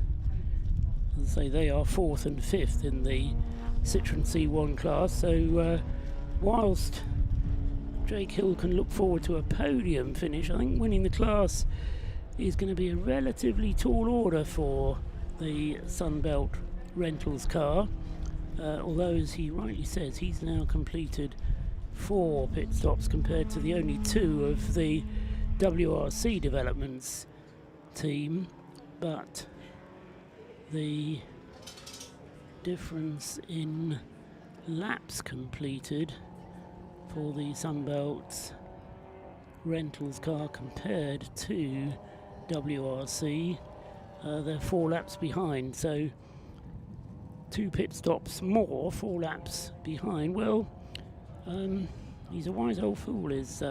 as I say, they are 4th and 5th in the Citroen C1 class, so whilst Jake Hill can look forward to a podium finish, I think winning the class is going to be a relatively tall order for the Sunbelt Rentals car, although as he rightly says, he's now completed 4 pit stops compared to the only 2 of the WRC Developments team, but the difference in laps completed for the Sunbelt Rentals car compared to WRC, they're 4 laps behind, so 2 pit stops more, 4 laps behind. Well, he's a wise old fool, is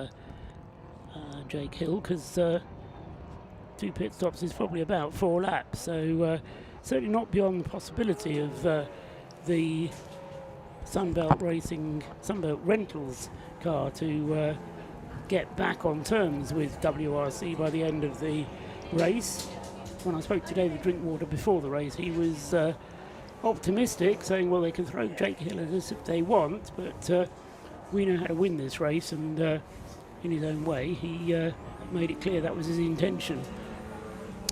Jake Hill, because 2 2 pit stops is probably about 4 laps. So certainly not beyond the possibility of the Sunbelt Rentals car to get back on terms with WRC by the end of the race. When I spoke to David Drinkwater before the race, he was optimistic, saying, well, they can throw Jake Hill at us if they want, but we know how to win this race, and in his own way, he made it clear that was his intention.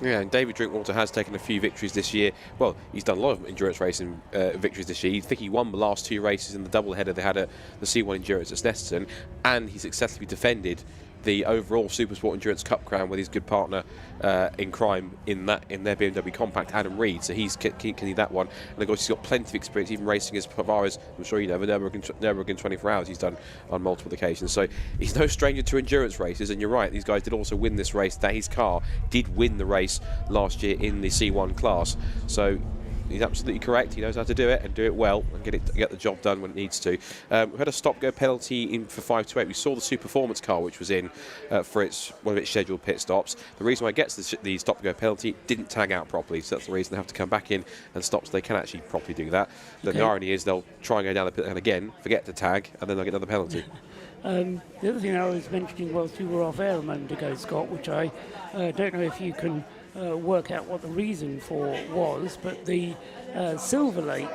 Yeah, and David Drinkwater has taken a few victories this year. Well, he's done a lot of endurance racing victories this year. I think he won the last 2 races in the doubleheader they had at the C1 Endurance at Snetterton, and he successfully defended the overall Supersport Endurance Cup crown with his good partner in crime in their BMW Compact, Adam Reed. So he's kicking that one, and of course he's got plenty of experience, even racing as far as, I'm sure you know, the Nürburgring 24 Hours he's done on multiple occasions. So he's no stranger to endurance races, and you're right, these guys did also win this race. That his car did win the race last year in the C1 class. So he's absolutely correct. He knows how to do it and do it well and get the job done when it needs to. We had a stop-go penalty in for 5 to 8. We saw the Super Performance car, which was in for one of its scheduled pit stops. The reason why it gets the stop-go penalty, didn't tag out properly, so that's the reason they have to come back in and stop, so they can actually properly do that. Then the irony is they'll try and go down the pit lane again, forget to tag, and then they'll get another penalty. The other thing I was mentioning whilst you were off air a moment ago, Scott, which I don't know if you can work out what the reason for was, but the Silver Lake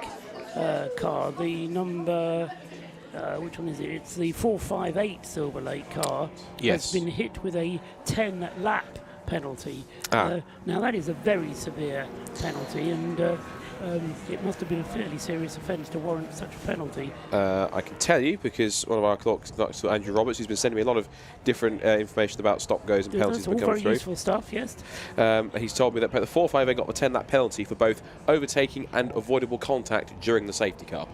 car, the number, which one is it? It's the 458 Silver Lake car, yes, has been hit with a 10-lap penalty. Now that is a very severe penalty, and it must have been a fairly serious offence to warrant such a penalty. I can tell you, because one of our clerks, Andrew Roberts, who's been sending me a lot of different information about stop-goes and penalties that come through. That's all very useful stuff, yes. He's told me that the 458 got the 10-lap penalty for both overtaking and avoidable contact during the safety car.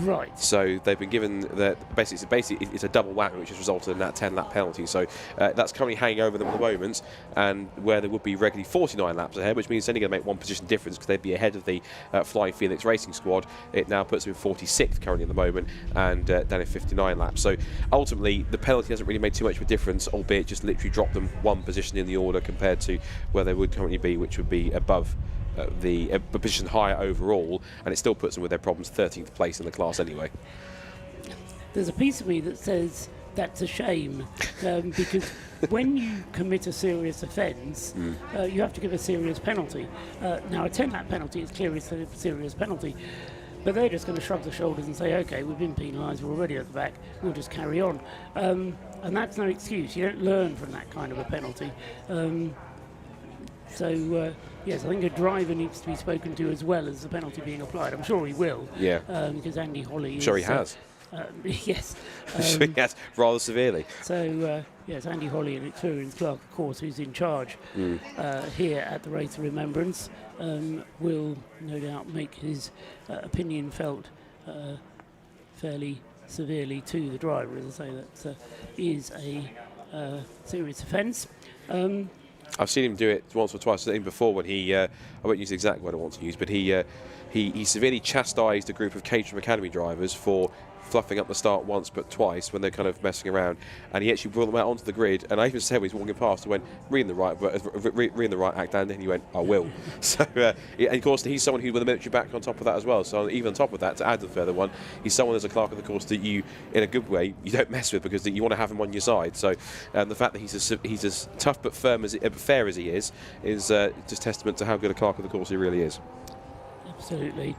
Right. So they've been given that basically it's a double whammy, which has resulted in that 10-lap penalty. So that's currently hanging over them at the moment, and where they would be regularly 49 laps ahead, which means it's only going to make 1 position difference because they'd be ahead of the Flying Felix Racing Squad. It now puts them in 46th currently at the moment, and down in 59 laps. So ultimately, the penalty hasn't really made too much of a difference, albeit just literally dropped them 1 position in the order compared to where they would currently be, which would be above the position higher overall, and it still puts them with their problems 13th place in the class anyway. There's a piece of me that says that's a shame, because when you commit a serious offence, you have to give a serious penalty. Now, a 10-lap penalty is clearly a serious penalty, but they're just going to shrug their shoulders and say, OK, we've been penalised, we're already at the back, we'll just carry on. And that's no excuse. You don't learn from that kind of a penalty. Yes, I think a driver needs to be spoken to as well as the penalty being applied. I'm sure he will. Yeah. Because Andy Holly I'm sure he has. Yes. Sure he has, rather severely. So, yes, Andy Holly, an experienced clerk, of course, who's in charge here at the Race of Remembrance, will no doubt make his opinion felt fairly severely to the driver. As I say, that is a serious offence. I've seen him do it once or twice before when he, I won't use the exact word I want to use, but he severely chastised a group of Caterham Academy drivers for fluffing up the start once but twice when they're kind of messing around, and he actually brought them out onto the grid, and I even said when he's walking past, I went, reading the right act, and then he went, I will. So and of course he's someone who with a military back on top of that as well, so even on top of that, to add the further one, he's someone as a clerk of the course that you, in a good way, you don't mess with, because you want to have him on your side. So the fact that he's as tough but fair as he is just testament to how good a clerk of the course he really is. Absolutely.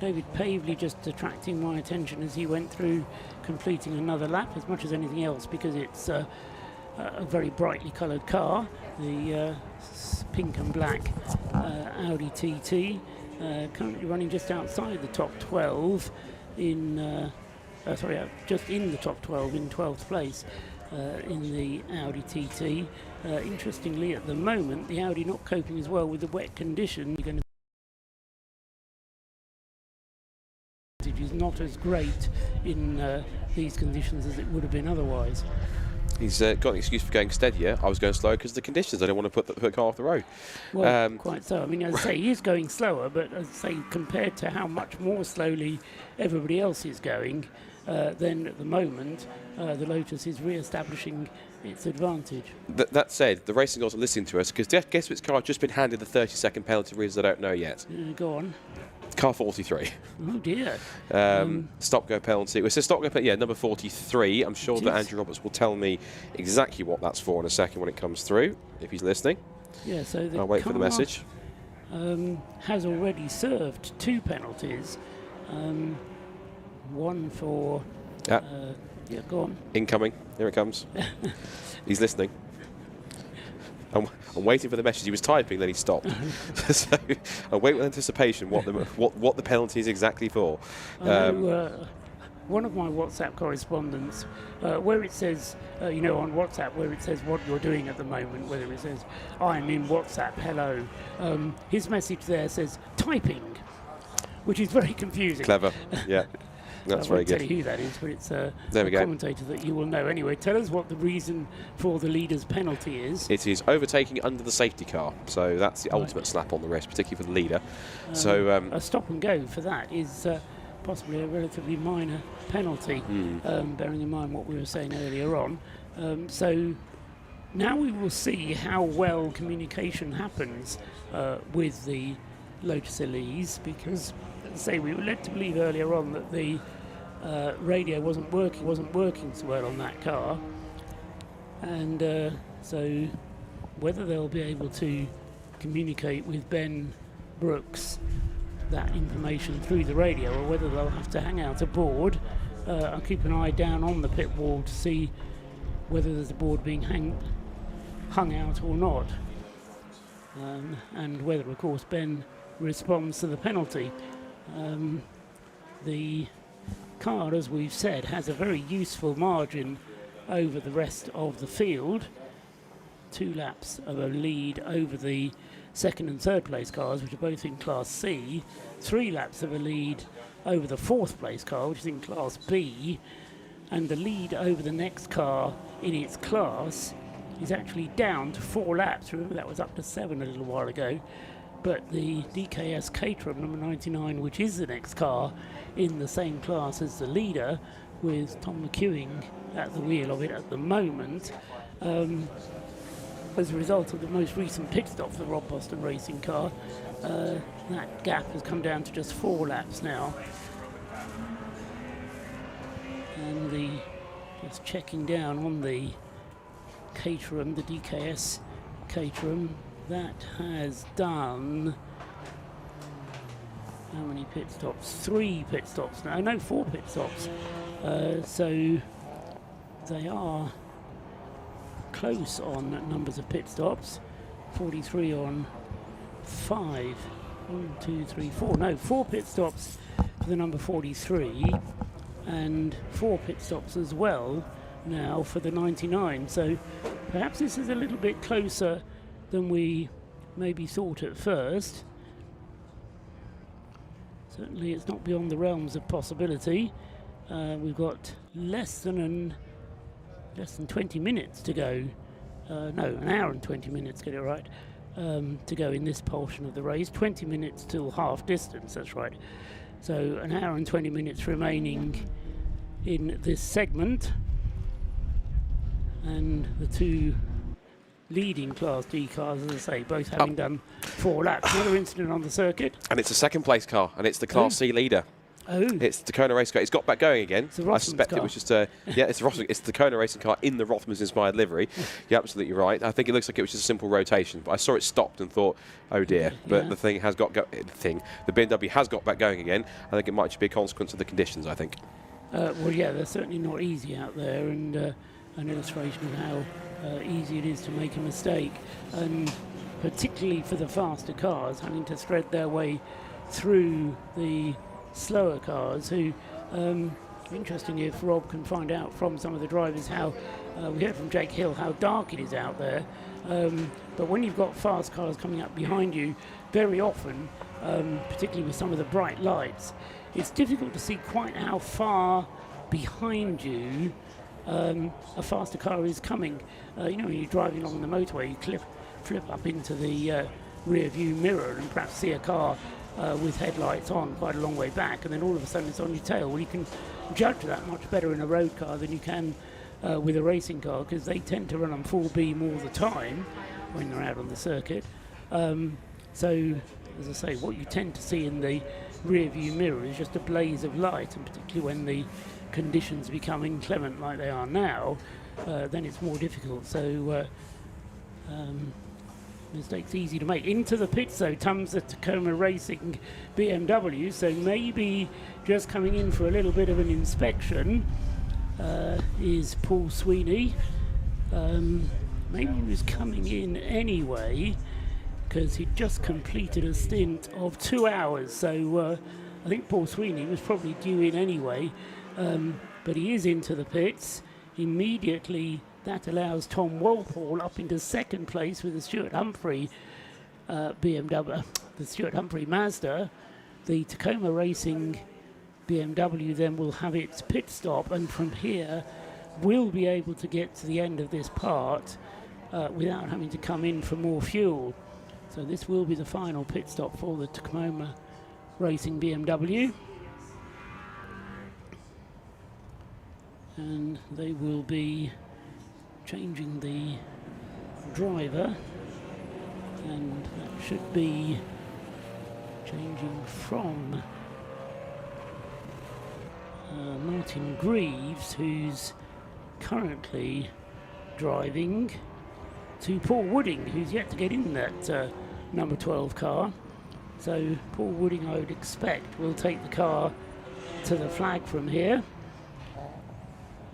David Pavley just attracting my attention as he went through completing another lap as much as anything else, because it's a very brightly coloured car, the pink and black Audi TT, currently running just outside the top 12 in just in the top 12 in 12th place in the Audi TT. Interestingly, at the moment the Audi not coping as well with the wet condition. You're going to is not as great in these conditions as it would have been otherwise. He's got an excuse for going steadier. I was going slower because of the conditions. I don't want to put the car off the road. Well, quite so. I mean, as I say, he is going slower, but as I say, compared to how much more slowly everybody else is going, then at the moment the Lotus is re-establishing its advantage. That said, the racing gods are listening to us because guess which car has just been handed the 30-second penalty for reasons I don't know yet. Go on. Car 43. Oh dear. Stop-go penalty. It says stop-go penalty, yeah, number 43. I'm sure that Andrew Roberts will tell me exactly what that's for in a second when it comes through, if he's listening. Yeah, so the I'll wait for the car, message. Has already served 2 penalties. One for... Yeah, go on. Incoming. Here it comes. He's listening. I'm waiting for the message. He was typing, then he stopped. So I'll wait with anticipation what the penalty is exactly for. One of my WhatsApp correspondents, where it says, on WhatsApp, where it says what you're doing at the moment, whether it says, I'm in WhatsApp, hello, his message there says, typing, which is very confusing. Clever, yeah. That's very good. I won't tell you who that is, but it's a go. commentator that you will know. Anyway, tell us what the reason for the leader's penalty is. It is overtaking under the safety car, so that's the ultimate slap on the wrist, particularly for the leader. A stop and go for that is possibly a relatively minor penalty, bearing in mind what we were saying earlier on. So now we will see how well communication happens with the Lotus Elise, because, as I say, we were led to believe earlier on that the radio wasn't working so well on that car, and so whether they'll be able to communicate with Ben Brooks that information through the radio, or whether they'll have to hang out a board. I'll keep an eye down on the pit wall to see whether there's a board being hung out or not, and whether, of course, Ben responds to the penalty. The car, as we've said, has a very useful margin over the rest of the field. 2 laps of a lead over the second and third place cars, which are both in Class C. 3 laps of a lead over the 4th place car, which is in Class B. And the lead over the next car in its class is actually down to 4 laps. Remember, that was up to 7 a little while ago. But the DKS Caterham number 99, which is the next car in the same class as the leader, with Tom McEwing at the wheel of it at the moment, as a result of the most recent pit stop for the Rob Boston racing car, that gap has come down to just 4 laps now. And just checking down on the Caterham, the DKS Caterham, that has done how many pit stops? 3 pit stops now. No, 4 pit stops. So they are close on numbers of pit stops. 43 on 5. 1, 2, 3, 4. No, 4 pit stops for the number 43, and 4 pit stops as well now for the 99. So perhaps this is a little bit closer than we maybe thought at first. Certainly it's not beyond the realms of possibility. We've got less than 20 minutes to go. No, an hour and 20 minutes, get it right, to go in this portion of the race. 20 minutes till half distance, that's right. So an hour and 20 minutes remaining in this segment. And the 2 leading Class D cars, as I say, both having done 4 laps. Another incident on the circuit. And it's a second place car, and it's the Class C leader. Oh. It's the Kona race car. It's got back going again. It's I suspect it was just it's the Kona racing car in the Rothmans inspired livery. You're absolutely right. I think it looks like it was just a simple rotation, but I saw it stopped and thought, oh dear. But the thing has got the BMW has got back going again. I think it might just be a consequence of the conditions, I think. Well, yeah, they're certainly not easy out there, and an illustration of how easy it is to make a mistake, and particularly for the faster cars having to thread their way through the slower cars, who interestingly, if Rob can find out from some of the drivers how we heard from Jake Hill how dark it is out there, but when you've got fast cars coming up behind you, very often, particularly with some of the bright lights, it's difficult to see quite how far behind you a faster car is coming. When you're driving along the motorway, you flip up into the rear view mirror and perhaps see a car with headlights on quite a long way back, and then all of a sudden it's on your tail. Well, you can judge that much better in a road car than you can with a racing car, because they tend to run on full beam all the time when they're out on the circuit. So, as I say, what you tend to see in the rear view mirror is just a blaze of light, and particularly when the conditions become inclement like they are now, then it's more difficult. So mistakes easy to make. Into the pits though comes the Tacoma Racing BMW, so maybe just coming in for a little bit of an inspection is Paul Sweeney. Maybe he was coming in anyway because he'd just completed a stint of 2 hours, so I think Paul Sweeney was probably due in anyway, but he is into the pits. Immediately that allows Tom Walpole up into second place with the Stuart Humphrey BMW, the Stuart Humphrey Mazda. The Tacoma Racing BMW then will have its pit stop, and from here we'll be able to get to the end of this part without having to come in for more fuel. So this will be the final pit stop for the Tacoma Racing BMW. And they will be changing the driver, and that should be changing from Martin Greaves, who's currently driving, to Paul Wooding, who's yet to get in that number 12 car. So Paul Wooding, I would expect, will take the car to the flag from here,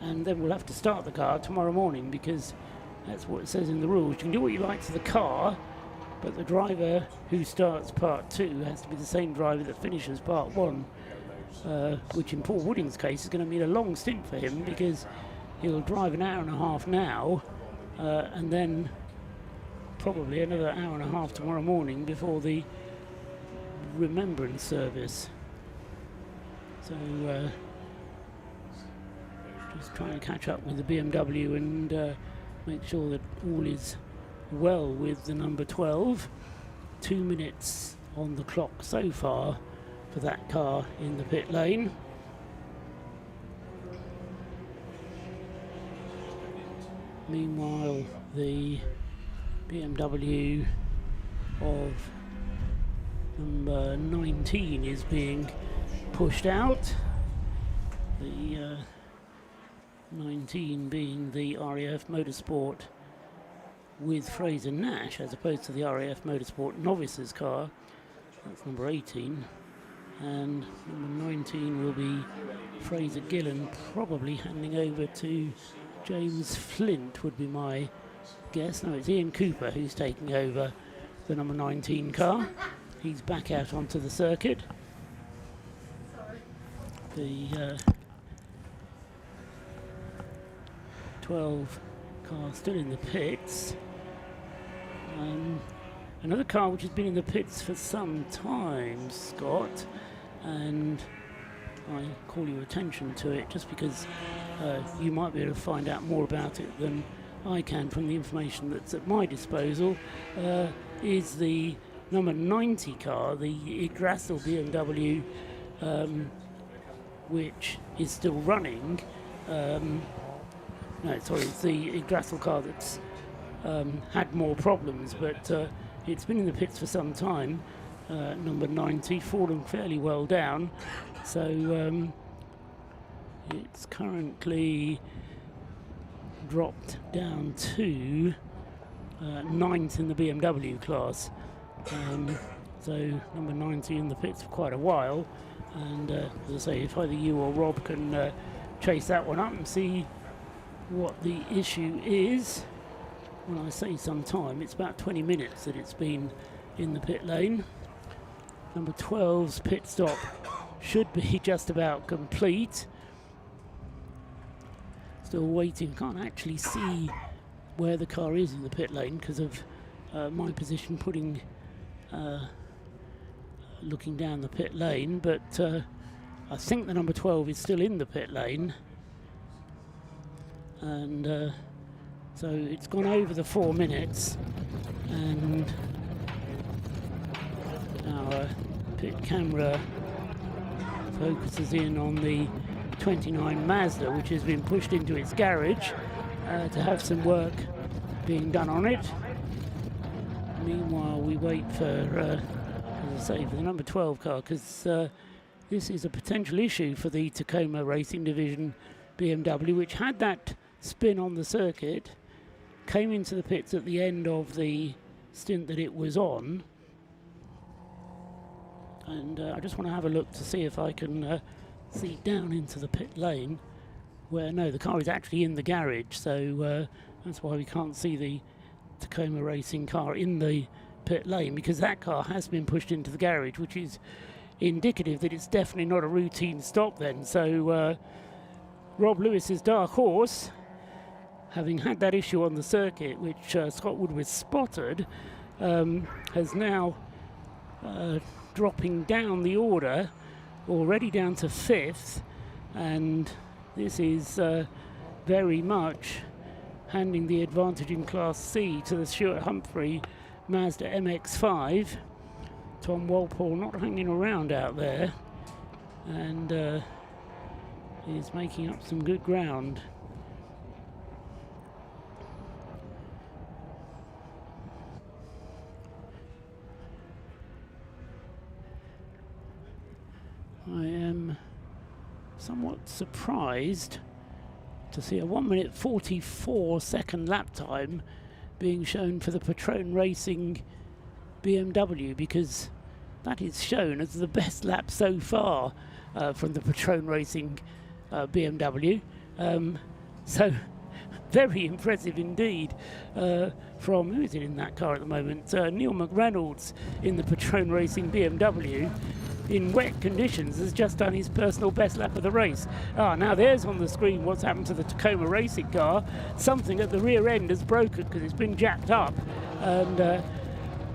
and then we'll have to start the car tomorrow morning, because that's what it says in the rules. You can do what you like to the car, but the driver who starts part 2 has to be the same driver that finishes part 1, which in Paul Wooding's case is going to mean a long stint for him, because he'll drive an hour and a half now, and then probably another hour and a half tomorrow morning before the Remembrance service. So just trying to catch up with the BMW and make sure that all is well with the number 12. 2 minutes on the clock so far for that car in the pit lane. Meanwhile, the BMW of number 19 is being pushed out. The 19 being the RAF Motorsport with Fraser Nash, as opposed to the RAF Motorsport novices car. That's number 18. And number 19 will be Fraser Gillen, probably handing over to James Flint, would be my guess. No, it's Ian Cooper who's taking over the number 19 car. He's back out onto the circuit. The 12 car still in the pits. Another car which has been in the pits for some time, Scott, and I call your attention to it just because you might be able to find out more about it than I can from the information that's at my disposal, is the number 90 car, the Yggdrasil BMW, which is still running. No, sorry, it's the Yggdrasil car that's had more problems, but it's been in the pits for some time. Number 90, fallen fairly well down, so it's currently dropped down to 9th in the BMW class. So number 90 in the pits for quite a while, and as I say, if either you or Rob can chase that one up and see what the issue is. When I say some time, it's about 20 minutes that it's been in the pit lane. Number 12's pit stop should be just about complete. Still waiting, can't actually see where the car is in the pit lane because of my position putting looking down the pit lane, but I think the number 12 is still in the pit lane, and so it's gone over the 4 minutes, and our pit camera focuses in on the 29 Mazda, which has been pushed into its garage to have some work being done on it. Meanwhile, we wait for, as I say, for the number 12 car, because this is a potential issue for the Tacoma Racing Division BMW, which had that spin on the circuit, came into the pits at the end of the stint that it was on. And I just want to have a look to see if I can see down into the pit lane, where, no, the car is actually in the garage, so that's why we can't see the Tacoma Racing car in the pit lane, because that car has been pushed into the garage, which is indicative that it's definitely not a routine stop then. So Rob Lewis's dark horse, having had that issue on the circuit, which Scott Woodward spotted, has now dropping down the order, already down to 5th, and this is very much handing the advantage in Class C to the Stuart Humphrey Mazda MX-5. Tom Walpole not hanging around out there, and is making up some good ground. I am somewhat surprised to see a 1 minute 44 second lap time being shown for the Patrone Racing BMW, because that is shown as the best lap so far from the Patrone Racing BMW. So very impressive indeed from, who is it in that car at the moment? Neil McReynolds in the Patrone Racing BMW. In wet conditions, has just done his personal best lap of the race. Now there's on the screen what's happened to the Tacoma Racing car. Something at the rear end has broken because it's been jacked up, and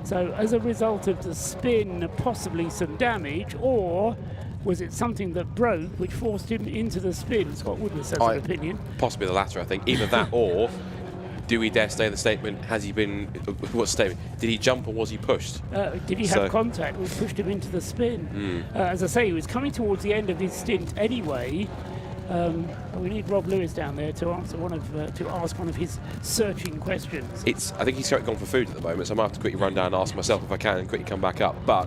so as a result of the spin, possibly some damage, or was it something that broke which forced him into the spin? Scott Woodward says an opinion. Possibly the latter, I think. Either that or, do we dare say the statement, has he been, what statement? Did he jump or was he pushed? Did he have contact which pushed him into the spin? As I say, he was coming towards the end of his stint anyway. We need Rob Lewis down there to answer to ask one of his searching questions. I think he's gone for food at the moment, so I might have to quickly run down and ask myself if I can and quickly come back up. But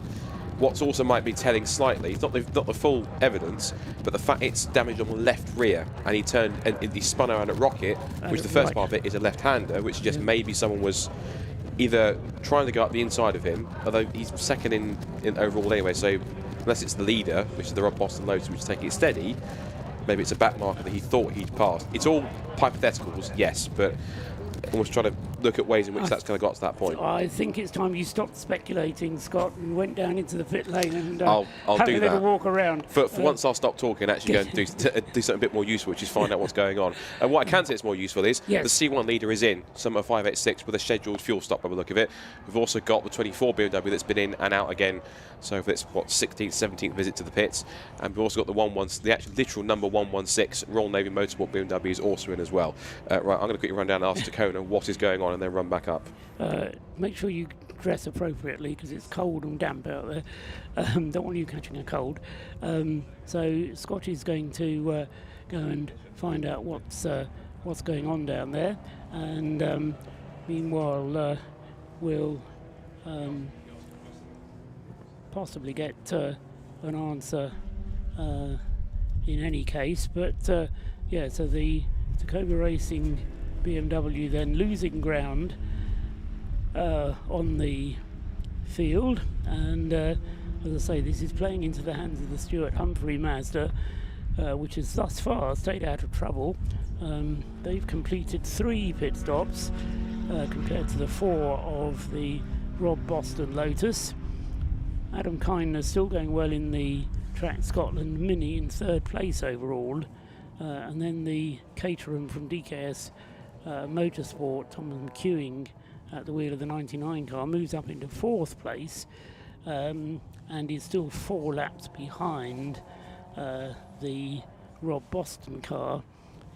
what's also might be telling slightly, it's not the full evidence, but the fact it's damaged on the left rear, and he turned and he spun around at Rocket, which the first part of it is a left-hander, which suggests maybe someone was either trying to go up the inside of him, although he's second in overall anyway, so unless it's the leader, which is the Rob Boston Lotus, which is taking it steady, maybe it's a back marker that he thought he'd passed. It's all hypotheticals, yes, but almost trying to look at ways in which that's kind of got to that point. I think it's time you stopped speculating, Scott, and went down into the pit lane and I'll have do a little walk around. For once, I'll stop talking and actually go and do something a bit more useful, which is find out what's going on. And what I can say is more useful is the C1 leader is in, Summer 586, with a scheduled fuel stop by the look of it. We've also got the 24 BMW that's been in and out again, so for its 16th, 17th visit to the pits. And we've also got the actual literal number 116 Royal Navy Motorsport BMW is also in as well. Right, I'm going to quickly run down and ask Tacona what is going on and then run back up. Make sure you dress appropriately because it's cold and damp out there. Don't want you catching a cold. So Scott is going to go and find out what's going on down there, and meanwhile we'll possibly get an answer in any case. But yeah, so the Tacoma Racing BMW then losing ground on the field, and as I say, this is playing into the hands of the Stuart Humphrey Mazda, which has thus far stayed out of trouble. They've completed 3 pit stops compared to the 4 of the Rob Boston Lotus. Adam Kindner still going well in the Track Scotland Mini in 3rd place overall, and then the Caterham from DKS Motorsport, Thomas McEwing at the wheel of the 99 car, moves up into 4th place, and is still 4 laps behind the Rob Boston car.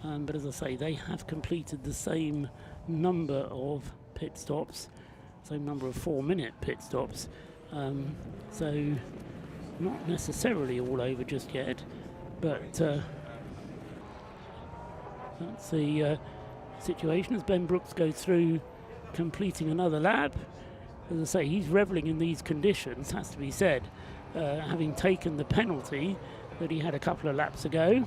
But as I say, they have completed the same number of pit stops, same number of 4-minute pit stops, so not necessarily all over just yet, but That's the situation as Ben Brooks goes through completing another lap. As I say, he's revelling in these conditions, has to be said, having taken the penalty that he had a couple of laps ago.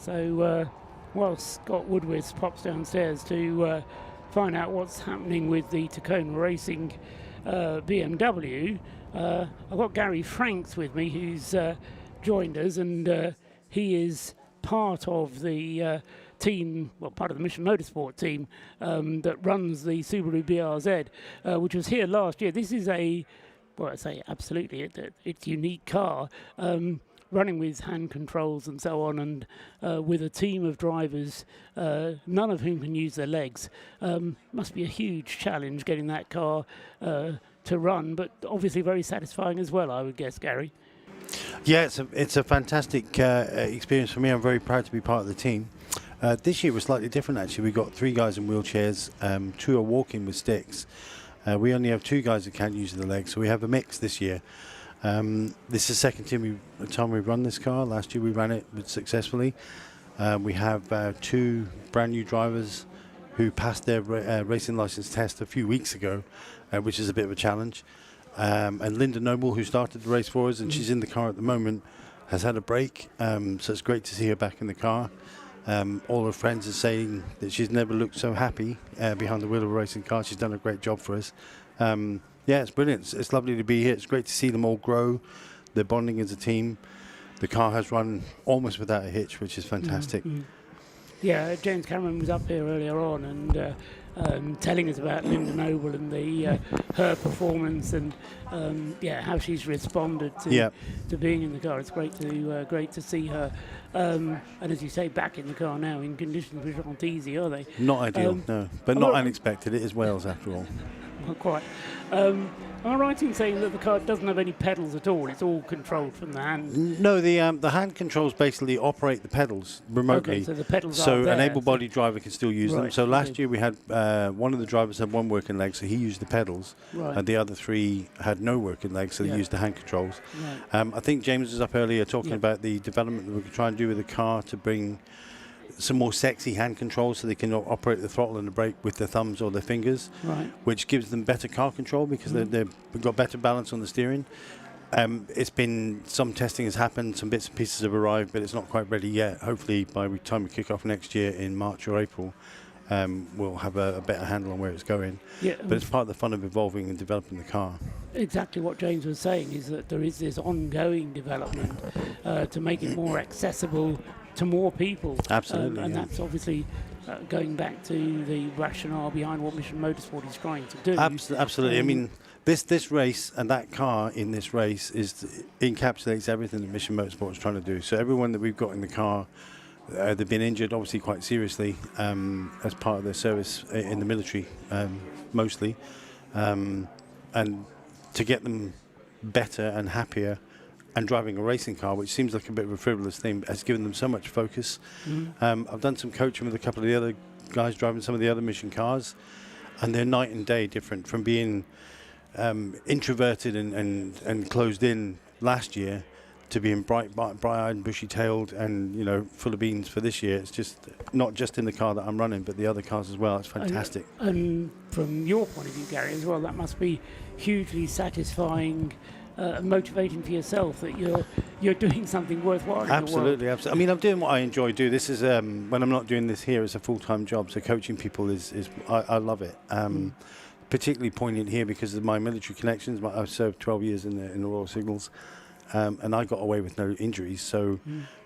So while Scott Woodward pops downstairs to find out what's happening with the Tacoma Racing BMW, I've got Gary Franks with me, who's joined us, and he is part of the team, well, part of the Mission Motorsport team that runs the Subaru BRZ, which was here last year. This is a, well, I say absolutely, it's a unique car. Running with hand controls and so on, and with a team of drivers, none of whom can use their legs. Must be a huge challenge getting that car to run, but obviously very satisfying as well, I would guess, Gary. Yeah, it's a fantastic experience for me. I'm very proud to be part of the team. This year was slightly different, actually. We got 3 guys in wheelchairs, 2 are walking with sticks. We only have 2 guys that can't use their legs, so we have a mix this year. This is the second time we've run this car. Last year we ran it successfully. We have 2 brand new drivers who passed their racing license test a few weeks ago, which is a bit of a challenge. And Linda Noble, who started the race for us, and she's in the car at the moment, has had a break. So it's great to see her back in the car. All her friends are saying that she's never looked so happy behind the wheel of a racing car. She's done a great job for us. Yeah, it's brilliant. It's lovely to be here. It's great to see them all grow. They're bonding as a team. The car has run almost without a hitch, which is fantastic. Yeah, James Cameron was up here earlier on and telling us about Linda Noble and her performance and how she's responded to being in the car. It's great to see her. And as you say, back in the car now in conditions which aren't easy, are they? Not ideal, no, but not unexpected. It is Wales after all. Not quite. Am I right in saying that the car doesn't have any pedals at all? It's all controlled from the hand? No, the hand controls basically operate the pedals remotely. Okay, so the pedals so are there. an able-bodied driver can still use them. Right, So last year we had one of the drivers had 1 working leg, so he used the pedals. Right. And the other 3 had no working leg, so they used the hand controls. Right. I think James was up earlier talking about the development that we're trying to do with the car to bring some more sexy hand controls so they can operate the throttle and the brake with their thumbs or their fingers, which gives them better car control because they've got better balance on the steering. It's been, some testing has happened, some bits and pieces have arrived, but it's not quite ready yet. Hopefully by the time we kick off next year in March or April, we'll have a better handle on where it's going. Yeah, but it's part of the fun of evolving and developing the car. Exactly what James was saying is that there is this ongoing development to make it more accessible to more people. Absolutely. And that's obviously going back to the rationale behind what Mission Motorsport is trying to do. Absolutely. I mean, this race and that car in this race encapsulates everything that Mission Motorsport is trying to do. So everyone that we've got in the car, they've been injured, obviously quite seriously, as part of their service in the military, mostly. And to get them better and happier and driving a racing car, which seems like a bit of a frivolous thing, has given them so much focus. I've done some coaching with a couple of the other guys driving some of the other Mission cars, and they're night and day different from being introverted and closed in last year to being bright-eyed and bushy-tailed and full of beans for this year. It's just not just in the car that I'm running, but the other cars as well. It's fantastic. And from your point of view, Gary, as well, that must be hugely satisfying, motivating for yourself that you're doing something worthwhile. Absolutely. I mean, I'm doing what I enjoy doing. This is when I'm not doing this here, it's a full-time job. So coaching people is I love it. Particularly poignant here because of my military connections. I served 12 years in the Royal Signals. And I got away with no injuries, so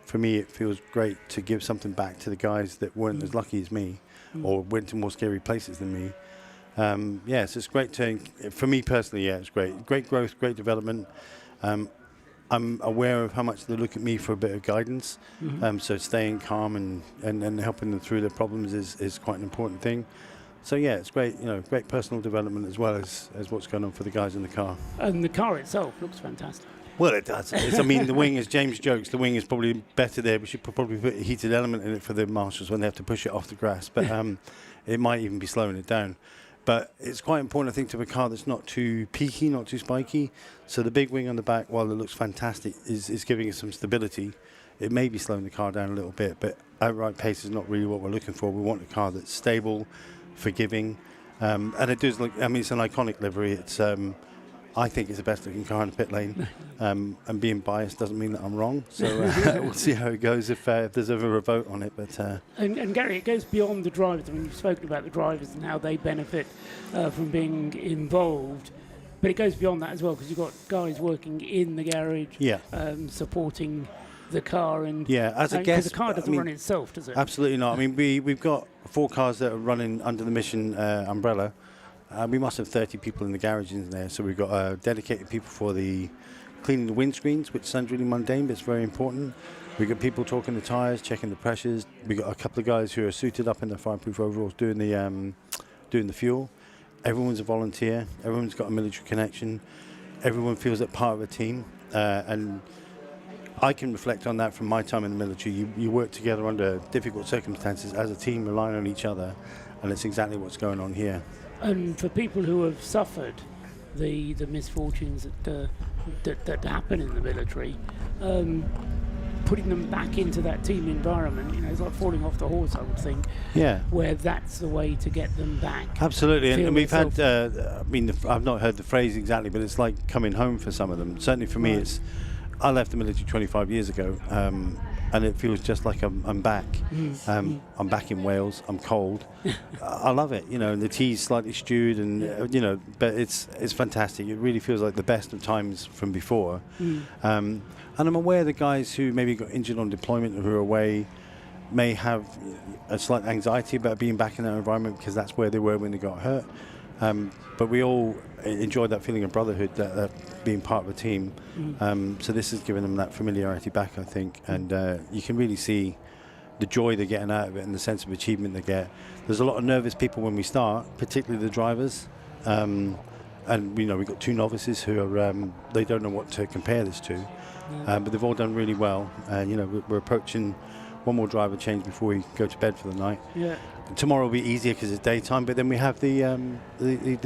for me it feels great to give something back to the guys that weren't as lucky as me or went to more scary places than me. So it's great for me personally, it's great. Great growth, great development. I'm aware of how much they look at me for a bit of guidance, so staying calm and helping them through their problems is quite an important thing. So yeah, it's great, great personal development as well as what's going on for the guys in the car. And the car itself looks fantastic. Well, it does. I mean, the wing, as James jokes, the wing is probably better there. We should probably put a heated element in it for the marshals when they have to push it off the grass. But it might even be slowing it down. But it's quite important, I think, to have a car that's not too peaky, not too spiky. So the big wing on the back, while it looks fantastic, is giving us some stability. It may be slowing the car down a little bit, but outright pace is not really what we're looking for. We want a car that's stable, forgiving. And it does look, I mean, it's an iconic livery. It's I think it's the best looking car in the pit lane. And being biased doesn't mean that I'm wrong. So we'll see how it goes if there's ever a vote on it. But and Gary, it goes beyond the drivers. I mean, you've spoken about the drivers and how they benefit from being involved. But it goes beyond that as well, because you've got guys working in the garage, supporting the car. And as a guest, because the car doesn't run itself, does it? Absolutely not. I mean, we've got 4 cars that are running under the Mission umbrella. We must have 30 people in the garage in there, so we've got dedicated people for the cleaning the windscreens, which sounds really mundane, but it's very important. We've got people talking the tyres, checking the pressures. We've got a couple of guys who are suited up in their fireproof overalls doing the fuel. Everyone's a volunteer. Everyone's got a military connection. Everyone feels that part of a team, and I can reflect on that from my time in the military. You work together under difficult circumstances as a team, relying on each other, and it's exactly what's going on here. And for people who have suffered the misfortunes that happen in the military, putting them back into that team environment, it's like falling off the horse, I would think. Yeah. Where that's the way to get them back. Absolutely, and we've had. I've not heard the phrase exactly, but it's like coming home for some of them. Certainly for me, I left the military 25 years ago. And it feels just like I'm back. I'm back in Wales. I'm cold. I love it, and the tea's slightly stewed, and but it's fantastic. It really feels like the best of times from before. And I'm aware the guys who maybe got injured on deployment or who are away may have a slight anxiety about being back in that environment because that's where they were when they got hurt. But we all enjoyed that feeling of brotherhood, that being part of a team. So this has given them that familiarity back, I think. And you can really see the joy they're getting out of it and the sense of achievement they get. There's a lot of nervous people when we start, particularly the drivers. And we've got 2 novices who are they don't know what to compare this to, but they've all done really well. And we're approaching one more driver change before we go to bed for the night. Tomorrow will be easier because it's daytime, but then we have the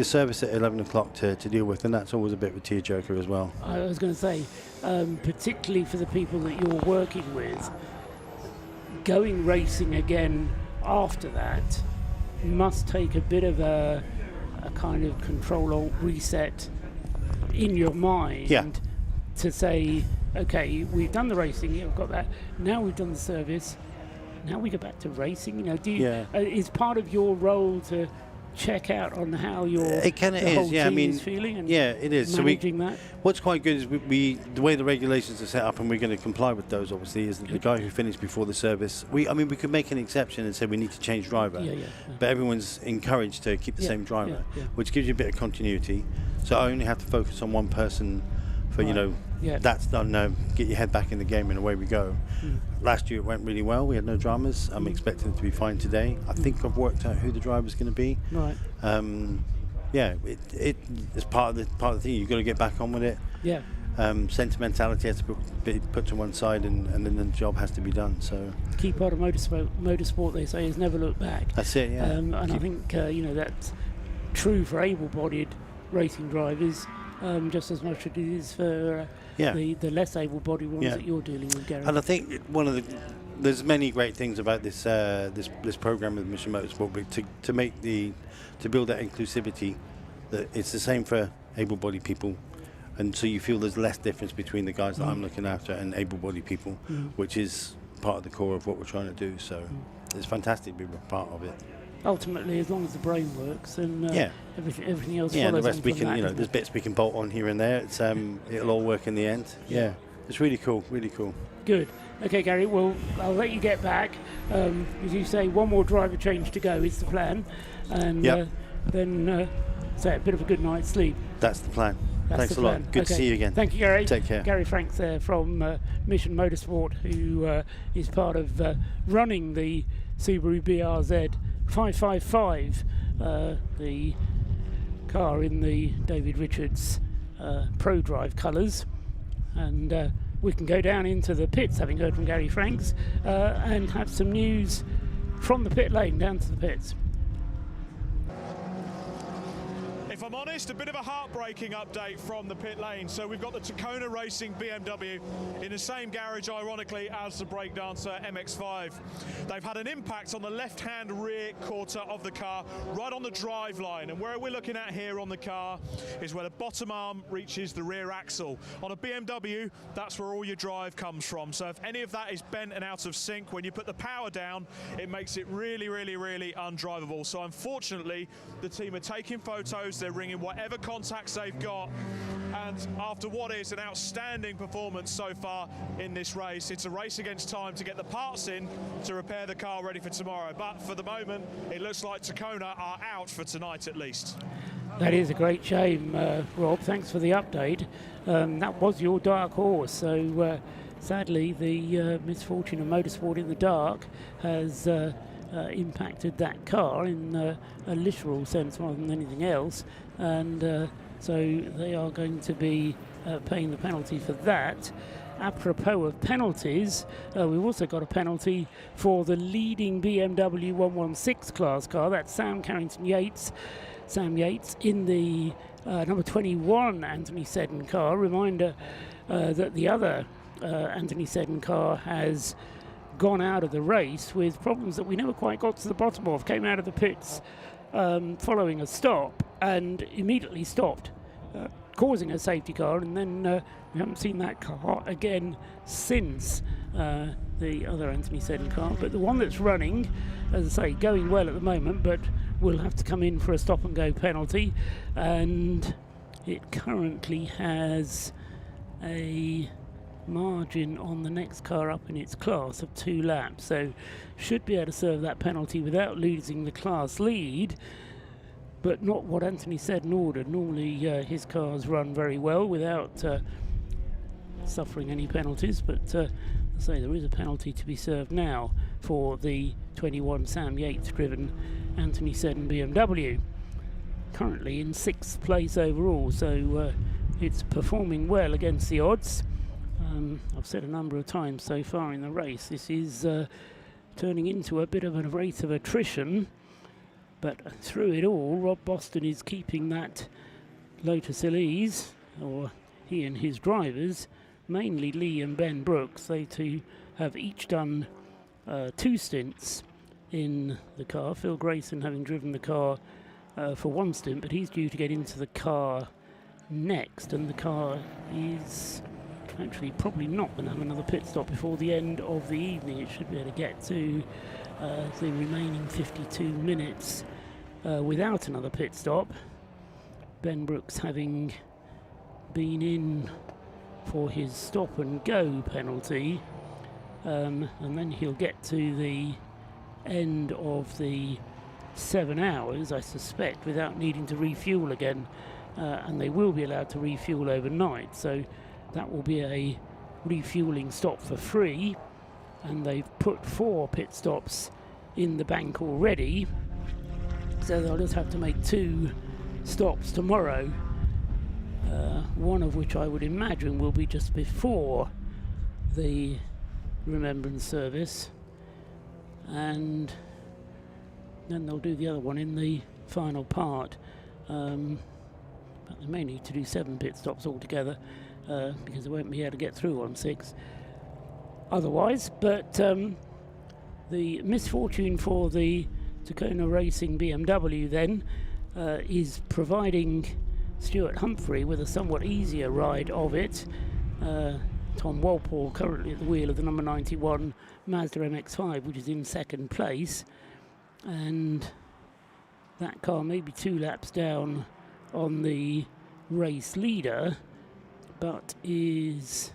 service at 11 o'clock to deal with, and that's always a bit of a tearjerker as well. I was going to say, particularly for the people that you're working with, going racing again after that must take a bit of a kind of control or reset in your mind to say, okay, we've done the racing, we've got that, now we've done the service, now we go back to racing. Is part of your role to check out on how your whole team is feeling and it is. managing that? What's quite good is we the way the regulations are set up, and we're going to comply with those, obviously, is that the guy who finished before the service, we could make an exception and say we need to change driver, but everyone's encouraged to keep the same driver, which gives you a bit of continuity. So I only have to focus on one person for, that's done now, get your head back in the game and away we go. Last year it went really well, we had no dramas. I'm expecting it to be fine today. I think I've worked out who the driver's going to be. Right. It's part of the thing. You've got to get back on with it. Yeah. Sentimentality has to be put to one side, and then the job has to be done. So key part of motorsport, they say, is never look back. That's it. Yeah. And I think that's true for able-bodied racing drivers. Just as much as it is for the less able-bodied ones that you're dealing with, Gary. And I think there's many great things about this program with Mission Motorsport, but to build that inclusivity, that it's the same for able-bodied people, and so you feel there's less difference between the guys that I'm looking after and able-bodied people, which is part of the core of what we're trying to do. So it's fantastic to be a part of it. Ultimately, as long as the brain works and everything else follows. Yeah, the rest we can, that, there's bits we can bolt on here and there. It's it'll all work in the end. Yeah, it's really cool, really cool. Good. Okay, Gary. Well, I'll let you get back. As you say, one more driver change to go is the plan, and then say a bit of a good night's sleep. That's the plan. Thanks a lot. Good to see you again. Thank you, Gary. Take care. Gary Franks there from Mission Motorsport, who is part of running the Subaru BRZ 555, the car in the David Richards Pro Drive colours. And we can go down into the pits, having heard from Gary Franks, and have some news from the pit lane down to the pits. If I'm honest, a bit of a heartbreaking update from the pit lane. So we've got the Tacona Racing BMW in the same garage, ironically, as the breakdancer MX-5. They've had an impact on the left-hand rear quarter of the car, right on the drive line. And where we're looking at here on the car is where the bottom arm reaches the rear axle. On a BMW, that's where all your drive comes from. So if any of that is bent and out of sync, when you put the power down, it makes it really, really, really undrivable. So unfortunately, the team are taking photos. They're ringing whatever contacts they've got, and after what is an outstanding performance so far in this race, it's a race against time to get the parts in to repair the car ready for tomorrow. But for the moment, it looks like Tacona are out for tonight at least. That is a great shame, Rob. Thanks for the update. That was your dark horse. So sadly, the misfortune of motorsport in the dark has impacted that car in a literal sense more than anything else, and so they are going to be paying the penalty for that. Apropos of penalties, we've also got a penalty for the leading BMW 116 class car. That's Sam Yates in the number 21 Anthony Seddon car. Reminder that the other Anthony Seddon car has gone out of the race with problems that we never quite got to the bottom of. Came out of the pits following a stop and immediately stopped, causing a safety car, and then we haven't seen that car again since the other Anthony Seddon car. But the one that's running, as I say, going well at the moment, but will have to come in for a stop and go penalty, and it currently has a margin on the next car up in its class of 2 laps, so should be able to serve that penalty without losing the class lead, but not what Anthony Seddon ordered. Normally his cars run very well without suffering any penalties, but I say there is a penalty to be served now for the 21 Sam Yates driven Anthony Seddon BMW, currently in 6th place overall, so it's performing well against the odds. I've said a number of times so far in the race, this is turning into a bit of a race of attrition, but through it all, Rob Boston is keeping that Lotus Elise, or he and his drivers, mainly Lee and Ben Brooks. They two have each done 2 stints in the car. Phil Grayson having driven the car for 1 stint, but he's due to get into the car next, and the car is actually probably not going to have another pit stop before the end of the evening. It should be able to get to the remaining 52 minutes without another pit stop. Ben Brooks having been in for his stop and go penalty, and then he'll get to the end of the 7 hours, I suspect, without needing to refuel again, and they will be allowed to refuel overnight, so that will be a refueling stop for free, and they've put 4 pit stops in the bank already, so they'll just have to make 2 stops tomorrow, one of which I would imagine will be just before the Remembrance service, and then they'll do the other one in the final part, but they may need to do 7 pit stops altogether, because they won't be able to get through on 6 otherwise. But the misfortune for the Tacona Racing BMW then is providing Stuart Humphrey with a somewhat easier ride of it. Tom Walpole currently at the wheel of the number 91 Mazda MX-5, which is in 2nd place, and that car may be 2 laps down on the race leader, but is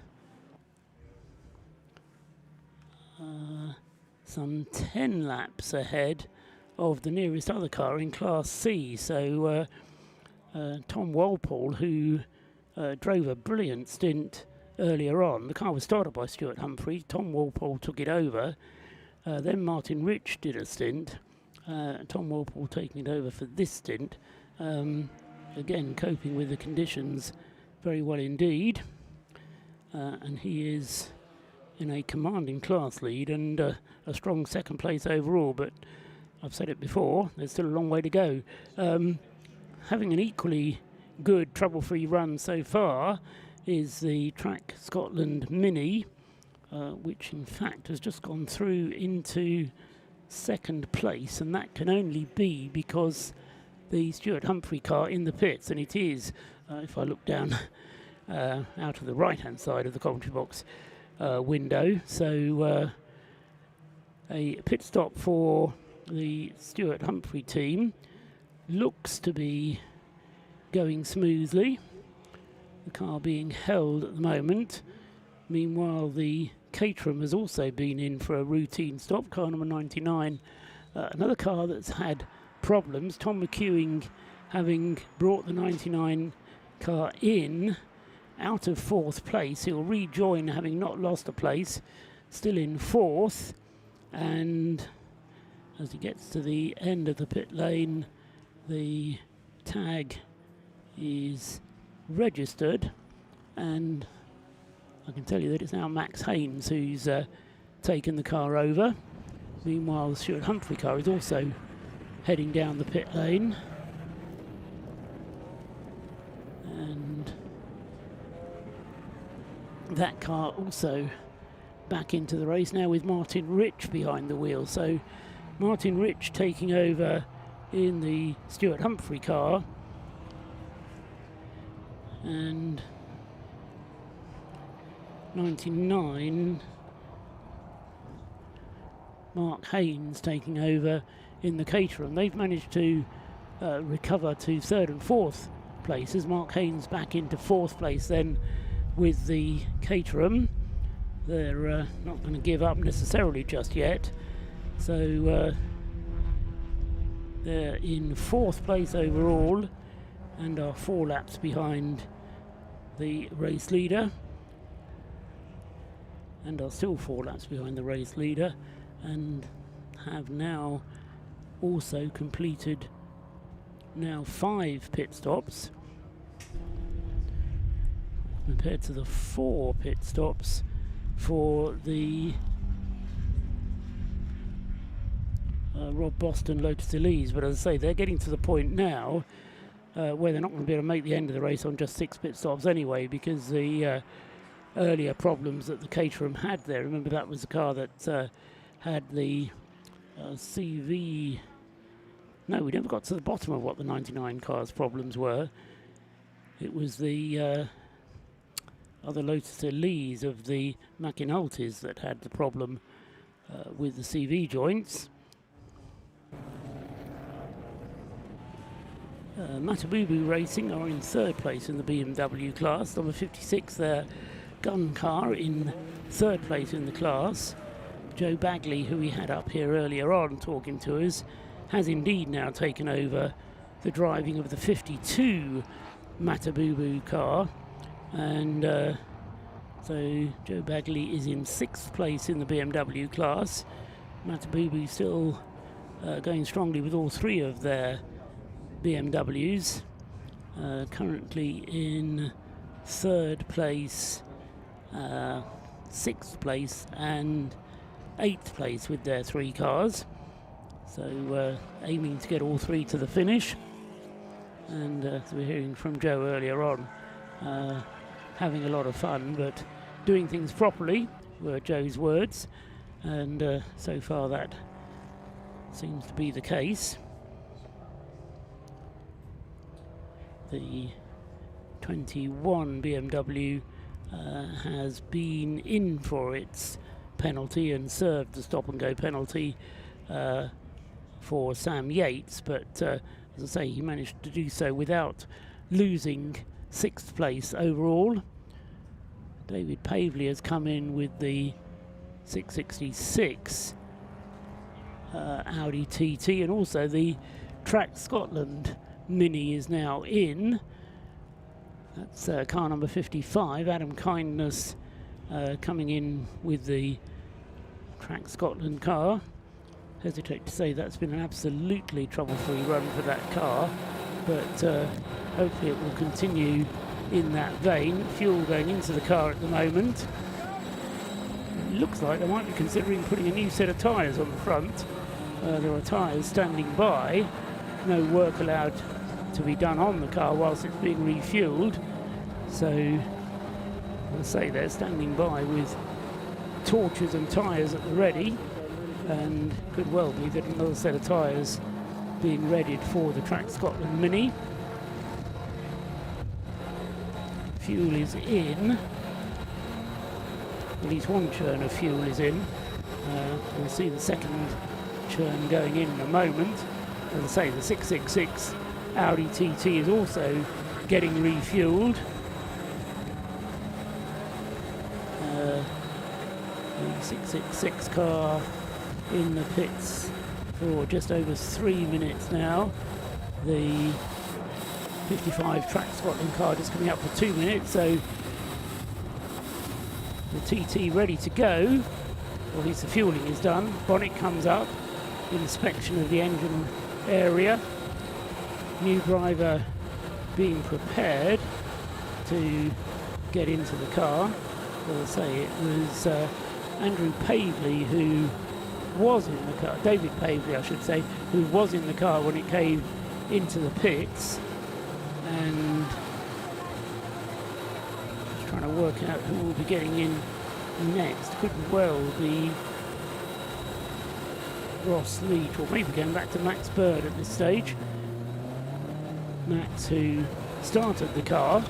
some 10 laps ahead of the nearest other car in Class C. So Tom Walpole, who drove a brilliant stint earlier on, the car was started by Stuart Humphrey, Tom Walpole took it over, then Martin Rich did a stint, Tom Walpole taking it over for this stint, again coping with the conditions very well indeed, and he is in a commanding class lead and a strong second place overall, but I've said it before, there's still a long way to go. Having an equally good trouble-free run so far is the Track Scotland Mini, which in fact has just gone through into second place, and that can only be because the Stuart Humphrey car in the pits, and it is, if I look down out of the right-hand side of the commentary box window, so a pit stop for the Stuart Humphrey team looks to be going smoothly, the car being held at the moment. Meanwhile, the Caterham has also been in for a routine stop, car number 99, another car that's had problems. Tom McEwing, having brought the 99 car in out of fourth place, he'll rejoin having not lost a place, still in fourth, and as he gets to the end of the pit lane, the tag is registered, and I can tell you that it's now Max Haynes who's taken the car over. Meanwhile, the Stuart Humphrey car is also heading down the pit lane, and that car also back into the race now with Martin Rich behind the wheel. So Martin Rich taking over in the Stuart Humphrey car, and 99 Mark Haynes taking over in the Caterham. They've managed to recover to third and fourth places. Mark Haynes back into fourth place then with the Caterham. They're not going to give up necessarily just yet, so they're in fourth place overall and are 4 laps behind the race leader, and are still 4 laps behind the race leader, and have now also completed now 5 pit stops compared to the 4 pit stops for the Rob Boston Lotus Elise. But as I say, they're getting to the point now where they're not going to be able to make the end of the race on just 6 pit stops anyway, because the earlier problems that the Caterham had there, remember that was the car that had the CV. No, we never got to the bottom of what the 99 car's problems were. It was the other Lotus Elise of the McInultys that had the problem with the CV joints. Matabubu Racing are in 3rd place in the BMW class. Number 56, their gun car, in 3rd place in the class. Joe Bagley, who we had up here earlier on talking to us, has indeed now taken over the driving of the 52 Matabubu car, and so Joe Bagley is in 6th place in the BMW class. Matabubu still going strongly with all 3 of their BMWs, currently in 3rd place, 6th place and 8th place with their 3 cars. So aiming to get all 3 to the finish, and as we're hearing from Joe earlier on, having a lot of fun but doing things properly were Joe's words, and so far that seems to be the case. The 21 BMW has been in for its penalty and served the stop and go penalty for Sam Yates, but as I say, he managed to do so without losing 6th place overall. David Pavley has come in with the 666 Audi TT, and also the Track Scotland Mini is now in. That's car number 55, Adam Kindness, coming in with the Track Scotland car. Hesitate to say that's been an absolutely trouble-free run for that car, but hopefully it will continue in that vein. Fuel going into the car at the moment. It looks like they might be considering putting a new set of tyres on the front. There are tyres standing by. No work allowed to be done on the car whilst it's being refueled. So, as I say, they're standing by with torches and tyres at the ready, and could well be that another set of tyres being readied for the Track Scotland Mini. Fuel is in. At least one churn of fuel is in. We'll see the second churn going in a moment. As I say, the 666 Audi TT is also getting refueled. The 666 car in the pits for just over 3 minutes now. The 55 Track Scotland car just coming up for 2 minutes, so the TT ready to go. Or at least the fueling is done. Bonnet comes up, inspection of the engine area. New driver being prepared to get into the car. As I say, it was Andrew Pavley who was in the car, David Pavley I should say, who was in the car when it came into the pits, and just trying to work out who will be getting in next. Could well be Ross Leach, or maybe going back to Max Bird at this stage. Max, who started the car,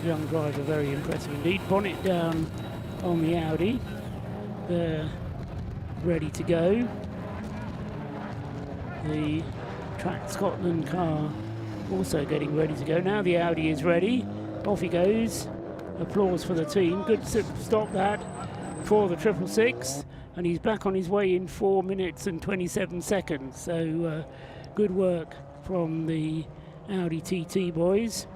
young driver, very impressive indeed. Bonnet down on the Audi, they're ready to go. The Track Scotland car also getting ready to go. Now the Audi is ready, off he goes. Applause for the team. Good stop that for the 666, and he's back on his way in 4 minutes and 27 seconds. So good work from the Audi TT boys.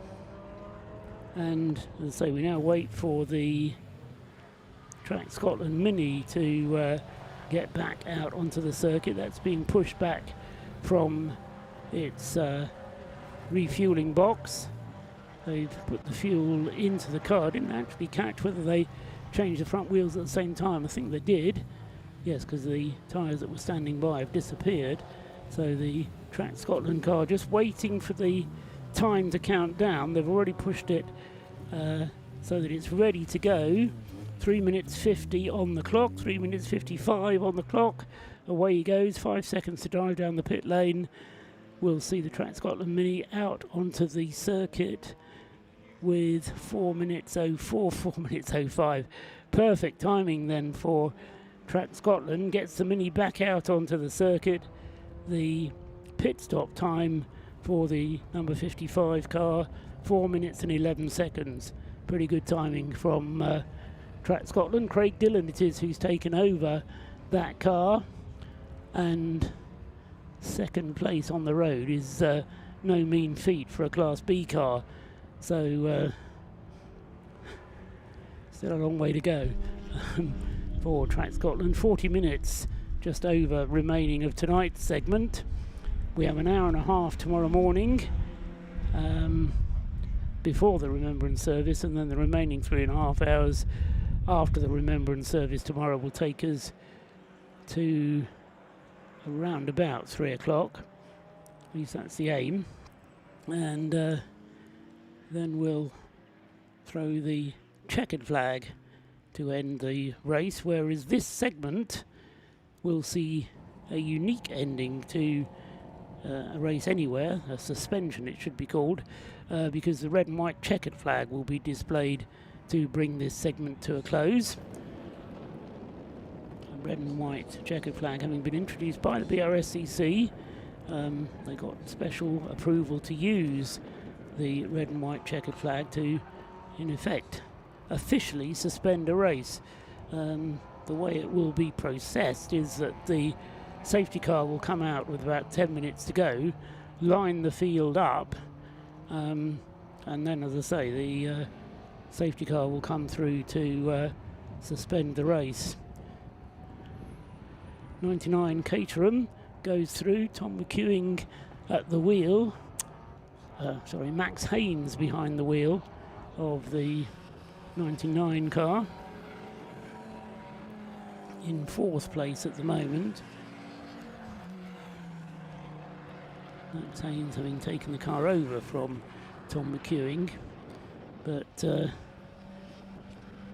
And as I say, we now wait for the Track Scotland Mini to get back out onto the circuit. That's being pushed back from its refueling box. They've put the fuel into the car. I didn't actually catch whether they changed the front wheels at the same time. I think they did. Yes, because the tyres that were standing by have disappeared. So the Track Scotland car just waiting for the time to count down. They've already pushed it so that it's ready to go. 3 minutes 50 on the clock, 3 minutes 55 on the clock. Away he goes, 5 seconds to drive down the pit lane. We'll see the Track Scotland Mini out onto the circuit with 4 minutes 04, 4 minutes 05. Perfect timing then for Track Scotland. Gets the Mini back out onto the circuit. The pit stop time for the number 55 car, 4 minutes and 11 seconds. Pretty good timing from Track Scotland. Craig Dillon it is who's taken over that car, and second place on the road is no mean feat for a Class B car. So still a long way to go for Track Scotland. 40 minutes just over remaining of tonight's segment. We have an hour and a half tomorrow morning before the Remembrance service, and then the remaining 3.5 hours after the Remembrance service tomorrow will take us to around about 3 o'clock. At least that's the aim. And then we'll throw the checkered flag to end the race, whereas this segment will see a unique ending to a race anywhere, a suspension it should be called, because the red and white checkered flag will be displayed to bring this segment to a close. A red and white checkered flag having been introduced by the BRSCC. They got special approval to use the red and white checkered flag to, in effect, officially suspend a race. The way it will be processed is that the safety car will come out with about 10 minutes to go, line the field up, and then, as I say, the safety car will come through to suspend the race. 99 Caterham goes through, Tom McEwing at the wheel, Max Haynes behind the wheel of the 99 car. In 4th place at the moment. Max Haynes having taken the car over from Tom McEwing, but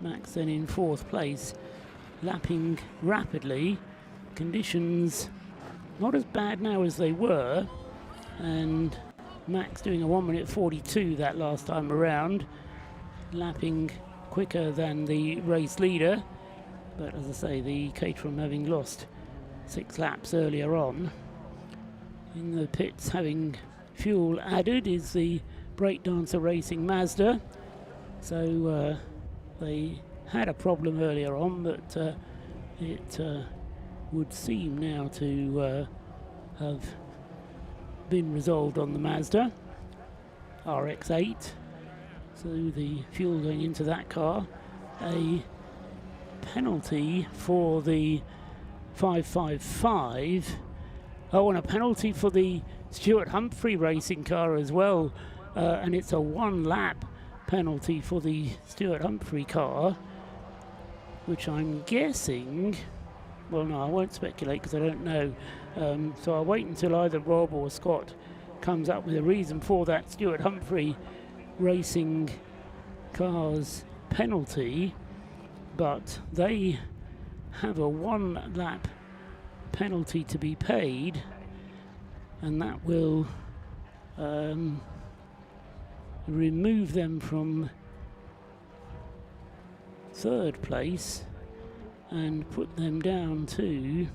Max then in 4th place, lapping rapidly. Conditions not as bad now as they were, and Max doing a 1 minute 42 that last time around, lapping quicker than the race leader. But as I say, the Caterham having lost 6 laps earlier on. In the pits, having fuel added, is the Breakdancer Racing Mazda. So they had a problem earlier on, but it would seem now to have been resolved on the Mazda RX-8. So the fuel going into that car. A penalty for the 555. Oh, and a penalty for the Stuart Humphrey racing car as well. And it's a 1 lap penalty for the Stuart Humphrey car, which I'm guessing, well, no, I won't speculate because I don't know. So I'll wait until either Rob or Scott comes up with a reason for that Stuart Humphrey racing car's penalty. But they have a 1 lap penalty to be paid, and that will remove them from 3rd place and put them down to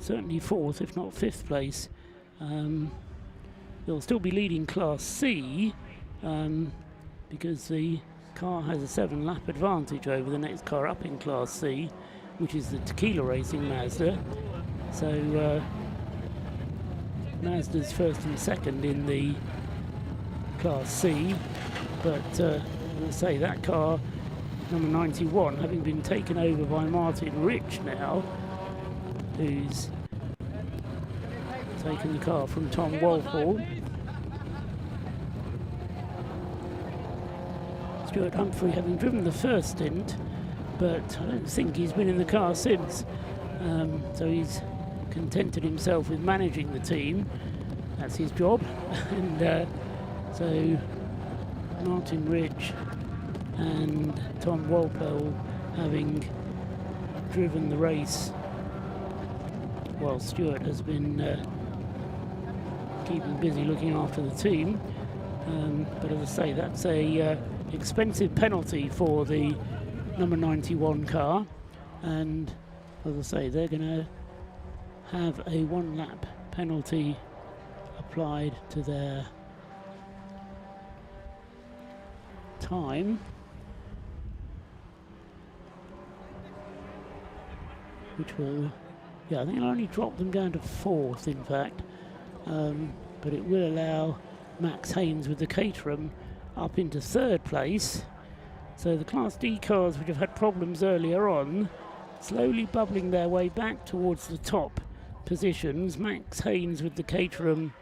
certainly 4th, if not 5th place. They'll still be leading Class C because the car has a 7 lap advantage over the next car up in Class C, which is the Tequila Racing Mazda. So Mazda's 1st and 2nd in the Class C, but as I say, that car, number 91, having been taken over by Martin Rich now, who's taken the car from Tom Walpole. Stuart Humphrey having driven the 1st stint, but I don't think he's been in the car since. So he's contented himself with managing the team. That's his job. And so Martin Rich and Tom Walpole having driven the race while Stuart has been keeping busy looking after the team. But as I say, that's a expensive penalty for the number 91 car, and as I say, they're going to have a 1 lap penalty applied to their time, which will, I think it'll only drop them down to 4th in fact, but it will allow Max Haynes with the Caterham up into 3rd place. So the Class D cars, which have had problems earlier on, slowly bubbling their way back towards the top positions. Max Haynes with the Caterham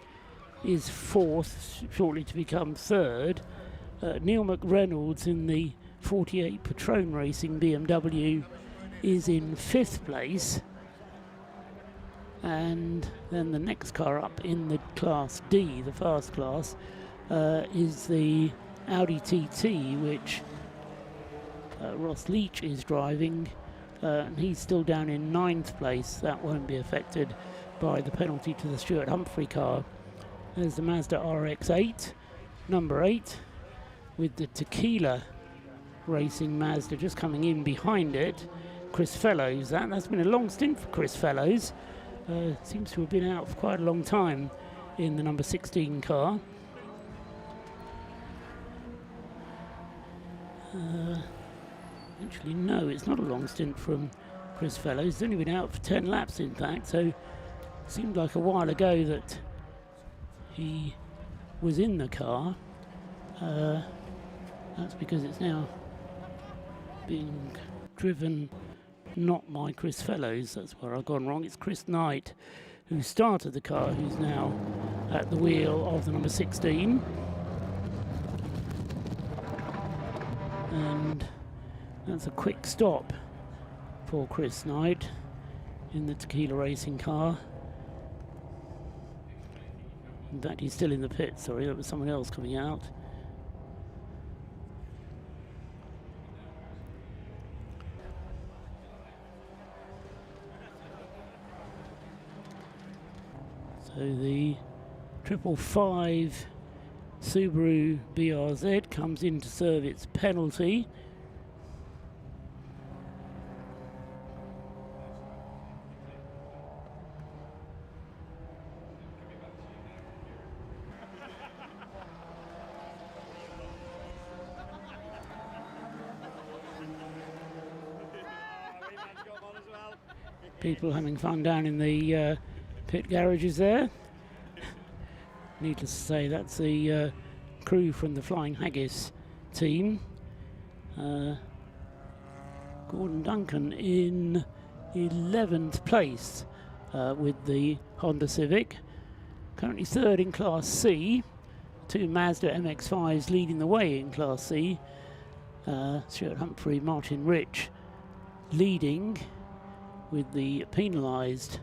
is 4th, shortly to become 3rd. Neil McReynolds in the 48 Patrone Racing BMW is in 5th place. And then the next car up in the Class D, the fast class, is the Audi TT, which Ross Leach is driving, and he's still down in 9th place. That won't be affected by the penalty to the Stuart Humphrey car. There's the Mazda RX-8, number 8, with the Tequila Racing Mazda just coming in behind it. Chris Fellows, that's been a long stint for Chris Fellows. Seems to have been out for quite a long time in the number 16 car. Actually, no, it's not a long stint from Chris Fellows. He's only been out for 10 laps, in fact, so it seemed like a while ago that he was in the car. That's because it's now being driven not by Chris Fellows. That's where I've gone wrong. It's Chris Knight who started the car, who's now at the wheel of the number 16. And that's a quick stop for Chris Knight in the Tequila Racing car. In fact, he's still in the pit, sorry, that was someone else coming out. So the 555 Subaru BRZ comes in to serve its penalty. People having fun down in the pit garages there. Needless to say, that's the crew from the Flying Haggis team. Gordon Duncan in 11th place with the Honda Civic. Currently third in Class C. Two Mazda MX-5s leading the way in Class C. Stuart Humphrey, Martin Rich leading with the penalised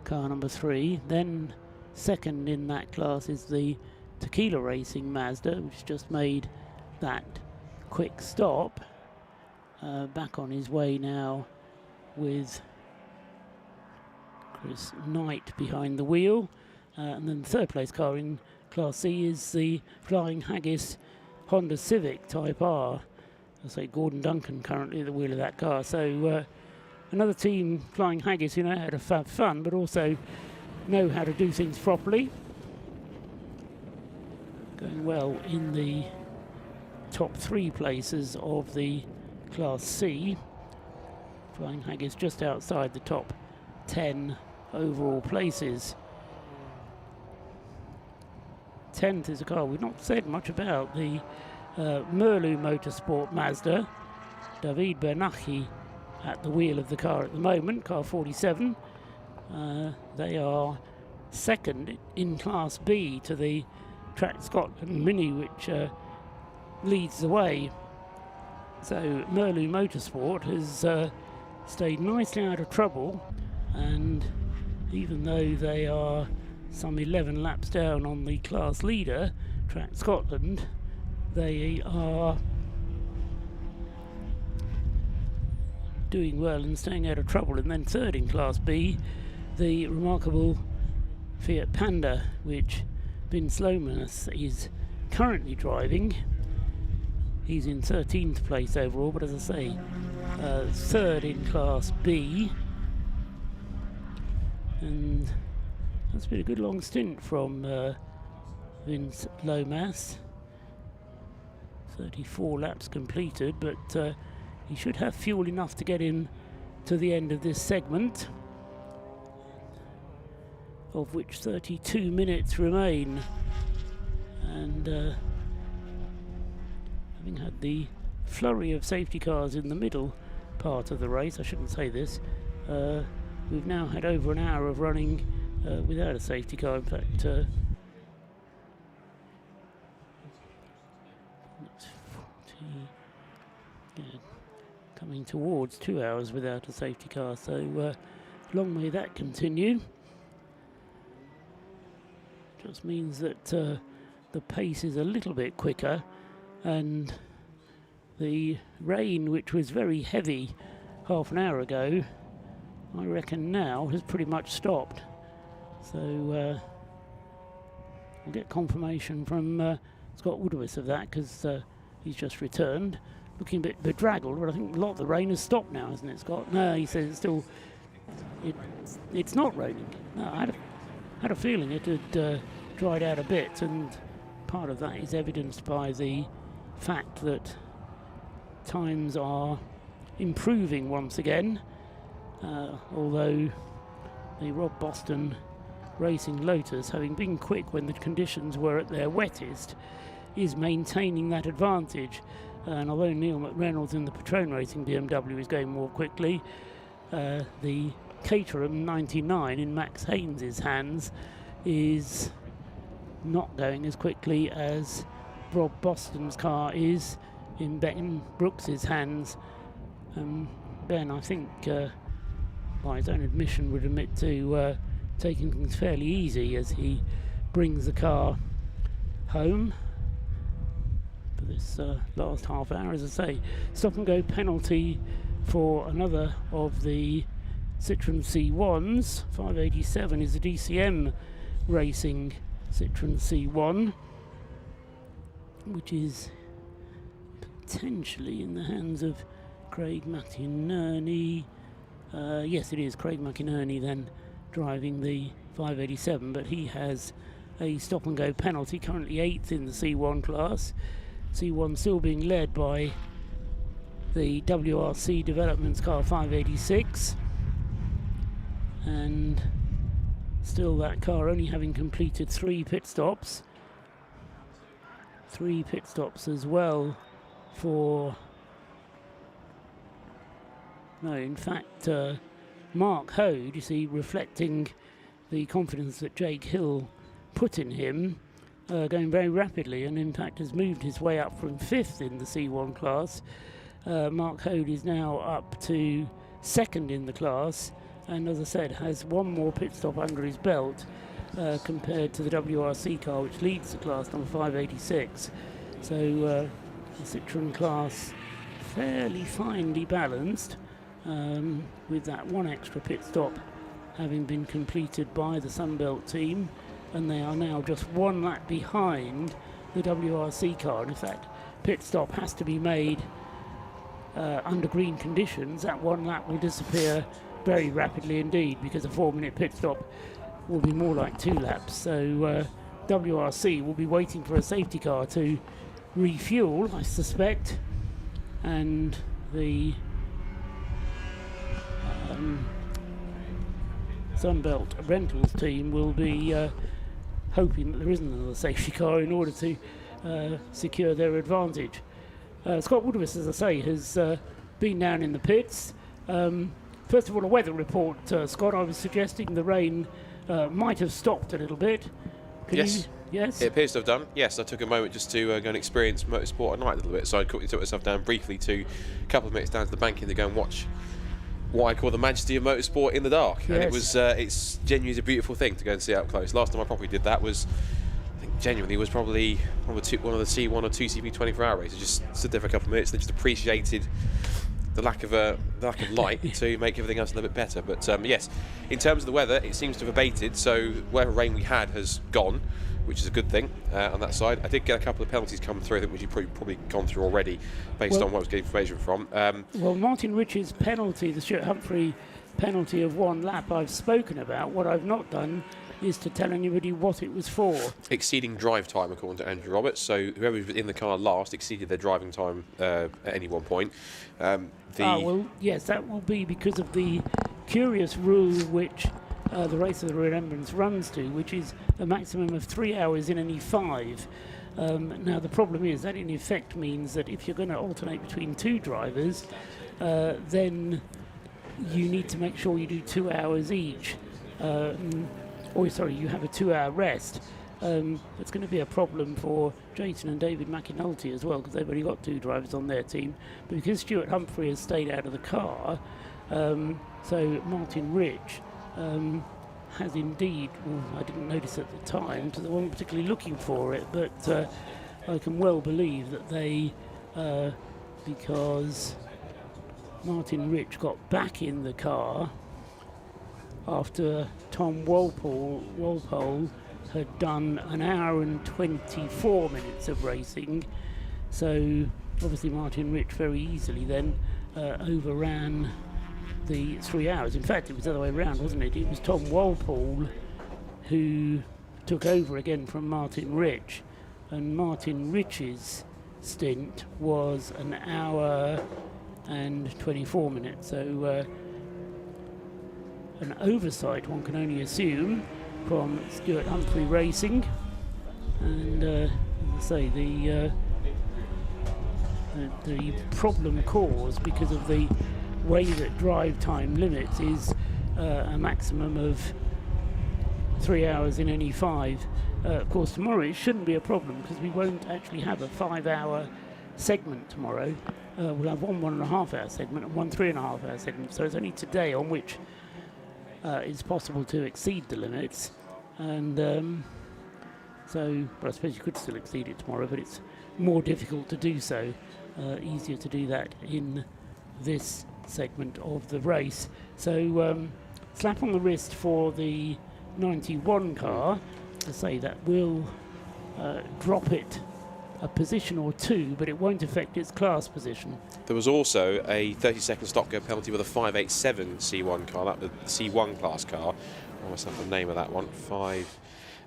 car number 3. Then second in that class is the Tequila Racing Mazda, which just made that quick stop. Back on his way now with Chris Knight behind the wheel. And then the third place car in Class C is the Flying Haggis Honda Civic Type R. I say Gordon Duncan currently at the wheel of that car. So another team, Flying Haggis, who know how to have fun, but also know how to do things properly. Going well in the top 3 places of the Class C. Flying Haggis just outside the top 10 overall places. 10th is a car we've not said much about, the Mission Motorsport Mazda. David Bernacchi at the wheel of the car at the moment, car 47. They are second in Class B to the Track Scotland Mini, which leads the way. So Mission Motorsport has stayed nicely out of trouble, and even though they are some 11 laps down on the class leader, Track Scotland, they are doing well and staying out of trouble. And then third in Class B, the remarkable Fiat Panda, which Vince Lomas is currently driving. He's in 13th place overall, but as I say, third in Class B. And that's been a good long stint from Vince Lomas. 34 laps completed, but he should have fuel enough to get him to the end of this segment, of which 32 minutes remain. And having had the flurry of safety cars in the middle part of the race, I shouldn't say this, we've now had over an hour of running without a safety car. In fact, it's 40, yeah, coming towards 2 hours without a safety car, so long may that continue. Just means that the pace is a little bit quicker, and the rain, which was very heavy half an hour ago, I reckon now has pretty much stopped. So we'll get confirmation from Scott Woodworth of that, because he's just returned, looking a bit bedraggled, but I think a lot of the rain has stopped now, hasn't it, Scott? No, he says it's still, it's not raining. No, I had a feeling it had dried out a bit, and part of that is evidenced by the fact that times are improving once again, although the Rob Boston Racing Lotus, having been quick when the conditions were at their wettest, is maintaining that advantage. And although Neil McReynolds in the Patrone Racing BMW is going more quickly, the Caterham 99 in Max Haynes' hands is not going as quickly as Rob Boston's car is in Ben Brooks's hands. Ben, I think, by his own admission, would admit to taking things fairly easy as he brings the car home for this last half hour. As I say, stop and go penalty for another of the Citroen C1s. 587 is the DCM Racing Citroen C1, which is potentially in the hands of Craig McInerney. Yes, it is Craig McInerney then driving the 587, but he has a stop and go penalty, currently 8th in the C1 class. C1 still being led by the WRC Developments car 586, and still that car only having completed 3 pit stops. 3 pit stops as well for... No, in fact, Mark Hode, you see, reflecting the confidence that Jake Hill put in him, going very rapidly, and in fact has moved his way up from 5th in the C1 class. Mark Hode is now up to 2nd in the class, and as I said, has 1 more pit stop under his belt compared to the WRC car, which leads the class, number 586. So the Citroen class fairly finely balanced, with that 1 extra pit stop having been completed by the Sunbelt team, and they are now just 1 lap behind the WRC car. And if that pit stop has to be made under green conditions, that 1 lap will disappear very rapidly indeed, because a 4-minute pit stop will be more like 2 laps. So WRC will be waiting for a safety car to refuel, I suspect, and the Sunbelt Rentals team will be hoping that there isn't another safety car in order to secure their advantage. Scott Woodruff, as I say, has been down in the pits. First of all, a weather report, Scott. I was suggesting the rain might have stopped a little bit. Yes. Yes? It appears to have done. Yes, I took a moment just to go and experience motorsport at night a little bit, so I quickly took myself down briefly to a couple of minutes down to the banking to go and watch what I call the majesty of motorsport in the dark. Yes. And it was, it's genuinely a beautiful thing to go and see up close. Last time I probably did that was, I think genuinely, was probably one of the C1 or 2CP 24-hour races. Just stood there for a couple of minutes and just appreciated the lack of light to make everything else a little bit better. But yes, in terms of the weather, it seems to have abated, so whatever rain we had has gone, which is a good thing on that side. I did get a couple of penalties come through, I think, which you've probably gone through already, based on what I was getting information from. Well, Martin Rich's penalty, the Stuart Humphrey penalty of 1 lap, I've spoken about. What I've not done is to tell anybody what it was for. Exceeding drive time, according to Andrew Roberts. So whoever was in the car last exceeded their driving time at any one point. Well, yes, that will be because of the curious rule which the Race of Remembrance runs to, which is a maximum of 3 hours in any 5. Now, the problem is that in effect means that if you're going to alternate between 2 drivers, then you need to make sure you do 2 hours each. You have a 2-hour rest. It's going to be a problem for Jason and David McAnulty as well, because they've only got 2 drivers on their team. But because Stuart Humphrey has stayed out of the car, so Martin Rich has indeed, well, I didn't notice at the time, because I wasn't particularly looking for it, but I can well believe that they, because Martin Rich got back in the car after Tom Walpole had done 1 hour and 24 minutes of racing. So obviously Martin Rich very easily then overran the 3 hours. In fact, it was the other way around, wasn't it? It was Tom Walpole who took over again from Martin Rich, and Martin Rich's stint was 1 hour and 24 minutes. So an oversight, one can only assume, from Stuart Humphrey Racing. And as I say, the problem caused because of the way that drive time limits is a maximum of 3 hours in any 5. Of course, tomorrow it shouldn't be a problem because we won't actually have a 5-hour segment tomorrow. We'll have one 1.5-hour segment and one 3.5-hour segment. So it's only today on which it's possible to exceed the limits. And but I suppose you could still exceed it tomorrow, but it's more difficult to do so. Easier to do that in this segment of the race. So slap on the wrist for the 91 car to say that will drop it a position or two, but it won't affect its class position. There was also a 30-second stop-go penalty with a 587 C1 car, that was the C1 class car. I almost have the name of that one.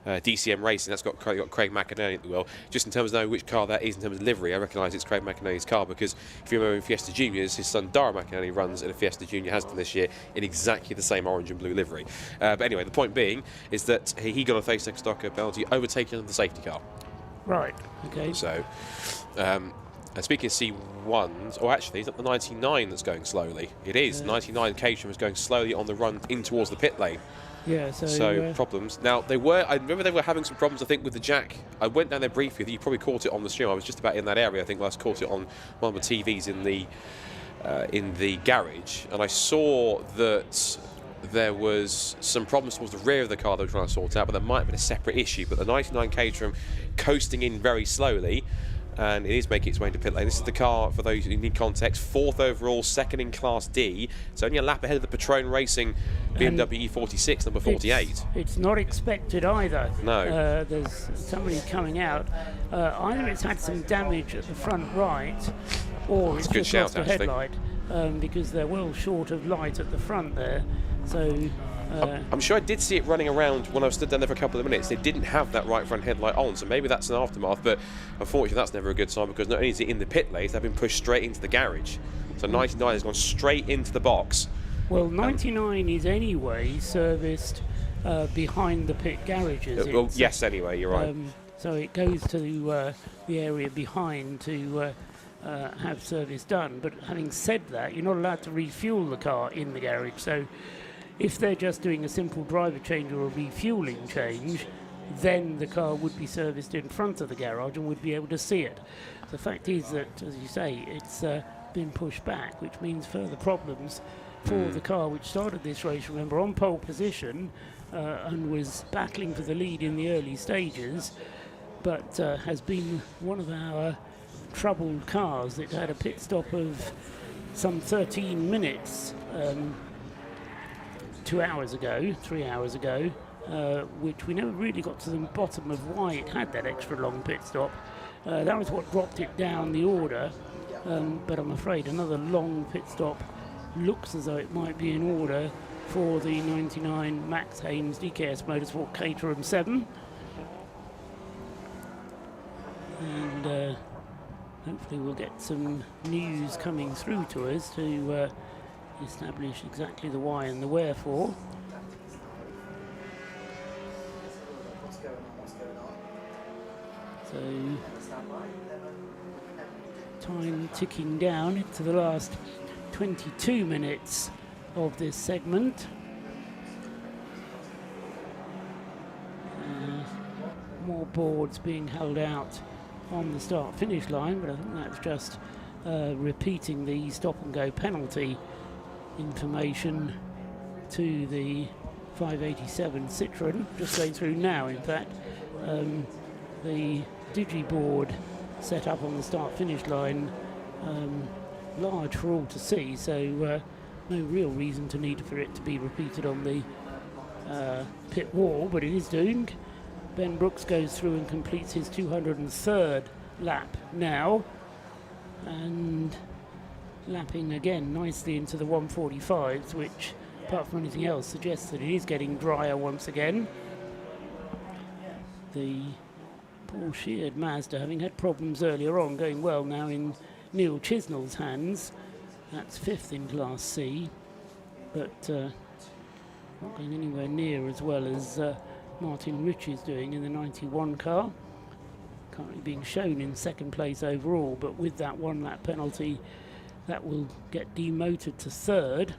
DCM Racing, that's got Craig McInerney at the wheel. Just in terms of knowing which car that is in terms of livery, I recognise it's Craig McInerney's car because if you remember in Fiesta Juniors, his son Dara McInerney runs in a Fiesta Junior, has done this year in exactly the same orange and blue livery. But anyway, the point being is that he got a 30-second stop-go penalty, overtaking the safety car. Right, okay. So, and speaking of C1s, or actually, is that the 99 that's going slowly? It is. 99 Caterham is going slowly on the run in towards the pit lane. Yeah, so problems. Now, I remember they were having some problems, I think, with the jack. I went down there briefly. You probably caught it on the stream. I was just about in that area. I think last caught it on one of the TVs in the garage. And I saw that there was some problems towards the rear of the car they were trying to sort out, but there might have been a separate issue. But the 99 Caterham coasting in very slowly, and it is making its way into pit lane. This is the car, for those who need context, 4th overall, 2nd in Class D. It's only a lap ahead of the Patrone Racing BMW E46, number 48. It's not expected either. No. There's somebody coming out. Either it's had some damage at the front right, or it's just lost a headlight, because they're well short of light at the front there. So I'm sure I did see it running around when I stood down there for a couple of minutes. They didn't have that right front headlight on, so maybe that's an aftermath, but unfortunately that's never a good sign because not only is it in the pit lanes, they've been pushed straight into the garage. So 99 has gone straight into the box. Well, 99 is anyway serviced behind the pit garages. Well, yes, anyway, you're right. So it goes to the area behind to have service done. But having said that, you're not allowed to refuel the car in the garage. So if they're just doing a simple driver change or a refueling change, then the car would be serviced in front of the garage and would be able to see it. The fact is that, as you say, it's been pushed back, which means further problems for the car which started this race, remember, on pole position and was battling for the lead in the early stages, but has been one of our troubled cars. It had a pit stop of some 13 minutes 3 hours ago, which we never really got to the bottom of why it had that extra long pit stop. That was what dropped it down the order, but I'm afraid another long pit stop looks as though it might be in order for the 99 Max Haynes DKS Motorsport Caterham 7. And hopefully we'll get some news coming through to us to establish exactly the why and the wherefore. So time ticking down into the last 22 minutes of this segment. More boards being held out on the start-finish line, but I think that's just repeating the stop-and-go penalty information to the 587 Citroën. Just going through now, in fact. The digiboard set up on the start-finish line, large for all to see, so no real reason to need for it to be repeated on the pit wall, but it is doing. Ben Brooks goes through and completes his 203rd lap now, and lapping again nicely into the 145s, which, apart from anything else, suggests that it is getting drier once again. The Paul Sheard Mazda, having had problems earlier on, going well now in Neil Chisnell's hands. That's 5th in Class C, but not going anywhere near as well as Martin Rich is doing in the 91 car. Currently being shown in 2nd place overall, but with that 1 lap penalty, that will get demoted to 3rd.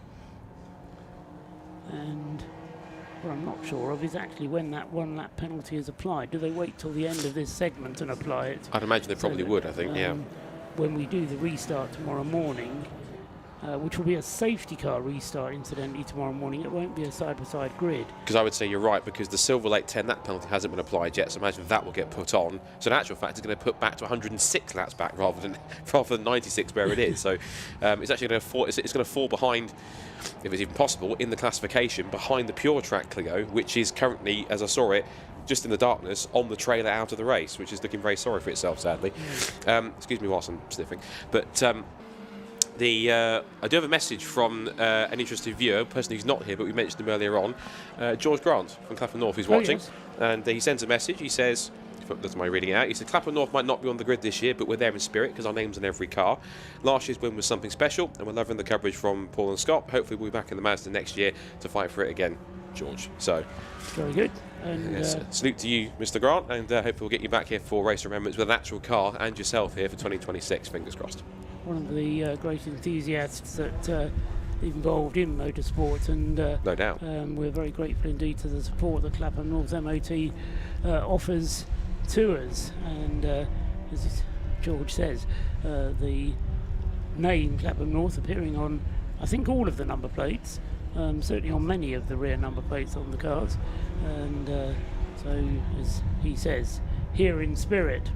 And what I'm not sure of is actually when that 1 lap penalty is applied. Do they wait till the end of this segment and apply it? I'd imagine they probably would, I think, yeah. When we do the restart tomorrow morning, which will be a safety car restart, incidentally, tomorrow morning. It won't be a side-by-side grid. Because I would say you're right, because the Silver Lake 10, that penalty hasn't been applied yet, so imagine that will get put on. So in actual fact, it's going to put back to 106 laps back rather than 96 where it is. So it's actually going to fall. It's going to fall behind, if it's even possible, in the classification behind the Pure Track Clio, which is currently, as I saw it, just in the darkness on the trailer out of the race, which is looking very sorry for itself, sadly. Excuse me whilst I'm sniffing. But I do have a message from an interested viewer, a person who's not here, but we mentioned him earlier on, George Grant from Clapham North, who's watching. Yes. And he sends a message. He says, that's my reading it out, he said, Clapham North might not be on the grid this year, but we're there in spirit because our name's on every car. Last year's win was something special, and we're loving the coverage from Paul and Scott. Hopefully we'll be back in the Mazda next year to fight for it again, George. So, very good. And yes, salute to you, Mr. Grant, and hopefully we'll get you back here for Race of Remembrance with an actual car and yourself here for 2026. Fingers crossed. One of the great enthusiasts that involved in motorsport, and no doubt, we're very grateful indeed to the support that Clapham North MOT offers to us. And as George says, the name Clapham North appearing on, I think, all of the number plates, certainly on many of the rear number plates on the cars, and so, as he says, here in spirit.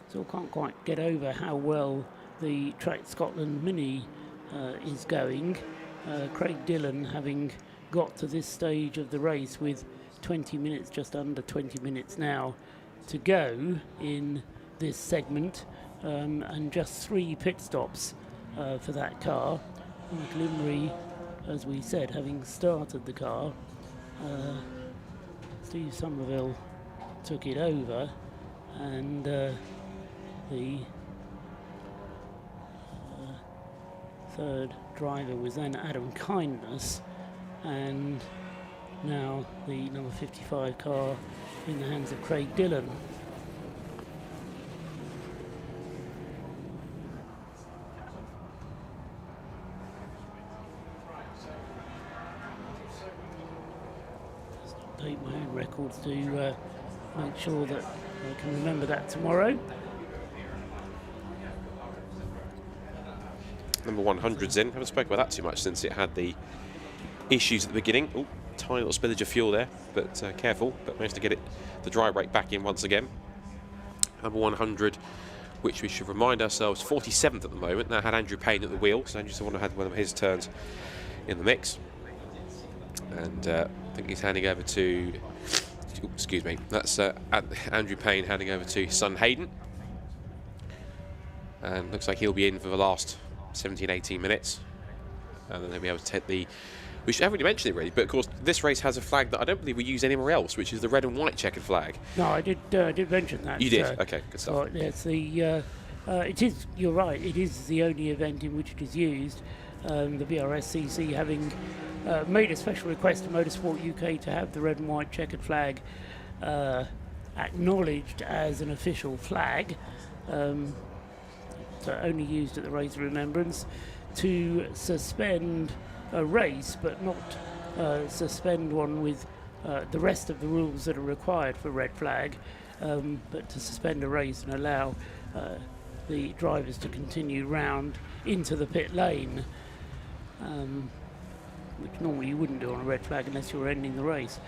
Still can't quite get over how well the Track Scotland Mini is going. Craig Dillon having got to this stage of the race with 20 minutes, just under 20 minutes now to go in this segment, and just 3 pit stops for that car. Glimmery, as we said, having started the car, Steve Somerville took it over, and the third driver was then Adam Kindness, and now the number 55 car in the hands of Craig Dillon. Just update my own records to make sure that I can remember that tomorrow. Number 100's in. Haven't spoken about that too much since it had the issues at the beginning. Oh, tiny little spillage of fuel there, but careful. But managed to get the dry brake back in once again. Number 100, which we should remind ourselves, 47th at the moment. Now had Andrew Payne at the wheel, so Andrew Sawano had one of his turns in the mix. And I think he's handing over to, excuse me, that's Andrew Payne handing over to his son Hayden. And looks like he'll be in for the last 17-18 minutes, and then they'll be able to take the, which I haven't really mentioned it really, but of course this race has a flag that I don't believe we use anywhere else, which is the red and white checkered flag. No, I did mention that. You did? Okay, good stuff. Well, yes, it is, you're right, it is the only event in which it is used. The BRSCC having made a special request to Motorsport UK to have the red and white checkered flag acknowledged as an official flag. Only used at the Race of Remembrance to suspend a race, but not suspend one with the rest of the rules that are required for red flag, but to suspend a race and allow the drivers to continue round into the pit lane, which normally you wouldn't do on a red flag unless you were ending the race.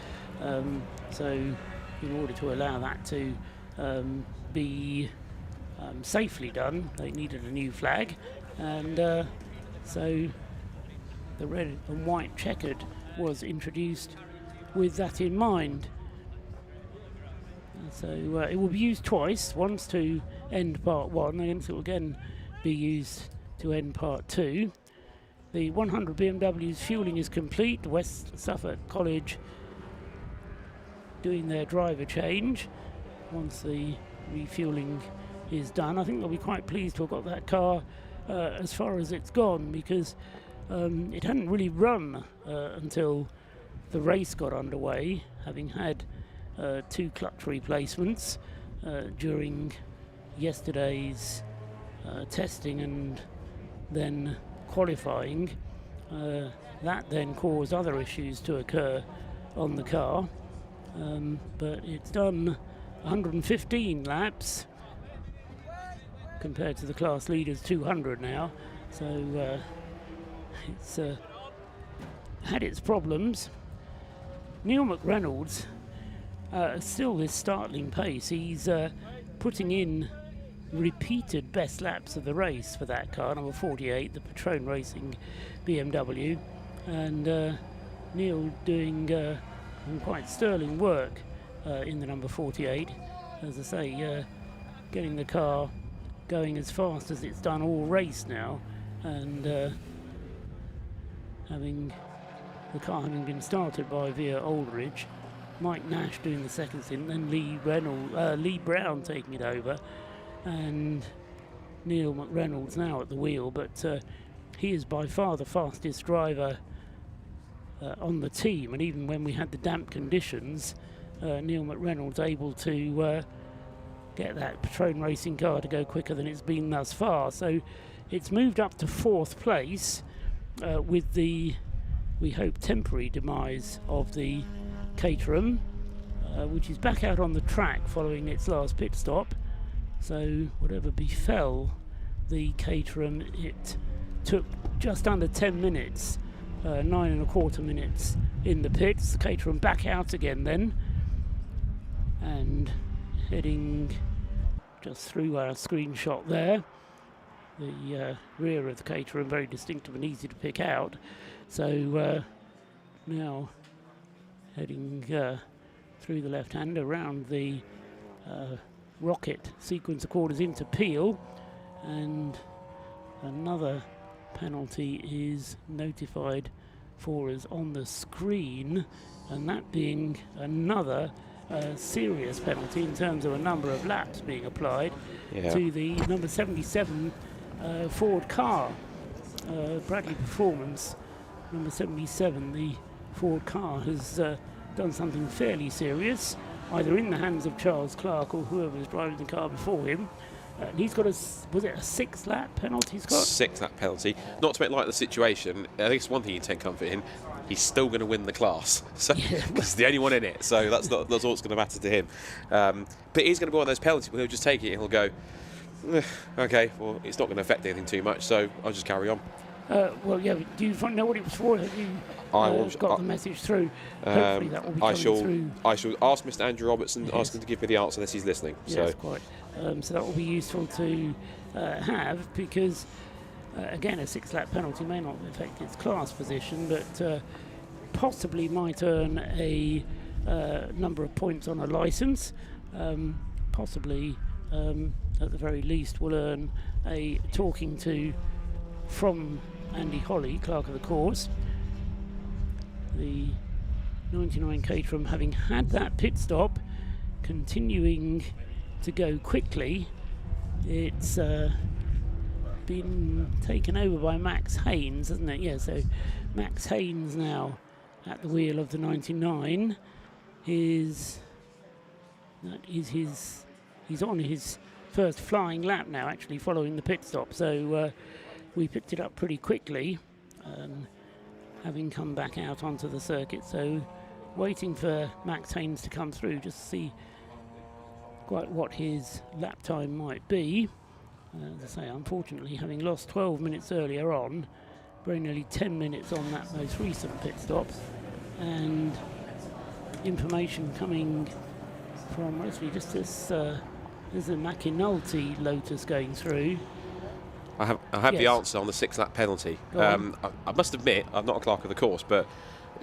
So in order to allow that to be safely done, they needed a new flag, and so the red and white checkered was introduced with that in mind. So it will be used twice, once to end part 1, and it will again be used to end part 2. The 100 BMW's fueling is complete. West Suffolk College doing their driver change. Once the refueling is done, I think they'll be quite pleased to have got that car as far as it's gone, because it hadn't really run until the race got underway, having had 2 clutch replacements during yesterday's testing and then qualifying. That then caused other issues to occur on the car, but it's done 115 laps compared to the class leader's 200 now, so it's had its problems. Neil McReynolds, still this startling pace. He's putting in repeated best laps of the race for that car, number 48, the Retrain Racing BMW, and Neil doing some quite sterling work in the number 48, as I say, getting the car going as fast as it's done all race now, and having the car having been started by Via Aldridge, Mike Nash doing the second stint, then Lee Brown taking it over, and Neil McReynolds now at the wheel, but he is by far the fastest driver on the team, and even when we had the damp conditions, Neil McReynolds able to get that Retrain Racing car to go quicker than it's been thus far. So it's moved up to 4th place with the, we hope, temporary demise of the Caterham, which is back out on the track following its last pit stop. So whatever befell the Caterham, it took just under 10 minutes, 9.25 minutes in the pits. The Caterham back out again then, and heading just through our screenshot there. The rear of the Caterham very distinctive and easy to pick out. So now heading through the left hand around the rocket sequence of quarters into Peel, and another penalty is notified for us on the screen, and that being another serious penalty in terms of a number of laps being applied to the number 77 Ford car. Bradley Performance, number 77, the Ford car has done something fairly serious, either in the hands of Charles Clark or whoever was driving the car before him. He's got was it a 6-lap penalty, Scott? 6-lap penalty. Not to make light of the situation, I think it's one thing you take comfort in. He's still going to win the class, so he's the only one in it. So that's all that's going to matter to him. But he's going to be one of those penalties where he'll just take it and he'll go, okay, well, it's not going to affect anything too much, so I'll just carry on. Well, yeah. Do you know what it was for? Have you got the message through? Hopefully that will be coming through. I shall ask Mr. Andrew Robertson, ask him to give me the answer unless he's listening. Yes, quite. So that will be useful to have, because again, a 6-lap penalty may not affect its class position, but possibly might earn a number of points on a licence. Possibly, at the very least, will earn a talking to from Andy Holly, clerk of the course. The 99 Caterham, having had that pit stop, continuing to go quickly. It's been taken over by Max Haynes, hasn't it? Yeah, so Max Haynes now at the wheel of the 99 he's on his first flying lap now, actually, following the pit stop. So we picked it up pretty quickly, having come back out onto the circuit. So waiting for Max Haynes to come through just to see quite what his lap time might be. As I say, unfortunately, having lost 12 minutes earlier on, very nearly 10 minutes on that most recent pit stop, and information coming from mostly just this, there's a McInulty Lotus going through. I have the answer on the 6-lap penalty. I must admit, I'm not a clerk of the course, but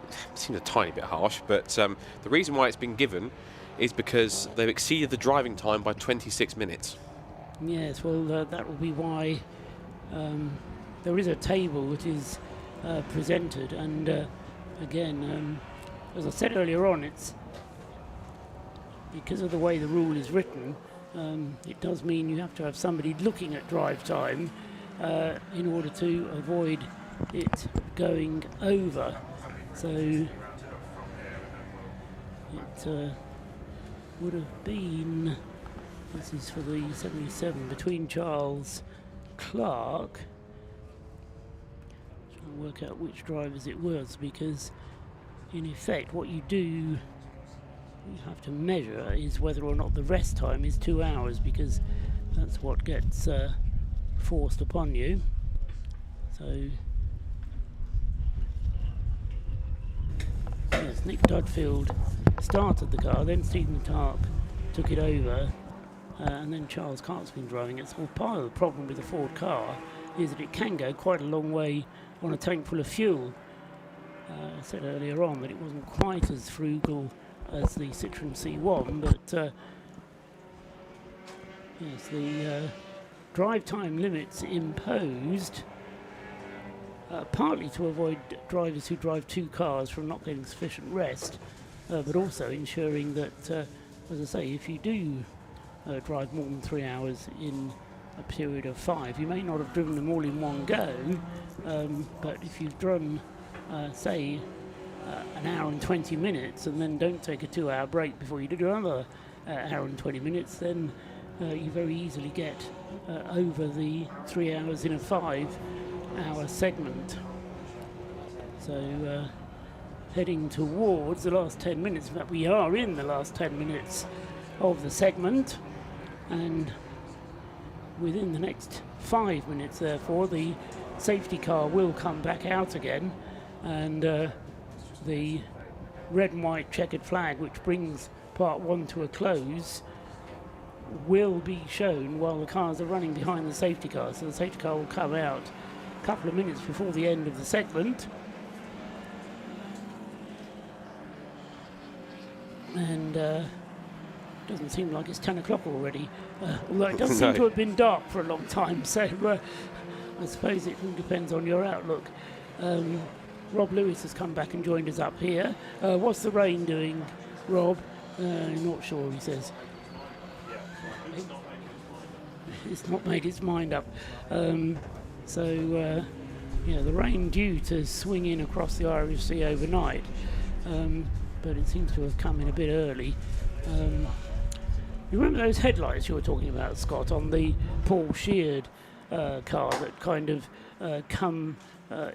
it seems a tiny bit harsh. But the reason why it's been given is because they've exceeded the driving time by 26 minutes. Yes, well, that will be why there is a table that is presented, and again, as I said earlier on, it's because of the way the rule is written. It does mean you have to have somebody looking at drive time in order to avoid it going over. So it would have been, this is for the 77, between Charles Clark work out which drivers it was, because in effect what you have to measure is whether or not the rest time is 2 hours, because that's what gets forced upon you. So yes, Nick Dudfield started the car, then Stephen Tarp took it over, and then Charles Cart's been driving it. So part of the problem with the Ford car is that it can go quite a long way on a tank full of fuel. I said earlier on that it wasn't quite as frugal as the Citroen C1, but yes, the drive time limits imposed partly to avoid drivers who drive two cars from not getting sufficient rest, but also ensuring that, as I say, if you do drive more than 3 hours in a period of 5, you may not have driven them all in one go, but if you've driven, say, an hour and 20 minutes and then don't take a 2-hour break before you do another hour and 20 minutes, then you very easily get over the 3 hours in a 5-hour segment. So heading towards the last 10 minutes, in fact we are in the last 10 minutes of the segment, and within the next 5 minutes therefore the safety car will come back out again, and the red and white checkered flag which brings part 1 to a close will be shown while the cars are running behind the safety car. So the safety car will come out a couple of minutes before the end of the segment, and doesn't seem like it's 10 o'clock already, although it does seem to have been dark for a long time, so I suppose it all depends on your outlook. Rob Lewis has come back and joined us up here. What's the rain doing, Rob? Not sure, he says. It's not made its mind up. So the rain due to swing in across the Irish Sea overnight, but it seems to have come in a bit early. You remember those headlights you were talking about, Scott, on the Paul Sheard car that kind of come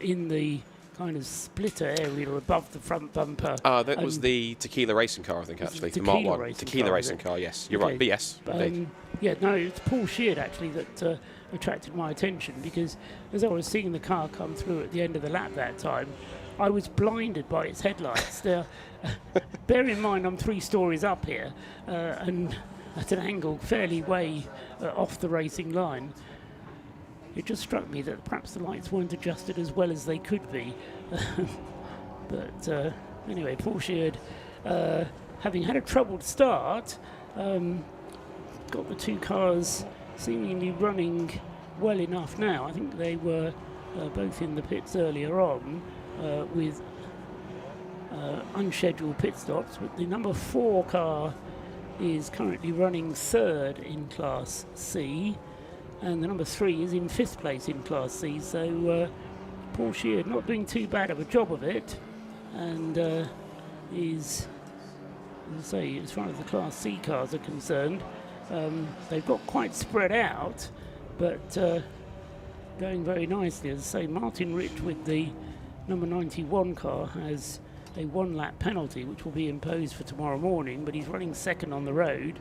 in the kind of splitter area above the front bumper? That was the Tequila racing car, I think, actually. The Mark 1. Tequila racing car, yes. You're right, but yes. Yeah, no, it's Paul Sheard, actually, that attracted my attention, because as I was seeing the car come through at the end of the lap that time, I was blinded by its headlights. Bear in mind, I'm 3 stories up here, and at an angle fairly way off the racing line. It just struck me that perhaps the lights weren't adjusted as well as they could be. But anyway, Paul Sheard, having had a troubled start, got the 2 cars seemingly running well enough now. I think they were both in the pits earlier on with unscheduled pit stops, but the number 4 car is currently running 3rd in Class C, and the number 3 is in 5th place in Class C. So Paul Sheard not doing too bad of a job of it, and is, as I say, as far as the Class C cars are concerned, they've got quite spread out, but going very nicely. As I say, Martin Rich with the number 91 car has a 1-lap penalty which will be imposed for tomorrow morning, but he's running 2nd on the road.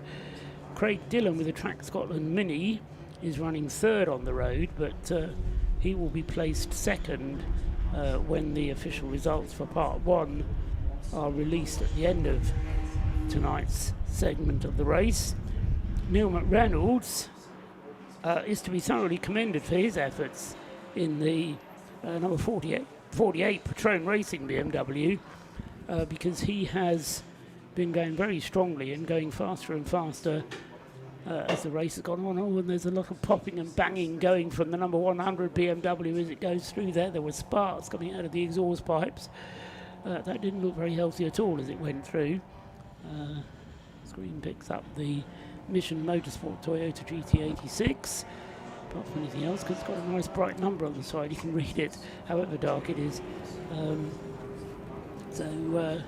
Craig Dillon with the Track Scotland Mini is running 3rd on the road, but he will be placed 2nd when the official results for part 1 are released at the end of tonight's segment of the race. Neil McReynolds is to be thoroughly commended for his efforts in the number 48 Patrone Racing BMW, because he has been going very strongly and going faster and faster as the race has gone on. Oh, and there's a lot of popping and banging going from the number 100 BMW as it goes through there. There were sparks coming out of the exhaust pipes. That didn't look very healthy at all as it went through. Screen picks up the Mission Motorsport Toyota GT86, apart from anything else, because it's got a nice bright number on the side. You can read it however dark it is. So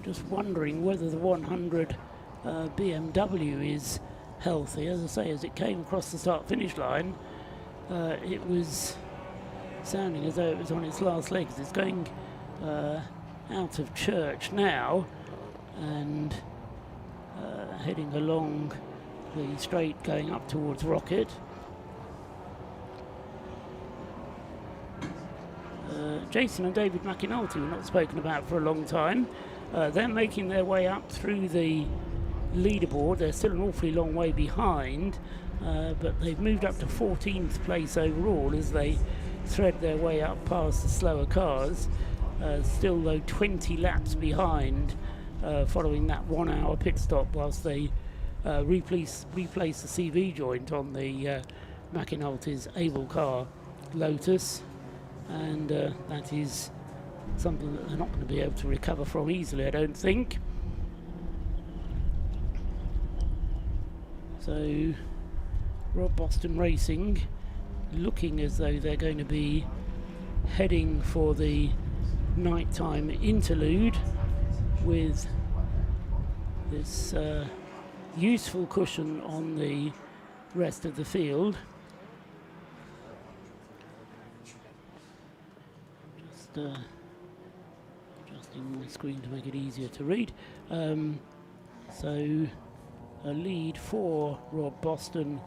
just wondering whether the 100 BMW is healthy. As I say, as it came across the start-finish line, it was sounding as though it was on its last legs. It's going out of church now and heading along the straight going up towards Rocket. Jason and David McInulty were not spoken about for a long time. They're making their way up through the leaderboard. They're still an awfully long way behind, but they've moved up to 14th place overall as they thread their way up past the slower cars. Still, though, 20 laps behind following that 1 hour pit stop whilst they replace the CV joint on the McInulty's able car Lotus. And that is something that they're not going to be able to recover from easily, I don't think. So Rob Boston Racing looking as though they're going to be heading for the nighttime interlude with this useful cushion on the rest of the field. Adjusting my screen to make it easier to read. So a lead for Rob Boston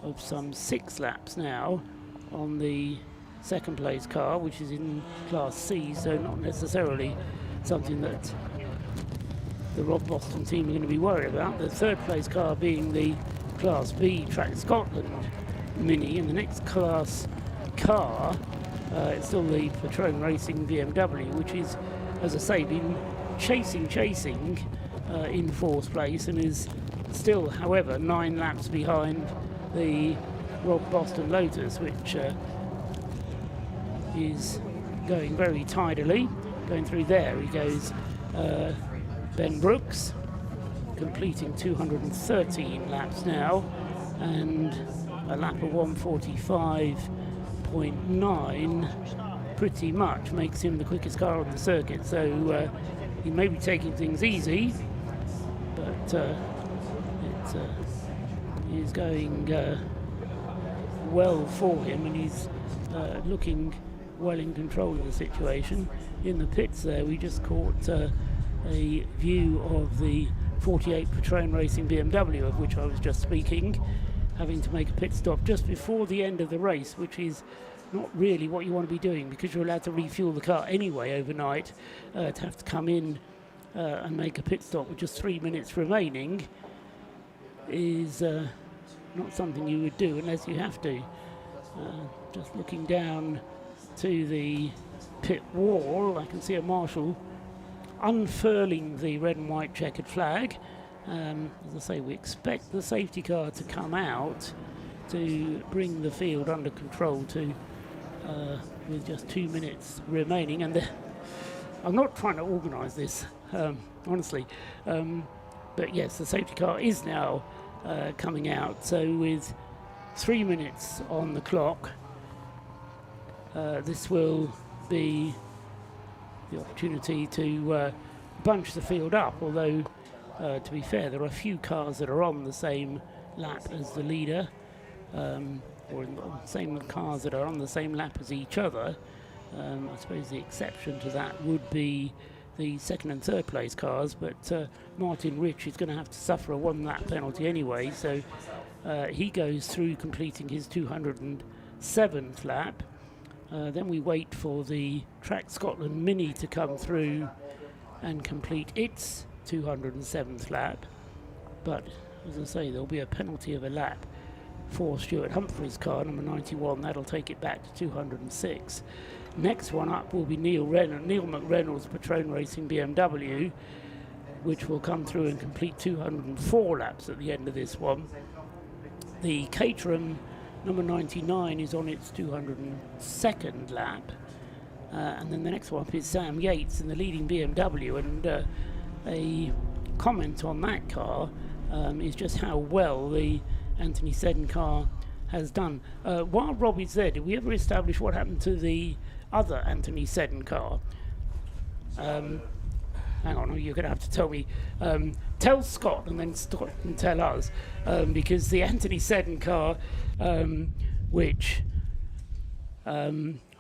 of some 6 laps now on the second place car, which is in Class C, so not necessarily something that the Rob Boston team are going to be worried about. The third place car being the Class B Track Scotland Mini, and the next class car it's still the Retrain Racing BMW, which is, as I say, been chasing in 4th place and is still, however, 9 laps behind the Rob Boston Lotus, which is going very tidily. Going through there, he goes Ben Brooks, completing 213 laps now, and a lap of 1:45.9 pretty much makes him the quickest car on the circuit. So he may be taking things easy, but it is going well for him, and he's looking well in control of the situation. In the pits there, we just caught a view of the 48 Retrain Racing BMW, of which I was just speaking, having to make a pit stop just before the end of the race, which is not really what you want to be doing, because you're allowed to refuel the car anyway overnight. To have to come in and make a pit stop with just 3 minutes remaining is not something you would do unless you have to. Just looking down to the pit wall, I can see a marshal unfurling the red and white checkered flag. As I say, we expect the safety car to come out to bring the field under control with just 2 minutes remaining. And I'm not trying to organise this, honestly, but yes, the safety car is now coming out. So with 3 minutes on the clock, this will be the opportunity to bunch the field up, although to be fair, there are a few cars that are on the same lap as the leader, or the same cars that are on the same lap as each other. I suppose the exception to that would be the second and third place cars, but Martin Rich is going to have to suffer a 1 lap penalty anyway, so he goes through completing his 207th lap. Then we wait for the Track Scotland Mini to come through and complete its 207th lap. But, as I say, there'll be a penalty of a lap for Stuart Humphrey's car, number 91. That'll take it back to 206. Next one up will be Neil McReynolds' Retrain Racing BMW, which will come through and complete 204 laps at the end of this one. The Caterham number 99 is on its 202nd lap, and then the next one up is Sam Yates in the leading BMW, and a comment on that car is just how well the Anthony Seddon car has done. While Robbie's there, did we ever establish what happened to the other Anthony Seddon car? Hang on, you're going to have to tell me. Tell Scott and then Scott can tell us, because the Anthony Seddon car, which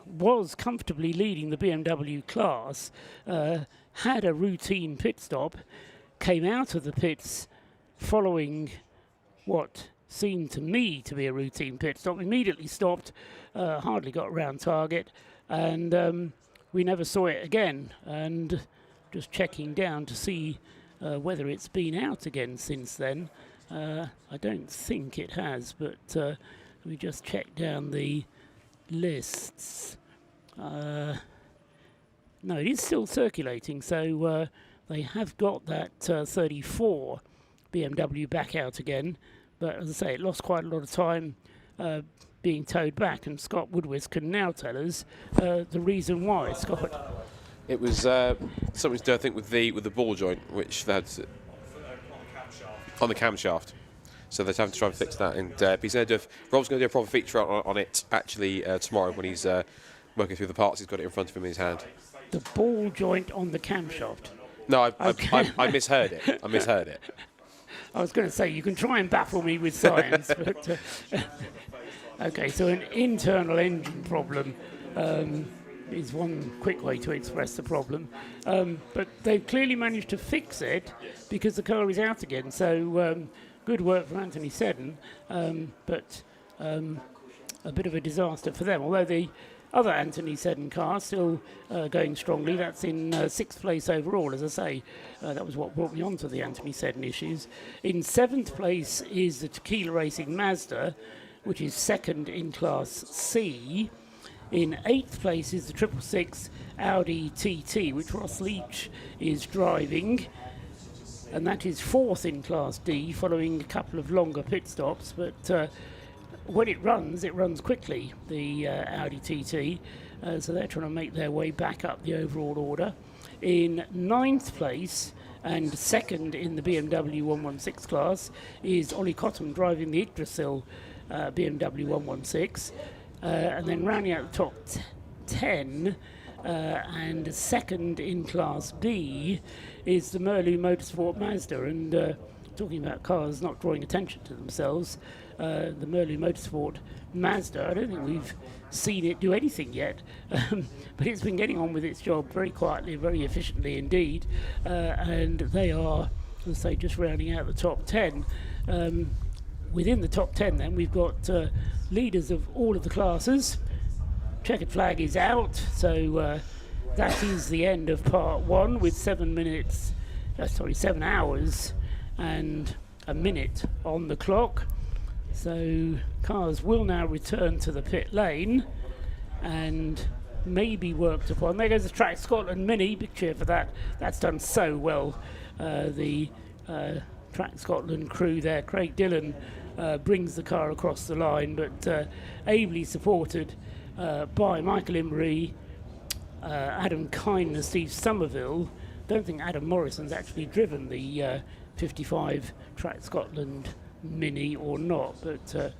was comfortably leading the BMW class, had a routine pit stop, came out of the pits following what seemed to me to be a routine pit stop, immediately stopped, hardly got around target, and we never saw it again. And just checking down to see whether it's been out again since then. I don't think it has, but we just check down the lists. No, it is still circulating, so they have got that 34 BMW back out again. But as I say, it lost quite a lot of time being towed back, and Scott Woodward can now tell us the reason why. Scott? It was something to do, I think, with the ball joint, which they had on the camshaft. So they're having to try and fix that. And he's going to do. Rob's going to do a proper feature on it actually tomorrow when he's working through the parts. He's got it in front of him in his hand. The ball joint on the camshaft. No, I misheard it. I misheard it. I was going to say, you can try and baffle me with science, but... OK, so an internal engine problem is one quick way to express the problem. But they've clearly managed to fix it because the car is out again. So good work for Anthony Seddon, but a bit of a disaster for them. Although the other Anthony Seddon car still going strongly. That's in 6th place overall, as I say. That was what brought me on to the Anthony Seddon issues. In 7th place is the Tequila Racing Mazda, which is 2nd in Class C. In 8th place is the 666 Audi TT, which Ross Leach is driving. And that is 4th in Class D, following a couple of longer pit stops. But when it runs quickly, the Audi TT. So they're trying to make their way back up the overall order. In 9th place and 2nd in the BMW 116 class is Ollie Cottam driving the Yggdrasil BMW 116. And then rounding out the top 10 and 2nd in Class B is the Mission Motorsport Mazda. And talking about cars not drawing attention to themselves, the Mission Motorsport Mazda, I don't think we've seen it do anything yet, but it's been getting on with its job very quietly, very efficiently indeed, and they are, let's say, just rounding out the top 10. Within the top 10 then we've got leaders of all of the classes. Checkered flag is out, so that is the end of part 1 with 7 hours and a minute on the clock. So cars will now return to the pit lane and may be worked upon. There goes the Track Scotland Mini. Big cheer for that. That's done so well. The Track Scotland crew there, Craig Dillon, brings the car across the line, but ably supported by Michael Imrie, Adam Kine and Steve Somerville. Don't think Adam Morrison's actually driven the 55 Track Scotland Mini or not, but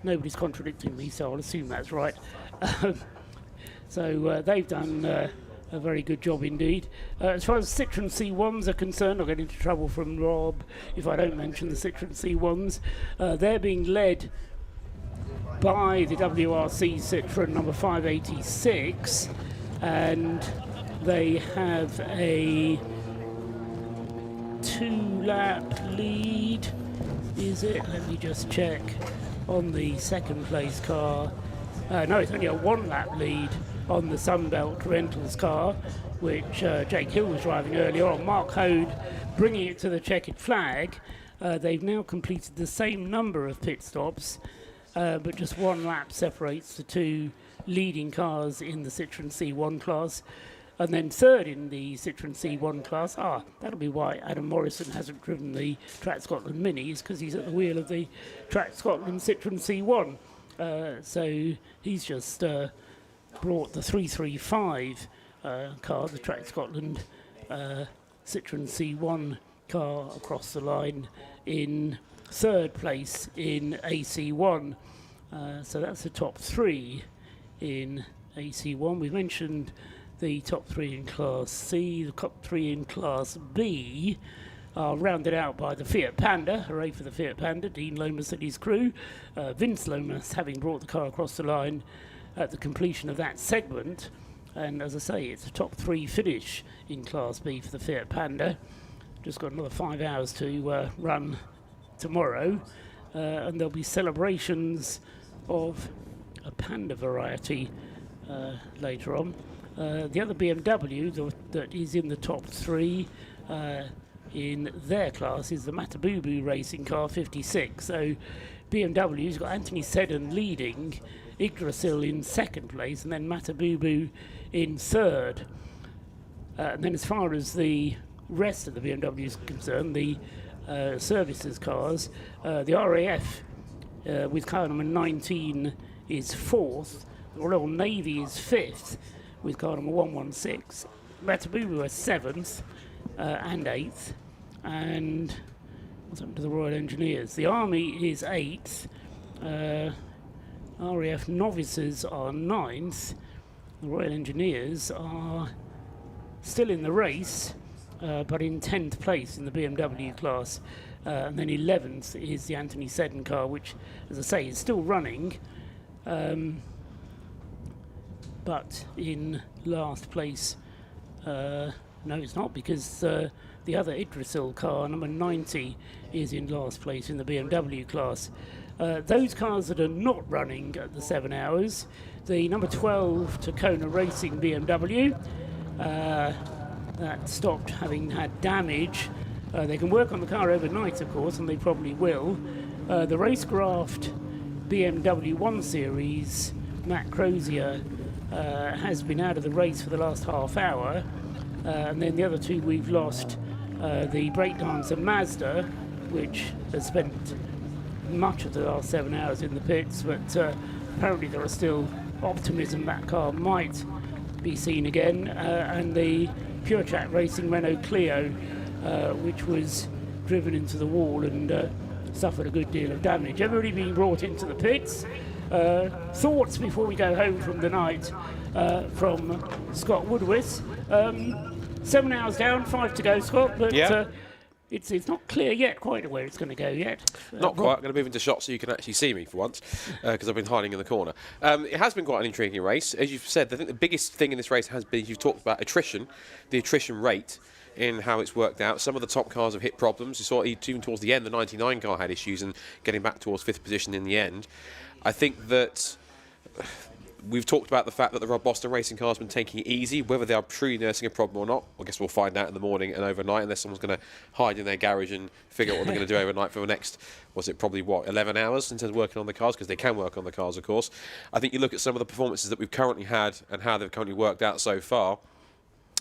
nobody's contradicting me, so I'll assume that's right. So they've done a very good job indeed. As far as Citroen C1s are concerned, I'll get into trouble from Rob if I don't mention the Citroen C1s. They're being led by the WRC Citroen number 586, and they have a 2-lap lead. Is it? Let me just check on the 2nd place car. No, it's only a 1-lap lead on the Sunbelt Rentals car, which Jake Hill was driving earlier on. Mark Hode bringing it to the checkered flag. They've now completed the same number of pit stops, but just 1 lap separates the 2 leading cars in the Citroen C1 class. And then 3rd in the Citroen C1 class. That'll be why Adam Morrison hasn't driven the Track Scotland Minis, because he's at the wheel of the Track Scotland Citroen C1. So he's just brought the 335 car, the Track Scotland Citroen C1 car, across the line in 3rd place in AC1. So that's the top 3 in AC1. We mentioned the top 3 in Class C. The top 3 in Class B are rounded out by the Fiat Panda. Hooray for the Fiat Panda. Dean Lomas and his crew. Vince Lomas having brought the car across the line at the completion of that segment. And as I say, it's a top 3 finish in Class B for the Fiat Panda. Just got another 5 hours to run tomorrow, and there'll be celebrations of a Panda variety later on. The other BMW that is in the top 3 in their class is the Matabubu racing car 56. So BMW's got Anthony Seddon leading, Yggdrasil in second place, and then Matabubu in third. And then as far as the rest of the BMW is concerned, the services cars, the RAF with car number 19 is fourth, the Royal Navy is fifth with car number 116, Matabubu is seventh and eighth, and what's happened to the Royal Engineers? The Army is eighth, RAF novices are ninth, the Royal Engineers are still in the race, but in 10th place in the BMW class. And then 11th is the Anthony Seddon car, which, as I say, is still running, but in last place. No, it's not, because the other Yggdrasil car, number 90, is in last place in the BMW class. Those cars that are not running at the 7 hours, the number 12 Tacoma Racing BMW, that stopped having had damage. They can work on the car overnight, of course, and they probably will. The Racecraft BMW 1 Series, Matt Crozier, has been out of the race for the last half hour. And then the other two we've lost, the Breakdancer Mazda, which has spent much of the last 7 hours in the pits, but apparently there are still optimism that car might be seen again, and the Pure Track Racing Renault Clio, which was driven into the wall and suffered a good deal of damage. Everybody being brought into the pits. Thoughts before we go home from the night from Scott Woodwith. 7 hours down, 5 to go, Scott, but it's not clear yet quite where it's going to go yet. Not quite. I'm going to move into shot so you can actually see me for once, because I've been hiding in the corner. It has been quite an intriguing race. As you've said, I think the biggest thing in this race has been, you've talked about attrition, the attrition rate in how it's worked out. Some of the top cars have hit problems. You saw even towards the end, the 99 car had issues and getting back towards 5th position in the end. I think that we've talked about the fact that the Rob Boston racing car has been taking it easy. Whether they are truly nursing a problem or not, I guess we'll find out in the morning and overnight, unless someone's going to hide in their garage and figure out what they're going to do overnight for the next, was it probably, 11 hours in terms of working on the cars, because they can work on the cars, of course. I think you look at some of the performances that we've currently had and how they've currently worked out so far,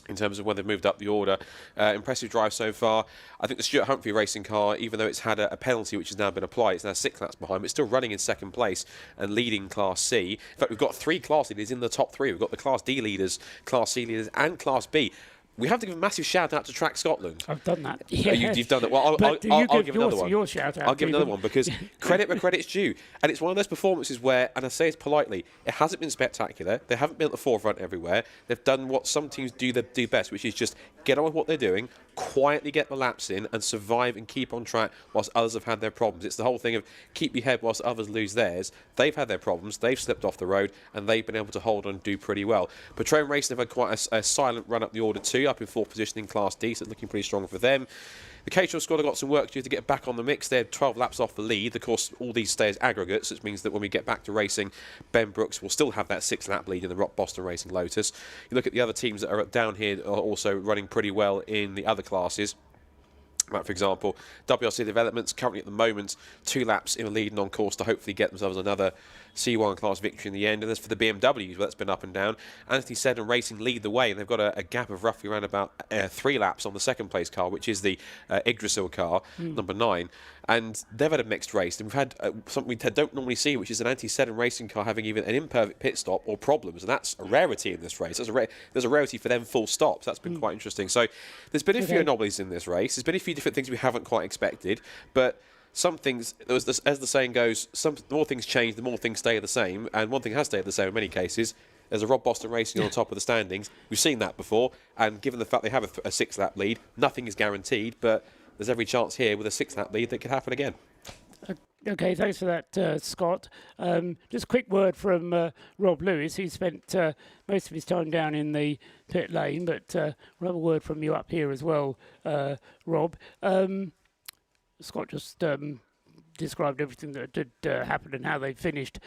in terms of when they've moved up the order. Impressive drive so far. I think the Stuart Humphrey racing car, even though it's had a penalty which has now been applied, it's now 6 laps behind, but it's still running in second place and leading Class C. In fact, we've got 3 class leaders in the top 3. We've got the Class D leaders, Class C leaders, and Class B. We have to give a massive shout out to Track Scotland. I've done that. Yeah. You've done that. Well, I'll give another one. Your shout out. I'll give another one, because credit where credit's due. And it's one of those performances where, and I say it politely, it hasn't been spectacular. They haven't been at the forefront everywhere. They've done what some teams do best, which is just get on with what they're doing, quietly get the laps in, and survive and keep on track whilst others have had their problems. It's the whole thing of keep your head whilst others lose theirs. They've had their problems, they've slipped off the road, and they've been able to hold on and do pretty well. Petrone Racing have had quite a silent run up the order too, up in 4th position in Class D, so it's looking pretty strong for them. The Caterham squad have got some work to do to get back on the mix. They're 12 laps off the lead. Of course, all these stay as aggregates, which means that when we get back to racing, Ben Brooks will still have that 6-lap lead in the Rock Boston Racing Lotus. You look at the other teams that are down here are also running pretty well in the other classes. Like, for example, WRC Developments currently at the moment 2 laps in the lead and on course to hopefully get themselves another C1 class victory in the end. And as for the BMWs, well, that's been up and down. Anthony Seddon Racing lead the way, and they've got a gap of roughly around about 3 laps on the second place car, which is the Yggdrasil car, number 9. And they've had a mixed race. And we've had something we don't normally see, which is an Anthony Seddon Racing car having even an imperfect pit stop or problems. And that's a rarity in this race. There's a rarity for them full stops. That's been quite interesting. So there's been a few anomalies in this race. There's been a few different things we haven't quite expected. But some things, as the saying goes, the more things change, the more things stay the same. And one thing has stayed the same in many cases. There's a Rob Boston Racing on top of the standings. We've seen that before. And given the fact they have a 6-lap lead, nothing is guaranteed. But there's every chance here with a 6-lap lead that could happen again. Okay, thanks for that, Scott. Just a quick word from Rob Lewis, who spent most of his time down in the pit lane, but we'll have a word from you up here as well, Rob. Scott just described everything that did happen and how they finished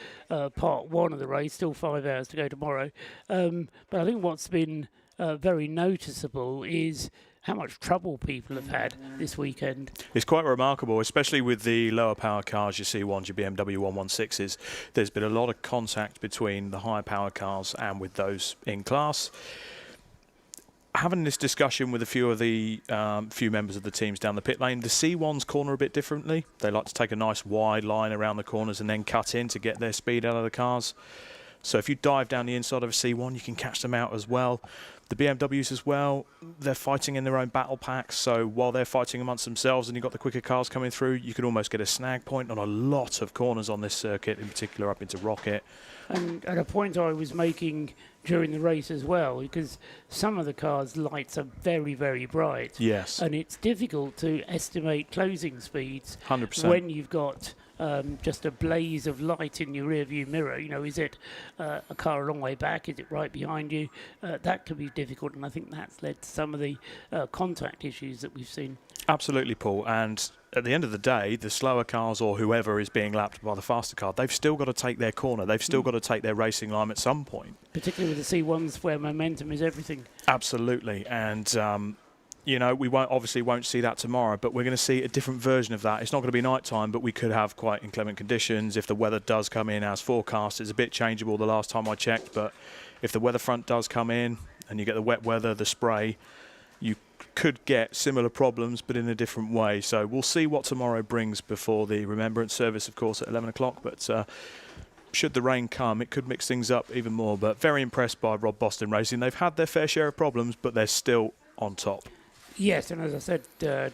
part one of the race, still 5 hours to go tomorrow. But I think what's been very noticeable is how much trouble people have had this weekend. It's quite remarkable, especially with the lower power cars, your C1s, your BMW 116s. There's been a lot of contact between the higher power cars and with those in class. Having this discussion with a few of the few members of the teams down the pit lane, the C1s corner a bit differently. They like to take a nice wide line around the corners and then cut in to get their speed out of the cars. So if you dive down the inside of a C1, you can catch them out as well. The BMWs as well, they're fighting in their own battle packs, so while they're fighting amongst themselves and you've got the quicker cars coming through, you can almost get a snag point on a lot of corners on this circuit, in particular up into Rocket. And at a point I was making during the race as well, because some of the cars' lights are very, very bright. Yes. And it's difficult to estimate closing speeds 100%. when you've got just a blaze of light in your rear view mirror. You know, is it a car a long way back? Is it right behind you? That can be difficult, and I think that's led to some of the contact issues that we've seen. Absolutely, Paul. And at the end of the day, the slower cars or whoever is being lapped by the faster car, they've still got to take their corner. They've still got to take their racing line at some point. Particularly with the C1s where momentum is everything. Absolutely. And you know, we won't see that tomorrow, but we're going to see a different version of that. It's not going to be night time, but we could have quite inclement conditions. If the weather does come in as forecast, it's a bit changeable the last time I checked, but if the weather front does come in and you get the wet weather, the spray, you could get similar problems, but in a different way. So we'll see what tomorrow brings before the Remembrance service, of course, at 11 o'clock, but should the rain come, it could mix things up even more. But very impressed by Rob Boston Racing. They've had their fair share of problems, but they're still on top. Yes, and as I said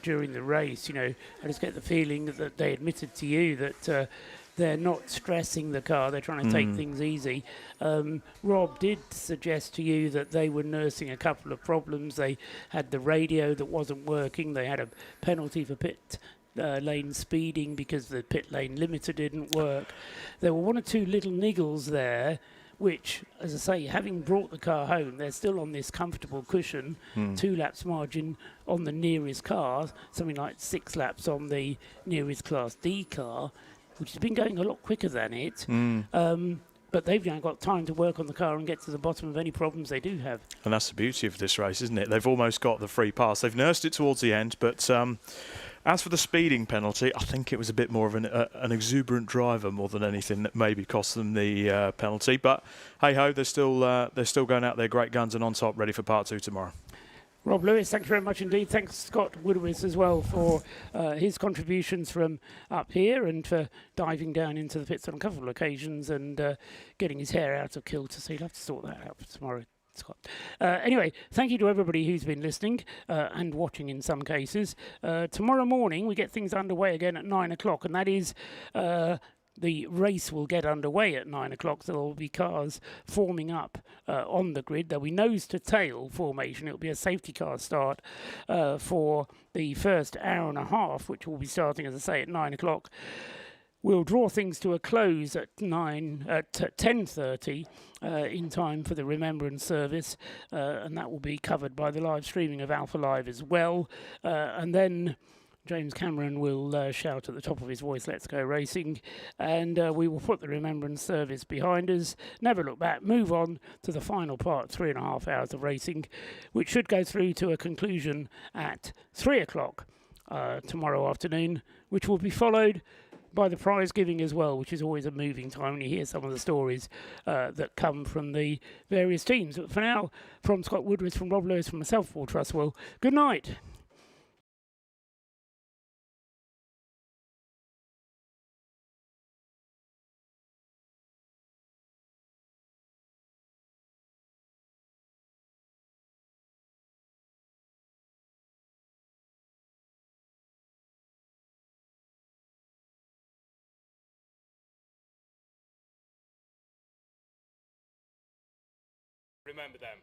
during the race, you know, I just get the feeling that they admitted to you that they're not stressing the car, they're trying to take things easy. Rob did suggest to you that they were nursing a couple of problems. They had the radio that wasn't working, they had a penalty for pit lane speeding because the pit lane limiter didn't work. There were one or two little niggles there, which, as I say, having brought the car home, they're still on this comfortable cushion, 2 laps margin on the nearest car, something like 6 laps on the nearest Class D car, which has been going a lot quicker than it. But they've now got time to work on the car and get to the bottom of any problems they do have. And that's the beauty of this race, isn't it? They've almost got the free pass. They've nursed it towards the end, but as for the speeding penalty, I think it was a bit more of an exuberant driver more than anything that maybe cost them the penalty. But hey-ho, they're still going out there great guns and on top, ready for part 2 tomorrow. Rob Lewis, thank you very much indeed. Thanks Scott Woodward as well for his contributions from up here and for diving down into the pits on a couple of occasions and getting his hair out of kilter. So you'll have to sort that out for tomorrow, Scott. Anyway, thank you to everybody who's been listening and watching in some cases. Tomorrow morning we get things underway again at 9 o'clock, and that is the race will get underway at 9 o'clock. There will be cars forming up on the grid. There'll be nose-to-tail formation. It'll be a safety car start for the first hour and a half, which will be starting, as I say, at 9 o'clock. We'll draw things to a close at 10:30 in time for the Remembrance service, and that will be covered by the live streaming of Alpha Live as well. And then James Cameron will shout at the top of his voice, "Let's go racing," and we will put the Remembrance service behind us, never look back, move on to the final part, 3.5 hours of racing, which should go through to a conclusion at 3 o'clock tomorrow afternoon, which will be followed by the prize giving as well, which is always a moving time when you hear some of the stories that come from the various teams. But for now, from Scott Woodward, from Rob Lewis, from myself, Paul Trustwell, good night. Remember them.